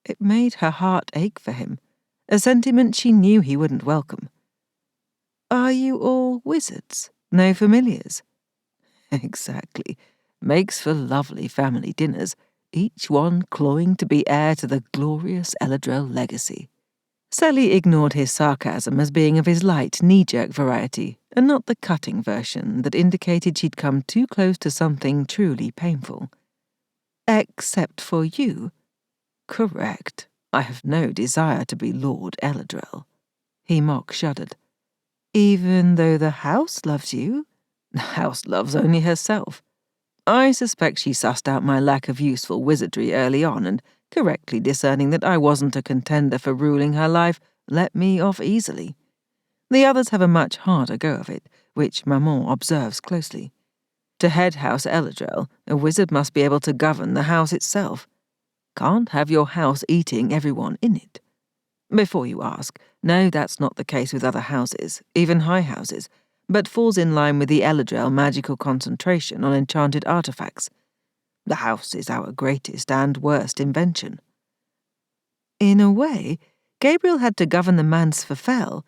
It made her heart ache for him, a sentiment she knew he wouldn't welcome. Are you all wizards? No familiars? Exactly. Makes for lovely family dinners, each one clawing to be heir to the glorious El-Adrel legacy. Sally ignored his sarcasm as being of his light, knee-jerk variety, and not the cutting version that indicated she'd come too close to something truly painful. Except for you. Correct. I have no desire to be Lord El-Adrel. He mock-shuddered. Even though the house loves you, the house loves only herself. I suspect she sussed out my lack of useful wizardry early on and, correctly discerning that I wasn't a contender for ruling her life, let me off easily. The others have a much harder go of it, which Maman observes closely. To head House El-Adrel, a wizard must be able to govern the house itself. Can't have your house eating everyone in it. Before you ask, no, that's not the case with other houses, even high houses, but falls in line with the El-Adrel magical concentration on enchanted artifacts. The house is our greatest and worst invention. In a way, Gabriel had to govern the manse for Phel.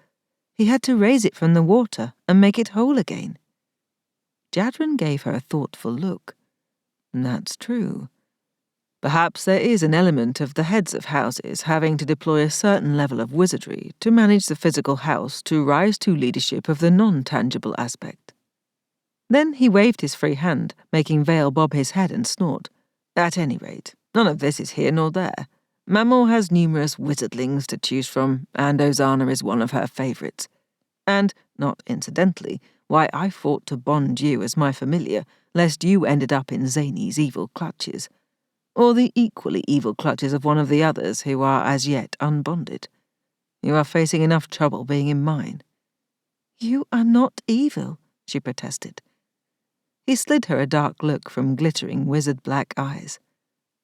He had to raise it from the water and make it whole again. Jadren gave her a thoughtful look. That's true. Perhaps there is an element of the heads of houses having to deploy a certain level of wizardry to manage the physical house to rise to leadership of the non-tangible aspect. Then he waved his free hand, making Vale bob his head and snort. At any rate, none of this is here nor there. Maman has numerous wizardlings to choose from, and Ozana is one of her favourites. And, not incidentally, why I fought to bond you as my familiar, lest you ended up in Zany's evil clutches. Or the equally evil clutches of one of the others who are as yet unbonded. You are facing enough trouble being in mine. You are not evil, she protested. He slid her a dark look from glittering wizard black eyes.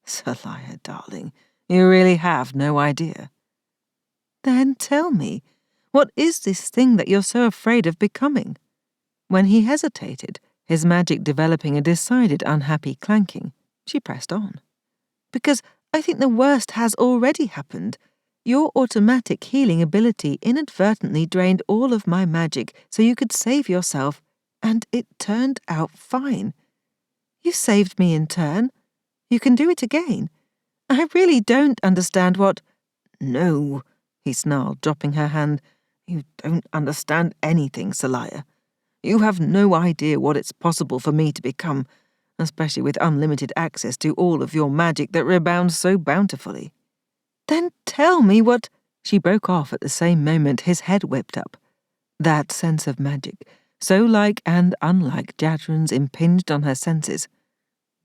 Seliah, darling, you really have no idea. Then tell me, what is this thing that you're so afraid of becoming? When he hesitated, his magic developing a decided unhappy clanking, she pressed on. Because I think the worst has already happened. Your automatic healing ability inadvertently drained all of my magic so you could save yourself, and it turned out fine. You saved me in turn. You can do it again. I really don't understand what— No, he snarled, dropping her hand. You don't understand anything, Seliah. You have no idea what it's possible for me to become, especially with unlimited access to all of your magic that rebounds so bountifully. Then tell me what— She broke off at the same moment his head whipped up. That sense of magic, so like and unlike Jadren's, impinged on her senses.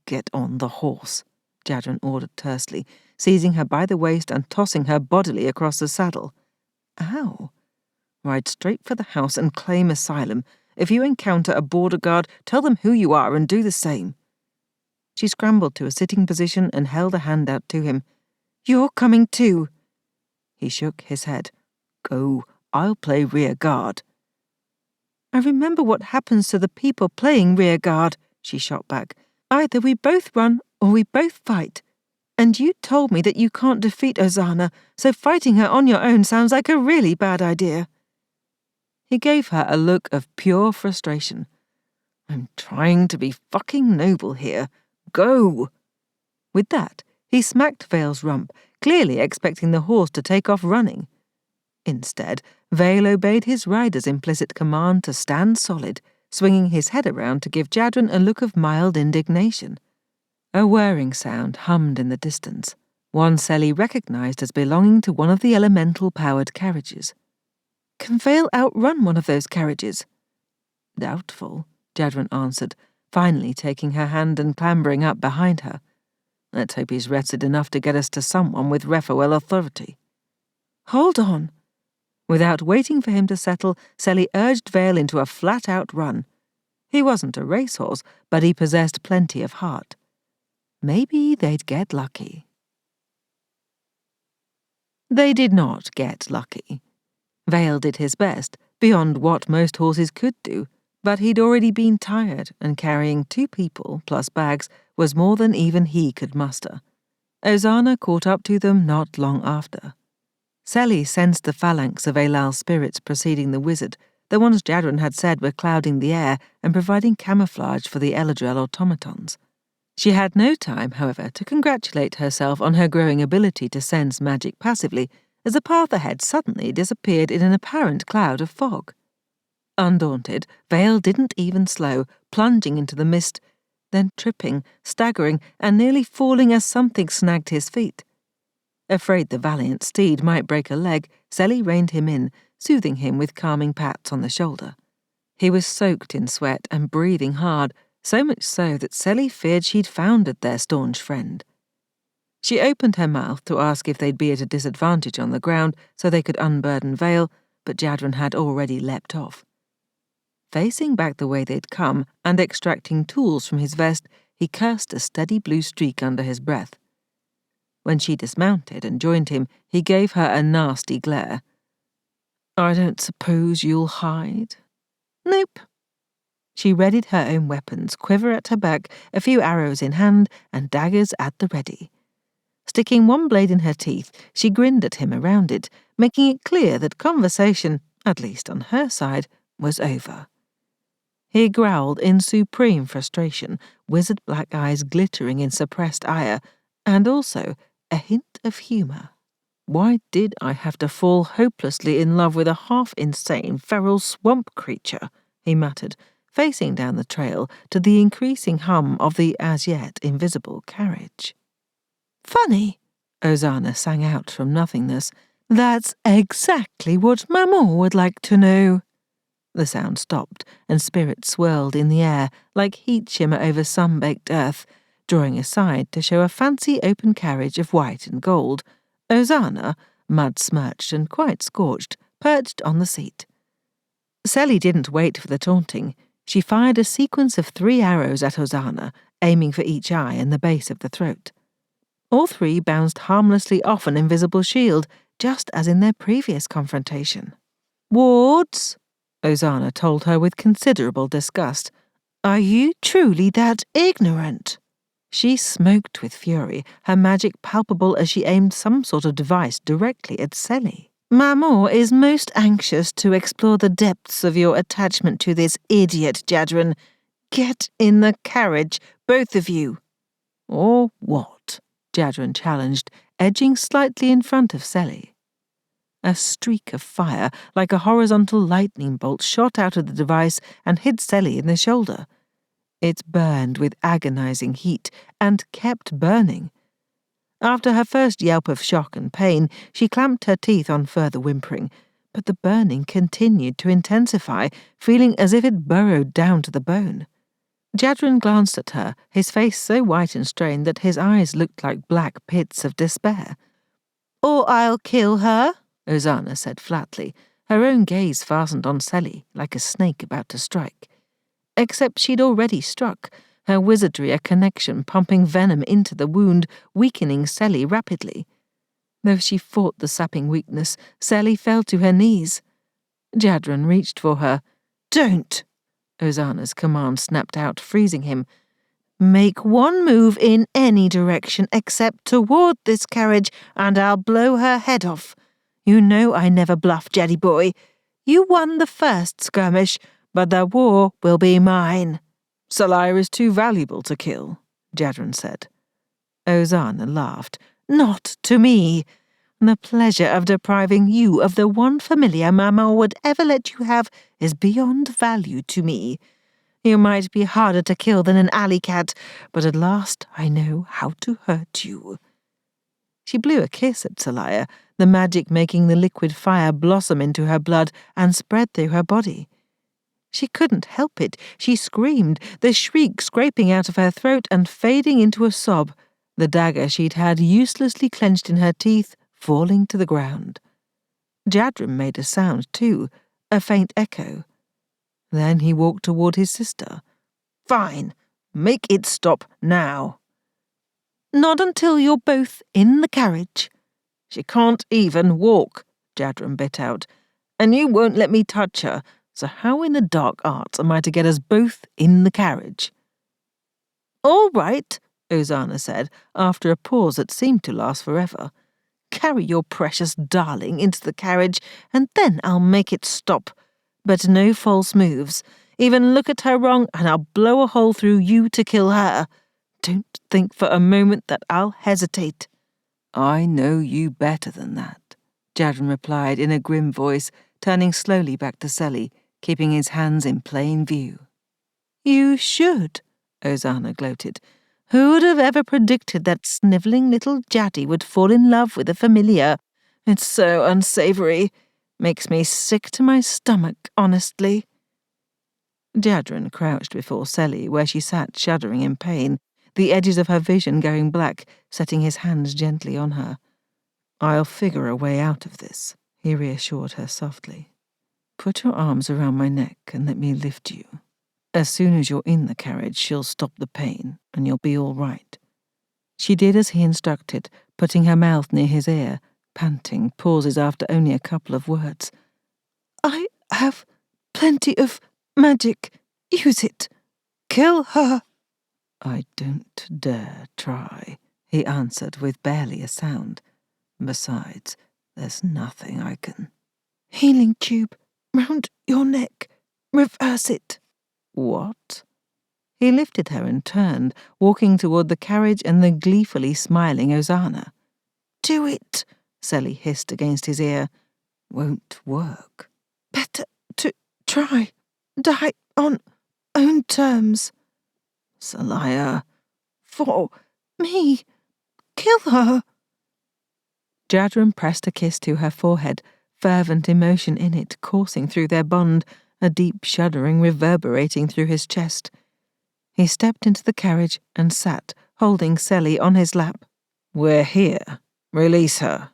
Get on the horse, Jadren ordered tersely, seizing her by the waist and tossing her bodily across the saddle. Ow. Ride straight for the house and claim asylum. If you encounter a border guard, tell them who you are and do the same. She scrambled to a sitting position and held a hand out to him. You're coming too. He shook his head. Go, I'll play rear guard. I remember what happens to the people playing rear guard, she shot back. Either we both run or we both fight. And you told me that you can't defeat Ozana, so fighting her on your own sounds like a really bad idea. He gave her a look of pure frustration. I'm trying to be fucking noble here. Go! With that, he smacked Vale's rump, clearly expecting the horse to take off running. Instead, Vale obeyed his rider's implicit command to stand solid, swinging his head around to give Jadren a look of mild indignation. A whirring sound hummed in the distance, one Sally recognized as belonging to one of the elemental-powered carriages. Can Vale outrun one of those carriages? Doubtful, Jadren answered, finally taking her hand and clambering up behind her. Let's hope he's rested enough to get us to someone with Raphael authority. Hold on. Without waiting for him to settle, Sally urged Vale into a flat-out run. He wasn't a racehorse, but he possessed plenty of heart. Maybe they'd get lucky. They did not get lucky. Vale did his best, beyond what most horses could do, but he'd already been tired, and carrying 2 people, plus bags, was more than even he could muster. Ozana caught up to them not long after. Seli sensed the phalanx of Eilal's spirits preceding the wizard, the ones Jadren had said were clouding the air and providing camouflage for the El-Adrel automatons. She had no time, however, to congratulate herself on her growing ability to sense magic passively, as the path ahead suddenly disappeared in an apparent cloud of fog. Undaunted, Vale didn't even slow, plunging into the mist, then tripping, staggering, and nearly falling as something snagged his feet. Afraid the valiant steed might break a leg, Seli reined him in, soothing him with calming pats on the shoulder. He was soaked in sweat and breathing hard, so much so that Seli feared she'd foundered their staunch friend. She opened her mouth to ask if they'd be at a disadvantage on the ground so they could unburden Vale, but Jadren had already leapt off. Facing back the way they'd come and extracting tools from his vest, he cursed a steady blue streak under his breath. When she dismounted and joined him, he gave her a nasty glare. "I don't suppose you'll hide?" "Nope." She readied her own weapons, quiver at her back, a few arrows in hand, and daggers at the ready. Sticking one blade in her teeth, she grinned at him around it, making it clear that conversation, at least on her side, was over. He growled in supreme frustration, wizard black eyes glittering in suppressed ire, and also a hint of humour. "Why did I have to fall hopelessly in love with a half-insane feral swamp creature?" he muttered, facing down the trail to the increasing hum of the as-yet invisible carriage. "Funny," Ozana sang out from nothingness. "That's exactly what Maman would like to know." The sound stopped, and spirits swirled in the air like heat shimmer over sun-baked earth, drawing aside to show a fancy open carriage of white and gold. Ozana, mud-smirched and quite scorched, perched on the seat. Seli didn't wait for the taunting. She fired a sequence of 3 arrows at Ozana, aiming for each eye and the base of the throat. All 3 bounced harmlessly off an invisible shield, just as in their previous confrontation. "Wards," Ozana told her with considerable disgust, "are you truly that ignorant?" She smoked with fury, her magic palpable as she aimed some sort of device directly at Seli. "Maman is most anxious to explore the depths of your attachment to this idiot, Jadren. Get in the carriage, both of you." "Or what?" Jadren challenged, edging slightly in front of Seli. A streak of fire, like a horizontal lightning bolt, shot out of the device and hit Seli in the shoulder. It burned with agonizing heat, and kept burning. After her first yelp of shock and pain, she clamped her teeth on further whimpering, but the burning continued to intensify, feeling as if it burrowed down to the bone. Jadren glanced at her, his face so white and strained that his eyes looked like black pits of despair. "Or I'll kill her," Ozana said flatly, her own gaze fastened on Seli like a snake about to strike. Except she'd already struck, her wizardry a connection pumping venom into the wound, weakening Seli rapidly. Though she fought the sapping weakness, Seli fell to her knees. Jadren reached for her. "Don't!" Ozana's command snapped out, freezing him. "Make one move in any direction except toward this carriage, and I'll blow her head off. You know I never bluff, Jedi boy. You won the first skirmish, but the war will be mine." "Seliah is too valuable to kill," Jadren said. Ozana laughed. "Not to me. The pleasure of depriving you of the one familiar Mama would ever let you have is beyond value to me. You might be harder to kill than an alley cat, but at last I know how to hurt you." She blew a kiss at Seliah, the magic making the liquid fire blossom into her blood and spread through her body. She couldn't help it. She screamed, the shriek scraping out of her throat and fading into a sob, the dagger she'd had uselessly clenched in her teeth falling to the ground. Jadren made a sound too, a faint echo. Then he walked toward his sister. "Fine. Make it stop now." "Not until you're both in the carriage." She can't even walk, Jadren bit out. And you won't let me touch her, so how in the dark arts am I to get us both in the carriage? All right, Ozana said, after a pause that seemed to last forever. Carry your precious darling into the carriage, and then I'll make it stop. But no false moves. Even look at her wrong, and I'll blow a hole through you to kill her. Don't think for a moment that I'll hesitate. I know you better than that, Jadren replied in a grim voice, turning slowly back to Seli, keeping his hands in plain view. You should, Ozana gloated. Who would have ever predicted that snivelling little Jaddy would fall in love with a familiar? It's so unsavoury. Makes me sick to my stomach, honestly. Jadren crouched before Seli, where she sat shuddering in pain, the edges of her vision going black, setting his hands gently on her. I'll figure a way out of this, he reassured her softly. Put your arms around my neck and let me lift you. As soon as you're in the carriage, she'll stop the pain, and you'll be all right. She did as he instructed, putting her mouth near his ear, panting pauses after only a couple of words. I have plenty of magic. Use it. Kill her. I don't dare try, he answered with barely a sound. Besides, there's nothing I can. Healing tube round your neck. Reverse it. What? He lifted her and turned, walking toward the carriage and the gleefully smiling Ozana. Do it, Seli hissed against his ear. Won't work. Better to try. Die on own terms. Seliah. For me. Kill her. Jadren pressed a kiss to her forehead, fervent emotion in it coursing through their bond, a deep shuddering reverberating through his chest. He stepped into the carriage and sat, holding Seli on his lap. We're here. Release her.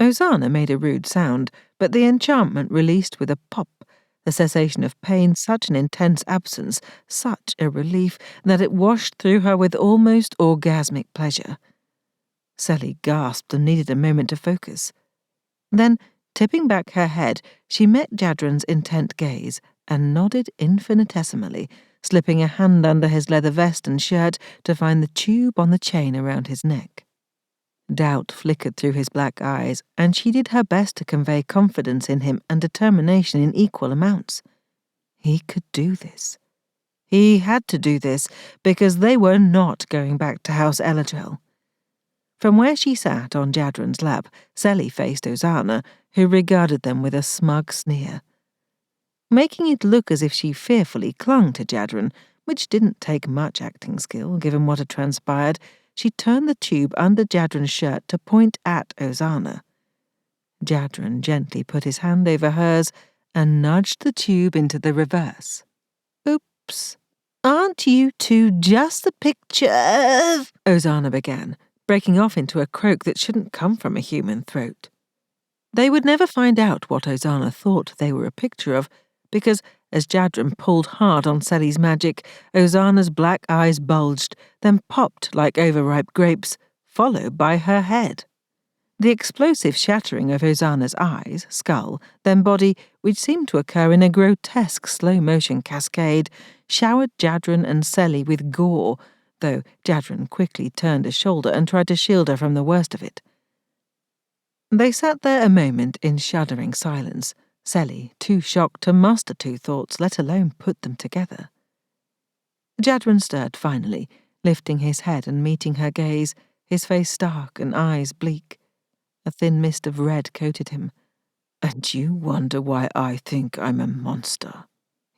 Ozana made a rude sound, but the enchantment released with a pop, the cessation of pain such an intense absence, such a relief, that it washed through her with almost orgasmic pleasure. Seli gasped and needed a moment to focus. Then, tipping back her head, she met Jadren's intent gaze and nodded infinitesimally, slipping a hand under his leather vest and shirt to find the tube on the chain around his neck. Doubt flickered through his black eyes, and she did her best to convey confidence in him and determination in equal amounts. He could do this. He had to do this, because they were not going back to House El-Adrel. From where she sat on Jadren's lap, Seli faced Ozana, who regarded them with a smug sneer. Making it look as if she fearfully clung to Jadren, which didn't take much acting skill given what had transpired, she turned the tube under Jadren's shirt to point at Ozana. Jadren gently put his hand over hers and nudged the tube into the reverse. Oops. Aren't you two just the picture of... Ozana began, breaking off into a croak that shouldn't come from a human throat. They would never find out what Ozana thought they were a picture of, because, as Jadren pulled hard on Seli's magic, Ozana's black eyes bulged, then popped like overripe grapes, followed by her head. The explosive shattering of Ozana's eyes, skull, then body, which seemed to occur in a grotesque slow-motion cascade, showered Jadren and Seli with gore, though Jadren quickly turned a shoulder and tried to shield her from the worst of it. They sat there a moment in shuddering silence, Seli too shocked to muster two thoughts, let alone put them together. Jadren stirred finally, lifting his head and meeting her gaze, his face stark and eyes bleak. A thin mist of red coated him. And you wonder why I think I'm a monster,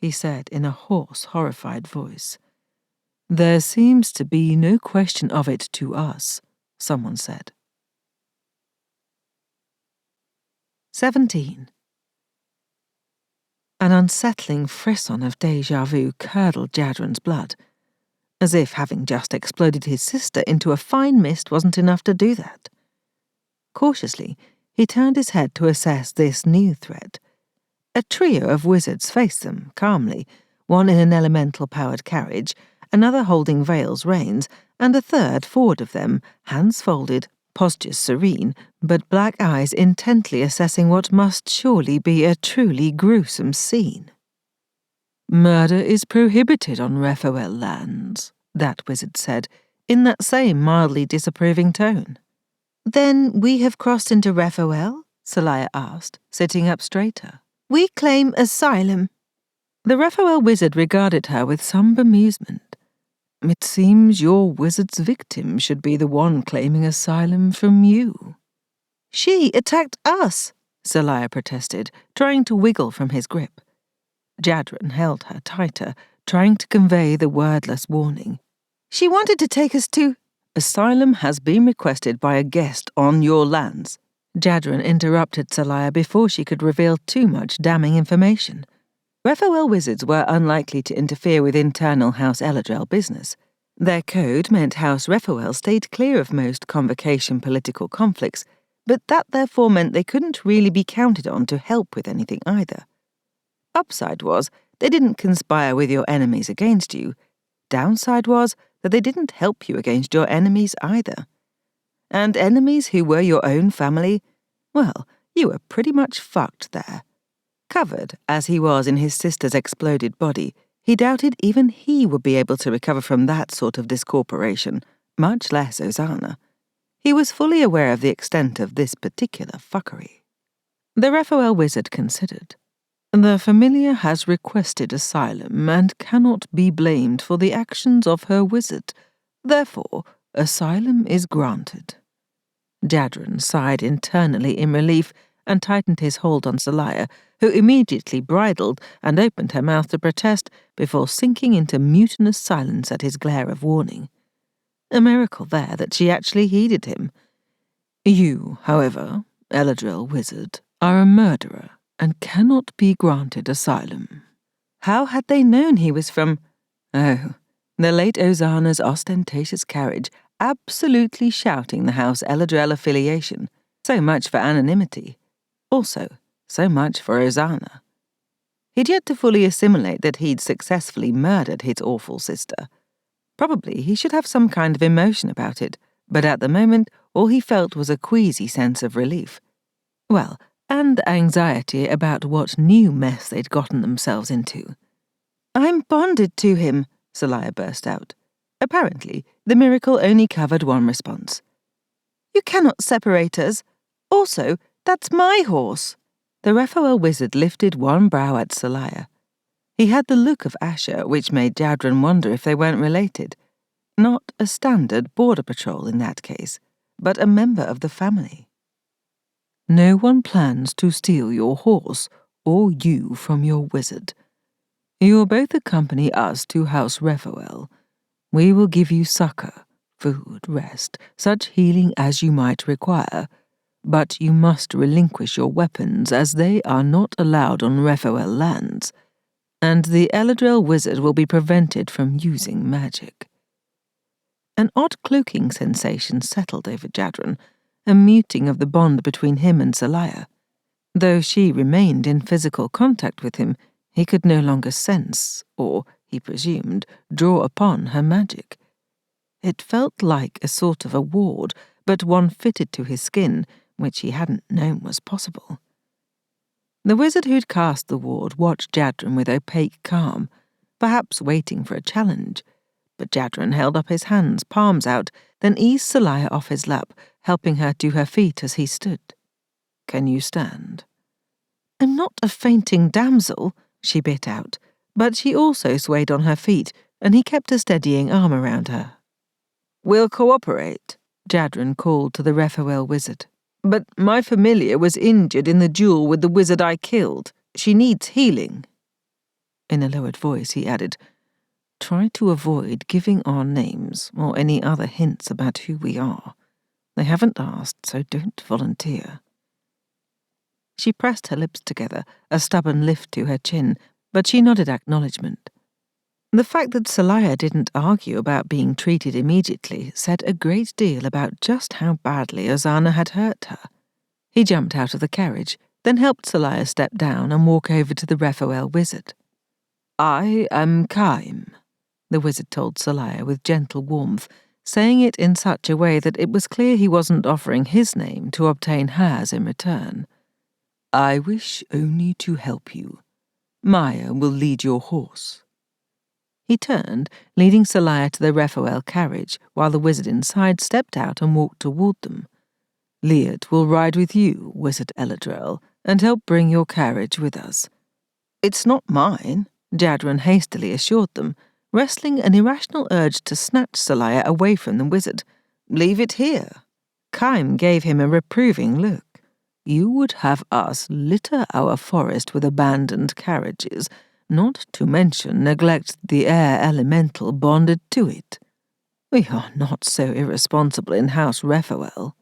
he said in a hoarse, horrified voice. There seems to be no question of it to us, someone said. 17. An unsettling frisson of déjà vu curdled Jadren's blood, as if having just exploded his sister into a fine mist wasn't enough to do that. Cautiously, he turned his head to assess this new threat. A trio of wizards faced them, calmly, one in an elemental-powered carriage, another holding Vale's reins, and a third forward of them, hands folded, postures serene, but black eyes intently assessing what must surely be a truly gruesome scene. "Murder is prohibited on Raphael lands," that wizard said, in that same mildly disapproving tone. "Then we have crossed into Raphael?" Seliah asked, sitting up straighter. "We claim asylum." The Raphael wizard regarded her with some bemusement. "It seems your wizard's victim should be the one claiming asylum from you." "She attacked us," Seliah protested, trying to wiggle from his grip. Jadren held her tighter, trying to convey the wordless warning. "She wanted to take us to—" "Asylum has been requested by a guest on your lands." Jadren interrupted Seliah before she could reveal too much damning information. Raphael wizards were unlikely to interfere with internal House El-Adrel business. Their code meant House Raphael stayed clear of most Convocation political conflicts, but that therefore meant they couldn't really be counted on to help with anything either. Upside was they didn't conspire with your enemies against you. Downside was that they didn't help you against your enemies either. And enemies who were your own family, well, you were pretty much fucked there. Covered as he was in his sister's exploded body, he doubted even he would be able to recover from that sort of discorporation, much less Ozana. He was fully aware of the extent of this particular fuckery. The Raphael wizard considered. "The familiar has requested asylum and cannot be blamed for the actions of her wizard. Therefore, asylum is granted." Jadren sighed internally in relief and tightened his hold on Seliah, who immediately bridled and opened her mouth to protest before sinking into mutinous silence at his glare of warning. A miracle there that she actually heeded him. "You, however, El-Adrel wizard, are a murderer and cannot be granted asylum." How had they known he was from— Oh, the late Ozana's ostentatious carriage, absolutely shouting the House El-Adrel affiliation. So much for anonymity. Also, so much for Ozana. He'd yet to fully assimilate that he'd successfully murdered his awful sister. Probably he should have some kind of emotion about it, but at the moment all he felt was a queasy sense of relief. Well, and anxiety about what new mess they'd gotten themselves into. "I'm bonded to him," Seliah burst out. Apparently, the miracle only covered one response. "You cannot separate us. Also, that's my horse." The Raphael wizard lifted one brow at Seliah. He had the look of Asher, which made Jadren wonder if they weren't related. Not a standard border patrol in that case, but a member of the family. "No one plans to steal your horse or you from your wizard. You'll both accompany us to House Raphael. We will give you succor, food, rest, such healing as you might require, but you must relinquish your weapons as they are not allowed on Raphael lands, and the El-Adrel wizard will be prevented from using magic." An odd cloaking sensation settled over Jadren, a muting of the bond between him and Seliah. Though she remained in physical contact with him, he could no longer sense, or, he presumed, draw upon her magic. It felt like a sort of a ward, but one fitted to his skin, which he hadn't known was possible. The wizard who'd cast the ward watched Jadren with opaque calm, perhaps waiting for a challenge, but Jadren held up his hands, palms out, then eased Seliah off his lap, helping her to her feet as he stood. "Can you stand?" "I'm not a fainting damsel," she bit out, but she also swayed on her feet, and he kept a steadying arm around her. "We'll cooperate," Jadren called to the Raphael wizard. "But my familiar was injured in the duel with the wizard I killed. She needs healing." In a lowered voice, he added, "Try to avoid giving our names or any other hints about who we are. They haven't asked, so don't volunteer." She pressed her lips together, a stubborn lift to her chin, but she nodded acknowledgement. The fact that Seliah didn't argue about being treated immediately said a great deal about just how badly Ozana had hurt her. He jumped out of the carriage, then helped Seliah step down and walk over to the Raphael wizard. "I am Kaim," the wizard told Seliah with gentle warmth, saying it in such a way that it was clear he wasn't offering his name to obtain hers in return. "I wish only to help you. Maya will lead your horse." He turned, leading Seliah to the Raphael carriage, while the wizard inside stepped out and walked toward them. "Liet will ride with you, Wizard El-Adrel, and help bring your carriage with us." "It's not mine," Jadren hastily assured them, wrestling an irrational urge to snatch Seliah away from the wizard. "Leave it here." Kaim gave him a reproving look. "You would have us litter our forest with abandoned carriages, not to mention neglect the air elemental bonded to it. We are not so irresponsible in House Raphael."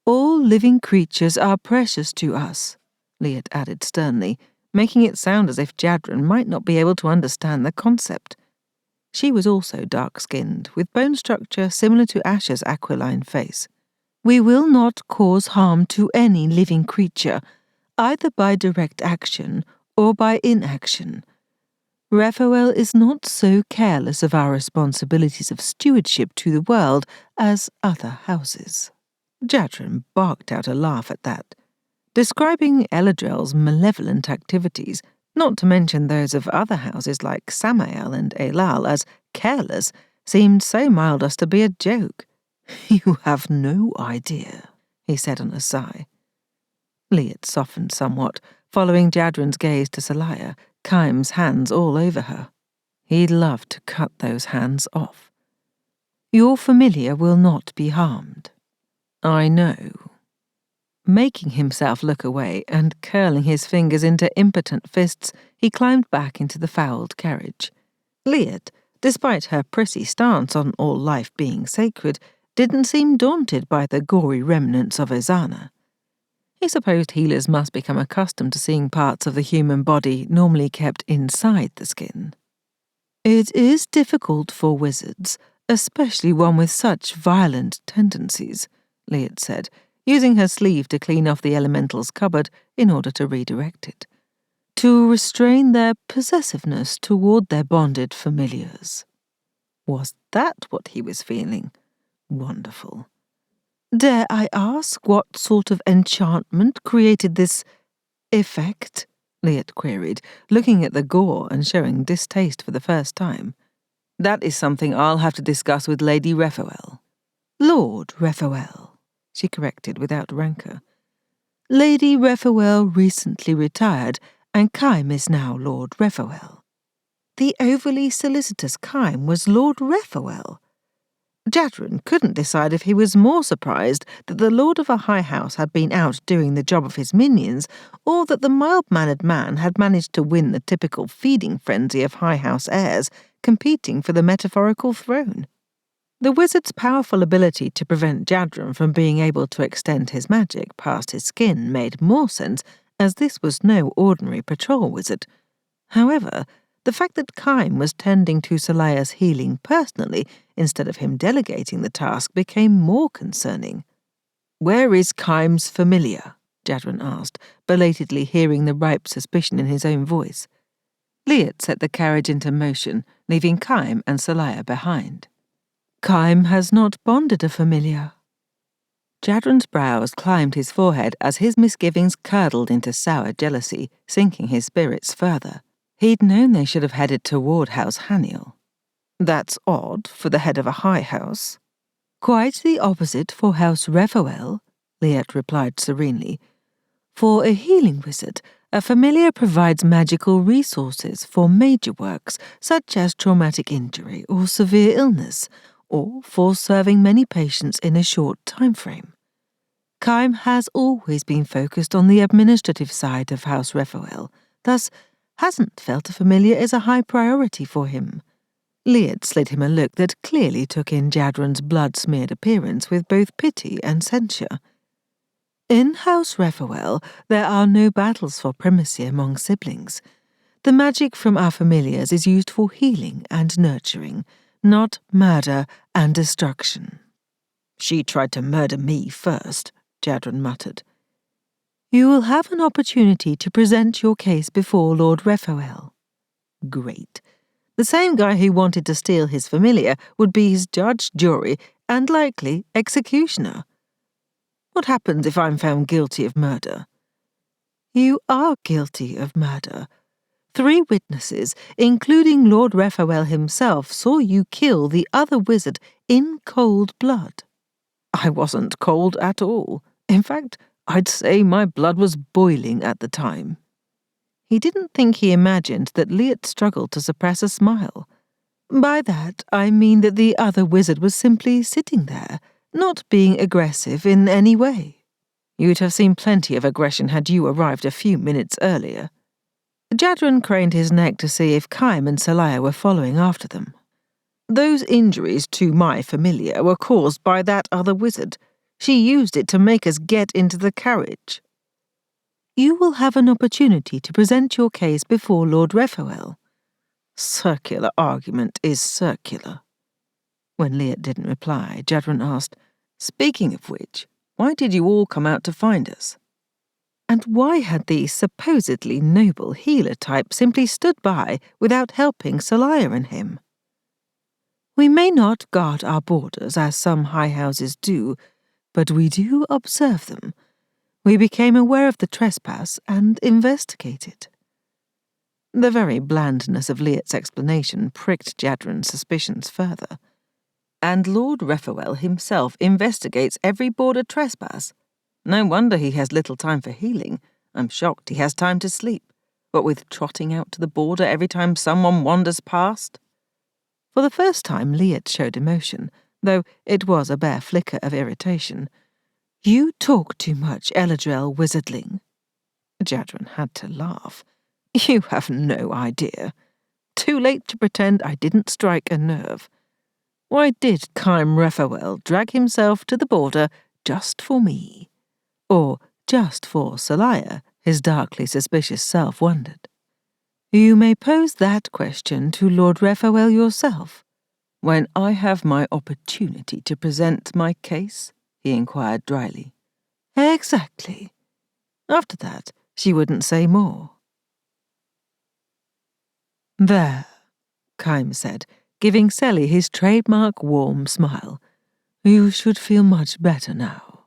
"All living creatures are precious to us," Liet added sternly, making it sound as if Jadren might not be able to understand the concept. She was also dark-skinned, with bone structure similar to Asher's aquiline face. "We will not cause harm to any living creature, either by direct action or by inaction. Raphael is not so careless of our responsibilities of stewardship to the world as other houses." Jadren barked out a laugh at that. Describing El-Adrel's malevolent activities, not to mention those of other houses like Samael and Elal, as careless, seemed so mild as to be a joke. "You have no idea," he said on a sigh. Liet softened somewhat, following Jadren's gaze to Seliah, Kaim's hands all over her. He'd love to cut those hands off. "Your familiar will not be harmed." "I know." Making himself look away and curling his fingers into impotent fists, he climbed back into the fouled carriage. Liet, despite her prissy stance on all life being sacred, didn't seem daunted by the gory remnants of Izana. He supposed healers must become accustomed to seeing parts of the human body normally kept inside the skin. "It is difficult for wizards, especially one with such violent tendencies," Liet said, using her sleeve to clean off the elemental's cupboard in order to redirect it, "to restrain their possessiveness toward their bonded familiars." Was that what he was feeling? Wonderful. "Dare I ask what sort of enchantment created this effect?" Liet queried, looking at the gore and showing distaste for the first time. "That is something I'll have to discuss with Lady Raphael." "Lord Raphael," she corrected without rancor. "Lady Raphael recently retired, and Kaim is now Lord Raphael." The overly solicitous Kaim was Lord Raphael. Jadren couldn't decide if he was more surprised that the lord of a high house had been out doing the job of his minions, or that the mild-mannered man had managed to win the typical feeding frenzy of high house heirs competing for the metaphorical throne. The wizard's powerful ability to prevent Jadren from being able to extend his magic past his skin made more sense, as this was no ordinary patrol wizard. However, the fact that Kaim was tending to Seliah's healing personally instead of him delegating the task became more concerning. "Where is Kaim's familiar?" Jadren asked, belatedly hearing the ripe suspicion in his own voice. Liet set the carriage into motion, leaving Kaim and Seliah behind. "Kaim has not bonded a familiar." Jadren's brows climbed his forehead as his misgivings curdled into sour jealousy, sinking his spirits further. He'd known they should have headed toward House Haniel. "That's odd for the head of a high house." "Quite the opposite for House Raphael," Liet replied serenely. "For a healing wizard, a familiar provides magical resources for major works such as traumatic injury or severe illness, or for serving many patients in a short time frame. Kaim has always been focused on the administrative side of House Raphael, thus hasn't felt a familiar is a high priority for him." Liet slid him a look that clearly took in Jadren's blood-smeared appearance with both pity and censure. "In House Raphael, there are no battles for primacy among siblings. The magic from our familiars is used for healing and nurturing, not murder and destruction." "She tried to murder me first," Jadren muttered. "You will have an opportunity to present your case before Lord Raphael." Great. The same guy who wanted to steal his familiar would be his judge, jury, and likely executioner. What happens if I'm found guilty of murder? You are guilty of murder. 3 witnesses, including Lord Raphael himself, saw you kill the other wizard in cold blood. I wasn't cold at all. In fact, I'd say my blood was boiling at the time. He didn't think he imagined that Liet struggled to suppress a smile. By that, I mean that the other wizard was simply sitting there, not being aggressive in any way. You'd have seen plenty of aggression had you arrived a few minutes earlier. Jadren craned his neck to see if Kaim and Seliah were following after them. Those injuries to my familiar were caused by that other wizard. She used it to make us get into the carriage. You will have an opportunity to present your case before Lord Raphael. Circular argument is circular. When Liet didn't reply, Jadren asked, "Speaking of which, why did you all come out to find us?" And why had the supposedly noble healer type simply stood by without helping Seliah and him? We may not guard our borders as some high houses do, but we do observe them. We became aware of the trespass and investigated. The very blandness of Liet's explanation pricked Jadren's suspicions further. And Lord Raphael himself investigates every border trespass. No wonder he has little time for healing. I'm shocked he has time to sleep. What with trotting out to the border every time someone wanders past. For the first time, Liet showed emotion, though it was a bare flicker of irritation. You talk too much, El-Adrel wizardling. Jadren had to laugh. You have no idea. Too late to pretend I didn't strike a nerve. Why did Kaim Raphael drag himself to the border just for me? Or just for Seliah, his darkly suspicious self wondered. You may pose that question to Lord Raphael yourself. When I have my opportunity to present my case, he inquired dryly. Exactly. After that, she wouldn't say more. There, Kaim said, giving Seli his trademark warm smile. You should feel much better now.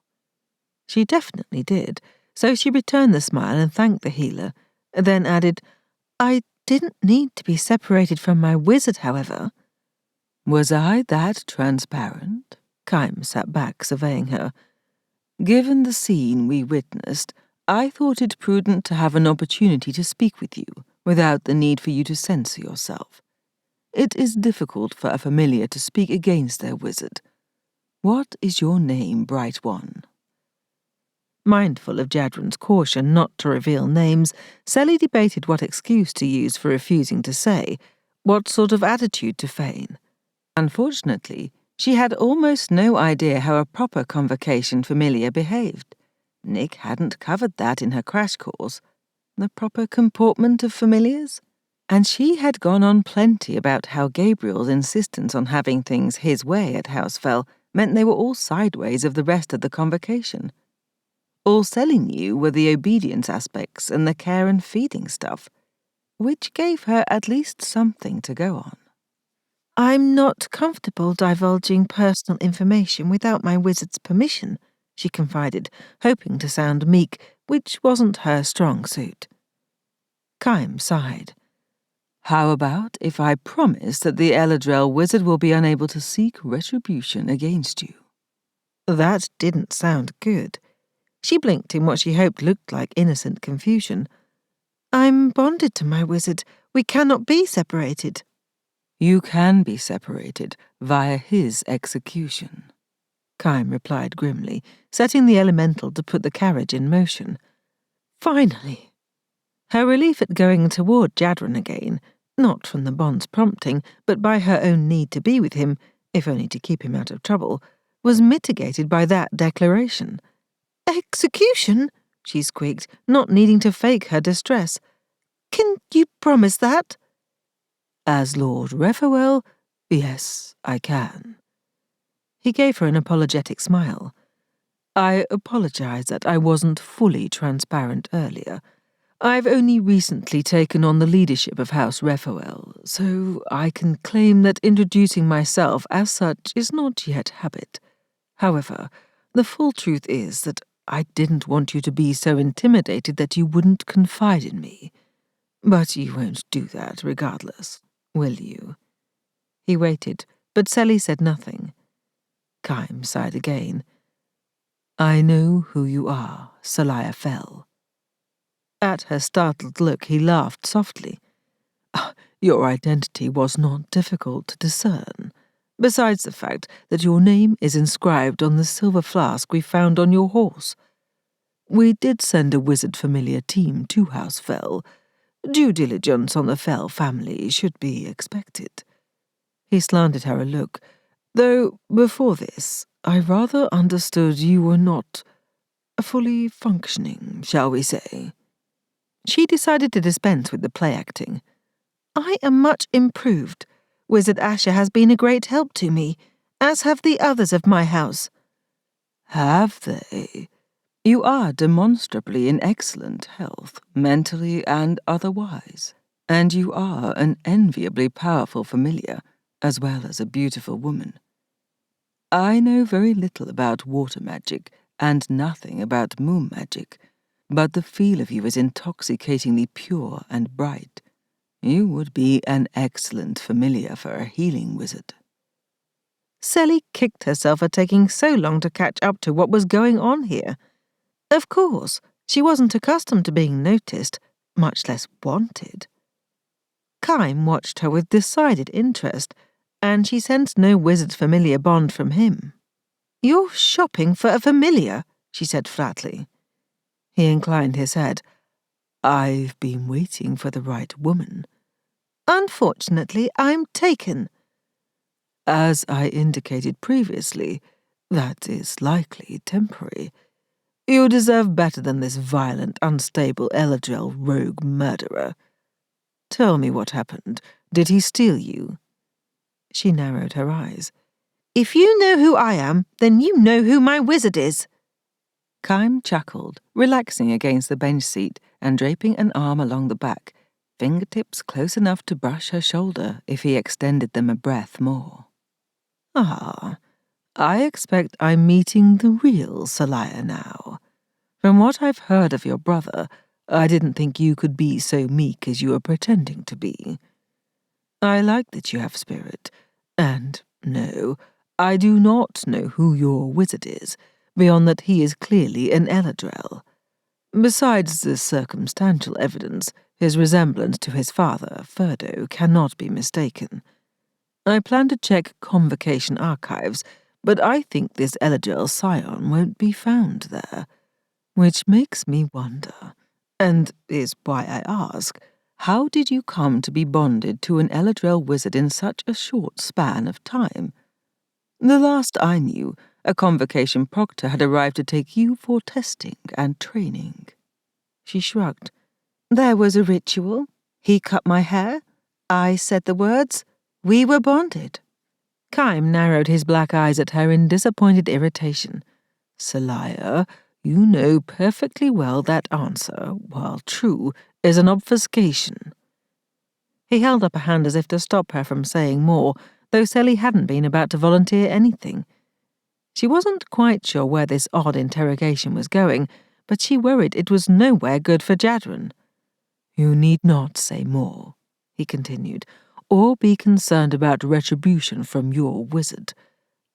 She definitely did, so she returned the smile and thanked the healer, then added, I didn't need to be separated from my wizard, however. Was I that transparent? Kaim sat back, surveying her. Given the scene we witnessed, I thought it prudent to have an opportunity to speak with you, without the need for you to censor yourself. It is difficult for a familiar to speak against their wizard. What is your name, bright one? Mindful of Jadren's caution not to reveal names, Seli debated what excuse to use for refusing to say, what sort of attitude to feign. Unfortunately, she had almost no idea how a proper Convocation familiar behaved. Nick hadn't covered that in her crash course. The proper comportment of familiars? And she had gone on plenty about how Gabriel's insistence on having things his way at House Phel meant they were all sideways of the rest of the Convocation. All Seli knew were the obedience aspects and the care and feeding stuff, which gave her at least something to go on. I'm not comfortable divulging personal information without my wizard's permission, she confided, hoping to sound meek, which wasn't her strong suit. Kaim sighed. How about if I promise that the El-Adrel wizard will be unable to seek retribution against you? That didn't sound good. She blinked in what she hoped looked like innocent confusion. I'm bonded to my wizard. We cannot be separated. You can be separated via his execution, Kaim replied grimly, setting the elemental to put the carriage in motion. Finally. Her relief at going toward Jadren again, not from the bond's prompting, but by her own need to be with him, if only to keep him out of trouble, was mitigated by that declaration. Execution? She squeaked, not needing to fake her distress. Can you promise that? As Lord Raphael, yes, I can. He gave her an apologetic smile. I apologize that I wasn't fully transparent earlier. I've only recently taken on the leadership of House Raphael, so I can claim that introducing myself as such is not yet habit. However, the full truth is that I didn't want you to be so intimidated that you wouldn't confide in me. But you won't do that regardless, will you?" He waited, but Sally said nothing. Kaim sighed again. "I know who you are, Seliah Phel." At her startled look, he laughed softly. "Your identity was not difficult to discern, besides the fact that your name is inscribed on the silver flask we found on your horse. We did send a wizard familiar team to House Phel. Due diligence on the Phel family should be expected." He slanted her a look, though before this, I rather understood you were not fully functioning, shall we say. She decided to dispense with the play acting. "I am much improved. Wizard Asher has been a great help to me, as have the others of my house." "Have they? You are demonstrably in excellent health, mentally and otherwise, and you are an enviably powerful familiar, as well as a beautiful woman. I know very little about water magic and nothing about moon magic, but the feel of you is intoxicatingly pure and bright. You would be an excellent familiar for a healing wizard." Sally kicked herself for taking so long to catch up to what was going on here. Of course, she wasn't accustomed to being noticed, much less wanted. Kaim watched her with decided interest, and she sensed no wizard's familiar bond from him. "You're shopping for a familiar," she said flatly. He inclined his head. "I've been waiting for the right woman." "Unfortunately, I'm taken." "As I indicated previously, that is likely temporary. You deserve better than this violent, unstable El-Adrel rogue murderer. Tell me what happened. Did he steal you?" She narrowed her eyes. "If you know who I am, then you know who my wizard is." Kaim chuckled, relaxing against the bench seat and draping an arm along the back, fingertips close enough to brush her shoulder if he extended them a breath more. "Ah, I expect I'm meeting the real Seliah now. From what I've heard of your brother, I didn't think you could be so meek as you are pretending to be. I like that you have spirit, and no, I do not know who your wizard is, beyond that he is clearly an El-Adrel. Besides the circumstantial evidence, his resemblance to his father, Ferdo, cannot be mistaken. I plan to check Convocation archives, but I think this El-Adrel scion won't be found there, which makes me wonder, and is why I ask, how did you come to be bonded to an El-Adrel wizard in such a short span of time? The last I knew, a Convocation proctor had arrived to take you for testing and training." She shrugged. "There was a ritual. He cut my hair. I said the words. We were bonded." Kaim narrowed his black eyes at her in disappointed irritation. "Seliah, you know perfectly well that answer, while true, is an obfuscation." He held up a hand as if to stop her from saying more, though Sally hadn't been about to volunteer anything. She wasn't quite sure where this odd interrogation was going, but she worried it was nowhere good for Jadren. "You need not say more," he continued, "or be concerned about retribution from your wizard.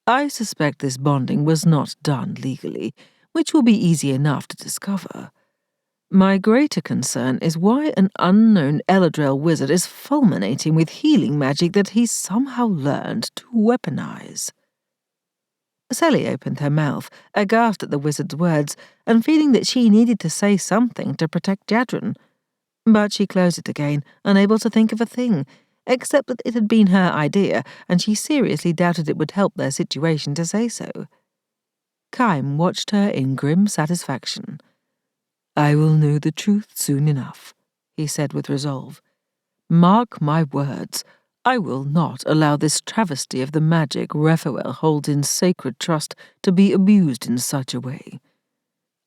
I suspect this bonding was not done legally, which will be easy enough to discover. My greater concern is why an unknown El-Adrel wizard is fulminating with healing magic that he's somehow learned to weaponize." Sally opened her mouth, aghast at the wizard's words, and feeling that she needed to say something to protect Jadren. But she closed it again, unable to think of a thing, except that it had been her idea, and she seriously doubted it would help their situation to say so. Kaim watched her in grim satisfaction. "I will know the truth soon enough," he said with resolve. "Mark my words, I will not allow this travesty of the magic Raphael holds in sacred trust to be abused in such a way.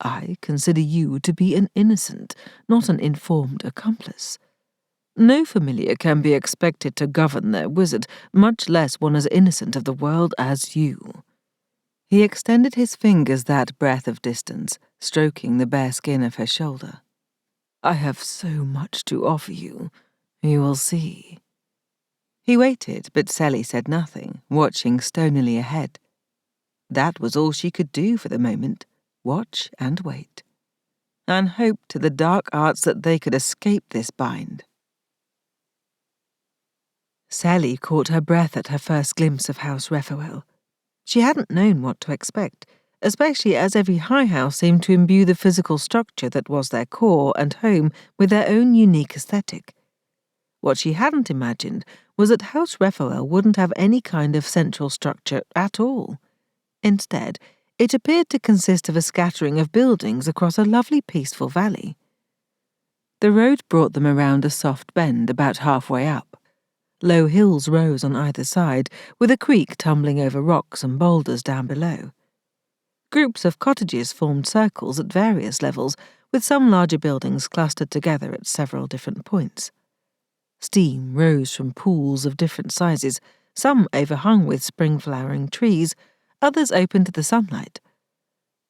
I consider you to be an innocent, not an informed accomplice. No familiar can be expected to govern their wizard, much less one as innocent of the world as you." He extended his fingers that breadth of distance, stroking the bare skin of her shoulder. "I have so much to offer you. You will see." He waited, but Sally said nothing, watching stonily ahead. That was all she could do for the moment, watch and wait, and hope to the dark arts that they could escape this bind. Sally caught her breath at her first glimpse of House Raphael. She hadn't known what to expect, especially as every high house seemed to imbue the physical structure that was their core and home with their own unique aesthetic. What she hadn't imagined was that House Raphael wouldn't have any kind of central structure at all. Instead, it appeared to consist of a scattering of buildings across a lovely peaceful valley. The road brought them around a soft bend about halfway up. Low hills rose on either side, with a creek tumbling over rocks and boulders down below. Groups of cottages formed circles at various levels, with some larger buildings clustered together at several different points. Steam rose from pools of different sizes, some overhung with spring-flowering trees, others open to the sunlight.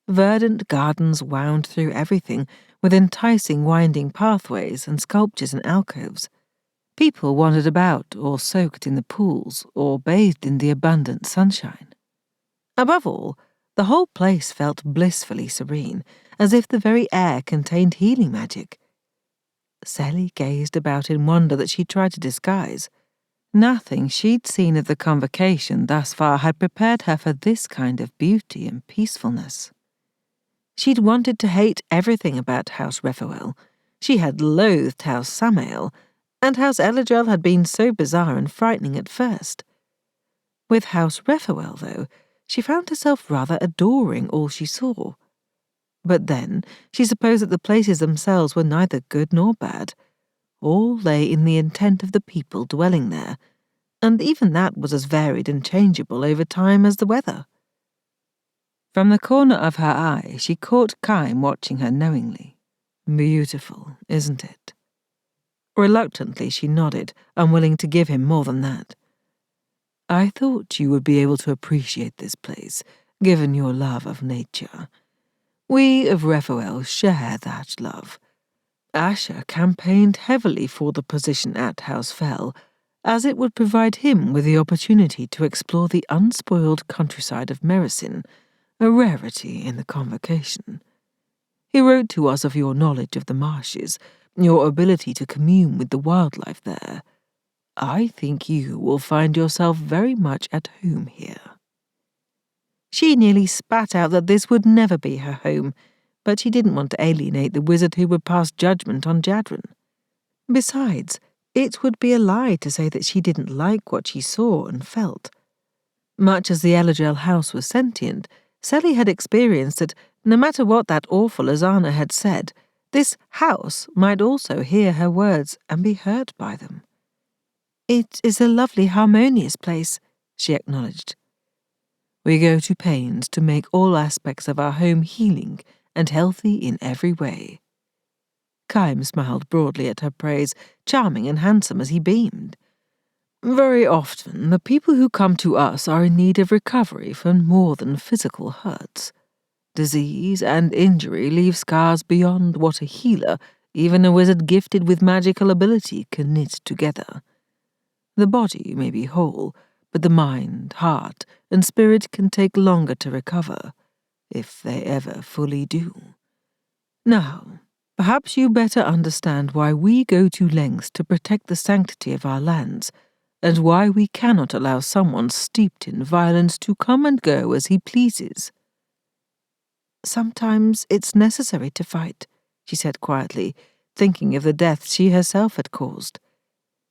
Verdant gardens wound through everything, with enticing winding pathways and sculptures and alcoves. People wandered about, or soaked in the pools, or bathed in the abundant sunshine. Above all, the whole place felt blissfully serene, as if the very air contained healing magic. Sally gazed about in wonder that she tried to disguise. Nothing she'd seen of the Convocation thus far had prepared her for this kind of beauty and peacefulness. She'd wanted to hate everything about House Raphael. She had loathed House Samael, and House El-Adrel had been so bizarre and frightening at first. With House Raphael, though, she found herself rather adoring all she saw. But then she supposed that the places themselves were neither good nor bad. All lay in the intent of the people dwelling there, and even that was as varied and changeable over time as the weather. From the corner of her eye, she caught Chaim watching her knowingly. "Beautiful, isn't it?" Reluctantly she nodded, unwilling to give him more than that. "I thought you would be able to appreciate this place, given your love of nature. We of Raphael share that love. Asher campaigned heavily for the position at House Phel, as it would provide him with the opportunity to explore the unspoiled countryside of Merisin, a rarity in the Convocation. He wrote to us of your knowledge of the marshes, your ability to commune with the wildlife there. I think you will find yourself very much at home here." She nearly spat out that this would never be her home, but she didn't want to alienate the wizard who would pass judgment on Jadren. Besides, it would be a lie to say that she didn't like what she saw and felt. Much as the El-Adrel house was sentient, Sally had experienced that no matter what that awful Azana had said, this house might also hear her words and be heard by them. "It is a lovely, harmonious place," she acknowledged. "We go to pains to make all aspects of our home healing and healthy in every way." Chaim smiled broadly at her praise, charming and handsome as he beamed. "Very often the people who come to us are in need of recovery from more than physical hurts. Disease and injury leave scars beyond what a healer, even a wizard gifted with magical ability, can knit together. The body may be whole, but the mind, heart, and spirit can take longer to recover, if they ever fully do. Now, perhaps you better understand why we go to lengths to protect the sanctity of our lands, and why we cannot allow someone steeped in violence to come and go as he pleases." "Sometimes it's necessary to fight," she said quietly, thinking of the deaths she herself had caused.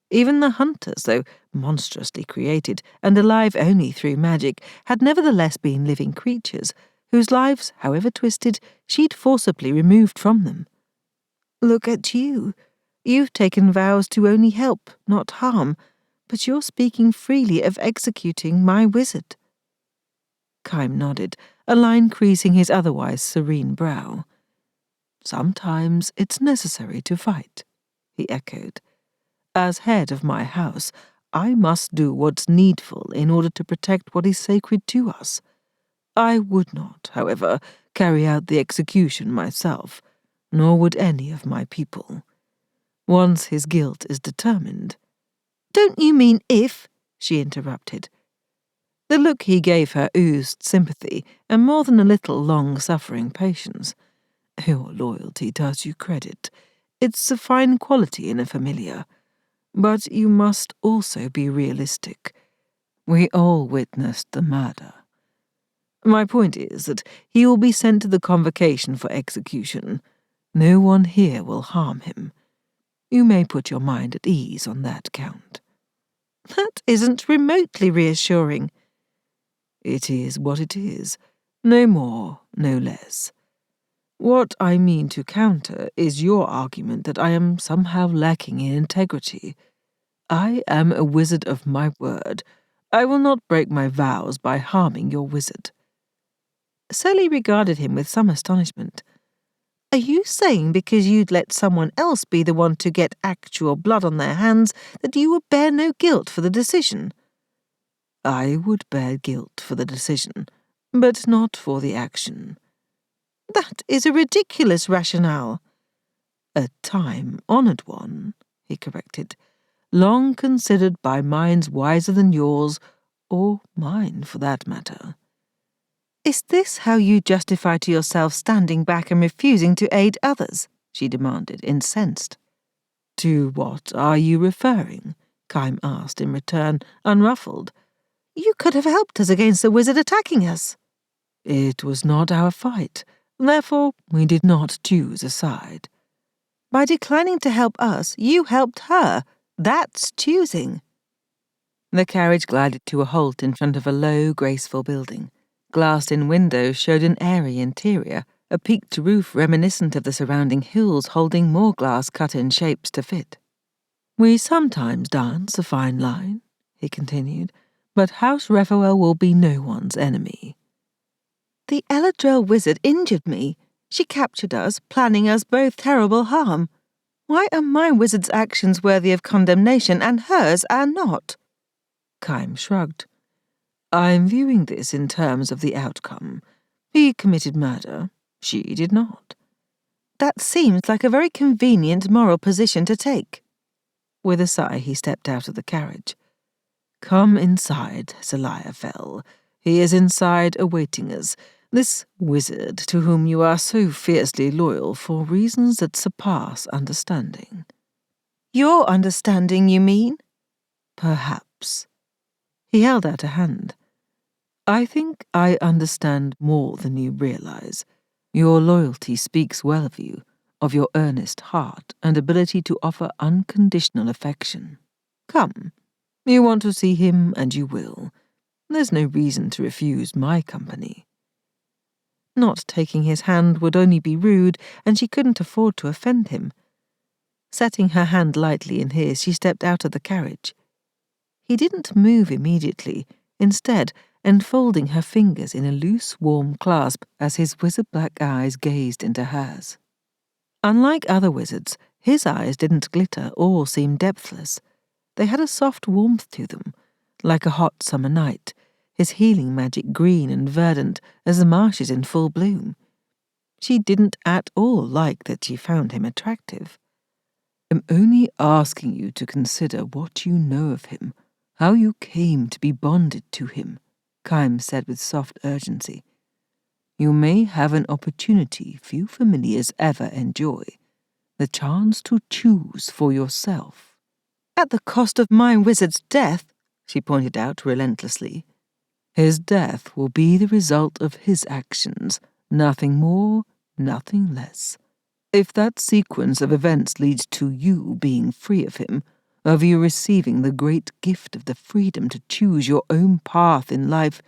Even the hunters, though monstrously created and alive only through magic, had nevertheless been living creatures, whose lives, however twisted, she'd forcibly removed from them. "Look at you. You've taken vows to only help, not harm, but you're speaking freely of executing my wizard." Chaim nodded, a line creasing his otherwise serene brow. "Sometimes it's necessary to fight," he echoed. "As head of my house, I must do what's needful in order to protect what is sacred to us. I would not, however, carry out the execution myself, nor would any of my people. Once his guilt is determined—" "Don't you mean if?" she interrupted. The look he gave her oozed sympathy and more than a little long-suffering patience. "Your loyalty does you credit. It's a fine quality in a familiar. But you must also be realistic. We all witnessed the murder. My point is that he will be sent to the Convocation for execution. No one here will harm him. You may put your mind at ease on that count." "That isn't remotely reassuring." "It is what it is. No more, no less. What I mean to counter is your argument that I am somehow lacking in integrity. I am a wizard of my word. I will not break my vows by harming your wizard." Sally regarded him with some astonishment. "Are you saying because you'd let someone else be the one to get actual blood on their hands that you would bear no guilt for the decision?" "I would bear guilt for the decision, but not for the action." "That is a ridiculous rationale." "A time-honored one," he corrected, "long considered by minds wiser than yours, or mine for that matter." "Is this how you justify to yourself standing back and refusing to aid others?" she demanded, incensed. "To what are you referring?" Kime asked in return, unruffled. "You could have helped us against the wizard attacking us." "It was not our fight. Therefore, we did not choose a side." "By declining to help us, you helped her. That's choosing." The carriage glided to a halt in front of a low, graceful building. Glassed-in windows showed an airy interior, a peaked roof reminiscent of the surrounding hills holding more glass cut in shapes to fit. "We sometimes dance a fine line," he continued, "but House Raphael will be no one's enemy." "The El-Adrel wizard injured me. She captured us, planning us both terrible harm. Why are my wizard's actions worthy of condemnation and hers are not?" Kime shrugged. "I'm viewing this in terms of the outcome. He committed murder. She did not." "That seems like a very convenient moral position to take." With a sigh, he stepped out of the carriage. "Come inside, Seliah Phel. He is inside awaiting us, this wizard to whom you are so fiercely loyal for reasons that surpass understanding." "Your understanding, you mean?" "Perhaps." He held out a hand. "I think I understand more than you realize. Your loyalty speaks well of you, of your earnest heart and ability to offer unconditional affection. Come, you want to see him and you will. There's no reason to refuse my company." Not taking his hand would only be rude, and she couldn't afford to offend him. Setting her hand lightly in his, she stepped out of the carriage. He didn't move immediately, instead enfolding her fingers in a loose, warm clasp as his wizard-black eyes gazed into hers. Unlike other wizards, his eyes didn't glitter or seem depthless. They had a soft warmth to them, like a hot summer night, his healing magic green and verdant as the marshes in full bloom. She didn't at all like that she found him attractive. "I'm only asking you to consider what you know of him, how you came to be bonded to him," Kime said with soft urgency. "You may have an opportunity few familiars ever enjoy, the chance to choose for yourself." "At the cost of my wizard's death," she pointed out relentlessly. "His death will be the result of his actions, nothing more, nothing less. If that sequence of events leads to you being free of him, of you receiving the great gift of the freedom to choose your own path in life,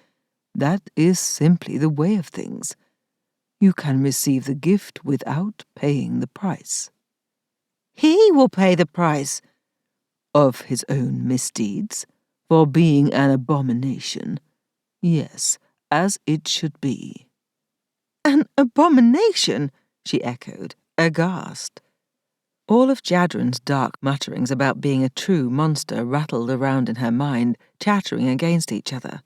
that is simply the way of things. You can receive the gift without paying the price." "He will pay the price." "Of his own misdeeds, for being an abomination. Yes, as it should be." An abomination, she echoed, aghast. All of Jadren's dark mutterings about being a true monster rattled around in her mind, chattering against each other.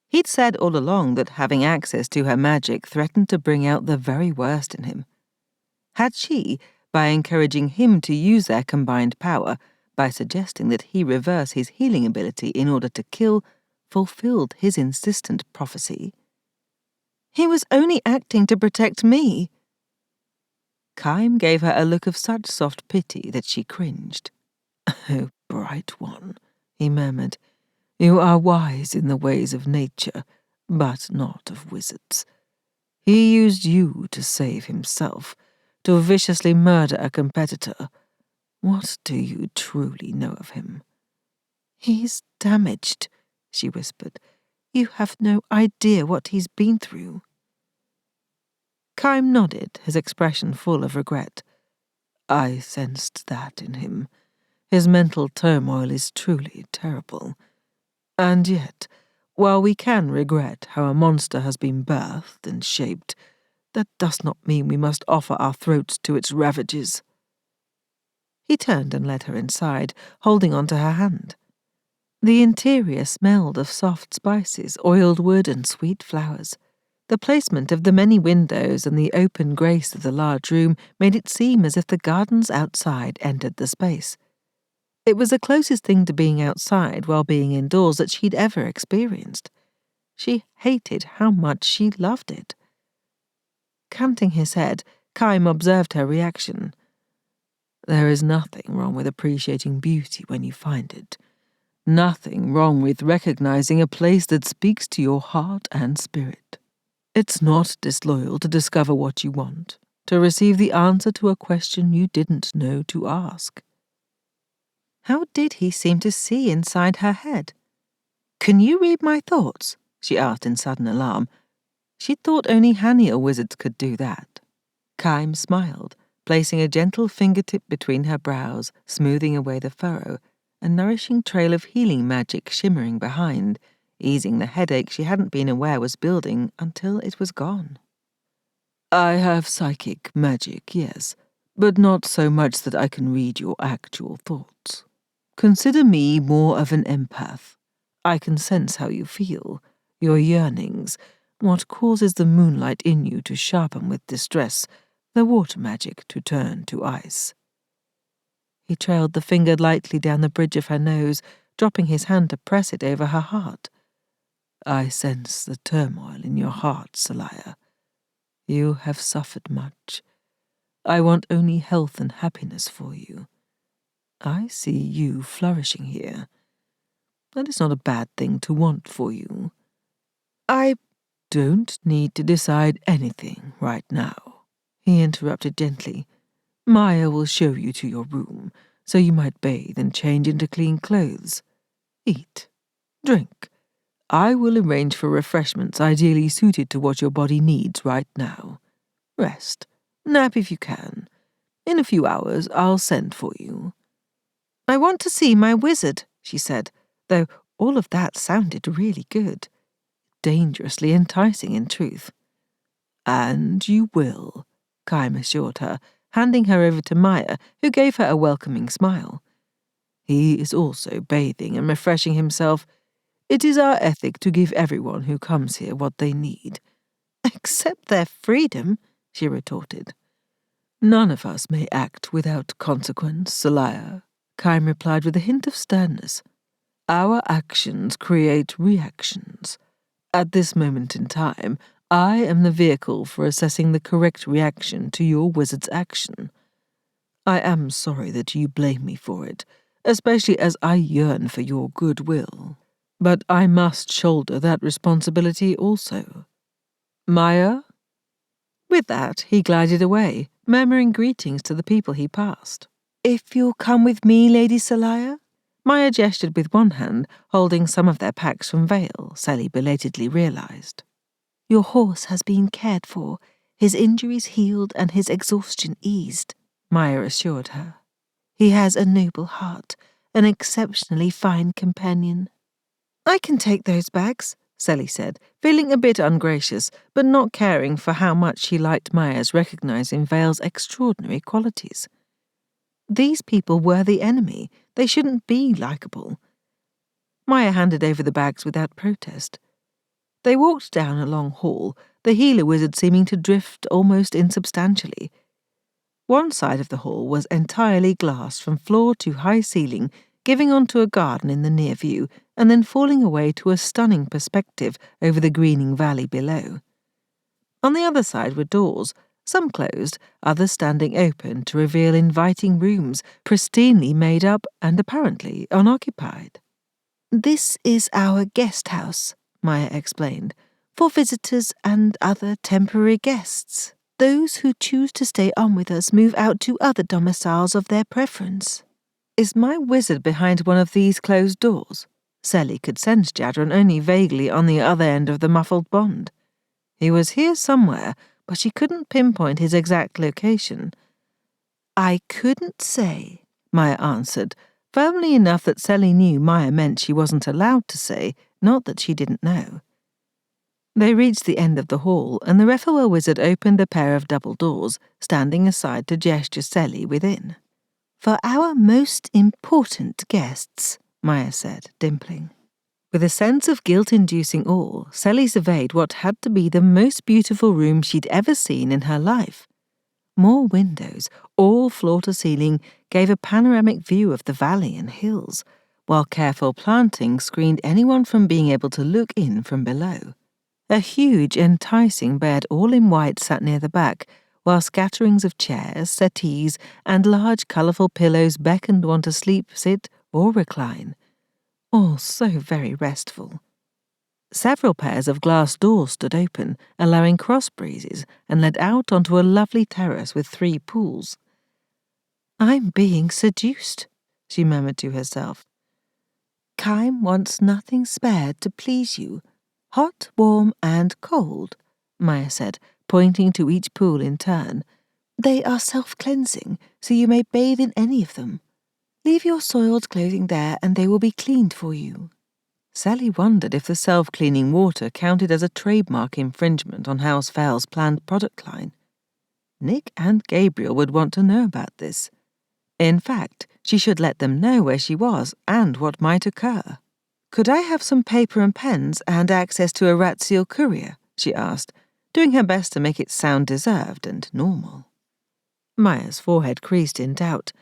He'd said all along that having access to her magic threatened to bring out the very worst in him. Had she, by encouraging him to use their combined power, by suggesting that he reverse his healing ability in order to kill, fulfilled his insistent prophecy? He was only acting to protect me. Kime gave her a look of such soft pity that she cringed. "Oh, bright one," he murmured, "you are wise in the ways of nature, but not of wizards. He used you to save himself, to viciously murder a competitor. What do you truly know of him?" "He's damaged," she whispered. "You have no idea what he's been through." Kime nodded, his expression full of regret. "I sensed that in him. His mental turmoil is truly terrible. And yet, while we can regret how a monster has been birthed and shaped, that does not mean we must offer our throats to its ravages." He turned and led her inside, holding onto her hand. The interior smelled of soft spices, oiled wood, and sweet flowers. The placement of the many windows and the open grace of the large room made it seem as if the gardens outside entered the space. It was the closest thing to being outside while being indoors that she'd ever experienced. She hated how much she loved it. Canting his head, Kime observed her reaction. "There is nothing wrong with appreciating beauty when you find it. Nothing wrong with recognizing a place that speaks to your heart and spirit. It's not disloyal to discover what you want, to receive the answer to a question you didn't know to ask." How did he seem to see inside her head? "Can you read my thoughts?" she asked in sudden alarm. She thought only Haniel wizards could do that. Kime smiled, placing a gentle fingertip between her brows, smoothing away the furrow, a nourishing trail of healing magic shimmering behind, easing the headache she hadn't been aware was building until it was gone. "I have psychic magic, yes, but not so much that I can read your actual thoughts. Consider me more of an empath. I can sense how you feel, your yearnings, what causes the moonlight in you to sharpen with distress, the water magic to turn to ice." He trailed the finger lightly down the bridge of her nose, dropping his hand to press it over her heart. "I sense the turmoil in your heart, Seliah. You have suffered much. I want only health and happiness for you. I see you flourishing here. That is not a bad thing to want for you. I don't need to decide anything right now," he interrupted gently. "Maya will show you to your room, so you might bathe and change into clean clothes. Eat. Drink. I will arrange for refreshments ideally suited to what your body needs right now. Rest. Nap if you can. In a few hours, I'll send for you." "I want to see my wizard," she said, though all of that sounded really good. Dangerously enticing in truth. "And you will," Kime assured her, handing her over to Maya, who gave her a welcoming smile. "He is also bathing and refreshing himself. It is our ethic to give everyone who comes here what they need." "Except their freedom," she retorted. "None of us may act without consequence, Seliah," Kime replied with a hint of sternness. "Our actions create reactions. At this moment in time, I am the vehicle for assessing the correct reaction to your wizard's action. I am sorry that you blame me for it, especially as I yearn for your goodwill. But I must shoulder that responsibility also. Maya?" With that, he glided away, murmuring greetings to the people he passed. "If you'll come with me, Lady Seliah?" Maya gestured with one hand, holding some of their packs from Vale, Sally belatedly realized. "Your horse has been cared for, his injuries healed and his exhaustion eased," Maya assured her. "He has a noble heart, an exceptionally fine companion." "I can take those bags," Sally said, feeling a bit ungracious, but not caring for how much she liked Maya's recognizing Vale's extraordinary qualities. These people were the enemy. They shouldn't be likeable. Maya handed over the bags without protest. They walked down a long hall, the healer wizard seeming to drift almost insubstantially. One side of the hall was entirely glass from floor to high ceiling, giving onto a garden in the near view, and then falling away to a stunning perspective over the greening valley below. On the other side were doors, some closed, others standing open to reveal inviting rooms, pristinely made up and apparently unoccupied. "This is our guest house," Maya explained, "for visitors and other temporary guests. Those who choose to stay on with us move out to other domiciles of their preference." "Is my wizard behind one of these closed doors?" Sally could sense Jadren only vaguely on the other end of the muffled bond. He was here somewhere, but she couldn't pinpoint his exact location. "I couldn't say," Maya answered, firmly enough that Sally knew Maya meant she wasn't allowed to say, not that she didn't know. They reached the end of the hall, and the Raphael wizard opened a pair of double doors, standing aside to gesture Sally within. "For our most important guests," Maya said, dimpling. With a sense of guilt-inducing awe, Sally surveyed what had to be the most beautiful room she'd ever seen in her life. More windows, all floor-to-ceiling, gave a panoramic view of the valley and hills, while careful planting screened anyone from being able to look in from below. A huge, enticing bed all in white sat near the back, while scatterings of chairs, settees, and large colourful pillows beckoned one to sleep, sit, or recline. All so very restful. Several pairs of glass doors stood open, allowing cross breezes, and led out onto a lovely terrace with 3 pools. "I'm being seduced," she murmured to herself. "Kime wants nothing spared to please you. Hot, warm, and cold," Maya said, pointing to each pool in turn. "They are self-cleansing, so you may bathe in any of them. Leave your soiled clothing there and they will be cleaned for you." Sally wondered if the self-cleaning water counted as a trademark infringement on House Fel's planned product line. Nick and Gabriel would want to know about this. In fact, she should let them know where she was and what might occur. "Could I have some paper and pens and access to a rat seal courier?" she asked, doing her best to make it sound deserved and normal. Maya's forehead creased in doubt.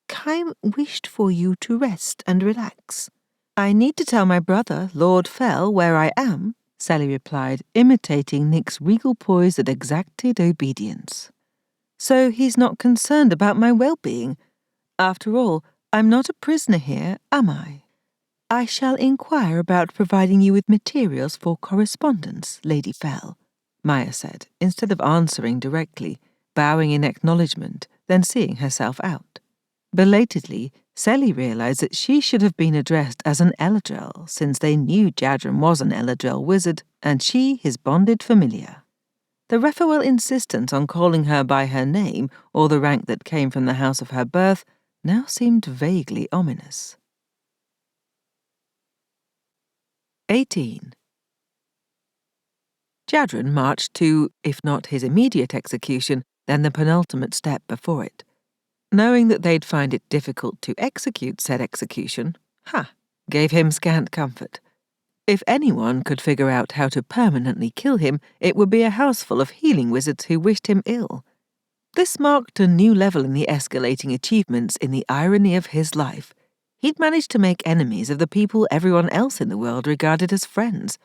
"Kime wished for you to rest and relax." "I need to tell my brother, Lord Phel, where I am," Sally replied, imitating Nick's regal poise that exacted obedience. "So he's not concerned about my well-being. After all, I'm not a prisoner here, am I?" "I shall inquire about providing you with materials for correspondence, Lady Phel," Maya said, instead of answering directly, bowing in acknowledgement, then seeing herself out. Belatedly, Sally realized that she should have been addressed as an El-Adrel, since they knew Jadren was an El-Adrel wizard, and she his bonded familiar. The Raphael insistence on calling her by her name, or the rank that came from the house of her birth, now seemed vaguely ominous. 18. Jadren marched to, if not his immediate execution, then the penultimate step before it. Knowing that they'd find it difficult to execute said execution, gave him scant comfort. If anyone could figure out how to permanently kill him, it would be a house full of healing wizards who wished him ill. This marked a new level in the escalating achievements in the irony of his life. He'd managed to make enemies of the people everyone else in the world regarded as friends.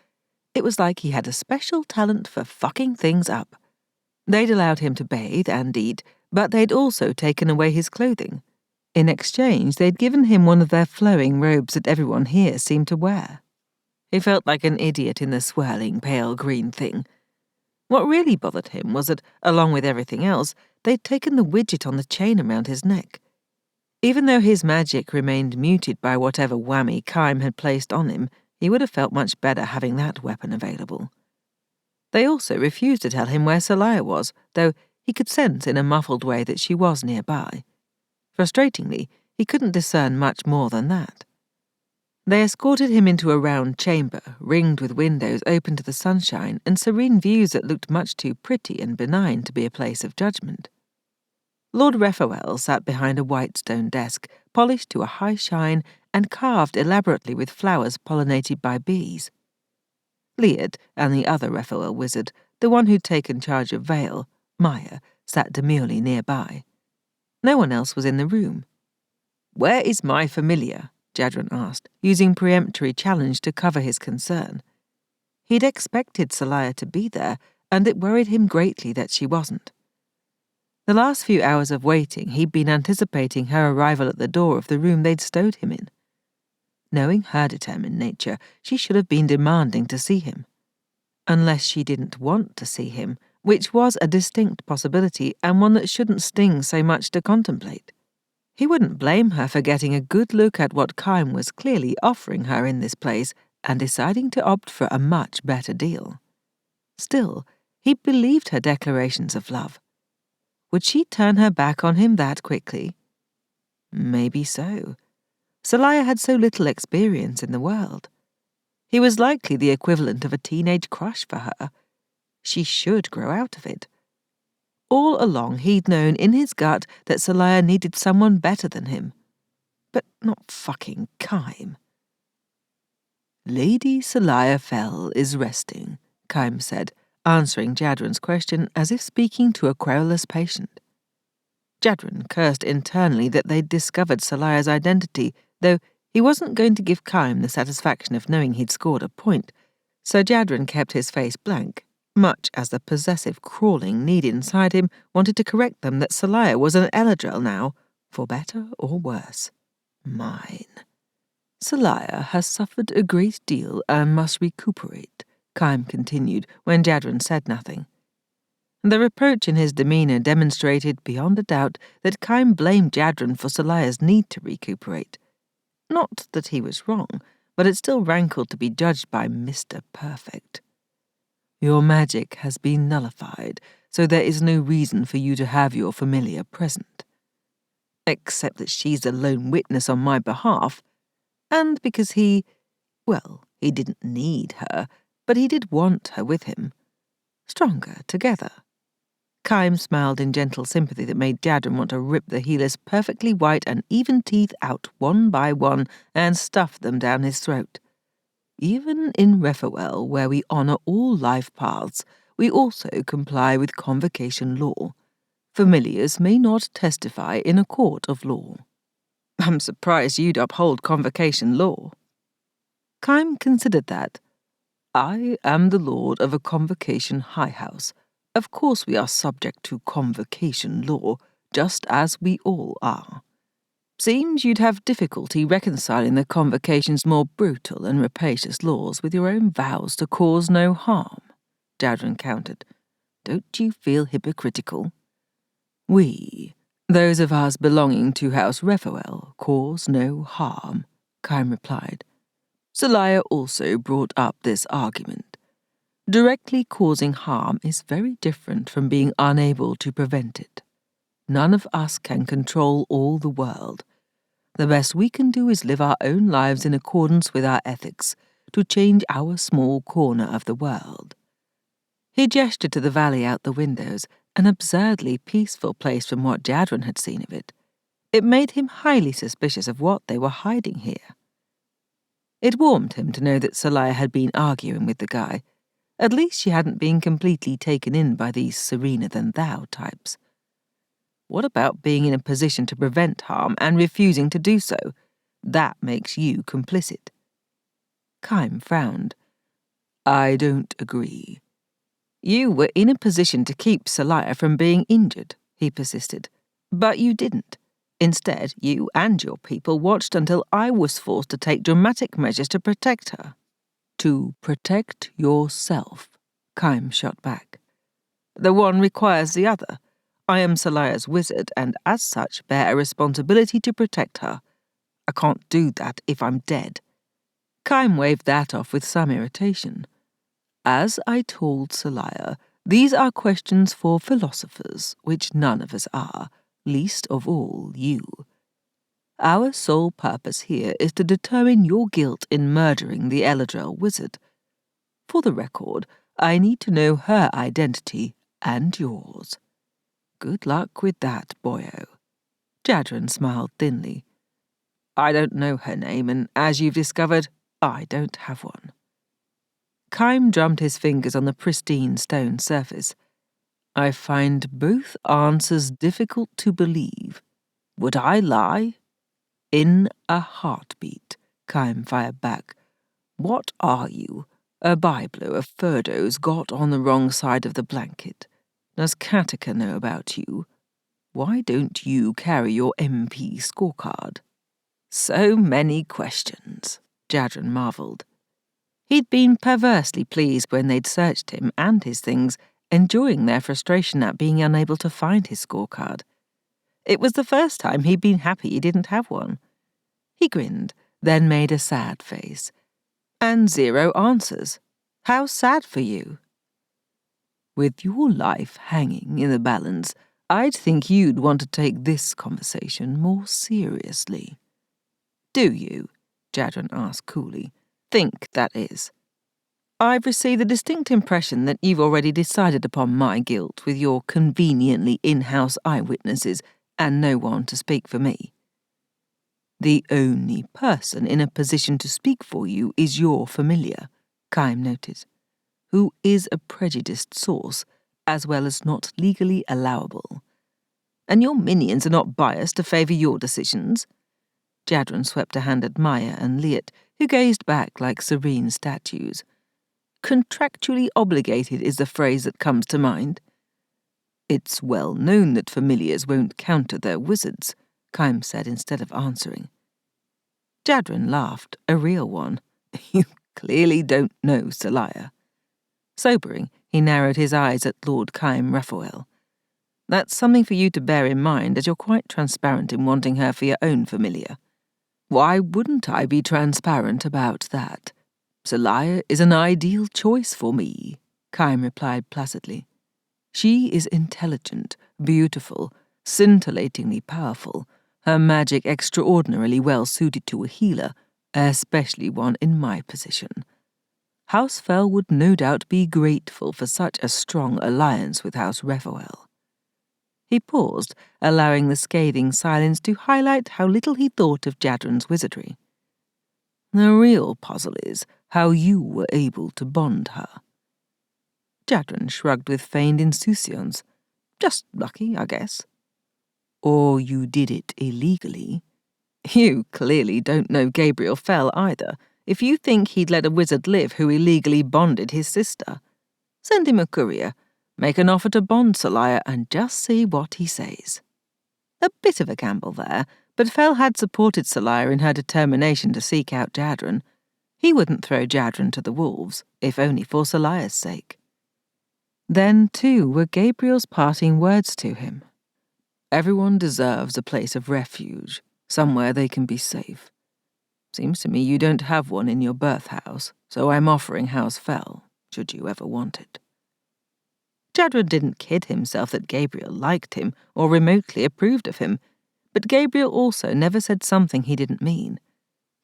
It was like he had a special talent for fucking things up. They'd allowed him to bathe and eat, but they'd also taken away his clothing. In exchange, they'd given him one of their flowing robes that everyone here seemed to wear. He felt like an idiot in the swirling pale green thing. What really bothered him was that, along with everything else, they'd taken the widget on the chain around his neck. Even though his magic remained muted by whatever whammy Kime had placed on him, he would have felt much better having that weapon available. They also refused to tell him where Seliah was, though he could sense in a muffled way that she was nearby. Frustratingly, he couldn't discern much more than that. They escorted him into a round chamber, ringed with windows open to the sunshine and serene views that looked much too pretty and benign to be a place of judgment. Lord Raphael sat behind a white stone desk, polished to a high shine and carved elaborately with flowers pollinated by bees. Liad and the other Raphael wizard, the one who'd taken charge of Vale, Maya, sat demurely nearby. No one else was in the room. "Where is my familiar?" Jadren asked, using peremptory challenge to cover his concern. He'd expected Seliah to be there, and it worried him greatly that she wasn't. The last few hours of waiting, he'd been anticipating her arrival at the door of the room they'd stowed him in. Knowing her determined nature, she should have been demanding to see him. Unless she didn't want to see him, which was a distinct possibility and one that shouldn't sting so much to contemplate. He wouldn't blame her for getting a good look at what Kime was clearly offering her in this place and deciding to opt for a much better deal. Still, he believed her declarations of love. Would she turn her back on him that quickly? Maybe so. Seliah had so little experience in the world. He was likely the equivalent of a teenage crush for her. She should grow out of it. All along he'd known in his gut that Seliah needed someone better than him. But not fucking Kime. "Lady Seliah Phel is resting," Kime said, answering Jadren's question as if speaking to a querulous patient. Jadren cursed internally that they'd discovered Seliah's identity, though he wasn't going to give Kime the satisfaction of knowing he'd scored a point, so Jadren kept his face blank, much as the possessive crawling need inside him wanted to correct them that Seliah was an El-Adrel now, for better or worse. "Mine. Seliah has suffered a great deal and must recuperate," Kime continued when Jadren said nothing. The reproach in his demeanour demonstrated beyond a doubt that Kime blamed Jadren for Seliah's need to recuperate. Not that he was wrong, but it still rankled to be judged by Mr. Perfect. "Your magic has been nullified, so there is no reason for you to have your familiar present. Except that she's the lone witness on my behalf, and because he didn't need her, but he did want her with him. Stronger together." Kime smiled in gentle sympathy that made Jadren want to rip the healer's perfectly white and even teeth out one by one and stuff them down his throat. "Even in Raphael, where we honour all life paths, we also comply with Convocation law. Familiars may not testify in a court of law." "I'm surprised you'd uphold Convocation law." Kime considered that. "I am the lord of a Convocation high house. Of course we are subject to Convocation law, just as we all are. Seems you'd have difficulty reconciling the Convocation's more brutal and rapacious laws with your own vows to cause no harm," Jadren countered. "Don't you feel hypocritical?" "We, those of us belonging to House Raphael, cause no harm," Kime replied. "Seliah also brought up this argument. Directly causing harm is very different from being unable to prevent it. None of us can control all the world. The best we can do is live our own lives in accordance with our ethics, to change our small corner of the world." He gestured to the valley out the windows, an absurdly peaceful place from what Jadren had seen of it. It made him highly suspicious of what they were hiding here. It warmed him to know that Seliah had been arguing with the guy. At least she hadn't been completely taken in by these serener-than-thou types. What about being in a position to prevent harm and refusing to do so? That makes you complicit. Kime frowned. "I don't agree." "You were in a position to keep Seliah from being injured," he persisted. "But you didn't. Instead, you and your people watched until I was forced to take dramatic measures to protect her." "To protect yourself," Kime shot back. "The one requires the other. I am Seliah's wizard, and as such bear a responsibility to protect her. I can't do that if I'm dead." Kime waved that off with some irritation. "As I told Seliah, these are questions for philosophers, which none of us are, least of all you. Our sole purpose here is to determine your guilt in murdering the El-Adrel wizard. For the record, I need to know her identity and yours. Good luck with that, boyo." Jadren smiled thinly. "I don't know her name, and as you've discovered, I don't have one." Kime drummed his fingers on the pristine stone surface. "I find both answers difficult to believe. Would I lie?" "In a heartbeat," Kime fired back. "What are you? A byblow of Furdo's got on the wrong side of the blanket. Does Katika know about you? Why don't you carry your MP scorecard?" "So many questions," Jadren marvelled. He'd been perversely pleased when they'd searched him and his things, enjoying their frustration at being unable to find his scorecard. It was the first time he'd been happy he didn't have one. He grinned, then made a sad face. "And 0 answers. How sad for you." "With your life hanging in the balance, I'd think you'd want to take this conversation more seriously." "Do you?" Jadren asked coolly. "Think, that is." "I've received the distinct impression that you've already decided upon my guilt with your conveniently in-house eyewitnesses and no one to speak for me." "The only person in a position to speak for you is your familiar," Kime noted, "who is a prejudiced source, as well as not legally allowable. And your minions are not biased to favour your decisions." Jadren swept a hand at Maya and Liet, who gazed back like serene statues. "Contractually obligated is the phrase that comes to mind." "It's well known that familiars won't counter their wizards," Kime said instead of answering. Jadren laughed, a real one. "You clearly don't know Seliah." Sobering, he narrowed his eyes at Lord Kime Raphael. "That's something for you to bear in mind, as you're quite transparent in wanting her for your own familiar." "Why wouldn't I be transparent about that? Seliah is an ideal choice for me," Kime replied placidly. "She is intelligent, beautiful, scintillatingly powerful, her magic extraordinarily well suited to a healer, especially one in my position. House Phel would no doubt be grateful for such a strong alliance with House Raphael." He paused, allowing the scathing silence to highlight how little he thought of Jadren's wizardry. "The real puzzle is how you were able to bond her." Jadren shrugged with feigned insouciance. "Just lucky, I guess." "Or you did it illegally." "You clearly don't know Gabriel Phel either, if you think he'd let a wizard live who illegally bonded his sister. Send him a courier, make an offer to bond Seliah, and just see what he says." A bit of a gamble there, but Phel had supported Seliah in her determination to seek out Jadren. He wouldn't throw Jadren to the wolves, if only for Seliah's sake. Then, too, were Gabriel's parting words to him. "Everyone deserves a place of refuge, somewhere they can be safe. Seems to me you don't have one in your birth house, so I'm offering House Phel, should you ever want it." Jadren didn't kid himself that Gabriel liked him or remotely approved of him, but Gabriel also never said something he didn't mean.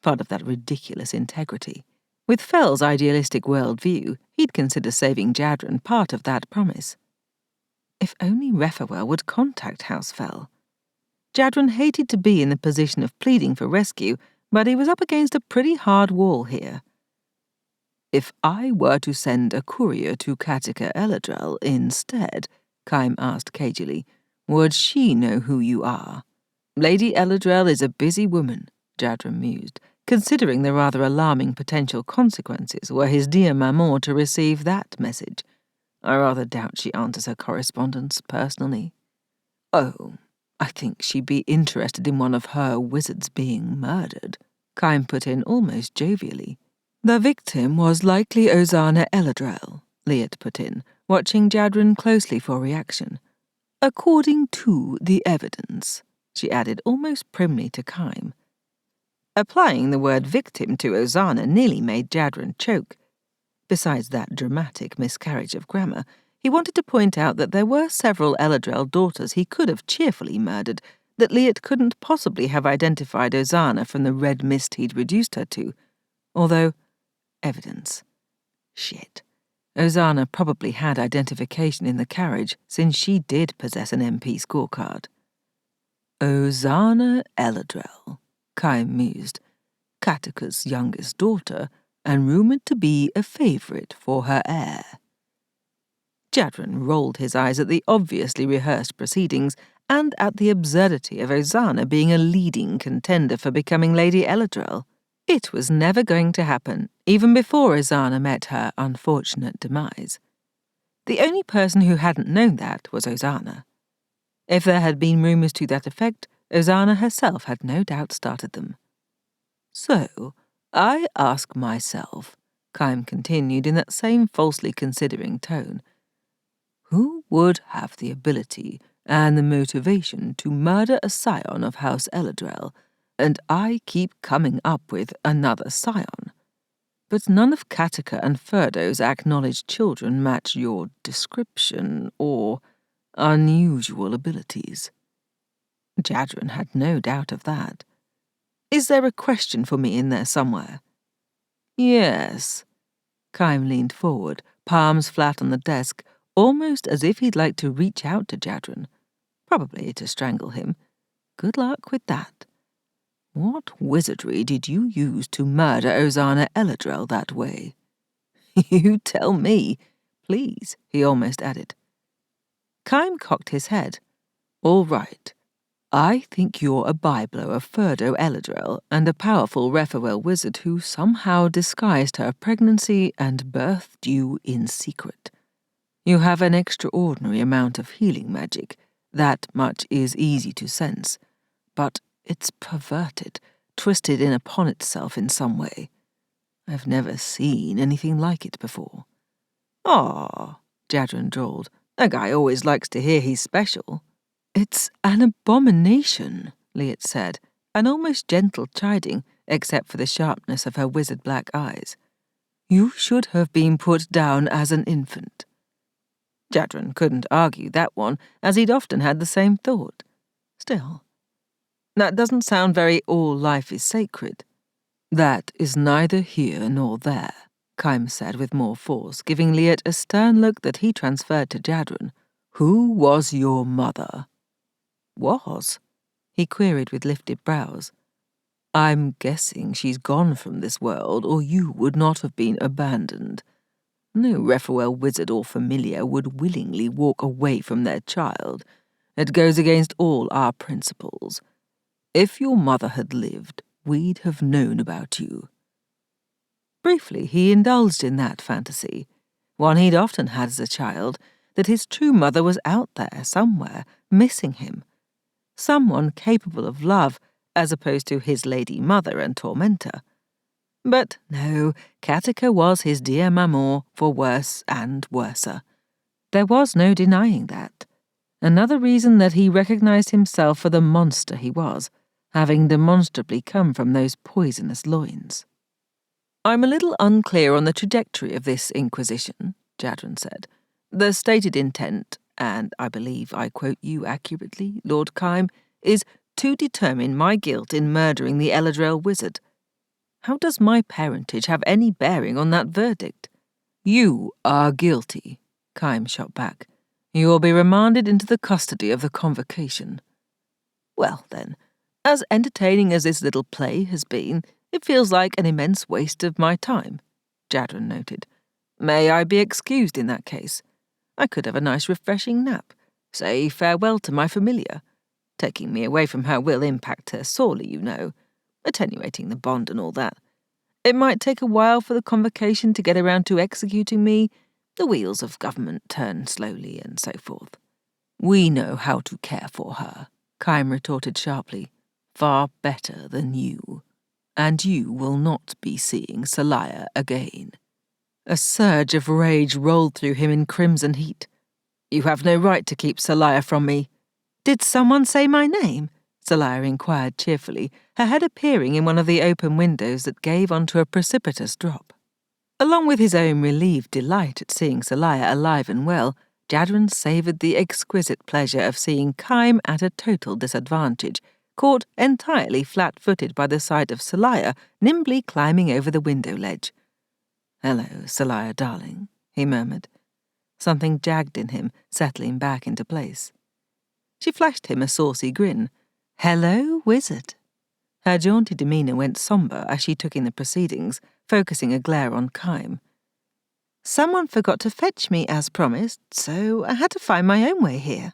Part of that ridiculous integrity. With Fel's idealistic worldview, he'd consider saving Jadren part of that promise. If only Raphael would contact House Phel. Jadren hated to be in the position of pleading for rescue, but he was up against a pretty hard wall here. "If I were to send a courier to Katika El-Adrel instead," Kime asked cagily, "would she know who you are?" "Lady El-Adrel is a busy woman," Jadren mused, considering the rather alarming potential consequences were his dear maman to receive that message. "I rather doubt she answers her correspondence personally." "Oh, I think she'd be interested in one of her wizards being murdered," Kime put in almost jovially. "The victim was likely Jadren El-Adrel," Liet put in, watching Jadren closely for reaction. "According to the evidence," she added almost primly to Kime. Applying the word victim to Ozana nearly made Jadren choke. Besides that dramatic miscarriage of grammar, he wanted to point out that there were several El-Adrel daughters he could have cheerfully murdered, that Liet couldn't possibly have identified Ozana from the red mist he'd reduced her to, although, evidence. Shit. Ozana probably had identification in the carriage, since she did possess an MP scorecard. Jadren El-Adrel, Kaim mused, Katika's youngest daughter, and rumoured to be a favourite for her heir. Jadren rolled his eyes at the obviously rehearsed proceedings and at the absurdity of Ozana being a leading contender for becoming Lady El-Adrel. It was never going to happen, even before Ozana met her unfortunate demise. The only person who hadn't known that was Ozana. If there had been rumours to that effect, Ozana herself had no doubt started them. So, I ask myself, Kaim continued in that same falsely considering tone, who would have the ability and the motivation to murder a scion of House El-Adrel, and I keep coming up with another scion. But none of Katika and Ferdo's acknowledged children match your description or unusual abilities. Jadren had no doubt of that. Is there a question for me in there somewhere? Yes. Kaim leaned forward, palms flat on the desk, almost as if he'd like to reach out to Jadren, probably to strangle him. Good luck with that. What wizardry did you use to murder Ozana El-Adrel that way? You tell me, please, he almost added. Kaim cocked his head. All right. I think you're a byblow of Ferdo El-Adrel and a powerful Rephael wizard who somehow disguised her pregnancy and birthed you in secret. You have an extraordinary amount of healing magic. That much is easy to sense. But it's perverted, twisted in upon itself in some way. I've never seen anything like it before. Ah, Jadren drawled. A guy always likes to hear he's special. It's an abomination, Liet said, an almost gentle chiding, except for the sharpness of her wizard black eyes. You should have been put down as an infant. Jadren couldn't argue that one, as he'd often had the same thought. Still, that doesn't sound very all life is sacred. That is neither here nor there, Kaim said with more force, giving Liet a stern look that he transferred to Jadren. Who was your mother? Was? He queried with lifted brows. I'm guessing she's gone from this world, or you would not have been abandoned. No Rephael wizard or familiar would willingly walk away from their child. It goes against all our principles. If your mother had lived, we'd have known about you. Briefly, he indulged in that fantasy, one he'd often had as a child, that his true mother was out there somewhere, missing him. Someone capable of love, as opposed to his lady mother and tormentor. But no, Katika was his dear maman for worse and worser. There was no denying that. Another reason that he recognized himself for the monster he was, having demonstrably come from those poisonous loins. I'm a little unclear on the trajectory of this inquisition, Jadren said. The stated intent, and I believe I quote you accurately, Lord Kaim, is to determine my guilt in murdering the El-Adrel wizard. How does my parentage have any bearing on that verdict? You are guilty, Kaim shot back. You will be remanded into the custody of the Convocation. Well, then, as entertaining as this little play has been, it feels like an immense waste of my time, Jadren noted. May I be excused in that case? I could have a nice refreshing nap, say farewell to my familiar. Taking me away from her will impact her sorely, you know, attenuating the bond and all that. It might take a while for the Convocation to get around to executing me. The wheels of government turn slowly and so forth. We know how to care for her, Kaim retorted sharply. Far better than you. And you will not be seeing Seliah again. A surge of rage rolled through him in crimson heat. You have no right to keep Seliah from me. Did someone say my name? Seliah inquired cheerfully, her head appearing in one of the open windows that gave onto a precipitous drop. Along with his own relieved delight at seeing Seliah alive and well, Jadren savoured the exquisite pleasure of seeing Kaim at a total disadvantage, caught entirely flat-footed by the sight of Seliah nimbly climbing over the window ledge. "Hello, Seliah, darling," he murmured, something jagged in him settling back into place. She flashed him a saucy grin. "Hello, wizard." Her jaunty demeanour went sombre as she took in the proceedings, focusing a glare on Kaim. "Someone forgot to fetch me as promised, so I had to find my own way here."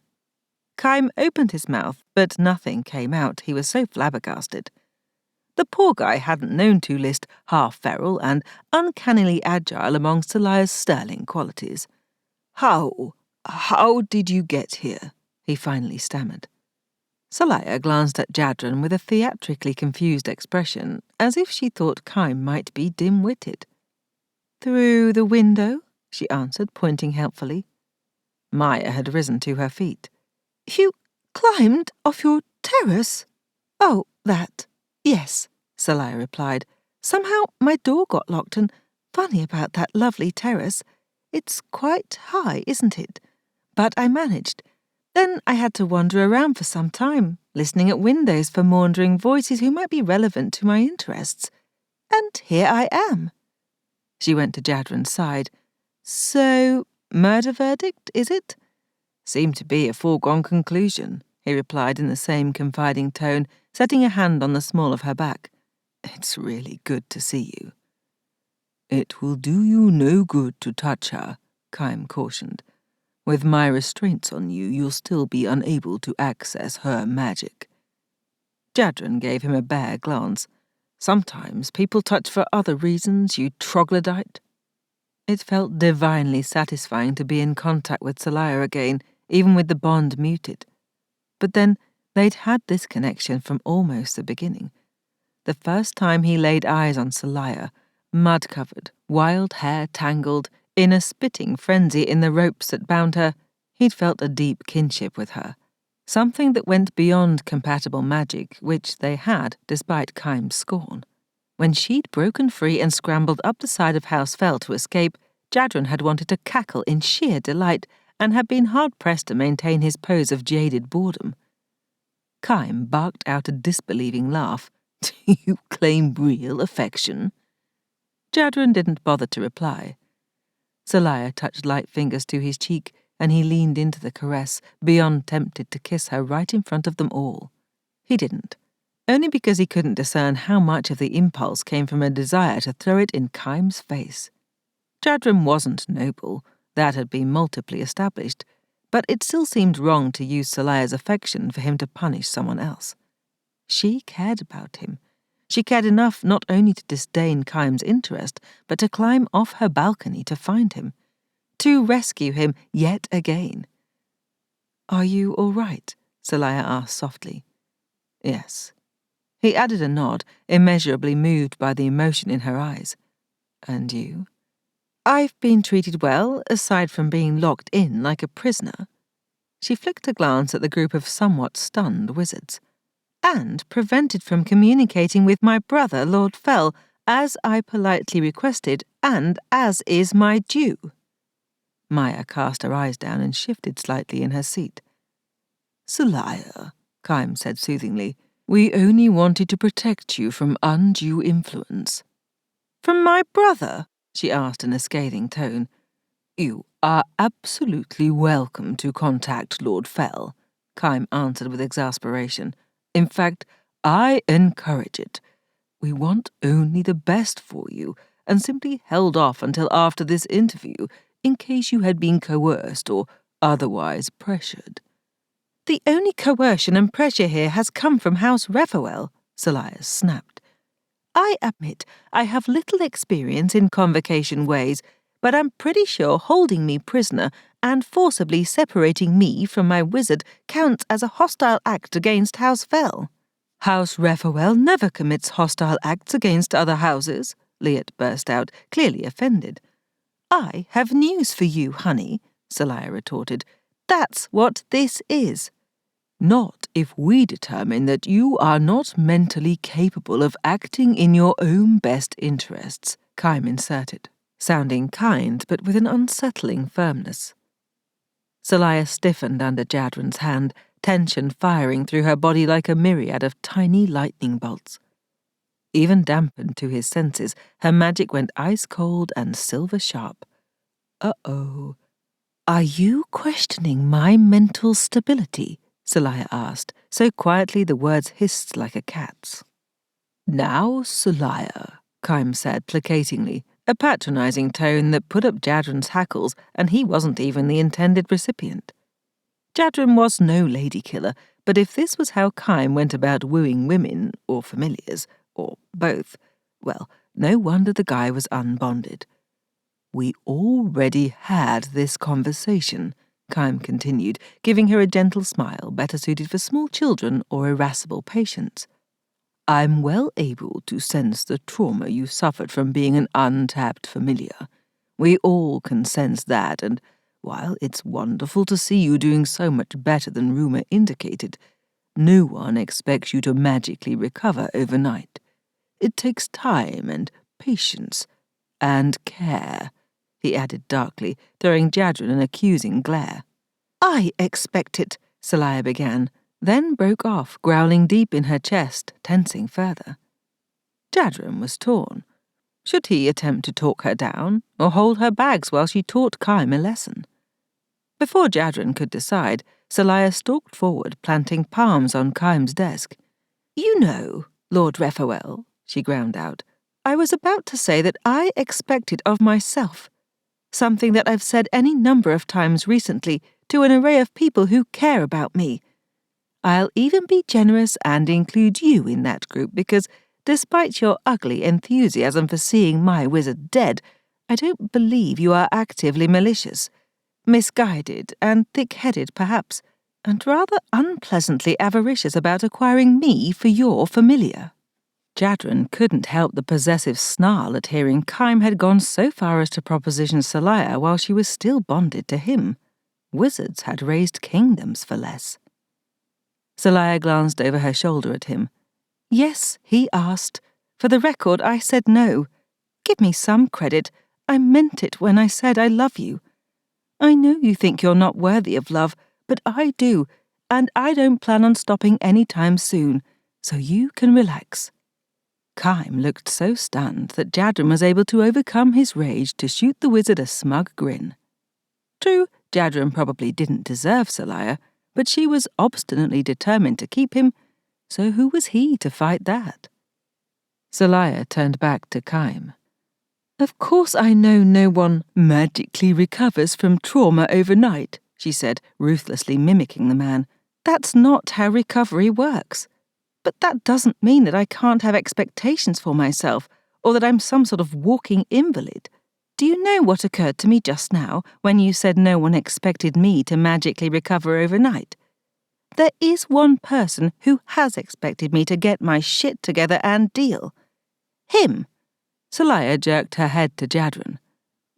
Kaim opened his mouth, but nothing came out. He was so flabbergasted. The poor guy hadn't known to list half-feral and uncannily agile among Seliah's sterling qualities. How did you get here?" he finally stammered. Seliah glanced at Jadren with a theatrically confused expression, as if she thought Kaim might be dim-witted. "Through the window," she answered, pointing helpfully. Maya had risen to her feet. "You climbed off your terrace?" "Oh, that. Yes," Seliah replied. "Somehow my door got locked, and funny about that lovely terrace. It's quite high, isn't it? But I managed. Then I had to wander around for some time, listening at windows for maundering voices who might be relevant to my interests. And here I am." She went to Jadren's side. "So, murder verdict, is it?" "Seemed to be a foregone conclusion," he replied in the same confiding tone, setting a hand on the small of her back. "It's really good to see you." "It will do you no good to touch her," Kaim cautioned. "With my restraints on you, you'll still be unable to access her magic." Jadren gave him a bare glance. "Sometimes people touch for other reasons, you troglodyte." It felt divinely satisfying to be in contact with Seliah again, even with the bond muted. But then, they'd had this connection from almost the beginning. The first time he laid eyes on Seliah, mud-covered, wild hair tangled, in a spitting frenzy in the ropes that bound her, he'd felt a deep kinship with her. Something that went beyond compatible magic, which they had, despite Kaim's scorn. When she'd broken free and scrambled up the side of House Phel to escape, Jadren had wanted to cackle in sheer delight and had been hard-pressed to maintain his pose of jaded boredom. Kaim barked out a disbelieving laugh. "Do you claim real affection?" Jadren didn't bother to reply. Seliah touched light fingers to his cheek, and he leaned into the caress, beyond tempted to kiss her right in front of them all. He didn't, only because he couldn't discern how much of the impulse came from a desire to throw it in Kaim's face. Jadren wasn't noble, that had been multiply established, but it still seemed wrong to use Seliah's affection for him to punish someone else. She cared about him. She cared enough not only to disdain Kaim's interest, but to climb off her balcony to find him, to rescue him yet again. "Are you all right?" Seliah asked softly. "Yes." He added a nod, immeasurably moved by the emotion in her eyes. "And you?" "I've been treated well, aside from being locked in like a prisoner." She flicked a glance at the group of somewhat stunned wizards. "And prevented from communicating with my brother, Lord Phel, as I politely requested, and as is my due." Maya cast her eyes down and shifted slightly in her seat. "Seliah," Kaim said soothingly, "we only wanted to protect you from undue influence." "From my brother?" she asked in a scathing tone. "You are absolutely welcome to contact Lord Phel," Kaim answered with exasperation. "In fact, I encourage it. We want only the best for you, and simply held off until after this interview, in case you had been coerced or otherwise pressured." "The only coercion and pressure here has come from House Raphael," Seliah snapped. "I admit I have little experience in Convocation ways, but I'm pretty sure holding me prisoner and forcibly separating me from my wizard counts as a hostile act against House Phel." "House Raphael never commits hostile acts against other houses," Liet burst out, clearly offended. "I have news for you, honey," Seliah retorted. "That's what this is." "Not if we determine that you are not mentally capable of acting in your own best interests," Kaim inserted, sounding kind but with an unsettling firmness. Seliah stiffened under Jadren's hand, tension firing through her body like a myriad of tiny lightning bolts. Even dampened to his senses, her magic went ice-cold and silver-sharp. Uh-oh. "Are you questioning my mental stability?" Seliah asked, so quietly the words hissed like a cat's. "Now, Seliah," Kime said placatingly, a patronizing tone that put up Jadren's hackles, and he wasn't even the intended recipient. Jadren was no lady killer, but if this was how Kime went about wooing women, or familiars, or both, well, no wonder the guy was unbonded. "We already had this conversation," Kime continued, giving her a gentle smile better suited for small children or irascible patients. "I'm well able to sense the trauma you suffered from being an untapped familiar. We all can sense that, and while it's wonderful to see you doing so much better than rumor indicated, no one expects you to magically recover overnight. It takes time and patience and care," he added darkly, throwing Jadren an accusing glare. "I expect it," Seliah began, then broke off, growling deep in her chest, tensing further. Jadren was torn. Should he attempt to talk her down, or hold her bags while she taught Kime a lesson? Before Jadren could decide, Seliah stalked forward, planting palms on Kime's desk. "You know, Lord Raphael," she ground out, "I was about to say that I expect it of myself. Something that I've said any number of times recently to an array of people who care about me. I'll even be generous and include you in that group because, despite your ugly enthusiasm for seeing my wizard dead, I don't believe you are actively malicious. Misguided and thick-headed, perhaps, and rather unpleasantly avaricious about acquiring me for your familiar." Jadren couldn't help the possessive snarl at hearing Kime had gone so far as to proposition Seliah while she was still bonded to him. Wizards had raised kingdoms for less. Seliah glanced over her shoulder at him. "Yes, he asked. For the record, I said no. Give me some credit. I meant it when I said I love you. I know you think you're not worthy of love, but I do, and I don't plan on stopping any time soon, so you can relax." Kime looked so stunned that Jadren was able to overcome his rage to shoot the wizard a smug grin. True, Jadren probably didn't deserve Seliah, but she was obstinately determined to keep him, so who was he to fight that? Seliah turned back to Kime. "Of course I know no one magically recovers from trauma overnight," she said, ruthlessly mimicking the man. "That's not how recovery works. But that doesn't mean that I can't have expectations for myself, or that I'm some sort of walking invalid. Do you know what occurred to me just now when you said no one expected me to magically recover overnight? There is one person who has expected me to get my shit together and deal. Him." Seliah jerked her head to Jadren.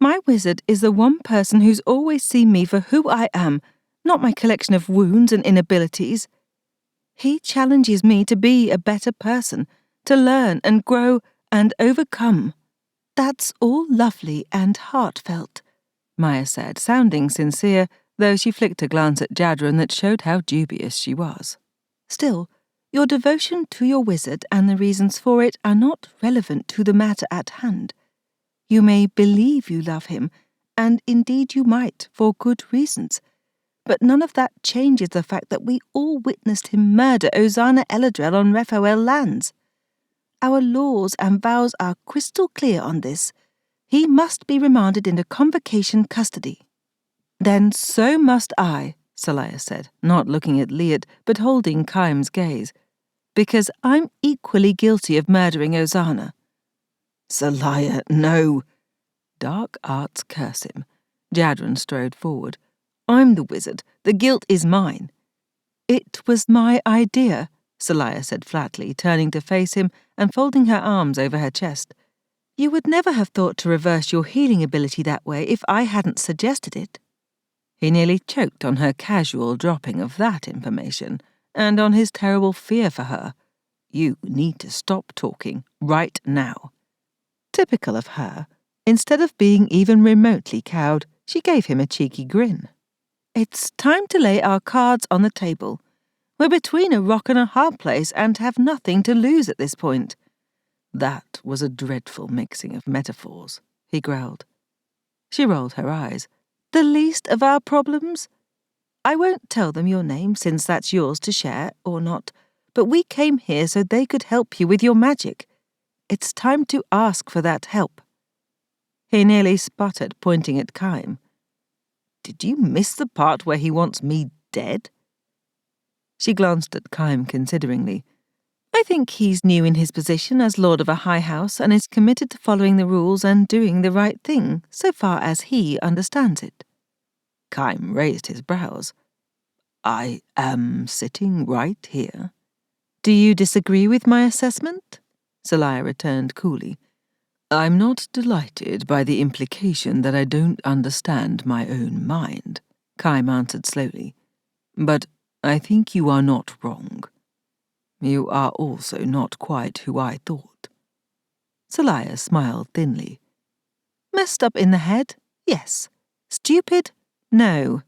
"My wizard is the one person who's always seen me for who I am, not my collection of wounds and inabilities. He challenges me to be a better person, to learn and grow and overcome. That's all lovely and heartfelt," Maya said, sounding sincere, though she flicked a glance at Jadren that showed how dubious she was. "Still, your devotion to your wizard and the reasons for it are not relevant to the matter at hand. You may believe you love him, and indeed you might, for good reasons, but none of that changes the fact that we all witnessed him murder Jadren El-Adrel on Raphael lands. Our laws and vows are crystal clear on this. He must be remanded into Convocation custody." "Then so must I," Seliah said, not looking at Liat, but holding Kime's gaze, "because I'm equally guilty of murdering Jadren." "Seliah, no." Dark arts curse him. Jadren strode forward. "I'm the wizard. The guilt is mine." "It was my idea," Seliah said flatly, turning to face him and folding her arms over her chest. "You would never have thought to reverse your healing ability that way if I hadn't suggested it." He nearly choked on her casual dropping of that information, and on his terrible fear for her. You need to stop talking right now. Typical of her, instead of being even remotely cowed, she gave him a cheeky grin. It's time to lay our cards on the table. We're between a rock and a hard place and have nothing to lose at this point." That was a dreadful mixing of metaphors, he growled. She rolled her eyes. "The least of our problems? I won't tell them your name since that's yours to share, or not, but we came here so they could help you with your magic. It's time to ask for that help." He nearly sputtered, pointing at Kime. "Did you miss the part where he wants me dead?" She glanced at Kime consideringly. "I think he's new in his position as Lord of a High House and is committed to following the rules and doing the right thing, so far as he understands it." Kime raised his brows. "I am sitting right here." "Do you disagree with my assessment?" Seliah returned coolly. "I'm not delighted by the implication that I don't understand my own mind," Kime answered slowly. "But I think you are not wrong. You are also not quite who I thought." Seliah smiled thinly. "Messed up in the head? Yes. Stupid? No."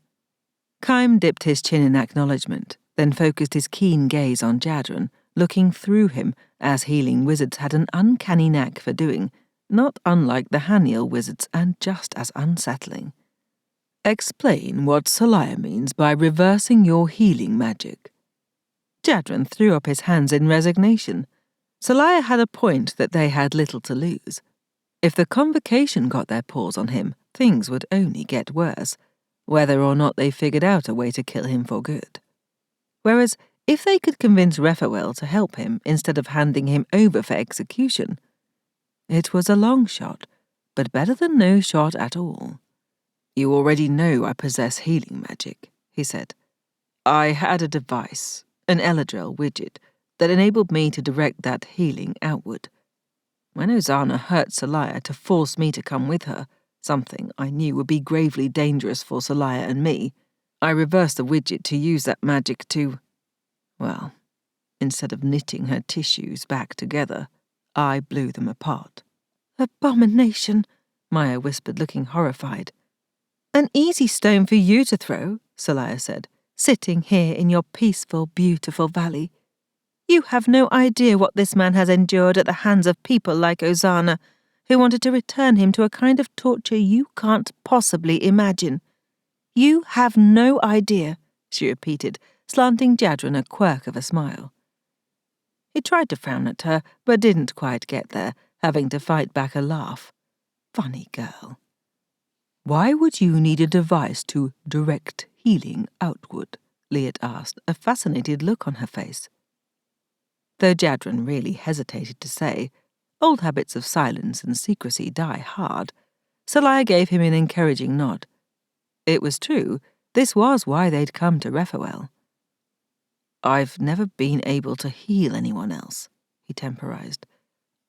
Kime dipped his chin in acknowledgement, then focused his keen gaze on Jadren, looking through him, as healing wizards had an uncanny knack for doing, not unlike the Haniel wizards and just as unsettling. "Explain what Seliah means by reversing your healing magic." Jadren threw up his hands in resignation. Seliah had a point that they had little to lose. If the Convocation got their paws on him, things would only get worse, whether or not they figured out a way to kill him for good. Whereas, if they could convince Raphael to help him instead of handing him over for execution, it was a long shot, but better than no shot at all. "You already know I possess healing magic," he said. "I had a device, an El-Adrel widget, that enabled me to direct that healing outward. When Ozana hurt Seliah to force me to come with her, something I knew would be gravely dangerous for Seliah and me, I reversed the widget to use that magic to, well, instead of knitting her tissues back together, I blew them apart." "Abomination," Maya whispered, looking horrified. "An easy stone for you to throw," Seliah said, "sitting here in your peaceful, beautiful valley. You have no idea what this man has endured at the hands of people like Ozana, who wanted to return him to a kind of torture you can't possibly imagine. You have no idea," she repeated, slanting Jadren a quirk of a smile. He tried to frown at her, but didn't quite get there, having to fight back a laugh. Funny girl. "Why would you need a device to direct healing outward?" Liet asked, a fascinated look on her face. Though Jadren really hesitated to say, old habits of silence and secrecy die hard, Seliah gave him an encouraging nod. It was true, this was why they'd come to Raphael. "I've never been able to heal anyone else," he temporized.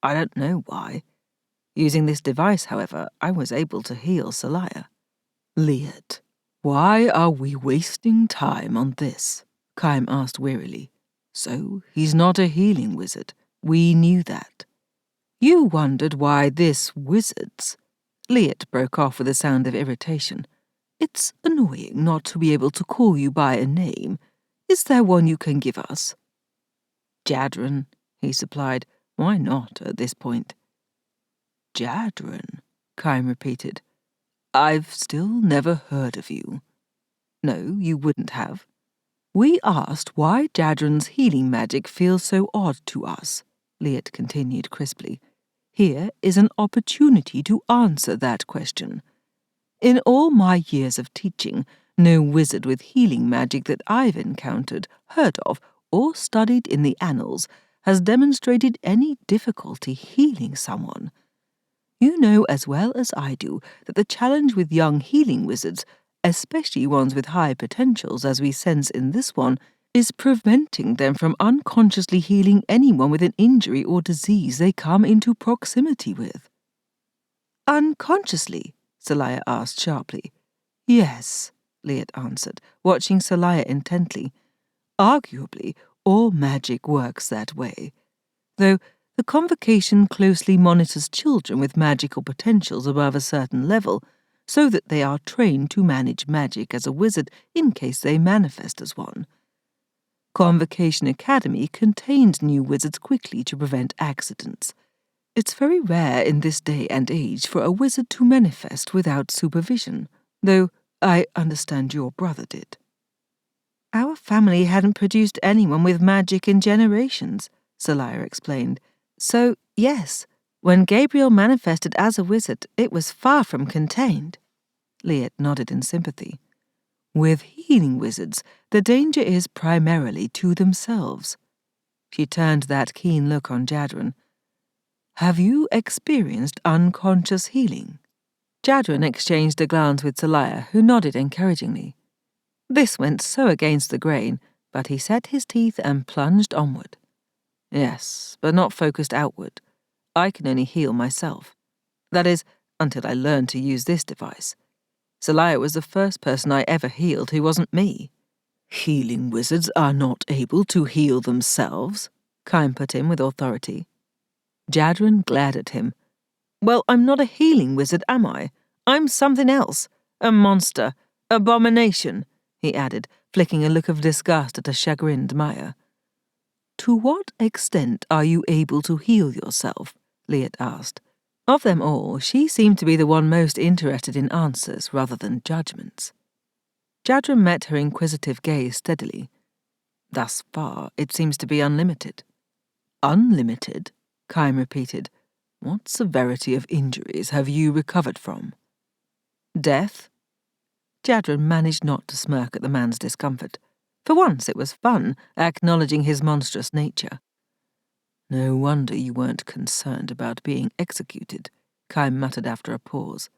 "I don't know why. Using this device, however, I was able to heal Seliah." "Liet, why are we wasting time on this?" Kime asked wearily. "So, he's not a healing wizard. We knew that. You wondered why this wizard's—" Liet broke off with a sound of irritation. "It's annoying not to be able to call you by a name. Is there one you can give us?" "Jadren," he supplied. "Why not at this point?" "Jadren," Kime repeated. "I've still never heard of you." "No, you wouldn't have. We asked why Jadren's healing magic feels so odd to us," Liet continued crisply. "Here is an opportunity to answer that question. In all my years of teaching, no wizard with healing magic that I've encountered, heard of, or studied in the annals has demonstrated any difficulty healing someone. You know as well as I do that the challenge with young healing wizards, especially ones with high potentials as we sense in this one, is preventing them from unconsciously healing anyone with an injury or disease they come into proximity with." "Unconsciously?" Seliah asked sharply. "Yes," Liet answered, watching Seliah intently. "Arguably, all magic works that way. Though the Convocation closely monitors children with magical potentials above a certain level, so that they are trained to manage magic as a wizard in case they manifest as one. Convocation Academy contained new wizards quickly to prevent accidents. It's very rare in this day and age for a wizard to manifest without supervision, though I understand your brother did. Our family hadn't produced anyone with magic in generations, Seliah explained. So, yes, when Gabriel manifested as a wizard, it was far from contained. Liet nodded in sympathy. With healing wizards, the danger is primarily to themselves. She turned that keen look on Jadren. Have you experienced unconscious healing? Jadren exchanged a glance with Seliah, who nodded encouragingly. This went so against the grain, but he set his teeth and plunged onward. Yes, but not focused outward. I can only heal myself. That is, until I learn to use this device. Seliah was the first person I ever healed who wasn't me. Healing wizards are not able to heal themselves, Kaim put in with authority. Jadren glared at him. Well, I'm not a healing wizard, am I? I'm something else. A monster. Abomination, he added, flicking a look of disgust at a chagrined Maya. To what extent are you able to heal yourself? Liet asked. Of them all, she seemed to be the one most interested in answers rather than judgments. Jadren met her inquisitive gaze steadily. Thus far, it seems to be unlimited. Unlimited? Kaim repeated. What severity of injuries have you recovered from? Death? Jadren managed not to smirk at the man's discomfort. For once it was fun, acknowledging his monstrous nature. No wonder you weren't concerned about being executed, Kaim muttered after a pause.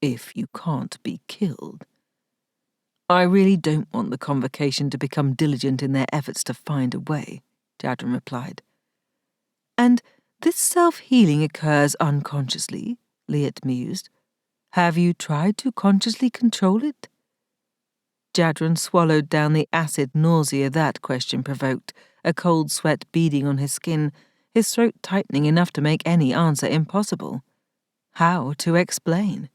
If you can't be killed. I really don't want the Convocation to become diligent in their efforts to find a way, Jadren replied. And this self-healing occurs unconsciously, Liet mused. Have you tried to consciously control it? Jadren swallowed down the acid nausea that question provoked, a cold sweat beading on his skin, his throat tightening enough to make any answer impossible. How to explain?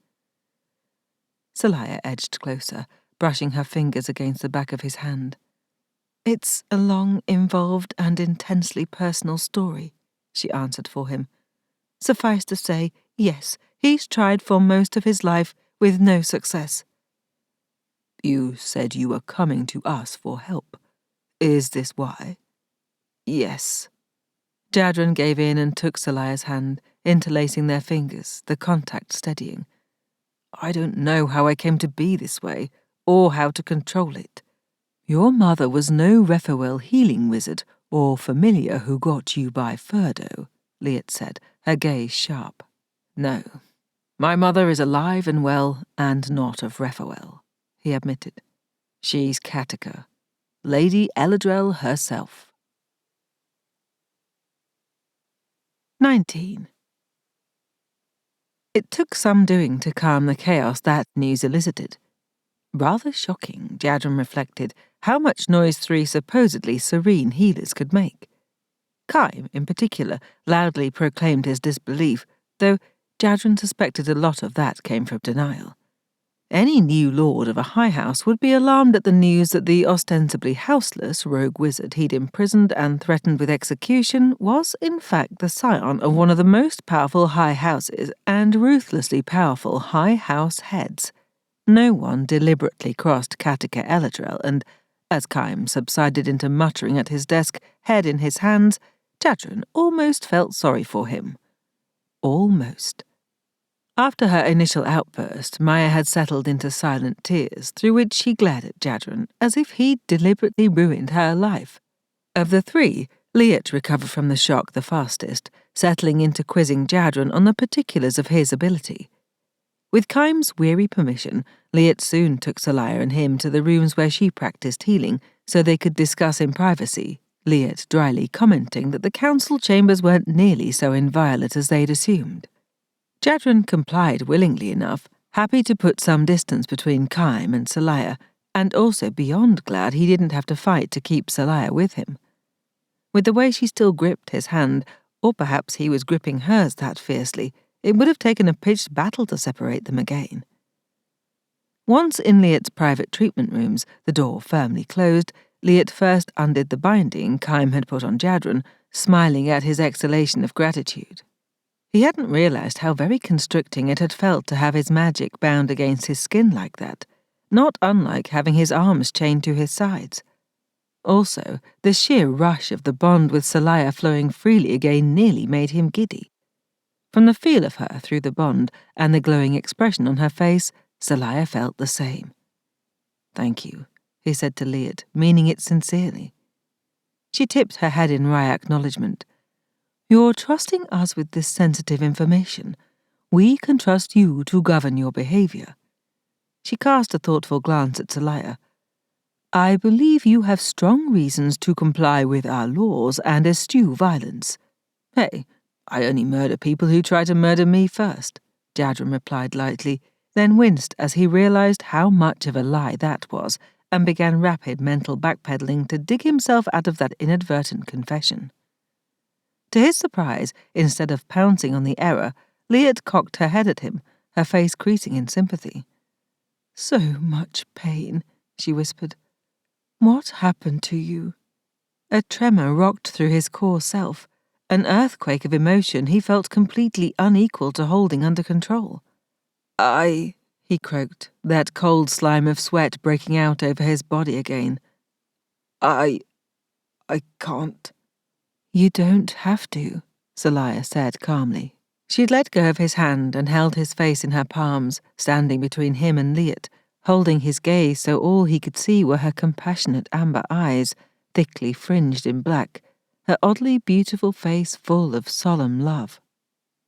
Seliah edged closer, brushing her fingers against the back of his hand. It's a long, involved, and intensely personal story, she answered for him. Suffice to say, yes, he's tried for most of his life with no success. You said you were coming to us for help. Is this why? Yes. Jadren gave in and took Seliah's hand, interlacing their fingers, the contact steadying. I don't know how I came to be this way, or how to control it. Your mother was no Raphael healing wizard or familiar who got you by Furdo, Liet said, her gaze sharp. No. My mother is alive and well, and not of Raphael, he admitted. She's Katika, Lady El-Adrel herself. 19. It took some doing to calm the chaos that news elicited. Rather shocking, Jadren reflected, how much noise 3 supposedly serene healers could make. Kaim, in particular, loudly proclaimed his disbelief, though Jadren suspected a lot of that came from denial. Any new lord of a high house would be alarmed at the news that the ostensibly houseless rogue wizard he'd imprisoned and threatened with execution was, in fact, the scion of one of the most powerful high houses and ruthlessly powerful high house heads. No one deliberately crossed Katika El-Adrel, and, as Kaim subsided into muttering at his desk, head in his hands, Jadren almost felt sorry for him. Almost. After her initial outburst, Maya had settled into silent tears, through which she glared at Jadren, as if he'd deliberately ruined her life. Of the 3, Liet recovered from the shock the fastest, settling into quizzing Jadren on the particulars of his ability. With Kaim's weary permission, Liet soon took Seliah and him to the rooms where she practiced healing, so they could discuss in privacy, Liet dryly commenting that the council chambers weren't nearly so inviolate as they'd assumed. Jadren complied willingly enough, happy to put some distance between Kaim and Seliah, and also beyond glad he didn't have to fight to keep Seliah with him. With the way she still gripped his hand, or perhaps he was gripping hers that fiercely, it would have taken a pitched battle to separate them again. Once in Liet's private treatment rooms, the door firmly closed, Liet first undid the binding Kym had put on Jadren, smiling at his exhalation of gratitude. He hadn't realized how very constricting it had felt to have his magic bound against his skin like that, not unlike having his arms chained to his sides. Also, the sheer rush of the bond with Seliah flowing freely again nearly made him giddy. From the feel of her through the bond and the glowing expression on her face, Seliah felt the same. "Thank you," he said to Liet, meaning it sincerely. She tipped her head in wry acknowledgement. "You're trusting us with this sensitive information. We can trust you to govern your behavior." She cast a thoughtful glance at Seliah. "I believe you have strong reasons to comply with our laws and eschew violence." "Hey, I only murder people who try to murder me first," Jadren replied lightly, then winced as he realized how much of a lie that was, and began rapid mental backpedaling to dig himself out of that inadvertent confession. To his surprise, instead of pouncing on the error, Liet cocked her head at him, her face creasing in sympathy. "So much pain," she whispered. "What happened to you?" A tremor rocked through his core self, an earthquake of emotion he felt completely unequal to holding under control. He croaked, that cold slime of sweat breaking out over his body again. I can't." "You don't have to," Seliah said calmly. She'd let go of his hand and held his face in her palms, standing between him and Liet, holding his gaze so all he could see were her compassionate amber eyes, thickly fringed in black, her oddly beautiful face full of solemn love.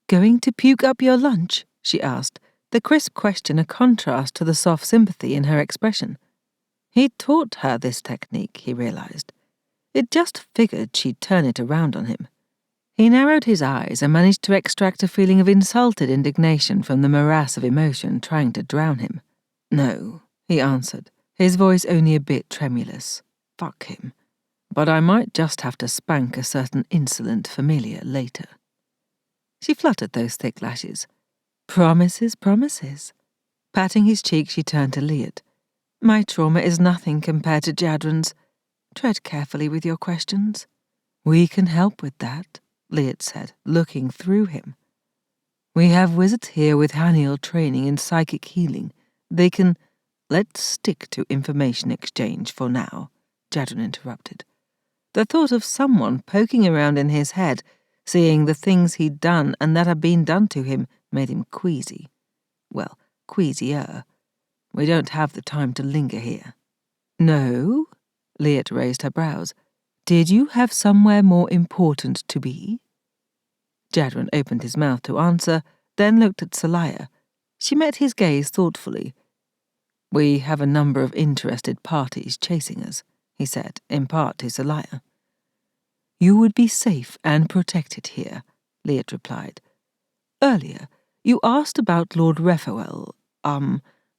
"Going to puke up your lunch?" she asked, the crisp question a contrast to the soft sympathy in her expression. He'd taught her this technique, he realized. It just figured she'd turn it around on him. He narrowed his eyes and managed to extract a feeling of insulted indignation from the morass of emotion trying to drown him. "No," he answered, his voice only a bit tremulous. "Fuck him. But I might just have to spank a certain insolent familiar later." She fluttered those thick lashes. "Promises, promises." Patting his cheek, she turned to Liet. "My trauma is nothing compared to Jadren's. Tread carefully with your questions." "We can help with that," Liet said, looking through him. "We have wizards here with Haniel training in psychic healing. They can—" "Let's stick to information exchange for now," Jadren interrupted. The thought of someone poking around in his head, seeing the things he'd done and that had been done to him, made him queasy. Well, queasier. "We don't have the time to linger here." "No?" Liet raised her brows. "Did you have somewhere more important to be?" Jadren opened his mouth to answer, then looked at Seliah. She met his gaze thoughtfully. "We have a number of interested parties chasing us," he said, in part to Seliah. "You would be safe and protected here," Liet replied. "Earlier, you asked about Lord Raphael,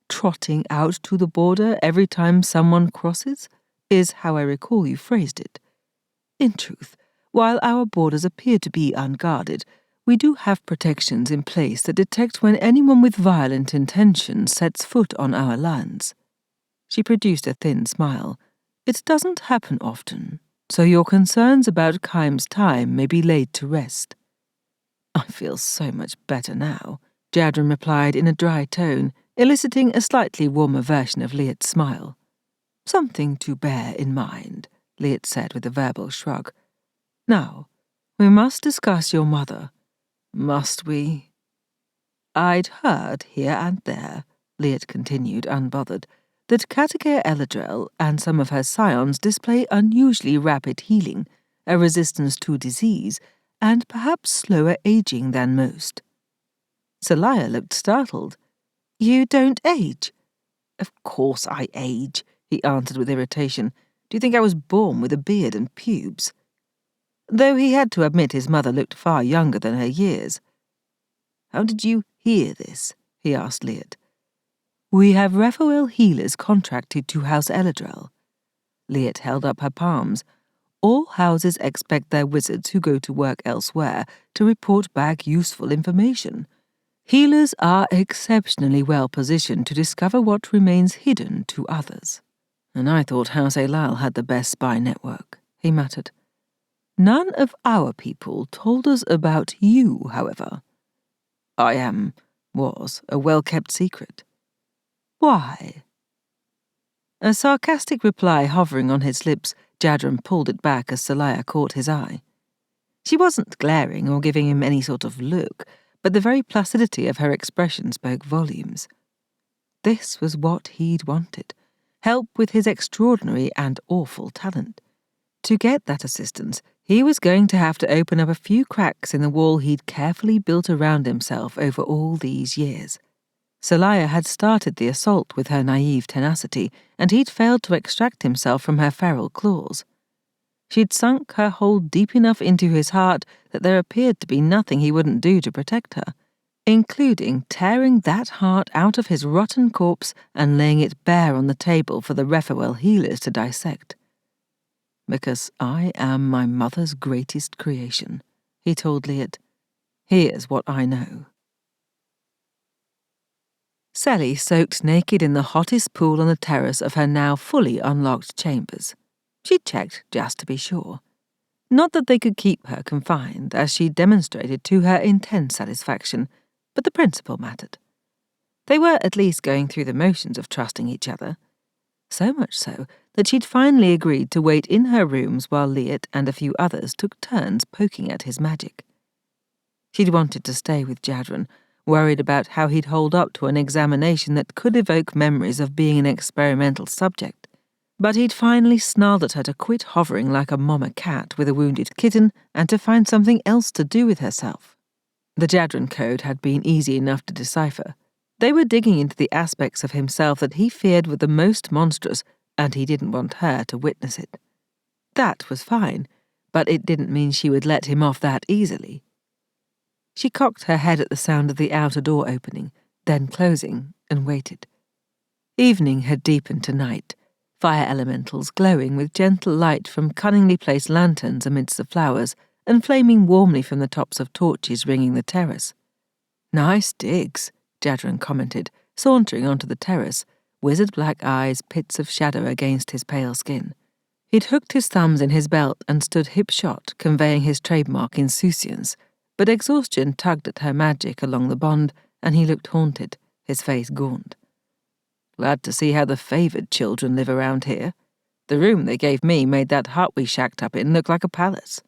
trotting out to the border every time someone crosses, is how I recall you phrased it. In truth, while our borders appear to be unguarded, we do have protections in place that detect when anyone with violent intentions sets foot on our lands." She produced a thin smile. "It doesn't happen often, so your concerns about Kym's time may be laid to rest." "I feel so much better now," Jadren replied in a dry tone, eliciting a slightly warmer version of Liet's smile. "Something to bear in mind," Liet said with a verbal shrug. "Now, we must discuss your mother." "Must we?" "I'd heard here and there," Liet continued, unbothered, "that Jadren El-Adrel and some of her scions display unusually rapid healing, a resistance to disease, and perhaps slower aging than most." Seliah looked startled. "You don't age?" "Of course I age," he answered with irritation. "Do you think I was born with a beard and pubes?" Though he had to admit his mother looked far younger than her years. "How did you hear this?" he asked Liet. "We have Raphael healers contracted to House El-Adrel." Liet held up her palms. "All houses expect their wizards who go to work elsewhere to report back useful information. Healers are exceptionally well positioned to discover what remains hidden to others. And I thought House Elal had the best spy network, he muttered. None of our people told us about you, however. Was a well-kept secret. Why? A sarcastic reply hovering on his lips, Jadren pulled it back as Seliah caught his eye. She wasn't glaring or giving him any sort of look, but the very placidity of her expression spoke volumes. This was what he'd wanted, help with his extraordinary and awful talent. To get that assistance, he was going to have to open up a few cracks in the wall he'd carefully built around himself over all these years. Seliah had started the assault with her naive tenacity, and he'd failed to extract himself from her feral claws. She'd sunk her hold deep enough into his heart that there appeared to be nothing he wouldn't do to protect her, including tearing that heart out of his rotten corpse and laying it bare on the table for the Raphael healers to dissect. Because I am my mother's greatest creation, he told Liet. Here's what I know. Sally soaked naked in the hottest pool on the terrace of her now fully unlocked chambers. She checked just to be sure. Not that they could keep her confined, as she demonstrated to her intense satisfaction, but the principle mattered. They were at least going through the motions of trusting each other. So much so that she'd finally agreed to wait in her rooms while Liet and a few others took turns poking at his magic. She'd wanted to stay with Jadren, worried about how he'd hold up to an examination that could evoke memories of being an experimental subject. But he'd finally snarled at her to quit hovering like a mama cat with a wounded kitten and to find something else to do with herself. The Jadren code had been easy enough to decipher. They were digging into the aspects of himself that he feared were the most monstrous, and he didn't want her to witness it. That was fine, but it didn't mean she would let him off that easily. She cocked her head at the sound of the outer door opening, then closing, and waited. Evening had deepened to night, fire elementals glowing with gentle light from cunningly placed lanterns amidst the flowers and flaming warmly from the tops of torches ringing the terrace. Nice digs, Jadren commented, sauntering onto the terrace, wizard-black eyes pits of shadow against his pale skin. He'd hooked his thumbs in his belt and stood hip-shot, conveying his trademark insouciance, but exhaustion tugged at her magic along the bond, and he looked haunted, his face gaunt. Glad to see how the favoured children live around here. The room they gave me made that hut we shacked up in look like a palace.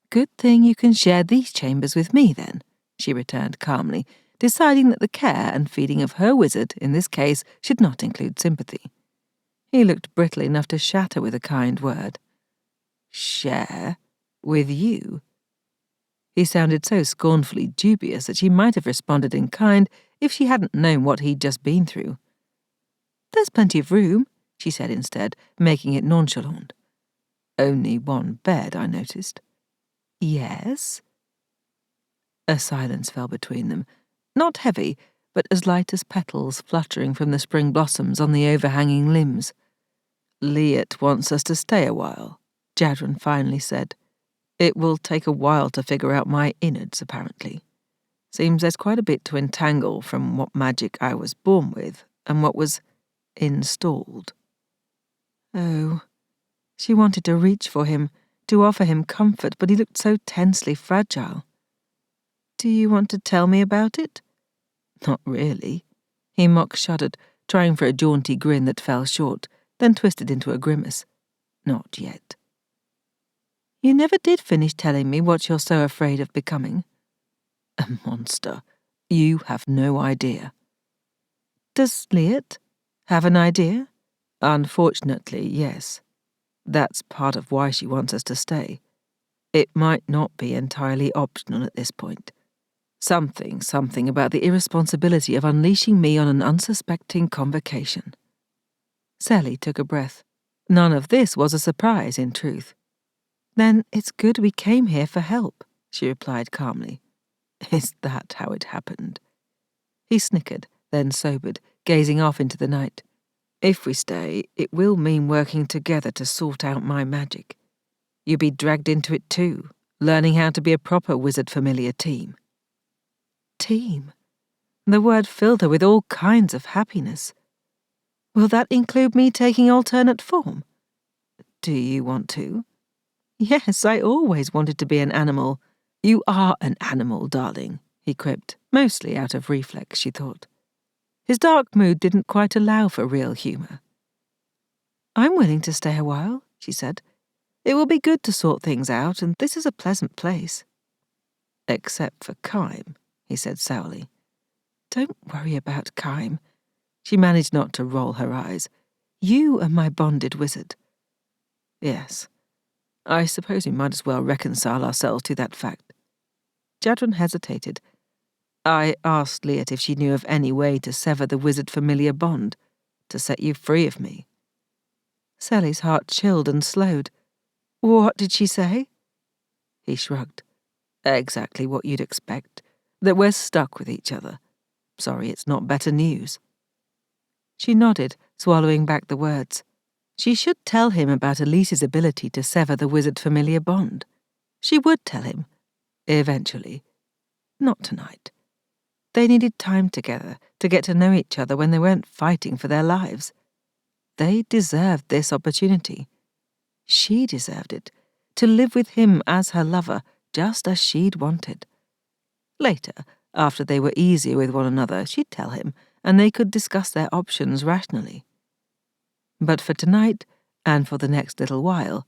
Good thing you can share these chambers with me, then, she returned calmly, deciding that the care and feeding of her wizard, in this case, should not include sympathy. He looked brittle enough to shatter with a kind word. Share? With you? He sounded so scornfully dubious that she might have responded in kind if she hadn't known what he'd just been through. There's plenty of room, she said instead, making it nonchalant. Only one bed, I noticed. Yes? A silence fell between them, not heavy, but as light as petals fluttering from the spring blossoms on the overhanging limbs. Liet wants us to stay a while, Jadren finally said. It will take a while to figure out my innards, apparently. Seems there's quite a bit to entangle from what magic I was born with and what was installed. Oh, she wanted to reach for him, to offer him comfort, but he looked so tensely fragile. Do you want to tell me about it? Not really. He mock-shuddered, trying for a jaunty grin that fell short, then twisted into a grimace. Not yet. You never did finish telling me what you're so afraid of becoming. A monster. You have no idea. Does Liet have an idea? Unfortunately, yes. That's part of why she wants us to stay. It might not be entirely optional at this point. Something about the irresponsibility of unleashing me on an unsuspecting convocation. Sally took a breath. None of this was a surprise, in truth. Then it's good we came here for help, she replied calmly. Is that how it happened? He snickered, then sobered, gazing off into the night. If we stay, it will mean working together to sort out my magic. You'll be dragged into it too, learning how to be a proper wizard familiar team. team. The word filled her with all kinds of happiness. Will that include me taking alternate form? Do you want to? Yes, I always wanted to be an animal. You are an animal, darling, he quipped, mostly out of reflex, she thought. His dark mood didn't quite allow for real humour. I'm willing to stay a while, she said. It will be good to sort things out, and this is a pleasant place. Except for Kime, he said sourly. Don't worry about Kime. She managed not to roll her eyes. You are my bonded wizard. Yes. I suppose we might as well reconcile ourselves to that fact. Jadren hesitated. I asked Liet if she knew of any way to sever the wizard-familiar bond, to set you free of me. Sally's heart chilled and slowed. What did she say? He shrugged. Exactly what you'd expect. That we're stuck with each other. Sorry it's not better news. She nodded, swallowing back the words. She should tell him about Elise's ability to sever the wizard-familiar bond. She would tell him. Eventually. Not tonight. They needed time together to get to know each other when they weren't fighting for their lives. They deserved this opportunity. She deserved it, to live with him as her lover, just as she'd wanted. Later, after they were easier with one another, she'd tell him, and they could discuss their options rationally. But for tonight, and for the next little while,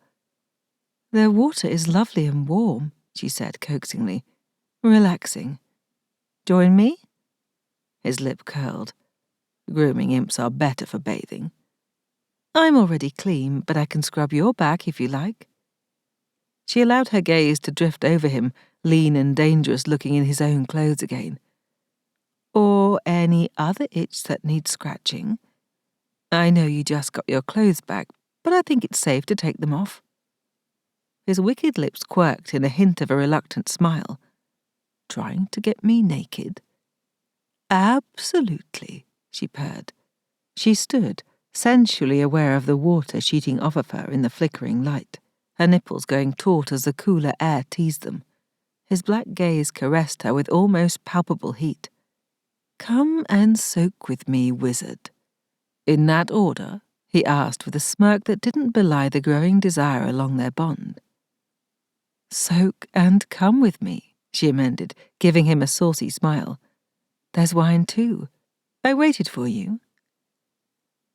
"Their water is lovely and warm," she said coaxingly. "Relaxing. Join me?" His lip curled. Grooming imps are better for bathing. "I'm already clean, but I can scrub your back if you like." She allowed her gaze to drift over him, lean and dangerous looking in his own clothes again. "Or any other itch that needs scratching. I know you just got your clothes back, but I think it's safe to take them off." His wicked lips quirked in a hint of a reluctant smile. "Trying to get me naked?" "Absolutely," she purred. She stood, sensually aware of the water sheeting off of her in the flickering light, her nipples going taut as the cooler air teased them. His black gaze caressed her with almost palpable heat. "Come and soak with me, wizard." "In that order?" he asked with a smirk that didn't belie the growing desire along their bond. "Soak and come with me," she amended, giving him a saucy smile. "There's wine too. I waited for you."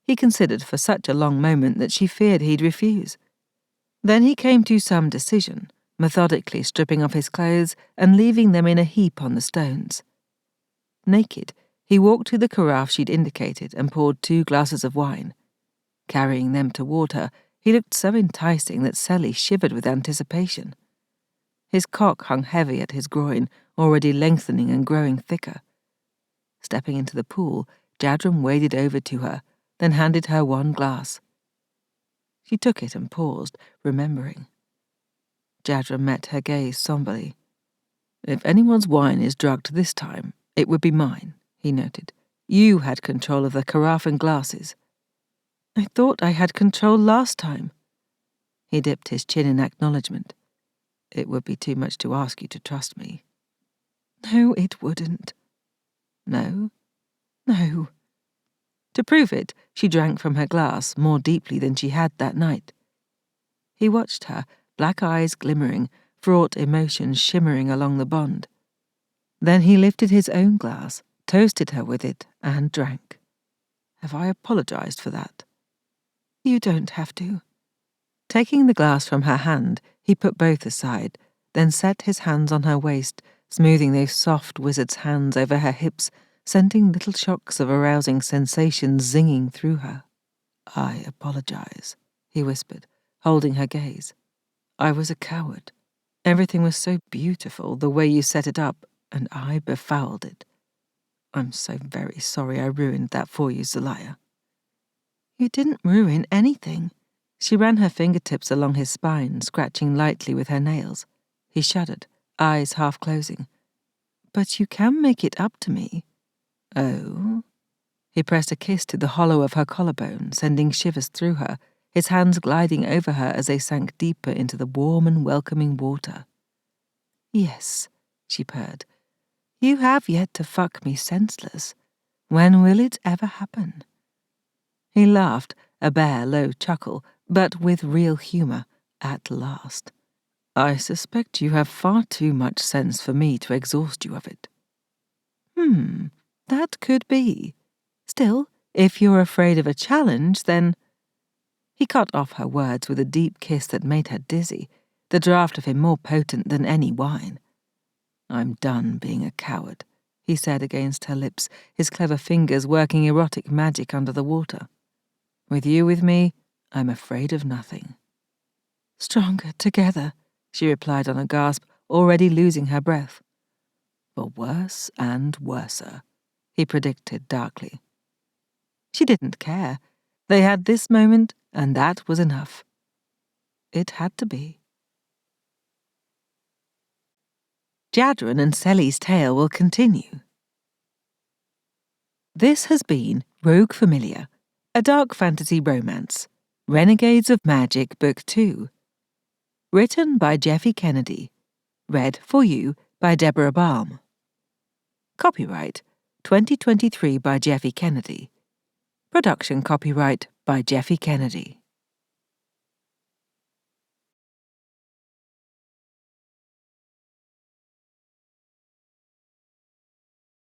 He considered for such a long moment that she feared he'd refuse. Then he came to some decision, methodically stripping off his clothes and leaving them in a heap on the stones. Naked, he walked to the carafe she'd indicated and poured 2 glasses of wine. Carrying them toward her, he looked so enticing that Sally shivered with anticipation. His cock hung heavy at his groin, already lengthening and growing thicker. Stepping into the pool, Jadren waded over to her, then handed her 1 glass. She took it and paused, remembering. Jadren met her gaze somberly. "If anyone's wine is drugged this time, it would be mine," he noted. "You had control of the carafe and glasses." "I thought I had control last time." He dipped his chin in acknowledgement. "It would be too much to ask you to trust me." "No, it wouldn't." "No?" "No." To prove it, she drank from her glass more deeply than she had that night. He watched her, black eyes glimmering, fraught emotions shimmering along the bond. Then he lifted his own glass, toasted her with it, and drank. "Have I apologized for that?" "You don't have to." Taking the glass from her hand, he put both aside, then set his hands on her waist, smoothing those soft wizard's hands over her hips, sending little shocks of arousing sensations zinging through her. "I apologize," he whispered, holding her gaze. "I was a coward. Everything was so beautiful, the way you set it up, and I befouled it. I'm so very sorry I ruined that for you, Seliah." "You didn't ruin anything." She ran her fingertips along his spine, scratching lightly with her nails. He shuddered, eyes half closing. "But you can make it up to me." "Oh?" He pressed a kiss to the hollow of her collarbone, sending shivers through her, his hands gliding over her as they sank deeper into the warm and welcoming water. "Yes," she purred. You have yet to fuck me senseless. When will it ever happen? He laughed, a bare, low chuckle, but with real humour, at last. I suspect you have far too much sense for me to exhaust you of it. That could be. Still, if you're afraid of a challenge, then— He cut off her words with a deep kiss that made her dizzy, the draught of him more potent than any wine. I'm done being a coward, he said against her lips, his clever fingers working erotic magic under the water. With you with me, I'm afraid of nothing. Stronger together, she replied on a gasp, already losing her breath. For worse and worser, he predicted darkly. She didn't care. They had this moment, and that was enough. It had to be. Jadren and Selly's tale will continue. This has been Rogue Familiar, a dark fantasy romance, Renegades of Magic Book 2. Written by Jeffy Kennedy. Read for you by Deborah Balm. Copyright 2023 by Jeffy Kennedy. Production copyright by Jeffy Kennedy.